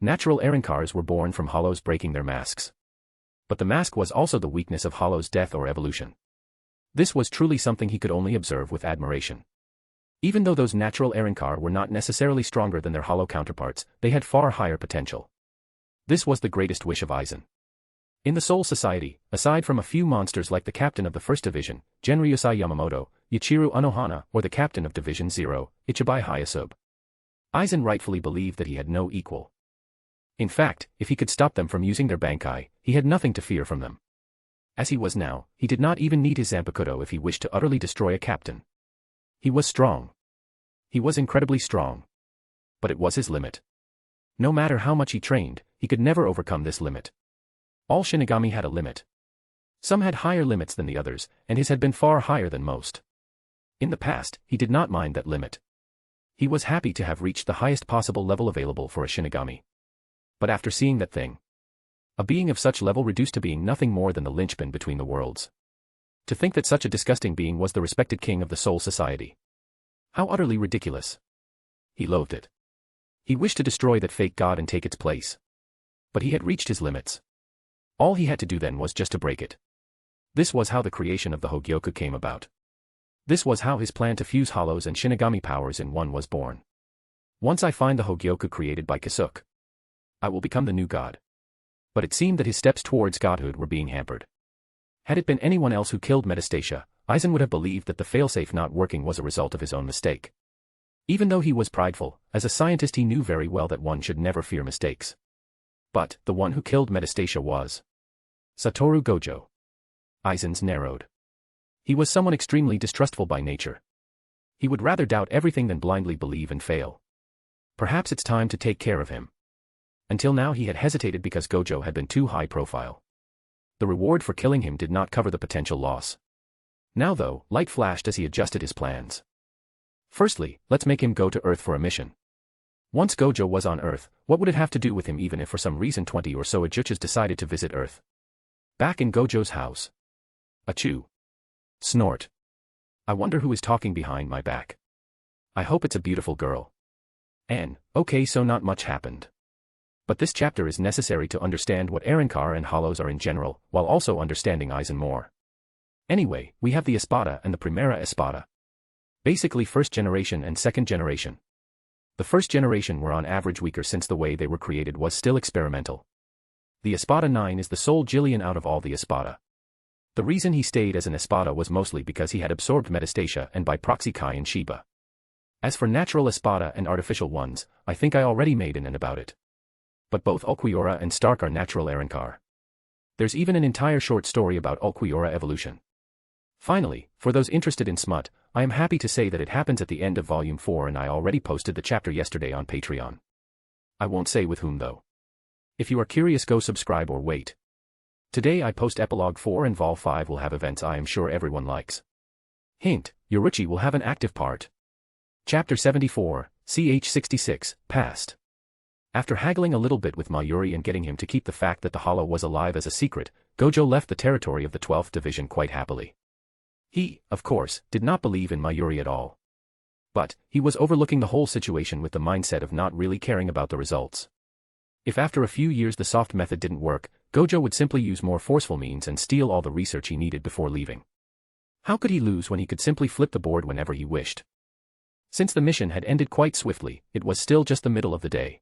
Natural Arankars were born from hollows breaking their masks. But the mask was also the weakness of hollows' death or evolution. This was truly something he could only observe with admiration. Even though those natural Arankar were not necessarily stronger than their hollow counterparts, they had far higher potential. This was the greatest wish of Aizen. In the Soul Society, aside from a few monsters like the captain of the First Division, Genryusai Yamamoto, Yachiru Unohana, or the captain of Division 0, Ichibai Hayasub, Aizen rightfully believed that he had no equal. In fact, if he could stop them from using their bankai, he had nothing to fear from them. As he was now, he did not even need his Zanpakuto if he wished to utterly destroy a captain. He was strong. He was incredibly strong. But it was his limit. No matter how much he trained, he could never overcome this limit. All Shinigami had a limit. Some had higher limits than the others, and his had been far higher than most. In the past, he did not mind that limit. He was happy to have reached the highest possible level available for a Shinigami. But after seeing that thing, a being of such level reduced to being nothing more than the linchpin between the worlds. To think that such a disgusting being was the respected king of the Soul Society. How utterly ridiculous. He loathed it. He wished to destroy that fake god and take its place. But he had reached his limits. All he had to do then was just to break it. This was how the creation of the Hogyoku came about. This was how his plan to fuse hollows and shinigami powers in one was born. Once I find the Hogyoku created by Kisuke, I will become the new god. But it seemed that his steps towards godhood were being hampered. Had it been anyone else who killed Metastasia, Aizen would have believed that the failsafe not working was a result of his own mistake. Even though he was prideful, as a scientist he knew very well that one should never fear mistakes. But the one who killed Metastasia was Sattoru Gojo. Aizen's narrowed. He was someone extremely distrustful by nature. He would rather doubt everything than blindly believe and fail. Perhaps it's time to take care of him. Until now he had hesitated because Gojo had been too high profile. The reward for killing him did not cover the potential loss. Now though, light flashed as he adjusted his plans. Firstly, let's make him go to Earth for a mission. Once Gojo was on Earth, what would it have to do with him even if for some reason 20 or so Ajuchas decided to visit Earth? Back in Gojo's house. Achoo. Snort. I wonder who is talking behind my back. I hope it's a beautiful girl. Okay, so not much happened. But this chapter is necessary to understand what Arrancar and hollows are in general, while also understanding Aizen more. Anyway, we have the Espada and the Primera Espada. Basically first generation and second generation. The first generation were on average weaker since the way they were created was still experimental. The Espada 9 is the sole Jillian out of all the Espada. The reason he stayed as an Espada was mostly because he had absorbed Metastasia and by proxy Kai and Shiba. As for natural Espada and artificial ones, I think I already made an about it. But both Ulquiorra and Stark are natural Arrancar. There's even an entire short story about Ulquiorra evolution. Finally, for those interested in smut, I am happy to say that it happens at the end of Volume 4 and I already posted the chapter yesterday on Patreon. I won't say with whom though. If you are curious go subscribe or wait. Today I post Epilogue 4 and Vol 5 will have events I am sure everyone likes. Hint, Yoruichi will have an active part. Chapter 74, CH 66, Past. After haggling a little bit with Mayuri and getting him to keep the fact that the Hollow was alive as a secret, Gojo left the territory of the 12th Division quite happily. He, of course, did not believe in Mayuri at all. But, he was overlooking the whole situation with the mindset of not really caring about the results. If after a few years the soft method didn't work, Gojo would simply use more forceful means and steal all the research he needed before leaving. How could he lose when he could simply flip the board whenever he wished? Since the mission had ended quite swiftly, it was still just the middle of the day.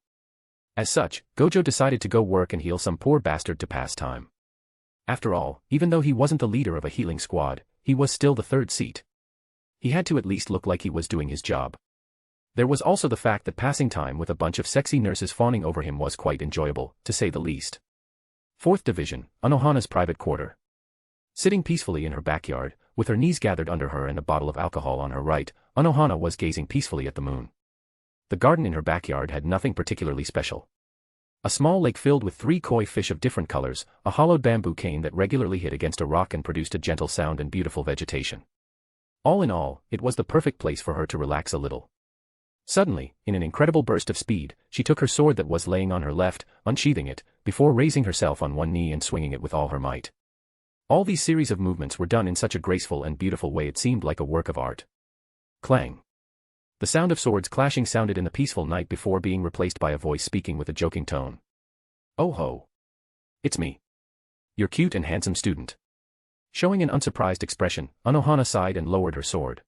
As such, Gojo decided to go work and heal some poor bastard to pass time. After all, even though he wasn't the leader of a healing squad, he was still the third seat. He had to at least look like he was doing his job. There was also the fact that passing time with a bunch of sexy nurses fawning over him was quite enjoyable, to say the least. 4th Division, Anohana's private quarter. Sitting peacefully in her backyard, with her knees gathered under her and a bottle of alcohol on her right, Anohana was gazing peacefully at the moon. The garden in her backyard had nothing particularly special. A small lake filled with 3 koi fish of different colors, a hollowed bamboo cane that regularly hit against a rock and produced a gentle sound and beautiful vegetation. All in all, it was the perfect place for her to relax a little. Suddenly, in an incredible burst of speed, she took her sword that was laying on her left, unsheathing it, before raising herself on one knee and swinging it with all her might. All these series of movements were done in such a graceful and beautiful way it seemed like a work of art. Clang. The sound of swords clashing sounded in the peaceful night before being replaced by a voice speaking with a joking tone. "Oh ho. It's me. Your cute and handsome student." Showing an unsurprised expression, Anohana sighed and lowered her sword.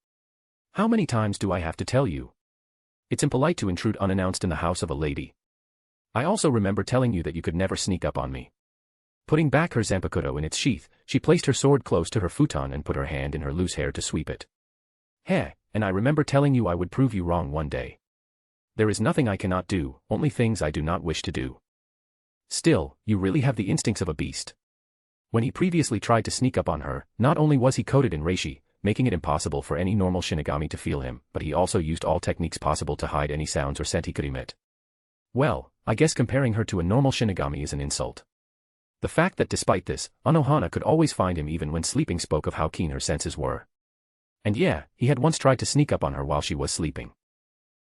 "How many times do I have to tell you? It's impolite to intrude unannounced in the house of a lady. I also remember telling you that you could never sneak up on me." Putting back her zanpakuto in its sheath, she placed her sword close to her futon and put her hand in her loose hair to sweep it. "Heh, and I remember telling you I would prove you wrong one day. There is nothing I cannot do, only things I do not wish to do." Still, you really have the instincts of a beast. When he previously tried to sneak up on her, not only was he coated in reishi, making it impossible for any normal shinigami to feel him, but he also used all techniques possible to hide any sounds or scent he could emit. Well, I guess comparing her to a normal shinigami is an insult. The fact that despite this, Anohana could always find him even when sleeping spoke of how keen her senses were. And yeah, he had once tried to sneak up on her while she was sleeping.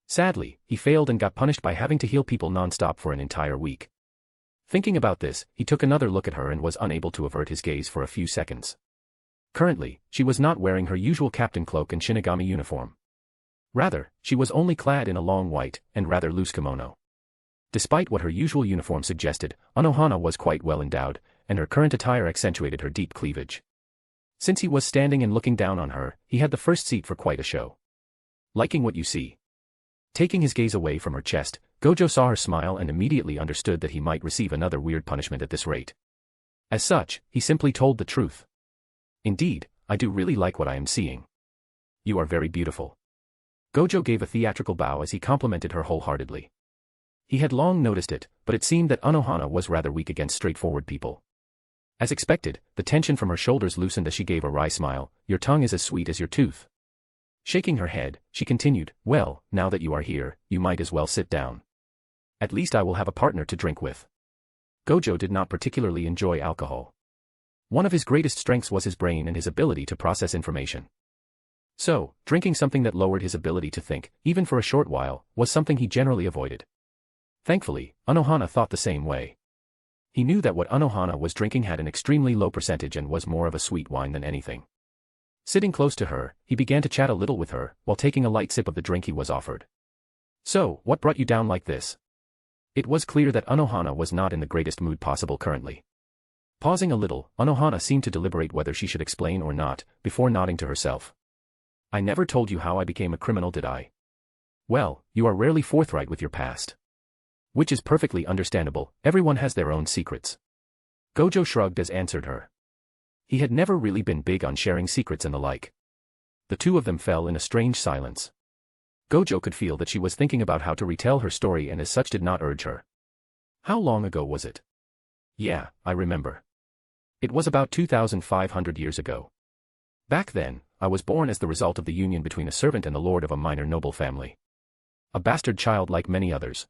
Sadly, he failed and got punished by having to heal people non-stop for an entire week. Thinking about this, he took another look at her and was unable to avert his gaze for a few seconds. Currently, she was not wearing her usual captain cloak and shinigami uniform. Rather, she was only clad in a long white, and rather loose kimono. Despite what her usual uniform suggested, Anohana was quite well endowed, and her current attire accentuated her deep cleavage. Since he was standing and looking down on her, he had the first seat for quite a show. Liking what you see? Taking his gaze away from her chest, Gojo saw her smile and immediately understood that he might receive another weird punishment at this rate. As such, he simply told the truth. Indeed, I do really like what I am seeing. You are very beautiful. Gojo gave a theatrical bow as he complimented her wholeheartedly. He had long noticed it, but it seemed that Unohana was rather weak against straightforward people. As expected, the tension from her shoulders loosened as she gave a wry smile. Your tongue is as sweet as your tooth. Shaking her head, she continued, well, now that you are here, you might as well sit down. At least I will have a partner to drink with. Gojo did not particularly enjoy alcohol. One of his greatest strengths was his brain and his ability to process information. So, drinking something that lowered his ability to think, even for a short while, was something he generally avoided. Thankfully, Unohana thought the same way. He knew that what Unohana was drinking had an extremely low percentage and was more of a sweet wine than anything. Sitting close to her, he began to chat a little with her, while taking a light sip of the drink he was offered. So, what brought you down like this? It was clear that Unohana was not in the greatest mood possible currently. Pausing a little, Unohana seemed to deliberate whether she should explain or not, before nodding to herself. I never told you how I became a criminal, did I? Well, you are rarely forthright with your past. Which is perfectly understandable, everyone has their own secrets. Gojo shrugged as answered her. He had never really been big on sharing secrets and the like. The two of them fell in a strange silence. Gojo could feel that she was thinking about how to retell her story and as such did not urge her. How long ago was it? Yeah, I remember. It was about 2,500 years ago. Back then, I was born as the result of the union between a servant and the lord of a minor noble family. A bastard child like many others.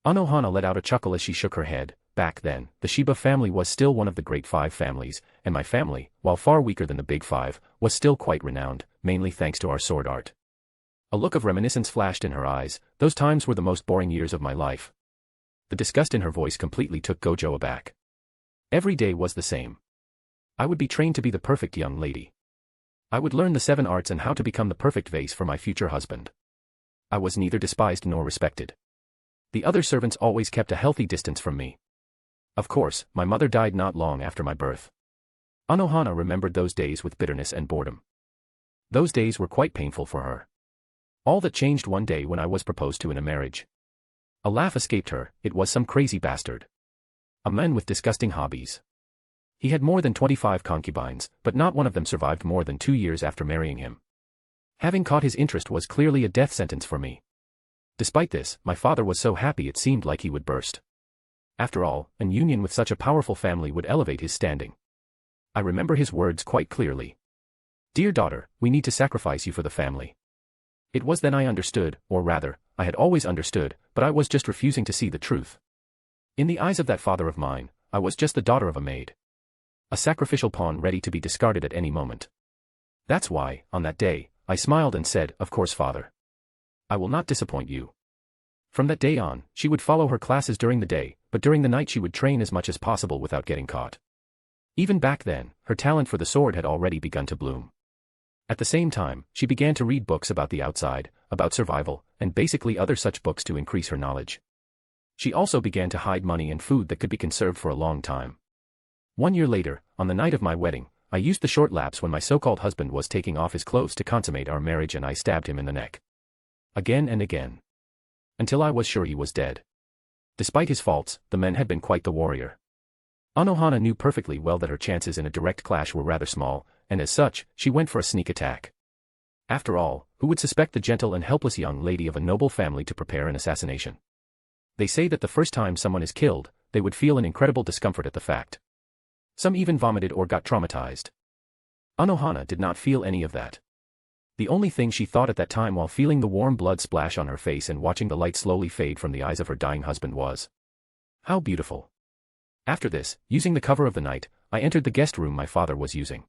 Unohana let out a chuckle as she shook her head. Back then, the Shiba family was still one of the great five families, and my family, while far weaker than the big five, was still quite renowned, mainly thanks to our sword art. A look of reminiscence flashed in her eyes. Those times were the most boring years of my life. The disgust in her voice completely took Gojo aback. Every day was the same. I would be trained to be the perfect young lady. I would learn the 7 arts and how to become the perfect vase for my future husband. I was neither despised nor respected. The other servants always kept a healthy distance from me. Of course, my mother died not long after my birth. Unohana remembered those days with bitterness and boredom. Those days were quite painful for her. All that changed one day when I was proposed to in a marriage. A laugh escaped her. It was some crazy bastard. A man with disgusting hobbies. He had more than 25 concubines, but not one of them survived more than 2 years after marrying him. Having caught his interest was clearly a death sentence for me. Despite this, my father was so happy it seemed like he would burst. After all, an union with such a powerful family would elevate his standing. I remember his words quite clearly. Dear daughter, we need to sacrifice you for the family. It was then I understood, or rather, I had always understood, but I was just refusing to see the truth. In the eyes of that father of mine, I was just the daughter of a maid. A sacrificial pawn ready to be discarded at any moment. That's why, on that day, I smiled and said, of course, father. I will not disappoint you. From that day on, she would follow her classes during the day, but during the night she would train as much as possible without getting caught. Even back then, her talent for the sword had already begun to bloom. At the same time, she began to read books about the outside, about survival, and basically other such books to increase her knowledge. She also began to hide money and food that could be conserved for a long time. 1 year later, on the night of my wedding, I used the short lapse when my so-called husband was taking off his clothes to consummate our marriage and I stabbed him in the neck. Again and again. Until I was sure he was dead. Despite his faults, the man had been quite the warrior. Unohana knew perfectly well that her chances in a direct clash were rather small, and as such, she went for a sneak attack. After all, who would suspect the gentle and helpless young lady of a noble family to prepare an assassination? They say that the first time someone is killed, they would feel an incredible discomfort at the fact. Some even vomited or got traumatized. Unohana did not feel any of that. The only thing she thought at that time while feeling the warm blood splash on her face and watching the light slowly fade from the eyes of her dying husband was, how beautiful. After this, using the cover of the night, I entered the guest room my father was using.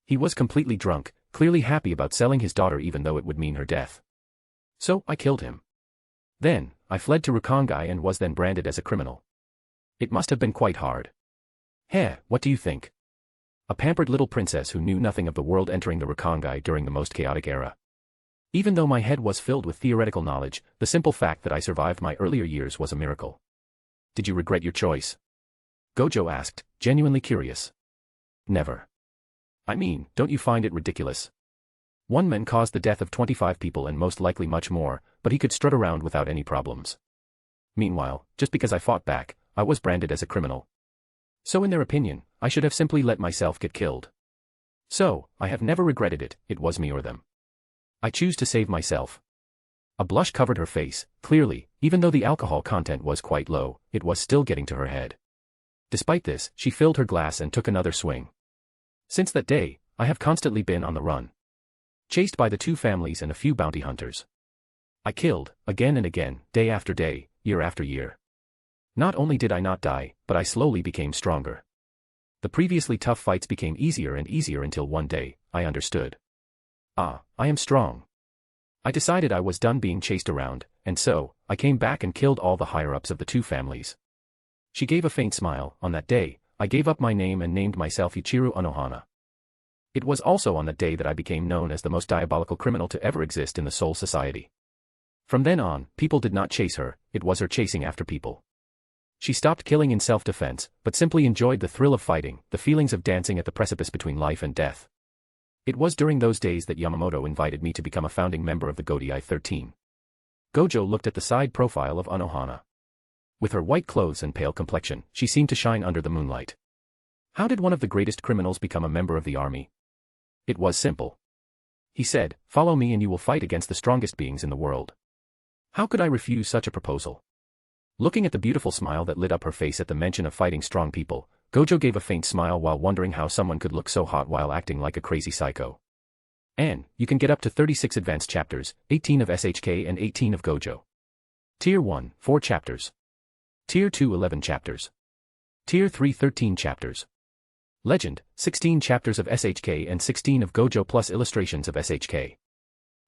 He was completely drunk, clearly happy about selling his daughter even though it would mean her death. So, I killed him. Then, I fled to Rukongai and was then branded as a criminal. It must have been quite hard. Heh, what do you think? A pampered little princess who knew nothing of the world entering the Rukongai during the most chaotic era. Even though my head was filled with theoretical knowledge, the simple fact that I survived my earlier years was a miracle. Did you regret your choice? Gojo asked, genuinely curious. Never. I mean, don't you find it ridiculous? One man caused the death of 25 people and most likely much more, but he could strut around without any problems. Meanwhile, just because I fought back, I was branded as a criminal. So in their opinion, I should have simply let myself get killed. So, I have never regretted it, it was me or them. I choose to save myself. A blush covered her face, clearly, even though the alcohol content was quite low, it was still getting to her head. Despite this, she filled her glass and took another swing. Since that day, I have constantly been on the run. Chased by the two families and a few bounty hunters. I killed, again and again, day after day, year after year. Not only did I not die, but I slowly became stronger. The previously tough fights became easier and easier until one day, I understood. Ah, I am strong. I decided I was done being chased around, and so, I came back and killed all the higher-ups of the two families. She gave a faint smile. On that day, I gave up my name and named myself Ichiru Unohana. It was also on that day that I became known as the most diabolical criminal to ever exist in the Soul Society. From then on, people did not chase her, it was her chasing after people. She stopped killing in self-defense, but simply enjoyed the thrill of fighting, the feelings of dancing at the precipice between life and death. It was during those days that Yamamoto invited me to become a founding member of the Godai 13. Gojo looked at the side profile of Unohana. With her white clothes and pale complexion, she seemed to shine under the moonlight. How did one of the greatest criminals become a member of the army? It was simple. He said, "Follow me and you will fight against the strongest beings in the world." How could I refuse such a proposal? Looking at the beautiful smile that lit up her face at the mention of fighting strong people, Gojo gave a faint smile while wondering how someone could look so hot while acting like a crazy psycho. And, you can get up to 36 advanced chapters, 18 of SHK and 18 of Gojo. Tier 1, 4 chapters. Tier 2, 11 chapters. Tier 3, 13 chapters. Legend, 16 chapters of SHK and 16 of Gojo plus illustrations of SHK.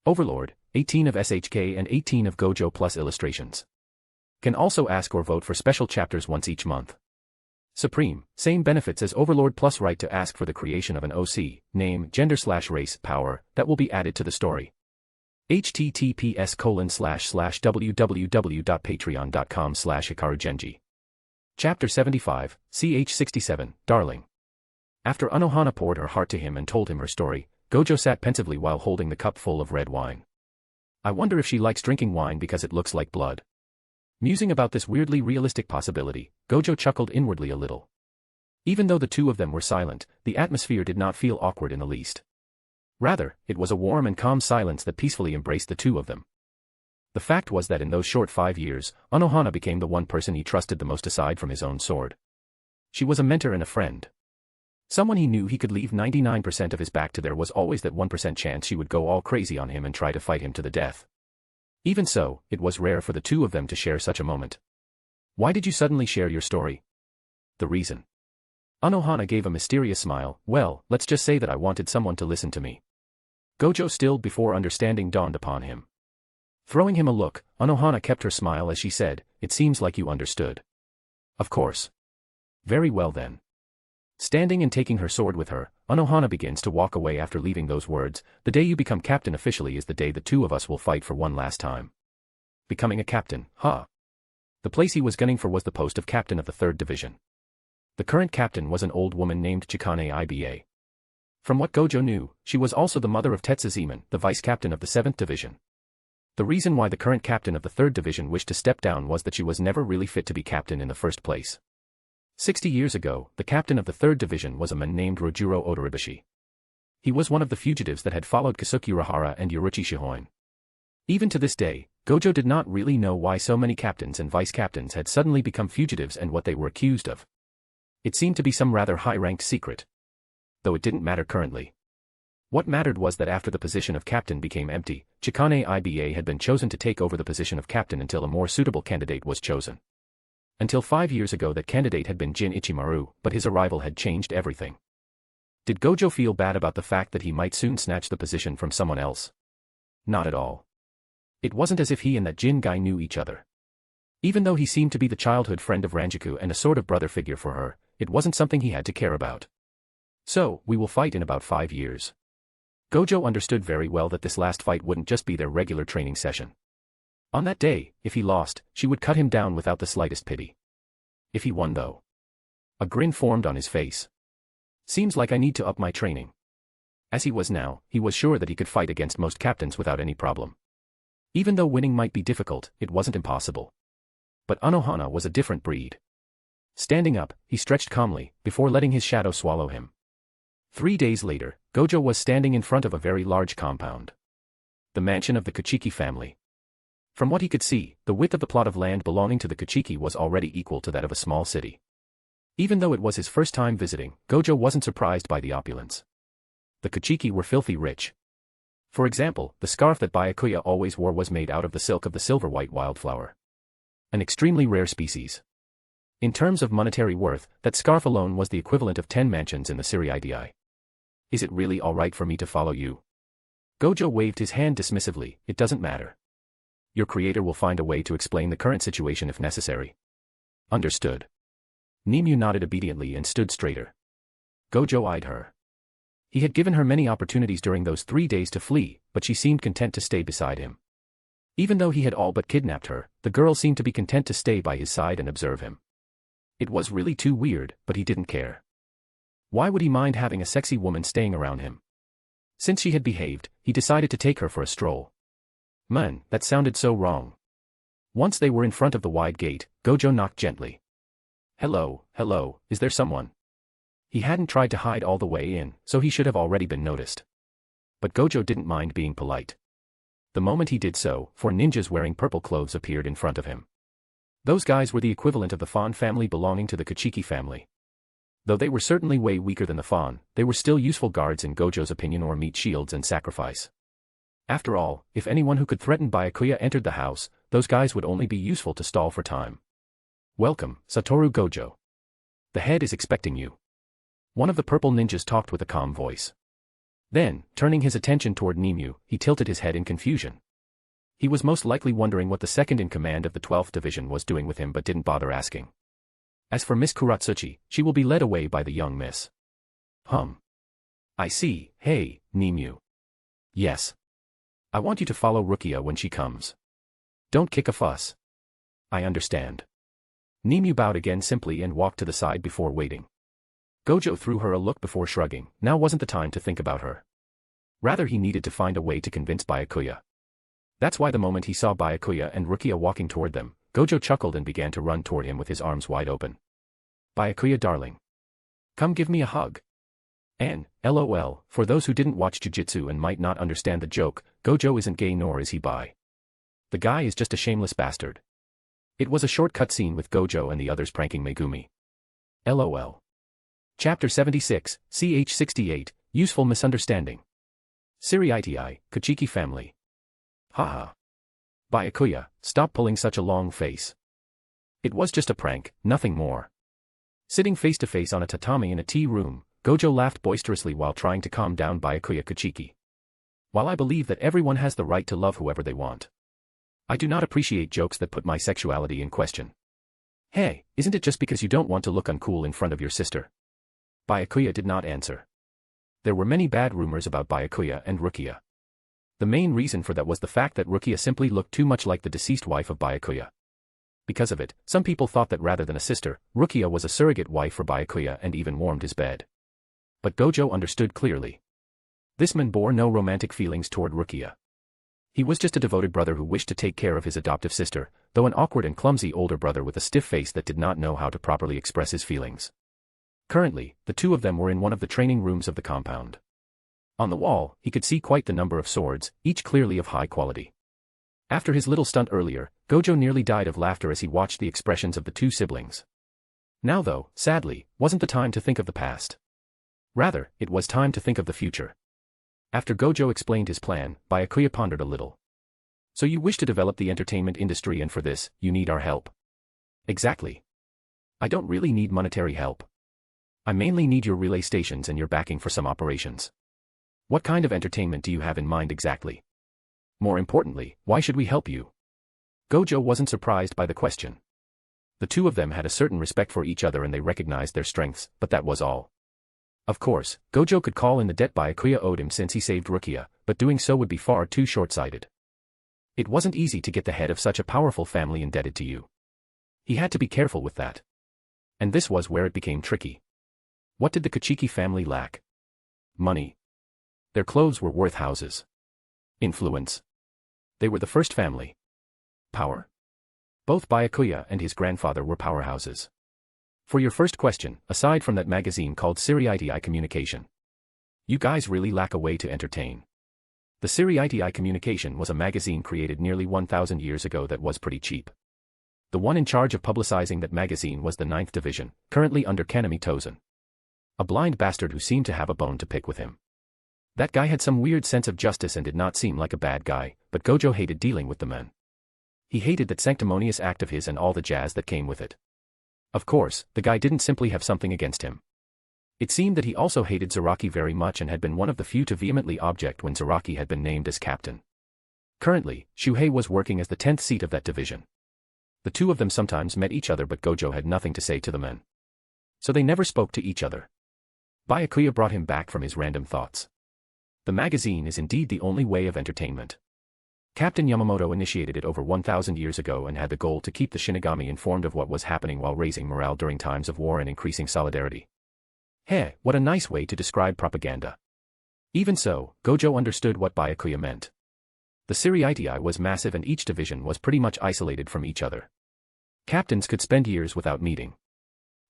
Overlord, 18 of SHK and 18 of Gojo plus illustrations. Can also ask or vote for special chapters once each month. Supreme, same benefits as Overlord plus right to ask for the creation of an OC, name, gender/race, power, that will be added to the story. https://www.patreon.com/hikarugenji. Chapter 75, ch 67, Darling. After Unohana poured her heart to him and told him her story, Gojo sat pensively while holding the cup full of red wine. I wonder if she likes drinking wine because it looks like blood. Musing about this weirdly realistic possibility, Gojo chuckled inwardly a little. Even though the two of them were silent, the atmosphere did not feel awkward in the least. Rather, it was a warm and calm silence that peacefully embraced the two of them. The fact was that in those short 5 years, Unohana became the one person he trusted the most aside from his own sword. She was a mentor and a friend. Someone he knew he could leave 99% of his back to. There was always that 1% chance she would go all crazy on him and try to fight him to the death. Even so, it was rare for the two of them to share such a moment. Why did you suddenly share your story? The reason. Unohana gave a mysterious smile. Well, let's just say that I wanted someone to listen to me. Gojo stilled before understanding dawned upon him. Throwing him a look, Unohana kept her smile as she said, "It seems like you understood." Of course. Very well then. Standing and taking her sword with her, Unohana begins to walk away after leaving those words. The day you become captain officially is the day the two of us will fight for one last time. Becoming a captain, huh? The place he was gunning for was the post of captain of the 3rd Division. The current captain was an old woman named Chikane Iba. From what Gojo knew, she was also the mother of Tetsuzeman, the vice captain of the 7th Division. The reason why the current captain of the 3rd Division wished to step down was that she was never really fit to be captain in the first place. 60 years ago, the captain of the 3rd Division was a man named Rojuro Odoribashi. He was one of the fugitives that had followed Kasuke Urahara and Yoruichi Shihoin. Even to this day, Gojo did not really know why so many captains and vice-captains had suddenly become fugitives and what they were accused of. It seemed to be some rather high-ranked secret. Though it didn't matter currently. What mattered was that after the position of captain became empty, Chikane Iba had been chosen to take over the position of captain until a more suitable candidate was chosen. Until 5 years ago that candidate had been Jin Ichimaru, but his arrival had changed everything. Did Gojo feel bad about the fact that he might soon snatch the position from someone else? Not at all. It wasn't as if he and that Jin guy knew each other. Even though he seemed to be the childhood friend of Ranjaku and a sort of brother figure for her, it wasn't something he had to care about. So, we will fight in about 5 years. Gojo understood very well that this last fight wouldn't just be their regular training session. On that day, if he lost, she would cut him down without the slightest pity. If he won though. A grin formed on his face. Seems like I need to up my training. As he was now, he was sure that he could fight against most captains without any problem. Even though winning might be difficult, it wasn't impossible. But Anohana was a different breed. Standing up, he stretched calmly, before letting his shadow swallow him. 3 days later, Gojo was standing in front of a very large compound. The mansion of the Kuchiki family. From what he could see, the width of the plot of land belonging to the Kuchiki was already equal to that of a small city. Even though it was his first time visiting, Gojo wasn't surprised by the opulence. The Kuchiki were filthy rich. For example, the scarf that Byakuya always wore was made out of the silk of the silver-white wildflower. An extremely rare species. In terms of monetary worth, that scarf alone was the equivalent of 10 mansions in the Siriidii. Is it really alright for me to follow you? Gojo waved his hand dismissively. It doesn't matter. Your creator will find a way to explain the current situation if necessary. Understood. Nimue nodded obediently and stood straighter. Gojo eyed her. He had given her many opportunities during those 3 days to flee, but she seemed content to stay beside him. Even though he had all but kidnapped her, the girl seemed to be content to stay by his side and observe him. It was really too weird, but he didn't care. Why would he mind having a sexy woman staying around him? Since she had behaved, he decided to take her for a stroll. Man, that sounded so wrong. Once they were in front of the wide gate, Gojo knocked gently. Hello, is there someone? He hadn't tried to hide all the way in, so he should have already been noticed. But Gojo didn't mind being polite. The moment he did so, 4 ninjas wearing purple clothes appeared in front of him. Those guys were the equivalent of the Fawn family belonging to the Kuchiki family. Though they were certainly way weaker than the Fawn, they were still useful guards in Gojo's opinion or meet shields and sacrifice. After all, if anyone who could threaten Byakuya entered the house, those guys would only be useful to stall for time. Welcome, Sattoru Gojo. The head is expecting you. One of the purple ninjas talked with a calm voice. Then, turning his attention toward Nimue, he tilted his head in confusion. He was most likely wondering what the second in command of the 12th Division was doing with him but didn't bother asking. As for Miss Kuratsuchi, she will be led away by the young miss. I see. Hey, Nimue. Yes. I want you to follow Rukia when she comes. Don't kick a fuss. I understand. Nimue bowed again simply and walked to the side before waiting. Gojo threw her a look before shrugging. Now wasn't the time to think about her. Rather he needed to find a way to convince Byakuya. That's why the moment he saw Byakuya and Rukia walking toward them, Gojo chuckled and began to run toward him with his arms wide open. Byakuya darling. Come give me a hug. And, LOL, for those who didn't watch Jujutsu and might not understand the joke, Gojo isn't gay nor is he bi. The guy is just a shameless bastard. It was a short cutscene with Gojo and the others pranking Megumi. LOL. Chapter 76, ch 68, Useful Misunderstanding. Siriitii, Kuchiki family. Haha. Byakuya, stop pulling such a long face. It was just a prank, nothing more. Sitting face to face on a tatami in a tea room, Gojo laughed boisterously while trying to calm down Byakuya Kuchiki. While I believe that everyone has the right to love whoever they want, I do not appreciate jokes that put my sexuality in question. Hey, isn't it just because you don't want to look uncool in front of your sister? Byakuya did not answer. There were many bad rumors about Byakuya and Rukia. The main reason for that was the fact that Rukia simply looked too much like the deceased wife of Byakuya. Because of it, some people thought that rather than a sister, Rukia was a surrogate wife for Byakuya and even warmed his bed. But Gojo understood clearly. This man bore no romantic feelings toward Rukia. He was just a devoted brother who wished to take care of his adoptive sister, though an awkward and clumsy older brother with a stiff face that did not know how to properly express his feelings. Currently, the two of them were in one of the training rooms of the compound. On the wall, he could see quite the number of swords, each clearly of high quality. After his little stunt earlier, Gojo nearly died of laughter as he watched the expressions of the two siblings. Now though, sadly, wasn't the time to think of the past. Rather, it was time to think of the future. After Gojo explained his plan, Byakuya pondered a little. So you wish to develop the entertainment industry and for this, you need our help. Exactly. I don't really need monetary help. I mainly need your relay stations and your backing for some operations. What kind of entertainment do you have in mind exactly? More importantly, why should we help you? Gojo wasn't surprised by the question. The two of them had a certain respect for each other and they recognized their strengths, but that was all. Of course, Gojo could call in the debt Byakuya owed him since he saved Rukia, but doing so would be far too short-sighted. It wasn't easy to get the head of such a powerful family indebted to you. He had to be careful with that. And this was where it became tricky. What did the Kuchiki family lack? Money. Their clothes were worth houses. Influence. They were the first family. Power. Both Byakuya and his grandfather were powerhouses. For your first question, aside from that magazine called Seriiti Communication, you guys really lack a way to entertain. The Seriiti Communication was a magazine created nearly 1,000 years ago that was pretty cheap. The one in charge of publicizing that magazine was the 9th Division, currently under Kanami Tozen. A blind bastard who seemed to have a bone to pick with him. That guy had some weird sense of justice and did not seem like a bad guy, but Gojo hated dealing with the men. He hated that sanctimonious act of his and all the jazz that came with it. Of course, the guy didn't simply have something against him. It seemed that he also hated Zaraki very much and had been one of the few to vehemently object when Zaraki had been named as captain. Currently, Shuhei was working as the 10th seat of that division. The two of them sometimes met each other, but Gojo had nothing to say to the men. So they never spoke to each other. Byakuya brought him back from his random thoughts. The magazine is indeed the only way of entertainment. Captain Yamamoto initiated it over 1,000 years ago and had the goal to keep the Shinigami informed of what was happening while raising morale during times of war and increasing solidarity. Heh, what a nice way to describe propaganda. Even so, Gojo understood what Byakuya meant. The Seriiti was massive and each division was pretty much isolated from each other. Captains could spend years without meeting.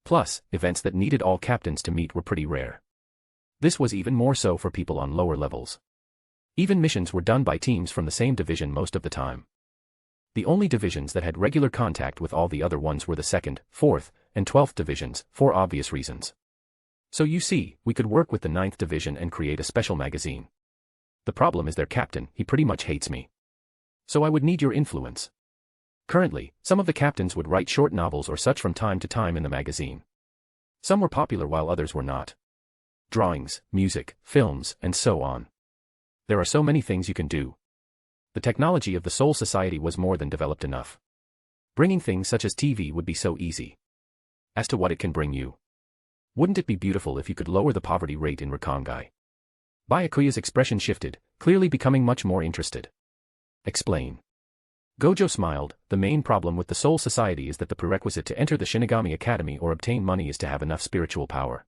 Plus, events that needed all captains to meet were pretty rare. This was even more so for people on lower levels. Even missions were done by teams from the same division most of the time. The only divisions that had regular contact with all the other ones were the 2nd, 4th, and 12th divisions, for obvious reasons. So you see, we could work with the 9th division and create a special magazine. The problem is their captain, he pretty much hates me. So I would need your influence. Currently, some of the captains would write short novels or such from time to time in the magazine. Some were popular while others were not. Drawings, music, films, and so on. There are so many things you can do. The technology of the Soul Society was more than developed enough. Bringing things such as TV would be so easy. As to what it can bring you. Wouldn't it be beautiful if you could lower the poverty rate in Rakangai? Byakuya's expression shifted, clearly becoming much more interested. Explain. Gojo smiled. The main problem with the Soul Society is that the prerequisite to enter the Shinigami Academy or obtain money is to have enough spiritual power.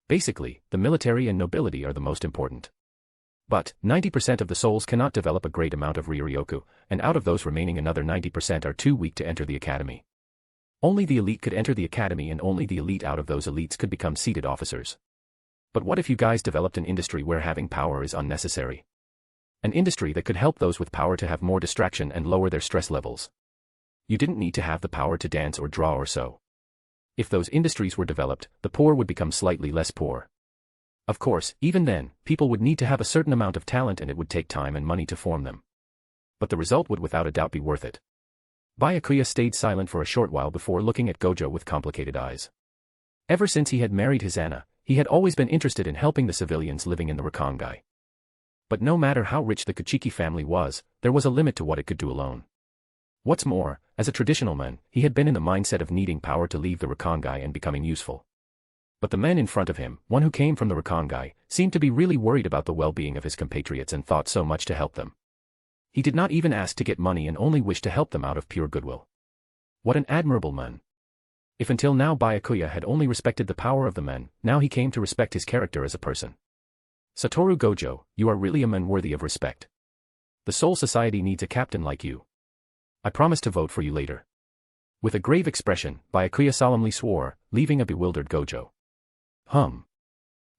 Basically, the military and nobility are the most important. But, 90% of the souls cannot develop a great amount of Riryoku, and out of those remaining another 90% are too weak to enter the academy. Only the elite could enter the academy and only the elite out of those elites could become seated officers. But what if you guys developed an industry where having power is unnecessary? An industry that could help those with power to have more distraction and lower their stress levels. You didn't need to have the power to dance or draw or so. If those industries were developed, the poor would become slightly less poor. Of course, even then, people would need to have a certain amount of talent and it would take time and money to form them. But the result would without a doubt be worth it. Byakuya stayed silent for a short while before looking at Gojo with complicated eyes. Ever since he had married Hizana, he had always been interested in helping the civilians living in the Rakangai. But no matter how rich the Kuchiki family was, there was a limit to what it could do alone. What's more, as a traditional man, he had been in the mindset of needing power to leave the Rakangai and becoming useful. But the men in front of him, one who came from the Rakangai, seemed to be really worried about the well-being of his compatriots and thought so much to help them. He did not even ask to get money and only wished to help them out of pure goodwill. What an admirable man. If until now Byakuya had only respected the power of the men, now he came to respect his character as a person. Sattoru Gojo, you are really a man worthy of respect. The Soul Society needs a captain like you. I promise to vote for you later. With a grave expression, Byakuya solemnly swore, leaving a bewildered Gojo.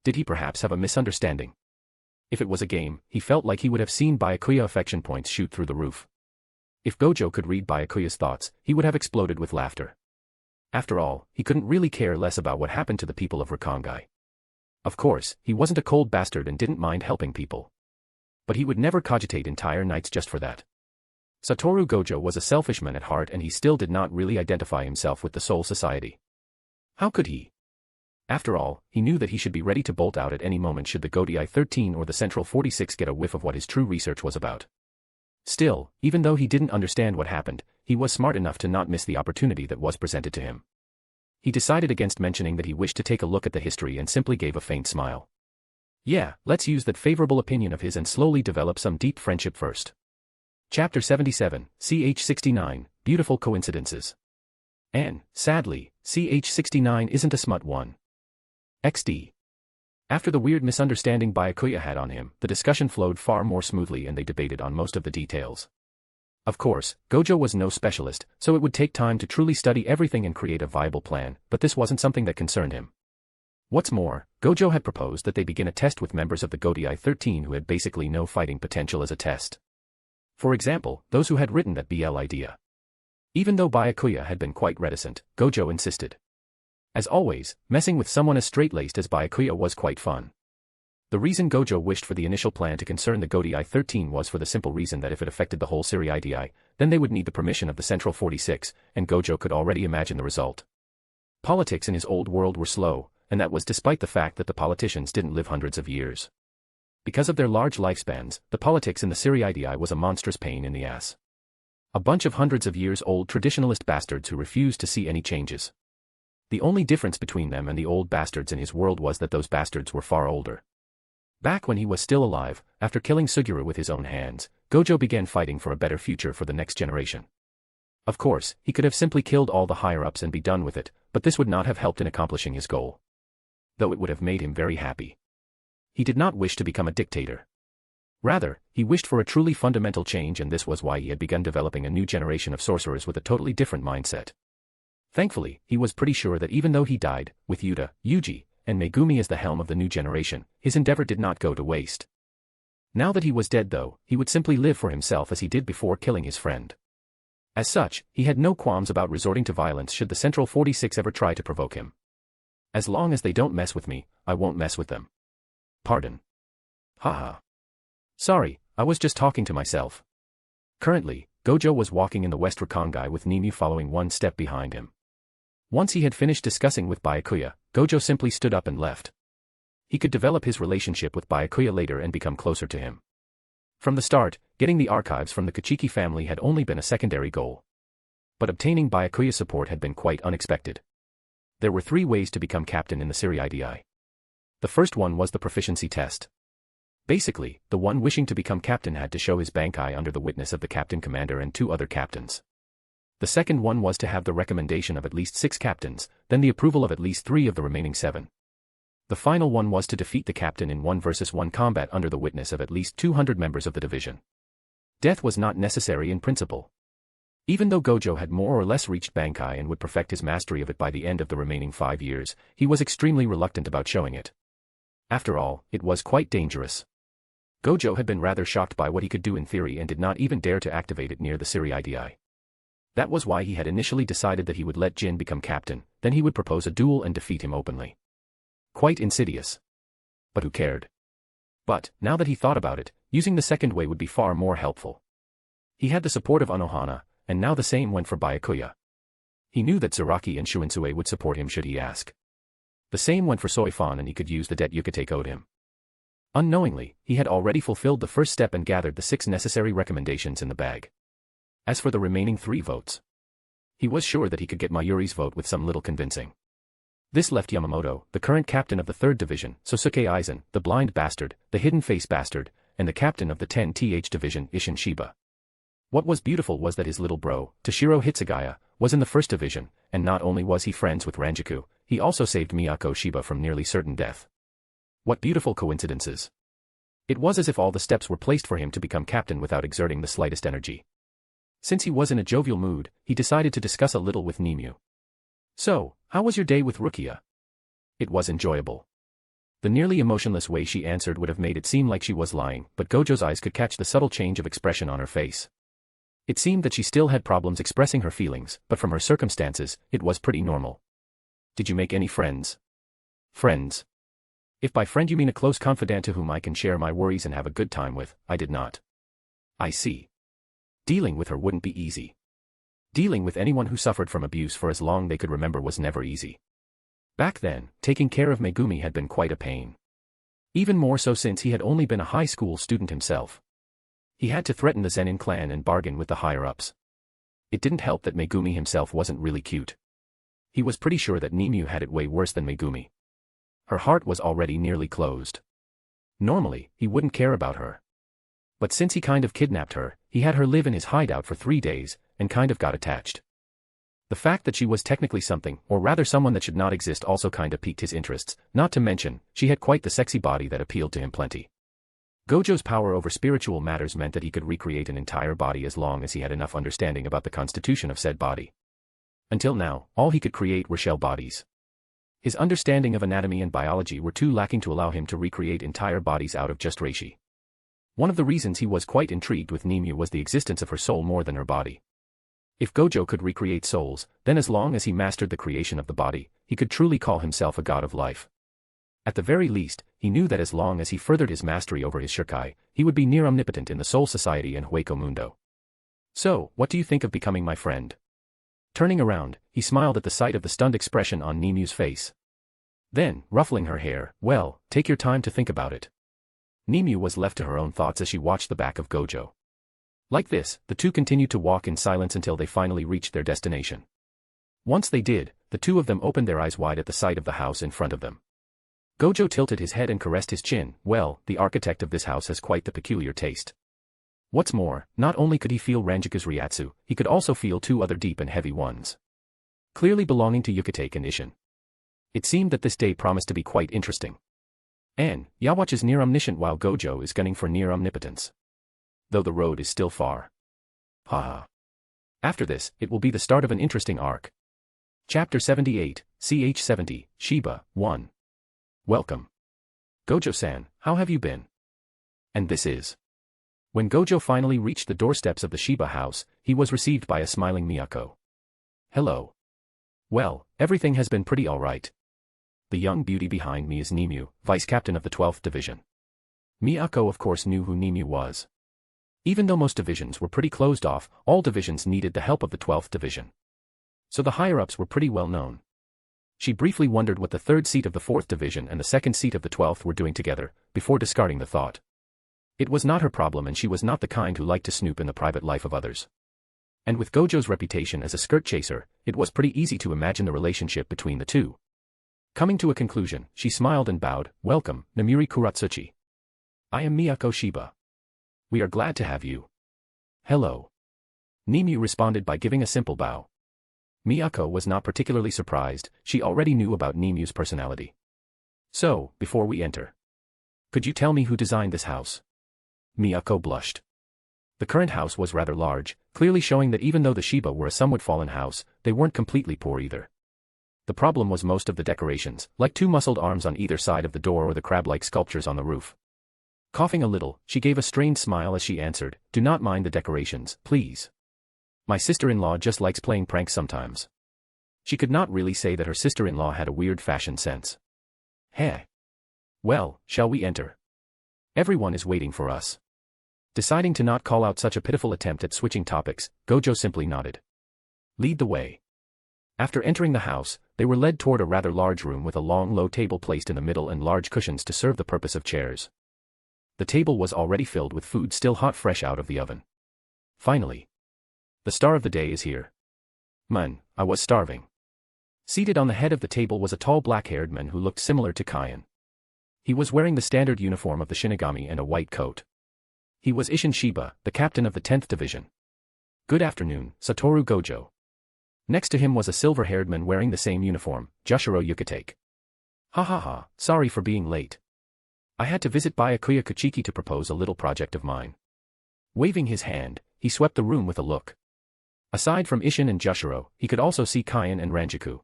Did he perhaps have a misunderstanding? If it was a game, he felt like he would have seen Byakuya affection points shoot through the roof. If Gojo could read Byakuya's thoughts, he would have exploded with laughter. After all, he couldn't really care less about what happened to the people of Rakangai. Of course, he wasn't a cold bastard and didn't mind helping people. But he would never cogitate entire nights just for that. Sattoru Gojo was a selfish man at heart and he still did not really identify himself with the Soul Society. How could he? After all, he knew that he should be ready to bolt out at any moment should the Godei 13 or the Central 46 get a whiff of what his true research was about. Still, even though he didn't understand what happened, he was smart enough to not miss the opportunity that was presented to him. He decided against mentioning that he wished to take a look at the history and simply gave a faint smile. Yeah, let's use that favorable opinion of his and slowly develop some deep friendship first. Chapter 77, ch 69, Beautiful Coincidences. And, sadly, CH69 isn't a smut one. XD. After the weird misunderstanding Byakuya had on him, the discussion flowed far more smoothly and they debated on most of the details. Of course, Gojo was no specialist, so it would take time to truly study everything and create a viable plan, but this wasn't something that concerned him. What's more, Gojo had proposed that they begin a test with members of the Godai 13 who had basically no fighting potential as a test. For example, those who had written that BL idea. Even though Byakuya had been quite reticent, Gojo insisted. As always, messing with someone as straight-laced as Byakuya was quite fun. The reason Gojo wished for the initial plan to concern the Godai 13 was for the simple reason that if it affected the whole Shinigami, then they would need the permission of the Central 46, and Gojo could already imagine the result. Politics in his old world were slow, and that was despite the fact that the politicians didn't live hundreds of years. Because of their large lifespans, the politics in the Shinigami was a monstrous pain in the ass. A bunch of hundreds of years old traditionalist bastards who refused to see any changes. The only difference between them and the old bastards in his world was that those bastards were far older. Back when he was still alive, after killing Suguru with his own hands, Gojo began fighting for a better future for the next generation. Of course, he could have simply killed all the higher-ups and be done with it, but this would not have helped in accomplishing his goal. Though it would have made him very happy. He did not wish to become a dictator. Rather, he wished for a truly fundamental change, and this was why he had begun developing a new generation of sorcerers with a totally different mindset. Thankfully, he was pretty sure that even though he died, with Yuta, Yuji, and Megumi as the helm of the new generation, his endeavor did not go to waste. Now that he was dead though, he would simply live for himself as he did before killing his friend. As such, he had no qualms about resorting to violence should the Central 46 ever try to provoke him. As long as they don't mess with me, I won't mess with them. Pardon. Haha. Sorry, I was just talking to myself. Currently, Gojo was walking in the West Rakongai with Nimi following one step behind him. Once he had finished discussing with Byakuya, Gojo simply stood up and left. He could develop his relationship with Byakuya later and become closer to him. From the start, getting the archives from the Kuchiki family had only been a secondary goal. But obtaining Byakuya's support had been quite unexpected. There were 3 ways to become captain in the Shinigami. The first one was the proficiency test. Basically, the one wishing to become captain had to show his bankai under the witness of the captain commander and 2 other captains. The second one was to have the recommendation of at least 6 captains, then the approval of at least 3 of the remaining 7. The final one was to defeat the captain in 1 versus 1 combat under the witness of at least 200 members of the division. Death was not necessary in principle. Even though Gojo had more or less reached bankai and would perfect his mastery of it by the end of the remaining 5 years, he was extremely reluctant about showing it. After all, it was quite dangerous. Gojo had been rather shocked by what he could do in theory and did not even dare to activate it near the Shinigami. That was why he had initially decided that he would let Jin become captain, then he would propose a duel and defeat him openly. Quite insidious. But who cared? But, now that he thought about it, using the second way would be far more helpful. He had the support of Anohana, and now the same went for Byakuya. He knew that Zaraki and Shuinsue would support him should he ask. The same went for Soifan, and he could use the debt Yukite owed him. Unknowingly, he had already fulfilled the first step and gathered the 6 necessary recommendations in the bag. As for the remaining 3 votes, he was sure that he could get Mayuri's vote with some little convincing. This left Yamamoto, the current captain of the 3rd Division, Sosuke Aizen, the blind bastard, the hidden face bastard, and the captain of the 10th Division, Isshin Shiba. What was beautiful was that his little bro, Toshiro Hitsugaya, was in the 1st Division, and not only was he friends with Ranjaku, he also saved Miyako Shiba from nearly certain death. What beautiful coincidences. It was as if all the steps were placed for him to become captain without exerting the slightest energy. Since he was in a jovial mood, he decided to discuss a little with Nimue. So, how was your day with Rukia? It was enjoyable. The nearly emotionless way she answered would have made it seem like she was lying, but Gojo's eyes could catch the subtle change of expression on her face. It seemed that she still had problems expressing her feelings, but from her circumstances, it was pretty normal. Did you make any friends? Friends? If by friend you mean a close confidant to whom I can share my worries and have a good time with, I did not. I see. Dealing with her wouldn't be easy. Dealing with anyone who suffered from abuse for as long they could remember was never easy. Back then, taking care of Megumi had been quite a pain. Even more so since he had only been a high school student himself. He had to threaten the Zenin clan and bargain with the higher-ups. It didn't help that Megumi himself wasn't really cute. He was pretty sure that Nimue had it way worse than Megumi. Her heart was already nearly closed. Normally, he wouldn't care about her. But since he kind of kidnapped her, he had her live in his hideout for 3 days, and kind of got attached. The fact that she was technically something, or rather someone that should not exist, also kinda piqued his interests, not to mention, she had quite the sexy body that appealed to him plenty. Gojo's power over spiritual matters meant that he could recreate an entire body as long as he had enough understanding about the constitution of said body. Until now, all he could create were shell bodies. His understanding of anatomy and biology were too lacking to allow him to recreate entire bodies out of just reishi. One of the reasons he was quite intrigued with Nimue was the existence of her soul more than her body. If Gojo could recreate souls, then as long as he mastered the creation of the body, he could truly call himself a god of life. At the very least, he knew that as long as he furthered his mastery over his shurikai, he would be near omnipotent in the Soul Society and Hueco Mundo. So, what do you think of becoming my friend? Turning around, he smiled at the sight of the stunned expression on Nimue's face. Then, ruffling her hair, well, take your time to think about it. Nimue was left to her own thoughts as she watched the back of Gojo. Like this, the two continued to walk in silence until they finally reached their destination. Once they did, the two of them opened their eyes wide at the sight of the house in front of them. Gojo tilted his head and caressed his chin. Well, the architect of this house has quite the peculiar taste. What's more, not only could he feel Ranjiku's Ryatsu, he could also feel two other deep and heavy ones. Clearly belonging to Yukitake and Ishin. It seemed that this day promised to be quite interesting. And, Yawatch is near omniscient while Gojo is gunning for near omnipotence. Though the road is still far. Haha. After this, it will be the start of an interesting arc. Chapter 78, CH 70, Shiba, 1. Welcome. Gojo-san, how have you been? And this is. When Gojo finally reached the doorsteps of the Shiba house, he was received by a smiling Miyako. Hello. Well, everything has been pretty alright. The young beauty behind me is Nimue, vice captain of the 12th division. Miyako of course knew who Nimue was. Even though most divisions were pretty closed off, all divisions needed the help of the 12th division. So the higher-ups were pretty well known. She briefly wondered what the 3rd seat of the 4th division and the 2nd seat of the 12th were doing together, before discarding the thought. It was not her problem and she was not the kind who liked to snoop in the private life of others. And with Gojo's reputation as a skirt chaser, it was pretty easy to imagine the relationship between the two. Coming to a conclusion, she smiled and bowed. Welcome, Namiri Kuratsuchi. I am Miyako Shiba. We are glad to have you. Hello. Nimue responded by giving a simple bow. Miyako was not particularly surprised, she already knew about Nimue's personality. So, before we enter, could you tell me who designed this house? Miyako blushed. The current house was rather large, clearly showing that even though the Shiba were a somewhat fallen house, they weren't completely poor either. The problem was most of the decorations, like two muscled arms on either side of the door or the crab-like sculptures on the roof. Coughing a little, she gave a strained smile as she answered, do not mind the decorations, please. My sister-in-law just likes playing pranks sometimes. She could not really say that her sister-in-law had a weird fashion sense. Heh. Well, shall we enter? Everyone is waiting for us. Deciding to not call out such a pitiful attempt at switching topics, Gojo simply nodded. Lead the way. After entering the house, they were led toward a rather large room with a long low table placed in the middle and large cushions to serve the purpose of chairs. The table was already filled with food still hot fresh out of the oven. Finally. The star of the day is here. Man, I was starving. Seated on the head of the table was a tall black-haired man who looked similar to Kaien. He was wearing the standard uniform of the Shinigami and a white coat. He was Ishin Shiba, the captain of the 10th division. Good afternoon, Sattoru Gojo. Next to him was a silver-haired man wearing the same uniform, Jushiro Yukitake. Ha ha ha, sorry for being late. I had to visit Byakuya Kuchiki to propose a little project of mine. Waving his hand, he swept the room with a look. Aside from Ishin and Jushiro, he could also see Kaien and Ranjiku.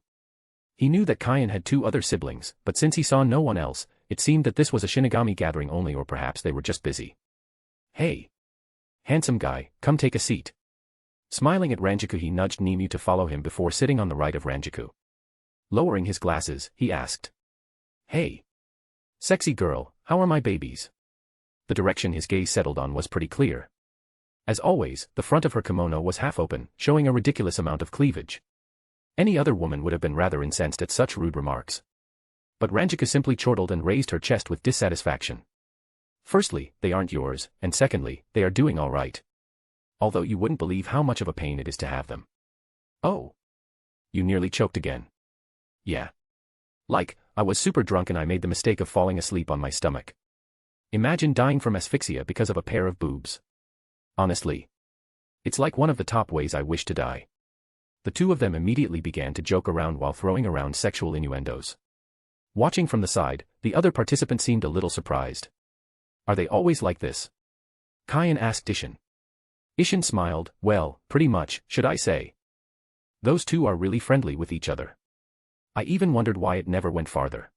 He knew that Kaien had two other siblings, but since he saw no one else, it seemed that this was a Shinigami gathering only, or perhaps they were just busy. Hey. Handsome guy, come take a seat. Smiling at Ranjiku, he nudged Nimue to follow him before sitting on the right of Ranjiku. Lowering his glasses, he asked. Hey. Sexy girl, how are my babies? The direction his gaze settled on was pretty clear. As always, the front of her kimono was half open, showing a ridiculous amount of cleavage. Any other woman would have been rather incensed at such rude remarks. But Ranjiku simply chortled and raised her chest with dissatisfaction. Firstly, they aren't yours, and secondly, they are doing all right. Although you wouldn't believe how much of a pain it is to have them. Oh. You nearly choked again. Yeah. Like, I was super drunk and I made the mistake of falling asleep on my stomach. Imagine dying from asphyxia because of a pair of boobs. Honestly. It's like one of the top ways I wish to die. The two of them immediately began to joke around while throwing around sexual innuendos. Watching from the side, the other participant seemed a little surprised. Are they always like this? Kyan asked Ishin. Ishin smiled, well, pretty much, should I say. Those two are really friendly with each other. I even wondered why it never went farther.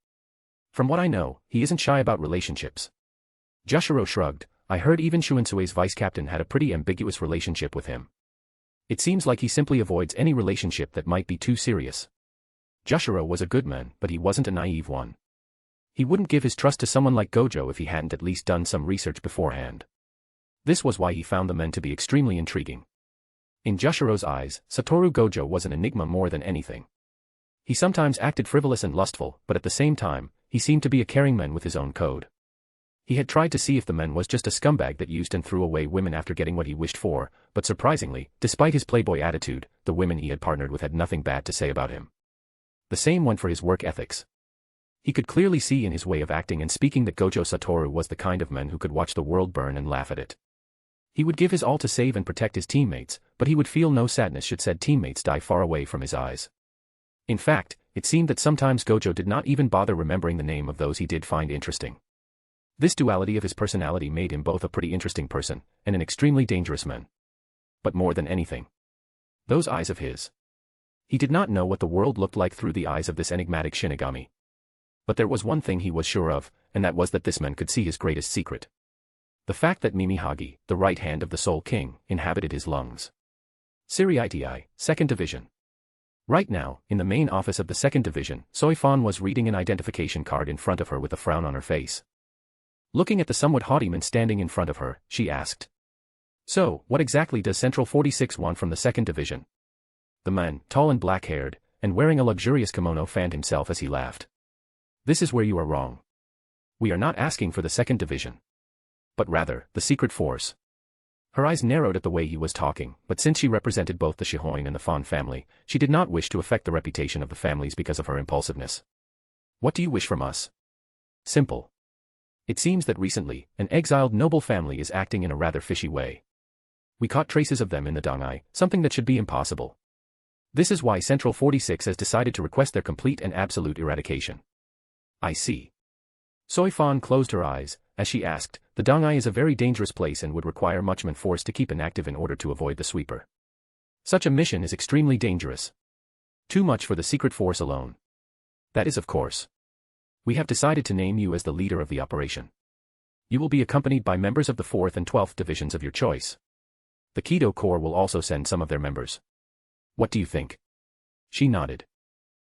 From what I know, he isn't shy about relationships. Joshiro shrugged, I heard even Shuinsue's vice captain had a pretty ambiguous relationship with him. It seems like he simply avoids any relationship that might be too serious. Joshiro was a good man, but he wasn't a naive one. He wouldn't give his trust to someone like Gojo if he hadn't at least done some research beforehand. This was why he found the men to be extremely intriguing. In Joshiro's eyes, Sattoru Gojo was an enigma more than anything. He sometimes acted frivolous and lustful, but at the same time, he seemed to be a caring man with his own code. He had tried to see if the man was just a scumbag that used and threw away women after getting what he wished for, but surprisingly, despite his playboy attitude, the women he had partnered with had nothing bad to say about him. The same went for his work ethics. He could clearly see in his way of acting and speaking that Gojo Satoru was the kind of man who could watch the world burn and laugh at it. He would give his all to save and protect his teammates, but he would feel no sadness should said teammates die far away from his eyes. In fact, it seemed that sometimes Gojo did not even bother remembering the name of those he did find interesting. This duality of his personality made him both a pretty interesting person and an extremely dangerous man. But more than anything, those eyes of his. He did not know what the world looked like through the eyes of this enigmatic shinigami. But there was one thing he was sure of, and that was that this man could see his greatest secret. The fact that Mimihagi, the right hand of the Soul King, inhabited his lungs. Siriiti, 2nd Division. Right now, in the main office of the 2nd Division, Soifan was reading an identification card in front of her with a frown on her face. Looking at the somewhat haughty man standing in front of her, she asked. So, what exactly does Central 46 want from the 2nd Division? The man, tall and black-haired, and wearing a luxurious kimono fanned himself as he laughed. This is where you are wrong. We are not asking for the 2nd Division. But rather, the secret force. Her eyes narrowed at the way he was talking, but since she represented both the Shihoin and the Fan family, she did not wish to affect the reputation of the families because of her impulsiveness. What do you wish from us? Simple. It seems that recently, an exiled noble family is acting in a rather fishy way. We caught traces of them in the Dangai, something that should be impossible. This is why Central 46 has decided to request their complete and absolute eradication. I see. Soifan closed her eyes, as she asked, the Dangai is a very dangerous place and would require much manforce to keep inactive in order to avoid the sweeper. Such a mission is extremely dangerous. Too much for the secret force alone. That is of course. We have decided to name you as the leader of the operation. You will be accompanied by members of the 4th and 12th divisions of your choice. The Kido Corps will also send some of their members. What do you think? She nodded.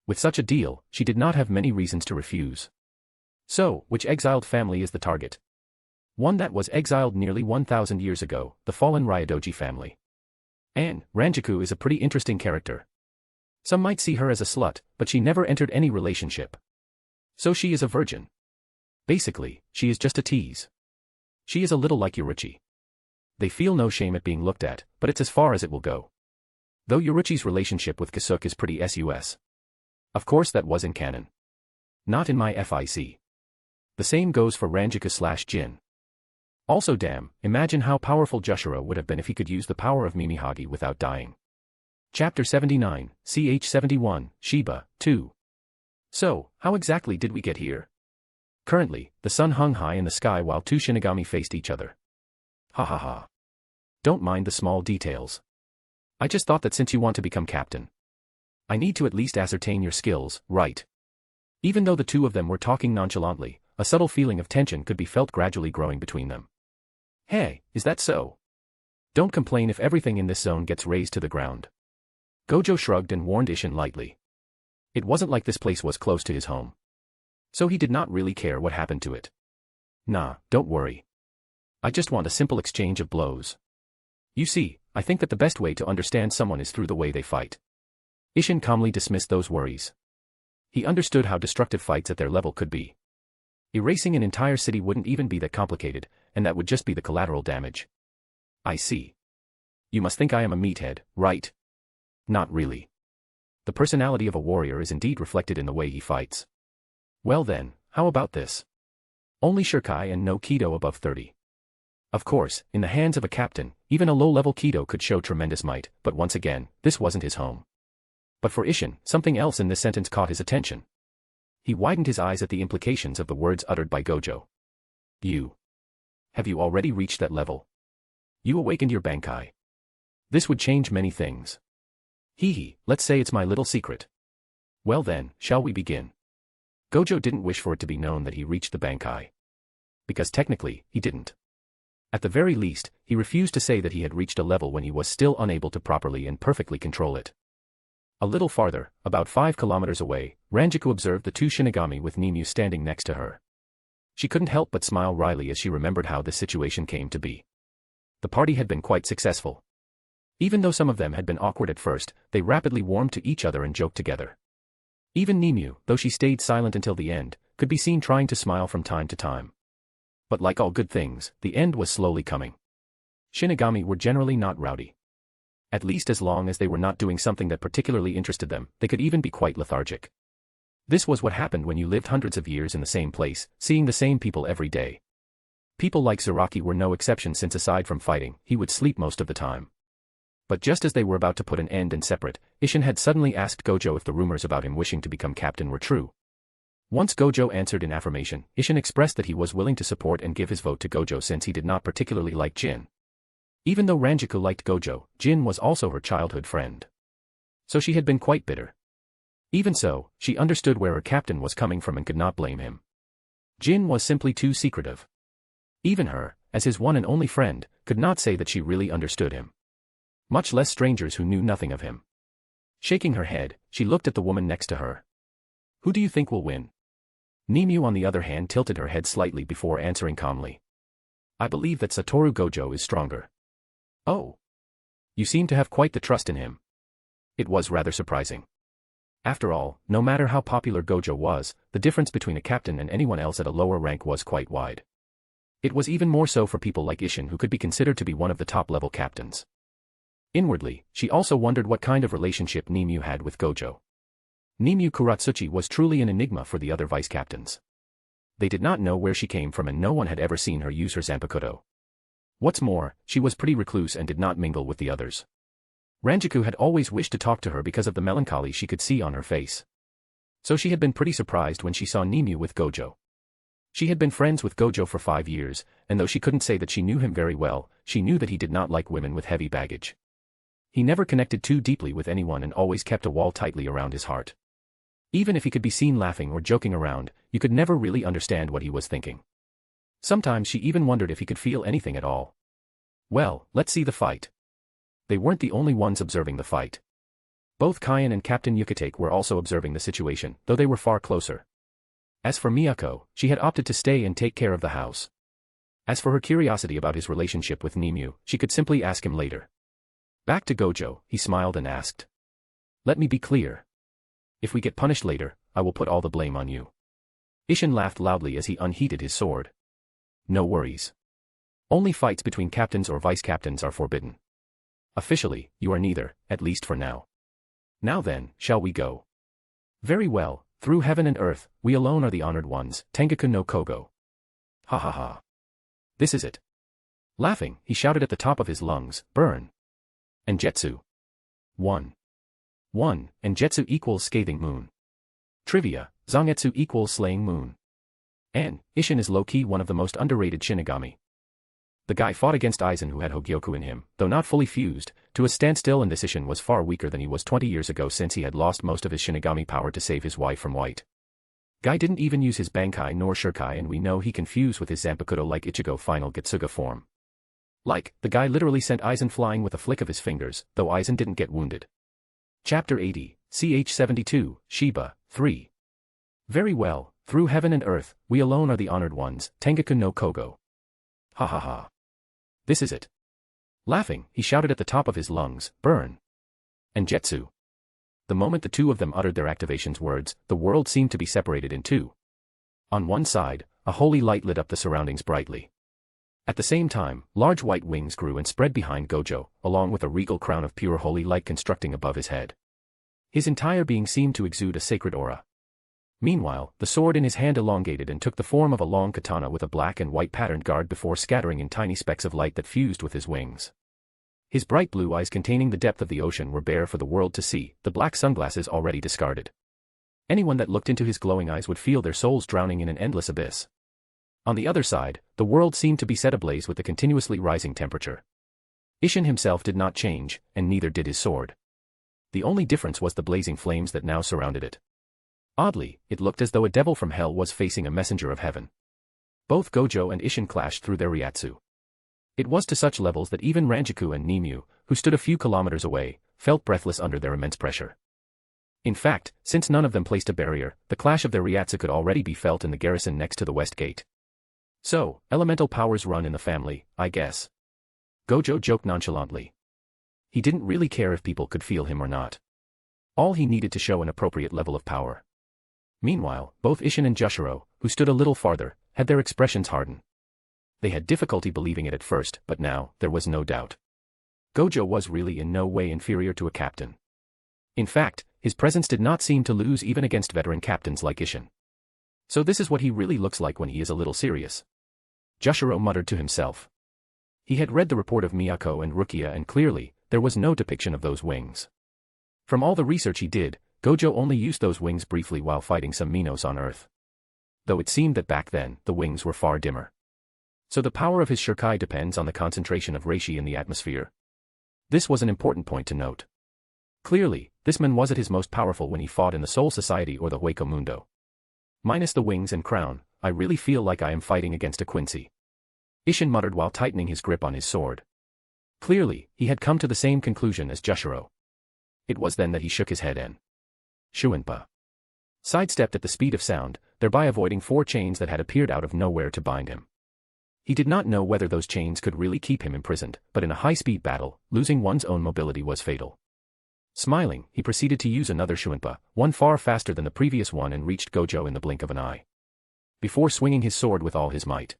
With such a deal, she did not have many reasons to refuse. So, which exiled family is the target? One that was exiled nearly 1,000 years ago, the fallen Ryodoji family. And Ranjaku is a pretty interesting character. Some might see her as a slut, but she never entered any relationship. So she is a virgin. Basically, she is just a tease. She is a little like Yoruichi. They feel no shame at being looked at, but it's as far as it will go. Though Yoruichi's relationship with Kasuke is pretty sus. Of course that was in canon. Not in my FIC. The same goes for Ranjaku/Jin. Also damn, imagine how powerful Joshiro would have been if he could use the power of Mimihagi without dying. Chapter 79, CH 71, Shiba, 2. So, how exactly did we get here? Currently, the sun hung high in the sky while two shinigami faced each other. Ha ha ha. Don't mind the small details. I just thought that since you want to become captain, I need to at least ascertain your skills, right? Even though the two of them were talking nonchalantly, a subtle feeling of tension could be felt gradually growing between them. Hey, is that so? Don't complain if everything in this zone gets razed to the ground. Gojo shrugged and warned Ishin lightly. It wasn't like this place was close to his home. So he did not really care what happened to it. Nah, don't worry. I just want a simple exchange of blows. You see, I think that the best way to understand someone is through the way they fight. Ishin calmly dismissed those worries. He understood how destructive fights at their level could be. Erasing an entire city wouldn't even be that complicated, and that would just be the collateral damage. I see. You must think I am a meathead, right? Not really. The personality of a warrior is indeed reflected in the way he fights. Well then, how about this? Only Shirkai and no Kido above 30. Of course, in the hands of a captain, even a low-level Kido could show tremendous might, but once again, this wasn't his home. But for Ishin, something else in this sentence caught his attention. He widened his eyes at the implications of the words uttered by Gojo. Have you already reached that level? You awakened your bankai. This would change many things. Let's say it's my little secret. Well then, shall we begin? Gojo didn't wish for it to be known that he reached the bankai. Because technically, he didn't. At the very least, he refused to say that he had reached a level when he was still unable to properly and perfectly control it. A little farther, about 5 kilometers away, Ranjaku observed the two shinigami with Nimue standing next to her. She couldn't help but smile wryly as she remembered how this situation came to be. The party had been quite successful. Even though some of them had been awkward at first, they rapidly warmed to each other and joked together. Even Nimue, though she stayed silent until the end, could be seen trying to smile from time to time. But like all good things, the end was slowly coming. Shinigami were generally not rowdy. At least as long as they were not doing something that particularly interested them, they could even be quite lethargic. This was what happened when you lived hundreds of years in the same place, seeing the same people every day. People like Zaraki were no exception since aside from fighting, he would sleep most of the time. But just as they were about to put an end and separate, Ishin had suddenly asked Gojo if the rumors about him wishing to become captain were true. Once Gojo answered in affirmation, Ishin expressed that he was willing to support and give his vote to Gojo since he did not particularly like Jin. Even though Ranjaku liked Gojo, Jin was also her childhood friend. So she had been quite bitter. Even so, she understood where her captain was coming from and could not blame him. Jin was simply too secretive. Even her, as his one and only friend, could not say that she really understood him. Much less strangers who knew nothing of him. Shaking her head, she looked at the woman next to her. Who do you think will win? Nimue on the other hand tilted her head slightly before answering calmly. I believe that Sattoru Gojo is stronger. Oh. You seem to have quite the trust in him. It was rather surprising. After all, no matter how popular Gojo was, the difference between a captain and anyone else at a lower rank was quite wide. It was even more so for people like Ishin who could be considered to be one of the top-level captains. Inwardly, she also wondered what kind of relationship Nimue had with Gojo. Nimue Kuratsuchi was truly an enigma for the other vice-captains. They did not know where she came from and no one had ever seen her use her zanpakuto. What's more, she was pretty recluse and did not mingle with the others. Ranjaku had always wished to talk to her because of the melancholy she could see on her face. So she had been pretty surprised when she saw Nimue with Gojo. She had been friends with Gojo for 5 years, and though she couldn't say that she knew him very well, she knew that he did not like women with heavy baggage. He never connected too deeply with anyone and always kept a wall tightly around his heart. Even if he could be seen laughing or joking around, you could never really understand what he was thinking. Sometimes she even wondered if he could feel anything at all. Well, let's see the fight. They weren't the only ones observing the fight. Both Kaien and Captain Yukitake were also observing the situation, though they were far closer. As for Miyako, she had opted to stay and take care of the house. As for her curiosity about his relationship with Nimue, she could simply ask him later. Back to Gojo, he smiled and asked. Let me be clear. If we get punished later, I will put all the blame on you. Ishin laughed loudly as he unheated his sword. No worries. Only fights between captains or vice-captains are forbidden. Officially, you are neither, at least for now. Now then, shall we go? Very well, through heaven and earth, we alone are the honored ones, Tengaku no Kogo. Ha ha ha. This is it. Laughing, he shouted at the top of his lungs, burn. And Jetsu. 1. And Jetsu equals scathing moon. Trivia, Zangetsu equals slaying moon. And, Ishin is low-key one of the most underrated shinigami. The guy fought against Aizen who had Hogyoku in him, though not fully fused, to a standstill, and this Ishin was far weaker than he was 20 years ago since he had lost most of his shinigami power to save his wife from White. Guy didn't even use his bankai nor shurikai, and we know he can fuse with his zanpakuto like Ichigo final Getsuga form. Like, the guy literally sent Aizen flying with a flick of his fingers, though Aizen didn't get wounded. Chapter 80, CH 72, Shiba, 3. Very well, through heaven and earth, we alone are the honored ones, Tengaku no Kogo. Ha ha ha. This is it. Laughing, he shouted at the top of his lungs, burn. And Jetsu. The moment the two of them uttered their activation's words, the world seemed to be separated in two. On one side, a holy light lit up the surroundings brightly. At the same time, large white wings grew and spread behind Gojo, along with a regal crown of pure holy light constructing above his head. His entire being seemed to exude a sacred aura. Meanwhile, the sword in his hand elongated and took the form of a long katana with a black and white patterned guard before scattering in tiny specks of light that fused with his wings. His bright blue eyes containing the depth of the ocean were bare for the world to see, the black sunglasses already discarded. Anyone that looked into his glowing eyes would feel their souls drowning in an endless abyss. On the other side, the world seemed to be set ablaze with the continuously rising temperature. Isshin himself did not change, and neither did his sword. The only difference was the blazing flames that now surrounded it. Oddly, it looked as though a devil from hell was facing a messenger of heaven. Both Gojo and Isshin clashed through their Ryatsu. It was to such levels that even Ranjaku and Nimue, who stood a few kilometers away, felt breathless under their immense pressure. In fact, since none of them placed a barrier, the clash of their Ryatsu could already be felt in the garrison next to the west gate. So, elemental powers run in the family, I guess. Gojo joked nonchalantly. He didn't really care if people could feel him or not. All he needed to show an appropriate level of power. Meanwhile, both Isshin and Jushiro, who stood a little farther, had their expressions harden. They had difficulty believing it at first, but now, there was no doubt. Gojo was really in no way inferior to a captain. In fact, his presence did not seem to lose even against veteran captains like Isshin. So this is what he really looks like when he is a little serious. Jushiro muttered to himself. He had read the report of Miyako and Rukia and clearly, there was no depiction of those wings. From all the research he did, Gojo only used those wings briefly while fighting some Minos on Earth. Though it seemed that back then, the wings were far dimmer. So the power of his Shurkai depends on the concentration of reishi in the atmosphere. This was an important point to note. Clearly, this man was at his most powerful when he fought in the Soul Society or the Hueco Mundo. Minus the wings and crown, I really feel like I am fighting against a Quincy. Isshin muttered while tightening his grip on his sword. Clearly, he had come to the same conclusion as Jushiro. It was then that he shook his head and Shuinpa sidestepped at the speed of sound, thereby avoiding 4 chains that had appeared out of nowhere to bind him. He did not know whether those chains could really keep him imprisoned, but in a high-speed battle, losing one's own mobility was fatal. Smiling, he proceeded to use another Shuinpa, one far faster than the previous one and reached Gojo in the blink of an eye. Before swinging his sword with all his might.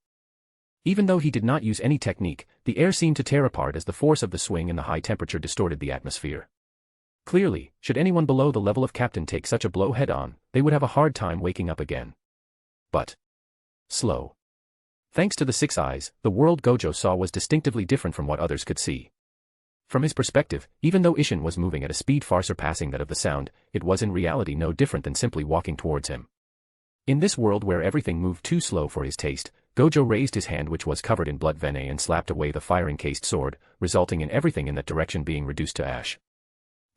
Even though he did not use any technique, the air seemed to tear apart as the force of the swing and the high temperature distorted the atmosphere. Clearly, should anyone below the level of captain take such a blow head-on, they would have a hard time waking up again. But slow. Thanks to the 6 eyes, the world Gojo saw was distinctively different from what others could see. From his perspective, even though Isshin was moving at a speed far surpassing that of the sound, it was in reality no different than simply walking towards him. In this world where everything moved too slow for his taste, Gojo raised his hand which was covered in blood veneer and slapped away the fire-encased sword, resulting in everything in that direction being reduced to ash.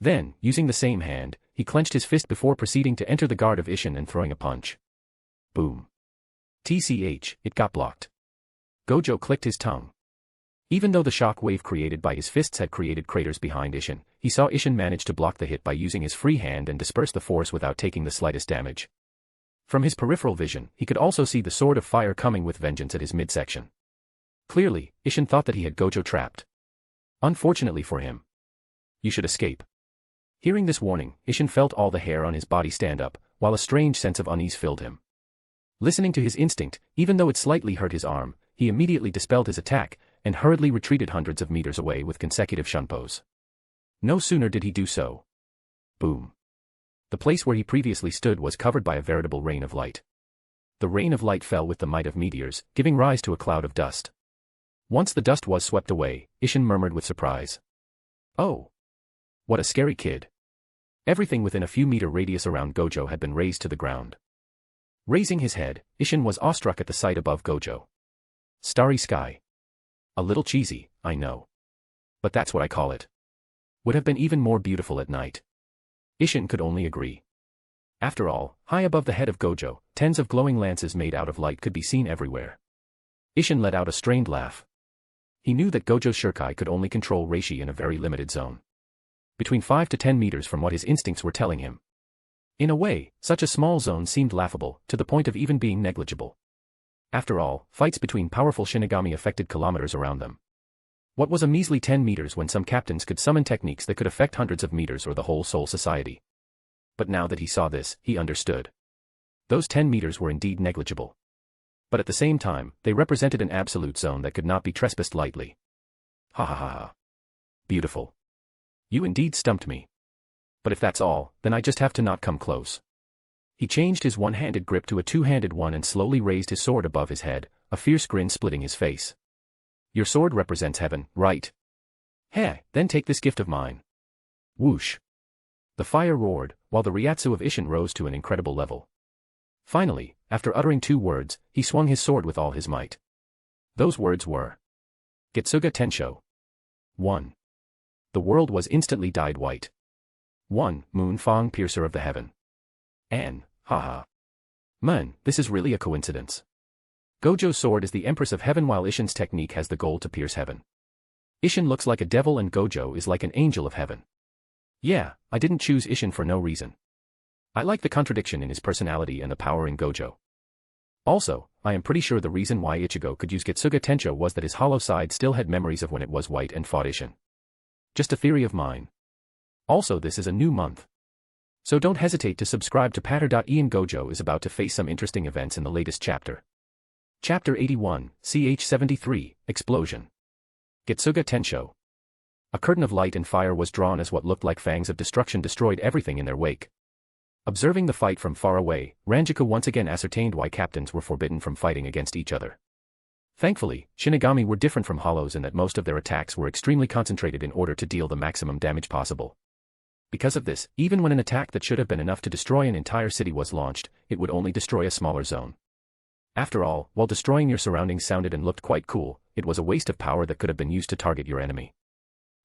Then, using the same hand, he clenched his fist before proceeding to enter the guard of Isshin and throwing a punch. Boom. TCH, it got blocked. Gojo clicked his tongue. Even though the shock wave created by his fists had created craters behind Isshin, he saw Isshin manage to block the hit by using his free hand and disperse the force without taking the slightest damage. From his peripheral vision, he could also see the sword of fire coming with vengeance at his midsection. Clearly, Isshin thought that he had Gojo trapped. Unfortunately for him. You should escape. Hearing this warning, Isshin felt all the hair on his body stand up, while a strange sense of unease filled him. Listening to his instinct, even though it slightly hurt his arm, he immediately dispelled his attack, and hurriedly retreated hundreds of meters away with consecutive shunpos. No sooner did he do so. Boom. The place where he previously stood was covered by a veritable rain of light. The rain of light fell with the might of meteors, giving rise to a cloud of dust. Once the dust was swept away, Isshin murmured with surprise. Oh. What a scary kid. Everything within a few meter radius around Gojo had been razed to the ground. Raising his head, Isshin was awestruck at the sight above Gojo. Starry sky. A little cheesy, I know. But that's what I call it. Would have been even more beautiful at night. Isshin could only agree. After all, high above the head of Gojo, tens of glowing lances made out of light could be seen everywhere. Isshin let out a strained laugh. He knew that Gojo's Shurkai could only control reishi in a very limited zone. Between 5 to 10 meters from what his instincts were telling him. In a way, such a small zone seemed laughable, to the point of even being negligible. After all, fights between powerful shinigami affected kilometers around them. What was a measly 10 meters when some captains could summon techniques that could affect hundreds of meters or the whole Soul Society? But now that he saw this, he understood. Those 10 meters were indeed negligible. But at the same time, they represented an absolute zone that could not be trespassed lightly. Ha ha ha ha. Beautiful. You indeed stumped me. But if that's all, then I just have to not come close. He changed his one-handed grip to a two-handed one and slowly raised his sword above his head, a fierce grin splitting his face. Your sword represents heaven, right? Heh, then take this gift of mine. Whoosh. The fire roared, while the Ryatsu of Ishin rose to an incredible level. Finally, after uttering 2 words, he swung his sword with all his might. Those words were Getsuga Tensho. 1. The world was instantly dyed white. 1. Moon Fong, piercer of the heaven. An, haha. Man, this is really a coincidence. Gojo's sword is the Empress of Heaven while Ishin's technique has the goal to pierce heaven. Ishin looks like a devil and Gojo is like an angel of heaven. Yeah, I didn't choose Ishin for no reason. I like the contradiction in his personality and the power in Gojo. Also, I am pretty sure the reason why Ichigo could use Getsuga Tensho was that his hollow side still had memories of when it was white and fought Ishin. Just a theory of mine. Also, this is a new month. So don't hesitate to subscribe to Patter.Ian. Gojo is about to face some interesting events in the latest chapter. Chapter 81, CH 73, Explosion. Getsuga Tensho. A curtain of light and fire was drawn as what looked like fangs of destruction destroyed everything in their wake. Observing the fight from far away, Ranjaku once again ascertained why captains were forbidden from fighting against each other. Thankfully, Shinigami were different from hollows in that most of their attacks were extremely concentrated in order to deal the maximum damage possible. Because of this, even when an attack that should have been enough to destroy an entire city was launched, it would only destroy a smaller zone. After all, while destroying your surroundings sounded and looked quite cool, it was a waste of power that could have been used to target your enemy.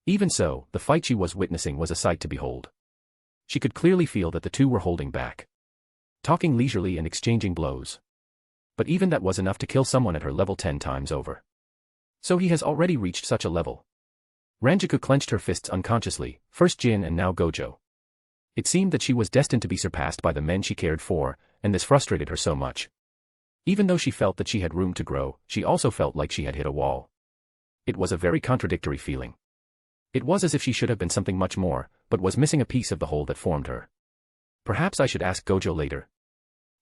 Even so, the fight she was witnessing was a sight to behold. She could clearly feel that the two were holding back, talking leisurely and exchanging blows. But even that was enough to kill someone at her level 10 times over. So he has already reached such a level. Ranjaku clenched her fists unconsciously, first Jin and now Gojo. It seemed that she was destined to be surpassed by the men she cared for, and this frustrated her so much. Even though she felt that she had room to grow, she also felt like she had hit a wall. It was a very contradictory feeling. It was as if she should have been something much more, but was missing a piece of the whole that formed her. Perhaps I should ask Gojo later.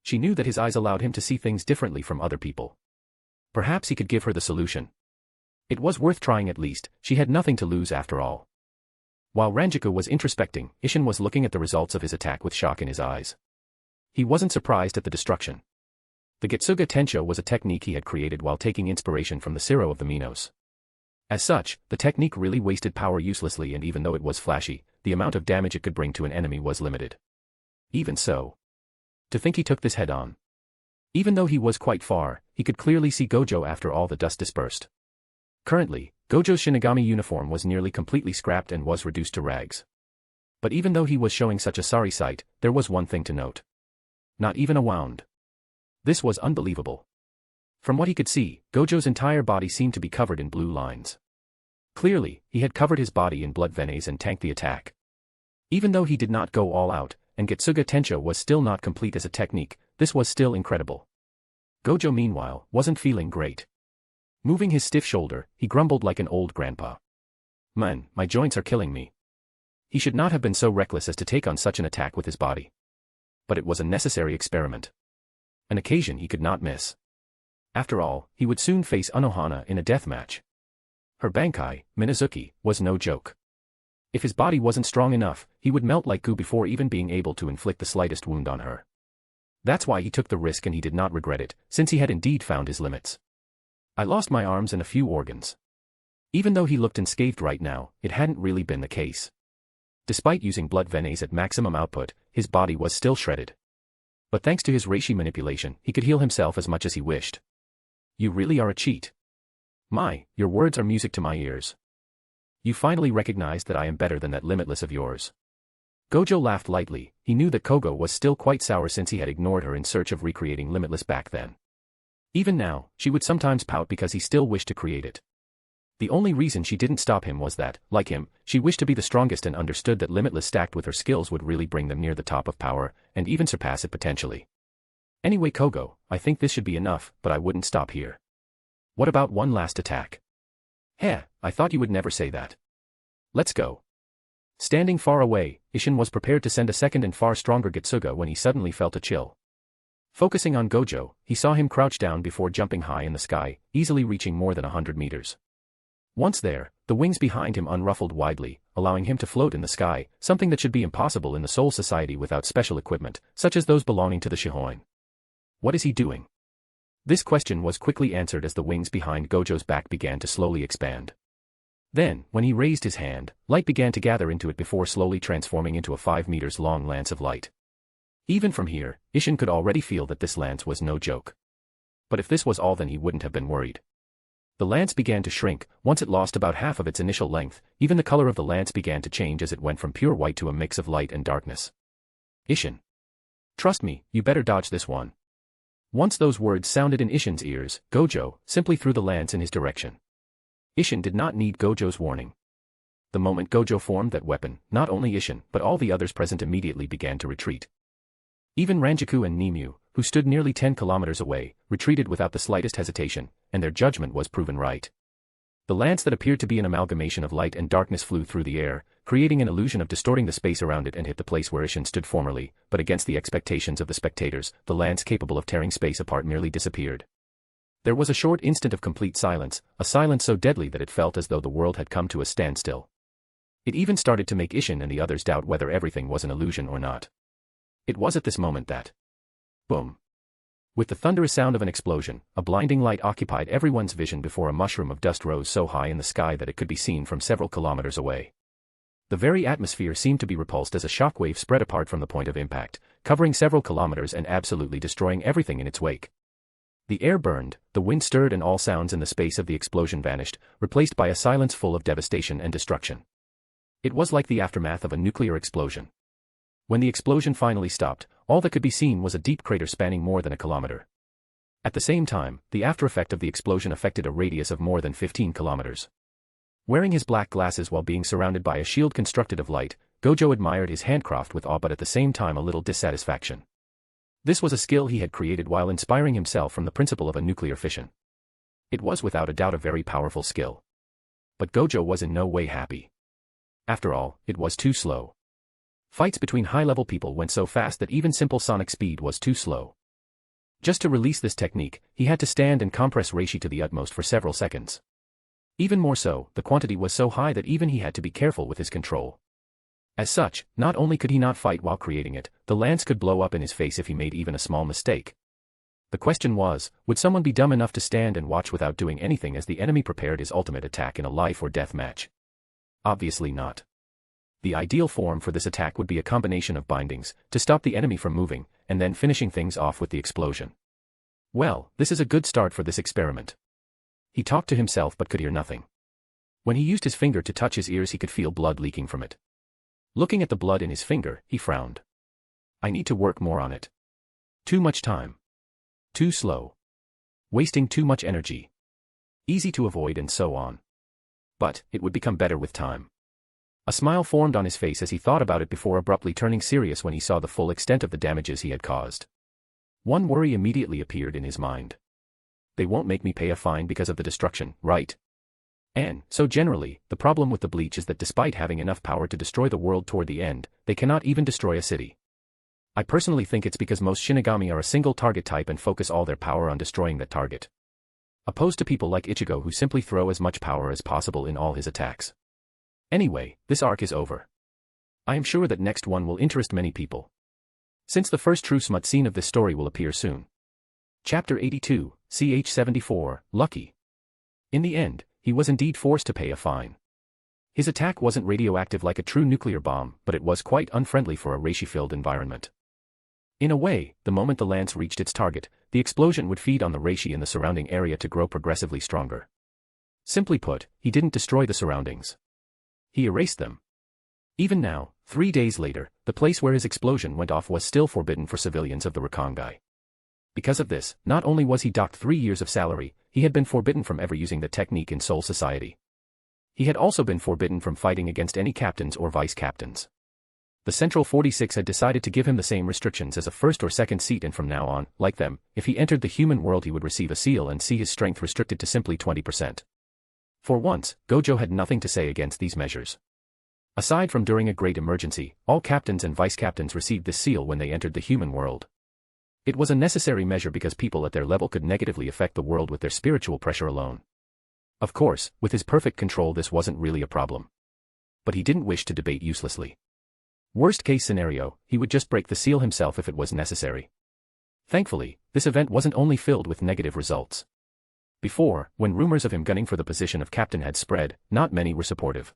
She knew that his eyes allowed him to see things differently from other people. Perhaps he could give her the solution. It was worth trying at least, she had nothing to lose after all. While Ranjaku was introspecting, Ishin was looking at the results of his attack with shock in his eyes. He wasn't surprised at the destruction. The Getsuga Tensho was a technique he had created while taking inspiration from the Siro of the Minos. As such, the technique really wasted power uselessly, and even though it was flashy, the amount of damage it could bring to an enemy was limited. Even so, to think he took this head on. Even though he was quite far, he could clearly see Gojo after all the dust dispersed. Currently, Gojo's Shinigami uniform was nearly completely scrapped and was reduced to rags. But even though he was showing such a sorry sight, there was one thing to note. Not even a wound. This was unbelievable. From what he could see, Gojo's entire body seemed to be covered in blue lines. Clearly, he had covered his body in blood veins and tanked the attack. Even though he did not go all out, and Getsuga Tensho was still not complete as a technique, this was still incredible. Gojo meanwhile, wasn't feeling great. Moving his stiff shoulder, he grumbled like an old grandpa. Man, my joints are killing me. He should not have been so reckless as to take on such an attack with his body. But it was a necessary experiment. An occasion he could not miss. After all, he would soon face Unohana in a death match. Her bankai, Minazuki, was no joke. If his body wasn't strong enough, he would melt like goo before even being able to inflict the slightest wound on her. That's why he took the risk, and he did not regret it, since he had indeed found his limits. I lost my arms and a few organs. Even though he looked unscathed right now, it hadn't really been the case. Despite using blood veins at maximum output, his body was still shredded. But thanks to his reishi manipulation, he could heal himself as much as he wished. You really are a cheat. Your words are music to my ears. You finally recognized that I am better than that limitless of yours. Gojo laughed lightly. He knew that Kogo was still quite sour since he had ignored her in search of recreating limitless back then. Even now, she would sometimes pout because he still wished to create it. The only reason she didn't stop him was that, like him, she wished to be the strongest and understood that limitless stacked with her skills would really bring them near the top of power, and even surpass it potentially. Anyway, Kogo, I think this should be enough, but I wouldn't stop here. What about one last attack? Heh, I thought you would never say that. Let's go. Standing far away, Ishin was prepared to send a second and far stronger Getsuga when he suddenly felt a chill. Focusing on Gojo, he saw him crouch down before jumping high in the sky, easily reaching more than 100 meters. Once there, the wings behind him unruffled widely, allowing him to float in the sky, something that should be impossible in the Soul Society without special equipment, such as those belonging to the Shihoin. What is he doing? This question was quickly answered as the wings behind Gojo's back began to slowly expand. Then, when he raised his hand, light began to gather into it before slowly transforming into a 5 meters long lance of light. Even from here, Isshin could already feel that this lance was no joke. But if this was all, then he wouldn't have been worried. The lance began to shrink. Once it lost about half of its initial length, even the color of the lance began to change as it went from pure white to a mix of light and darkness. Isshin. Trust me, you better dodge this one. Once those words sounded in Isshin's ears, Gojo simply threw the lance in his direction. Isshin did not need Gojo's warning. The moment Gojo formed that weapon, not only Isshin but all the others present immediately began to retreat. Even Ranjaku and Nimue, who stood nearly 10 kilometers away, retreated without the slightest hesitation, and their judgment was proven right. The lance that appeared to be an amalgamation of light and darkness flew through the air, creating an illusion of distorting the space around it, and hit the place where Isshin stood formerly, but against the expectations of the spectators, the lance capable of tearing space apart merely disappeared. There was a short instant of complete silence, a silence so deadly that it felt as though the world had come to a standstill. It even started to make Isshin and the others doubt whether everything was an illusion or not. It was at this moment that... boom. With the thunderous sound of an explosion, a blinding light occupied everyone's vision before a mushroom of dust rose so high in the sky that it could be seen from several kilometers away. The very atmosphere seemed to be repulsed as a shockwave spread apart from the point of impact, covering several kilometers and absolutely destroying everything in its wake. The air burned, the wind stirred, and all sounds in the space of the explosion vanished, replaced by a silence full of devastation and destruction. It was like the aftermath of a nuclear explosion. When the explosion finally stopped, all that could be seen was a deep crater spanning more than a kilometer. At the same time, the aftereffect of the explosion affected a radius of more than 15 kilometers. Wearing his black glasses while being surrounded by a shield constructed of light, Gojo admired his handcraft with awe but at the same time a little dissatisfaction. This was a skill he had created while inspiring himself from the principle of a nuclear fission. It was without a doubt a very powerful skill. But Gojo was in no way happy. After all, it was too slow. Fights between high-level people went so fast that even simple sonic speed was too slow. Just to release this technique, he had to stand and compress reishi to the utmost for several seconds. Even more so, the quantity was so high that even he had to be careful with his control. As such, not only could he not fight while creating it, the lance could blow up in his face if he made even a small mistake. The question was, would someone be dumb enough to stand and watch without doing anything as the enemy prepared his ultimate attack in a life-or-death match? Obviously not. The ideal form for this attack would be a combination of bindings, to stop the enemy from moving, and then finishing things off with the explosion. Well, this is a good start for this experiment. He talked to himself but could hear nothing. When he used his finger to touch his ears he could feel blood leaking from it. Looking at the blood in his finger, he frowned. I need to work more on it. Too much time. Too slow. Wasting too much energy. Easy to avoid and so on. But, it would become better with time. A smile formed on his face as he thought about it before abruptly turning serious when he saw the full extent of the damages he had caused. One worry immediately appeared in his mind. They won't make me pay a fine because of the destruction, right? And, so generally, the problem with the Bleach is that despite having enough power to destroy the world toward the end, they cannot even destroy a city. I personally think it's because most shinigami are a single target type and focus all their power on destroying that target. Opposed to people like Ichigo who simply throw as much power as possible in all his attacks. Anyway, this arc is over. I am sure that next one will interest many people. Since the first true smut scene of this story will appear soon. Chapter 82, CH 74, Lucky. In the end, he was indeed forced to pay a fine. His attack wasn't radioactive like a true nuclear bomb, but it was quite unfriendly for a reishi-filled environment. In a way, the moment the lance reached its target, the explosion would feed on the reishi in the surrounding area to grow progressively stronger. Simply put, he didn't destroy the surroundings. He erased them. Even now, 3 days later, the place where his explosion went off was still forbidden for civilians of the Rakangai. Because of this, not only was he docked 3 years of salary, he had been forbidden from ever using the technique in Soul Society. He had also been forbidden from fighting against any captains or vice-captains. The Central 46 had decided to give him the same restrictions as a first or second seat, and from now on, like them, if he entered the human world he would receive a seal and see his strength restricted to simply 20%. For once, Gojo had nothing to say against these measures. Aside from during a great emergency, all captains and vice-captains received this seal when they entered the human world. It was a necessary measure because people at their level could negatively affect the world with their spiritual pressure alone. Of course, with his perfect control this wasn't really a problem. But he didn't wish to debate uselessly. Worst case scenario, he would just break the seal himself if it was necessary. Thankfully, this event wasn't only filled with negative results. Before, when rumors of him gunning for the position of captain had spread, not many were supportive.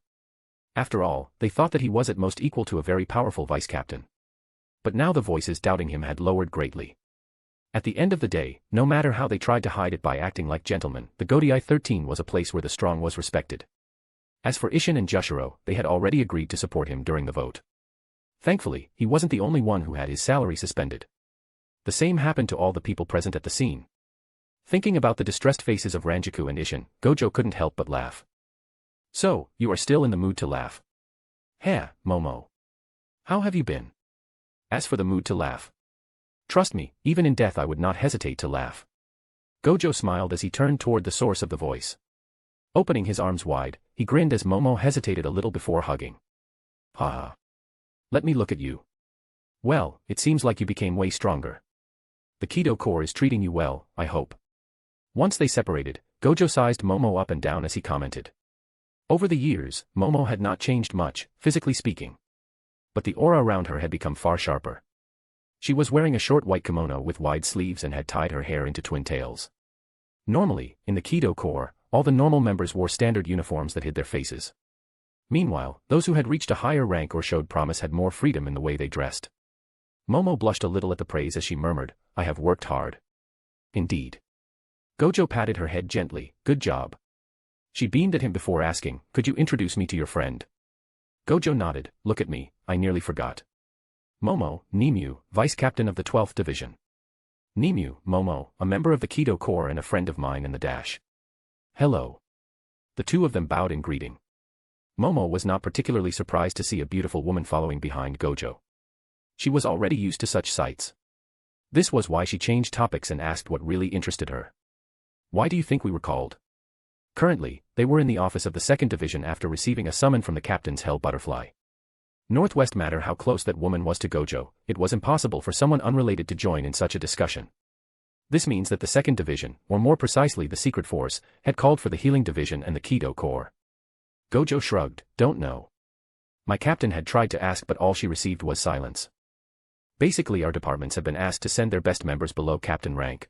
After all, they thought that he was at most equal to a very powerful vice-captain. But now the voices doubting him had lowered greatly. At the end of the day, no matter how they tried to hide it by acting like gentlemen, the Godai 13 was a place where the strong was respected. As for Isshin and Jushiro, they had already agreed to support him during the vote. Thankfully, he wasn't the only one who had his salary suspended. The same happened to all the people present at the scene. Thinking about the distressed faces of Ranjaku and Isshin, Gojo couldn't help but laugh. So, you are still in the mood to laugh. Heh, Momo. How have you been? As for the mood to laugh. Trust me, even in death I would not hesitate to laugh. Gojo smiled as he turned toward the source of the voice. Opening his arms wide, he grinned as Momo hesitated a little before hugging. Ha. Let me look at you. Well, it seems like you became way stronger. The Kido Corps is treating you well, I hope. Once they separated, Gojo sized Momo up and down as he commented. Over the years, Momo had not changed much, physically speaking. But the aura around her had become far sharper. She was wearing a short white kimono with wide sleeves and had tied her hair into twin tails. Normally, in the Kido Corps, all the normal members wore standard uniforms that hid their faces. Meanwhile, those who had reached a higher rank or showed promise had more freedom in the way they dressed. Momo blushed a little at the praise as she murmured, I have worked hard. Indeed. Gojo patted her head gently, good job. She beamed at him before asking, could you introduce me to your friend? Gojo nodded, look at me, I nearly forgot. Momo, Nimue, vice captain of the 12th division. Nimue, Momo, a member of the Kido Corps and a friend of mine in the dash. Hello. The two of them bowed in greeting. Momo was not particularly surprised to see a beautiful woman following behind Gojo. She was already used to such sights. This was why she changed topics and asked what really interested her. Why do you think we were called? Currently, they were in the office of the 2nd Division after receiving a summon from the captain's Hell Butterfly. Northwest matter how close that woman was to Gojo, it was impossible for someone unrelated to join in such a discussion. This means that the 2nd Division, or more precisely the Secret Force, had called for the Healing Division and the Kido Corps. Gojo shrugged, don't know. My captain had tried to ask but all she received was silence. Basically our departments have been asked to send their best members below captain rank.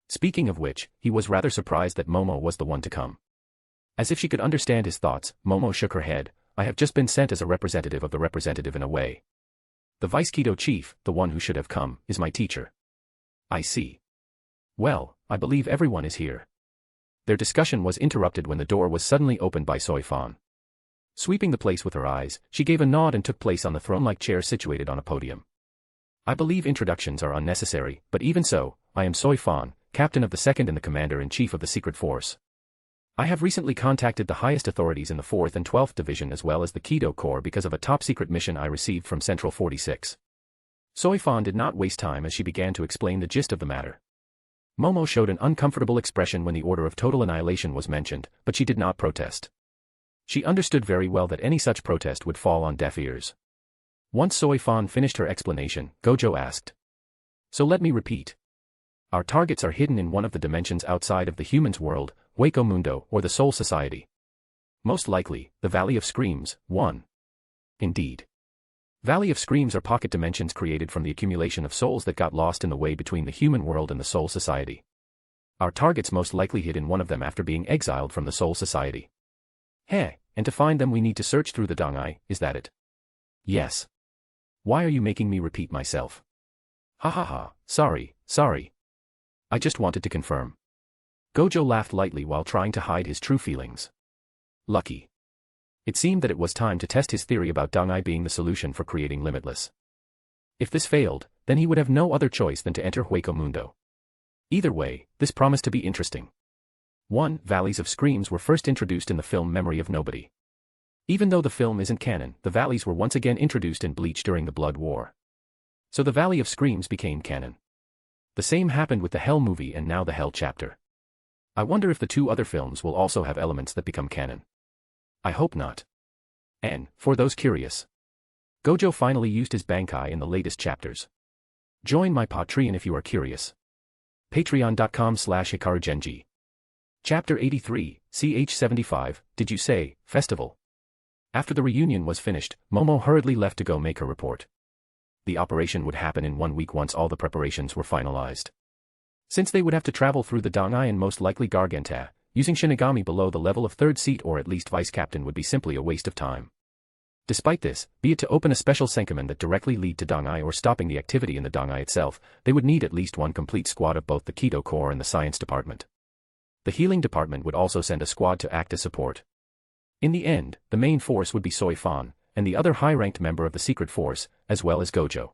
Speaking of which, he was rather surprised that Momo was the one to come. As if she could understand his thoughts, Momo shook her head, I have just been sent as a representative of the representative in a way. The Vice Kido Chief, the one who should have come, is my teacher. I see. Well, I believe everyone is here. Their discussion was interrupted when the door was suddenly opened by Soifan. Sweeping the place with her eyes, she gave a nod and took place on the throne-like chair situated on a podium. I believe introductions are unnecessary, but even so, I am Soifan, captain of the 2nd and the commander-in-chief of the Secret Force. I have recently contacted the highest authorities in the 4th and 12th Division as well as the Kido Corps because of a top-secret mission I received from Central 46. Soifan did not waste time as she began to explain the gist of the matter. Momo showed an uncomfortable expression when the order of total annihilation was mentioned, but she did not protest. She understood very well that any such protest would fall on deaf ears. Once Soifan finished her explanation, Gojo asked. So let me repeat. Our targets are hidden in one of the dimensions outside of the humans' world, Hueco Mundo or the Soul Society. Most likely, the Valley of Screams, 1. Indeed. Valley of Screams are pocket dimensions created from the accumulation of souls that got lost in the way between the human world and the Soul Society. Our targets most likely hid in one of them after being exiled from the Soul Society. Heh, and to find them we need to search through the Dangai, is that it? Yes. Why are you making me repeat myself? Ha ha ha, sorry. I just wanted to confirm. Gojo laughed lightly while trying to hide his true feelings. Lucky. It seemed that it was time to test his theory about Dangai being the solution for creating Limitless. If this failed, then he would have no other choice than to enter Hueco Mundo. Either way, this promised to be interesting. 1. Valleys of Screams were first introduced in the film Memory of Nobody. Even though the film isn't canon, the valleys were once again introduced in Bleach during the Blood War. So the Valley of Screams became canon. The same happened with the Hell movie and now the Hell chapter. I wonder if the 2 other films will also have elements that become canon. I hope not. And, for those curious, Gojo finally used his bankai in the latest chapters. Join my Patreon if you are curious. Patreon.com/HikaruGenji. Chapter 83, CH75, did you say, festival? After the reunion was finished, Momo hurriedly left to go make her report. The operation would happen in 1 week once all the preparations were finalized. Since they would have to travel through the bankai and most likely Garganta, using shinigami below the level of third seat or at least vice captain would be simply a waste of time. Despite this, be it to open a special senkamen that directly lead to bankai or stopping the activity in the bankai itself, they would need at least one complete squad of both the Kido Corps and the science department. The healing department would also send a squad to act as support. In the end, the main force would be Soifan, and the other high-ranked member of the secret force, as well as Gojo.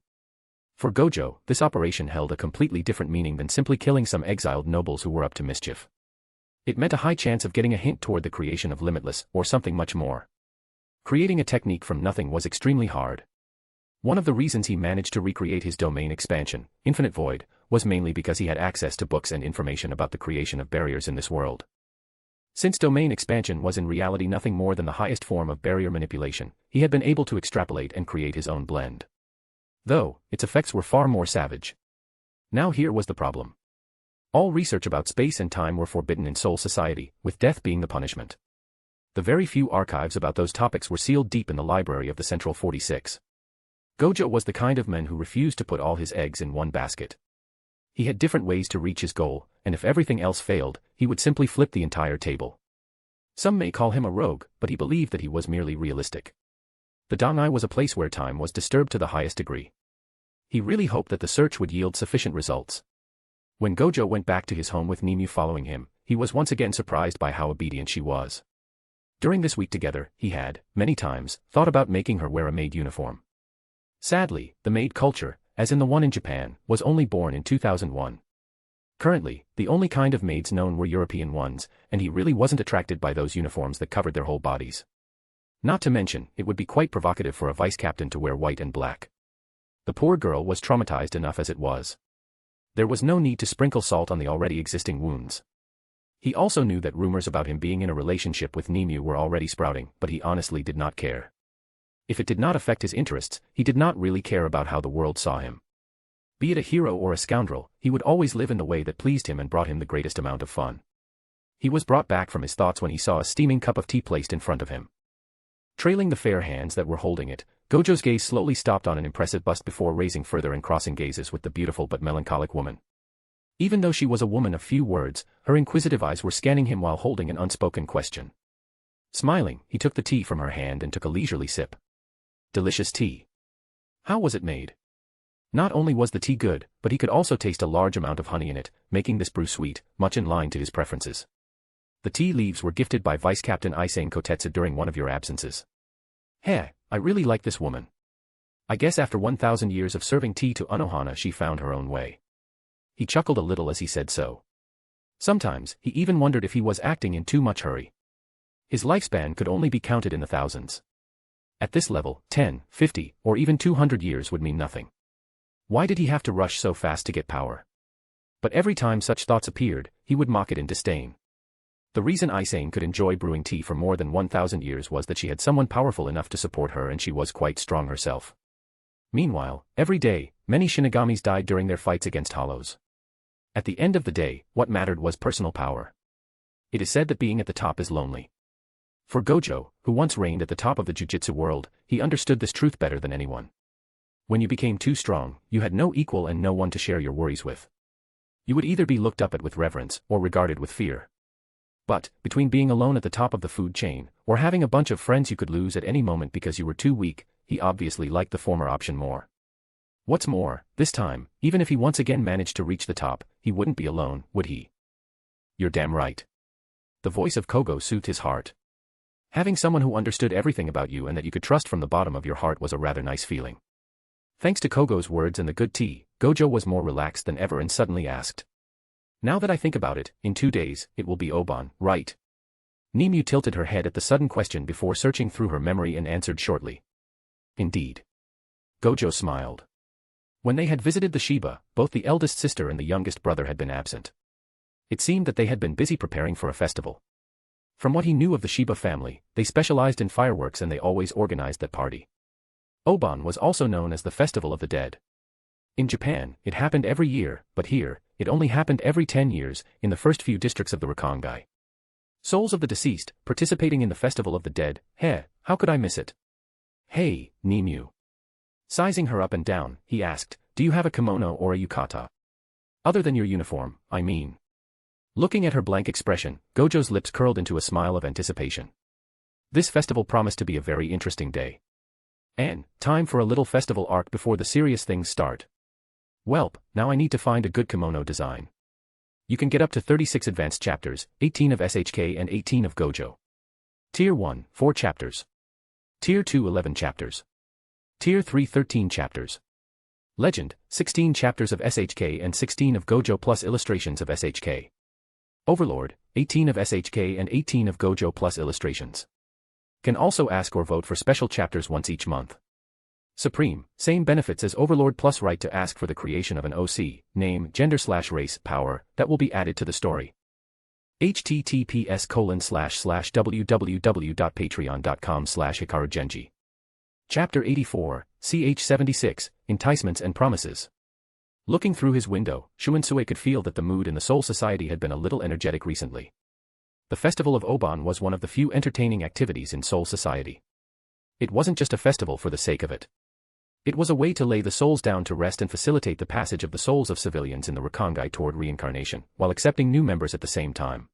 For Gojo, this operation held a completely different meaning than simply killing some exiled nobles who were up to mischief. It meant a high chance of getting a hint toward the creation of Limitless, or something much more. Creating a technique from nothing was extremely hard. One of the reasons he managed to recreate his domain expansion, Infinite Void, was mainly because he had access to books and information about the creation of barriers in this world. Since domain expansion was in reality nothing more than the highest form of barrier manipulation, he had been able to extrapolate and create his own blend. Though, its effects were far more savage. Now here was the problem. All research about space and time were forbidden in Soul Society, with death being the punishment. The very few archives about those topics were sealed deep in the library of the Central 46. Gojo was the kind of man who refused to put all his eggs in one basket. He had different ways to reach his goal, and if everything else failed, he would simply flip the entire table. Some may call him a rogue, but he believed that he was merely realistic. The bankai was a place where time was disturbed to the highest degree. He really hoped that the search would yield sufficient results. When Gojo went back to his home with Nimue following him, he was once again surprised by how obedient she was. During this week together, he had, many times, thought about making her wear a maid uniform. Sadly, the maid culture, as in the one in Japan, was only born in 2001. Currently, the only kind of maids known were European ones, and he really wasn't attracted by those uniforms that covered their whole bodies. Not to mention, it would be quite provocative for a vice captain to wear white and black. The poor girl was traumatized enough as it was. There was no need to sprinkle salt on the already existing wounds. He also knew that rumors about him being in a relationship with Nimue were already sprouting, but he honestly did not care. If it did not affect his interests, he did not really care about how the world saw him. Be it a hero or a scoundrel, he would always live in the way that pleased him and brought him the greatest amount of fun. He was brought back from his thoughts when he saw a steaming cup of tea placed in front of him. Trailing the fair hands that were holding it, Gojo's gaze slowly stopped on an impressive bust before raising further and crossing gazes with the beautiful but melancholic woman. Even though she was a woman of few words, her inquisitive eyes were scanning him while holding an unspoken question. Smiling, he took the tea from her hand and took a leisurely sip. Delicious tea. How was it made? Not only was the tea good, but he could also taste a large amount of honey in it, making this brew sweet, much in line to his preferences. The tea leaves were gifted by Vice Captain Isane Kotetsu during one of your absences. Heh, I really like this woman. I guess after 1,000 years of serving tea to Unohana she found her own way. He chuckled a little as he said so. Sometimes, he even wondered if he was acting in too much hurry. His lifespan could only be counted in the thousands. At this level, 10, 50, or even 200 years would mean nothing. Why did he have to rush so fast to get power? But every time such thoughts appeared, he would mock it in disdain. The reason Isane could enjoy brewing tea for more than 1,000 years was that she had someone powerful enough to support her and she was quite strong herself. Meanwhile, every day, many shinigamis died during their fights against hollows. At the end of the day, what mattered was personal power. It is said that being at the top is lonely. For Gojo, who once reigned at the top of the jujitsu world, he understood this truth better than anyone. When you became too strong, you had no equal and no one to share your worries with. You would either be looked up at with reverence or regarded with fear. But, between being alone at the top of the food chain, or having a bunch of friends you could lose at any moment because you were too weak, he obviously liked the former option more. What's more, this time, even if he once again managed to reach the top, he wouldn't be alone, would he? You're damn right. The voice of Kogo soothed his heart. Having someone who understood everything about you and that you could trust from the bottom of your heart was a rather nice feeling. Thanks to Kogo's words and the good tea, Gojo was more relaxed than ever and suddenly asked. Now that I think about it, in 2 days, it will be Oban, right? Nimue tilted her head at the sudden question before searching through her memory and answered shortly. Indeed. Gojo smiled. When they had visited the Shiba, both the eldest sister and the youngest brother had been absent. It seemed that they had been busy preparing for a festival. From what he knew of the Shiba family, they specialized in fireworks and they always organized that party. Oban was also known as the Festival of the Dead. In Japan, it happened every year, but here, it only happened every 10 years, in the first few districts of the Rakangai. Souls of the deceased, participating in the Festival of the Dead, how could I miss it? Hey, Nimue. Sizing her up and down, he asked, do you have a kimono or a yukata? Other than your uniform, I mean. Looking at her blank expression, Gojo's lips curled into a smile of anticipation. This festival promised to be a very interesting day. And, time for a little festival arc before the serious things start. Welp, now I need to find a good kimono design. You can get up to 36 advanced chapters, 18 of SHK and 18 of Gojo. Tier 1, 4 chapters. Tier 2, 11 chapters. Tier 3, 13 chapters. Legend, 16 chapters of SHK and 16 of Gojo plus illustrations of SHK. Overlord, 18 of SHK and 18 of Gojo plus illustrations. Can also ask or vote for special chapters once each month. Supreme, same benefits as Overlord plus right to ask for the creation of an OC, name, gender/race, power, that will be added to the story. https://www.patreon.com/hikarugenji. Chapter 84, ch 76, Enticements and Promises. Looking through his window, Shunsui could feel that the mood in the Soul Society had been a little energetic recently. The Festival of Oban was one of the few entertaining activities in Soul Society. It wasn't just a festival for the sake of it. It was a way to lay the souls down to rest and facilitate the passage of the souls of civilians in the Rakangai toward reincarnation, while accepting new members at the same time.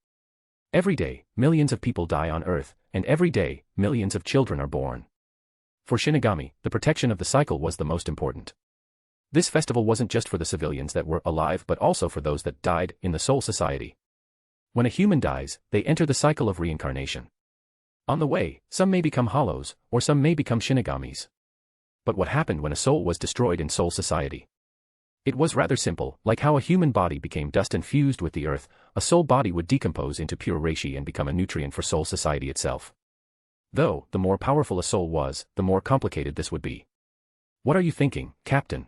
Every day, millions of people die on Earth, and every day, millions of children are born. For Shinigami, the protection of the cycle was the most important. This festival wasn't just for the civilians that were alive but also for those that died in the Soul Society. When a human dies, they enter the cycle of reincarnation. On the way, some may become hollows, or some may become shinigamis. But what happened when a soul was destroyed in Soul Society? It was rather simple, like how a human body became dust and fused with the earth, a soul body would decompose into pure reishi and become a nutrient for Soul Society itself. Though, the more powerful a soul was, the more complicated this would be. What are you thinking, Captain?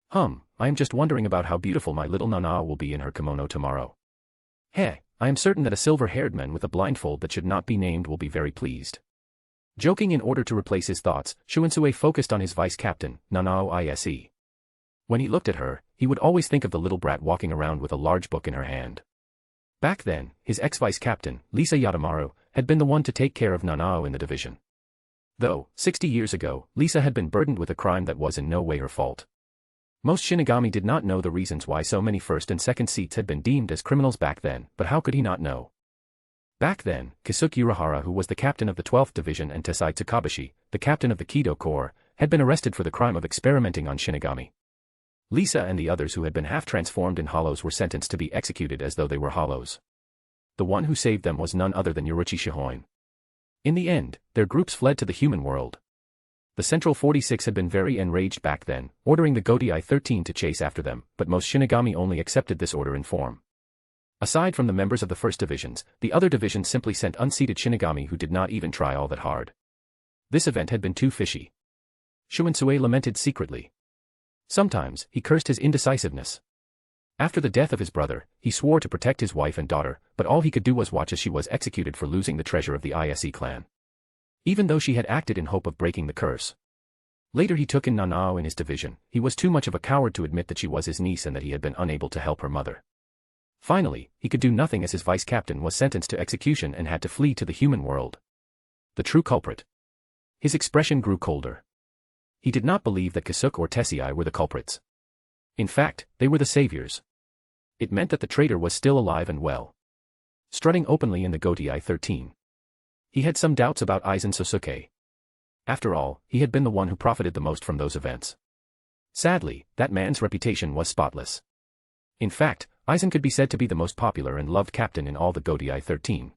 I am just wondering about how beautiful my little Nanao will be in her kimono tomorrow. Heh, I am certain that a silver-haired man with a blindfold that should not be named will be very pleased. Joking in order to replace his thoughts, Shunsui focused on his vice-captain, Nanao Ise. When he looked at her, he would always think of the little brat walking around with a large book in her hand. Back then, his ex-vice-captain, Lisa Yatamaru, had been the one to take care of Nanao in the division. Though, 60 years ago, Lisa had been burdened with a crime that was in no way her fault. Most Shinigami did not know the reasons why so many first and second seats had been deemed as criminals back then, but how could he not know? Back then, Kisuke Urahara, who was the captain of the 12th Division, and Tesai Tsukabashi, the captain of the Kido Corps, had been arrested for the crime of experimenting on Shinigami. Lisa and the others who had been half-transformed in hollows were sentenced to be executed as though they were hollows. The one who saved them was none other than Yoruichi Shihoin. In the end, their groups fled to the human world. The Central 46 had been very enraged back then, ordering the Godai 13 to chase after them, but most Shinigami only accepted this order in form. Aside from the members of the first divisions, the other divisions simply sent unseated Shinigami who did not even try all that hard. This event had been too fishy. Shunsui lamented secretly. Sometimes, he cursed his indecisiveness. After the death of his brother, he swore to protect his wife and daughter, but all he could do was watch as she was executed for losing the treasure of the Ise clan. Even though she had acted in hope of breaking the curse. Later he took in Nanao in his division, he was too much of a coward to admit that she was his niece and that he had been unable to help her mother. Finally, he could do nothing as his vice-captain was sentenced to execution and had to flee to the human world. The true culprit. His expression grew colder. He did not believe that Kisuke or Tessai were the culprits. In fact, they were the saviors. It meant that the traitor was still alive and well. Strutting openly in the Godai 13. He had some doubts about Aizen Sosuke. After all, he had been the one who profited the most from those events. Sadly, that man's reputation was spotless. In fact, Aizen could be said to be the most popular and loved captain in all the Godai 13.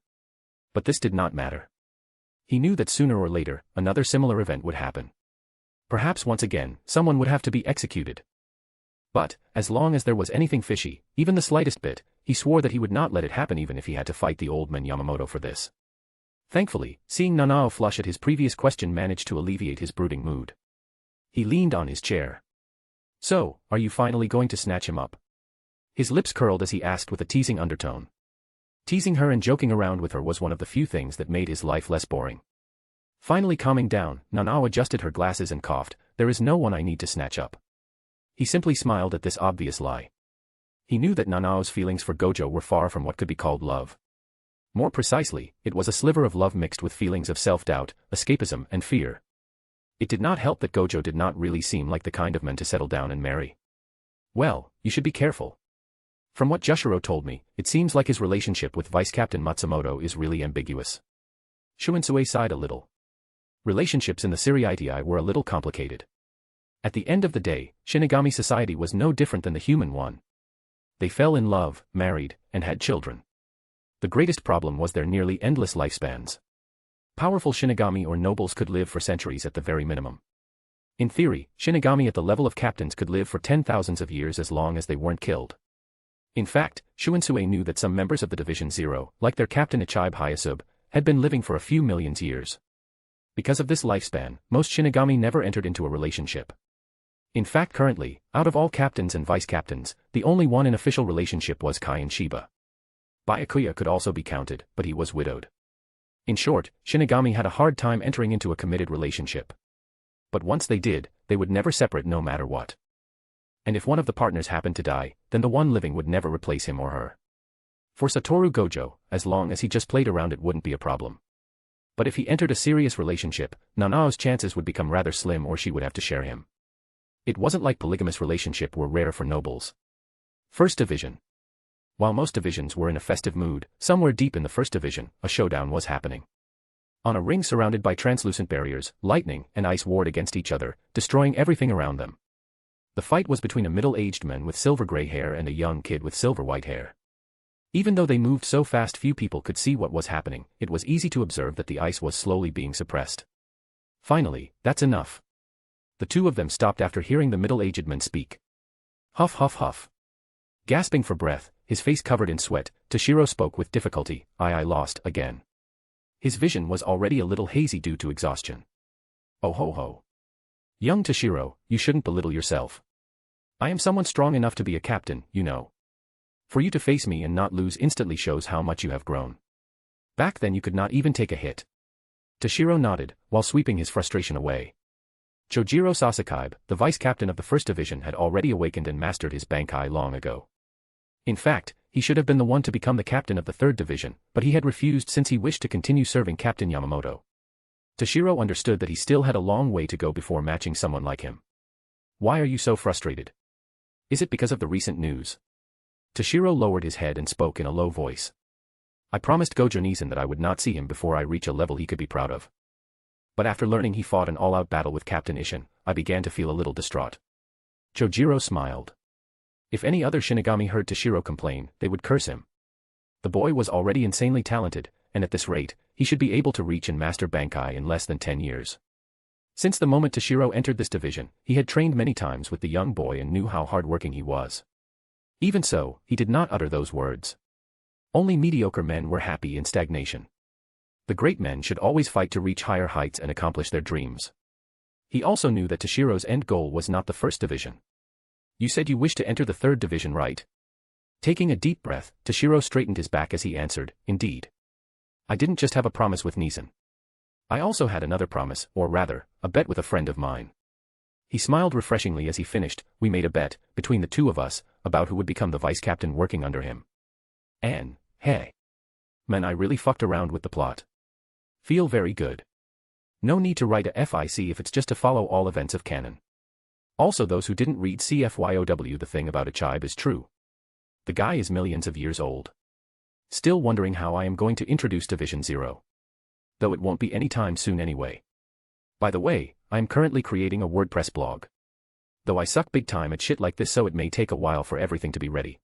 But this did not matter. He knew that sooner or later, another similar event would happen. Perhaps once again, someone would have to be executed. But, as long as there was anything fishy, even the slightest bit, he swore that he would not let it happen even if he had to fight the old man Yamamoto for this. Thankfully, seeing Nanao flush at his previous question managed to alleviate his brooding mood. He leaned on his chair. So, are you finally going to snatch him up? His lips curled as he asked with a teasing undertone. Teasing her and joking around with her was one of the few things that made his life less boring. Finally calming down, Nanao adjusted her glasses and coughed, "There is no one I need to snatch up." He simply smiled at this obvious lie. He knew that Nanao's feelings for Gojo were far from what could be called love. More precisely, it was a sliver of love mixed with feelings of self-doubt, escapism, and fear. It did not help that Gojo did not really seem like the kind of man to settle down and marry. Well, you should be careful. From what Jushiro told me, it seems like his relationship with Vice Captain Matsumoto is really ambiguous. Shunsui sighed a little. Relationships in the Seriitii were a little complicated. At the end of the day, Shinigami society was no different than the human one. They fell in love, married, and had children. The greatest problem was their nearly endless lifespans. Powerful Shinigami or nobles could live for centuries at the very minimum. In theory, Shinigami at the level of captains could live for 10,000s of years as long as they weren't killed. In fact, Shunsui knew that some members of the Division Zero, like their captain Ichibe Hyasube, had been living for a few million years. Because of this lifespan, most Shinigami never entered into a relationship. In fact, currently, out of all captains and vice captains, the only one in official relationship was Kai and Shiba. Byakuya could also be counted, but he was widowed. In short, Shinigami had a hard time entering into a committed relationship. But once they did, they would never separate no matter what. And if one of the partners happened to die, then the one living would never replace him or her. For Sattoru Gojo, as long as he just played around it wouldn't be a problem. But if he entered a serious relationship, Nanao's chances would become rather slim or she would have to share him. It wasn't like polygamous relationships were rare for nobles. First Division. While most divisions were in a festive mood, somewhere deep in the First Division, a showdown was happening. On a ring surrounded by translucent barriers, lightning and ice warred against each other, destroying everything around them. The fight was between a middle-aged man with silver-gray hair and a young kid with silver-white hair. Even though they moved so fast few people could see what was happening, it was easy to observe that the ice was slowly being suppressed. Finally, that's enough. The two of them stopped after hearing the middle-aged man speak. Huff huff huff. Gasping for breath, his face covered in sweat, Toshiro spoke with difficulty, I lost, again. His vision was already a little hazy due to exhaustion. Oh ho ho. Young Toshiro, you shouldn't belittle yourself. I am someone strong enough to be a captain, you know. For you to face me and not lose instantly shows how much you have grown. Back then you could not even take a hit. Toshiro nodded, while sweeping his frustration away. Chojiro Sasakaibe, the vice-captain of the First Division, had already awakened and mastered his bankai long ago. In fact, he should have been the one to become the captain of the Third Division, but he had refused since he wished to continue serving Captain Yamamoto. Toshiro understood that he still had a long way to go before matching someone like him. Why are you so frustrated? Is it because of the recent news? Toshiro lowered his head and spoke in a low voice. I promised Gojo Nisen that I would not see him before I reach a level he could be proud of. But after learning he fought an all-out battle with Captain Ishin, I began to feel a little distraught. Chojiro smiled. If any other Shinigami heard Toshiro complain, they would curse him. The boy was already insanely talented, and at this rate, he should be able to reach and master bankai in less than 10 years. Since the moment Toshiro entered this division, he had trained many times with the young boy and knew how hard-working he was. Even so, he did not utter those words. Only mediocre men were happy in stagnation. The great men should always fight to reach higher heights and accomplish their dreams. He also knew that Toshiro's end goal was not the First Division. You said you wish to enter the Third Division, right? Taking a deep breath, Toshiro straightened his back as he answered, indeed. I didn't just have a promise with Nisen. I also had another promise, or rather, a bet with a friend of mine. He smiled refreshingly as he finished, we made a bet, between the two of us, about who would become the vice-captain working under him. And, hey. Man, I really fucked around with the plot. Feel very good. No need to write a FIC if it's just to follow all events of canon. Also, those who didn't read CFYOW, the thing about Ichibe is true. The guy is millions of years old. Still wondering how I am going to introduce Division Zero. Though it won't be any time soon anyway. By the way, I am currently creating a WordPress blog. Though I suck big time at shit like this, so it may take a while for everything to be ready.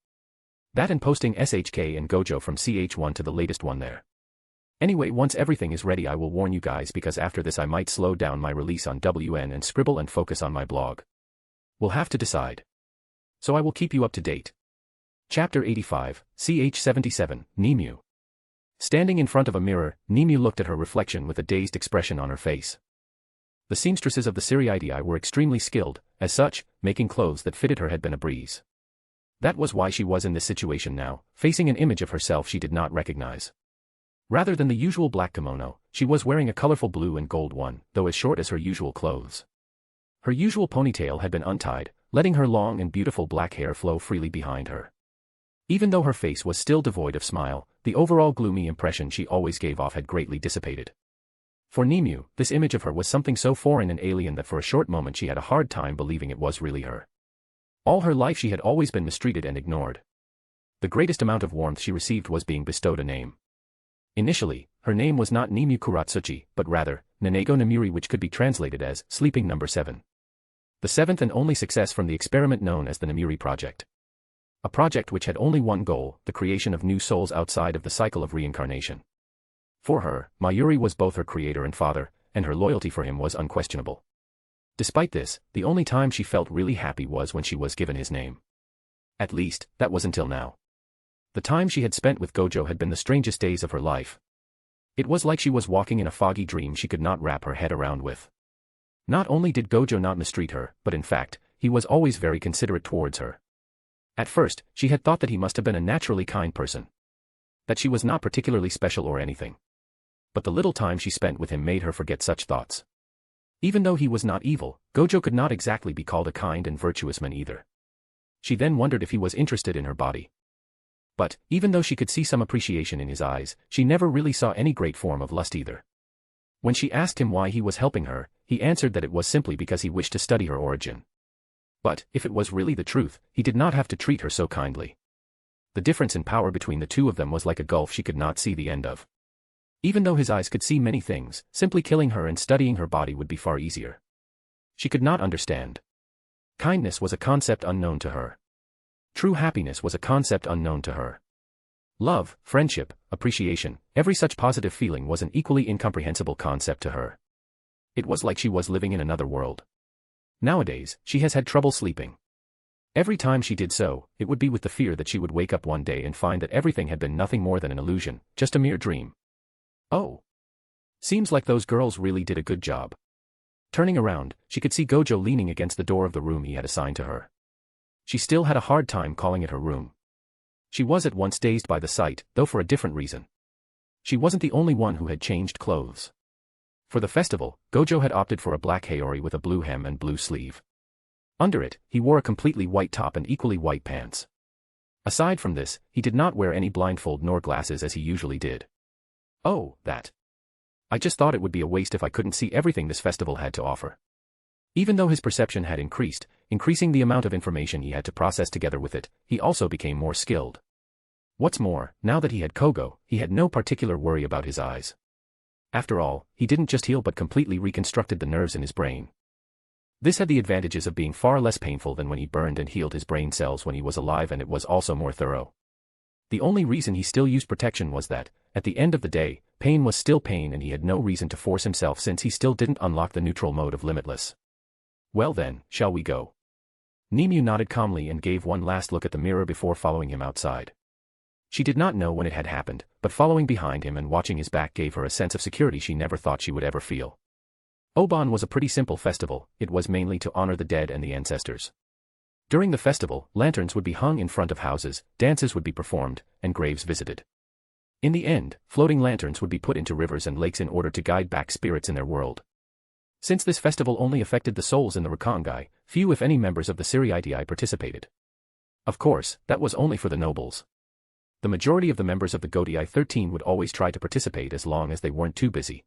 That and posting SHK and Gojo from CH1 to the latest one there. Anyway, once everything is ready I will warn you guys, because after this I might slow down my release on WN and Scribble and focus on my blog. We'll have to decide. So I will keep you up to date. Chapter 85, CH77, Nemu. Standing in front of a mirror, Nemu looked at her reflection with a dazed expression on her face. The seamstresses of the Seriitii were extremely skilled, as such, making clothes that fitted her had been a breeze. That was why she was in this situation now, facing an image of herself she did not recognize. Rather than the usual black kimono, she was wearing a colorful blue and gold one, though as short as her usual clothes. Her usual ponytail had been untied, letting her long and beautiful black hair flow freely behind her. Even though her face was still devoid of smile, the overall gloomy impression she always gave off had greatly dissipated. For Nemu, this image of her was something so foreign and alien that for a short moment she had a hard time believing it was really her. All her life she had always been mistreated and ignored. the greatest amount of warmth she received was being bestowed a name. Initially, her name was not Nimyu Kuratsuchi, but rather, Nanego Namuri, which could be translated as Sleeping Number 7. The seventh and only success from the experiment known as the Namuri Project. A project which had only one goal, the creation of new souls outside of the cycle of reincarnation. For her, Mayuri was both her creator and father, and her loyalty for him was unquestionable. Despite this, the only time she felt really happy was when she was given his name. At least, that was until now. The time she had spent with Gojo had been the strangest days of her life. It was like she was walking in a foggy dream she could not wrap her head around with. Not only did Gojo not mistreat her, but in fact, he was always very considerate towards her. At first, she had thought that he must have been a naturally kind person. That she was not particularly special or anything. But the little time she spent with him made her forget such thoughts. Even though he was not evil, Gojo could not exactly be called a kind and virtuous man either. She then wondered if he was interested in her body. But, even though she could see some appreciation in his eyes, she never really saw any great form of lust either. When she asked him why he was helping her, he answered that it was simply because he wished to study her origin. But, if it was really the truth, he did not have to treat her so kindly. The difference in power between the two of them was like a gulf she could not see the end of. Even though his eyes could see many things, simply killing her and studying her body would be far easier. She could not understand. Kindness was a concept unknown to her. True happiness was a concept unknown to her. Love, friendship, appreciation, every such positive feeling was an equally incomprehensible concept to her. It was like she was living in another world. Nowadays, she has had trouble sleeping. Every time she did so, it would be with the fear that she would wake up one day and find that everything had been nothing more than an illusion, just a mere dream. Oh. Seems like those girls really did a good job. Turning around, she could see Gojo leaning against the door of the room he had assigned to her. She still had a hard time calling it her room. She was at once dazed by the sight, though for a different reason. She wasn't the only one who had changed clothes. For the festival, Gojo had opted for a black haori with a blue hem and blue sleeve. Under it, he wore a completely white top and equally white pants. Aside from this, he did not wear any blindfold nor glasses as he usually did. Oh, that. I just thought it would be a waste if I couldn't see everything this festival had to offer. Even though his perception had increased, increasing the amount of information he had to process together with it, he also became more skilled. What's more, now that he had Kogo, he had no particular worry about his eyes. After all, he didn't just heal but completely reconstructed the nerves in his brain. This had the advantages of being far less painful than when he burned and healed his brain cells when he was alive, and it was also more thorough. The only reason he still used protection was that, at the end of the day, pain was still pain and he had no reason to force himself since he still didn't unlock the neutral mode of limitless. Well then, shall we go? Nimue nodded calmly and gave one last look at the mirror before following him outside. She did not know when it had happened, but following behind him and watching his back gave her a sense of security she never thought she would ever feel. Oban was a pretty simple festival, it was mainly to honor the dead and the ancestors. During the festival, lanterns would be hung in front of houses, dances would be performed, and graves visited. In the end, floating lanterns would be put into rivers and lakes in order to guide back spirits in their world. Since this festival only affected the souls in the Rakangai, few if any members of the Siriidii participated. Of course, that was only for the nobles. The majority of the members of the Godii 13 would always try to participate as long as they weren't too busy.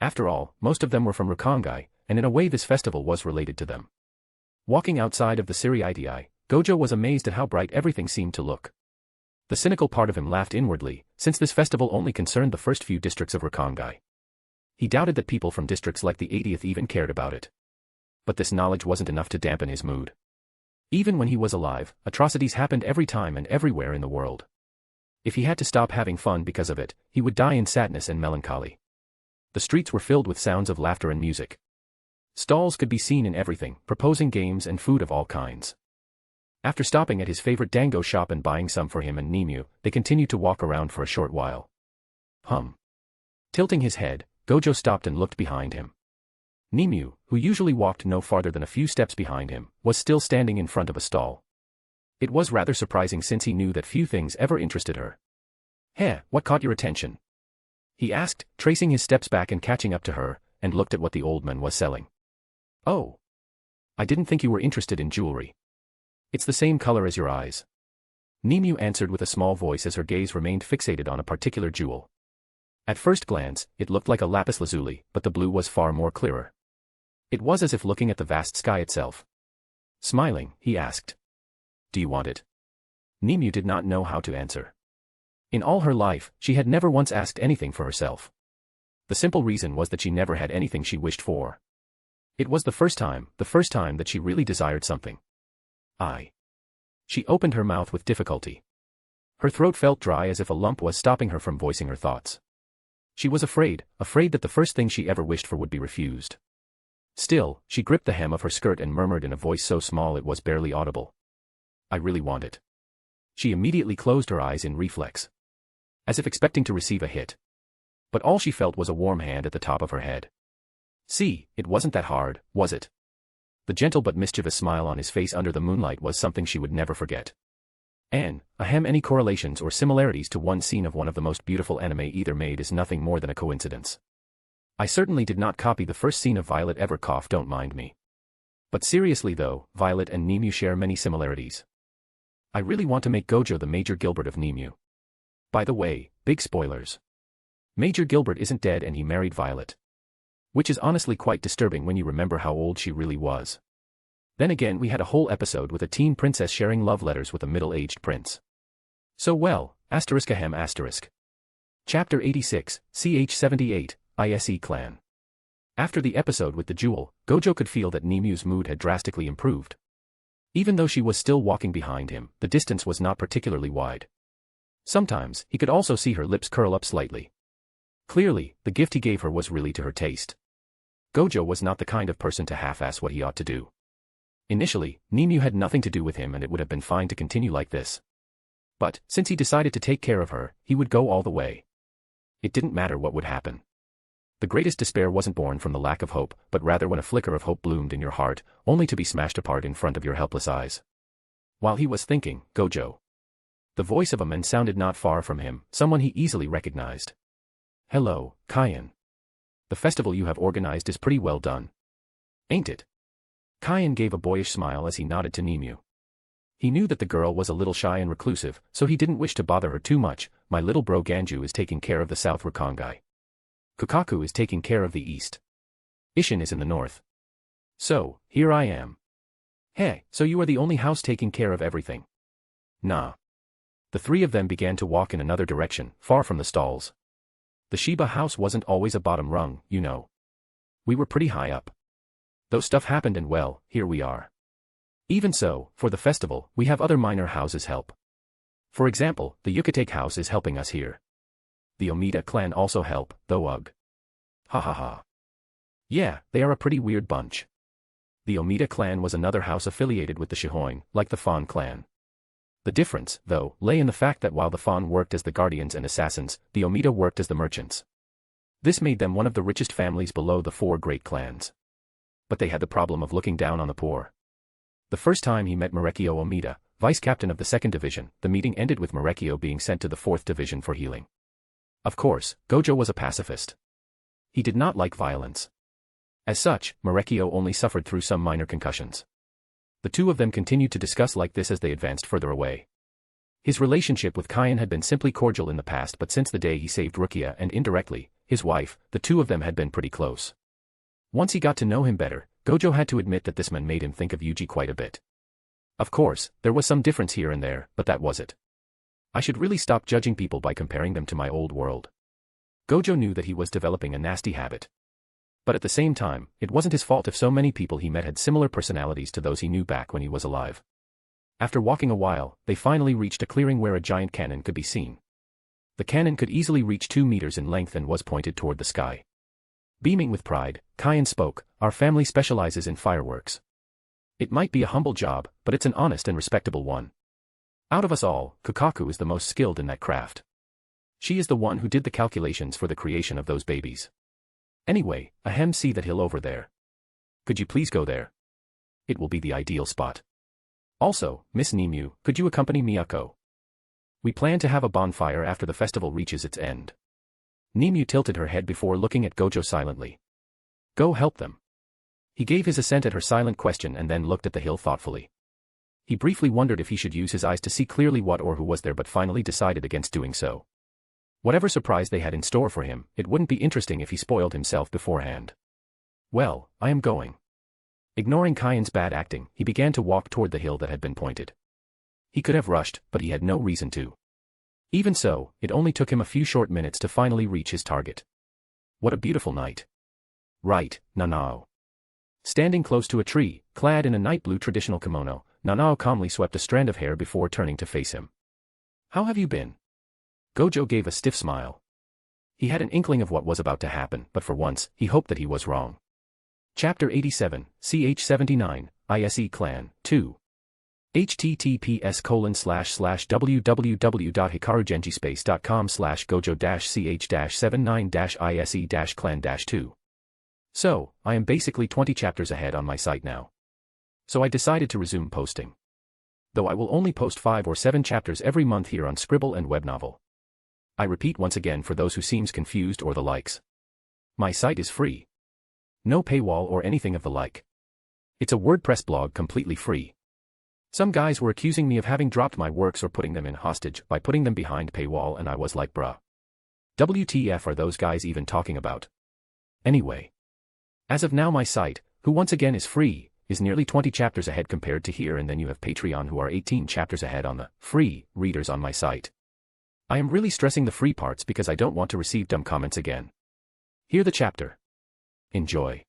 After all, most of them were from Rakangai, and in a way this festival was related to them. Walking outside of the Siriidii, Gojo was amazed at how bright everything seemed to look. The cynical part of him laughed inwardly, since this festival only concerned the first few districts of Rakangai. He doubted that people from districts like the 80th even cared about it. But this knowledge wasn't enough to dampen his mood. Even when he was alive, atrocities happened every time and everywhere in the world. If he had to stop having fun because of it, he would die in sadness and melancholy. The streets were filled with sounds of laughter and music. Stalls could be seen in everything, proposing games and food of all kinds. After stopping at his favorite dango shop and buying some for him and Nimue, they continued to walk around for a short while. Tilting his head, Gojo stopped and looked behind him. Nimue, who usually walked no farther than a few steps behind him, was still standing in front of a stall. It was rather surprising since he knew that few things ever interested her. "Heh, what caught your attention?" he asked, tracing his steps back and catching up to her, and looked at what the old man was selling. "Oh. I didn't think you were interested in jewelry. It's the same color as your eyes." Nimue answered with a small voice as her gaze remained fixated on a particular jewel. At first glance, it looked like a lapis lazuli, but the blue was far more clearer. It was as if looking at the vast sky itself. Smiling, he asked, "Do you want it?" Nimue did not know how to answer. In all her life, she had never once asked anything for herself. The simple reason was that she never had anything she wished for. It was the first time that she really desired something. She opened her mouth with difficulty. Her throat felt dry as if a lump was stopping her from voicing her thoughts. She was afraid that the first thing she ever wished for would be refused. Still, she gripped the hem of her skirt and murmured in a voice so small it was barely audible. I really want it. She immediately closed her eyes in reflex, as if expecting to receive a hit. But all she felt was a warm hand at the top of her head. See, it wasn't that hard, was it? The gentle but mischievous smile on his face under the moonlight was something she would never forget. Any correlations or similarities to one scene of one of the most beautiful anime either made is nothing more than a coincidence. I certainly did not copy the first scene of Violet ever. Don't mind me. But seriously though, Violet and Nimue share many similarities. I really want to make Gojo the Major Gilbert of Nimue. By the way, big spoilers. Major Gilbert isn't dead and he married Violet. Which is honestly quite disturbing when you remember how old she really was. Then again, we had a whole episode with a teen princess sharing love letters with a middle-aged prince. So well, ***. Chapter 86, ch 78, ISE Clan. After the episode with the duel, Gojo could feel that Nimue's mood had drastically improved. Even though she was still walking behind him, the distance was not particularly wide. Sometimes, he could also see her lips curl up slightly. Clearly, the gift he gave her was really to her taste. Gojo was not the kind of person to half-ass what he ought to do. Initially, Nimue had nothing to do with him and it would have been fine to continue like this. But, since he decided to take care of her, he would go all the way. It didn't matter what would happen. The greatest despair wasn't born from the lack of hope, but rather when a flicker of hope bloomed in your heart, only to be smashed apart in front of your helpless eyes. While he was thinking, Gojo. The voice of a man sounded not far from him, someone he easily recognized. Hello, Kyan. The festival you have organized is pretty well done. Ain't it? Kyan gave a boyish smile as he nodded to Nimue. He knew that the girl was a little shy and reclusive, so he didn't wish to bother her too much. My little bro Ganju is taking care of the South Rakongai. Kukaku is taking care of the East. Ishin is in the North. So, here I am. Hey, so you are the only house taking care of everything? Nah. The three of them began to walk in another direction, far from the stalls. The Shiba house wasn't always a bottom rung, you know. We were pretty high up. Though stuff happened and well, here we are. Even so, for the festival, we have other minor houses help. For example, the Yucatec house is helping us here. The Omida clan also help, though ugh. Ha ha ha. Yeah, they are a pretty weird bunch. The Omida clan was another house affiliated with the Shihoin, like the Fawn clan. The difference, though, lay in the fact that while the Fawn worked as the guardians and assassins, the Omida worked as the merchants. This made them one of the richest families below the four great clans. But they had the problem of looking down on the poor. The first time he met Marekio Omida, vice-captain of the 2nd Division, the meeting ended with Marekio being sent to the 4th Division for healing. Of course, Gojo was a pacifist. He did not like violence. As such, Marekio only suffered through some minor concussions. The two of them continued to discuss like this as they advanced further away. His relationship with Kyan had been simply cordial in the past, but since the day he saved Rukia and indirectly, his wife, the two of them had been pretty close. Once he got to know him better, Gojo had to admit that this man made him think of Yuji quite a bit. Of course, there was some difference here and there, but that was it. I should really stop judging people by comparing them to my old world. Gojo knew that he was developing a nasty habit. But at the same time, it wasn't his fault if so many people he met had similar personalities to those he knew back when he was alive. After walking a while, they finally reached a clearing where a giant cannon could be seen. The cannon could easily reach 2 meters in length and was pointed toward the sky. Beaming with pride, Kyan spoke, "Our family specializes in fireworks. It might be a humble job, but it's an honest and respectable one. Out of us all, Kukaku is the most skilled in that craft. She is the one who did the calculations for the creation of those babies. Anyway, see that hill over there. Could you please go there? It will be the ideal spot. Also, Miss Nimue, could you accompany Miyako? We plan to have a bonfire after the festival reaches its end." Nimue tilted her head before looking at Gojo silently. "Go help them." He gave his assent at her silent question and then looked at the hill thoughtfully. He briefly wondered if he should use his eyes to see clearly what or who was there, but finally decided against doing so. Whatever surprise they had in store for him, it wouldn't be interesting if he spoiled himself beforehand. "Well, I am going." Ignoring Kyan's bad acting, he began to walk toward the hill that had been pointed. He could have rushed, but he had no reason to. Even so, it only took him a few short minutes to finally reach his target. What a beautiful night. Right, Nanao. Standing close to a tree, clad in a night blue traditional kimono, Nanao calmly swept a strand of hair before turning to face him. How have you been? Gojo gave a stiff smile. He had an inkling of what was about to happen, but for once, he hoped that he was wrong. Chapter 87, CH79, ISE Clan, 2. https://www.hikarugenjispace.com/gojo-ch-79-ise-clan-2. So, I am basically 20 chapters ahead on my site now. So I decided to resume posting. Though I will only post 5 or 7 chapters every month here on Scribble and Webnovel. I repeat once again for those who seems confused or the likes. My site is free. No paywall or anything of the like. It's a WordPress blog completely free. Some guys were accusing me of having dropped my works or putting them in hostage by putting them behind paywall, and I was like, bruh. WTF are those guys even talking about? Anyway. As of now my site, who once again is free, is nearly 20 chapters ahead compared to here, and then you have Patreon who are 18 chapters ahead on the free readers on my site. I am really stressing the free parts because I don't want to receive dumb comments again. Hear the chapter. Enjoy.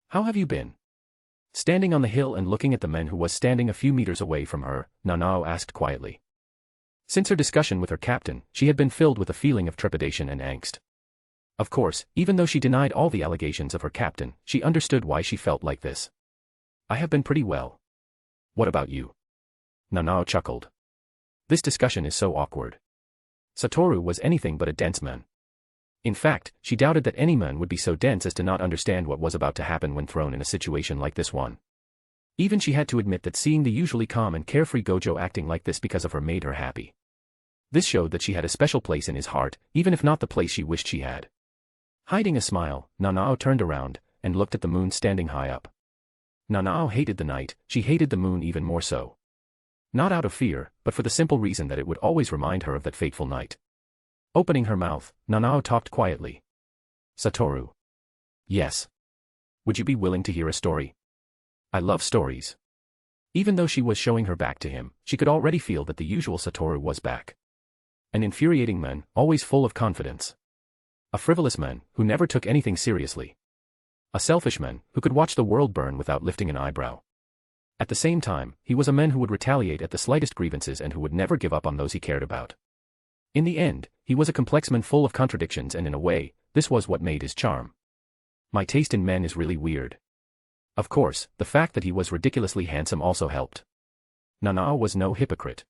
How have you been? Standing on the hill and looking at the man who was standing a few meters away from her, Nanao asked quietly. Since her discussion with her captain, she had been filled with a feeling of trepidation and angst. Of course, even though she denied all the allegations of her captain, she understood why she felt like this. I have been pretty well. What about you? Nanao chuckled. This discussion is so awkward. Satoru was anything but a dense man. In fact, she doubted that any man would be so dense as to not understand what was about to happen when thrown in a situation like this one. Even she had to admit that seeing the usually calm and carefree Gojo acting like this because of her made her happy. This showed that she had a special place in his heart, even if not the place she wished she had. Hiding a smile, Nanao turned around, and looked at the moon standing high up. Nanao hated the night, she hated the moon even more so. Not out of fear, but for the simple reason that it would always remind her of that fateful night. Opening her mouth, Nanao talked quietly. Satoru. Yes. Would you be willing to hear a story? I love stories. Even though she was showing her back to him, she could already feel that the usual Satoru was back. An infuriating man, always full of confidence. A frivolous man, who never took anything seriously. A selfish man, who could watch the world burn without lifting an eyebrow. At the same time, he was a man who would retaliate at the slightest grievances and who would never give up on those he cared about. In the end, he was a complex man full of contradictions, and in a way, this was what made his charm. My taste in men is really weird. Of course, the fact that he was ridiculously handsome also helped. Nanao was no hypocrite.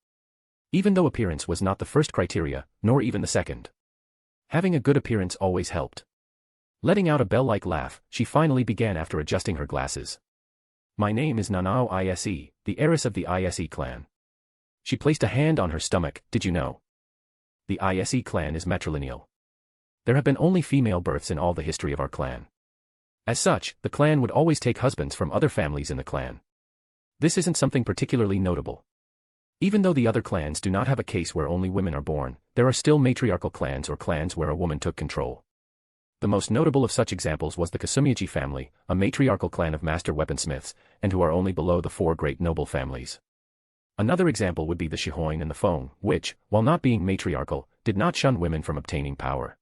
Even though appearance was not the first criteria, nor even the second. Having a good appearance always helped. Letting out a bell-like laugh, she finally began after adjusting her glasses. My name is Nanao Ise, the heiress of the Ise clan. She placed a hand on her stomach. Did you know? The Ise clan is matrilineal. There have been only female births in all the history of our clan. As such, the clan would always take husbands from other families in the clan. This isn't something particularly notable. Even though the other clans do not have a case where only women are born, there are still matriarchal clans or clans where a woman took control. The most notable of such examples was the Kasumiyachi family, a matriarchal clan of master weaponsmiths, and who are only below the 4 great noble families. Another example would be the Shihoin and the Fong, which, while not being matriarchal, did not shun women from obtaining power.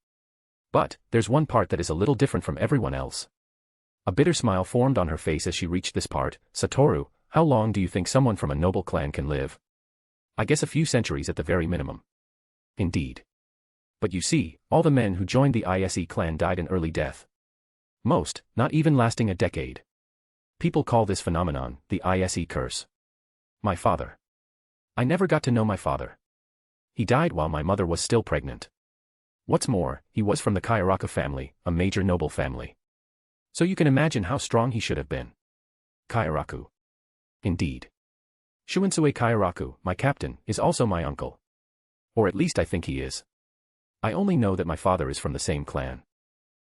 But, there's one part that is a little different from everyone else. A bitter smile formed on her face as she reached this part. Satoru, how long do you think someone from a noble clan can live? I guess a few centuries at the very minimum. Indeed. But you see, all the men who joined the Ise clan died an early death. Most, not even lasting a decade. People call this phenomenon the Ise curse. My father. I never got to know my father. He died while my mother was still pregnant. What's more, he was from the Kayaraka family, a major noble family. So you can imagine how strong he should have been. Kayaraku. Indeed. Shunsue Kayaraku, my captain, is also my uncle. Or at least I think he is. I only know that my father is from the same clan.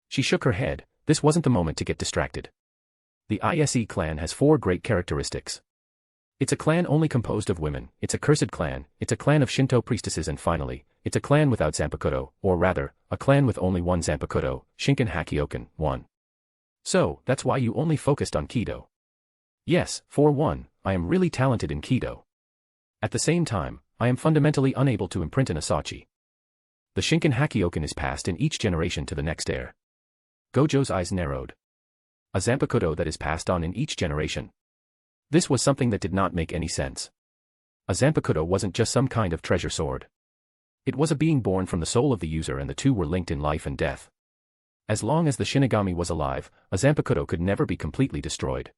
She shook her head. This wasn't the moment to get distracted. The Ise clan has 4 great characteristics. It's a clan only composed of women, it's a cursed clan, it's a clan of Shinto priestesses, and finally, it's a clan without Zanpakuto, or rather, a clan with only one Zanpakuto, Shinken Hakioken, 1. So, that's why you only focused on Kido. Yes, for one, I am really talented in Kido. At the same time, I am fundamentally unable to imprint an Asachi. The Shinken Hakioken is passed in each generation to the next heir. Gojo's eyes narrowed. A Zanpakuto that is passed on in each generation. This was something that did not make any sense. A Zanpakuto wasn't just some kind of treasure sword. It was a being born from the soul of the user, and the two were linked in life and death. As long as the shinigami was alive, a Zanpakuto could never be completely destroyed.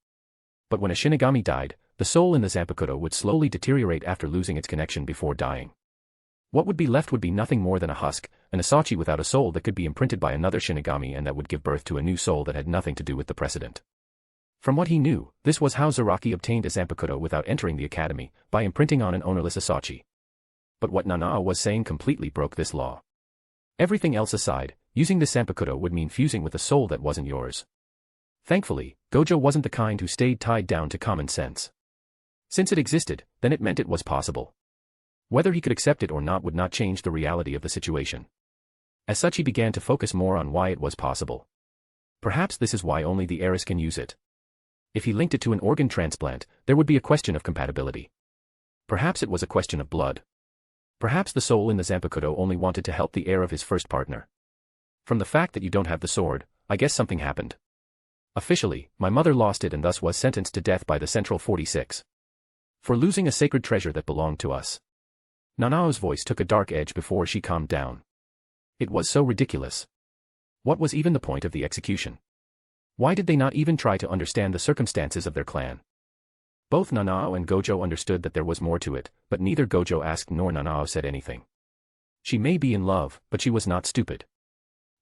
But when a shinigami died, the soul in the Zanpakuto would slowly deteriorate after losing its connection before dying. What would be left would be nothing more than a husk, an Asachi without a soul that could be imprinted by another shinigami, and that would give birth to a new soul that had nothing to do with the precedent. From what he knew, this was how Zaraki obtained a Zanpakuto without entering the academy, by imprinting on an ownerless Asachi. But what Nanao was saying completely broke this law. Everything else aside, using the Zanpakuto would mean fusing with a soul that wasn't yours. Thankfully, Gojo wasn't the kind who stayed tied down to common sense. Since it existed, then it meant it was possible. Whether he could accept it or not would not change the reality of the situation. As such, he began to focus more on why it was possible. Perhaps this is why only the heiress can use it. If he linked it to an organ transplant, there would be a question of compatibility. Perhaps it was a question of blood. Perhaps the soul in the Zanpakuto only wanted to help the heir of his first partner. From the fact that you don't have the sword, I guess something happened. Officially, my mother lost it and thus was sentenced to death by the Central 46. For losing a sacred treasure that belonged to us. Nanao's voice took a dark edge before she calmed down. It was so ridiculous. What was even the point of the execution? Why did they not even try to understand the circumstances of their clan? Both Nanao and Gojo understood that there was more to it, but neither Gojo asked nor Nanao said anything. She may be in love, but she was not stupid.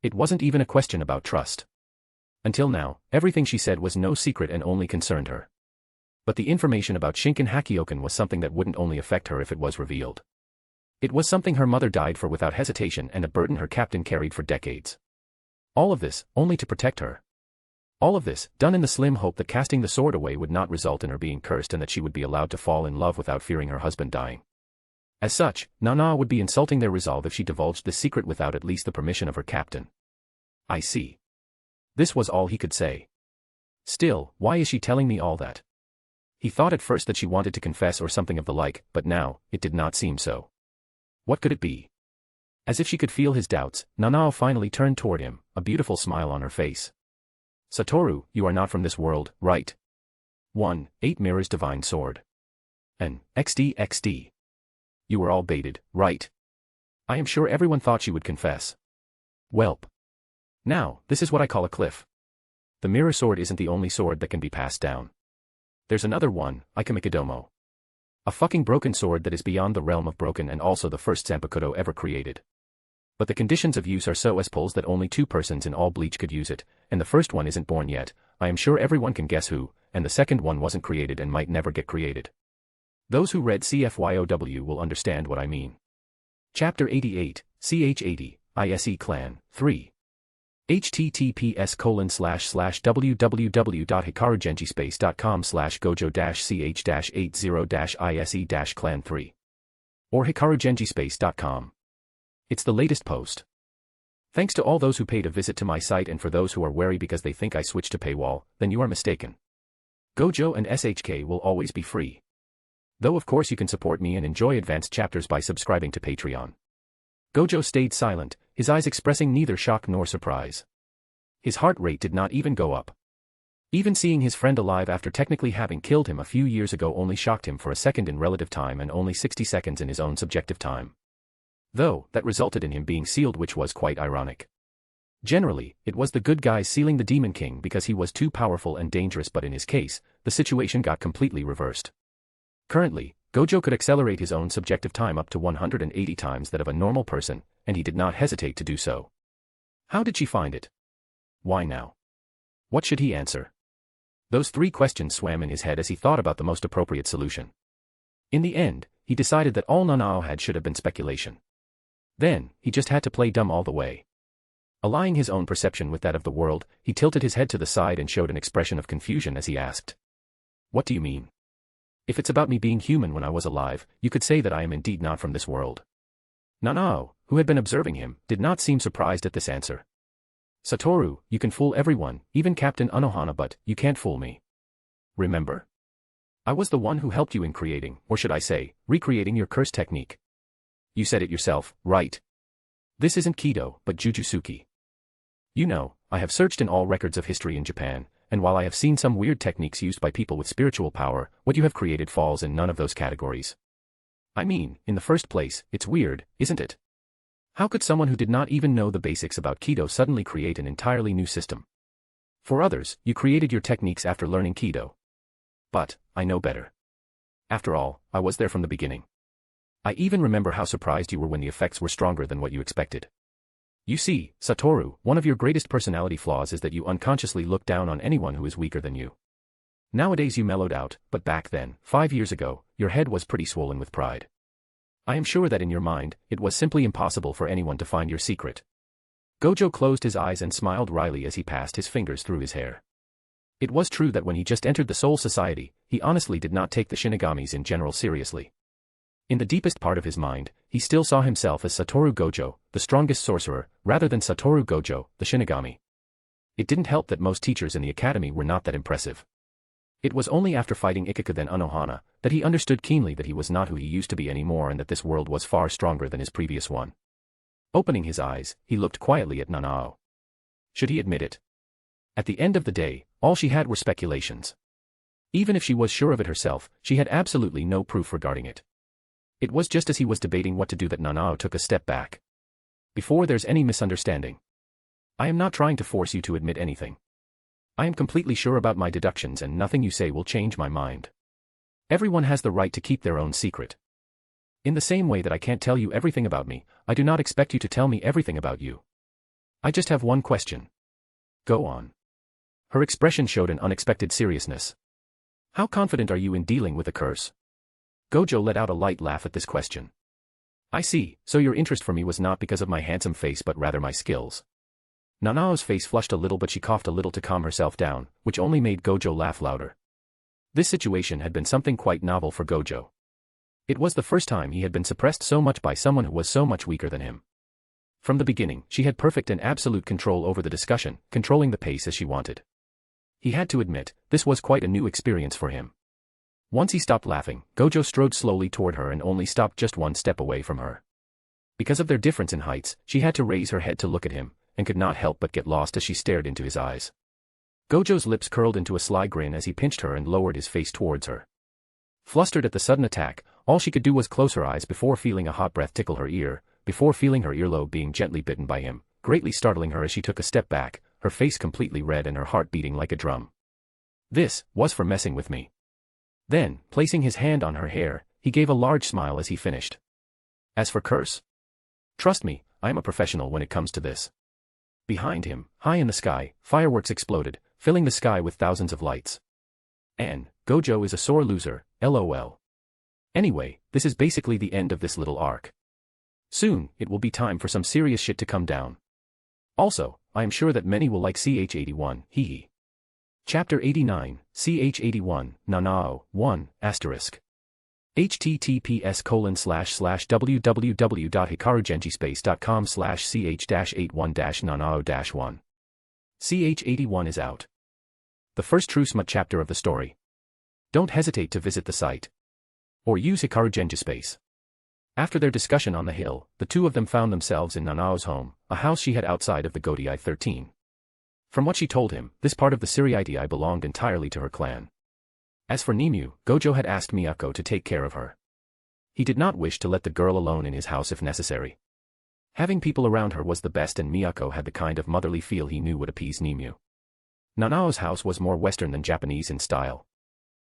It wasn't even a question about trust. Until now, everything she said was no secret and only concerned her. But the information about Shinken Hakioken was something that wouldn't only affect her if it was revealed. It was something her mother died for without hesitation, and a burden her captain carried for decades. All of this, only to protect her. All of this, done in the slim hope that casting the sword away would not result in her being cursed and that she would be allowed to fall in love without fearing her husband dying. As such, Nana would be insulting their resolve if she divulged this secret without at least the permission of her captain. I see. This was all he could say. Still, why is she telling me all that? He thought at first that she wanted to confess or something of the like, but now, it did not seem so. What could it be? As if she could feel his doubts, Nanao finally turned toward him, a beautiful smile on her face. Satoru, you are not from this world, right? 1. 8 Mirrors Divine Sword. N. XD. You were all baited, right? I am sure everyone thought she would confess. Welp. Now, this is what I call a cliff. The mirror sword isn't the only sword that can be passed down. There's another one, Ikamikadomo. A fucking broken sword that is beyond the realm of broken and also the first Zanpakuto ever created. But the conditions of use are so espals that only 2 persons in all Bleach could use it, and the first one isn't born yet. I am sure everyone can guess who, and the second one wasn't created and might never get created. Those who read CFYOW will understand what I mean. Chapter 88, CH80, ISE Clan, 3. https://www.hikarugenjispace.com/gojo-ch-80-ise-clan3 or hikarugenjispace.com. It's the latest post. Thanks to all those who paid a visit to my site, and for those who are wary because they think I switched to paywall, then you are mistaken. Gojo and SHK will always be free. Though of course you can support me and enjoy advanced chapters by subscribing to Patreon. Gojo stayed silent, his eyes expressing neither shock nor surprise. His heart rate did not even go up. Even seeing his friend alive after technically having killed him a few years ago only shocked him for a second in relative time and only 60 seconds in his own subjective time. Though, that resulted in him being sealed, which was quite ironic. Generally, it was the good guys sealing the Demon King because he was too powerful and dangerous, but in his case, the situation got completely reversed. Currently, Gojo could accelerate his own subjective time up to 180 times that of a normal person, and he did not hesitate to do so. How did she find it? Why now? What should he answer? Those 3 questions swam in his head as he thought about the most appropriate solution. In the end, he decided that all Nanao had should have been speculation. Then, he just had to play dumb all the way. Allying his own perception with that of the world, he tilted his head to the side and showed an expression of confusion as he asked. What do you mean? If it's about me being human when I was alive, you could say that I am indeed not from this world. Nanao, who had been observing him, did not seem surprised at this answer. Satoru, you can fool everyone, even Captain Unohana, but you can't fool me. Remember? I was the one who helped you in creating, or should I say, recreating your curse technique. You said it yourself, right? This isn't Kido, but Jujutsuki. You know, I have searched in all records of history in Japan, and while I have seen some weird techniques used by people with spiritual power, what you have created falls in none of those categories. I mean, in the first place, it's weird, isn't it? How could someone who did not even know the basics about Kido suddenly create an entirely new system? For others, you created your techniques after learning Kido. But, I know better. After all, I was there from the beginning. I even remember how surprised you were when the effects were stronger than what you expected. You see, Satoru, one of your greatest personality flaws is that you unconsciously look down on anyone who is weaker than you. Nowadays you mellowed out, but back then, 5 years ago, your head was pretty swollen with pride. I am sure that in your mind, it was simply impossible for anyone to find your secret. Gojo closed his eyes and smiled wryly as he passed his fingers through his hair. It was true that when he just entered the Soul Society, he honestly did not take the shinigamis in general seriously. In the deepest part of his mind, he still saw himself as Sattoru Gojo, the strongest sorcerer, rather than Sattoru Gojo, the shinigami. It didn't help that most teachers in the academy were not that impressive. It was only after fighting Ikaku then Unohana that he understood keenly that he was not who he used to be anymore and that this world was far stronger than his previous one. Opening his eyes, he looked quietly at Nanao. Should he admit it? At the end of the day, all she had were speculations. Even if she was sure of it herself, she had absolutely no proof regarding it. It was just as he was debating what to do that Nanao took a step back. Before there's any misunderstanding. I am not trying to force you to admit anything. I am completely sure about my deductions and nothing you say will change my mind. Everyone has the right to keep their own secret. In the same way that I can't tell you everything about me, I do not expect you to tell me everything about you. I just have one question. Go on. Her expression showed an unexpected seriousness. How confident are you in dealing with a curse? Gojo let out a light laugh at this question. I see, so your interest for me was not because of my handsome face but rather my skills. Nanao's face flushed a little but she coughed a little to calm herself down, which only made Gojo laugh louder. This situation had been something quite novel for Gojo. It was the first time he had been suppressed so much by someone who was so much weaker than him. From the beginning, she had perfect and absolute control over the discussion, controlling the pace as she wanted. He had to admit, this was quite a new experience for him. Once he stopped laughing, Gojo strode slowly toward her and only stopped just one step away from her. Because of their difference in heights, she had to raise her head to look at him, and could not help but get lost as she stared into his eyes. Gojo's lips curled into a sly grin as he pinched her and lowered his face towards her. Flustered at the sudden attack, all she could do was close her eyes before feeling a hot breath tickle her ear, before feeling her earlobe being gently bitten by him, greatly startling her as she took a step back, her face completely red and her heart beating like a drum. This was for messing with me. Then, placing his hand on her hair, he gave a large smile as he finished. As for curse? Trust me, I am a professional when it comes to this. Behind him, high in the sky, fireworks exploded, filling the sky with thousands of lights. And, Gojo is a sore loser, lol. Anyway, this is basically the end of this little arc. Soon, it will be time for some serious shit to come down. Also, I am sure that many will like CH81, hee. Chapter 89, CH81, Nanao, 1, asterisk. https://www.hikarugenjispace.com/ch-81-nanao-1. CH81 is out. The first true smut chapter of the story. Don't hesitate to visit the site. Or use Hikaru Genjispace. After their discussion on the hill, the two of them found themselves in Nanao's home, a house she had outside of the Godii 13. From what she told him, this part of the Siriitii belonged entirely to her clan. As for Nimue, Gojo had asked Miyako to take care of her. He did not wish to let the girl alone in his house if necessary. Having people around her was the best and Miyako had the kind of motherly feel he knew would appease Nimue. Nanao's house was more Western than Japanese in style.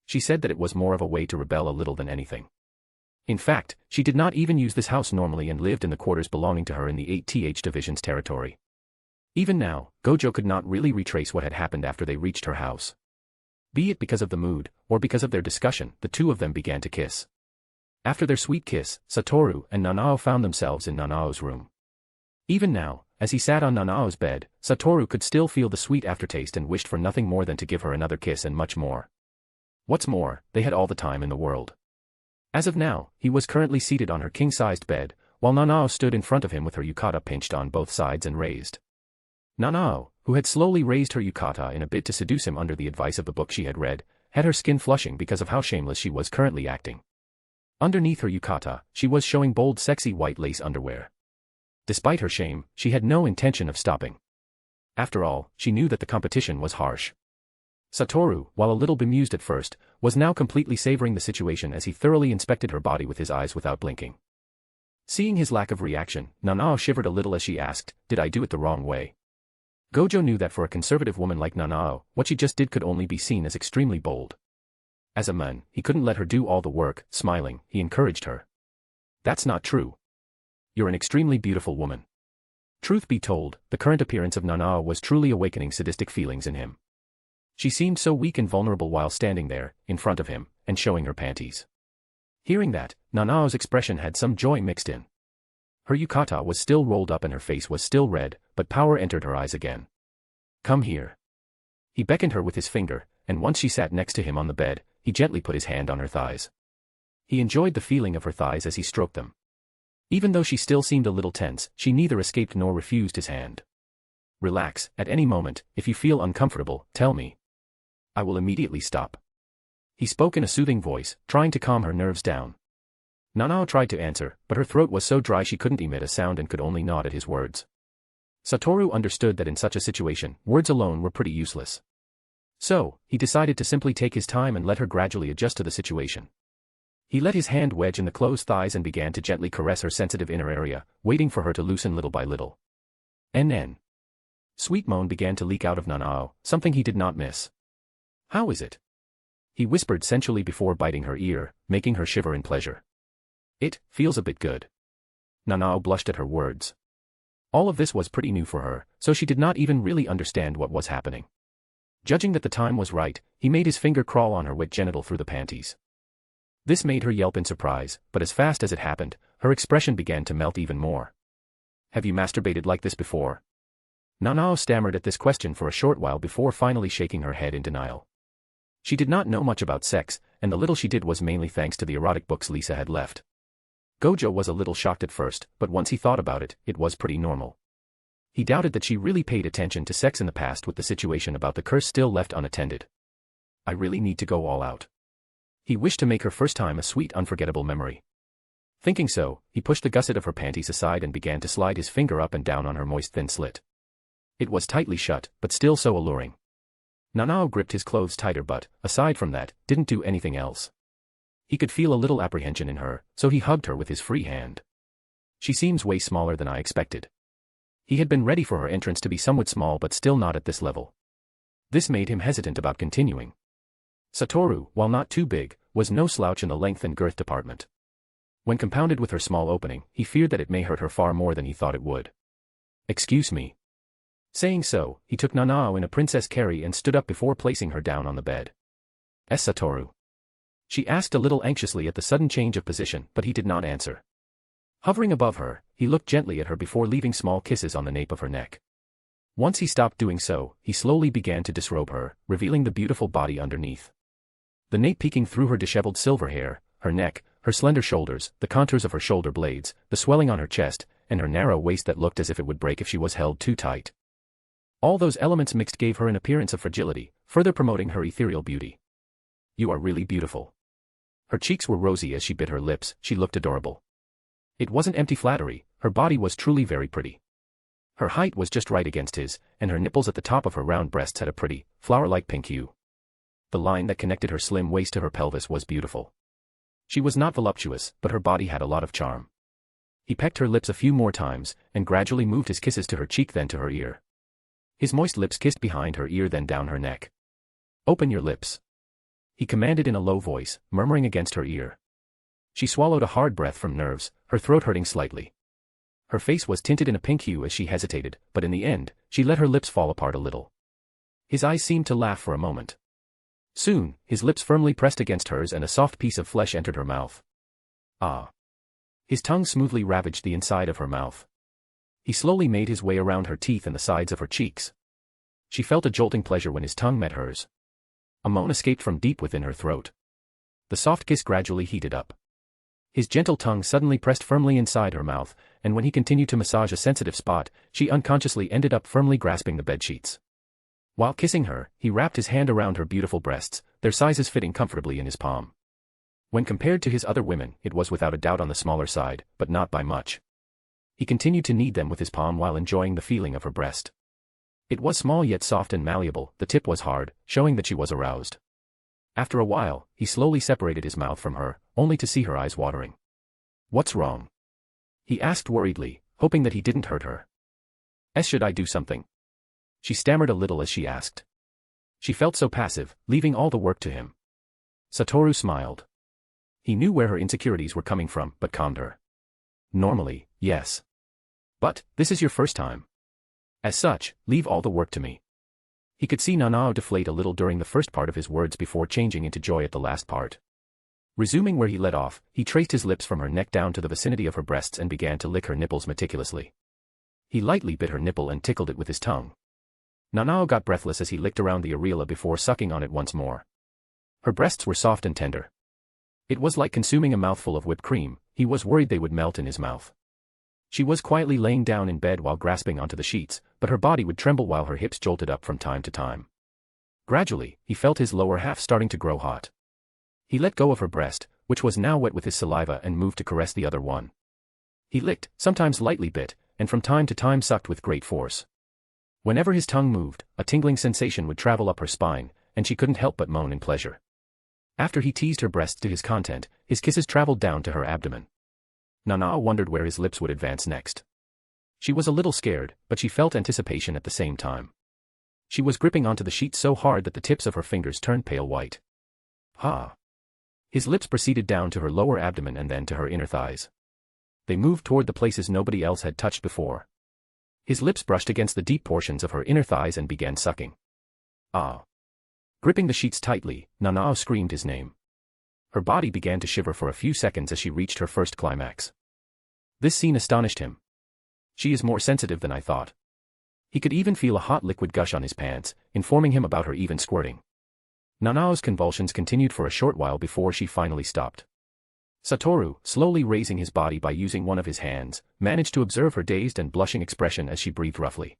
She said that it was more of a way to rebel a little than anything. In fact, she did not even use this house normally and lived in the quarters belonging to her in the 8th Division's territory. Even now, Gojo could not really retrace what had happened after they reached her house. Be it because of the mood, or because of their discussion, the two of them began to kiss. After their sweet kiss, Satoru and Nanao found themselves in Nanao's room. Even now, as he sat on Nanao's bed, Satoru could still feel the sweet aftertaste and wished for nothing more than to give her another kiss and much more. What's more, they had all the time in the world. As of now, he was currently seated on her king-sized bed, while Nanao stood in front of him with her yukata pinched on both sides and raised. Nanao, who had slowly raised her yukata in a bid to seduce him under the advice of the book she had read, had her skin flushing because of how shameless she was currently acting. Underneath her yukata, she was showing bold sexy white lace underwear. Despite her shame, she had no intention of stopping. After all, she knew that the competition was harsh. Satoru, while a little bemused at first, was now completely savoring the situation as he thoroughly inspected her body with his eyes without blinking. Seeing his lack of reaction, Nanao shivered a little as she asked, "Did I do it the wrong way?" Gojo knew that for a conservative woman like Nanao, what she just did could only be seen as extremely bold. As a man, he couldn't let her do all the work. Smiling, he encouraged her. "That's not true. You're an extremely beautiful woman." Truth be told, the current appearance of Nanao was truly awakening sadistic feelings in him. She seemed so weak and vulnerable while standing there, in front of him, and showing her panties. Hearing that, Nanao's expression had some joy mixed in. Her yukata was still rolled up and her face was still red, but power entered her eyes again. "Come here." He beckoned her with his finger, and once she sat next to him on the bed, he gently put his hand on her thighs. He enjoyed the feeling of her thighs as he stroked them. Even though she still seemed a little tense, she neither escaped nor refused his hand. "Relax, at any moment, if you feel uncomfortable, tell me. I will immediately stop." He spoke in a soothing voice, trying to calm her nerves down. Nanao tried to answer, but her throat was so dry she couldn't emit a sound and could only nod at his words. Satoru understood that in such a situation, words alone were pretty useless. So, he decided to simply take his time and let her gradually adjust to the situation. He let his hand wedge in the closed thighs and began to gently caress her sensitive inner area, waiting for her to loosen little by little. NN. Sweet moan began to leak out of Nanao, something he did not miss. "How is it?" he whispered sensually before biting her ear, making her shiver in pleasure. "It feels a bit good." Nanao blushed at her words. All of this was pretty new for her, so she did not even really understand what was happening. Judging that the time was right, he made his finger crawl on her wet genital through the panties. This made her yelp in surprise, but as fast as it happened, her expression began to melt even more. "Have you masturbated like this before?" Nanao stammered at this question for a short while before finally shaking her head in denial. She did not know much about sex, and the little she did was mainly thanks to the erotic books Lisa had left. Gojo was a little shocked at first, but once he thought about it, it was pretty normal. He doubted that she really paid attention to sex in the past with the situation about the curse still left unattended. "I really need to go all out." He wished to make her first time a sweet unforgettable memory. Thinking so, he pushed the gusset of her panties aside and began to slide his finger up and down on her moist thin slit. It was tightly shut, but still so alluring. Nanao gripped his clothes tighter but, aside from that, didn't do anything else. He could feel a little apprehension in her, so he hugged her with his free hand. "She seems way smaller than I expected." He had been ready for her entrance to be somewhat small but still not at this level. This made him hesitant about continuing. Satoru, while not too big, was no slouch in the length and girth department. When compounded with her small opening, he feared that it may hurt her far more than he thought it would. "Excuse me." Saying so, he took Nanao in a princess carry and stood up before placing her down on the bed. "Satoru?" she asked a little anxiously at the sudden change of position, but he did not answer. Hovering above her, he looked gently at her before leaving small kisses on the nape of her neck. Once he stopped doing so, he slowly began to disrobe her, revealing the beautiful body underneath. The nape peeking through her disheveled silver hair, her neck, her slender shoulders, the contours of her shoulder blades, the swelling on her chest, and her narrow waist that looked as if it would break if she was held too tight. All those elements mixed gave her an appearance of fragility, further promoting her ethereal beauty. "You are really beautiful." Her cheeks were rosy as she bit her lips, she looked adorable. It wasn't empty flattery, her body was truly very pretty. Her height was just right against his, and her nipples at the top of her round breasts had a pretty, flower-like pink hue. The line that connected her slim waist to her pelvis was beautiful. She was not voluptuous, but her body had a lot of charm. He pecked her lips a few more times, and gradually moved his kisses to her cheek then to her ear. His moist lips kissed behind her ear then down her neck. "Open your lips," he commanded in a low voice, murmuring against her ear. She swallowed a hard breath from nerves, her throat hurting slightly. Her face was tinted in a pink hue as she hesitated, but in the end, she let her lips fall apart a little. His eyes seemed to laugh for a moment. Soon, his lips firmly pressed against hers and a soft piece of flesh entered her mouth. Ah! His tongue smoothly ravaged the inside of her mouth. He slowly made his way around her teeth and the sides of her cheeks. She felt a jolting pleasure when his tongue met hers. A moan escaped from deep within her throat. The soft kiss gradually heated up. His gentle tongue suddenly pressed firmly inside her mouth, and when he continued to massage a sensitive spot, she unconsciously ended up firmly grasping the bedsheets. While kissing her, he wrapped his hand around her beautiful breasts, their sizes fitting comfortably in his palm. When compared to his other women, it was without a doubt on the smaller side, but not by much. He continued to knead them with his palm while enjoying the feeling of her breast. It was small yet soft and malleable, the tip was hard, showing that she was aroused. After a while, he slowly separated his mouth from her, only to see her eyes watering. "What's wrong?" he asked worriedly, hoping that he didn't hurt her. "Should I do something?" She stammered a little as she asked. She felt so passive, leaving all the work to him. Satoru smiled. He knew where her insecurities were coming from, but calmed her. "Normally, yes. But, this is your first time. As such, leave all the work to me." He could see Nanao deflate a little during the first part of his words before changing into joy at the last part. Resuming where he led off, he traced his lips from her neck down to the vicinity of her breasts and began to lick her nipples meticulously. He lightly bit her nipple and tickled it with his tongue. Nanao got breathless as he licked around the areola before sucking on it once more. Her breasts were soft and tender. It was like consuming a mouthful of whipped cream, he was worried they would melt in his mouth. She was quietly laying down in bed while grasping onto the sheets, but her body would tremble while her hips jolted up from time to time. Gradually, he felt his lower half starting to grow hot. He let go of her breast, which was now wet with his saliva, and moved to caress the other one. He licked, sometimes lightly bit, and from time to time sucked with great force. Whenever his tongue moved, a tingling sensation would travel up her spine, and she couldn't help but moan in pleasure. After he teased her breasts to his content, his kisses traveled down to her abdomen. Nanao wondered where his lips would advance next. She was a little scared, but she felt anticipation at the same time. She was gripping onto the sheet so hard that the tips of her fingers turned pale white. "Ha!" His lips proceeded down to her lower abdomen and then to her inner thighs. They moved toward the places nobody else had touched before. His lips brushed against the deep portions of her inner thighs and began sucking. "Ah!" Gripping the sheets tightly, Nanao screamed his name. Her body began to shiver for a few seconds as she reached her first climax. This scene astonished him. "She is more sensitive than I thought." He could even feel a hot liquid gush on his pants, informing him about her even squirting. Nanao's convulsions continued for a short while before she finally stopped. Satoru, slowly raising his body by using one of his hands, managed to observe her dazed and blushing expression as she breathed roughly.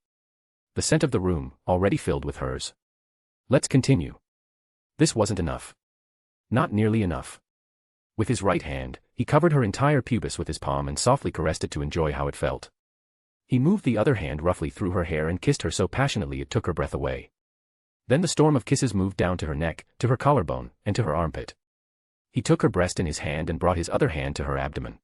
The scent of the room, already filled with hers. "Let's continue." This wasn't enough. Not nearly enough. With his right hand, he covered her entire pubis with his palm and softly caressed it to enjoy how it felt. He moved the other hand roughly through her hair and kissed her so passionately it took her breath away. Then the storm of kisses moved down to her neck, to her collarbone, and to her armpit. He took her breast in his hand and brought his other hand to her abdomen.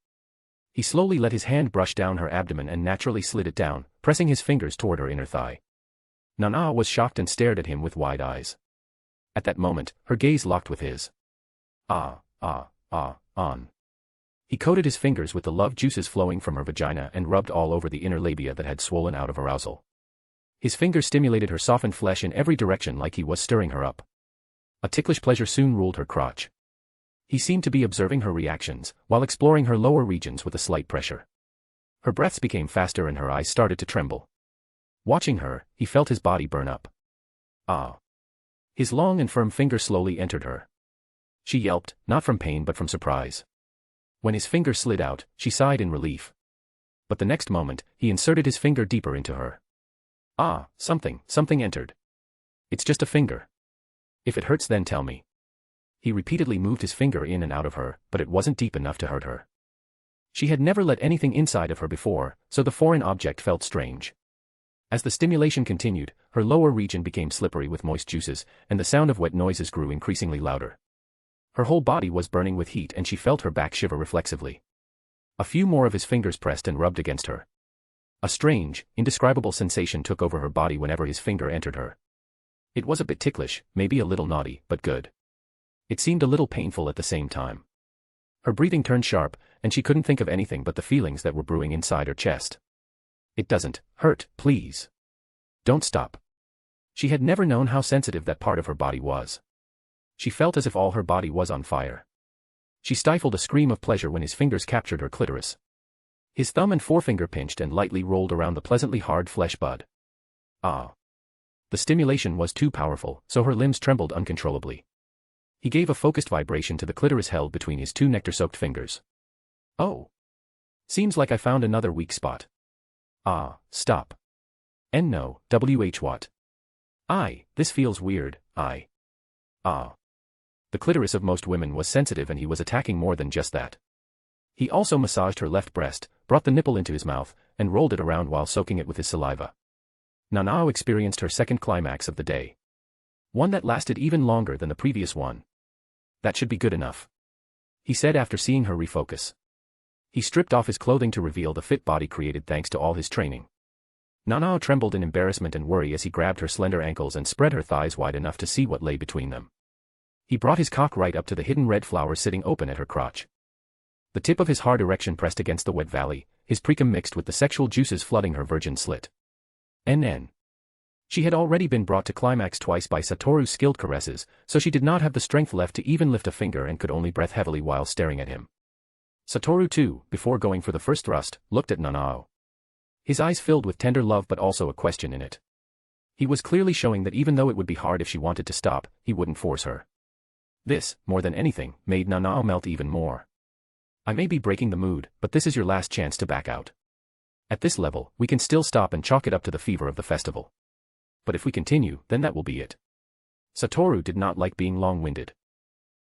He slowly let his hand brush down her abdomen and naturally slid it down, pressing his fingers toward her inner thigh. Nanao was shocked and stared at him with wide eyes. At that moment, her gaze locked with his. On. He coated his fingers with the love juices flowing from her vagina and rubbed all over the inner labia that had swollen out of arousal. His fingers stimulated her softened flesh in every direction like he was stirring her up. A ticklish pleasure soon ruled her crotch. He seemed to be observing her reactions, while exploring her lower regions with a slight pressure. Her breaths became faster and her eyes started to tremble. Watching her, he felt his body burn up. His long and firm finger slowly entered her. She yelped, not from pain but from surprise. When his finger slid out, she sighed in relief. But the next moment, he inserted his finger deeper into her. Something entered. It's just a finger. If it hurts then tell me. He repeatedly moved his finger in and out of her, but it wasn't deep enough to hurt her. She had never let anything inside of her before, so the foreign object felt strange. As the stimulation continued, her lower region became slippery with moist juices, and the sound of wet noises grew increasingly louder. Her whole body was burning with heat and she felt her back shiver reflexively. A few more of his fingers pressed and rubbed against her. A strange, indescribable sensation took over her body whenever his finger entered her. It was a bit ticklish, maybe a little naughty, but good. It seemed a little painful at the same time. Her breathing turned sharp, and she couldn't think of anything but the feelings that were brewing inside her chest. "It doesn't hurt, please. Don't stop." She had never known how sensitive that part of her body was. She felt as if all her body was on fire. She stifled a scream of pleasure when his fingers captured her clitoris. His thumb and forefinger pinched and lightly rolled around the pleasantly hard flesh bud. The stimulation was too powerful, so her limbs trembled uncontrollably. He gave a focused vibration to the clitoris held between his two nectar-soaked fingers. "Oh. Seems like I found another weak spot." Stop. No, what? This feels weird, Ah. The clitoris of most women was sensitive and he was attacking more than just that. He also massaged her left breast, brought the nipple into his mouth, and rolled it around while soaking it with his saliva. Nanao experienced her second climax of the day. One that lasted even longer than the previous one. That should be good enough, he said after seeing her refocus. He stripped off his clothing to reveal the fit body created thanks to all his training. Nanao trembled in embarrassment and worry as he grabbed her slender ankles and spread her thighs wide enough to see what lay between them. He brought his cock right up to the hidden red flower sitting open at her crotch. The tip of his hard erection pressed against the wet valley, his precum mixed with the sexual juices flooding her virgin slit. NN. She had already been brought to climax twice by Satoru's skilled caresses, so she did not have the strength left to even lift a finger and could only breath heavily while staring at him. Satoru too, before going for the first thrust, looked at Nanao. His eyes filled with tender love but also a question in it. He was clearly showing that even though it would be hard if she wanted to stop, he wouldn't force her. This, more than anything, made Nanao melt even more. I may be breaking the mood, but this is your last chance to back out. At this level, we can still stop and chalk it up to the fever of the festival. But if we continue, then that will be it. Satoru did not like being long-winded.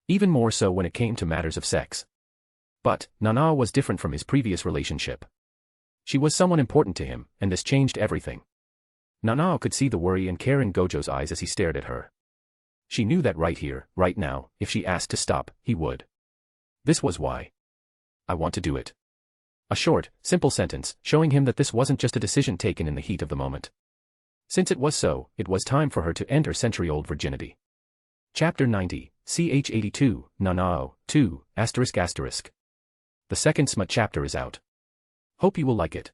Even more so when it came to matters of sex. But, Nanao was different from his previous relationship. She was someone important to him, and this changed everything. Nanao could see the worry and care in Gojo's eyes as he stared at her. She knew that right here, right now, if she asked to stop, he would. This was why. I want to do it. A short, simple sentence, showing him that this wasn't just a decision taken in the heat of the moment. Since it was so, it was time for her to end her century-old virginity. Chapter 90, CH 82, Nanao, 2, ***. The second smut chapter is out. Hope you will like it.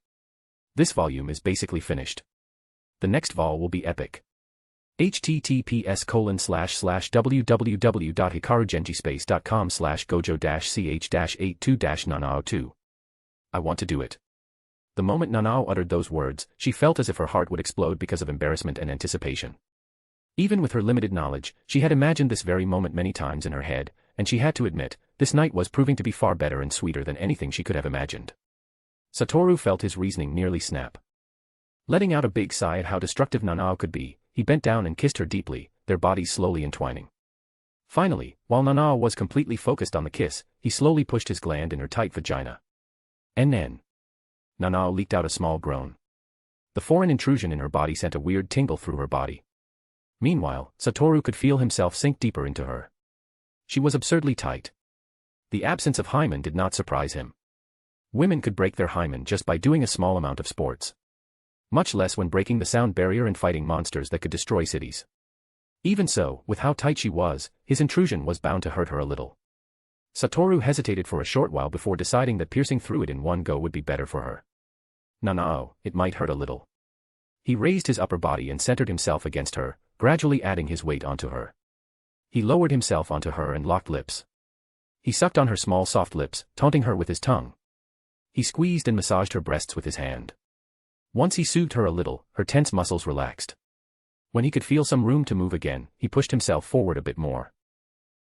This volume is basically finished. The next vol will be epic. https://www.hikarugenjispace.com/gojo-ch-82-nanao2. I want to do it. The moment Nanao uttered those words, she felt as if her heart would explode because of embarrassment and anticipation. Even with her limited knowledge, she had imagined this very moment many times in her head, and she had to admit, this night was proving to be far better and sweeter than anything she could have imagined. Satoru felt his reasoning nearly snap. Letting out a big sigh at how destructive Nanao could be, he bent down and kissed her deeply, their bodies slowly entwining. Finally, while Nanao was completely focused on the kiss, he slowly pushed his gland in her tight vagina. NN. Nanao leaked out a small groan. The foreign intrusion in her body sent a weird tingle through her body. Meanwhile, Satoru could feel himself sink deeper into her. She was absurdly tight. The absence of hymen did not surprise him. Women could break their hymen just by doing a small amount of sports. Much less when breaking the sound barrier and fighting monsters that could destroy cities. Even so, with how tight she was, his intrusion was bound to hurt her a little. Satoru hesitated for a short while before deciding that piercing through it in one go would be better for her. Nanao, it might hurt a little. He raised his upper body and centered himself against her, gradually adding his weight onto her. He lowered himself onto her and locked lips. He sucked on her small soft lips, taunting her with his tongue. He squeezed and massaged her breasts with his hand. Once he soothed her a little, her tense muscles relaxed. When he could feel some room to move again, he pushed himself forward a bit more.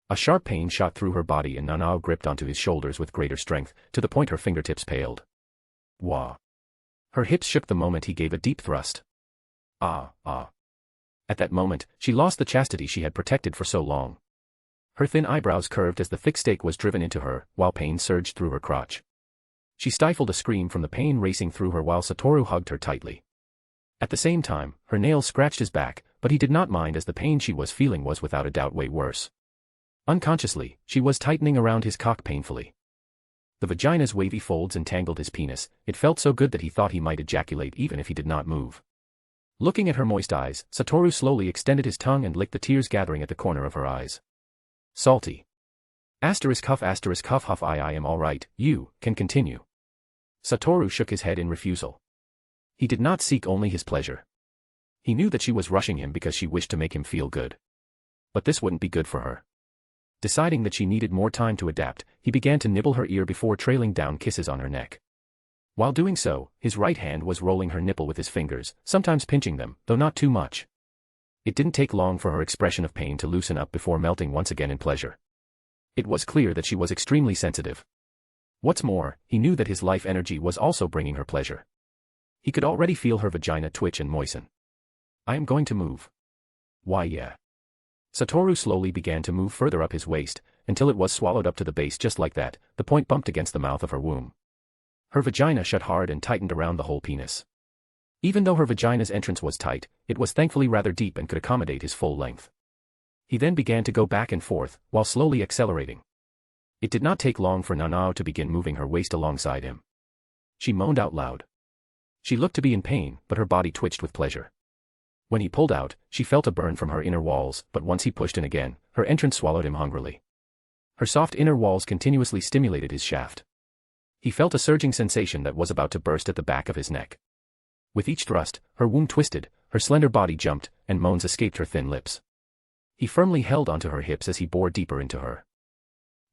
A sharp pain shot through her body and Nanao gripped onto his shoulders with greater strength, to the point her fingertips paled. Wah. Her hips shook the moment he gave a deep thrust. Ah. At that moment, she lost the chastity she had protected for so long. Her thin eyebrows curved as the thick stake was driven into her, while pain surged through her crotch. She stifled a scream from the pain racing through her while Satoru hugged her tightly. At the same time, her nails scratched his back, but he did not mind as the pain she was feeling was without a doubt way worse. Unconsciously, she was tightening around his cock painfully. The vagina's wavy folds entangled his penis. It felt so good that he thought he might ejaculate even if he did not move. Looking at her moist eyes, Satoru slowly extended his tongue and licked the tears gathering at the corner of her eyes. Salty. ***huff huff I am alright, you can continue. Satoru shook his head in refusal. He did not seek only his pleasure. He knew that she was rushing him because she wished to make him feel good. But this wouldn't be good for her. Deciding that she needed more time to adapt, he began to nibble her ear before trailing down kisses on her neck. While doing so, his right hand was rolling her nipple with his fingers, sometimes pinching them, though not too much. It didn't take long for her expression of pain to loosen up before melting once again in pleasure. It was clear that she was extremely sensitive. What's more, he knew that his life energy was also bringing her pleasure. He could already feel her vagina twitch and moisten. I am going to move. Why yeah. Satoru slowly began to move further up his waist, until it was swallowed up to the base just like that. The point bumped against the mouth of her womb. Her vagina shut hard and tightened around the whole penis. Even though her vagina's entrance was tight, it was thankfully rather deep and could accommodate his full length. He then began to go back and forth, while slowly accelerating. It did not take long for Nanao to begin moving her waist alongside him. She moaned out loud. She looked to be in pain, but her body twitched with pleasure. When he pulled out, she felt a burn from her inner walls, but once he pushed in again, her entrance swallowed him hungrily. Her soft inner walls continuously stimulated his shaft. He felt a surging sensation that was about to burst at the back of his neck. With each thrust, her womb twisted, her slender body jumped, and moans escaped her thin lips. He firmly held onto her hips as he bore deeper into her.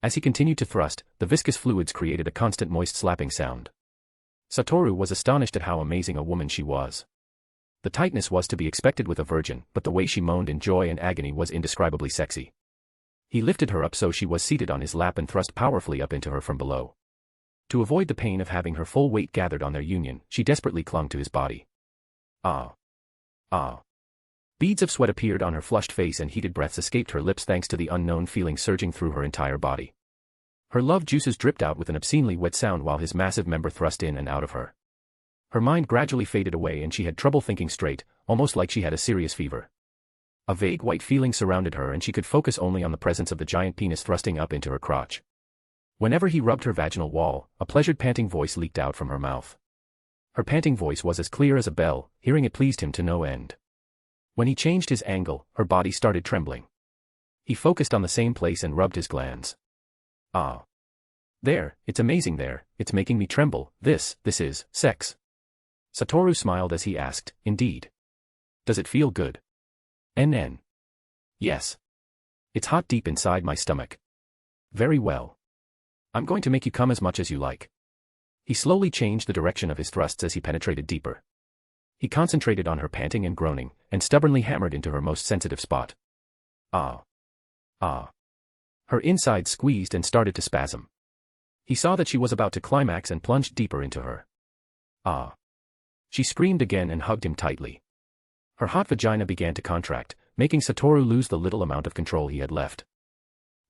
As he continued to thrust, the viscous fluids created a constant moist slapping sound. Satoru was astonished at how amazing a woman she was. The tightness was to be expected with a virgin, but the way she moaned in joy and agony was indescribably sexy. He lifted her up so she was seated on his lap and thrust powerfully up into her from below. To avoid the pain of having her full weight gathered on their union, she desperately clung to his body. Ah. Ah. Beads of sweat appeared on her flushed face and heated breaths escaped her lips thanks to the unknown feeling surging through her entire body. Her love juices dripped out with an obscenely wet sound while his massive member thrust in and out of her. Her mind gradually faded away and she had trouble thinking straight, almost like she had a serious fever. A vague white feeling surrounded her and she could focus only on the presence of the giant penis thrusting up into her crotch. Whenever he rubbed her vaginal wall, a pleasured panting voice leaked out from her mouth. Her panting voice was as clear as a bell, hearing it pleased him to no end. When he changed his angle, her body started trembling. He focused on the same place and rubbed his glands. Ah. There, it's amazing there, it's making me tremble, this is sex. Satoru smiled as he asked, indeed. Does it feel good? NN. Yes. It's hot deep inside my stomach. Very well. I'm going to make you come as much as you like. He slowly changed the direction of his thrusts as he penetrated deeper. He concentrated on her panting and groaning, and stubbornly hammered into her most sensitive spot. Ah. Ah. Her inside squeezed and started to spasm. He saw that she was about to climax and plunged deeper into her. Ah. She screamed again and hugged him tightly. Her hot vagina began to contract, making Satoru lose the little amount of control he had left.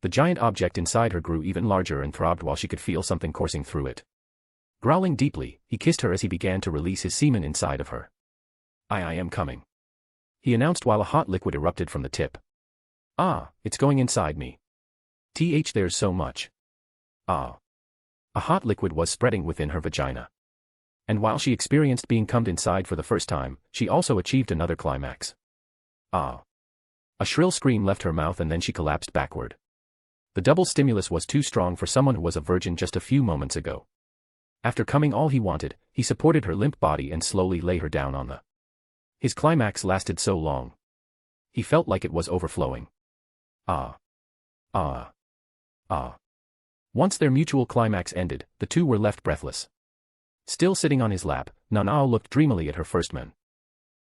The giant object inside her grew even larger and throbbed while she could feel something coursing through it. Growling deeply, he kissed her as he began to release his semen inside of her. I am coming. He announced while a hot liquid erupted from the tip. Ah, it's going inside me. There's so much. Ah. A hot liquid was spreading within her vagina. And while she experienced being cummed inside for the first time, she also achieved another climax. Ah. A shrill scream left her mouth and then she collapsed backward. The double stimulus was too strong for someone who was a virgin just a few moments ago. After coming all he wanted, he supported her limp body and slowly lay her down on the. His climax lasted so long. He felt like it was overflowing. Ah. Ah. Ah. Once their mutual climax ended, the two were left breathless. Still sitting on his lap, Nanao looked dreamily at her first man.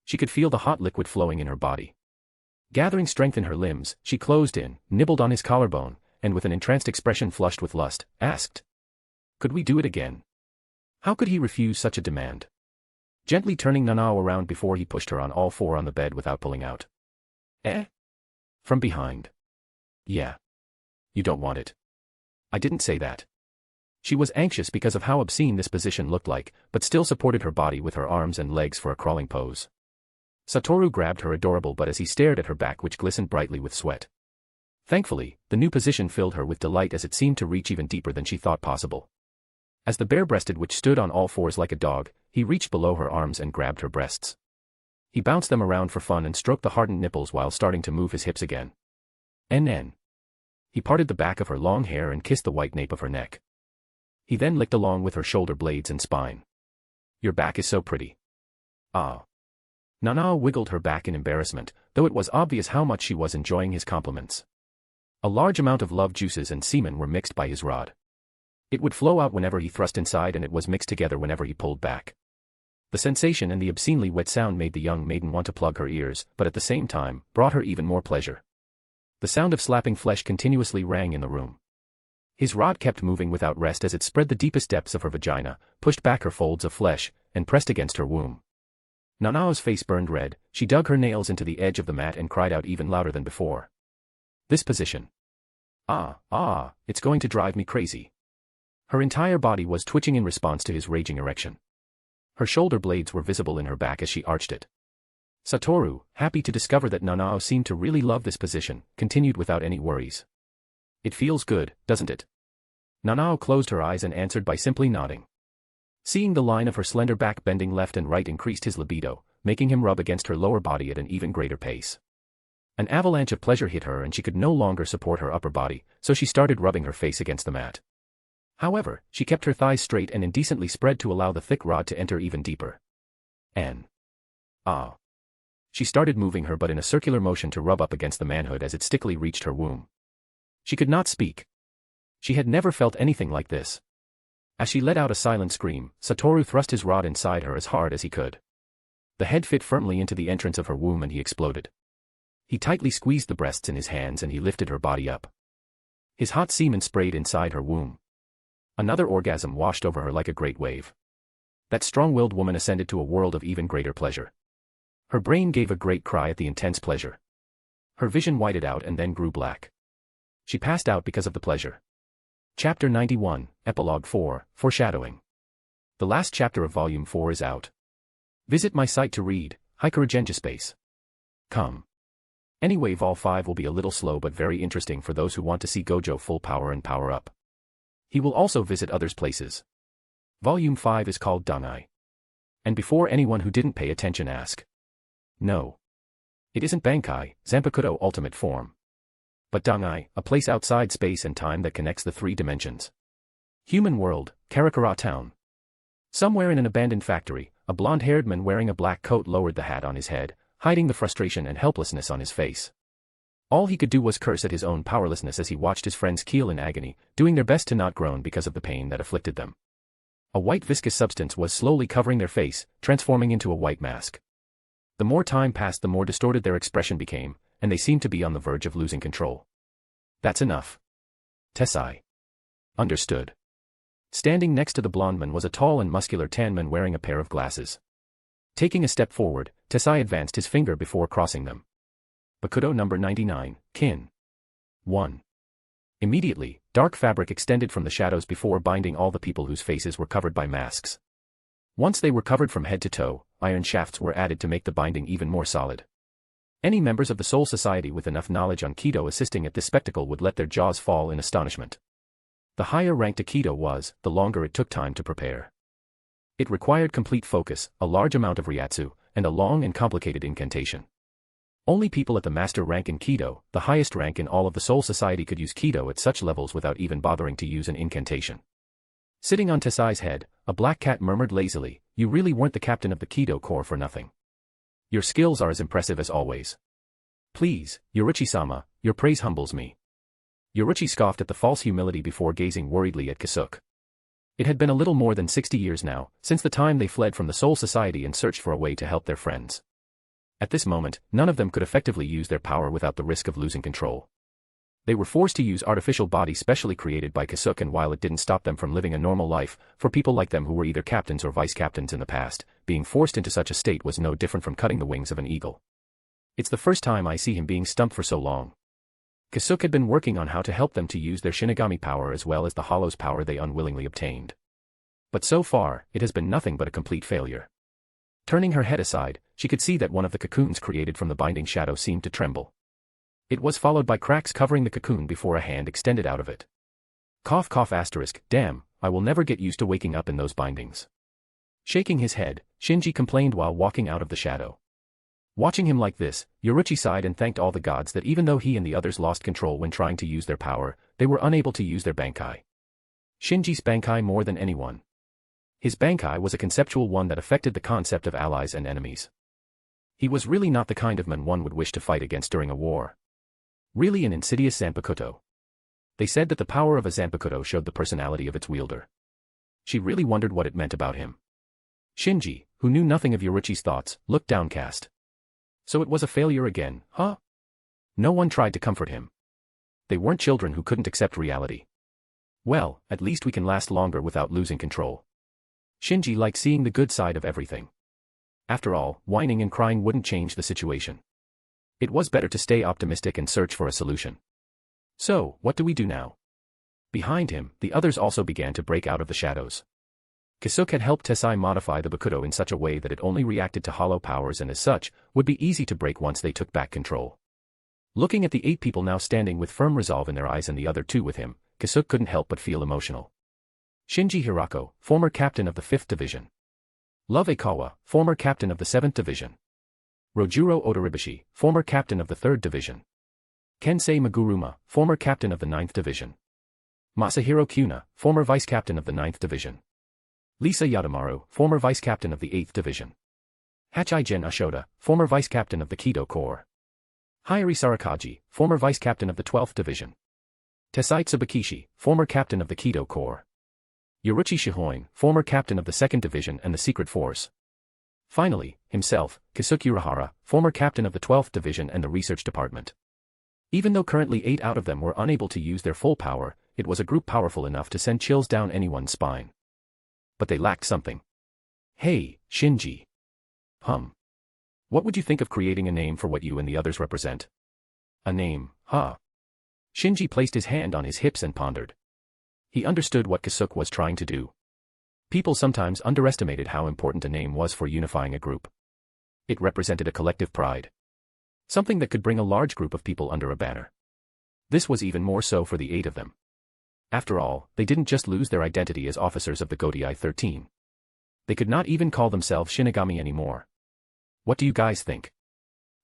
She could feel the hot liquid flowing in her body. Gathering strength in her limbs, she closed in, nibbled on his collarbone, and with an entranced expression flushed with lust, asked. Could we do it again? How could he refuse such a demand? Gently turning Nanao around before he pushed her on all four on the bed without pulling out. Eh? From behind. Yeah. You don't want it. I didn't say that. She was anxious because of how obscene this position looked like, but still supported her body with her arms and legs for a crawling pose. Satoru grabbed her adorable butt as he stared at her back which glistened brightly with sweat. Thankfully, the new position filled her with delight as it seemed to reach even deeper than she thought possible. As the bare-breasted which stood on all fours like a dog, he reached below her arms and grabbed her breasts. He bounced them around for fun and stroked the hardened nipples while starting to move his hips again. NN. He parted the back of her long hair and kissed the white nape of her neck. He then licked along with her shoulder blades and spine. Your back is so pretty. Ah. Nanao wiggled her back in embarrassment, though it was obvious how much she was enjoying his compliments. A large amount of love juices and semen were mixed by his rod. It would flow out whenever he thrust inside and it was mixed together whenever he pulled back. The sensation and the obscenely wet sound made the young maiden want to plug her ears, but at the same time, brought her even more pleasure. The sound of slapping flesh continuously rang in the room. His rod kept moving without rest as it spread the deepest depths of her vagina, pushed back her folds of flesh, and pressed against her womb. Nanao's face burned red, she dug her nails into the edge of the mat and cried out even louder than before. This position. It's going to drive me crazy. Her entire body was twitching in response to his raging erection. Her shoulder blades were visible in her back as she arched it. Satoru, happy to discover that Nanao seemed to really love this position, continued without any worries. It feels good, doesn't it? Nanao closed her eyes and answered by simply nodding. Seeing the line of her slender back bending left and right increased his libido, making him rub against her lower body at an even greater pace. An avalanche of pleasure hit her and she could no longer support her upper body, so she started rubbing her face against the mat. However, she kept her thighs straight and indecently spread to allow the thick rod to enter even deeper. She started moving her butt in a circular motion to rub up against the manhood as it stickily reached her womb. She could not speak. She had never felt anything like this. As she let out a silent scream, Satoru thrust his rod inside her as hard as he could. The head fit firmly into the entrance of her womb and he exploded. He tightly squeezed the breasts in his hands and he lifted her body up. His hot semen sprayed inside her womb. Another orgasm washed over her like a great wave. That strong-willed woman ascended to a world of even greater pleasure. Her brain gave a great cry at the intense pleasure. Her vision whited out and then grew black. She passed out because of the pleasure. Chapter 91, Epilogue 4, Foreshadowing. The last chapter of Volume 4 is out. Visit my site to read, Space. Come. Anyway, Vol 5 will be a little slow but very interesting for those who want to see Gojo full power and power up. He will also visit others' places. Volume 5 is called Dangai. And before anyone who didn't pay attention ask. No. It isn't Bankai, Zanpakuto ultimate form. But Dangai, a place outside space and time that connects the three dimensions. Human world, Karakura town. Somewhere in an abandoned factory, a blonde-haired man wearing a black coat lowered the hat on his head, hiding the frustration and helplessness on his face. All he could do was curse at his own powerlessness as he watched his friends keel in agony, doing their best to not groan because of the pain that afflicted them. A white viscous substance was slowly covering their face, transforming into a white mask. The more time passed, the more distorted their expression became, and they seemed to be on the verge of losing control. That's enough. Tessai. Understood. Standing next to the blonde man was a tall and muscular tan man wearing a pair of glasses. Taking a step forward, Tessai advanced his finger before crossing them. Bakudo number 99, Kin. 1. Immediately, dark fabric extended from the shadows before binding all the people whose faces were covered by masks. Once they were covered from head to toe, iron shafts were added to make the binding even more solid. Any members of the Soul Society with enough knowledge on Kido assisting at this spectacle would let their jaws fall in astonishment. The higher ranked a Kido was, the longer it took time to prepare. It required complete focus, a large amount of Ryatsu, and a long and complicated incantation. Only people at the master rank in Kido, the highest rank in all of the Soul Society, could use Kido at such levels without even bothering to use an incantation. Sitting on Tessai's head, a black cat murmured lazily, "You really weren't the captain of the Kido Corps for nothing. Your skills are as impressive as always. Please, Yoruchi-sama, your praise humbles me." Yoruchi scoffed at the false humility before gazing worriedly at Kasuke. It had been a little more than 60 years now, since the time they fled from the Soul Society and searched for a way to help their friends. At this moment, none of them could effectively use their power without the risk of losing control. They were forced to use artificial bodies specially created by Kasuke, and while it didn't stop them from living a normal life, for people like them who were either captains or vice-captains in the past, being forced into such a state was no different from cutting the wings of an eagle. It's the first time I see him being stumped for so long. Kasuke had been working on how to help them to use their shinigami power as well as the Hollow's power they unwillingly obtained. But so far, it has been nothing but a complete failure. Turning her head aside, she could see that one of the cocoons created from the binding shadow seemed to tremble. It was followed by cracks covering the cocoon before a hand extended out of it. Cough cough asterisk, damn, I will never get used to waking up in those bindings. Shaking his head, Shinji complained while walking out of the shadow. Watching him like this, Yoruchi sighed and thanked all the gods that even though he and the others lost control when trying to use their power, they were unable to use their bankai. Shinji's bankai more than anyone. His bankai was a conceptual one that affected the concept of allies and enemies. He was really not the kind of man one would wish to fight against during a war. Really an insidious Zanpakuto. They said that the power of a Zanpakuto showed the personality of its wielder. She really wondered what it meant about him. Shinji, who knew nothing of Yoruchi's thoughts, looked downcast. So it was a failure again, huh? No one tried to comfort him. They weren't children who couldn't accept reality. Well, at least we can last longer without losing control. Shinji liked seeing the good side of everything. After all, whining and crying wouldn't change the situation. It was better to stay optimistic and search for a solution. So, what do we do now? Behind him, the others also began to break out of the shadows. Kisuke had helped Tessai modify the Bakudo in such a way that it only reacted to hollow powers and as such, would be easy to break once they took back control. Looking at the 8 people now standing with firm resolve in their eyes and the other 2 with him, Kisuke couldn't help but feel emotional. Shinji Hirako, former captain of the 5th Division. Love Aikawa, former captain of the 7th Division. Rojuro Odoribashi, former captain of the 3rd Division. Kensei Maguruma, former captain of the 9th Division. Masahiro Kuna, former vice captain of the 9th Division. Lisa Yadamaru, former vice captain of the 8th Division. Hachigen Ashoda, former vice captain of the Kido Corps. Hayari Sarakaji, former vice captain of the 12th Division. Tessai Tsubakishi, former captain of the Kido Corps. Yoruchi Shihoin, former captain of the 2nd Division and the Secret Force. Finally, himself, Kisuke Urahara, former captain of the 12th Division and the Research Department. Even though currently 8 out of them were unable to use their full power, it was a group powerful enough to send chills down anyone's spine. But they lacked something. Hey, Shinji. What would you think of creating a name for what you and the others represent? A name, huh? Shinji placed his hand on his hips and pondered. He understood what Kisuke was trying to do. People sometimes underestimated how important a name was for unifying a group. It represented a collective pride. Something that could bring a large group of people under a banner. This was even more so for the 8 of them. After all, they didn't just lose their identity as officers of the Godai 13. They could not even call themselves shinigami anymore. What do you guys think?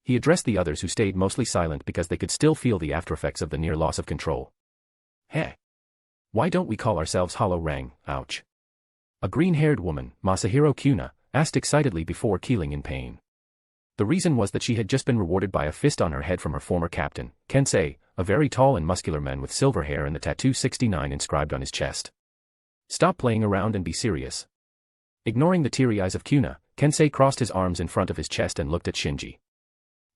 He addressed the others who stayed mostly silent because they could still feel the aftereffects of the near loss of control. Heh. Why don't we call ourselves Hollow Rang, ouch? A green-haired woman, Masahiro Kuna, asked excitedly before keeling in pain. The reason was that she had just been rewarded by a fist on her head from her former captain, Kensei, a very tall and muscular man with silver hair and the tattoo 69 inscribed on his chest. Stop playing around and be serious. Ignoring the teary eyes of Kuna, Kensei crossed his arms in front of his chest and looked at Shinji.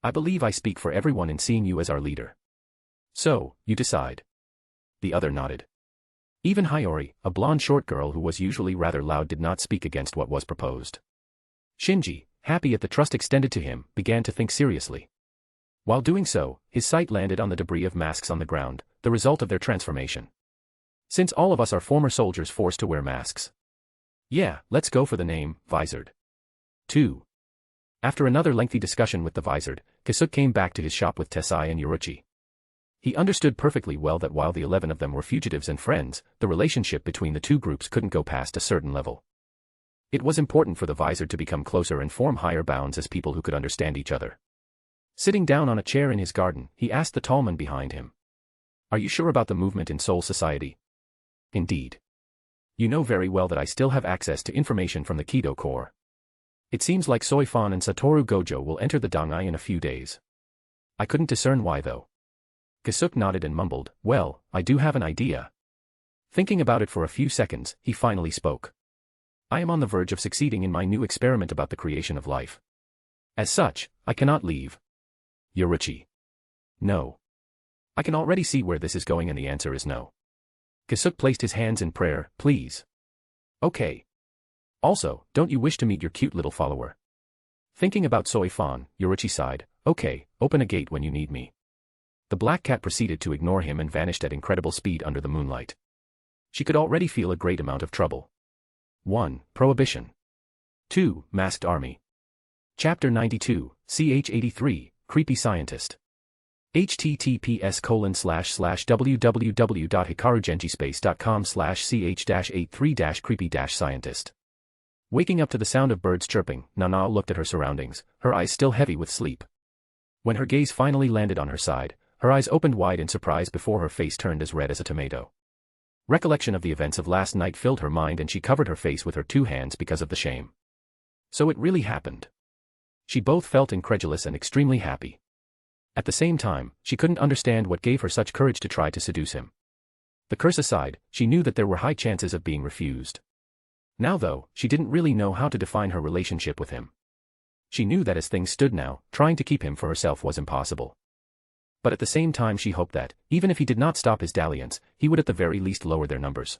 I believe I speak for everyone in seeing you as our leader. So, you decide. The other nodded. Even Hayori, a blonde short girl who was usually rather loud, did not speak against what was proposed. Shinji, happy at the trust extended to him, began to think seriously. While doing so, his sight landed on the debris of masks on the ground, the result of their transformation. Since all of us are former soldiers forced to wear masks. Yeah, let's go for the name, Visored. 2. After another lengthy discussion with the Visored, Kisuke came back to his shop with Tessai and Yoruchi. He understood perfectly well that while the 11 of them were fugitives and friends, the relationship between the 2 groups couldn't go past a certain level. It was important for the Visored to become closer and form higher bounds as people who could understand each other. Sitting down on a chair in his garden, he asked the tall man behind him. Are you sure about the movement in Soul Society? Indeed. You know very well that I still have access to information from the Kido Corps. It seems like Soifan and Sattoru Gojo will enter the Dangai in a few days. I couldn't discern why though. Kisuke nodded and mumbled, well, I do have an idea. Thinking about it for a few seconds, he finally spoke. I am on the verge of succeeding in my new experiment about the creation of life. As such, I cannot leave. Yoruchi. No. I can already see where this is going and the answer is no. Kisuke placed his hands in prayer, please. Okay. Also, don't you wish to meet your cute little follower? Thinking about Soifan, Yoruchi sighed, okay, open a gate when you need me. The black cat proceeded to ignore him and vanished at incredible speed under the moonlight. She could already feel a great amount of trouble. 1. Prohibition. 2. Masked Army. Chapter 92, CH83, Creepy Scientist. https://www.hikarugenjispace.com/ch-83-creepy-scientist. Waking up to the sound of birds chirping, Nanao looked at her surroundings, her eyes still heavy with sleep. When her gaze finally landed on her side, her eyes opened wide in surprise before her face turned as red as a tomato. Recollection of the events of last night filled her mind and she covered her face with her 2 hands because of the shame. So it really happened. She both felt incredulous and extremely happy. At the same time, she couldn't understand what gave her such courage to try to seduce him. The curse aside, she knew that there were high chances of being refused. Now though, she didn't really know how to define her relationship with him. She knew that as things stood now, trying to keep him for herself was impossible. But at the same time she hoped that, even if he did not stop his dalliance, he would at the very least lower their numbers.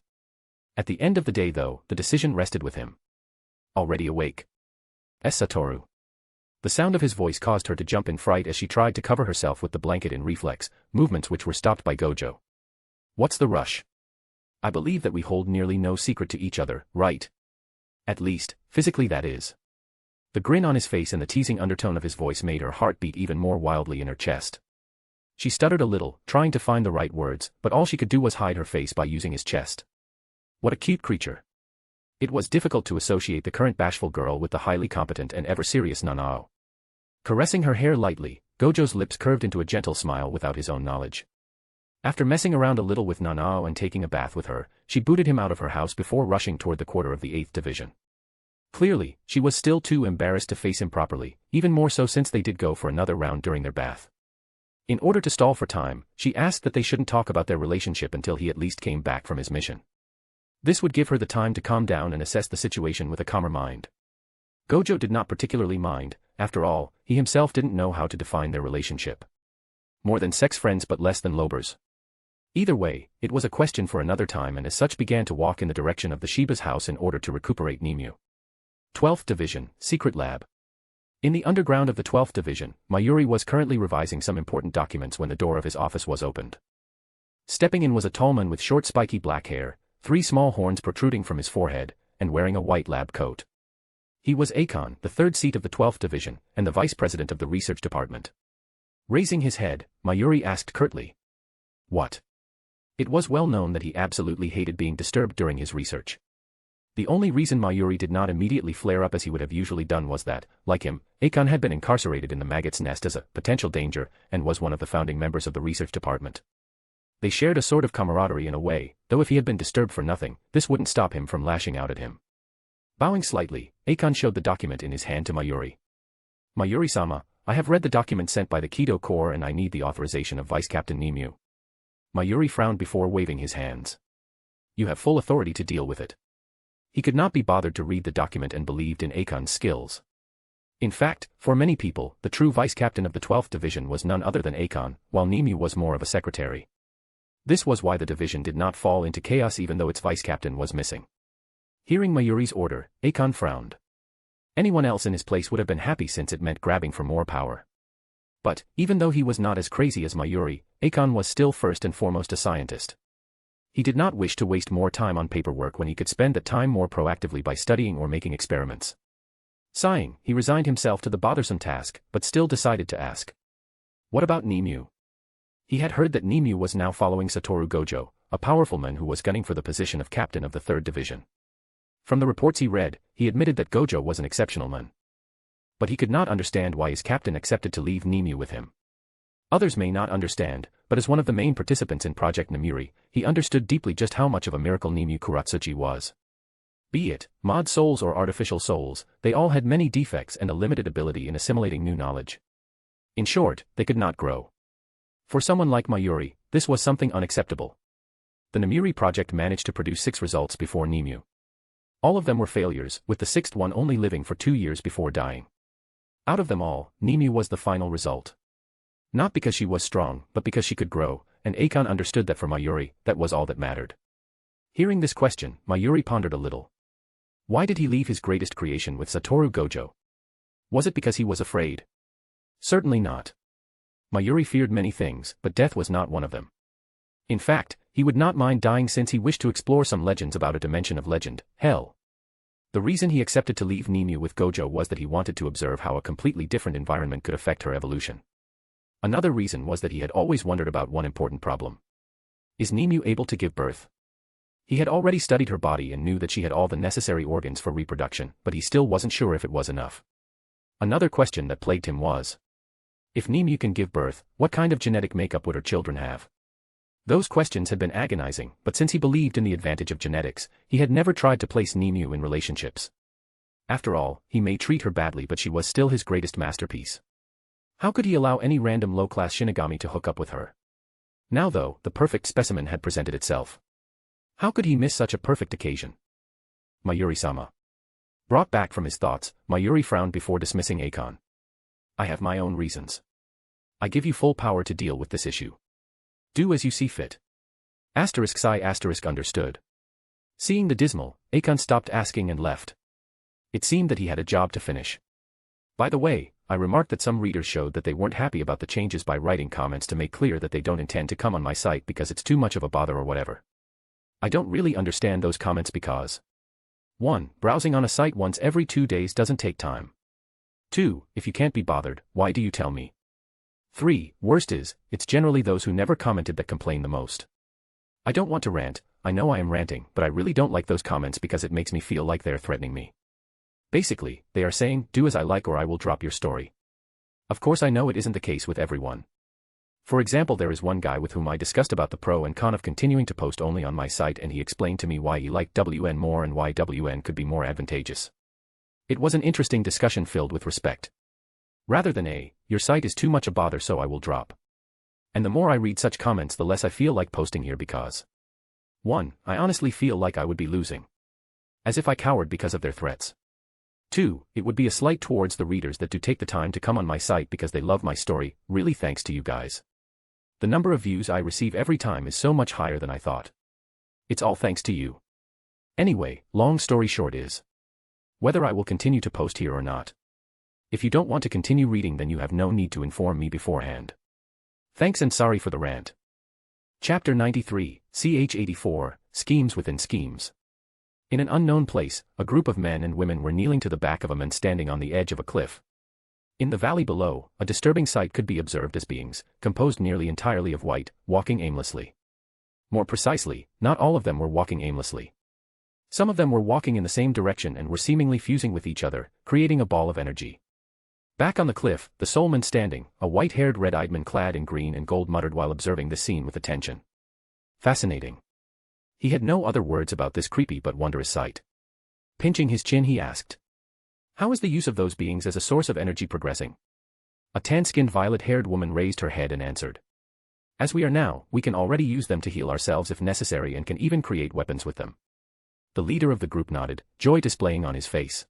At the end of the day though, the decision rested with him. Already awake. Satoru. The sound of his voice caused her to jump in fright as she tried to cover herself with the blanket in reflex, movements which were stopped by Gojo. What's the rush? I believe that we hold nearly no secret to each other, right? At least, physically that is. The grin on his face and the teasing undertone of his voice made her heart beat even more wildly in her chest. She stuttered a little, trying to find the right words, but all she could do was hide her face by using his chest. What a cute creature. It was difficult to associate the current bashful girl with the highly competent and ever-serious Nanao. Caressing her hair lightly, Gojo's lips curved into a gentle smile without his own knowledge. After messing around a little with Nanao and taking a bath with her, she booted him out of her house before rushing toward the quarter of the 8th Division. Clearly, she was still too embarrassed to face him properly, even more so since they did go for another round during their bath. In order to stall for time, she asked that they shouldn't talk about their relationship until he at least came back from his mission. This would give her the time to calm down and assess the situation with a calmer mind. Gojo did not particularly mind, after all, he himself didn't know how to define their relationship. More than sex friends but less than lovers. Either way, it was a question for another time and as such began to walk in the direction of the Shiba's house in order to recuperate Nimue. 12th Division, Secret Lab. In the underground of the 12th Division, Mayuri was currently revising some important documents when the door of his office was opened. Stepping in was a tall man with short spiky black hair, 3 small horns protruding from his forehead, and wearing a white lab coat. He was Akon, the 3rd seat of the 12th Division, and the vice president of the research department. Raising his head, Mayuri asked curtly. What? It was well known that he absolutely hated being disturbed during his research. The only reason Mayuri did not immediately flare up as he would have usually done was that, like him, Akon had been incarcerated in the maggot's nest as a potential danger and was one of the founding members of the research department. They shared a sort of camaraderie in a way, though if he had been disturbed for nothing, this wouldn't stop him from lashing out at him. Bowing slightly, Akon showed the document in his hand to Mayuri. Mayuri-sama, I have read the document sent by the Kido Corps and I need the authorization of Vice Captain Nimue. Mayuri frowned before waving his hands. You have full authority to deal with it. He could not be bothered to read the document and believed in Akon's skills. In fact, for many people, the true vice captain of the 12th Division was none other than Akon, while Nimue was more of a secretary. This was why the division did not fall into chaos even though its vice captain was missing. Hearing Mayuri's order, Akon frowned. Anyone else in his place would have been happy since it meant grabbing for more power. But, even though he was not as crazy as Mayuri, Akon was still first and foremost a scientist. He did not wish to waste more time on paperwork when he could spend that time more proactively by studying or making experiments. Sighing, he resigned himself to the bothersome task, but still decided to ask. What about Nimue? He had heard that Nimue was now following Sattoru Gojo, a powerful man who was gunning for the position of captain of the 3rd Division. From the reports he read, he admitted that Gojo was an exceptional man. But he could not understand why his captain accepted to leave Nimue with him. Others may not understand, but as one of the main participants in Project Nemuri, he understood deeply just how much of a miracle Nimue Kuratsuchi was. Be it mod souls or artificial souls, they all had many defects and a limited ability in assimilating new knowledge. In short, they could not grow. For someone like Mayuri, this was something unacceptable. The Nemuri project managed to produce 6 results before Nimue. All of them were failures, with the 6th one only living for 2 years before dying. Out of them all, Nimue was the final result. Not because she was strong, but because she could grow, and Akon understood that for Mayuri, that was all that mattered. Hearing this question, Mayuri pondered a little. Why did he leave his greatest creation with Sattoru Gojo? Was it because he was afraid? Certainly not. Mayuri feared many things, but death was not one of them. In fact, he would not mind dying since he wished to explore some legends about a dimension of legend, hell. The reason he accepted to leave Nimue with Gojo was that he wanted to observe how a completely different environment could affect her evolution. Another reason was that he had always wondered about one important problem. Is Nimue able to give birth? He had already studied her body and knew that she had all the necessary organs for reproduction, but he still wasn't sure if it was enough. Another question that plagued him was, if Nimue can give birth, what kind of genetic makeup would her children have? Those questions had been agonizing, but since he believed in the advantage of genetics, he had never tried to place Nimue in relationships. After all, he may treat her badly but she was still his greatest masterpiece. How could he allow any random low-class shinigami to hook up with her? Now though, the perfect specimen had presented itself. How could he miss such a perfect occasion? Mayuri-sama. Brought back from his thoughts, Mayuri frowned before dismissing Akon. I have my own reasons. I give you full power to deal with this issue. Do as you see fit. Psi understood. Seeing the dismal, Akon stopped asking and left. It seemed that he had a job to finish. By the way, I remarked that some readers showed that they weren't happy about the changes by writing comments to make clear that they don't intend to come on my site because it's too much of a bother or whatever. I don't really understand those comments because 1. Browsing on a site once every 2 days doesn't take time. 2. If you can't be bothered, why do you tell me? 3. Worst is, it's generally those who never commented that complain the most. I don't want to rant, I know I am ranting, but I really don't like those comments because it makes me feel like they're threatening me. Basically, they are saying, do as I like or I will drop your story. Of course I know it isn't the case with everyone. For example, there is one guy with whom I discussed about the pro and con of continuing to post only on my site, and he explained to me why he liked WN more and why WN could be more advantageous. It was an interesting discussion filled with respect. Rather than your site is too much a bother so I will drop. And the more I read such comments the less I feel like posting here because 1. I honestly feel like I would be losing. As if I cowered because of their threats. 2. It would be a slight towards the readers that do take the time to come on my site because they love my story, really thanks to you guys. The number of views I receive every time is so much higher than I thought. It's all thanks to you. Anyway, long story short is whether I will continue to post here or not. If you don't want to continue reading then you have no need to inform me beforehand. Thanks and sorry for the rant. Chapter 93, CH 84, Schemes Within Schemes. In an unknown place, a group of men and women were kneeling to the back of a man standing on the edge of a cliff. In the valley below, a disturbing sight could be observed as beings, composed nearly entirely of white, walking aimlessly. More precisely, not all of them were walking aimlessly. Some of them were walking in the same direction and were seemingly fusing with each other, creating a ball of energy. Back on the cliff, the sole man standing, a white-haired red-eyed man clad in green and gold muttered while observing the scene with attention. Fascinating. He had no other words about this creepy but wondrous sight. Pinching his chin he asked, how is the use of those beings as a source of energy progressing? A tan-skinned violet-haired woman raised her head and answered, as we are now, we can already use them to heal ourselves if necessary and can even create weapons with them. The leader of the group nodded, joy displaying on his face.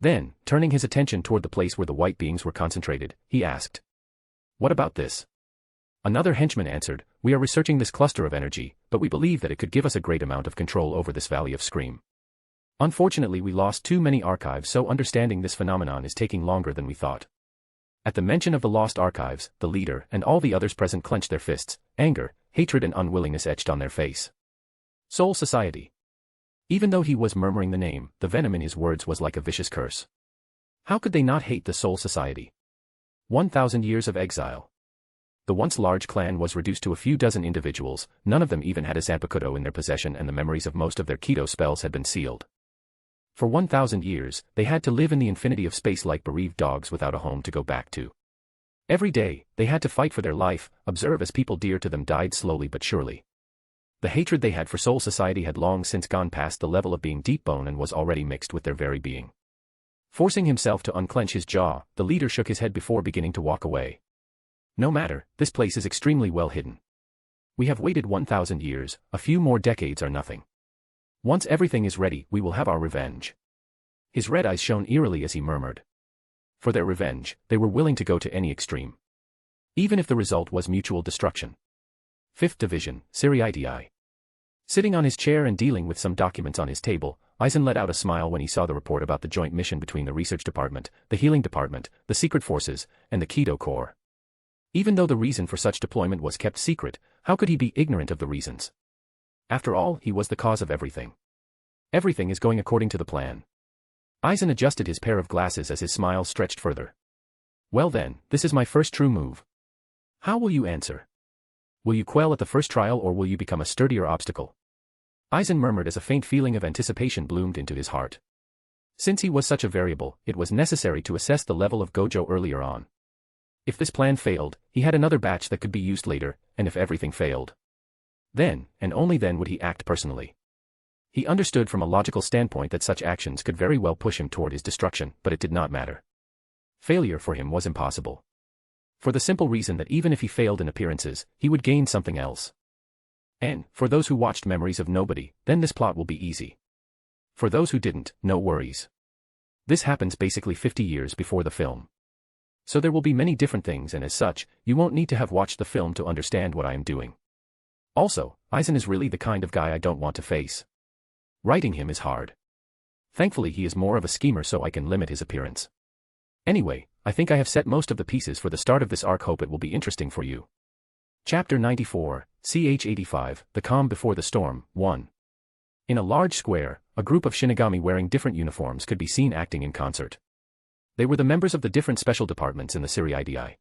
Then, turning his attention toward the place where the white beings were concentrated, he asked, what about this? Another henchman answered, we are researching this cluster of energy, but we believe that it could give us a great amount of control over this valley of Scream. Unfortunately we lost too many archives, so understanding this phenomenon is taking longer than we thought. At the mention of the lost archives, the leader and all the others present clenched their fists, anger, hatred and unwillingness etched on their face. Soul Society. Even though he was murmuring the name, the venom in his words was like a vicious curse. How could they not hate the Soul Society? 1,000 years of exile. The once large clan was reduced to a few dozen individuals, none of them even had a Zanpakuto in their possession and the memories of most of their Kido spells had been sealed. For 1,000 years, they had to live in the infinity of space like bereaved dogs without a home to go back to. Every day, they had to fight for their life, observe as people dear to them died slowly but surely. The hatred they had for Soul Society had long since gone past the level of being deep bone and was already mixed with their very being. Forcing himself to unclench his jaw, the leader shook his head before beginning to walk away. No matter, this place is extremely well hidden. We have waited 1,000 years, a few more decades are nothing. Once everything is ready, we will have our revenge. His red eyes shone eerily as he murmured. For their revenge, they were willing to go to any extreme. Even if the result was mutual destruction. 5th Division, Siriiti. Sitting on his chair and dealing with some documents on his table, Aizen let out a smile when he saw the report about the joint mission between the Research Department, the Healing Department, the Secret Forces, and the Kido Corps. Even though the reason for such deployment was kept secret, how could he be ignorant of the reasons? After all, he was the cause of everything. Everything is going according to the plan. Aizen adjusted his pair of glasses as his smile stretched further. Well then, this is my first true move. How will you answer? Will you quail at the first trial or will you become a sturdier obstacle? Aizen murmured as a faint feeling of anticipation bloomed into his heart. Since he was such a variable, it was necessary to assess the level of Gojo earlier on. If this plan failed, he had another batch that could be used later, and if everything failed, then, and only then would he act personally. He understood from a logical standpoint that such actions could very well push him toward his destruction, but it did not matter. Failure for him was impossible. For the simple reason that even if he failed in appearances, he would gain something else. And, for those who watched Memories of Nobody, then this plot will be easy. For those who didn't, no worries. This happens basically 50 years before the film. So there will be many different things and as such, you won't need to have watched the film to understand what I am doing. Also, Aizen is really the kind of guy I don't want to face. Writing him is hard. Thankfully he is more of a schemer so I can limit his appearance. Anyway, I think I have set most of the pieces for the start of this arc. Hope it will be interesting for you. Chapter 94, CH 85, The Calm Before the Storm, 1. In a large square, a group of shinigami wearing different uniforms could be seen acting in concert. They were the members of the different special departments in the Shinigami.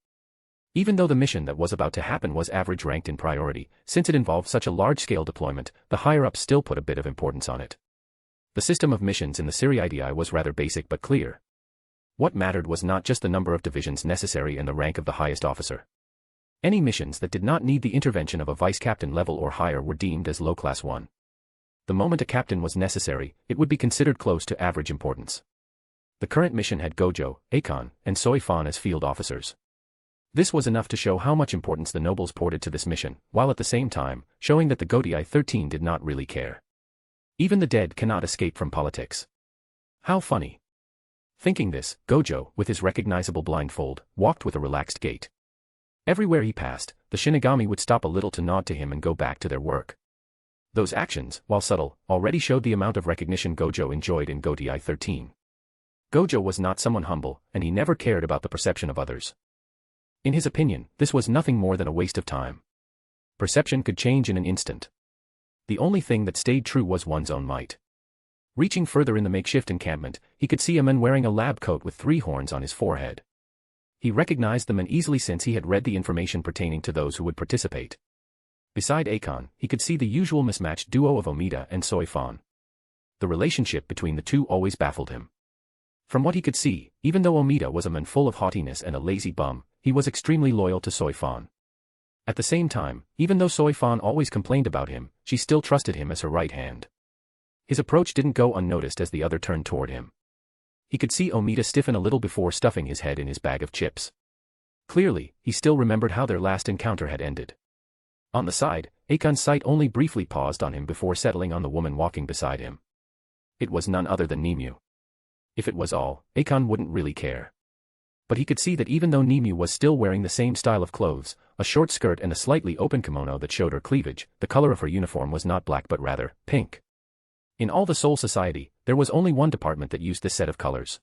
Even though the mission that was about to happen was average ranked in priority, since it involved such a large-scale deployment, the higher-ups still put a bit of importance on it. The system of missions in the Shinigami was rather basic but clear. What mattered was not just the number of divisions necessary and the rank of the highest officer. Any missions that did not need the intervention of a vice-captain level or higher were deemed as low-class 1. The moment a captain was necessary, it would be considered close to average importance. The current mission had Gojo, Akon, and Soifan as field officers. This was enough to show how much importance the nobles ported to this mission, while at the same time, showing that the Godai 13 did not really care. Even the dead cannot escape from politics. How funny. Thinking this, Gojo, with his recognizable blindfold, walked with a relaxed gait. Everywhere he passed, the Shinigami would stop a little to nod to him and go back to their work. Those actions, while subtle, already showed the amount of recognition Gojo enjoyed in Godai 13. Gojo was not someone humble, and he never cared about the perception of others. In his opinion, this was nothing more than a waste of time. Perception could change in an instant. The only thing that stayed true was one's own might. Reaching further in the makeshift encampment, he could see a man wearing a lab coat with 3 horns on his forehead. He recognized the man easily since he had read the information pertaining to those who would participate. Beside Akon, he could see the usual mismatched duo of Omida and Soifan. The relationship between the two always baffled him. From what he could see, even though Omida was a man full of haughtiness and a lazy bum, he was extremely loyal to Soifan. At the same time, even though Soifan always complained about him, she still trusted him as her right hand. His approach didn't go unnoticed as the other turned toward him. He could see Omida stiffen a little before stuffing his head in his bag of chips. Clearly, he still remembered how their last encounter had ended. On the side, Akon's sight only briefly paused on him before settling on the woman walking beside him. It was none other than Nemu. If it was all, Akon wouldn't really care. But he could see that even though Nemu was still wearing the same style of clothes, a short skirt and a slightly open kimono that showed her cleavage, the color of her uniform was not black but rather pink. In all the Soul Society, there was only one department that used this set of colors.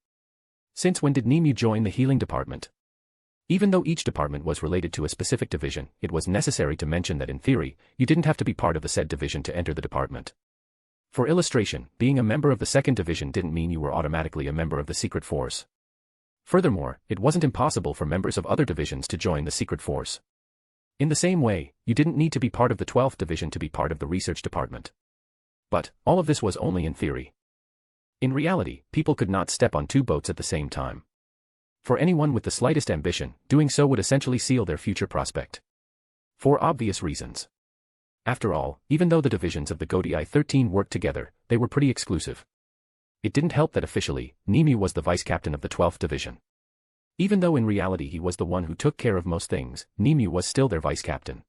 Since when did Nemu join the healing department? Even though each department was related to a specific division, it was necessary to mention that in theory, you didn't have to be part of the said division to enter the department. For illustration, being a member of the second division didn't mean you were automatically a member of the secret force. Furthermore, it wasn't impossible for members of other divisions to join the secret force. In the same way, you didn't need to be part of the 12th division to be part of the research department. But, all of this was only in theory. In reality, people could not step on 2 boats at the same time. For anyone with the slightest ambition, doing so would essentially seal their future prospect. For obvious reasons. After all, even though the divisions of the Godai 13 worked together, they were pretty exclusive. It didn't help that officially, Nemu was the vice-captain of the 12th division. Even though in reality he was the one who took care of most things, Nemu was still their vice-captain.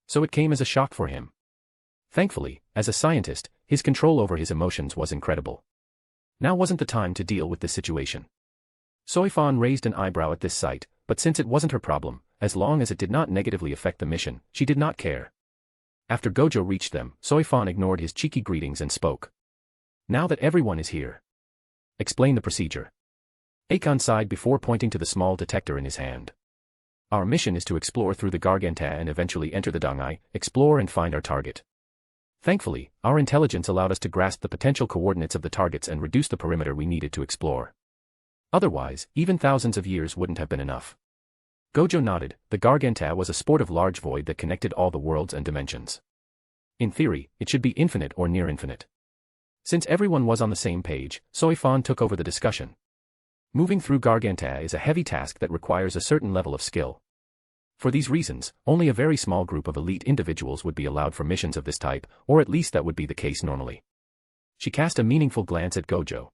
So it came as a shock for him. Thankfully, as a scientist, his control over his emotions was incredible. Now wasn't the time to deal with this situation. Soifan raised an eyebrow at this sight, but since it wasn't her problem, as long as it did not negatively affect the mission, she did not care. After Gojo reached them, Soifan ignored his cheeky greetings and spoke. Now that everyone is here. Explain the procedure. Akon sighed before pointing to the small detector in his hand. Our mission is to explore through the Garganta and eventually enter the Dangai, explore and find our target. Thankfully, our intelligence allowed us to grasp the potential coordinates of the targets and reduce the perimeter we needed to explore. Otherwise, even thousands of years wouldn't have been enough. Gojo nodded. The Garganta was a sport of large void that connected all the worlds and dimensions. In theory, it should be infinite or near infinite. Since everyone was on the same page, Soifan took over the discussion. Moving through Garganta is a heavy task that requires a certain level of skill. For these reasons, only a very small group of elite individuals would be allowed for missions of this type, or at least that would be the case normally. She cast a meaningful glance at Gojo.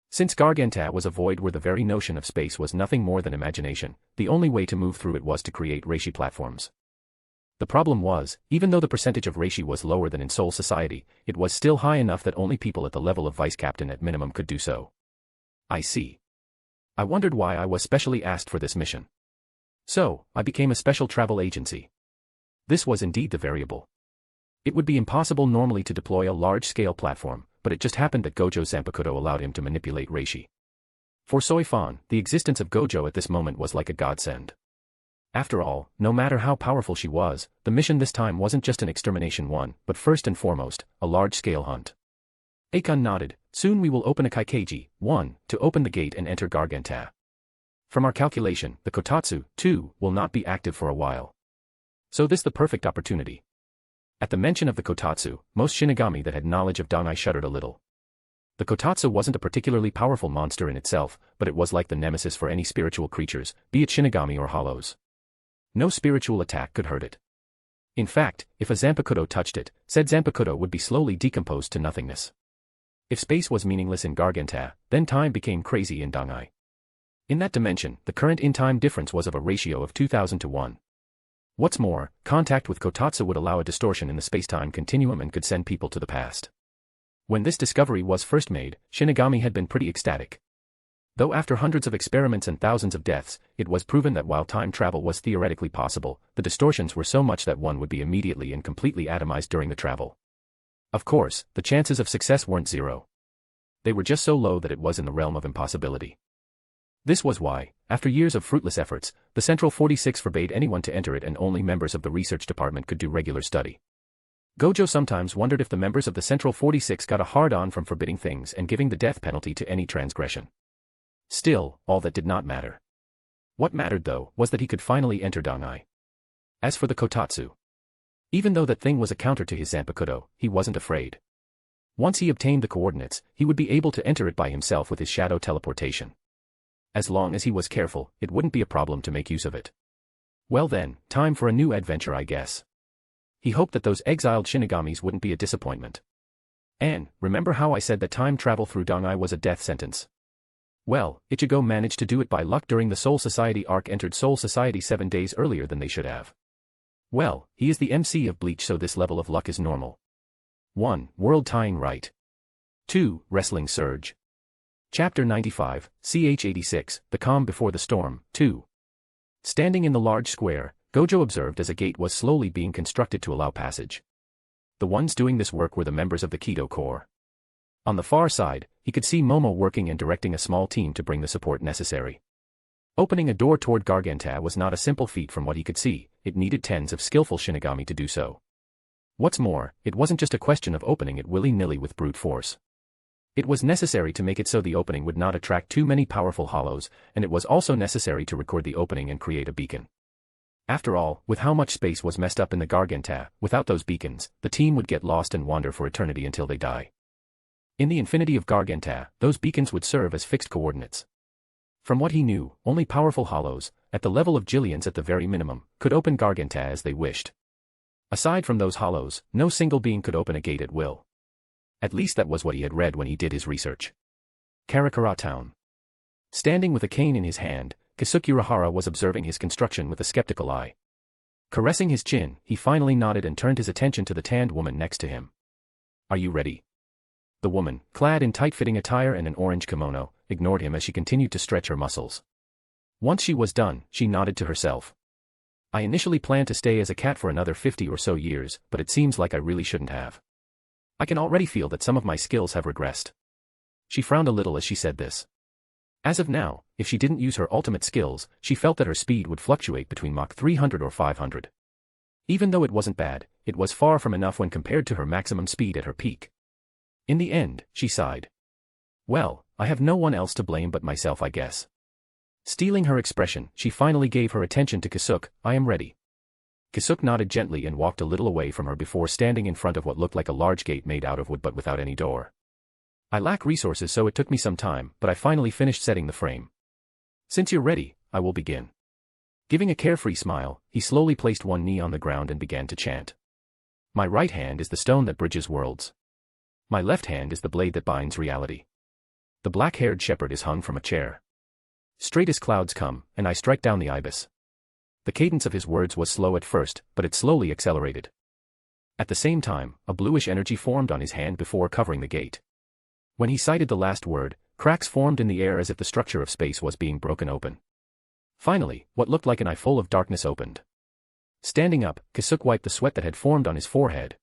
Since Garganta was a void where the very notion of space was nothing more than imagination, the only way to move through it was to create reishi platforms. The problem was, even though the percentage of reishi was lower than in Soul Society, it was still high enough that only people at the level of vice-captain at minimum could do so. I see. I wondered why I was specially asked for this mission. So, I became a special travel agency. This was indeed the variable. It would be impossible normally to deploy a large-scale platform, but it just happened that Gojo Zanpakuto allowed him to manipulate reishi. For Soifan, the existence of Gojo at this moment was like a godsend. After all, no matter how powerful she was, the mission this time wasn't just an extermination one, but first and foremost, a large-scale hunt. Akon nodded. Soon we will open a Kaikeiji, 1, to open the gate and enter Garganta. From our calculation, the Kotatsu, 2, will not be active for a while. So this the perfect opportunity. At the mention of the Kotatsu, most shinigami that had knowledge of Dangai shuddered a little. The Kotatsu wasn't a particularly powerful monster in itself, but it was like the nemesis for any spiritual creatures, be it shinigami or hollows. No spiritual attack could hurt it. In fact, if a Zanpakuto touched it, said Zanpakuto would be slowly decomposed to nothingness. If space was meaningless in Garganta, then time became crazy in Dangai. In that dimension, the current in-time difference was of a ratio of 2000 to 1. What's more, contact with Kotatsu would allow a distortion in the space-time continuum and could send people to the past. When this discovery was first made, Shinigami had been pretty ecstatic. Though after hundreds of experiments and thousands of deaths, it was proven that while time travel was theoretically possible, the distortions were so much that one would be immediately and completely atomized during the travel. Of course, the chances of success weren't zero. They were just so low that it was in the realm of impossibility. This was why, after years of fruitless efforts, the Central 46 forbade anyone to enter it and only members of the research department could do regular study. Gojo sometimes wondered if the members of the Central 46 got a hard-on from forbidding things and giving the death penalty to any transgression. Still, all that did not matter. What mattered though, was that he could finally enter Dangai. As for the Kotatsu, even though that thing was a counter to his Zanpakuto, he wasn't afraid. Once he obtained the coordinates, he would be able to enter it by himself with his shadow teleportation. As long as he was careful, it wouldn't be a problem to make use of it. Well then, time for a new adventure I guess. He hoped that those exiled shinigamis wouldn't be a disappointment. And, remember how I said that time travel through Dangai was a death sentence? Well, Ichigo managed to do it by luck during the Soul Society arc, entered Soul Society 7 days earlier than they should have. Well, he is the MC of Bleach, so this level of luck is normal. 1. World tying right. 2. Wrestling surge. Chapter 95, ch. 86, The Calm Before the Storm, 2. Standing in the large square, Gojo observed as a gate was slowly being constructed to allow passage. The ones doing this work were the members of the Kido Corps. On the far side, he could see Momo working and directing a small team to bring the support necessary. Opening a door toward Garganta was not a simple feat from what he could see, it needed tens of skillful shinigami to do so. What's more, it wasn't just a question of opening it willy-nilly with brute force. It was necessary to make it so the opening would not attract too many powerful hollows, and it was also necessary to record the opening and create a beacon. After all, with how much space was messed up in the Garganta, without those beacons, the team would get lost and wander for eternity until they die. In the infinity of Garganta, those beacons would serve as fixed coordinates. From what he knew, only powerful hollows, at the level of Jillians at the very minimum, could open Garganta as they wished. Aside from those hollows, no single being could open a gate at will. At least that was what he had read when he did his research. Karakura Town. Standing with a cane in his hand, Keisuke Urahara was observing his construction with a skeptical eye. Caressing his chin, he finally nodded and turned his attention to the tanned woman next to him. Are you ready? The woman, clad in tight-fitting attire and an orange kimono, ignored him as she continued to stretch her muscles. Once she was done, she nodded to herself. I initially planned to stay as a cat for another 50 or so years, but it seems like I really shouldn't have. I can already feel that some of my skills have regressed. She frowned a little as she said this. As of now, if she didn't use her ultimate skills, she felt that her speed would fluctuate between Mach 300 or 500. Even though it wasn't bad, it was far from enough when compared to her maximum speed at her peak. In the end, she sighed. Well, I have no one else to blame but myself, I guess. Stealing her expression, she finally gave her attention to Keisuke. I am ready. Keisuke nodded gently and walked a little away from her before standing in front of what looked like a large gate made out of wood but without any door. I lack resources, so it took me some time, but I finally finished setting the frame. Since you're ready, I will begin. Giving a carefree smile, he slowly placed one knee on the ground and began to chant. My right hand is the stone that bridges worlds. My left hand is the blade that binds reality. The black-haired shepherd is hung from a chair. Straight as clouds come, and I strike down the ibis. The cadence of his words was slow at first, but it slowly accelerated. At the same time, a bluish energy formed on his hand before covering the gate. When he cited the last word, cracks formed in the air as if the structure of space was being broken open. Finally, what looked like an eye full of darkness opened. Standing up, Keisuke wiped the sweat that had formed on his forehead.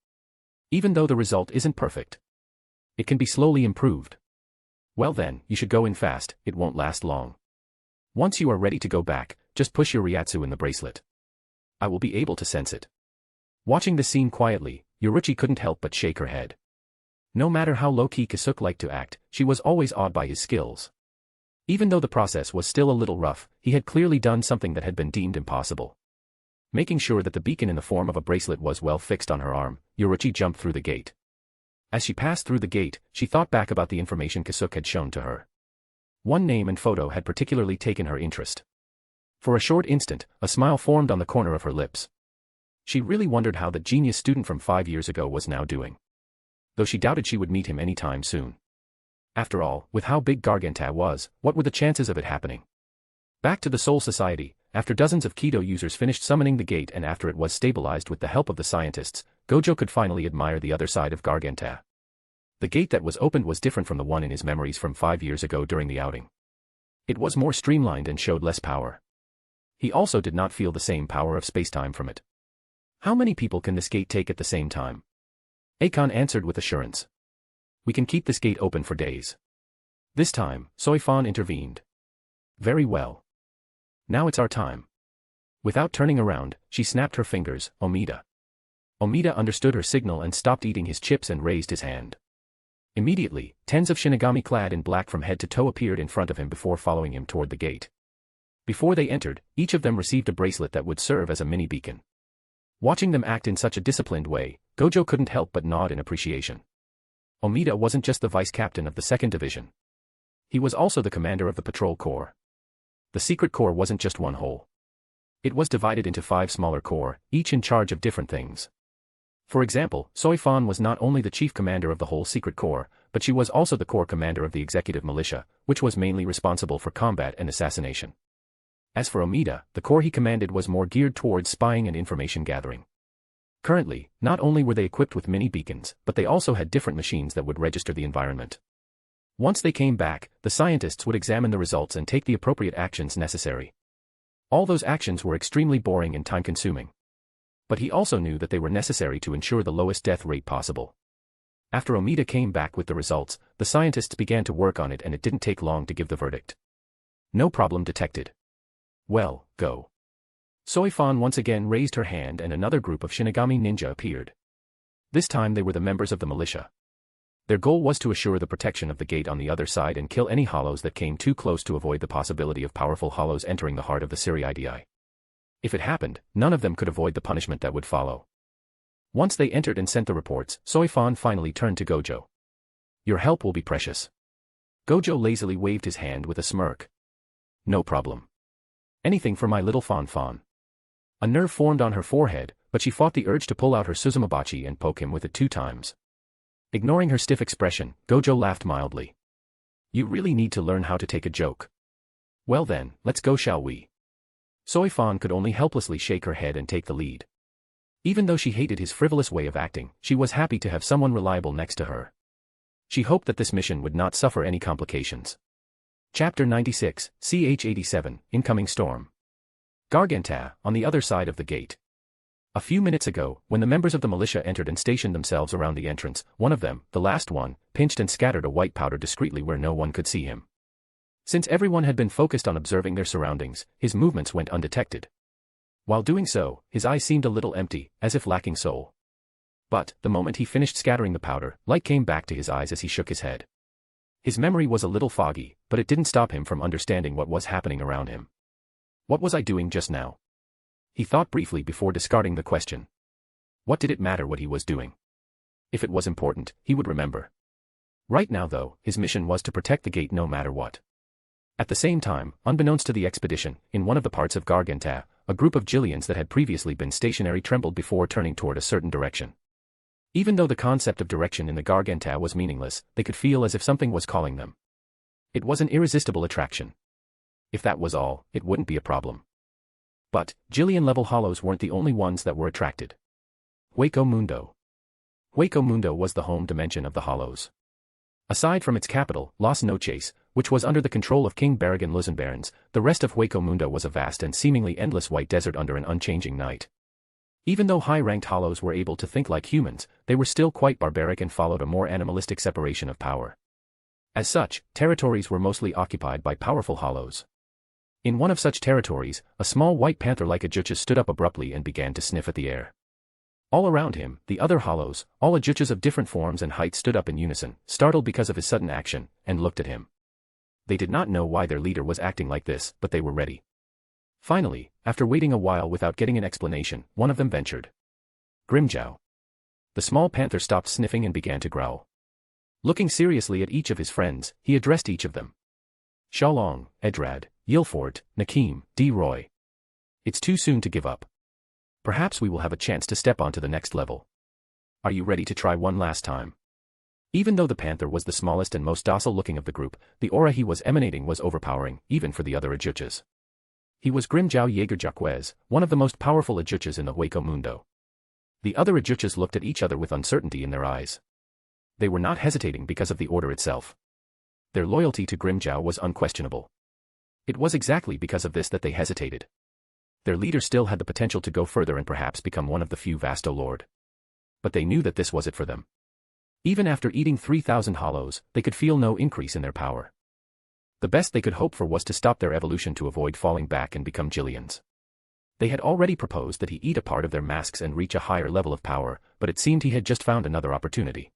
Even though the result isn't perfect, it can be slowly improved. Well then, you should go in fast, it won't last long. Once you are ready to go back, just push your Ryatsu in the bracelet. I will be able to sense it. Watching the scene quietly, Yoruchi couldn't help but shake her head. No matter how low-key Kisuke liked to act, she was always awed by his skills. Even though the process was still a little rough, he had clearly done something that had been deemed impossible. Making sure that the beacon in the form of a bracelet was well fixed on her arm, Yoruchi jumped through the gate. As she passed through the gate, she thought back about the information Kisuke had shown to her. One name and photo had particularly taken her interest. For a short instant, a smile formed on the corner of her lips. She really wondered how the genius student from 5 years ago was now doing. Though she doubted she would meet him any time soon. After all, with how big Garganta was, what were the chances of it happening? Back to the Soul Society, after dozens of Kido users finished summoning the gate and after it was stabilized with the help of the scientists, Gojo could finally admire the other side of Garganta. The gate that was opened was different from the one in his memories from 5 years ago during the outing. It was more streamlined and showed less power. He also did not feel the same power of spacetime from it. How many people can this gate take at the same time? Akon answered with assurance. We can keep this gate open for days. This time, Soifan intervened. Very well. Now it's our time. Without turning around, she snapped her fingers, Omida. Omida understood her signal and stopped eating his chips and raised his hand. Immediately, tens of shinigami clad in black from head to toe appeared in front of him before following him toward the gate. Before they entered, each of them received a bracelet that would serve as a mini beacon. Watching them act in such a disciplined way, Gojo couldn't help but nod in appreciation. Omida wasn't just the vice captain of the 2nd Division. He was also the commander of the Patrol Corps. The Secret Corps wasn't just one whole. It was divided into 5 smaller corps, each in charge of different things. For example, Soifan was not only the chief commander of the whole Secret Corps, but she was also the corps commander of the Executive Militia, which was mainly responsible for combat and assassination. As for Omida, the corps he commanded was more geared towards spying and information gathering. Currently, not only were they equipped with mini beacons, but they also had different machines that would register the environment. Once they came back, the scientists would examine the results and take the appropriate actions necessary. All those actions were extremely boring and time-consuming. But he also knew that they were necessary to ensure the lowest death rate possible. After Omida came back with the results, the scientists began to work on it and it didn't take long to give the verdict. No problem detected. Well, go. Soifan once again raised her hand and another group of Shinigami ninja appeared. This time they were the members of the militia. Their goal was to assure the protection of the gate on the other side and kill any hollows that came too close to avoid the possibility of powerful hollows entering the heart of the Siriidii. If it happened, none of them could avoid the punishment that would follow. Once they entered and sent the reports, Soifan finally turned to Gojo. Your help will be precious. Gojo lazily waved his hand with a smirk. No problem. Anything for my little Fan. A nerve formed on her forehead, but she fought the urge to pull out her Suzumabachi and poke him with it 2 times. Ignoring her stiff expression, Gojo laughed mildly. You really need to learn how to take a joke. Well then, let's go, shall we? Soifan could only helplessly shake her head and take the lead. Even though she hated his frivolous way of acting, she was happy to have someone reliable next to her. She hoped that this mission would not suffer any complications. Chapter 96, CH-87, Incoming Storm. Garganta, on the other side of the gate. A few minutes ago, when the members of the militia entered and stationed themselves around the entrance, one of them, the last one, pinched and scattered a white powder discreetly where no one could see him. Since everyone had been focused on observing their surroundings, his movements went undetected. While doing so, his eyes seemed a little empty, as if lacking soul. But, the moment he finished scattering the powder, light came back to his eyes as he shook his head. His memory was a little foggy, but it didn't stop him from understanding what was happening around him. What was I doing just now? He thought briefly before discarding the question. What did it matter what he was doing? If it was important, he would remember. Right now though, his mission was to protect the gate no matter what. At the same time, unbeknownst to the expedition, in one of the parts of Garganta, a group of Jillians that had previously been stationary trembled before turning toward a certain direction. Even though the concept of direction in the Garganta was meaningless, they could feel as if something was calling them. It was an irresistible attraction. If that was all, it wouldn't be a problem. But, Jillian-level hollows weren't the only ones that were attracted. Hueco Mundo. Hueco Mundo was the home dimension of the hollows. Aside from its capital, Las Noches, which was under the control of King Barragan Luzenbarons, the rest of Hueco Mundo was a vast and seemingly endless white desert under an unchanging night. Even though high-ranked hollows were able to think like humans, they were still quite barbaric and followed a more animalistic separation of power. As such, territories were mostly occupied by powerful hollows. In one of such territories, a small white panther-like Ajuchas stood up abruptly and began to sniff at the air. All around him, the other hollows, all Ajuchas of different forms and heights stood up in unison, startled because of his sudden action, and looked at him. They did not know why their leader was acting like this, but they were ready. Finally, after waiting a while without getting an explanation, one of them ventured. Grimjow. The small panther stopped sniffing and began to growl. Looking seriously at each of his friends, he addressed each of them. Xiaolong, Edrad, Yilfort, Nakim, D. Roy. It's too soon to give up. Perhaps we will have a chance to step on to the next level. Are you ready to try one last time? Even though the panther was the smallest and most docile-looking of the group, the aura he was emanating was overpowering, even for the other Ajuchas. He was Grimjow Jaeger-Jaquez, one of the most powerful Ajuchas in the Hueco Mundo. The other Ajuchas looked at each other with uncertainty in their eyes. They were not hesitating because of the order itself. Their loyalty to Grimjow was unquestionable. It was exactly because of this that they hesitated. Their leader still had the potential to go further and perhaps become one of the few Vasto Lord. But they knew that this was it for them. Even after eating 3,000 hollows, they could feel no increase in their power. The best they could hope for was to stop their evolution to avoid falling back and become Jillians. They had already proposed that he eat a part of their masks and reach a higher level of power, but it seemed he had just found another opportunity.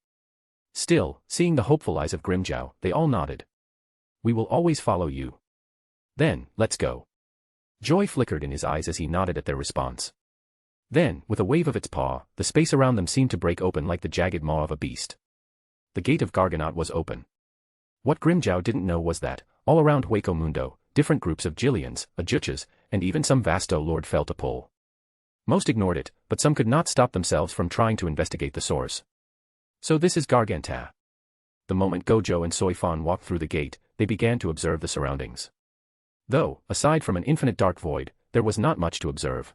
Still, seeing the hopeful eyes of Grimjow, they all nodded. We will always follow you. Then, let's go. Joy flickered in his eyes as he nodded at their response. Then, with a wave of its paw, the space around them seemed to break open like the jagged maw of a beast. The gate of Garganot was open. What Grimjow didn't know was that, all around Hueco Mundo, different groups of Jillians, Ajuchas, and even some Vasto Lord felt a pull. Most ignored it, but some could not stop themselves from trying to investigate the source. So this is Garganta. The moment Gojo and Soifan walked through the gate, they began to observe the surroundings. Though, aside from an infinite dark void, there was not much to observe.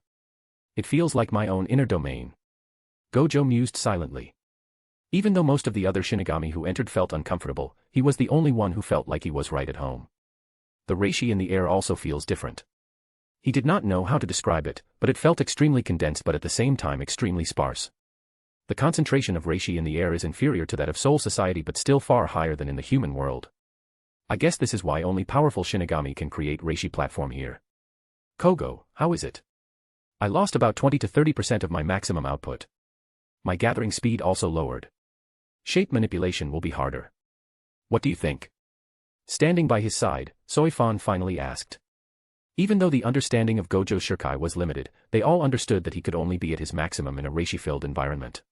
It feels like my own inner domain. Gojo mused silently. Even though most of the other shinigami who entered felt uncomfortable, he was the only one who felt like he was right at home. The reishi in the air also feels different. He did not know how to describe it, but it felt extremely condensed but at the same time extremely sparse. The concentration of reishi in the air is inferior to that of Soul Society but still far higher than in the human world. I guess this is why only powerful shinigami can create reishi platform here. Kogo, how is it? I lost about 20 to 30% of my maximum output. My gathering speed also lowered. Shape manipulation will be harder. What do you think? Standing by his side, Soifan finally asked. Even though the understanding of Gojo's Shirkai was limited, they all understood that he could only be at his maximum in a reishi-filled environment.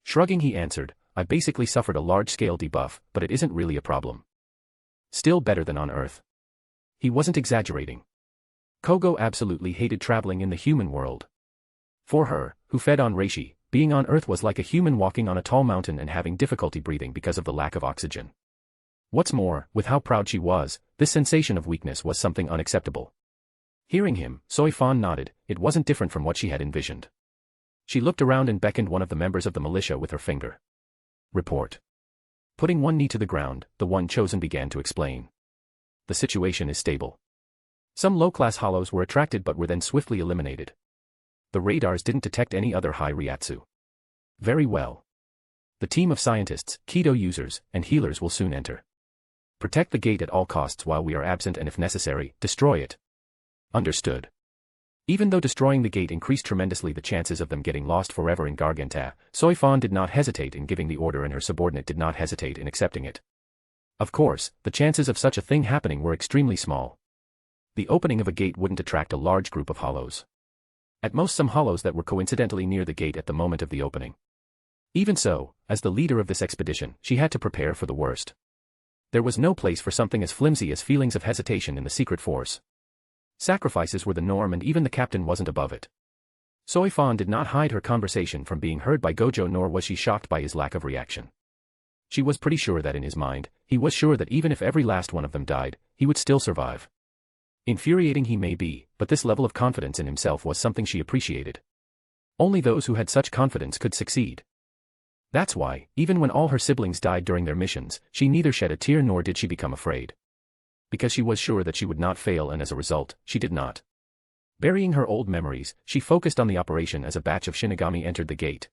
Shrugging he answered, I basically suffered a large-scale debuff, but it isn't really a problem. Still better than on Earth. He wasn't exaggerating. Kogo absolutely hated traveling in the human world. For her, who fed on reishi, being on Earth was like a human walking on a tall mountain and having difficulty breathing because of the lack of oxygen. What's more, with how proud she was, this sensation of weakness was something unacceptable. Hearing him, Soifan nodded. It wasn't different from what she had envisioned. She looked around and beckoned one of the members of the militia with her finger. Report. Putting one knee to the ground, the one chosen began to explain. The situation is stable. Some low-class hollows were attracted but were then swiftly eliminated. The radars didn't detect any other high Ryatsu. Very well. The team of scientists, Kido users, and healers will soon enter. Protect the gate at all costs while we are absent and if necessary, destroy it. Understood. Even though destroying the gate increased tremendously the chances of them getting lost forever in Garganta, Soifan did not hesitate in giving the order and her subordinate did not hesitate in accepting it. Of course, the chances of such a thing happening were extremely small. The opening of a gate wouldn't attract a large group of hollows. At most some hollows that were coincidentally near the gate at the moment of the opening. Even so, as the leader of this expedition, she had to prepare for the worst. There was no place for something as flimsy as feelings of hesitation in the secret force. Sacrifices were the norm and even the captain wasn't above it. Soifan did not hide her conversation from being heard by Gojo nor was she shocked by his lack of reaction. She was pretty sure that in his mind, he was sure that even if every last one of them died, he would still survive. Infuriating he may be, but this level of confidence in himself was something she appreciated. Only those who had such confidence could succeed. That's why, even when all her siblings died during their missions, she neither shed a tear nor did she become afraid. Because she was sure that she would not fail and as a result, she did not. Burying her old memories, she focused on the operation as a batch of shinigami entered the gate.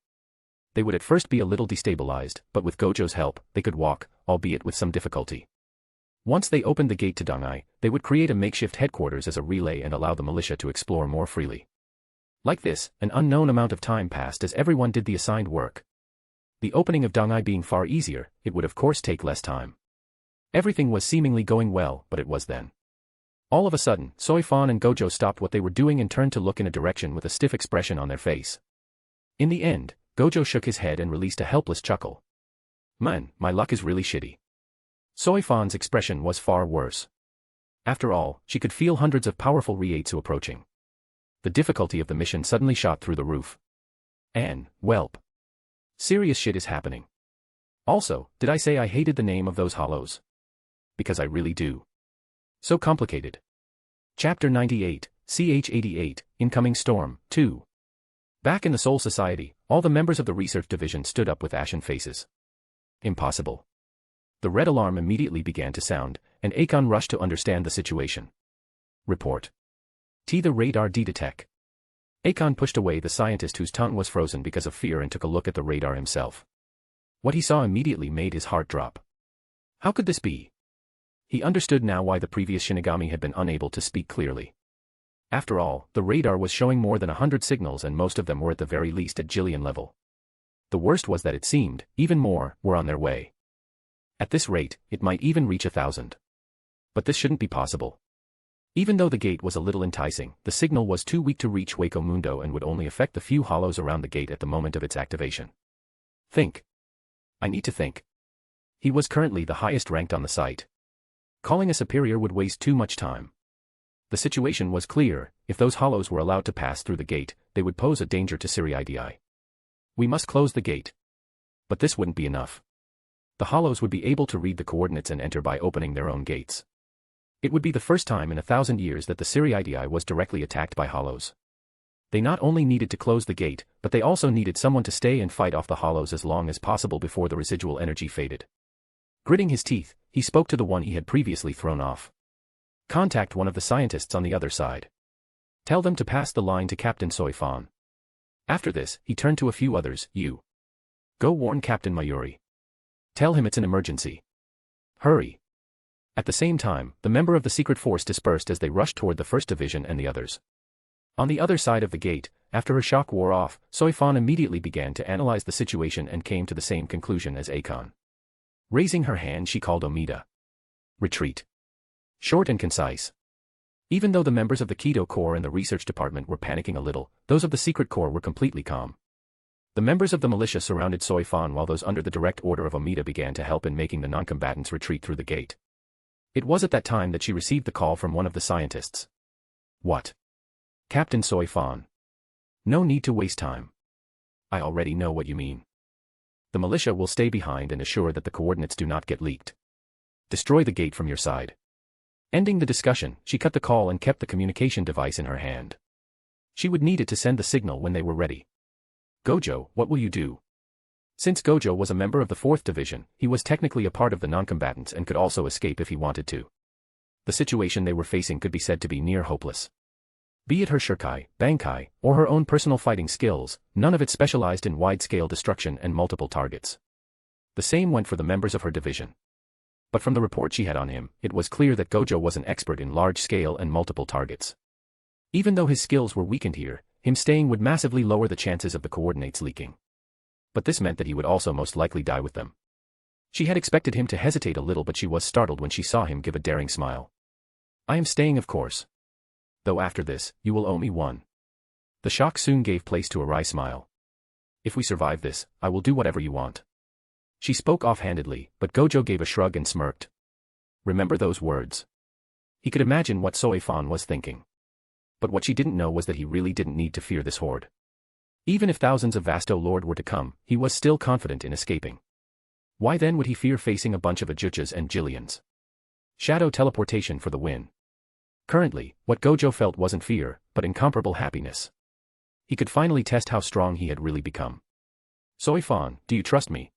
They would at first be a little destabilized, but with Gojo's help, they could walk, albeit with some difficulty. Once they opened the gate to Dangai, they would create a makeshift headquarters as a relay and allow the militia to explore more freely. Like this, an unknown amount of time passed as everyone did the assigned work. The opening of Dangai being far easier, it would of course take less time. Everything was seemingly going well, but it was then. All of a sudden, Soifan and Gojo stopped what they were doing and turned to look in a direction with a stiff expression on their face. In the end, Gojo shook his head and released a helpless chuckle. Man, my luck is really shitty. Soifan's expression was far worse. After all, she could feel hundreds of powerful Reiatsu approaching. The difficulty of the mission suddenly shot through the roof. And, welp. Serious shit is happening. Also, did I say I hated the name of those hollows? Because I really do. So complicated. Chapter 98, CH-88, Incoming Storm, 2. Back in the Soul Society, all the members of the research division stood up with ashen faces. Impossible. The red alarm immediately began to sound, and Akon rushed to understand the situation. Report. T. The radar detect. Akon pushed away the scientist whose tongue was frozen because of fear and took a look at the radar himself. What he saw immediately made his heart drop. How could this be? He understood now why the previous shinigami had been unable to speak clearly. After all, the radar was showing more than 100 signals and most of them were at the very least at Jillian level. The worst was that it seemed, even more, were on their way. At this rate, it might even reach 1,000. But this shouldn't be possible. Even though the gate was a little enticing, the signal was too weak to reach Hueco Mundo and would only affect the few hollows around the gate at the moment of its activation. Think. I need to think. He was currently the highest ranked on the site. Calling a superior would waste too much time. The situation was clear: if those hollows were allowed to pass through the gate, they would pose a danger to Siriidi. We must close the gate. But this wouldn't be enough. The hollows would be able to read the coordinates and enter by opening their own gates. It would be the first time in 1,000 years that the Siriidi was directly attacked by hollows. They not only needed to close the gate, but they also needed someone to stay and fight off the hollows as long as possible before the residual energy faded. Gritting his teeth, he spoke to the one he had previously thrown off. Contact one of the scientists on the other side. Tell them to pass the line to Captain Soifan. After this, he turned to a few others. You. Go warn Captain Mayuri. Tell him it's an emergency. Hurry. At the same time, the member of the secret force dispersed as they rushed toward the first division and the others. On the other side of the gate, after her shock wore off, Soifan immediately began to analyze the situation and came to the same conclusion as Akon. Raising her hand, she called Omida. Retreat. Short and concise. Even though the members of the Kido Corps and the research department were panicking a little, those of the secret corps were completely calm. The members of the militia surrounded Soifan while those under the direct order of Omida began to help in making the non-combatants retreat through the gate. It was at that time that she received the call from one of the scientists. What? Captain Soifan. No need to waste time. I already know what you mean. The militia will stay behind and assure that the coordinates do not get leaked. Destroy the gate from your side. Ending the discussion, she cut the call and kept the communication device in her hand. She would need it to send the signal when they were ready. Gojo, what will you do? Since Gojo was a member of the 4th Division, he was technically a part of the non-combatants and could also escape if he wanted to. The situation they were facing could be said to be near hopeless. Be it her shurikai, bankai, or her own personal fighting skills, none of it specialized in wide-scale destruction and multiple targets. The same went for the members of her division. But from the report she had on him, it was clear that Gojo was an expert in large-scale and multiple targets. Even though his skills were weakened here, him staying would massively lower the chances of the coordinates leaking. But this meant that he would also most likely die with them. She had expected him to hesitate a little, but she was startled when she saw him give a daring smile. I am staying, of course. Though after this, you will owe me one. The shock soon gave place to a wry smile. If we survive this, I will do whatever you want. She spoke offhandedly, but Gojo gave a shrug and smirked. Remember those words. He could imagine what Soifan was thinking. But what she didn't know was that he really didn't need to fear this horde. Even if thousands of Vasto Lord were to come, he was still confident in escaping. Why then would he fear facing a bunch of Ajujas and Jillians? Shadow teleportation for the win. Currently, what Gojo felt wasn't fear, but incomparable happiness. He could finally test how strong he had really become. Soifan, do you trust me?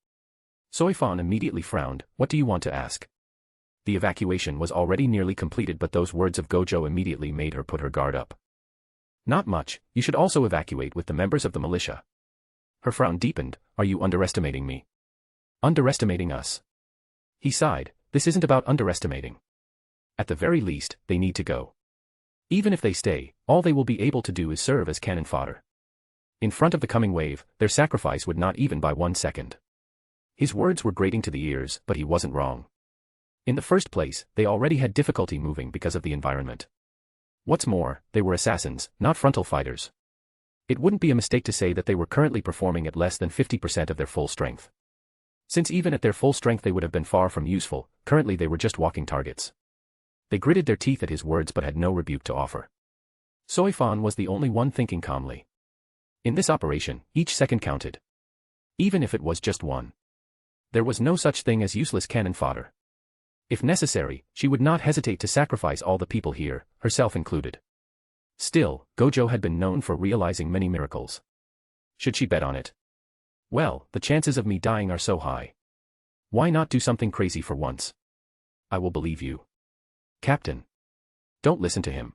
Soifan immediately frowned. What do you want to ask? The evacuation was already nearly completed, but those words of Gojo immediately made her put her guard up. Not much. You should also evacuate with the members of the militia. Her frown deepened. Are you underestimating me? Underestimating us? He sighed, this isn't about underestimating. At the very least, they need to go. Even if they stay, all they will be able to do is serve as cannon fodder. In front of the coming wave, their sacrifice would not even by 1 second. His words were grating to the ears, but he wasn't wrong. In the first place, they already had difficulty moving because of the environment. What's more, they were assassins, not frontal fighters. It wouldn't be a mistake to say that they were currently performing at less than 50% of their full strength. Since even at their full strength they would have been far from useful, currently they were just walking targets. They gritted their teeth at his words but had no rebuke to offer. Soifan was the only one thinking calmly. In this operation, each second counted. Even if it was just one. There was no such thing as useless cannon fodder. If necessary, she would not hesitate to sacrifice all the people here, herself included. Still, Gojo had been known for realizing many miracles. Should she bet on it? Well, the chances of me dying are so high. Why not do something crazy for once? I will believe you. Captain. Don't listen to him.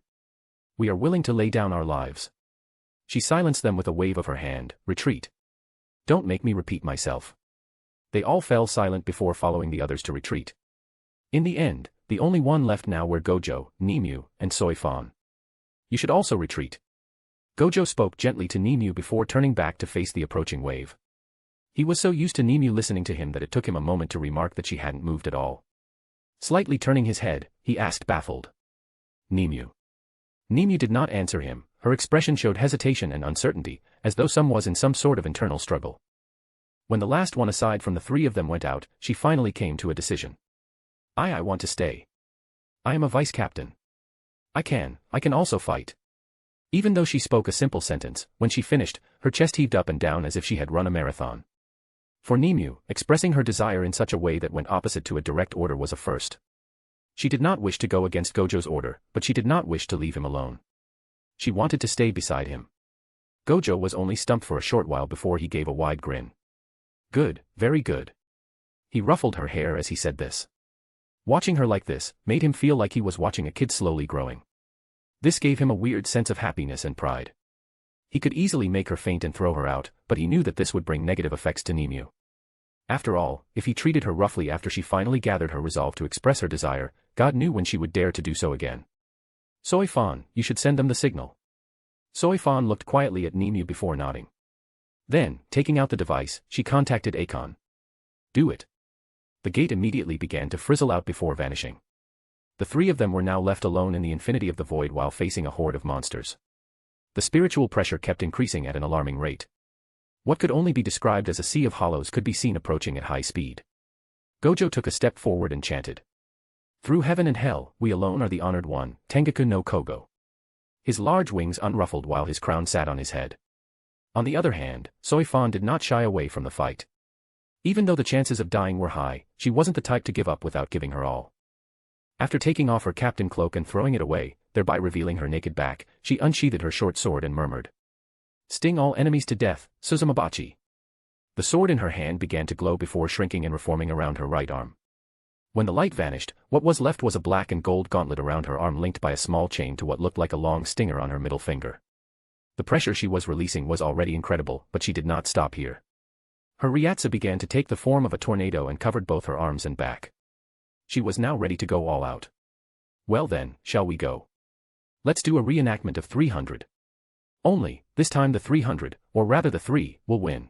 We are willing to lay down our lives. She silenced them with a wave of her hand, retreat. Don't make me repeat myself. They all fell silent before following the others to retreat. In the end, the only one left now were Gojo, Nimue, and Soifan. You should also retreat. Gojo spoke gently to Nimue before turning back to face the approaching wave. He was so used to Nimue listening to him that it took him a moment to remark that she hadn't moved at all. Slightly turning his head, he asked baffled. Nimue. Nimue did not answer him, her expression showed hesitation and uncertainty, as though some was in some sort of internal struggle. When the last one aside from the three of them went out, she finally came to a decision. I want to stay. I am a vice captain. I can also fight. Even though she spoke a simple sentence, when she finished, her chest heaved up and down as if she had run a marathon. For Nimue, expressing her desire in such a way that went opposite to a direct order was a first. She did not wish to go against Gojo's order, but she did not wish to leave him alone. She wanted to stay beside him. Gojo was only stumped for a short while before he gave a wide grin. Good, very good. He ruffled her hair as he said this. Watching her like this made him feel like he was watching a kid slowly growing. This gave him a weird sense of happiness and pride. He could easily make her faint and throw her out, but he knew that this would bring negative effects to Nimue. After all, if he treated her roughly after she finally gathered her resolve to express her desire, God knew when she would dare to do so again. Soifan, you should send them the signal. Soifan looked quietly at Nimue before nodding. Then, taking out the device, she contacted Akon. Do it. The gate immediately began to frizzle out before vanishing. The three of them were now left alone in the infinity of the void while facing a horde of monsters. The spiritual pressure kept increasing at an alarming rate. What could only be described as a sea of hollows could be seen approaching at high speed. Gojo took a step forward and chanted. Through heaven and hell, we alone are the honored one, Tengaku no Kogo. His large wings unruffled while his crown sat on his head. On the other hand, Soifan did not shy away from the fight. Even though the chances of dying were high, she wasn't the type to give up without giving her all. After taking off her captain cloak and throwing it away, thereby revealing her naked back, she unsheathed her short sword and murmured. Sting all enemies to death, Suzumabachi. The sword in her hand began to glow before shrinking and reforming around her right arm. When the light vanished, what was left was a black and gold gauntlet around her arm linked by a small chain to what looked like a long stinger on her middle finger. The pressure she was releasing was already incredible, but she did not stop here. Her Ryatsu began to take the form of a tornado and covered both her arms and back. She was now ready to go all out. Well then, shall we go? Let's do a reenactment of 300. Only, this time the 300, or rather the 3, will win.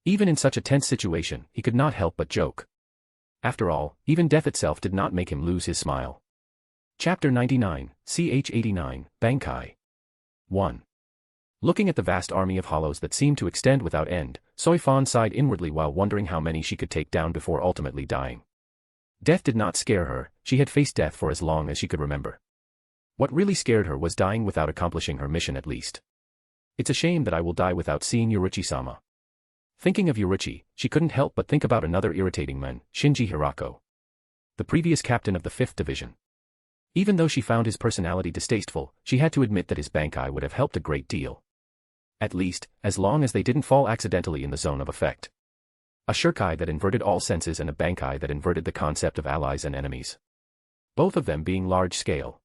Even in such a tense situation, he could not help but joke. After all, even death itself did not make him lose his smile. Chapter 99, ch 89, Bankai. 1. Looking at the vast army of hollows that seemed to extend without end, Soifan sighed inwardly while wondering how many she could take down before ultimately dying. Death did not scare her, she had faced death for as long as she could remember. What really scared her was dying without accomplishing her mission at least. It's a shame that I will die without seeing Yoruchi-sama. Thinking of Yoruchi, she couldn't help but think about another irritating man, Shinji Hirako. The previous captain of the 5th Division. Even though she found his personality distasteful, she had to admit that his bankai would have helped a great deal. At least, as long as they didn't fall accidentally in the zone of effect. A shurikai that inverted all senses and a bankai that inverted the concept of allies and enemies. Both of them being large-scale.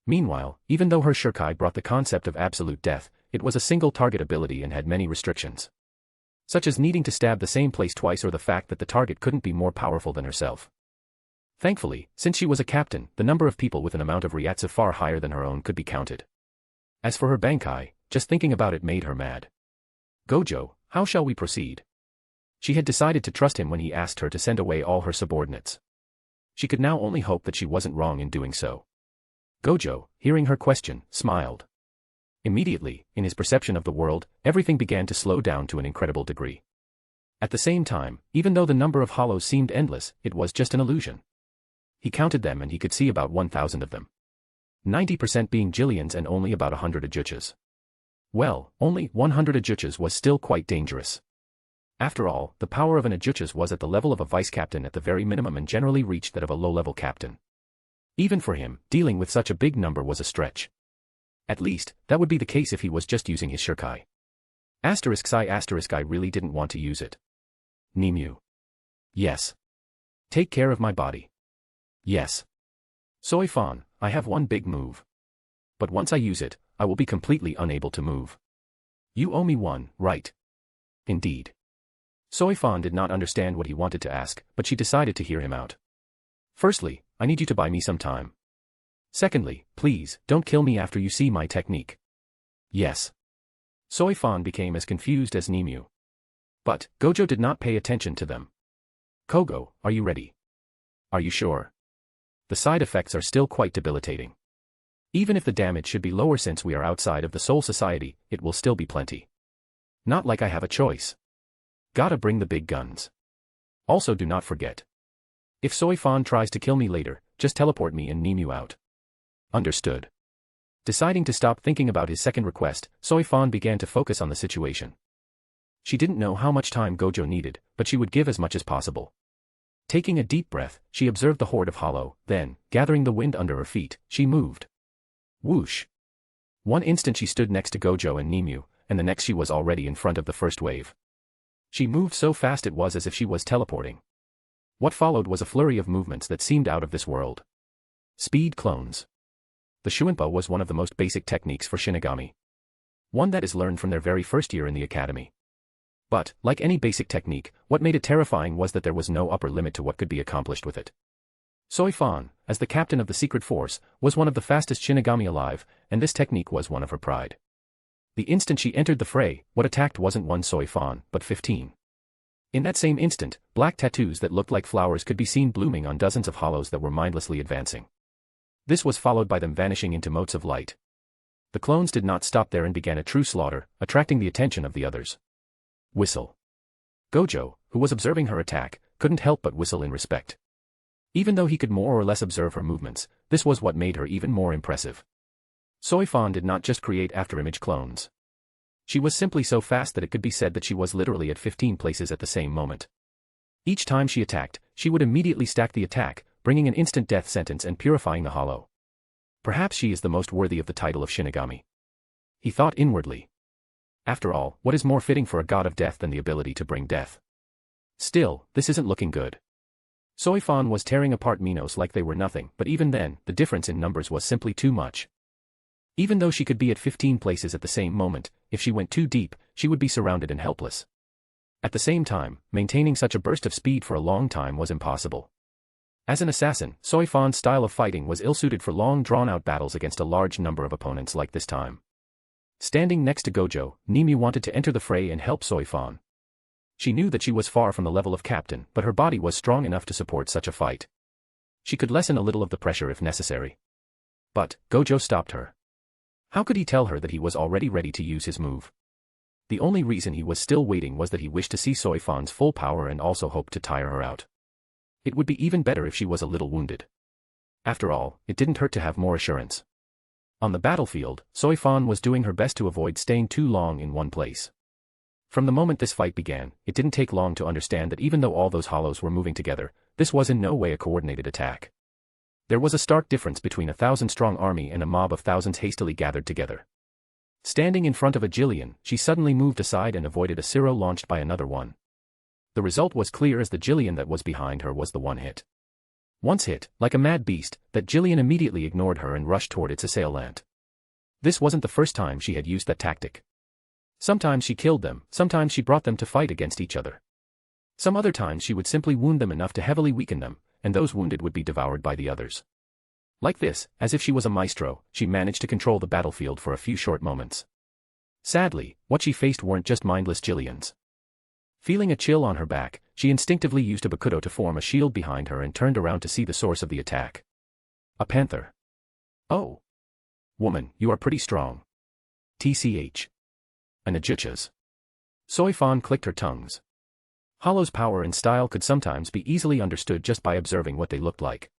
Meanwhile, even though her shurikai brought the concept of absolute death, it was a single target ability and had many restrictions. Such as needing to stab the same place twice or the fact that the target couldn't be more powerful than herself. Thankfully, since she was a captain, the number of people with an amount of ryatsu far higher than her own could be counted. As for her bankai, just thinking about it made her mad. Gojo, how shall we proceed? She had decided to trust him when he asked her to send away all her subordinates. She could now only hope that she wasn't wrong in doing so. Gojo, hearing her question, smiled. Immediately, in his perception of the world, everything began to slow down to an incredible degree. At the same time, even though the number of hollows seemed endless, it was just an illusion. He counted them and he could see about 1,000 of them. 90% being Jillians and only about 100 ajuchas. Well, only 100 ajuchas was still quite dangerous. After all, the power of an ajuchas was at the level of a vice captain at the very minimum and generally reached that of a low-level captain. Even for him, dealing with such a big number was a stretch. At least, that would be the case if he was just using his shurikai. I really didn't want to use it. Nimue. Yes. Take care of my body. Yes. Soifan, I have one big move. But once I use it, I will be completely unable to move. You owe me one, right? Indeed. Soifan did not understand what he wanted to ask, but she decided to hear him out. Firstly, I need you to buy me some time. Secondly, please, don't kill me after you see my technique. Yes. Soifan became as confused as Nimue. But, Gojo did not pay attention to them. Kogo, are you ready? Are you sure? The side effects are still quite debilitating. Even if the damage should be lower since we are outside of the Soul Society, it will still be plenty. Not like I have a choice. Gotta bring the big guns. Also do not forget. If Soifan tries to kill me later, just teleport me and Nimue out. Understood. Deciding to stop thinking about his second request, Soifan began to focus on the situation. She didn't know how much time Gojo needed, but she would give as much as possible. Taking a deep breath, she observed the horde of hollow, then, gathering the wind under her feet, she moved. Whoosh. One instant she stood next to Gojo and Nimue, and the next she was already in front of the first wave. She moved so fast it was as if she was teleporting. What followed was a flurry of movements that seemed out of this world. Speed clones. The Shuinpa was one of the most basic techniques for shinigami. One that is learned from their very first year in the academy. But, like any basic technique, what made it terrifying was that there was no upper limit to what could be accomplished with it. Soifan, as the captain of the secret force, was one of the fastest shinigami alive, and this technique was one of her pride. The instant she entered the fray, what attacked wasn't one Soifan, but 15. In that same instant, black tattoos that looked like flowers could be seen blooming on dozens of hollows that were mindlessly advancing. This was followed by them vanishing into motes of light. The clones did not stop there and began a true slaughter, attracting the attention of the others. Whistle. Gojo, who was observing her attack, couldn't help but whistle in respect. Even though he could more or less observe her movements, this was what made her even more impressive. Soifan did not just create afterimage clones. She was simply so fast that it could be said that she was literally at 15 places at the same moment. Each time she attacked, she would immediately stack the attack, bringing an instant death sentence and purifying the hollow. Perhaps she is the most worthy of the title of Shinigami. He thought inwardly. After all, what is more fitting for a god of death than the ability to bring death? Still, this isn't looking good. Soifan was tearing apart Minos like they were nothing, but even then, the difference in numbers was simply too much. Even though she could be at 15 places at the same moment, if she went too deep, she would be surrounded and helpless. At the same time, maintaining such a burst of speed for a long time was impossible. As an assassin, Soifan's style of fighting was ill-suited for long drawn-out battles against a large number of opponents like this time. Standing next to Gojo, Nimue wanted to enter the fray and help Soifan. She knew that she was far from the level of captain, but her body was strong enough to support such a fight. She could lessen a little of the pressure if necessary. But, Gojo stopped her. How could he tell her that he was already ready to use his move? The only reason he was still waiting was that he wished to see Soifan's full power and also hoped to tire her out. It would be even better if she was a little wounded. After all, it didn't hurt to have more assurance. On the battlefield, Soifan was doing her best to avoid staying too long in one place. From the moment this fight began, it didn't take long to understand that even though all those hollows were moving together, this was in no way a coordinated attack. There was a stark difference between a 1,000-strong army and a mob of thousands hastily gathered together. Standing in front of a Jillian, she suddenly moved aside and avoided a Siro launched by another one. The result was clear as the Jillian that was behind her was the one hit. Once hit, like a mad beast, that Jillian immediately ignored her and rushed toward its assailant. This wasn't the first time she had used that tactic. Sometimes she killed them, sometimes she brought them to fight against each other. Some other times she would simply wound them enough to heavily weaken them, and those wounded would be devoured by the others. Like this, as if she was a maestro, she managed to control the battlefield for a few short moments. Sadly, what she faced weren't just mindless Jillians. Feeling a chill on her back, she instinctively used a bakudo to form a shield behind her and turned around to see the source of the attack. A panther. Oh. Woman, you are pretty strong. TCH. An Ajuchas. Soifan clicked her tongues. Hollow's power and style could sometimes be easily understood just by observing what they looked like.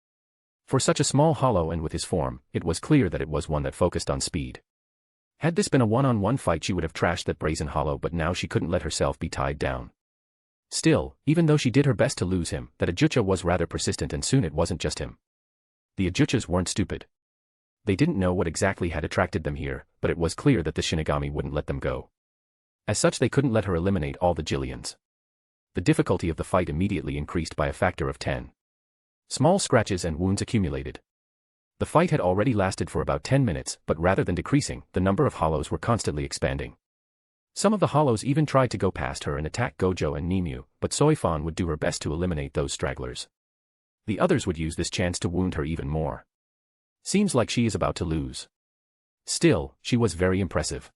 For such a small Hollow and with his form, it was clear that it was one that focused on speed. Had this been a one-on-one fight, she would have trashed that brazen Hollow, but now she couldn't let herself be tied down. Still, even though she did her best to lose him, that Ajucha was rather persistent, and soon it wasn't just him. The Ajuchas weren't stupid. They didn't know what exactly had attracted them here, but it was clear that the Shinigami wouldn't let them go. As such, they couldn't let her eliminate all the Jillians. The difficulty of the fight immediately increased by a factor of 10. Small scratches and wounds accumulated. The fight had already lasted for about 10 minutes, but rather than decreasing, the number of Hollows were constantly expanding. Some of the Hollows even tried to go past her and attack Gojo and Nimue, but Soifan would do her best to eliminate those stragglers. The others would use this chance to wound her even more. Seems like she is about to lose. Still, she was very impressive.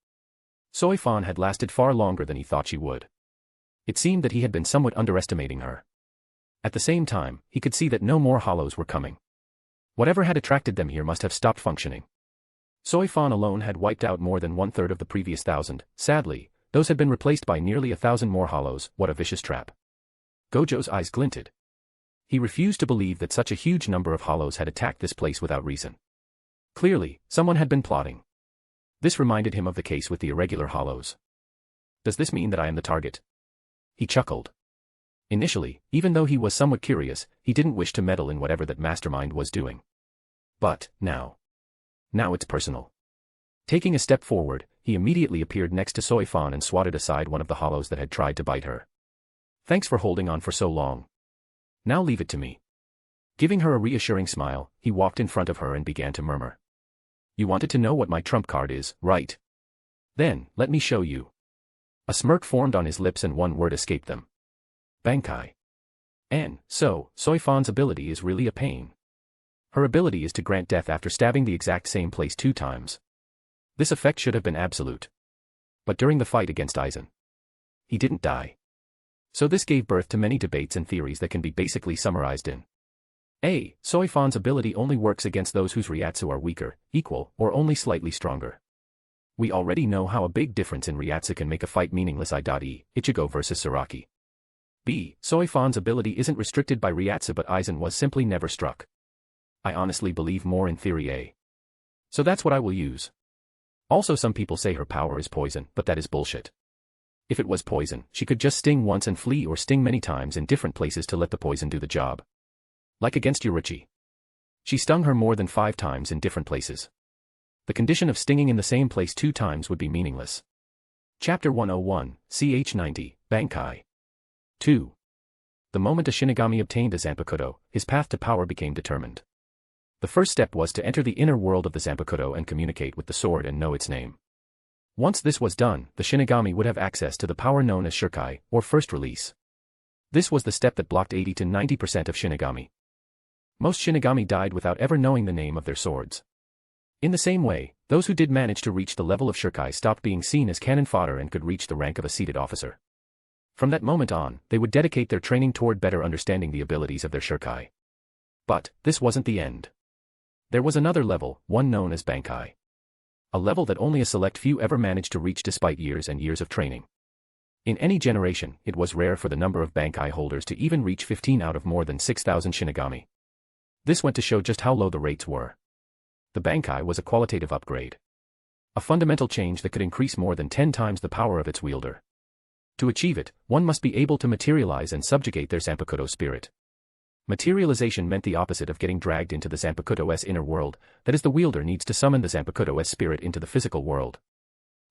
Soifan had lasted far longer than he thought she would. It seemed that he had been somewhat underestimating her. At the same time, he could see that no more Hollows were coming. Whatever had attracted them here must have stopped functioning. Soifan alone had wiped out more than 1/3 of the previous 1,000. Sadly, those had been replaced by nearly 1,000 more Hollows. What a vicious trap. Gojo's eyes glinted. He refused to believe that such a huge number of Hollows had attacked this place without reason. Clearly, someone had been plotting. This reminded him of the case with the irregular Hollows. Does this mean that I am the target? He chuckled. Initially, even though he was somewhat curious, he didn't wish to meddle in whatever that mastermind was doing. But, now it's personal. Taking a step forward, he immediately appeared next to Soifan and swatted aside one of the Hollows that had tried to bite her. Thanks for holding on for so long. Now leave it to me. Giving her a reassuring smile, he walked in front of her and began to murmur. You wanted to know what my trump card is, right? Then, let me show you. A smirk formed on his lips and one word escaped them. Bankai. And, so, Soifan's ability is really a pain. Her ability is to grant death after stabbing the exact same place 2 times. This effect should have been absolute. But during the fight against Aizen, he didn't die. So this gave birth to many debates and theories that can be basically summarized in A. Soifan's ability only works against those whose Ryatsu are weaker, equal, or only slightly stronger. We already know how a big difference in Ryatsu can make a fight meaningless. I.e. Ichigo versus Saraki. B. Soifan's ability isn't restricted by Ryatsu, but Aizen was simply never struck. I honestly believe more in theory A. So that's what I will use. Also, some people say her power is poison, but that is bullshit. If it was poison, she could just sting once and flee, or sting many times in different places to let the poison do the job. Like against Yuruchi. She stung her more than 5 times in different places. The condition of stinging in the same place 2 times would be meaningless. Chapter 101, ch 90, Bankai. 2. The moment a Shinigami obtained a Zanpakuto, his path to power became determined. The first step was to enter the inner world of the Zanpakuto and communicate with the sword and know its name. Once this was done, the Shinigami would have access to the power known as Shurkai, or first release. This was the step that blocked 80 to 90% of Shinigami. Most Shinigami died without ever knowing the name of their swords. In the same way, those who did manage to reach the level of Shurkai stopped being seen as cannon fodder and could reach the rank of a seated officer. From that moment on, they would dedicate their training toward better understanding the abilities of their Shurkai. But, this wasn't the end. There was another level, one known as Bankai. A level that only a select few ever managed to reach despite years and years of training. In any generation, it was rare for the number of Bankai holders to even reach 15 out of more than 6,000 Shinigami. This went to show just how low the rates were. The Bankai was a qualitative upgrade. A fundamental change that could increase more than 10 times the power of its wielder. To achieve it, one must be able to materialize and subjugate their Zanpakuto spirit. Materialization meant the opposite of getting dragged into the Zanpakuto's inner world, that is, the wielder needs to summon the Zanpakuto's spirit into the physical world.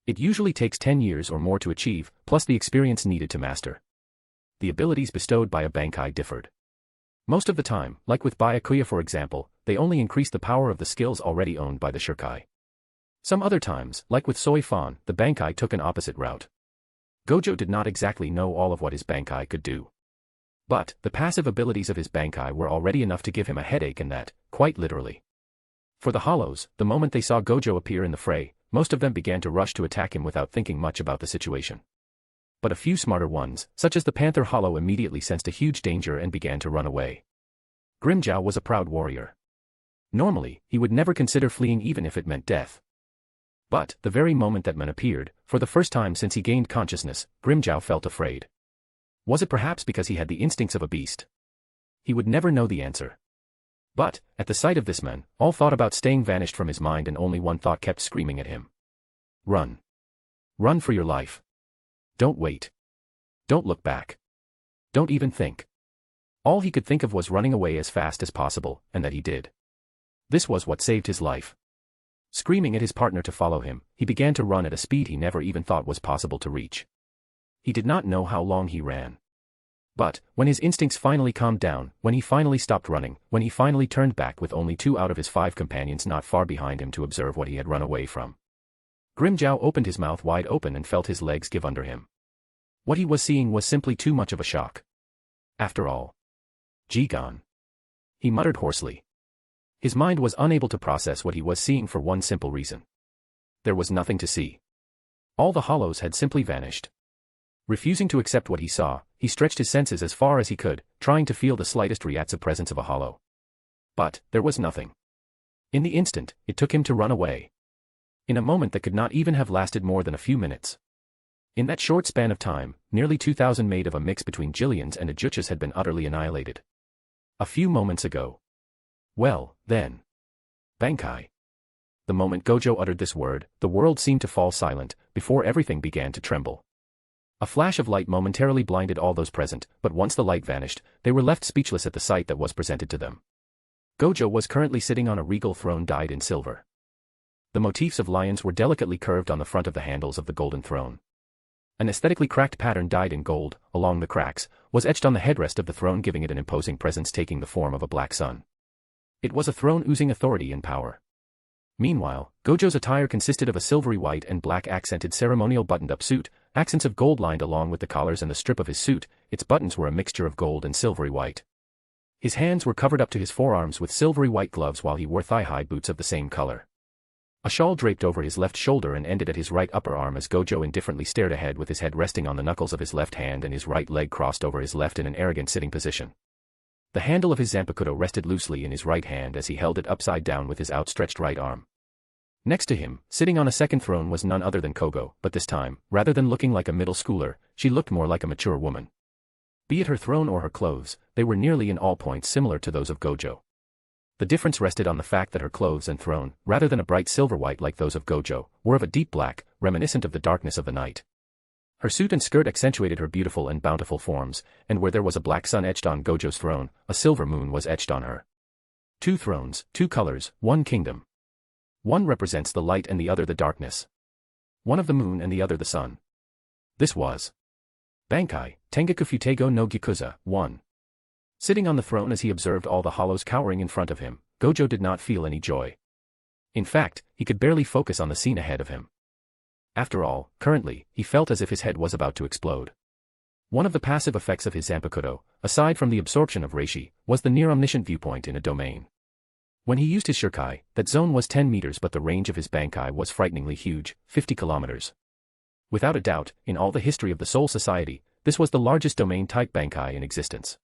It usually takes 10 years or more to achieve, plus the experience needed to master. The abilities bestowed by a Bankai differed. Most of the time, like with Byakuya for example, they only increased the power of the skills already owned by the Shurkai. Some other times, like with Soifan, the Bankai took an opposite route. Gojo did not exactly know all of what his Bankai could do. But, the passive abilities of his bankai were already enough to give him a headache, and that, quite literally. For the hollows, the moment they saw Gojo appear in the fray, most of them began to rush to attack him without thinking much about the situation. But a few smarter ones, such as the Panther Hollow, immediately sensed a huge danger and began to run away. Grimmjow was a proud warrior. Normally, he would never consider fleeing even if it meant death. But, the very moment that man appeared, for the first time since he gained consciousness, Grimmjow felt afraid. Was it perhaps because he had the instincts of a beast? He would never know the answer. But, at the sight of this man, all thought about staying vanished from his mind, and only one thought kept screaming at him. Run. Run for your life. Don't wait. Don't look back. Don't even think. All he could think of was running away as fast as possible, and that he did. This was what saved his life. Screaming at his partner to follow him, he began to run at a speed he never even thought was possible to reach. He did not know how long he ran. But, when his instincts finally calmed down, when he finally stopped running, when he finally turned back with only 2 out of his 5 companions not far behind him to observe what he had run away from, Grimmjow opened his mouth wide open and felt his legs give under him. What he was seeing was simply too much of a shock. After all. Gone. He muttered hoarsely. His mind was unable to process what he was seeing for one simple reason. There was nothing to see. All the hollows had simply vanished. Refusing to accept what he saw, he stretched his senses as far as he could, trying to feel the slightest reactive presence of a hollow. But, there was nothing. In the instant, it took him to run away. In a moment that could not even have lasted more than a few minutes. In that short span of time, nearly 2,000 made of a mix between Jillians and Ajuchas had been utterly annihilated. A few moments ago. Well, then. Bankai. The moment Gojo uttered this word, the world seemed to fall silent, before everything began to tremble. A flash of light momentarily blinded all those present, but once the light vanished, they were left speechless at the sight that was presented to them. Gojo was currently sitting on a regal throne dyed in silver. The motifs of lions were delicately curved on the front of the handles of the golden throne. An aesthetically cracked pattern dyed in gold, along the cracks, was etched on the headrest of the throne, giving it an imposing presence taking the form of a black sun. It was a throne oozing authority and power. Meanwhile, Gojo's attire consisted of a silvery white and black accented ceremonial buttoned-up suit, accents of gold lined along with the collars and the strip of his suit. Its buttons were a mixture of gold and silvery white. His hands were covered up to his forearms with silvery white gloves, while he wore thigh-high boots of the same color. A shawl draped over his left shoulder and ended at his right upper arm as Gojo indifferently stared ahead with his head resting on the knuckles of his left hand and his right leg crossed over his left in an arrogant sitting position. The handle of his zanpakuto rested loosely in his right hand as he held it upside down with his outstretched right arm. Next to him, sitting on a second throne, was none other than Kogo, but this time, rather than looking like a middle schooler, she looked more like a mature woman. Be it her throne or her clothes, they were nearly in all points similar to those of Gojo. The difference rested on the fact that her clothes and throne, rather than a bright silver white like those of Gojo, were of a deep black, reminiscent of the darkness of the night. Her suit and skirt accentuated her beautiful and bountiful forms, and where there was a black sun etched on Gojo's throne, a silver moon was etched on her. 2 thrones, 2 colors, 1 kingdom. One represents the light and the other the darkness. One of the moon and the other the sun. This was Bankai, Tengaku Futeigo no Gikuza, 1. Sitting on the throne as he observed all the hollows cowering in front of him, Gojo did not feel any joy. In fact, he could barely focus on the scene ahead of him. After all, currently, he felt as if his head was about to explode. One of the passive effects of his zanpakuto, aside from the absorption of reishi, was the near-omniscient viewpoint in a domain. When he used his shurikai, that zone was 10 meters, but the range of his bankai was frighteningly huge, 50 kilometers. Without a doubt, in all the history of the Soul Society, this was the largest domain-type bankai in existence.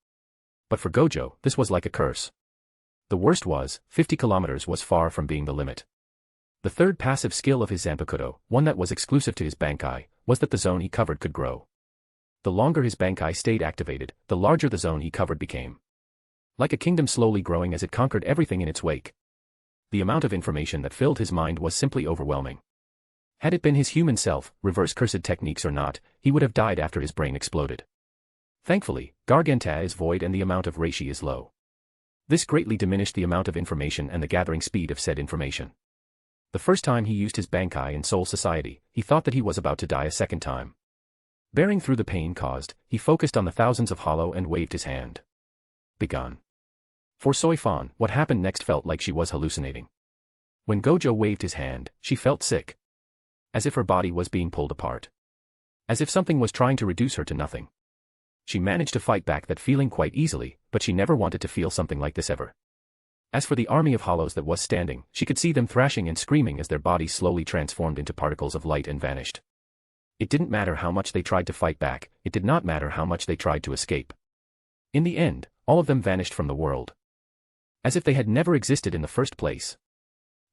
But for Gojo, this was like a curse. The worst was, 50 kilometers was far from being the limit. The third passive skill of his zanpakuto, one that was exclusive to his bankai, was that the zone he covered could grow. The longer his bankai stayed activated, the larger the zone he covered became. Like a kingdom slowly growing as it conquered everything in its wake. The amount of information that filled his mind was simply overwhelming. Had it been his human self, reverse cursed techniques or not, he would have died after his brain exploded. Thankfully, Garganta is void and the amount of reishi is low. This greatly diminished the amount of information and the gathering speed of said information. The first time he used his bankai in Soul Society, he thought that he was about to die a second time. Bearing through the pain caused, he focused on the thousands of hollow and waved his hand. Begone. For Soifan, what happened next felt like she was hallucinating. When Gojo waved his hand, she felt sick. As if her body was being pulled apart. As if something was trying to reduce her to nothing. She managed to fight back that feeling quite easily, but she never wanted to feel something like this ever. As for the army of hollows that was standing, she could see them thrashing and screaming as their bodies slowly transformed into particles of light and vanished. It didn't matter how much they tried to fight back, it did not matter how much they tried to escape. In the end, all of them vanished from the world. As if they had never existed in the first place.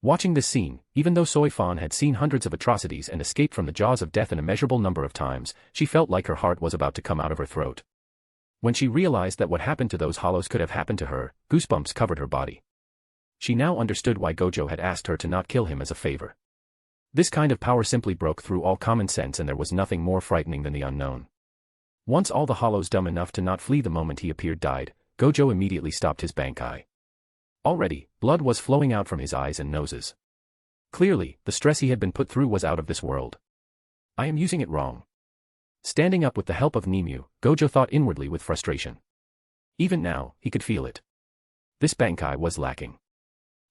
Watching this scene, even though Soifan had seen hundreds of atrocities and escaped from the jaws of death an immeasurable number of times, she felt like her heart was about to come out of her throat. When she realized that what happened to those hollows could have happened to her, goosebumps covered her body. She now understood why Gojo had asked her to not kill him as a favor. This kind of power simply broke through all common sense, and there was nothing more frightening than the unknown. Once all the hollows dumb enough to not flee the moment he appeared died, Gojo immediately stopped his bankai. Already, blood was flowing out from his eyes and noses. Clearly, the stress he had been put through was out of this world. I am using it wrong. Standing up with the help of Nimue, Gojo thought inwardly with frustration. Even now, he could feel it. This bankai was lacking.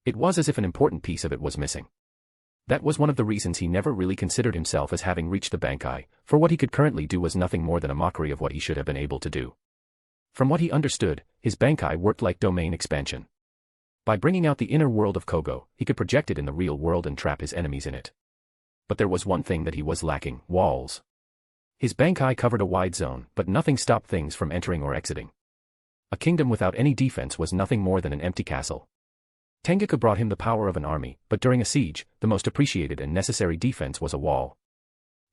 It was as if an important piece of it was missing. That was one of the reasons he never really considered himself as having reached the bankai, for what he could currently do was nothing more than a mockery of what he should have been able to do. From what he understood, his bankai worked like domain expansion. By bringing out the inner world of Kogo, he could project it in the real world and trap his enemies in it. But there was one thing that he was lacking: walls. His bankai covered a wide zone, but nothing stopped things from entering or exiting. A kingdom without any defense was nothing more than an empty castle. Tengaku brought him the power of an army, but during a siege, the most appreciated and necessary defense was a wall.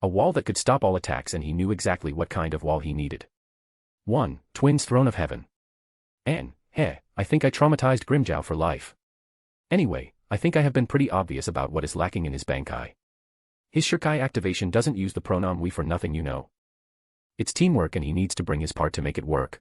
A wall that could stop all attacks, and he knew exactly what kind of wall he needed. 1. Twins Throne of Heaven. I think I traumatized Grimjow for life. Anyway, I think I have been pretty obvious about what is lacking in his bankai. His Shirkai activation doesn't use the pronoun we for nothing, you know. It's teamwork, and he needs to bring his part to make it work.